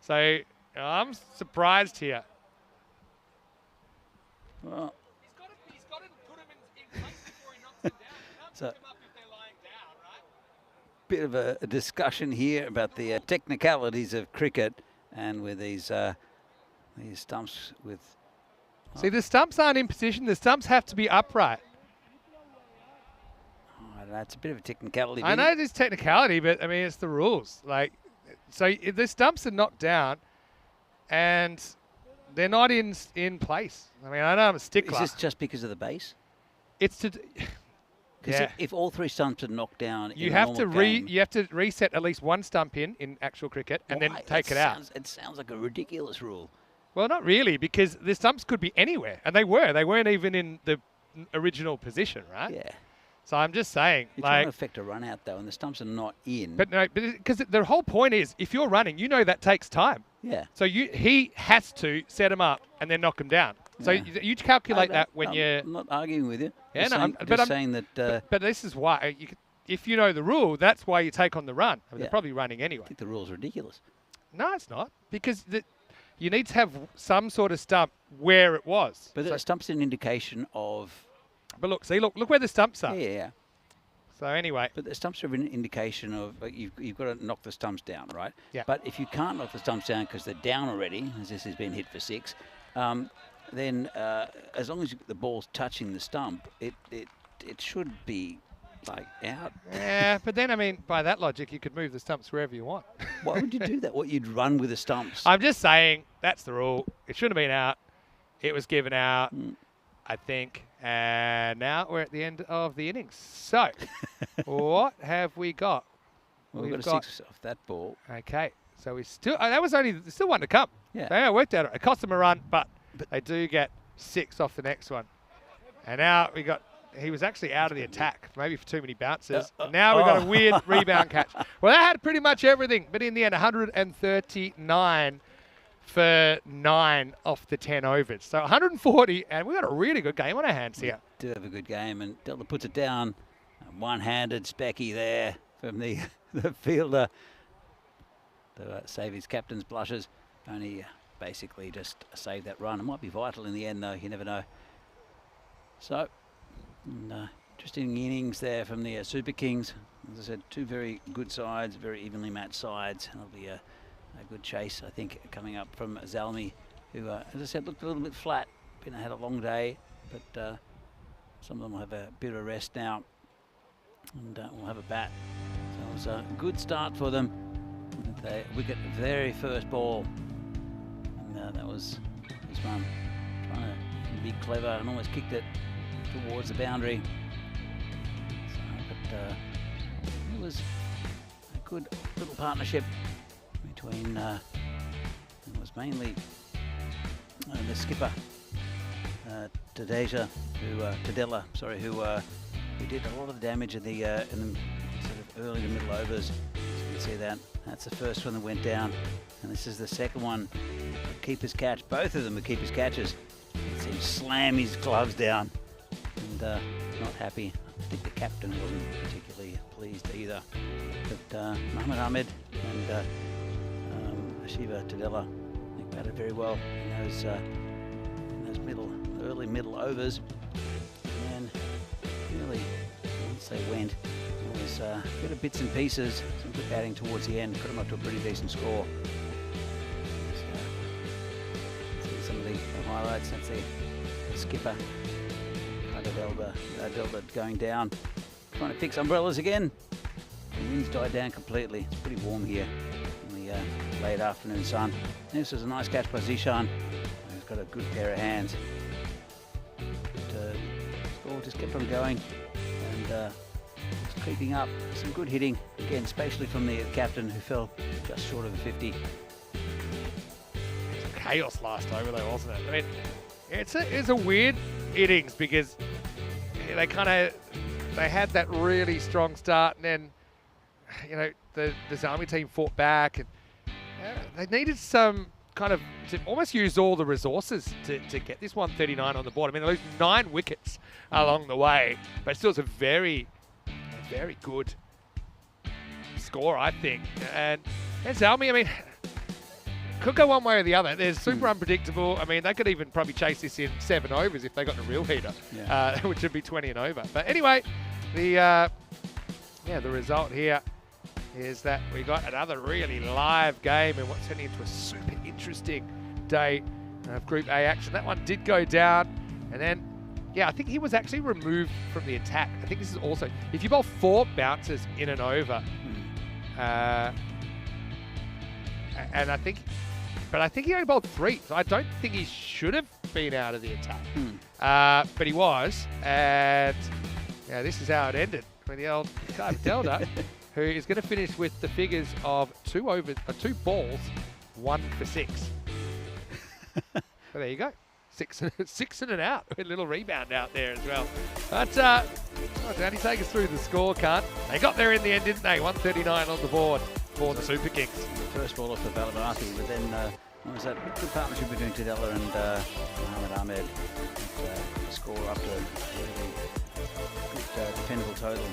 So I'm surprised here. Well, He's got to put them in place before he knocks them down. He can't So- pick them up if they're lying down, right? bit of a discussion here about the technicalities of cricket and with these stumps with... See, the stumps aren't in position. The stumps have to be upright. I don't know, it's a bit of a technicality. I know it is technicality, but I mean, it's the rules. Like, so if the stumps are knocked down and they're not in place. I mean, I know I'm a stickler. Is this just because of the base? It's to... Because Yeah. if all 3 stumps are knocked down, You in a have to normal game, you have to reset at least one stump in actual cricket and then why? take it out. It sounds like a ridiculous rule. Well, not really, because the stumps could be anywhere, and they were. They weren't even in the original position, right? Yeah. So I'm just saying, You're trying like, to affect a run out though, and the stumps are not in. but no, because the whole point is, if you're running, you know that takes time. yeah. So he has to set them up and then knock them down. So Yeah. you calculate No, that when you're. I'm not arguing with you. Yeah, Just no, saying, but just I'm- saying that But this is why if you know the rule, that's why you take on the run. I mean, Yeah. They're probably running I anyway. think the rule's ridiculous. No, it's not, because you need to have some sort of stump where it was. But So- the stump's an indication of... but look where the stumps are. Yeah. So anyway, But the stumps are an indication of you've got to knock the stumps down, right? Yeah. But if you can't knock the stumps down because they're down already, as this has been hit for 6, then as long as the ball's touching the stump, it should be like out. yeah, but then I mean, by that logic, you could move the stumps wherever you want. Why would you do that? What, you'd run with the stumps? I'm just saying that's the rule. It shouldn't have been out. It was given out, I think. And now we're at the end of the innings. So, what have we got? Well, we've we've got a 6 off that ball. Okay, so we still that was still one to come. Yeah. So, yeah, it worked out. It cost them a run, but they do get 6 off the next one. And now he was actually out of the attack, maybe for too many bounces. Now we've got a weird rebound catch. Well, that had pretty much everything, but in the end, 139 for 9 off the 10 overs. So 140, and we've got a really good game on our hands here. Did have a good game, and Delta puts it down. One-handed specky there from the fielder to save his captain's blushes. Only basically just save that run. It might be vital in the end, though. You never know. So, interesting innings there from the Super Kings. As I said, two very good sides, very evenly matched sides. It'll be a good chase, I think, coming up from Zalmi, who, as I said, looked a little bit flat. Had a long day, but some of them will have a bit of a rest now, and will have a bat. So it was a good start for them. They wicket very first ball, and that was his mum trying to be clever and almost kicked it towards the boundary. So, but it was a good little partnership between it was mainly the skipper Tadella, who did a lot of damage in the sort of early to middle overs. So you can see that. That's the first one that went down, and this is the second one. Keeper's catch. Both of them were keeper's catches. You see him slam his gloves down, and not happy. I think the captain wasn't particularly pleased either. But Mohammed Ahmed and Shiva Tadella, I think, batted very well in those early middle overs, and really, once they went, it was a bit of bits and pieces, some good batting towards the end, put them up to a pretty decent score. So, see some of the highlights. That's the skipper, Delta going down, trying to fix umbrellas again. The wind's died down completely. It's pretty warm here in the late afternoon sun. And this was a nice catch by Zishan, who's got a good pair of hands. Score just kept on going, and was creeping up. Some good hitting again, especially from the captain, who fell just short of a 50. Chaos last over though, wasn't it? I mean, it's a weird innings because they had that really strong start, and then the Zalmi team fought back, and they needed some kind of to almost use all the resources to get this 139 on the board. I mean, they lose 9 wickets along the way, but still it's a very, very good score, I think. And Zalmi, I mean, could go one way or the other. They're super unpredictable. I mean, they could even probably chase this in 7 overs if they got a real heater, which would be 20 and over. But anyway, the result here is that we got another really live game and what's turning into a super interesting day of Group A action. That one did go down, and then, I think he was actually removed from the attack. I think this is also, if you bowl 4 bounces in an over, and I think he only bowled 3, so I don't think he should have been out of the attack. But he was, and this is how it ended with the old Delta, who is going to finish with the figures of 2 balls, 1 for 6. So there you go. 6 and an out. A little rebound out there as well. But Danny, take us through the scorecard. They got there in the end, didn't they? 139 on the board for the Super Kings. First ball off for Balabati, but then what was that? Good partnership between Tadella and Mohammed Ahmed. Score up to a really good defendable total.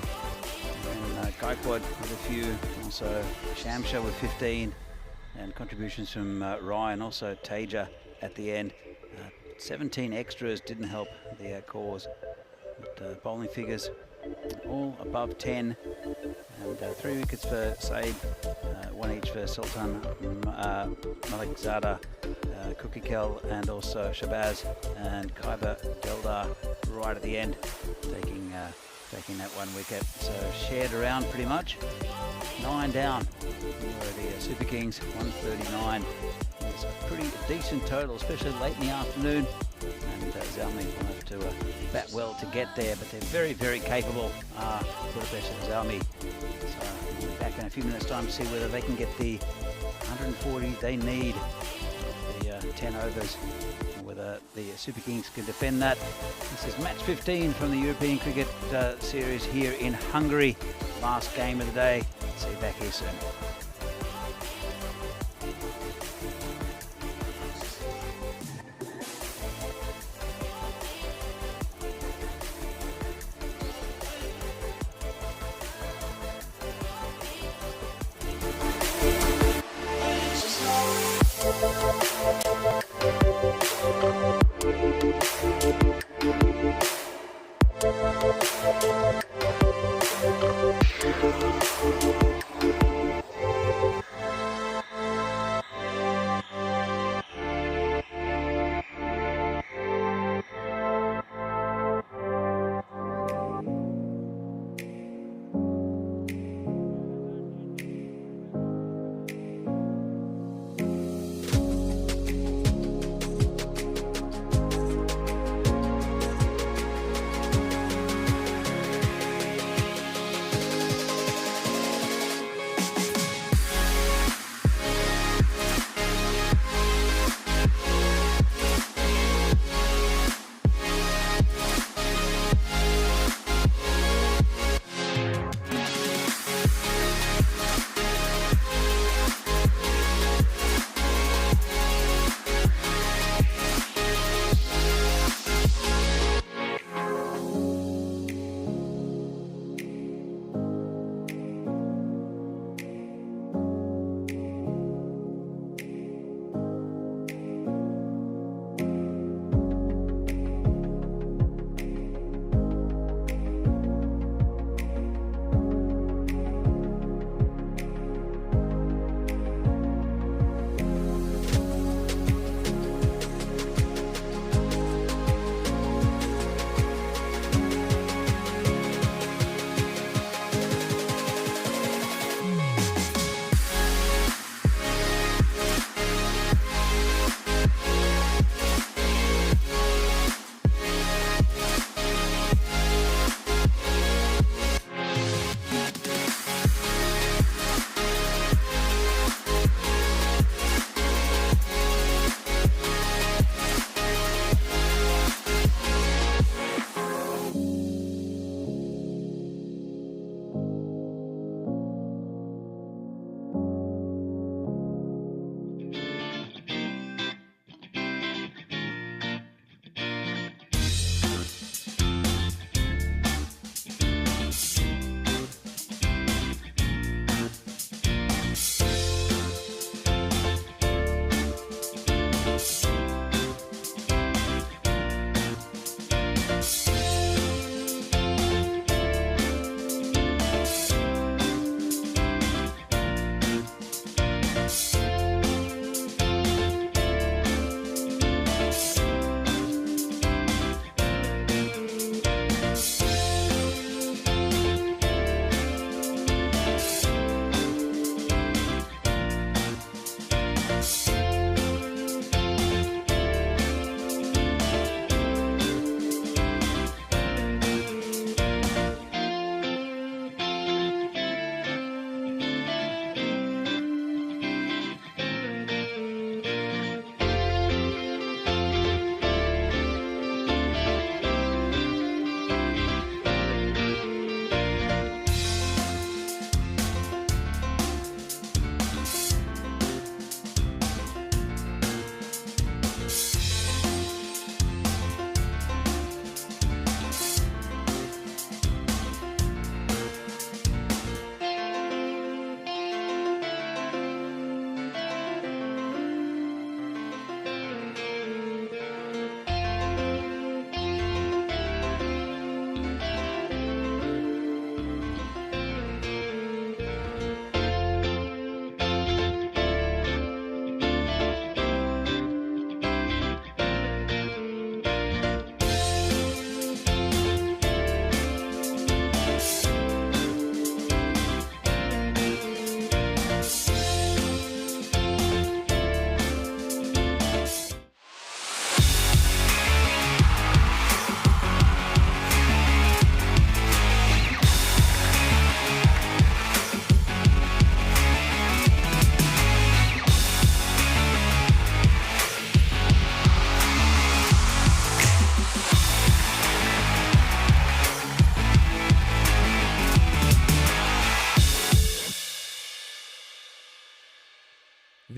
And Gaikwad with a few, also Shamsha with 15, and contributions from Ryan, also Taja at the end. 17 extras didn't help the cause, but bowling figures all above 10, and 3 wickets for Saeed, 1 each for Sultan, Malikzada, Kukikel, and also Shabazz, and Khyber Deldar right at the end, taking that 1 wicket. So shared around pretty much. 9 down for the Super Kings, 139. It's a pretty decent total, especially late in the afternoon. And Zalmi will have to bat well to get there, but they're very, very capable for the best of Zalmi. So we'll be back in a few minutes' time to see whether they can get the 140 they need, the 10 overs, whether the Super Kings can defend that. This is match 15 from the European Cricket Series here in Hungary. Last game of the day. See you back here soon.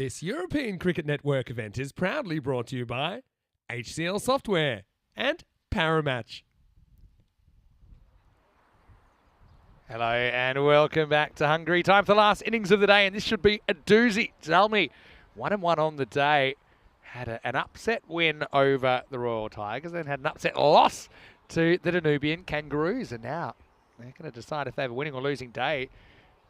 This European Cricket Network event is proudly brought to you by HCL Software and Paramatch. Hello and welcome back to Hungary. Time for the last innings of the day, and this should be a doozy. Zalmi, 1-1 on the day. Had an upset win over the Royal Tigers, then had an upset loss to the Danubian Kangaroos, and now they're going to decide if they have a winning or losing day,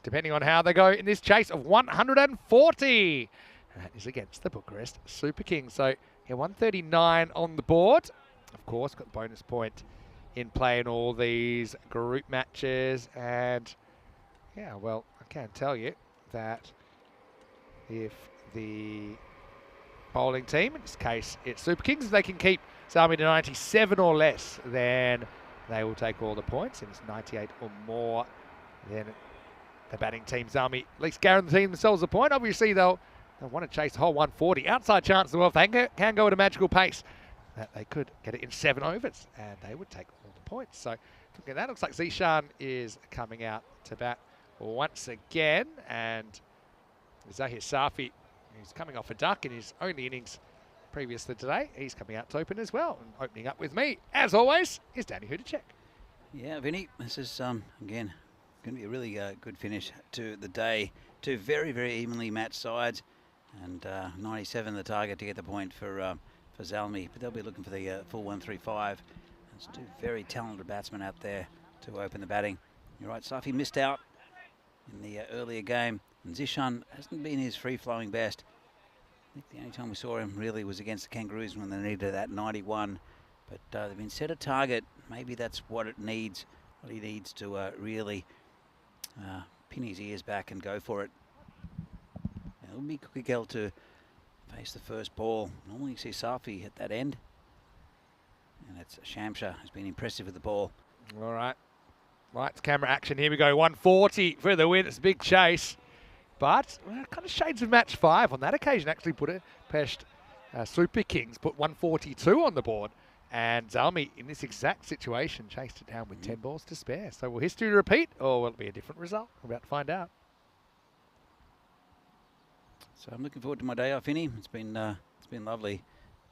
depending on how they go in this chase of 140. And that is against the Bucharest Super Kings. So, yeah, 139 on the board. Of course, got the bonus point in play in all these group matches. And, yeah, well, I can tell you that if the bowling team, in this case it's Super Kings, if they can keep Zalmi to 97 or less, then they will take all the points. If it's 98 or more, then the batting team, Zalmi, at least guarantee themselves a point. Obviously, they'll want to chase the whole 140. Outside chance as well. If they can go at a magical pace, that they could get it in 7 overs, and they would take all the points. So, looking at that, looks like Zishan is coming out to bat once again, and Zahir Safi, who's coming off a duck in his only innings previously today, he's coming out to open as well. And opening up with me, as always, is Danny Hudacek. Yeah, Vinny, this is, again, going to be a really good finish to the day. Two very, very evenly matched sides, and 97 the target to get the point for Zalmi, but they'll be looking for the full 135. There's two very talented batsmen out there to open the batting. You're right, Safi missed out in the earlier game, and Zishan hasn't been his free-flowing best. I think the only time we saw him really was against the Kangaroos when they needed that 91, but they've been set a target. Maybe that's what it needs, what he needs to really pin his ears back and go for it. It'll be Cookie to face the first ball. Normally you see Safi at that end, and it's Shamsha who's been impressive with the ball. All right. Lights, camera, action. Here we go. 140 for the win. It's a big chase. But kind of shades of match 5 on that occasion. Actually Budapest Super Kings put 142 on the board. And Zalmi, in this exact situation, chased it down with 10 balls to spare. So will history repeat, or will it be a different result? We're about to find out. So I'm looking forward to my day off, Vinny. It's been lovely,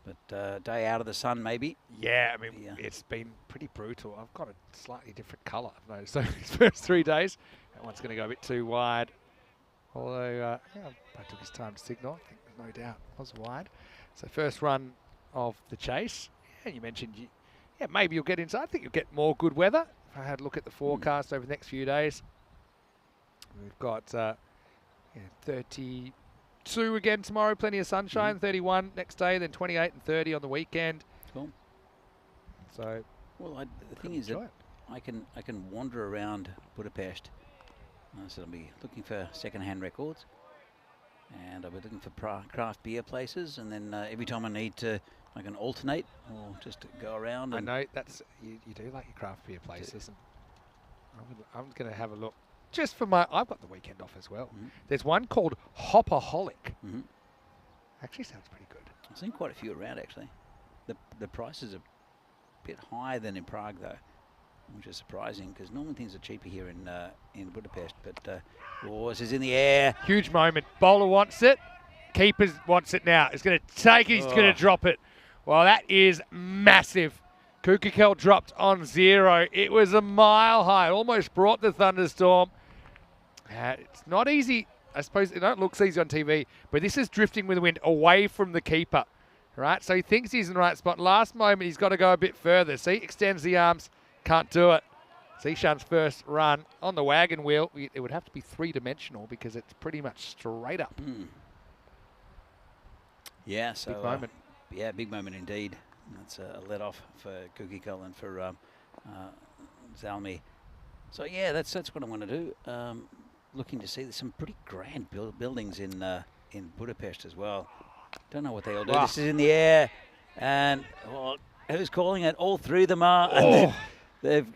but day out of the sun maybe. Yeah, I mean, it's been pretty brutal. I've got a slightly different colour, I've noticed. So these first 3 days, that one's going to go a bit too wide. Although, I took his time to signal. I think there's no doubt it was wide. So first run of the chase. Yeah, you mentioned, maybe you'll get inside. I think you'll get more good weather. If I had a look at the forecast over the next few days, we've got 32 again tomorrow, plenty of sunshine, 31 next day, then 28 and 30 on the weekend. Cool. So, well, the thing is that I can wander around Budapest. So I'll be looking for second-hand records, and I'll be looking for craft beer places, and then every time I need to, I can alternate or just go around. I know that's you do like your craft beer places, and I'm going to have a look just for I've got the weekend off as well. There's one called Hopaholic. Actually sounds pretty good. I've seen quite a few around actually. The prices are a bit higher than in Prague though, which is surprising because normally things are cheaper here in Budapest. But Wars is in the air. Huge moment. Bowler wants it. Keeper wants it now. He's going to take it. He's going to drop it. Well, that is massive. Kukikel dropped on 0. It was a mile high. It almost brought the thunderstorm. It's not easy. I suppose it don't look easy on TV, but this is drifting with the wind away from the keeper. Right? So he thinks he's in the right spot. Last moment, he's got to go a bit further. See, extends the arms. Can't do it. Zishan's first run on the wagon wheel. It would have to be 3-dimensional because it's pretty much straight up. Yeah, so big moment. Yeah, big moment indeed. That's a let off for Kukikel and for Zalmi. So yeah, that's what I want to do. Looking to see there's some pretty grand buildings in Budapest as well. Don't know what they all do. This is in the air, and who's calling it? All 3 of them are. They've.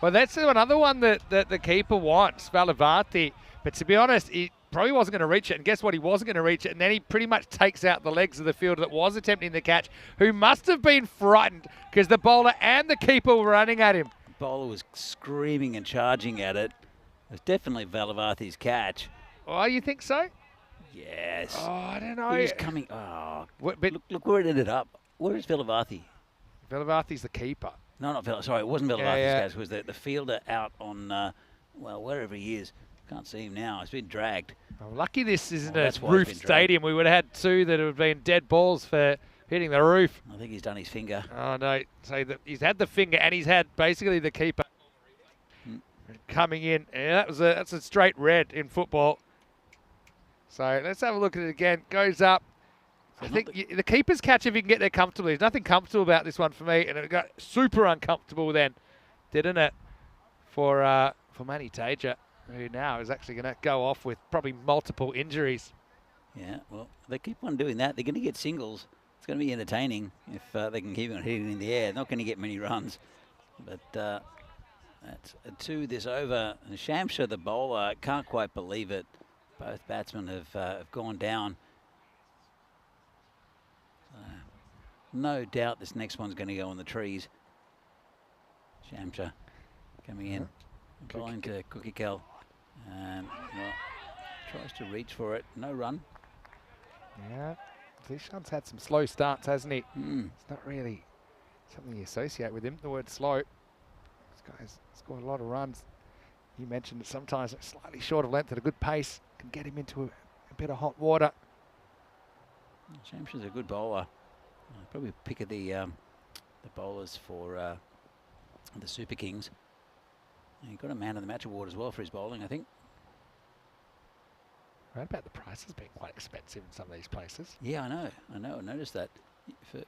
Well, that's another one that the keeper wants, Valavati. But to be honest, he probably wasn't going to reach it. And guess what? He wasn't going to reach it. And then he pretty much takes out the legs of the fielder that was attempting the catch, who must have been frightened because the bowler and the keeper were running at him. The bowler was screaming and charging at it. It was definitely Valavathi's catch. Oh, you think so? Yes. Oh, I don't know. He was coming. Oh, But look where it ended up. Where is Villavarthi? Villavarthi's the keeper. No, not Sorry, it wasn't Villavarthi's Yeah. case. It was the fielder out on, well, wherever he is. Can't see him now. He's been dragged. Oh, lucky this isn't that's a why he's roof been dragged. stadium. We would have had two that would have been dead balls for hitting the roof. I think he's done his finger. Oh, no. So he's had the finger and he's had basically the keeper coming in. And that's a straight red in football. So let's have a look at it again. Goes up. I think the keeper's catch, if he can get there comfortably. There's nothing comfortable about this one for me. And it got super uncomfortable then, didn't it? For Manny Tager, who now is actually going to go off with probably multiple injuries. Yeah, well, they keep on doing that. They're going to get singles. It's going to be entertaining if they can keep on hitting in the air. Not going to get many runs. But that's a 2 this over. And Shamsha, the bowler, can't quite believe it. Both batsmen have gone down. No doubt this next one's going to go in the trees. Shamsha coming in, bowling to Cookie Kel. And well, tries to reach for it. No run. Yeah, Zishan's had some slow starts, hasn't he? Mm. It's not really something you associate with him, the word slow. This guy's scored a lot of runs. You mentioned that sometimes it's slightly short of length at a good pace can get him into a bit of hot water. Shamsha's a good bowler. Probably pick of the bowlers for the Super Kings. He got a man of the match award as well for his bowling, I think. Right about the prices being quite expensive in some of these places. Yeah, I know. I noticed that. For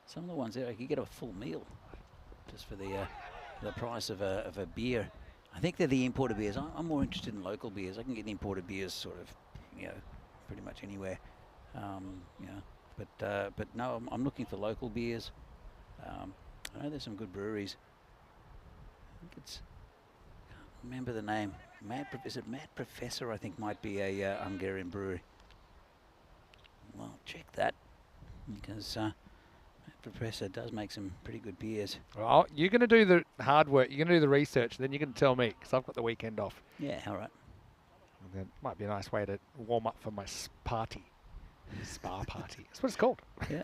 some of the ones there, you could get a full meal just for the price of a beer. I think they're the imported beers. I'm more interested in local beers. I can get imported beers sort of, pretty much anywhere. But no, I'm looking for local beers. I know there's some good breweries. I think it's, can't remember the name. Is it Mad Professor? I think might be a Hungarian brewery. Well, check that because Mad Professor does make some pretty good beers. Well, you're going to do the hard work. You're going to do the research. Then you're going to tell me because I've got the weekend off. Yeah, all right. And that might be a nice way to warm up for my party. Spa party. That's what it's called. Yeah.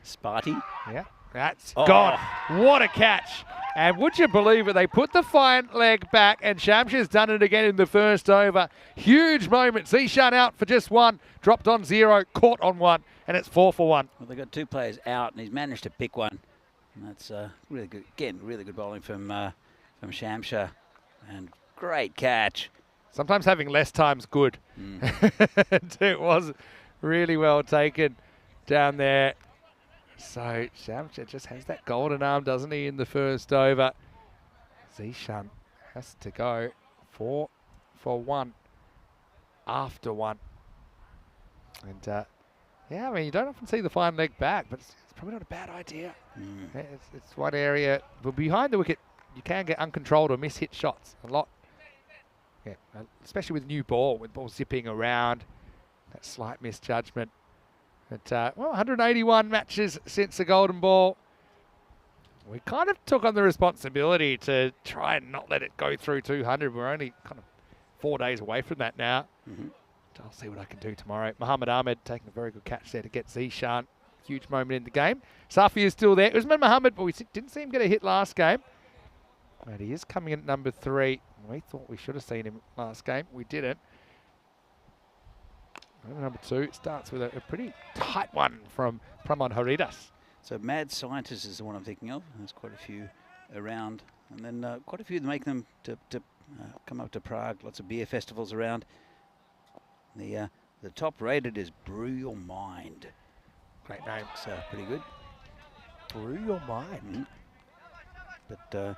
Sparty. Yeah. That's gone. What a catch. And would you believe it? They put the fine leg back and Shamsha's done it again in the first over. Huge moment. Zishan out for just one. Dropped on 0. Caught on 1. And it's 4 for 1. Well, they've got 2 players out and he's managed to pick one. And that's really good. Again, really good bowling from Shamsha. And great catch. Sometimes having less time's good. It was really well taken down there. So Shamsha just has that golden arm, doesn't he, in the first over. Zishan has to go 4 for 1 after 1. And yeah, I mean, you don't often see the fine leg back, but it's probably not a bad idea. It's one area, but behind the wicket, you can get uncontrolled or miss hit shots a lot. Yeah, especially with new ball, with ball zipping around, that slight misjudgment. But, well, 181 matches since the golden ball. We kind of took on the responsibility to try and not let it go through 200. We're only kind of 4 days away from that now. I'll see what I can do tomorrow. Muhammad Ahmed taking a very good catch there to get Zishan. Huge moment in the game. Safi is still there. Usman Muhammad, but we didn't see him get a hit last game. But he is coming in at number 3. We thought we should have seen him last game. We didn't. Number 2 starts with a pretty tight one from Pramod Haridas. So Mad Scientist is the one I'm thinking of. There's quite a few around. And then quite a few that make them to come up to Prague. Lots of beer festivals around. The top rated is Brew Your Mind. Great name. So pretty good. Brew Your Mind. But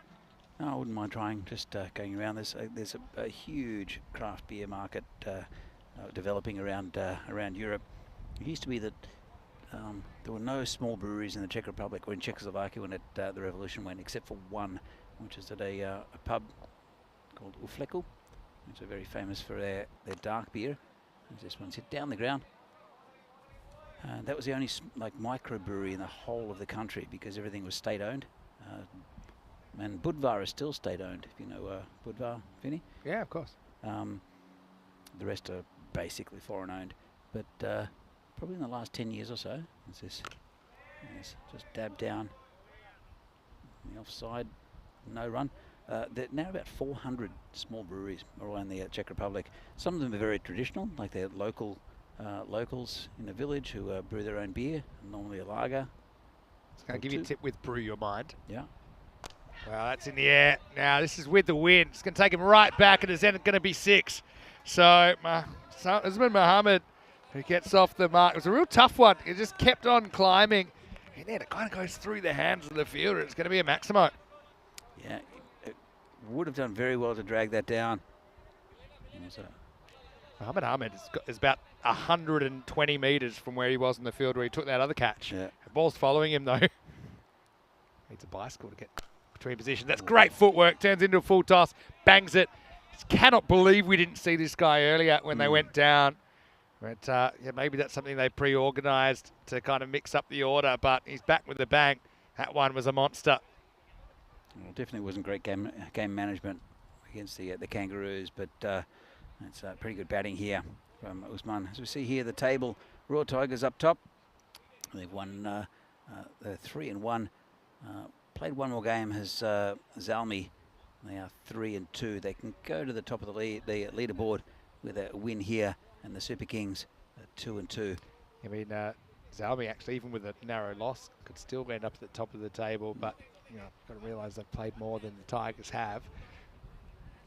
no, I wouldn't mind trying just going around. There's a huge craft beer market developing around Europe. It used to be that there were no small breweries in the Czech Republic or in Czechoslovakia when the revolution went, except for one, which is at a pub called Ufleku, which are very famous for their dark beer. This one's hit down the ground. That was the only microbrewery in the whole of the country because everything was state-owned. And Budvar is still state-owned, if you know Budvar, Vinny. Yeah, of course. The rest are basically foreign-owned. but probably in the last 10 years or so. It's this, just dab down the offside, no run. There are now about 400 small breweries around the Czech Republic. Some of them are very traditional, like they're locals in a village who brew their own beer, normally a lager. I'll give you a tip with Brew Your Mind. Yeah. Well, that's in the air. Now, this is with the wind. It's going to take him right back, and it's then going to be 6. So, Usman Mohammed, who gets off the mark. It was a real tough one. It just kept on climbing. And then it kind of goes through the hands of the fielder. It's going to be a Maximo. Yeah, it would have done very well to drag that down. Mohammed Ahmed is about 120 metres from where he was in the field where he took that other catch. Yeah. The ball's following him, though. Needs a bicycle to get between positions. That's great footwork. Turns into a full toss. Bangs it. Just cannot believe we didn't see this guy earlier when they went down. But yeah, maybe that's something they pre-organised to kind of mix up the order. But he's back with the bang. That one was a monster. Well, definitely wasn't great game management against the Kangaroos, but it's pretty good batting here from Usman. As we see here, the table, Raw Tigers up top. They've won 3-1. Played one more game as Zalmi. They are 3-2. They can go to the top of the leaderboard with a win here, and the Super Kings are 2-2. I mean, Zalmi actually, even with a narrow loss, could still end up at the top of the table, but you know, got to realise they've played more than the Tigers have.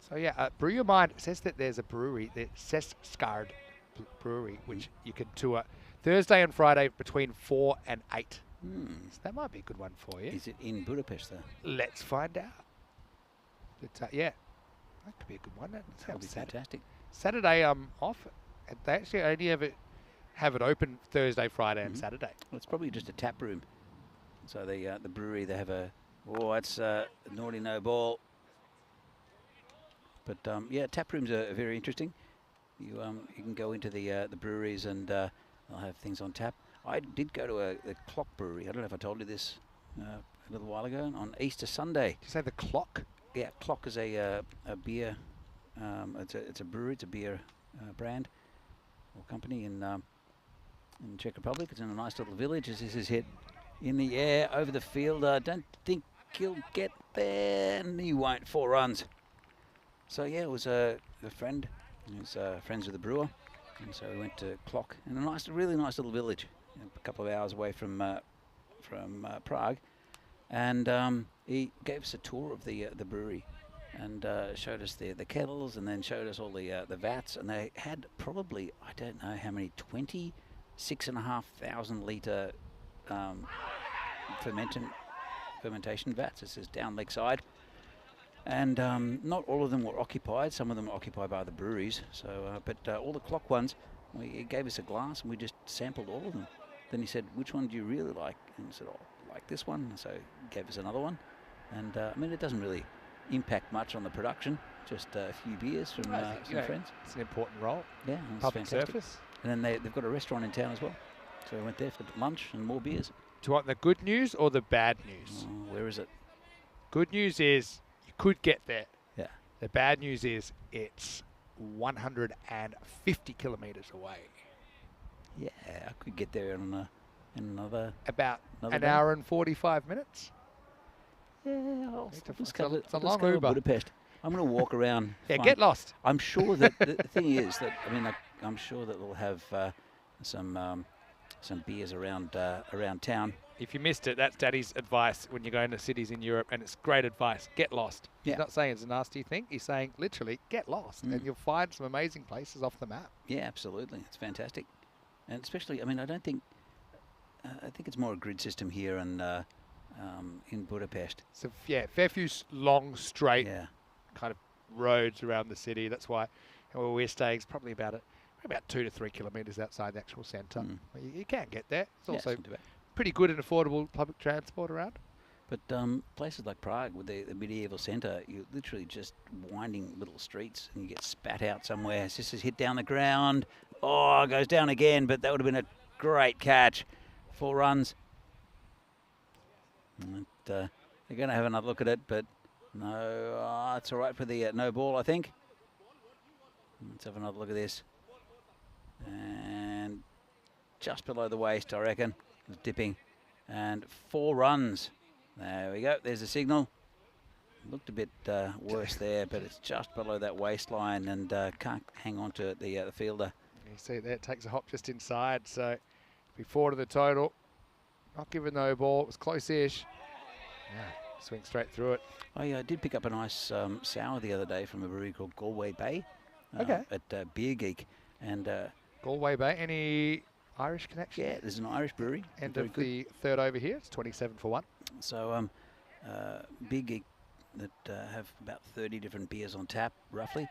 So yeah, Brew Your Mind says that there's a brewery, the Seskard Brewery, which you can tour Thursday and Friday between 4 and 8. So that might be a good one for you. Is it in Budapest, though? Let's find out. But, yeah, that could be a good one. That would be fantastic. Saturday, I'm off. And they actually only have it open Thursday, Friday, and Saturday. Well, it's probably just a tap room. So the brewery, they have a it's naughty no ball. But yeah, tap rooms are very interesting. You can go into the breweries and they'll have things on tap. I did go to the Clock Brewery. I don't know if I told you this a little while ago on Easter Sunday. Did you say the Clock? Yeah, Clock is a beer. It's a brewery. It's a beer brand or company in Czech Republic. It's in a nice little village. As this is hit in the air over the field, I don't think he'll get there, and he won't. 4 runs. So yeah, it was a friend. He was friends with the brewer, and so we went to Clock in a really nice little village, a couple of hours away from Prague, and he gave us a tour of the brewery, and showed us the kettles, and then showed us all the vats, and they had probably, I don't know how many, 26,500 litre fermentation vats. This is down lakeside. And not all of them were occupied. Some of them were occupied by the breweries. So, but all the Clock ones, he gave us a glass and we just sampled all of them. Then he said, "Which one do you really like?" And I said, "Oh, I like this one." So he gave us another one. And I mean, it doesn't really impact much on the production. Just a few beers from some friends. It's an important role. Yeah, Public fantastic. service. And then they've got a restaurant in town as well. So we went there for lunch and more beers. Do you want the good news or the bad news? Oh, where is it? Good news is you could get there. Yeah. The bad news is it's 150 kilometres away. Yeah, I could get there in another... About Another an day? hour and 45 minutes. Yeah, I'll It's a- just it's a- cover, it's a I'll just long go Uber. to Budapest. I'm going to walk around. Yeah, find- get lost. I'm sure that the thing is that I'm sure that we'll have some beers around town. If you missed it, that's Daddy's advice when you're going to cities in Europe, and it's great advice. Get lost. Yeah. He's not saying it's a nasty thing. He's saying literally get lost, and you'll find some amazing places off the map. Yeah, absolutely. It's fantastic, and especially, I mean, I think it's more a grid system here and in Budapest. So yeah, fair few long straight Yeah. kind of roads around the city. That's why where we're staying is probably about 2 to 3 kilometres outside the actual centre. You can get there. It's Yeah, also it's not too bad. pretty good and affordable public transport around. But places like Prague with the medieval centre, you're literally just winding little streets and you get spat out somewhere. This is hit down the ground. Oh, it goes down again, but that would have been a great catch. 4 runs. And, they're going to have another look at it, but no, it's all right for the no ball, I think. Let's have another look at this. And just below the waist, I reckon. It was dipping. And 4 runs. There we go. There's the signal. Looked a bit worse there, but it's just below that waistline and can't hang on to it, the fielder. You see there, it takes a hop just inside, so be 4 to the total. Not given no ball, it was close-ish. Yeah, swing straight through it. I did pick up a nice sour the other day from a brewery called Galway Bay at Beer Geek. And Galway Bay, any Irish connection? yeah, there's an Irish brewery. End Very of good. the third over here, it's 27 for 1. So Beer Geek that have about 30 different beers on tap, roughly.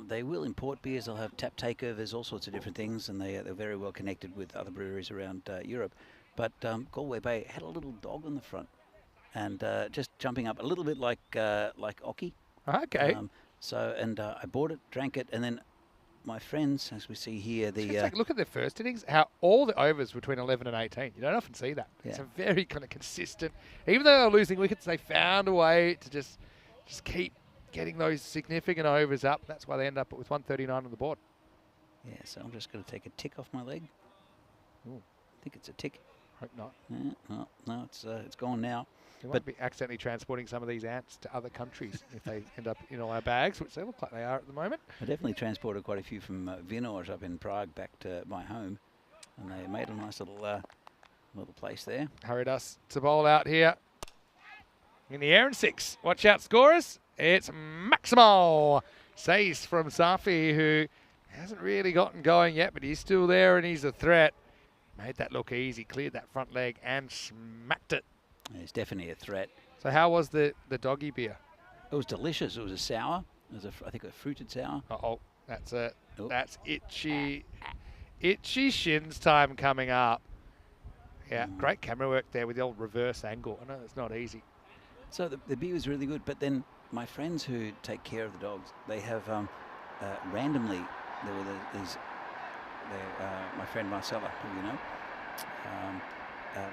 They will import beers. They'll have tap takeovers, all sorts of different things, and they're very well connected with other breweries around Europe. But Galway Bay had a little dog on the front, and just jumping up a little bit like Oki. Okay. I bought it, drank it, and then my friends, as we see here, Take a look at their first innings, how all the overs between 11 and 18. You don't often see that. Yeah. It's a very kind of consistent. Even though they were losing wickets, they found a way to just keep getting those significant overs up. That's why they end up with 139 on the board. Yeah, so I'm just going to take a tick off my leg. Ooh. I think it's a tick. Hope not. Yeah, no, it's gone now. You might be accidentally transporting some of these ants to other countries if they end up in all our bags, which they look like they are at the moment. I definitely transported quite a few from Vinors up in Prague back to my home, and they made a nice little place there. Hurried us to bowl out here. In the air and 6. Watch out, scorers. It's Maximo. Says from Safi, who hasn't really gotten going yet, but he's still there and he's a threat. Made that look easy, cleared that front leg and smacked it. It's definitely a threat. So how was the doggy beer? It was delicious. It was a sour. It was I think a fruited sour. Uh-oh, that's it. Oh. That's itchy shins time coming up. Yeah, great camera work there with the old reverse angle. I know it's not easy. So the beer was really good, but then my friends who take care of the dogs, they have randomly, there were these, my friend Marcella, who you know,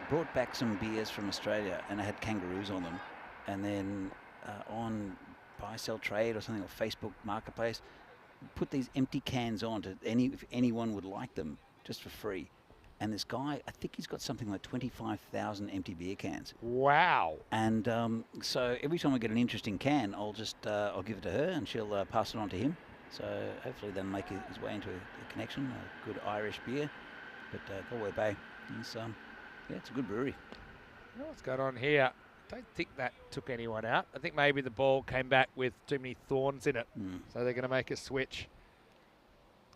brought back some beers from Australia, and they had kangaroos on them. And then on Buy Sell Trade or something, or Facebook Marketplace, put these empty cans on to if anyone would like them, just for free. And this guy, I think he's got something like 25,000 empty beer cans. Wow. And so every time I get an interesting can, I'll give it to her, and she'll pass it on to him. So hopefully they'll make his way into a connection, a good Irish beer. But Galway Bay, it's a good brewery. You know what's going on here? I don't think that took anyone out. I think maybe the ball came back with too many thorns in it. So they're going to make a switch.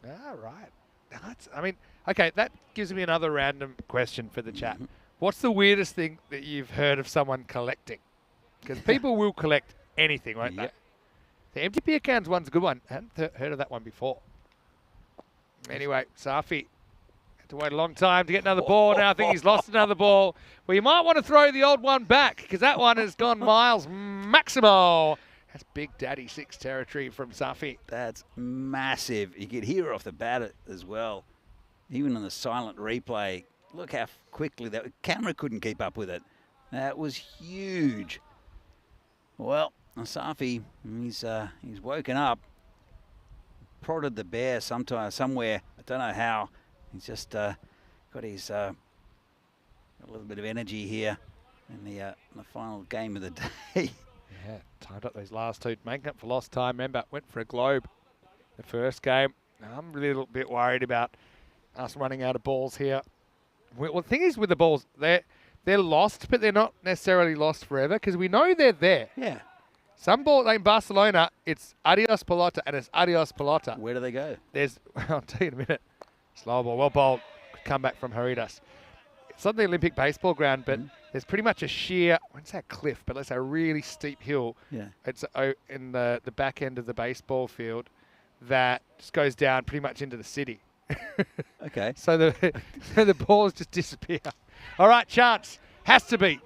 All right. Okay, that gives me another random question for the chat. What's the weirdest thing that you've heard of someone collecting? Because people will collect anything, won't they? The empty beer cans one's a good one. I hadn't heard of that one before. Anyway, Safi had to wait a long time to get another ball. Now I think he's lost another ball. Well, you might want to throw the old one back, because that one has gone miles. Maximo. That's Big Daddy 6 territory from Safi. That's massive. You could hear off the bat as well. Even on the silent replay, look how quickly that camera couldn't keep up with it. That was huge. Well, Safi, he's woken up, prodded the bear somewhere. I don't know how. He's just got his a little bit of energy here in the final game of the day. Yeah, timed up those last two, making up for lost time. Remember, went for a globe the first game. I'm really a little bit worried about us running out of balls here. Well, the thing is with the balls, they're lost, but they're not necessarily lost forever, because we know they're there. Yeah. Some ball like in Barcelona, it's adios pelota, and it's adios pelota. Where do they go? I'll tell you in a minute. Slow ball, well bowled, come back from Haridas. It's on the Olympic baseball ground, but there's pretty much a sheer, I wouldn't say a cliff, but let's say a really steep hill. Yeah. It's in the back end of the baseball field that just goes down pretty much into the city. Okay. So the balls just disappear. All right, chance. Has to be.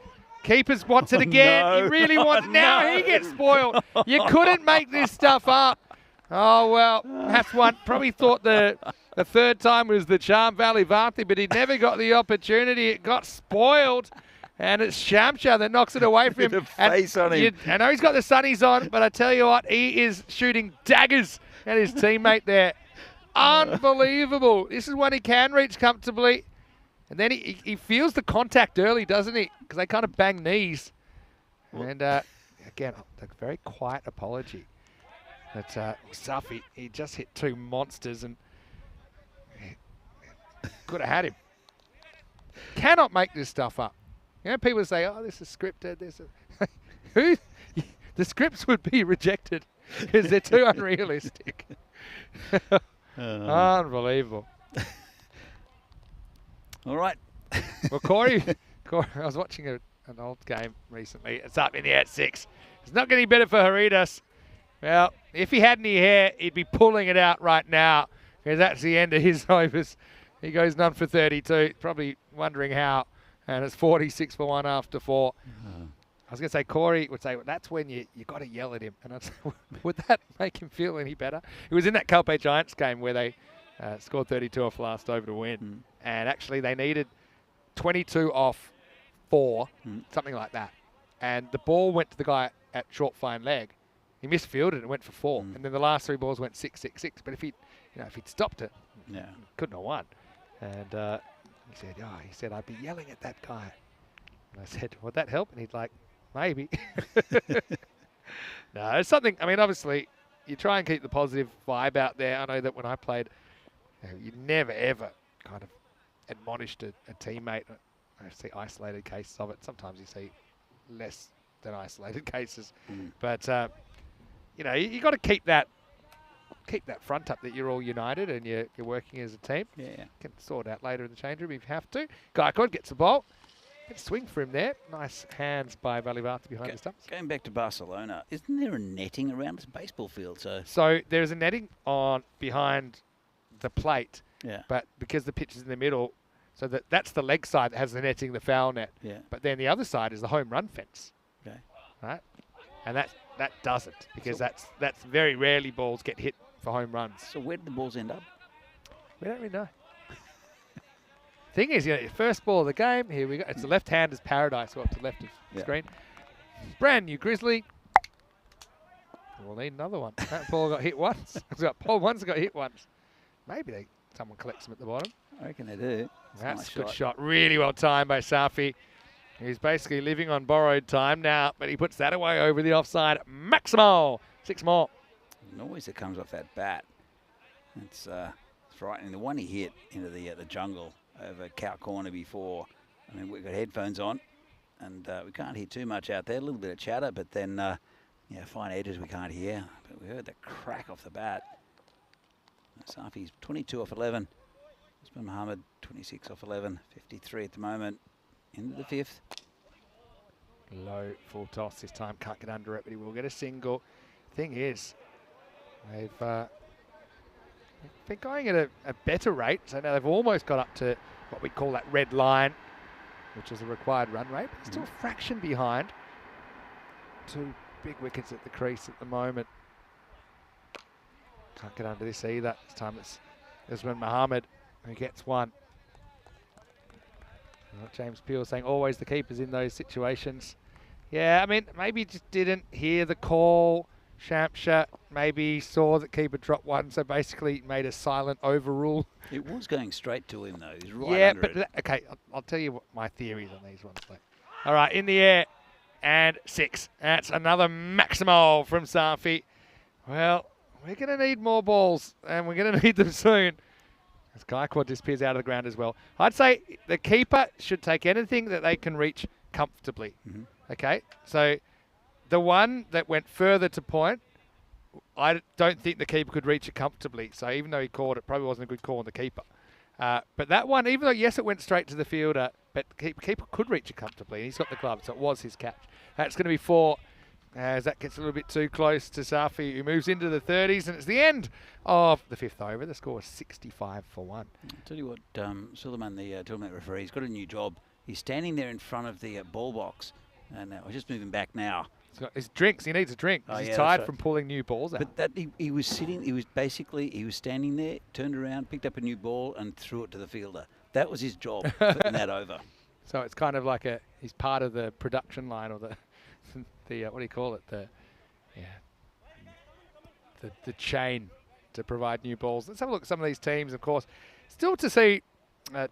Keepers wants it again. No. He really wants it. Now he gets spoiled. You couldn't make this stuff up. Oh, well, that's one. Probably thought the third time was the Charm Valley Vanthi, but he never got the opportunity. It got spoiled. And it's Shamsha that knocks it away from him. With the face on him. I know he's got the sunnies on, but I tell you what, he is shooting daggers at his teammate there. Unbelievable. This is one he can reach comfortably. And then he feels the contact early, doesn't he? Because they kind of bang knees. And again, a very quiet apology. But Safi, he just hit 2 monsters and could have had him. Cannot make this stuff up. You know, people say, "Oh, this is scripted." Who? The scripts would be rejected because they're too unrealistic. Unbelievable. All right. Well, Corey, I was watching an old game recently. It's up in the at 6. It's not getting better for Haridas. Well, if he had any hair, he'd be pulling it out right now because that's the end of his overs. He goes none for 32. Probably wondering how. And it's 46 for 1 after 4. I was going to say, Corey would say, well, that's when you got to yell at him. And I'd say, would that make him feel any better? It was in that Calpe Giants game where they scored 32 off last over to win. And actually they needed 22 off 4, something like that. And the ball went to the guy at short fine leg. He misfielded and went for 4. And then the last 3 balls went 6, 6, 6. But if he'd stopped it, couldn't have won. And he said, I'd be yelling at that guy. And I said, would that help? And he'd like, maybe. No, it's something, I mean, obviously, you try and keep the positive vibe out there. I know that when I played, you never, ever kind of admonished a teammate. I see isolated cases of it. Sometimes you see less than isolated cases. But, you got to keep that front up that you're all united and you're working as a team. Yeah. You can sort out later in the change room if you have to. Gaikon gets the ball. Good swing for him there. Nice hands by Valivati behind the stumps. Going back to Barcelona, isn't there a netting around this baseball field? So there's a netting on behind the plate. Yeah. But because the pitch is in the middle, so that's the leg side that has the netting, the foul net. Yeah. But then the other side is the home run fence. Okay. Right? And that doesn't, because that's very rarely balls get hit for home runs. So where did the balls end up? We don't really know. Thing is, first ball of the game, here we go. It's the left-hander's paradise up to the left of the screen. Brand new Grizzly. We'll need another one. That ball got hit once. Ball one's got hit once. Maybe someone collects them at the bottom. I reckon they do. That's a good shot. Really well timed by Safi. He's basically living on borrowed time now, but he puts that away over the offside. Maximal. 6 more. The noise that comes off that bat, it's frightening. The one he hit into the jungle over cow corner before. I mean, we've got headphones on, and we can't hear too much out there. A little bit of chatter, but then, fine edges we can't hear. But we heard the crack off the bat. Safi's 22 off 11. Usman Mohammed, 26 off 11. 53 at the moment. Into the 5th. Low full toss this time. Can't get under it, but he will get a single. Thing is, they've been going at a better rate. So now they've almost got up to what we call that red line, which is a required run rate. But still a fraction behind. 2 big wickets at the crease at the moment. Can't get under this either. This time it's Usman Mohammed who gets one. James Peel saying always the keepers in those situations. Yeah, I mean, maybe just didn't hear the call. Shamsha maybe saw that keeper drop one, so basically made a silent overrule. It was going straight to him, though. He's right under it. Okay, I'll tell you what my theories on these ones. All right, in the air, and 6. That's another maximal from Safi. Well, we're going to need more balls, and we're going to need them soon. As Gaikwad disappears out of the ground as well. I'd say the keeper should take anything that they can reach comfortably. Okay, so the one that went further to point, I don't think the keeper could reach it comfortably. So even though he called it, probably wasn't a good call on the keeper. But that one, even though, yes, it went straight to the fielder, but the keeper could reach it comfortably. And he's got the glove, so it was his catch. That's going to be 4. As that gets a little bit too close to Safi, who moves into the 30s, and it's the end of the 5th over. The score is 65 for 1. I'll tell you what, Suleiman, the tournament referee, he's got a new job. He's standing there in front of the ball box, and we're just moving back now. He's got his drinks. He needs a drink. He's tired from pulling new balls out. But he was sitting. He was standing there, turned around, picked up a new ball, and threw it to the fielder. That was his job, putting that over. So it's kind of like he's part of the production line, or the what do you call it? The chain to provide new balls. Let's have a look at some of these teams, of course. Still to see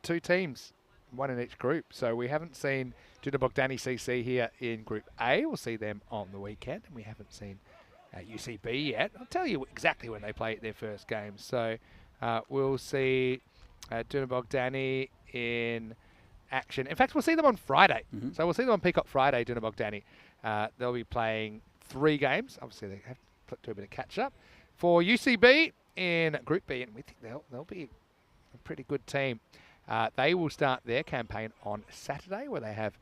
2 teams one in each group. So we haven't seen Dunabogdani CC here in Group A. We'll see them on the weekend. And we haven't seen UCB yet. I'll tell you exactly when they play their first game. So we'll see Dunabogdani in action. In fact, we'll see them on Friday. So we'll see them on Peacock Friday, Dunabogdani. They'll be playing 3 games. Obviously, they have to do a bit of catch-up. For UCB in Group B, and we think they'll be a pretty good team. They will start their campaign on Saturday, where they have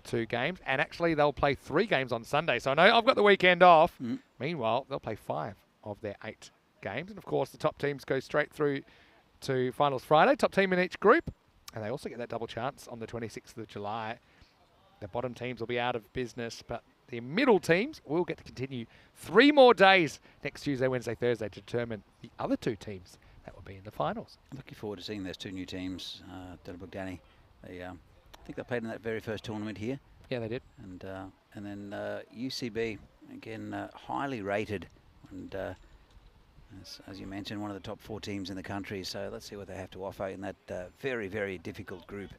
2 games, and actually they'll play 3 games on Sunday. So I know I've got the weekend off. Meanwhile, they'll play 5 of their 8 games, and of course the top teams go straight through to finals Friday, top team in each group, and they also get that double chance on the 26th of July. The bottom teams will be out of business, but the middle teams will get to continue 3 more days next Tuesday, Wednesday, Thursday to determine the other 2 teams that will be in the finals. Looking forward to seeing those 2 new teams. Dunabogdani, I think they played in that very first tournament here. Yeah, they did. And then UCB, again, highly rated, and as you mentioned, one of the top 4 teams in the country. So let's see what they have to offer in that very, very difficult Group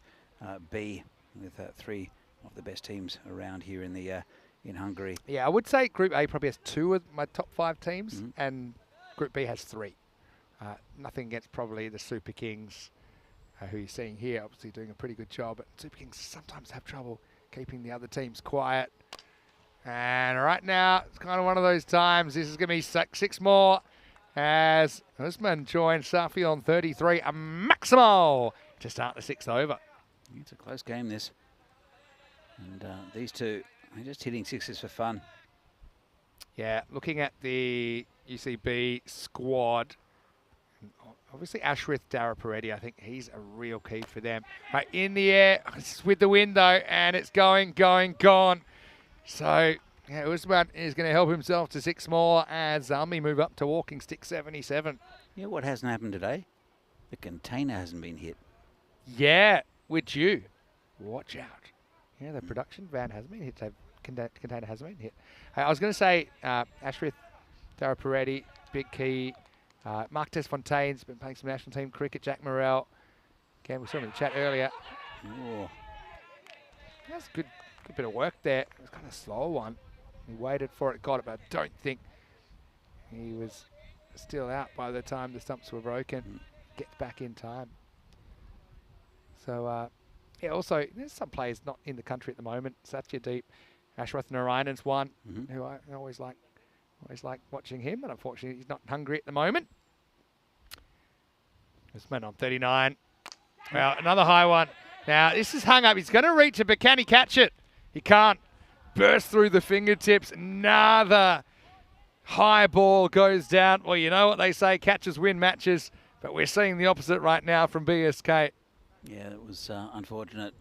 B, with 3 of the best teams around here in the in Hungary. Yeah, I would say Group A probably has 2 of my top 5 teams, and Group B has 3. Nothing against probably the Super Kings, who you're seeing here, obviously doing a pretty good job, but Super Kings sometimes have trouble keeping the other teams quiet. And right now, it's kind of one of those times. This is going to be 6 more as Usman joins Safi on 33, a Maximo to start the 6th over. It's a close game, this. And these 2 are just hitting 6s for fun. Yeah, looking at the UCB squad, obviously Ashwith Darapareddy, I think he's a real key for them. Right, in the air, it's with the wind though, and it's gone. So yeah, Usman is going to help himself to 6 more as Zalmi move up to walking stick 77. You know what hasn't happened today? The container hasn't been hit. Yeah, with you. Watch out. Yeah, the production van hasn't been hit. The container hasn't been hit. I was going to say Ashwith Darapareddy, big key. Mark Desfontaine's been playing some national team cricket. Jack Morrell. Again, we saw him in the chat earlier. Oh. That's a good bit of work there. It was kind of a slow one. He waited for it, got it, but I don't think he was still out by the time the stumps were broken. Gets back in time. So, yeah, also, there's some players not in the country at the moment. Satyadeep Ashwath Narayanan's one, who I always like watching him, but unfortunately he's not in Hungary at the moment. This man on 39. Well, another high one. Now, this is hung up. He's going to reach it, but can he catch it? He can't. Burst through the fingertips. Another high ball goes down. Well, you know what they say, catches win matches, but we're seeing the opposite right now from BSK. Yeah, it was unfortunate.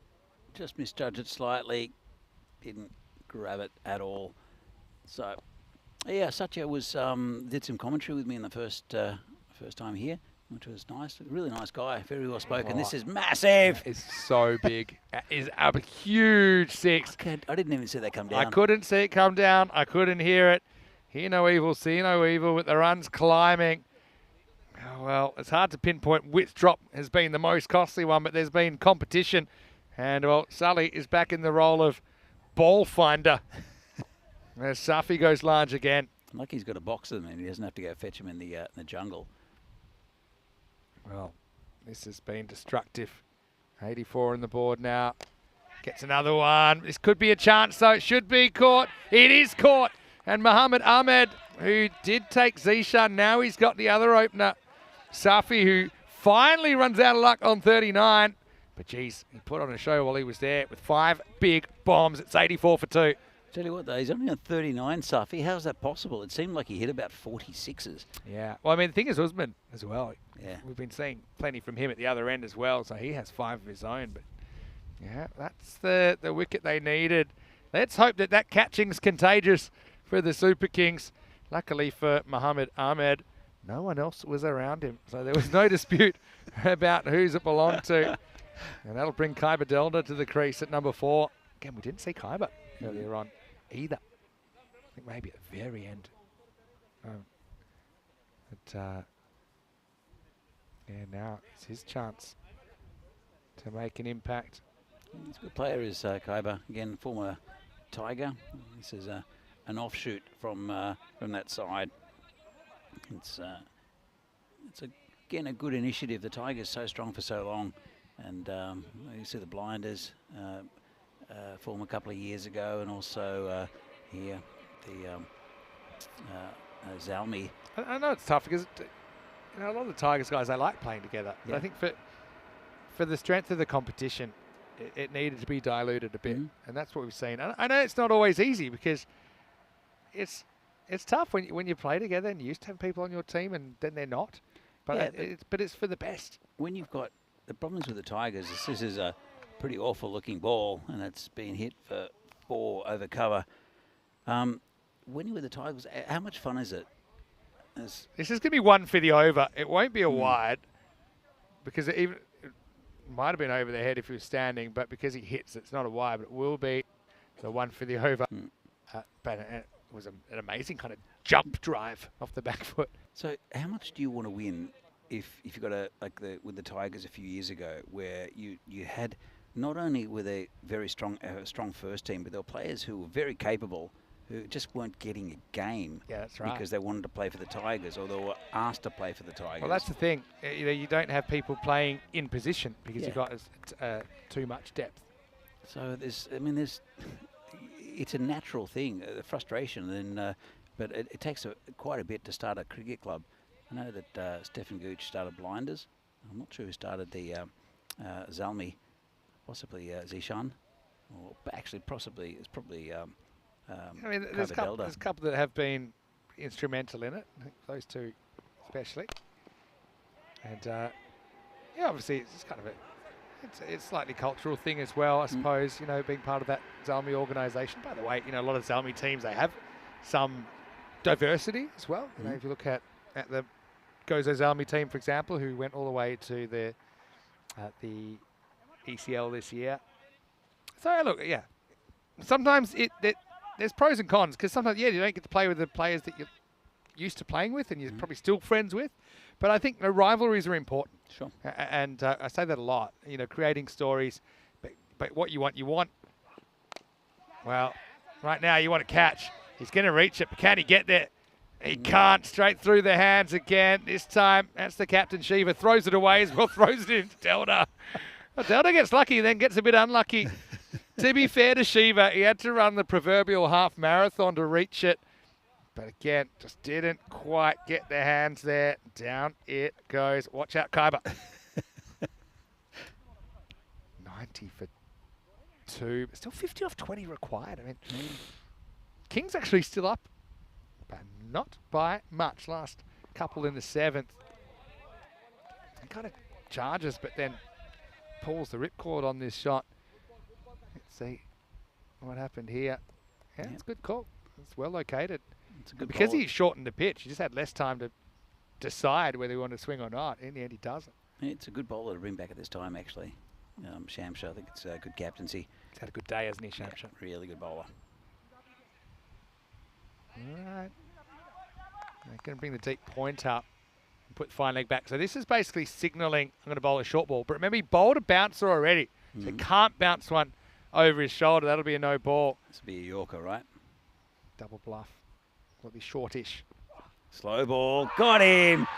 Just misjudged it slightly. Didn't grab it at all. So, yeah, Satya was did some commentary with me in the first time here, which was nice. Really nice guy, very well spoken. Oh, this is massive. It's so big. It's a huge 6. I didn't even see that come down. I couldn't see it come down. I couldn't hear it. Hear no evil, see no evil with the runs climbing. Oh, well, it's hard to pinpoint which drop has been the most costly one, but there's been competition. And, well, Sully is back in the role of ball finder. As Safi goes large again. Like he's got a box of them and he doesn't have to go fetch them in the jungle. Well, this has been destructive. 84 on the board now. Gets another one. This could be a chance, though. It should be caught. It is caught. And Muhammad Ahmed, who did take Zishan, now he's got the other opener. Safi, who finally runs out of luck on 39. But, geez, he put on a show while he was there with 5 big bombs. It's 84 for 2. Tell you what, though, he's only on 39, Safi. How's that possible? It seemed like he hit about 46s. Yeah. Well, I mean, the thing is Usman as well. Yeah. We've been seeing plenty from him at the other end as well, so he has 5 of his own. But, yeah, that's the wicket they needed. Let's hope that catching's contagious for the Super Kings. Luckily for Muhammad Ahmed, no one else was around him, so there was no dispute about whose it belonged to. And that'll bring Khyber Delda to the crease at number 4. Again, we didn't see Khyber earlier on either. I think maybe at the very end. But yeah, now it's his chance. to make an impact. He's a good player, is Kaiba. Again, former Tiger. This is an offshoot from that side. It's again a good initiative. The Tigers so strong for so long, and you see the Blinders form a couple of years ago, and also here the Zalmi. I know it's tough because a lot of the Tigers guys, they like playing together. But Yeah. I think for the strength of the competition, it needed to be diluted a bit, and that's what we've seen. And I know it's not always easy because it's tough when you play together and you used to have people on your team and then they're not. But but it's for the best. When you've got the problems with the Tigers, this is a pretty awful looking ball, and it's been hit for 4 over cover. When you're with the Tigers, how much fun is it? This is going to be 1 for the over. It won't be a wide because it might have been over the head if he was standing, but because he hits, it's not a wide, but it will be the 1 for the over. But it was an amazing kind of jump drive off the back foot. So how much do you want to win if you got with the Tigers a few years ago, where you had not only were they very strong first team, but there were players who were very capable who just weren't getting a game. Yeah, that's right. Because they wanted to play for the Tigers, or they were asked to play for the Tigers. Well, that's the thing. You don't have people playing in position because you've got too much depth. So it's a natural thing, frustration, and but it takes quite a bit to start a cricket club. I know that Stefan Gooch started Blinders. I'm not sure who started the Zalmi, possibly Zishan, or actually it's probably. There's a couple that have been instrumental in it. I think those two, especially. And obviously it's kind of it's slightly cultural thing as well, I suppose. Being part of that Zalmi organisation. By the way, a lot of Zalmi teams, they have some diversity as well. If you look at the Gozo Zalmi team, for example, who went all the way to the ECL this year. So look, sometimes there's pros and cons, because sometimes, you don't get to play with the players that you're used to playing with and you're probably still friends with. But I think the rivalries are important. Sure. And I say that a lot, creating stories. But what you want, well, right now you want to catch. He's going to reach it, but can he get there? He can't. Straight through the hands again. This time, that's the captain, Shiva. Throws it away as well, throws it into Delta. Well, Delta gets lucky, then gets a bit unlucky. To be fair to Shiva, he had to run the proverbial half marathon to reach it. But again, just didn't quite get the hands there. Down it goes. Watch out, Kaiba. 90 for 2. But still 50 off 20 required. King's actually still up, but not by much. Last couple in the 7th. He kind of charges, but then pulls the ripcord on this shot. Let's see what happened here. Yeah, it's a good call. It's well located. It's a good because ball. he shortened the pitch, he just had less time to decide whether he wanted to swing or not. In the end, he doesn't. It's a good bowler to bring back at this time, actually. Shamsha, I think it's a good captaincy. He's had a good day, hasn't he, Shamsha? Yeah, really good bowler. All right. They're going to bring the deep point up and put the fine leg back. So this is basically signalling I'm going to bowl a short ball. But remember, he bowled a bouncer already. So he can't bounce one over his shoulder. That'll be a no ball. This will be a Yorker, right? Double bluff. Will be shortish. Slow ball. Got him!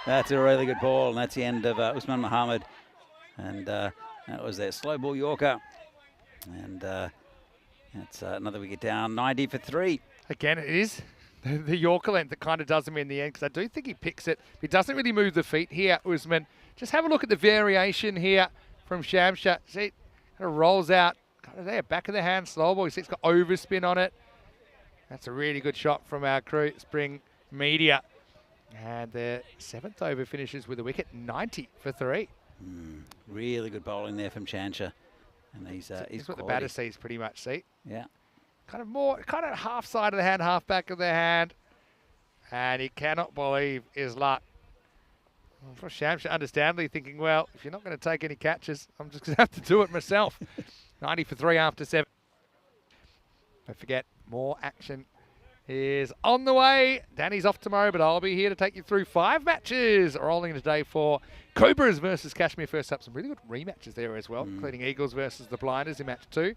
That's a really good ball. And that's the end of Usman Muhammad. And that was their slow ball Yorker. And that's another wicket down. 90 for 3. Again, it is the Yorker length that kind of does him in the end, because I do think he picks it. He doesn't really move the feet here, Usman. Just have a look at the variation here from Shamsha. See, it kind of rolls out. Kind of there, back of the hand, slow ball. You see it's got overspin on it. That's a really good shot from our crew, Spring Media. And the 7th over finishes with a wicket, 90 for 3. Really good bowling there from Shamsha. And he's what the batter sees pretty much, see? Yeah. Kind of half side of the hand, half back of the hand. And he cannot believe his luck. For Shamsha, understandably thinking, well, if you're not going to take any catches, I'm just going to have to do it myself. 90 for 3 after 7. Don't forget, more action is on the way. Danny's off tomorrow, but I'll be here to take you through 5 matches rolling today for Cobras versus Kashmir. First up, some really good rematches there as well, including Eagles versus the Blinders in match 2.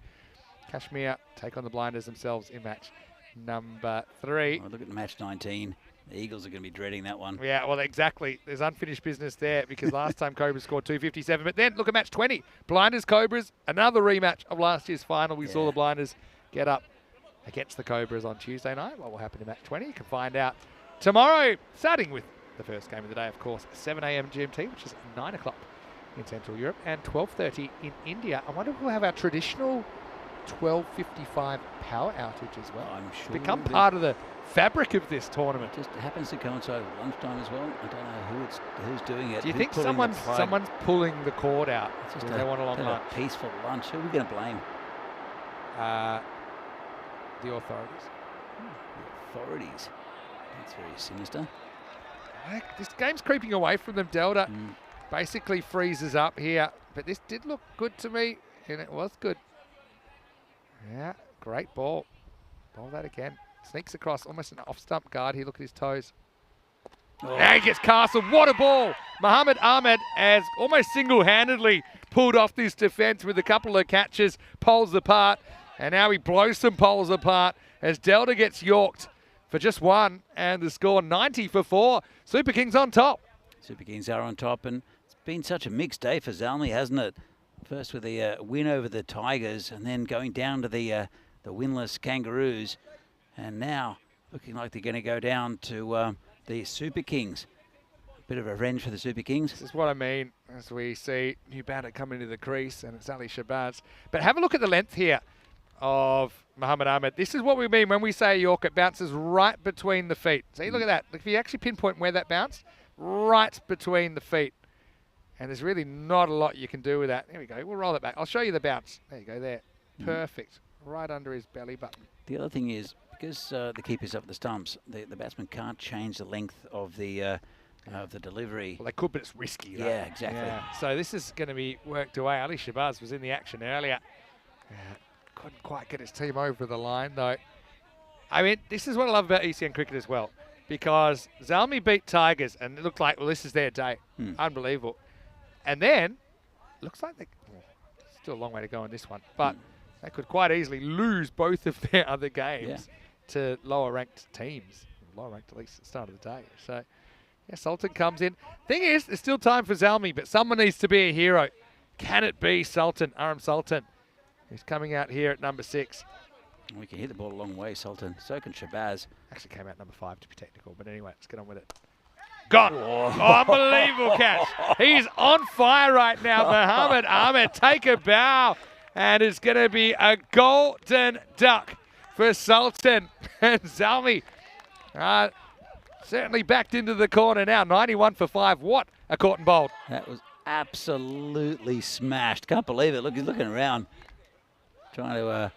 Kashmir take on the Blinders themselves in match number 3. Oh, look at match 19. The Eagles are going to be dreading that one. Yeah, well, exactly. There's unfinished business there because last time Cobras scored 257. But then look at match 20. Blinders, Cobras, another rematch of last year's final. We saw the Blinders get up against the Cobras on Tuesday night. What will happen in match 20? You can find out tomorrow, starting with the first game of the day, of course, 7 a.m. GMT, which is 9 o'clock in Central Europe, and 12:30 in India. I wonder if we'll have our traditional 12:55 power outage as well. I'm sure. It's become part of the fabric of this tournament. It just happens to coincide with lunchtime as well. I don't know who's doing it. Do you Who's think pulling the plug? someone's pulling the cord out? It's just because they want a long lunch. a peaceful lunch. Who are we going to blame? The authorities. The authorities. That's very sinister. This game's creeping away from them. Delta basically freezes up here, but this did look good to me, and it was good. Yeah, great ball. Ball that again. Sneaks across, almost an off-stump guard here. Look at his toes. Oh. Now he gets castled. What a ball. Mohammed Ahmed has almost single-handedly pulled off this defence with a couple of catches, poles apart, and now he blows some poles apart as Delta gets yorked for just 1, and the score 90 for 4. Super Kings on top. Super Kings are on top, and it's been such a mixed day for Zalmi, hasn't it? First with the win over the Tigers, and then going down to the winless Kangaroos, and now looking like they're going to go down to the Super Kings. A bit of revenge for the Super Kings. This is what I mean as we see new batter come into the crease, and it's Ali Shabazz. But have a look at the length here of Mohammed Ahmed. This is what we mean when we say York. It bounces right between the feet. See, look at that. If you actually pinpoint where that bounced, right between the feet. And there's really not a lot you can do with that. There we go. We'll roll it back. I'll show you the bounce. There you go. There. Perfect. Right under his belly button. The other thing is, because the keeper's up the stumps, the batsman can't change the length of the delivery. Well, they could, but it's risky. Though. Yeah, exactly. Yeah. So this is going to be worked away. Ali Shabazz was in the action earlier. Couldn't quite get his team over the line, though. I mean, this is what I love about ECN cricket as well, because Zalmi beat Tigers, and it looked like, well, this is their day. Unbelievable. And then, looks like still a long way to go on this one, but they could quite easily lose both of their other games to lower-ranked teams. Lower-ranked, at least at the start of the day. So, yeah, Sultan comes in. Thing is, there's still time for Zalmi, but someone needs to be a hero. Can it be Sultan, Aram Sultan? He's coming out here at number 6. We can hit the ball a long way, Sultan. So can Shabazz. Actually came out number 5 to be technical, but anyway, let's get on with it. Gone. Oh, unbelievable catch. He's on fire right now. Mohammed Ahmed, take a bow. And it's going to be a golden duck for Sultan. And Zalmi certainly backed into the corner now. 91 for 5. What a caught and bowled. That was absolutely smashed. Can't believe it. Look, he's looking around. Trying to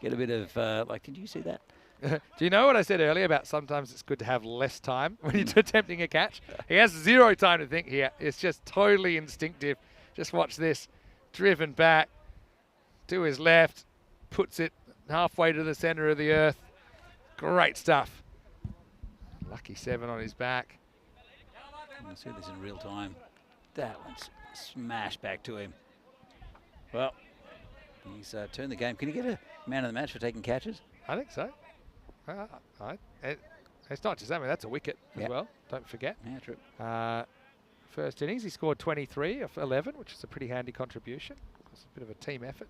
get a bit of, did you see that? Do you know what I said earlier about sometimes it's good to have less time when you're attempting a catch? He has 0 time to think here. It's just totally instinctive. Just watch this. Driven back to his left. Puts it halfway to the center of the earth. Great stuff. Lucky 7 on his back. I'll see this in real time. That one's smashed back to him. Well, he's turned the game. Can you get a man of the match for taking catches? I think so. It's not just that, that's a wicket as well. Don't forget. Yeah, true. First innings, he scored 23 of 11, which is a pretty handy contribution. It's a bit of a team effort.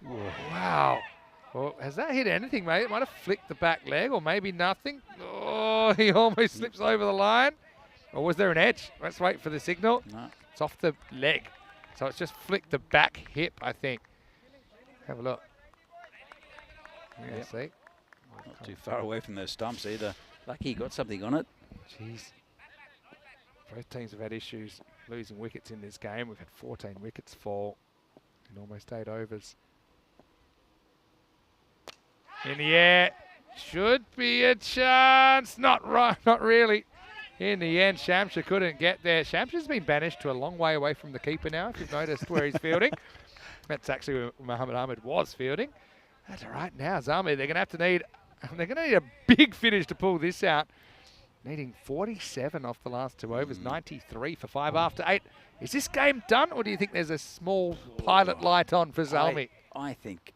Whoa. Wow. Well, has that hit anything, mate? It might have flicked the back leg, or maybe nothing. Oh, he almost slips over the line. Or was there an edge? Let's wait for the signal. No. It's off the leg. So it's just flicked the back hip, I think. Have a look. Yeah, see? Not too far away from those stumps either. Lucky he got something on it. Jeez. Both teams have had issues losing wickets in this game. We've had 14 wickets fall in almost 8 overs. In the air. Should be a chance. Not right. Not really. In the end, Shamsha couldn't get there. Shamsha's been banished to a long way away from the keeper now, if you've noticed where he's fielding. That's actually where Mohammed Ahmed was fielding. That's all right now, Zalmi. They're going to have to need And they're going to need a big finish to pull this out. Needing 47 off the last 2 overs, 93 for 5 after 8. Is this game done, or do you think there's a small pilot light on for Zalmi? I think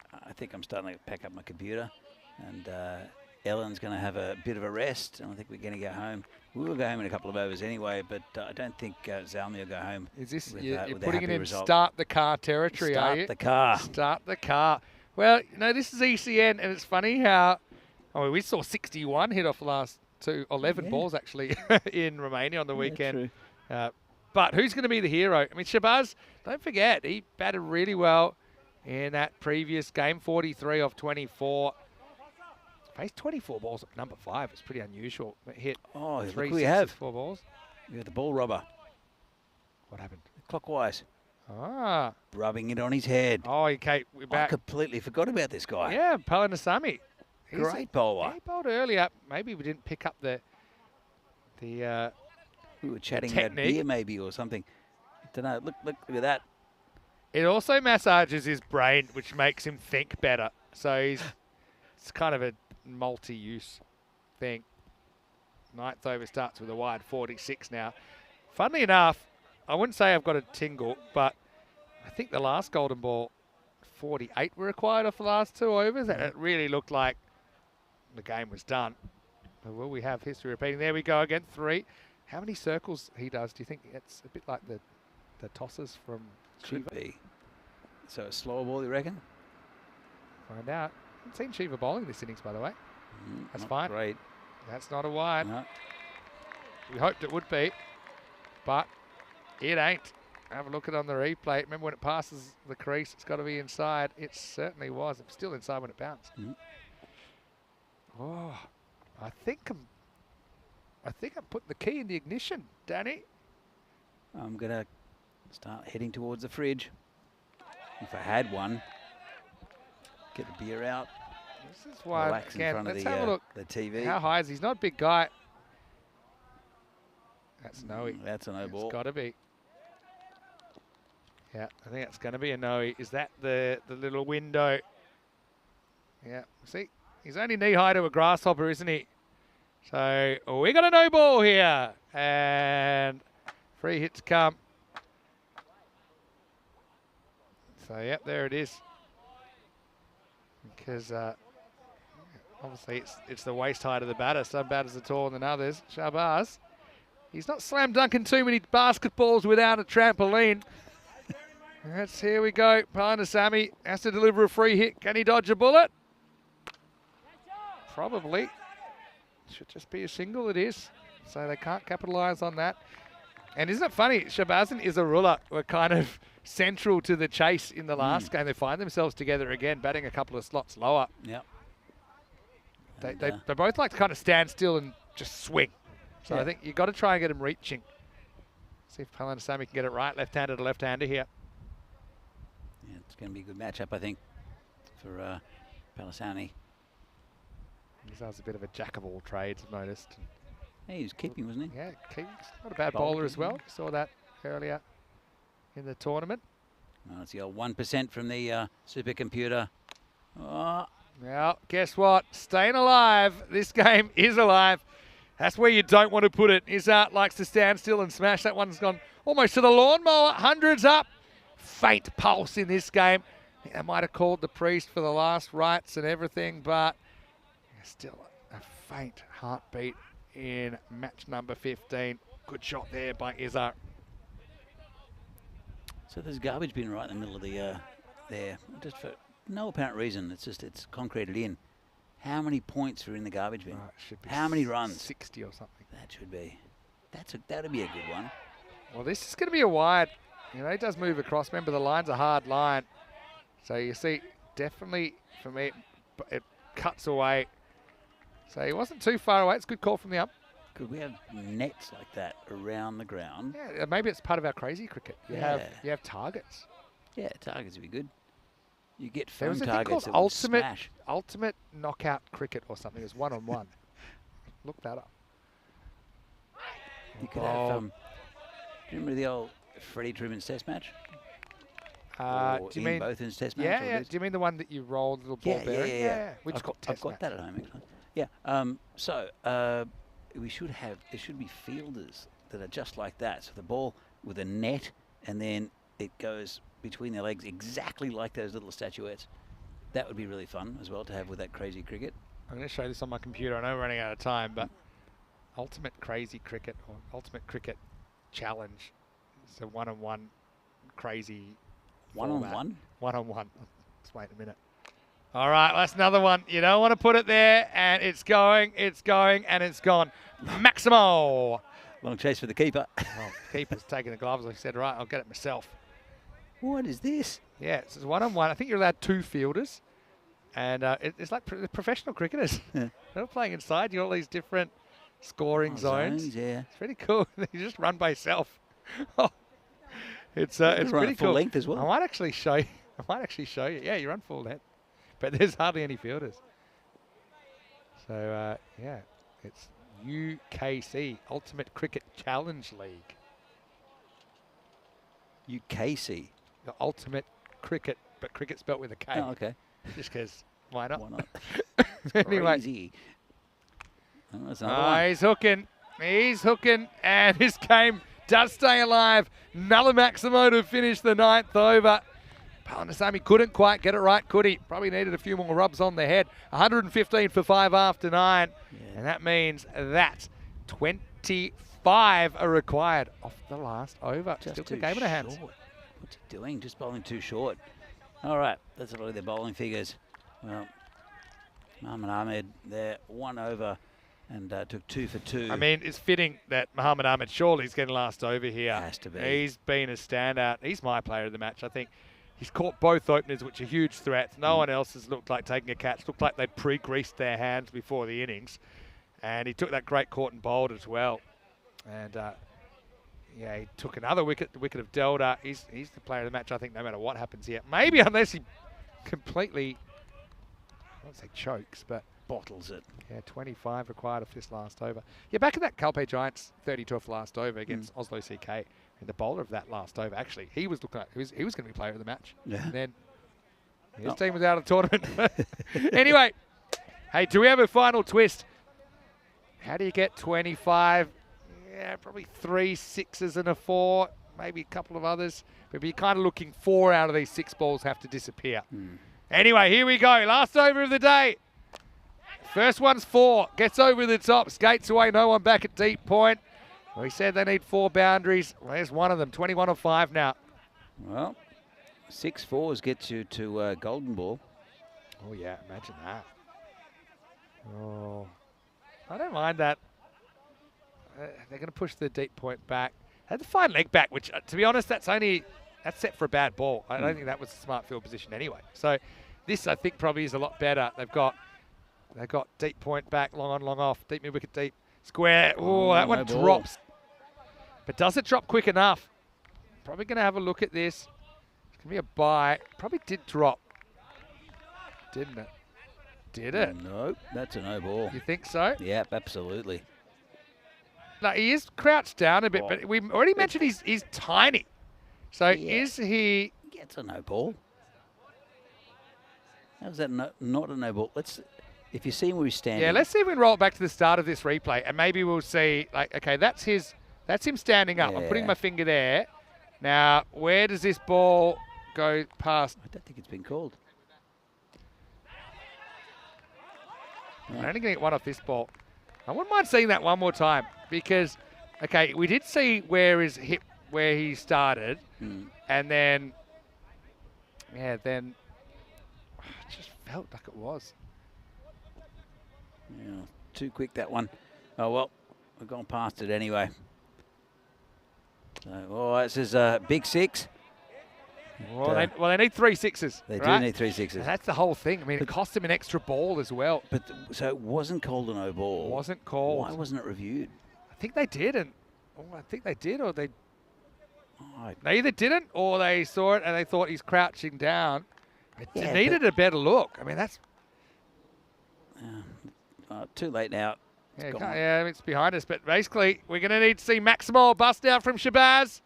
I'm starting to pack up my computer, and Ellen's going to have a bit of a rest, and I think we're going to go home. We will go home in a couple of overs anyway, but I don't think Zalmi will go home. Is this with, you're with a putting it happy in result. start the car territory? Are you? Start the car. Start the car. Well, you know, this is ECN, and it's funny how we saw 61 hit off the last 11 balls actually in Romania on the weekend. But who's going to be the hero? I mean, Shabazz, don't forget, he batted really well in that previous game, 43 off 24. Faced 24 balls at number 5. It's pretty unusual. It hit 3 we have 4 balls. We have the ball robber. What happened? Clockwise. Ah. Rubbing it on his head. Oh, okay, we're I back. completely forgot about this guy. Yeah, Palanasamy. Great bowler. He bowled earlier. Maybe we didn't pick up the We were chatting technique. about beer maybe or something. I don't know. Look at that. It also massages his brain, which makes him think better. So it's kind of a multi-use thing. 9th over starts with a wide 46 now. Funnily enough, I wouldn't say I've got a tingle, but I think the last golden ball, 48 were required off the last 2 overs, and it really looked like the game was done. But will we have history repeating? There we go again, 3. How many circles he does? Do you think it's a bit like the tosses from Could Shiva? be. So a slower ball, you reckon? Find out. I haven't seen Shiva bowling this innings, by the way. That's Not fine. Great. That's not a wide. No. We hoped it would be, but it ain't. Have a look at it on the replay. Remember when it passes the crease, it's got to be inside. It certainly was. It was still inside when it bounced. Oh, I think I'm putting the key in the ignition, Danny. I'm going to start heading towards the fridge. If I had one, get the beer out. This is why, Relax in again, front of let's the, have a look. the TV. How high is he? He's not a big guy. That's no. That's a no ball. It's got to be. Yeah, I think it's going to be a no. Is that the little window? Yeah, see, he's only knee high to a grasshopper, isn't he? So we got a no ball here, and free hit to come. So yep, there it is. Because obviously it's the waist height of the batter. Some batters are taller than others. Shabazz, he's not slam dunking too many basketballs without a trampoline. Here we go. Palanasamy has to deliver a free hit. Can he dodge a bullet? Probably. Should just be a single, it is. So they can't capitalise on that. And isn't it funny, Shabazz and Izarullah were kind of central to the chase in the last game. They find themselves together again, batting a couple of slots lower. Yep. They both like to kind of stand still and just swing. So I think you've got to try and get them reaching. See if Palanasamy can get it right. Left-hander to left-hander here. Yeah, it's going to be a good matchup, I think, for Palasani. He's a bit of a jack of all trades, I've noticed. Hey, he was keeping, wasn't he? Yeah, he's not a bad bowler as well. Saw that earlier in the tournament. Well, it's the old 1% from the supercomputer. Oh, Now, guess what? Staying alive. This game is alive. That's where you don't want to put it. Izzard likes to stand still and smash. That one's gone almost to the lawnmower. Hundreds up. Faint pulse in this game. I think they might have called the priest for the last rites and everything, but still a faint heartbeat in match number 15. Good shot there by Izzard. so there's garbage bin right in the middle of the there, just for no apparent reason. It's just it's concreted in. How many points are in the garbage bin? Oh, it should be How many runs? 60 or something. That should be. That'd be a good one. Well, this is going to be a wide. You know, it does move across. Remember, the line's a hard line. So you see, definitely for me, it cuts away. So he wasn't too far away. It's a good call from the ump. Could we have nets like that around the ground? Yeah, maybe it's part of our crazy cricket. You have targets. Yeah, targets would be good. You get There foam was a thing targets called that would smash. ultimate knockout cricket or something. It was one-on-one. Look that up. You could have. Do you remember the old Freddie Truman's Test match? Or Do you Ian mean Bothan's Test match? Yeah. Do you mean the one that you rolled the little ball bearing? Yeah. We just got I've test got match. that at home actually. Yeah. We should have. There should be fielders that are just like that. So the ball with a net, and then it goes between their legs exactly like those little statuettes. That would be really fun as well to have with that crazy cricket. I'm going to show this on my computer. I know we're running out of time, but Ultimate Crazy Cricket or Ultimate Cricket Challenge. It's a one-on-one crazy. One-on-one? One-on-one. Let's wait a minute. All right, that's another one. You don't want to put it there, and it's going, and it's gone. Maximo. Long chase for the keeper. Well, keeper's taking the gloves. I said, right, I'll get it myself. What is this? Yeah, it's one-on-one. I think you're allowed 2 fielders, and it's like professional cricketers. Yeah. They're playing inside. You got all these different scoring zones. Yeah. It's pretty cool. You just run by yourself. It's run pretty at full cool. length as well. I might actually show you. Yeah, you run full length, but there's hardly any fielders. So yeah, it's UKC Ultimate Cricket Challenge League. UKC. The Ultimate Cricket, but cricket spelt with a K. Oh, okay. Just because, why not? Why not? Anyway. Crazy. Oh, that's another one. He's hooking, and this game does stay alive. Another Maximo to finish the 9th over. Palanasamy couldn't quite get it right, could he? Probably needed a few more rubs on the head. 115 for 5 after 9. Yeah. And that means that 25 are required off the last over. Just Still a game in the hands. What's he doing? Just bowling too short. All right, that's a lot of their bowling figures. Well, Muhammad Ahmed there, 1 over and took 2 for 2. I mean, it's fitting that Muhammad Ahmed surely is getting last over here. Has to be. He's been a standout. He's my player of the match, I think. He's caught both openers, which are huge threats. No one else has looked like taking a catch. Looked like they pre-greased their hands before the innings. And he took that great caught and bowled as well. And yeah, he took another wicket, the wicket of Delta. He's the player of the match, I think, no matter what happens here. Maybe unless he completely, I won't say chokes, but bottles it. Yeah, 25 required off this last over. Yeah, back in that Calpe Giants 32 off last over against Oslo CK, and the bowler of that last over, actually, he was looking like he was going to be player of the match. Yeah. And then his team was out of the tournament. Anyway, hey, do we have a final twist? How do you get 25? Yeah, probably 3 6s and a 4, maybe a couple of others. But you're kind of looking 4 out of these 6 balls have to disappear. Anyway, here we go. Last over of the day. First one's 4. Gets over the top. Skates away. No one back at deep point. We said they need 4 boundaries. Well, there's one of them. 21 of 5 now. Well, 6 4s gets you to golden ball. Oh, yeah. Imagine that. Oh, I don't mind that. They're going to push the deep point back. They had the fine leg back, which, to be honest, that's set for a bad ball. I don't think that was a smart field position anyway. So this, I think, probably is a lot better. They've got deep point back, long on, long off, deep mid wicket, deep square. Oh, that one drops. But does it drop quick enough? Probably going to have a look at this. It's going to be a bye. Probably did drop, didn't it? Did it? No, that's a no ball. You think so? Yep, absolutely. No, he is crouched down a bit, but we already mentioned he's tiny. So is he? Gets a no ball. How's that not a no ball? If you see where he's standing. Yeah, let's see if we can roll it back to the start of this replay, and maybe we'll see. Like, okay, that's him standing up. Yeah. I'm putting my finger there. Now, where does this ball go past? I don't think it's been called. I'm only going to get one off this ball. I wouldn't mind seeing that one more time because, okay, we did see where he started, and then, yeah, then it just felt like it was. Yeah, too quick that one. Oh well, we've gone past it anyway. So, this is a big 6. Well, they need 3 6s. They right? do need 3 6s. And that's the whole thing. I mean, it cost him an extra ball as well. But so it wasn't called a no ball. Wasn't called. Why wasn't it reviewed? I think they did, or they either didn't or they saw it and they thought he's crouching down. It needed a better look. I mean, that's too late now. It's behind us. But basically, we're going to need to see Maximo bust out from Shabazz.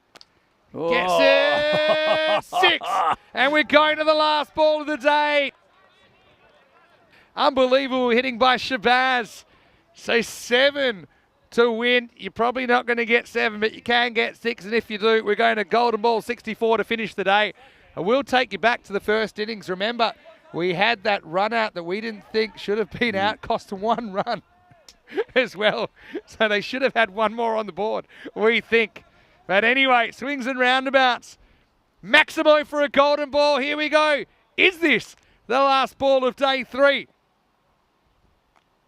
Gets it! 6. And we're going to the last ball of the day. Unbelievable hitting by Shabazz. So 7 to win. You're probably not going to get 7, but you can get 6. And if you do, we're going to golden ball 64 to finish the day. I will take you back to the first innings. Remember, we had that run out that we didn't think should have been out, cost 1 run as well. So they should have had 1 more on the board, we think. But anyway, swings and roundabouts. Maximo for a golden ball. Here we go. Is this the last ball of day 3?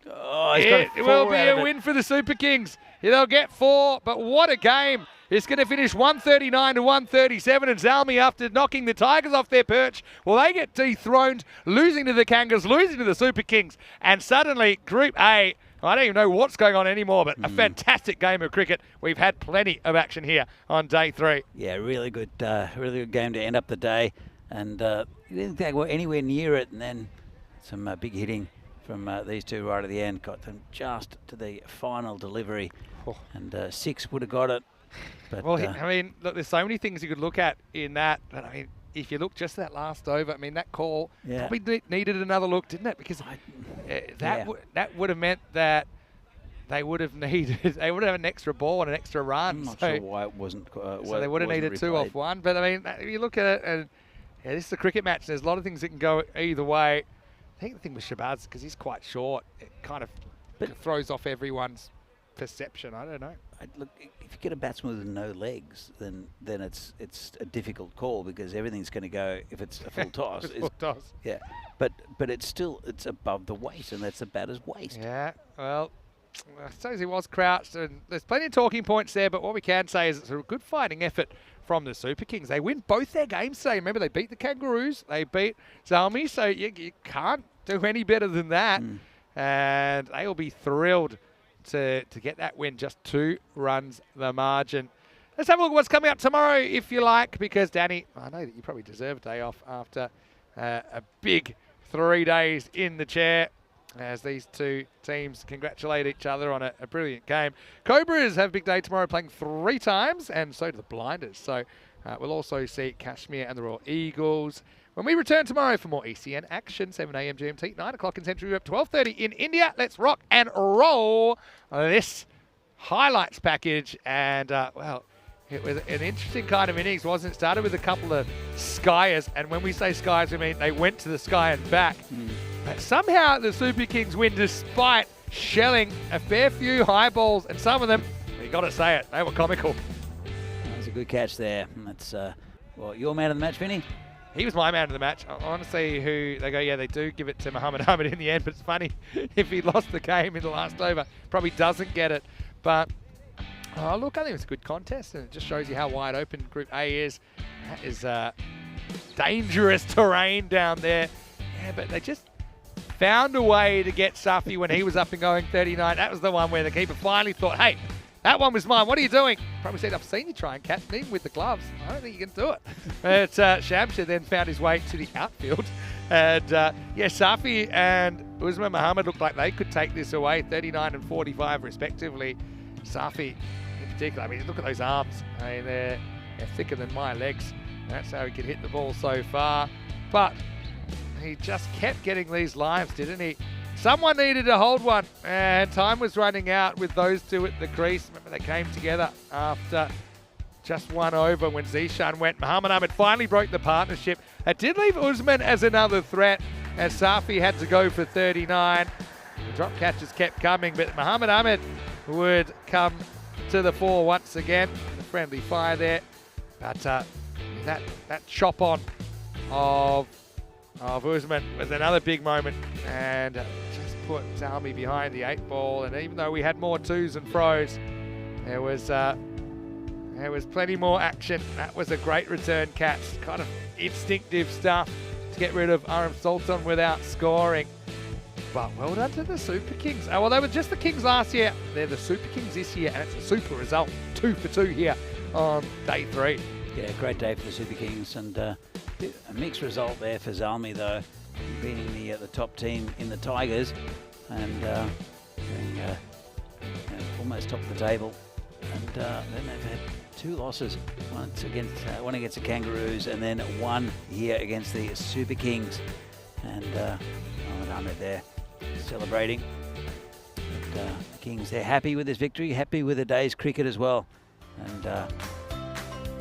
Oh, he's got It a will 4 be out of a it. win for the Super Kings. They'll get 4, but what a game. It's going to finish 139 to 137, and Zalmi, after knocking the Tigers off their perch, well, they get dethroned, losing to the Kangas, losing to the Super Kings, and suddenly Group A, I don't even know what's going on anymore, but a fantastic game of cricket. We've had plenty of action here on day 3. Yeah, really good game to end up the day, and you didn't think we're anywhere near it, and then some big hitting from these two right at the end got them just to the final delivery, and 6 would have got it. But, Well, I mean, look, there's so many things you could look at in that, but I mean, if you look just that last over, I mean, that call probably needed another look, didn't it? Because that would have meant that they would have needed, they would have an extra ball and an extra run. I'm not sure why it wasn't. So they would have needed 2 off 1. But I mean, if you look at it, and this is a cricket match. There's a lot of things that can go either way. I think the thing with Shabazz, because he's quite short, it kind of throws off everyone's perception. I don't know. Look, if you get a batsman with no legs, then it's a difficult call, because everything's going to go, if it's a full toss. Full toss. Yeah, but it's above the waist, and that's the batter's waist. Yeah, well, I suppose he was crouched, and there's plenty of talking points there, but what we can say is it's a good fighting effort from the Super Kings. They win both their games today. Remember, they beat the Kangaroos, they beat Zalmi, so you can't do any better than that. And they will be thrilled to get that win, just 2 runs the margin. Let's have a look at what's coming up tomorrow, if you like, because Danny, I know that you probably deserve a day off after a big 3 days in the chair, as these 2 teams congratulate each other on a brilliant game. Cobras have a big day tomorrow, playing 3 times, and so do the Blinders. So we'll also see Kashmir and the Royal Eagles. When we return tomorrow for more ECN action, 7 a.m. GMT, 9 o'clock in Central Europe, 12:30 in India. Let's rock and roll this highlights package. And, well, it was an interesting kind of innings, wasn't it? Started with a couple of skiers. And when we say skiers, we mean they went to the sky and back. But somehow the Super Kings win despite shelling a fair few high balls. And some of them, you got to say it, they were comical. That was a good catch there. That's, well, your man of the match, Vinny? He was my man of the match. I want to see who they go. Yeah, they do give it to Muhammad Ahmed in the end, but it's funny if he lost the game in the last over, probably doesn't get it. But look, I think it was a good contest, and it just shows you how wide open Group A is. That is dangerous terrain down there. Yeah, but they just found a way to get Safi when he was up and going 39. That was the one where the keeper finally thought, hey, that one was mine. What are you doing? Probably said, I've seen you try and catch me, even with the gloves. I don't think you can do it. But Shamsha then found his way to the outfield. And, yeah, Safi and Usman Mohammed looked like they could take this away, 39 and 45 respectively. Safi in particular, I mean, look at those arms. I mean, they're thicker than my legs. That's how he could hit the ball so far. But he just kept getting these lives, didn't he? Someone needed to hold one, and time was running out with those 2 at the crease. Remember, they came together after just 1 over when Zishan went. Muhammad Ahmed finally broke the partnership. It did leave Usman as another threat, as Safi had to go for 39. The drop catches kept coming, but Muhammad Ahmed would come to the fore once again. A friendly fire there, but that chop on of Usman was another big moment, and just put Zalmi behind the 8 ball. And even though we had more 2s and fros, there was plenty more action. That was a great return catch, kind of instinctive stuff to get rid of Aram Sultan without scoring. But well done to the Super Kings. Oh, well, they were just the Kings last year. They're the Super Kings this year, and it's a super result. 2 for 2 here on day 3. Yeah, great day for the Super Kings, and a mixed result there for Zalmi, though, beating the top team in the Tigers, and almost top of the table. And then they've had 2 losses, one against the Kangaroos, and then 1 here against the Super Kings. And Ahmed there celebrating. And, the Kings, they're happy with this victory, happy with the day's cricket as well. And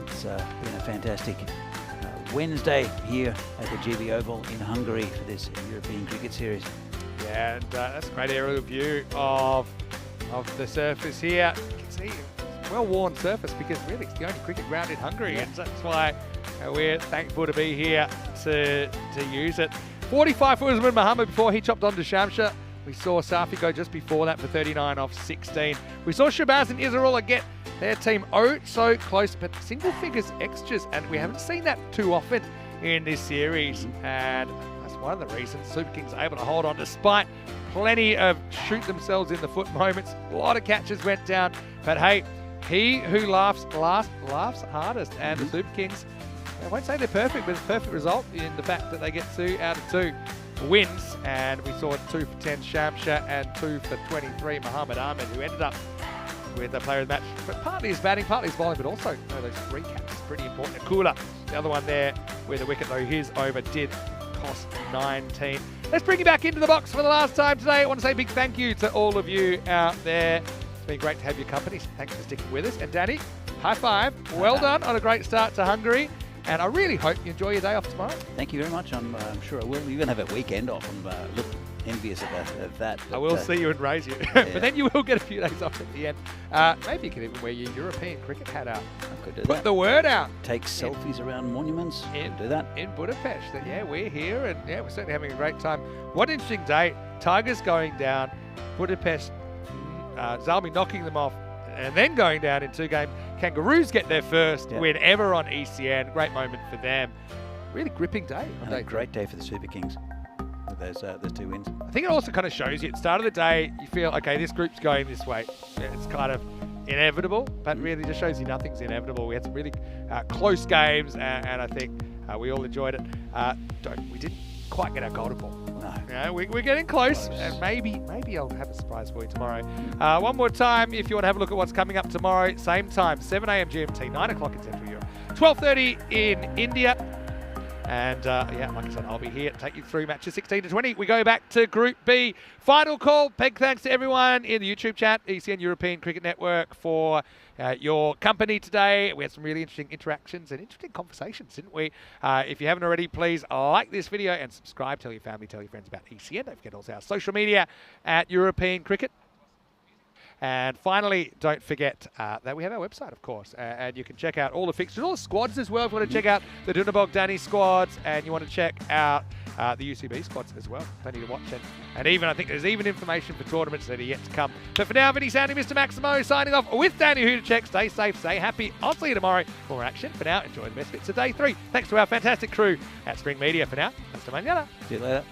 it's been a fantastic Wednesday here at the GB Oval in Hungary for this European Cricket Series. Yeah, and that's a great aerial view of the surface here. You can see it's a well-worn surface because really it's the only cricket ground in Hungary, and that's why we're thankful to be here to use it. 45 for Usman Mohammed before he chopped on to Shamsha. We saw Safi go just before that for 39 off 16. We saw Shabazz and Israel get their team so close, but single figures extras, and we haven't seen that too often in this series. And that's one of the reasons Super Kings are able to hold on despite plenty of shoot themselves in the foot moments. A lot of catches went down, but hey, he who laughs hardest. And the Super Kings, I won't say they're perfect, but it's a perfect result in the fact that they get 2 out of 2 wins. And we saw 2 for 10 Shamsha and 2 for 23 Muhammad Ahmed, who ended up with the player of the match. But partly his batting, partly his bowling, but also those 3 catches, pretty important. Akula, the other one there with a wicket, though his over did cost 19. Let's bring you back into the box for the last time today. I want to say a big thank you to all of you out there. It's been great to have your company. Thanks for sticking with us. And Danny, high five. Well done on a great start to Hungary. And I really hope you enjoy your day off tomorrow. Thank you very much. I'm sure I will. You're going to have a weekend off. I'm look envious of that. I will see you and raise you. Yeah. But then you will get a few days off at the end. Maybe you can even wear your European cricket hat out. I could do Put that. the word out. Take selfies around monuments. Do that. In Budapest. That, yeah, we're here and yeah, we're certainly having a great time. What an interesting day. Tigers going down, Budapest, Zalmi knocking them off, and then going down in 2 games. Kangaroos get their first win ever on ECN. Great moment for them. Really gripping day. And a great day for the Super Kings with those 2 wins. I think it also kind of shows you at the start of the day, you feel, okay, this group's going this way. It's kind of inevitable, but really just shows you nothing's inevitable. We had some really close games, and I think we all enjoyed it. We didn't quite get our golden ball. No. You know, we're getting close, and maybe I'll have a surprise for you tomorrow. One more time, if you want to have a look at what's coming up tomorrow, same time, 7 a.m. GMT, 9 o'clock in Central Europe, 12:30 in India. And yeah, like I said, I'll be here to take you through matches 16 to 20. We go back to Group B. Final call. Big thanks to everyone in the YouTube chat, ECN European Cricket Network, for your company today. We had some really interesting interactions and interesting conversations, didn't we? If you haven't already, please like this video and subscribe. Tell your family, tell your friends about ECN. Don't forget also our social media at European Cricket. And finally, don't forget that we have our website, of course, and you can check out all the fixtures, all the squads as well. If you want to check out the Dunabog Danny squads, and you want to check out the UCB squads as well. Plenty to watch, and even I think there's even information for tournaments that are yet to come. But for now, Vinny Sandy, Mr. Maximo, signing off with Danny Hudacek. Stay safe, stay happy. I'll see you tomorrow for more action. For now, enjoy the best bits of day 3. Thanks to our fantastic crew at Spring Media. For now, hasta mañana. See you later.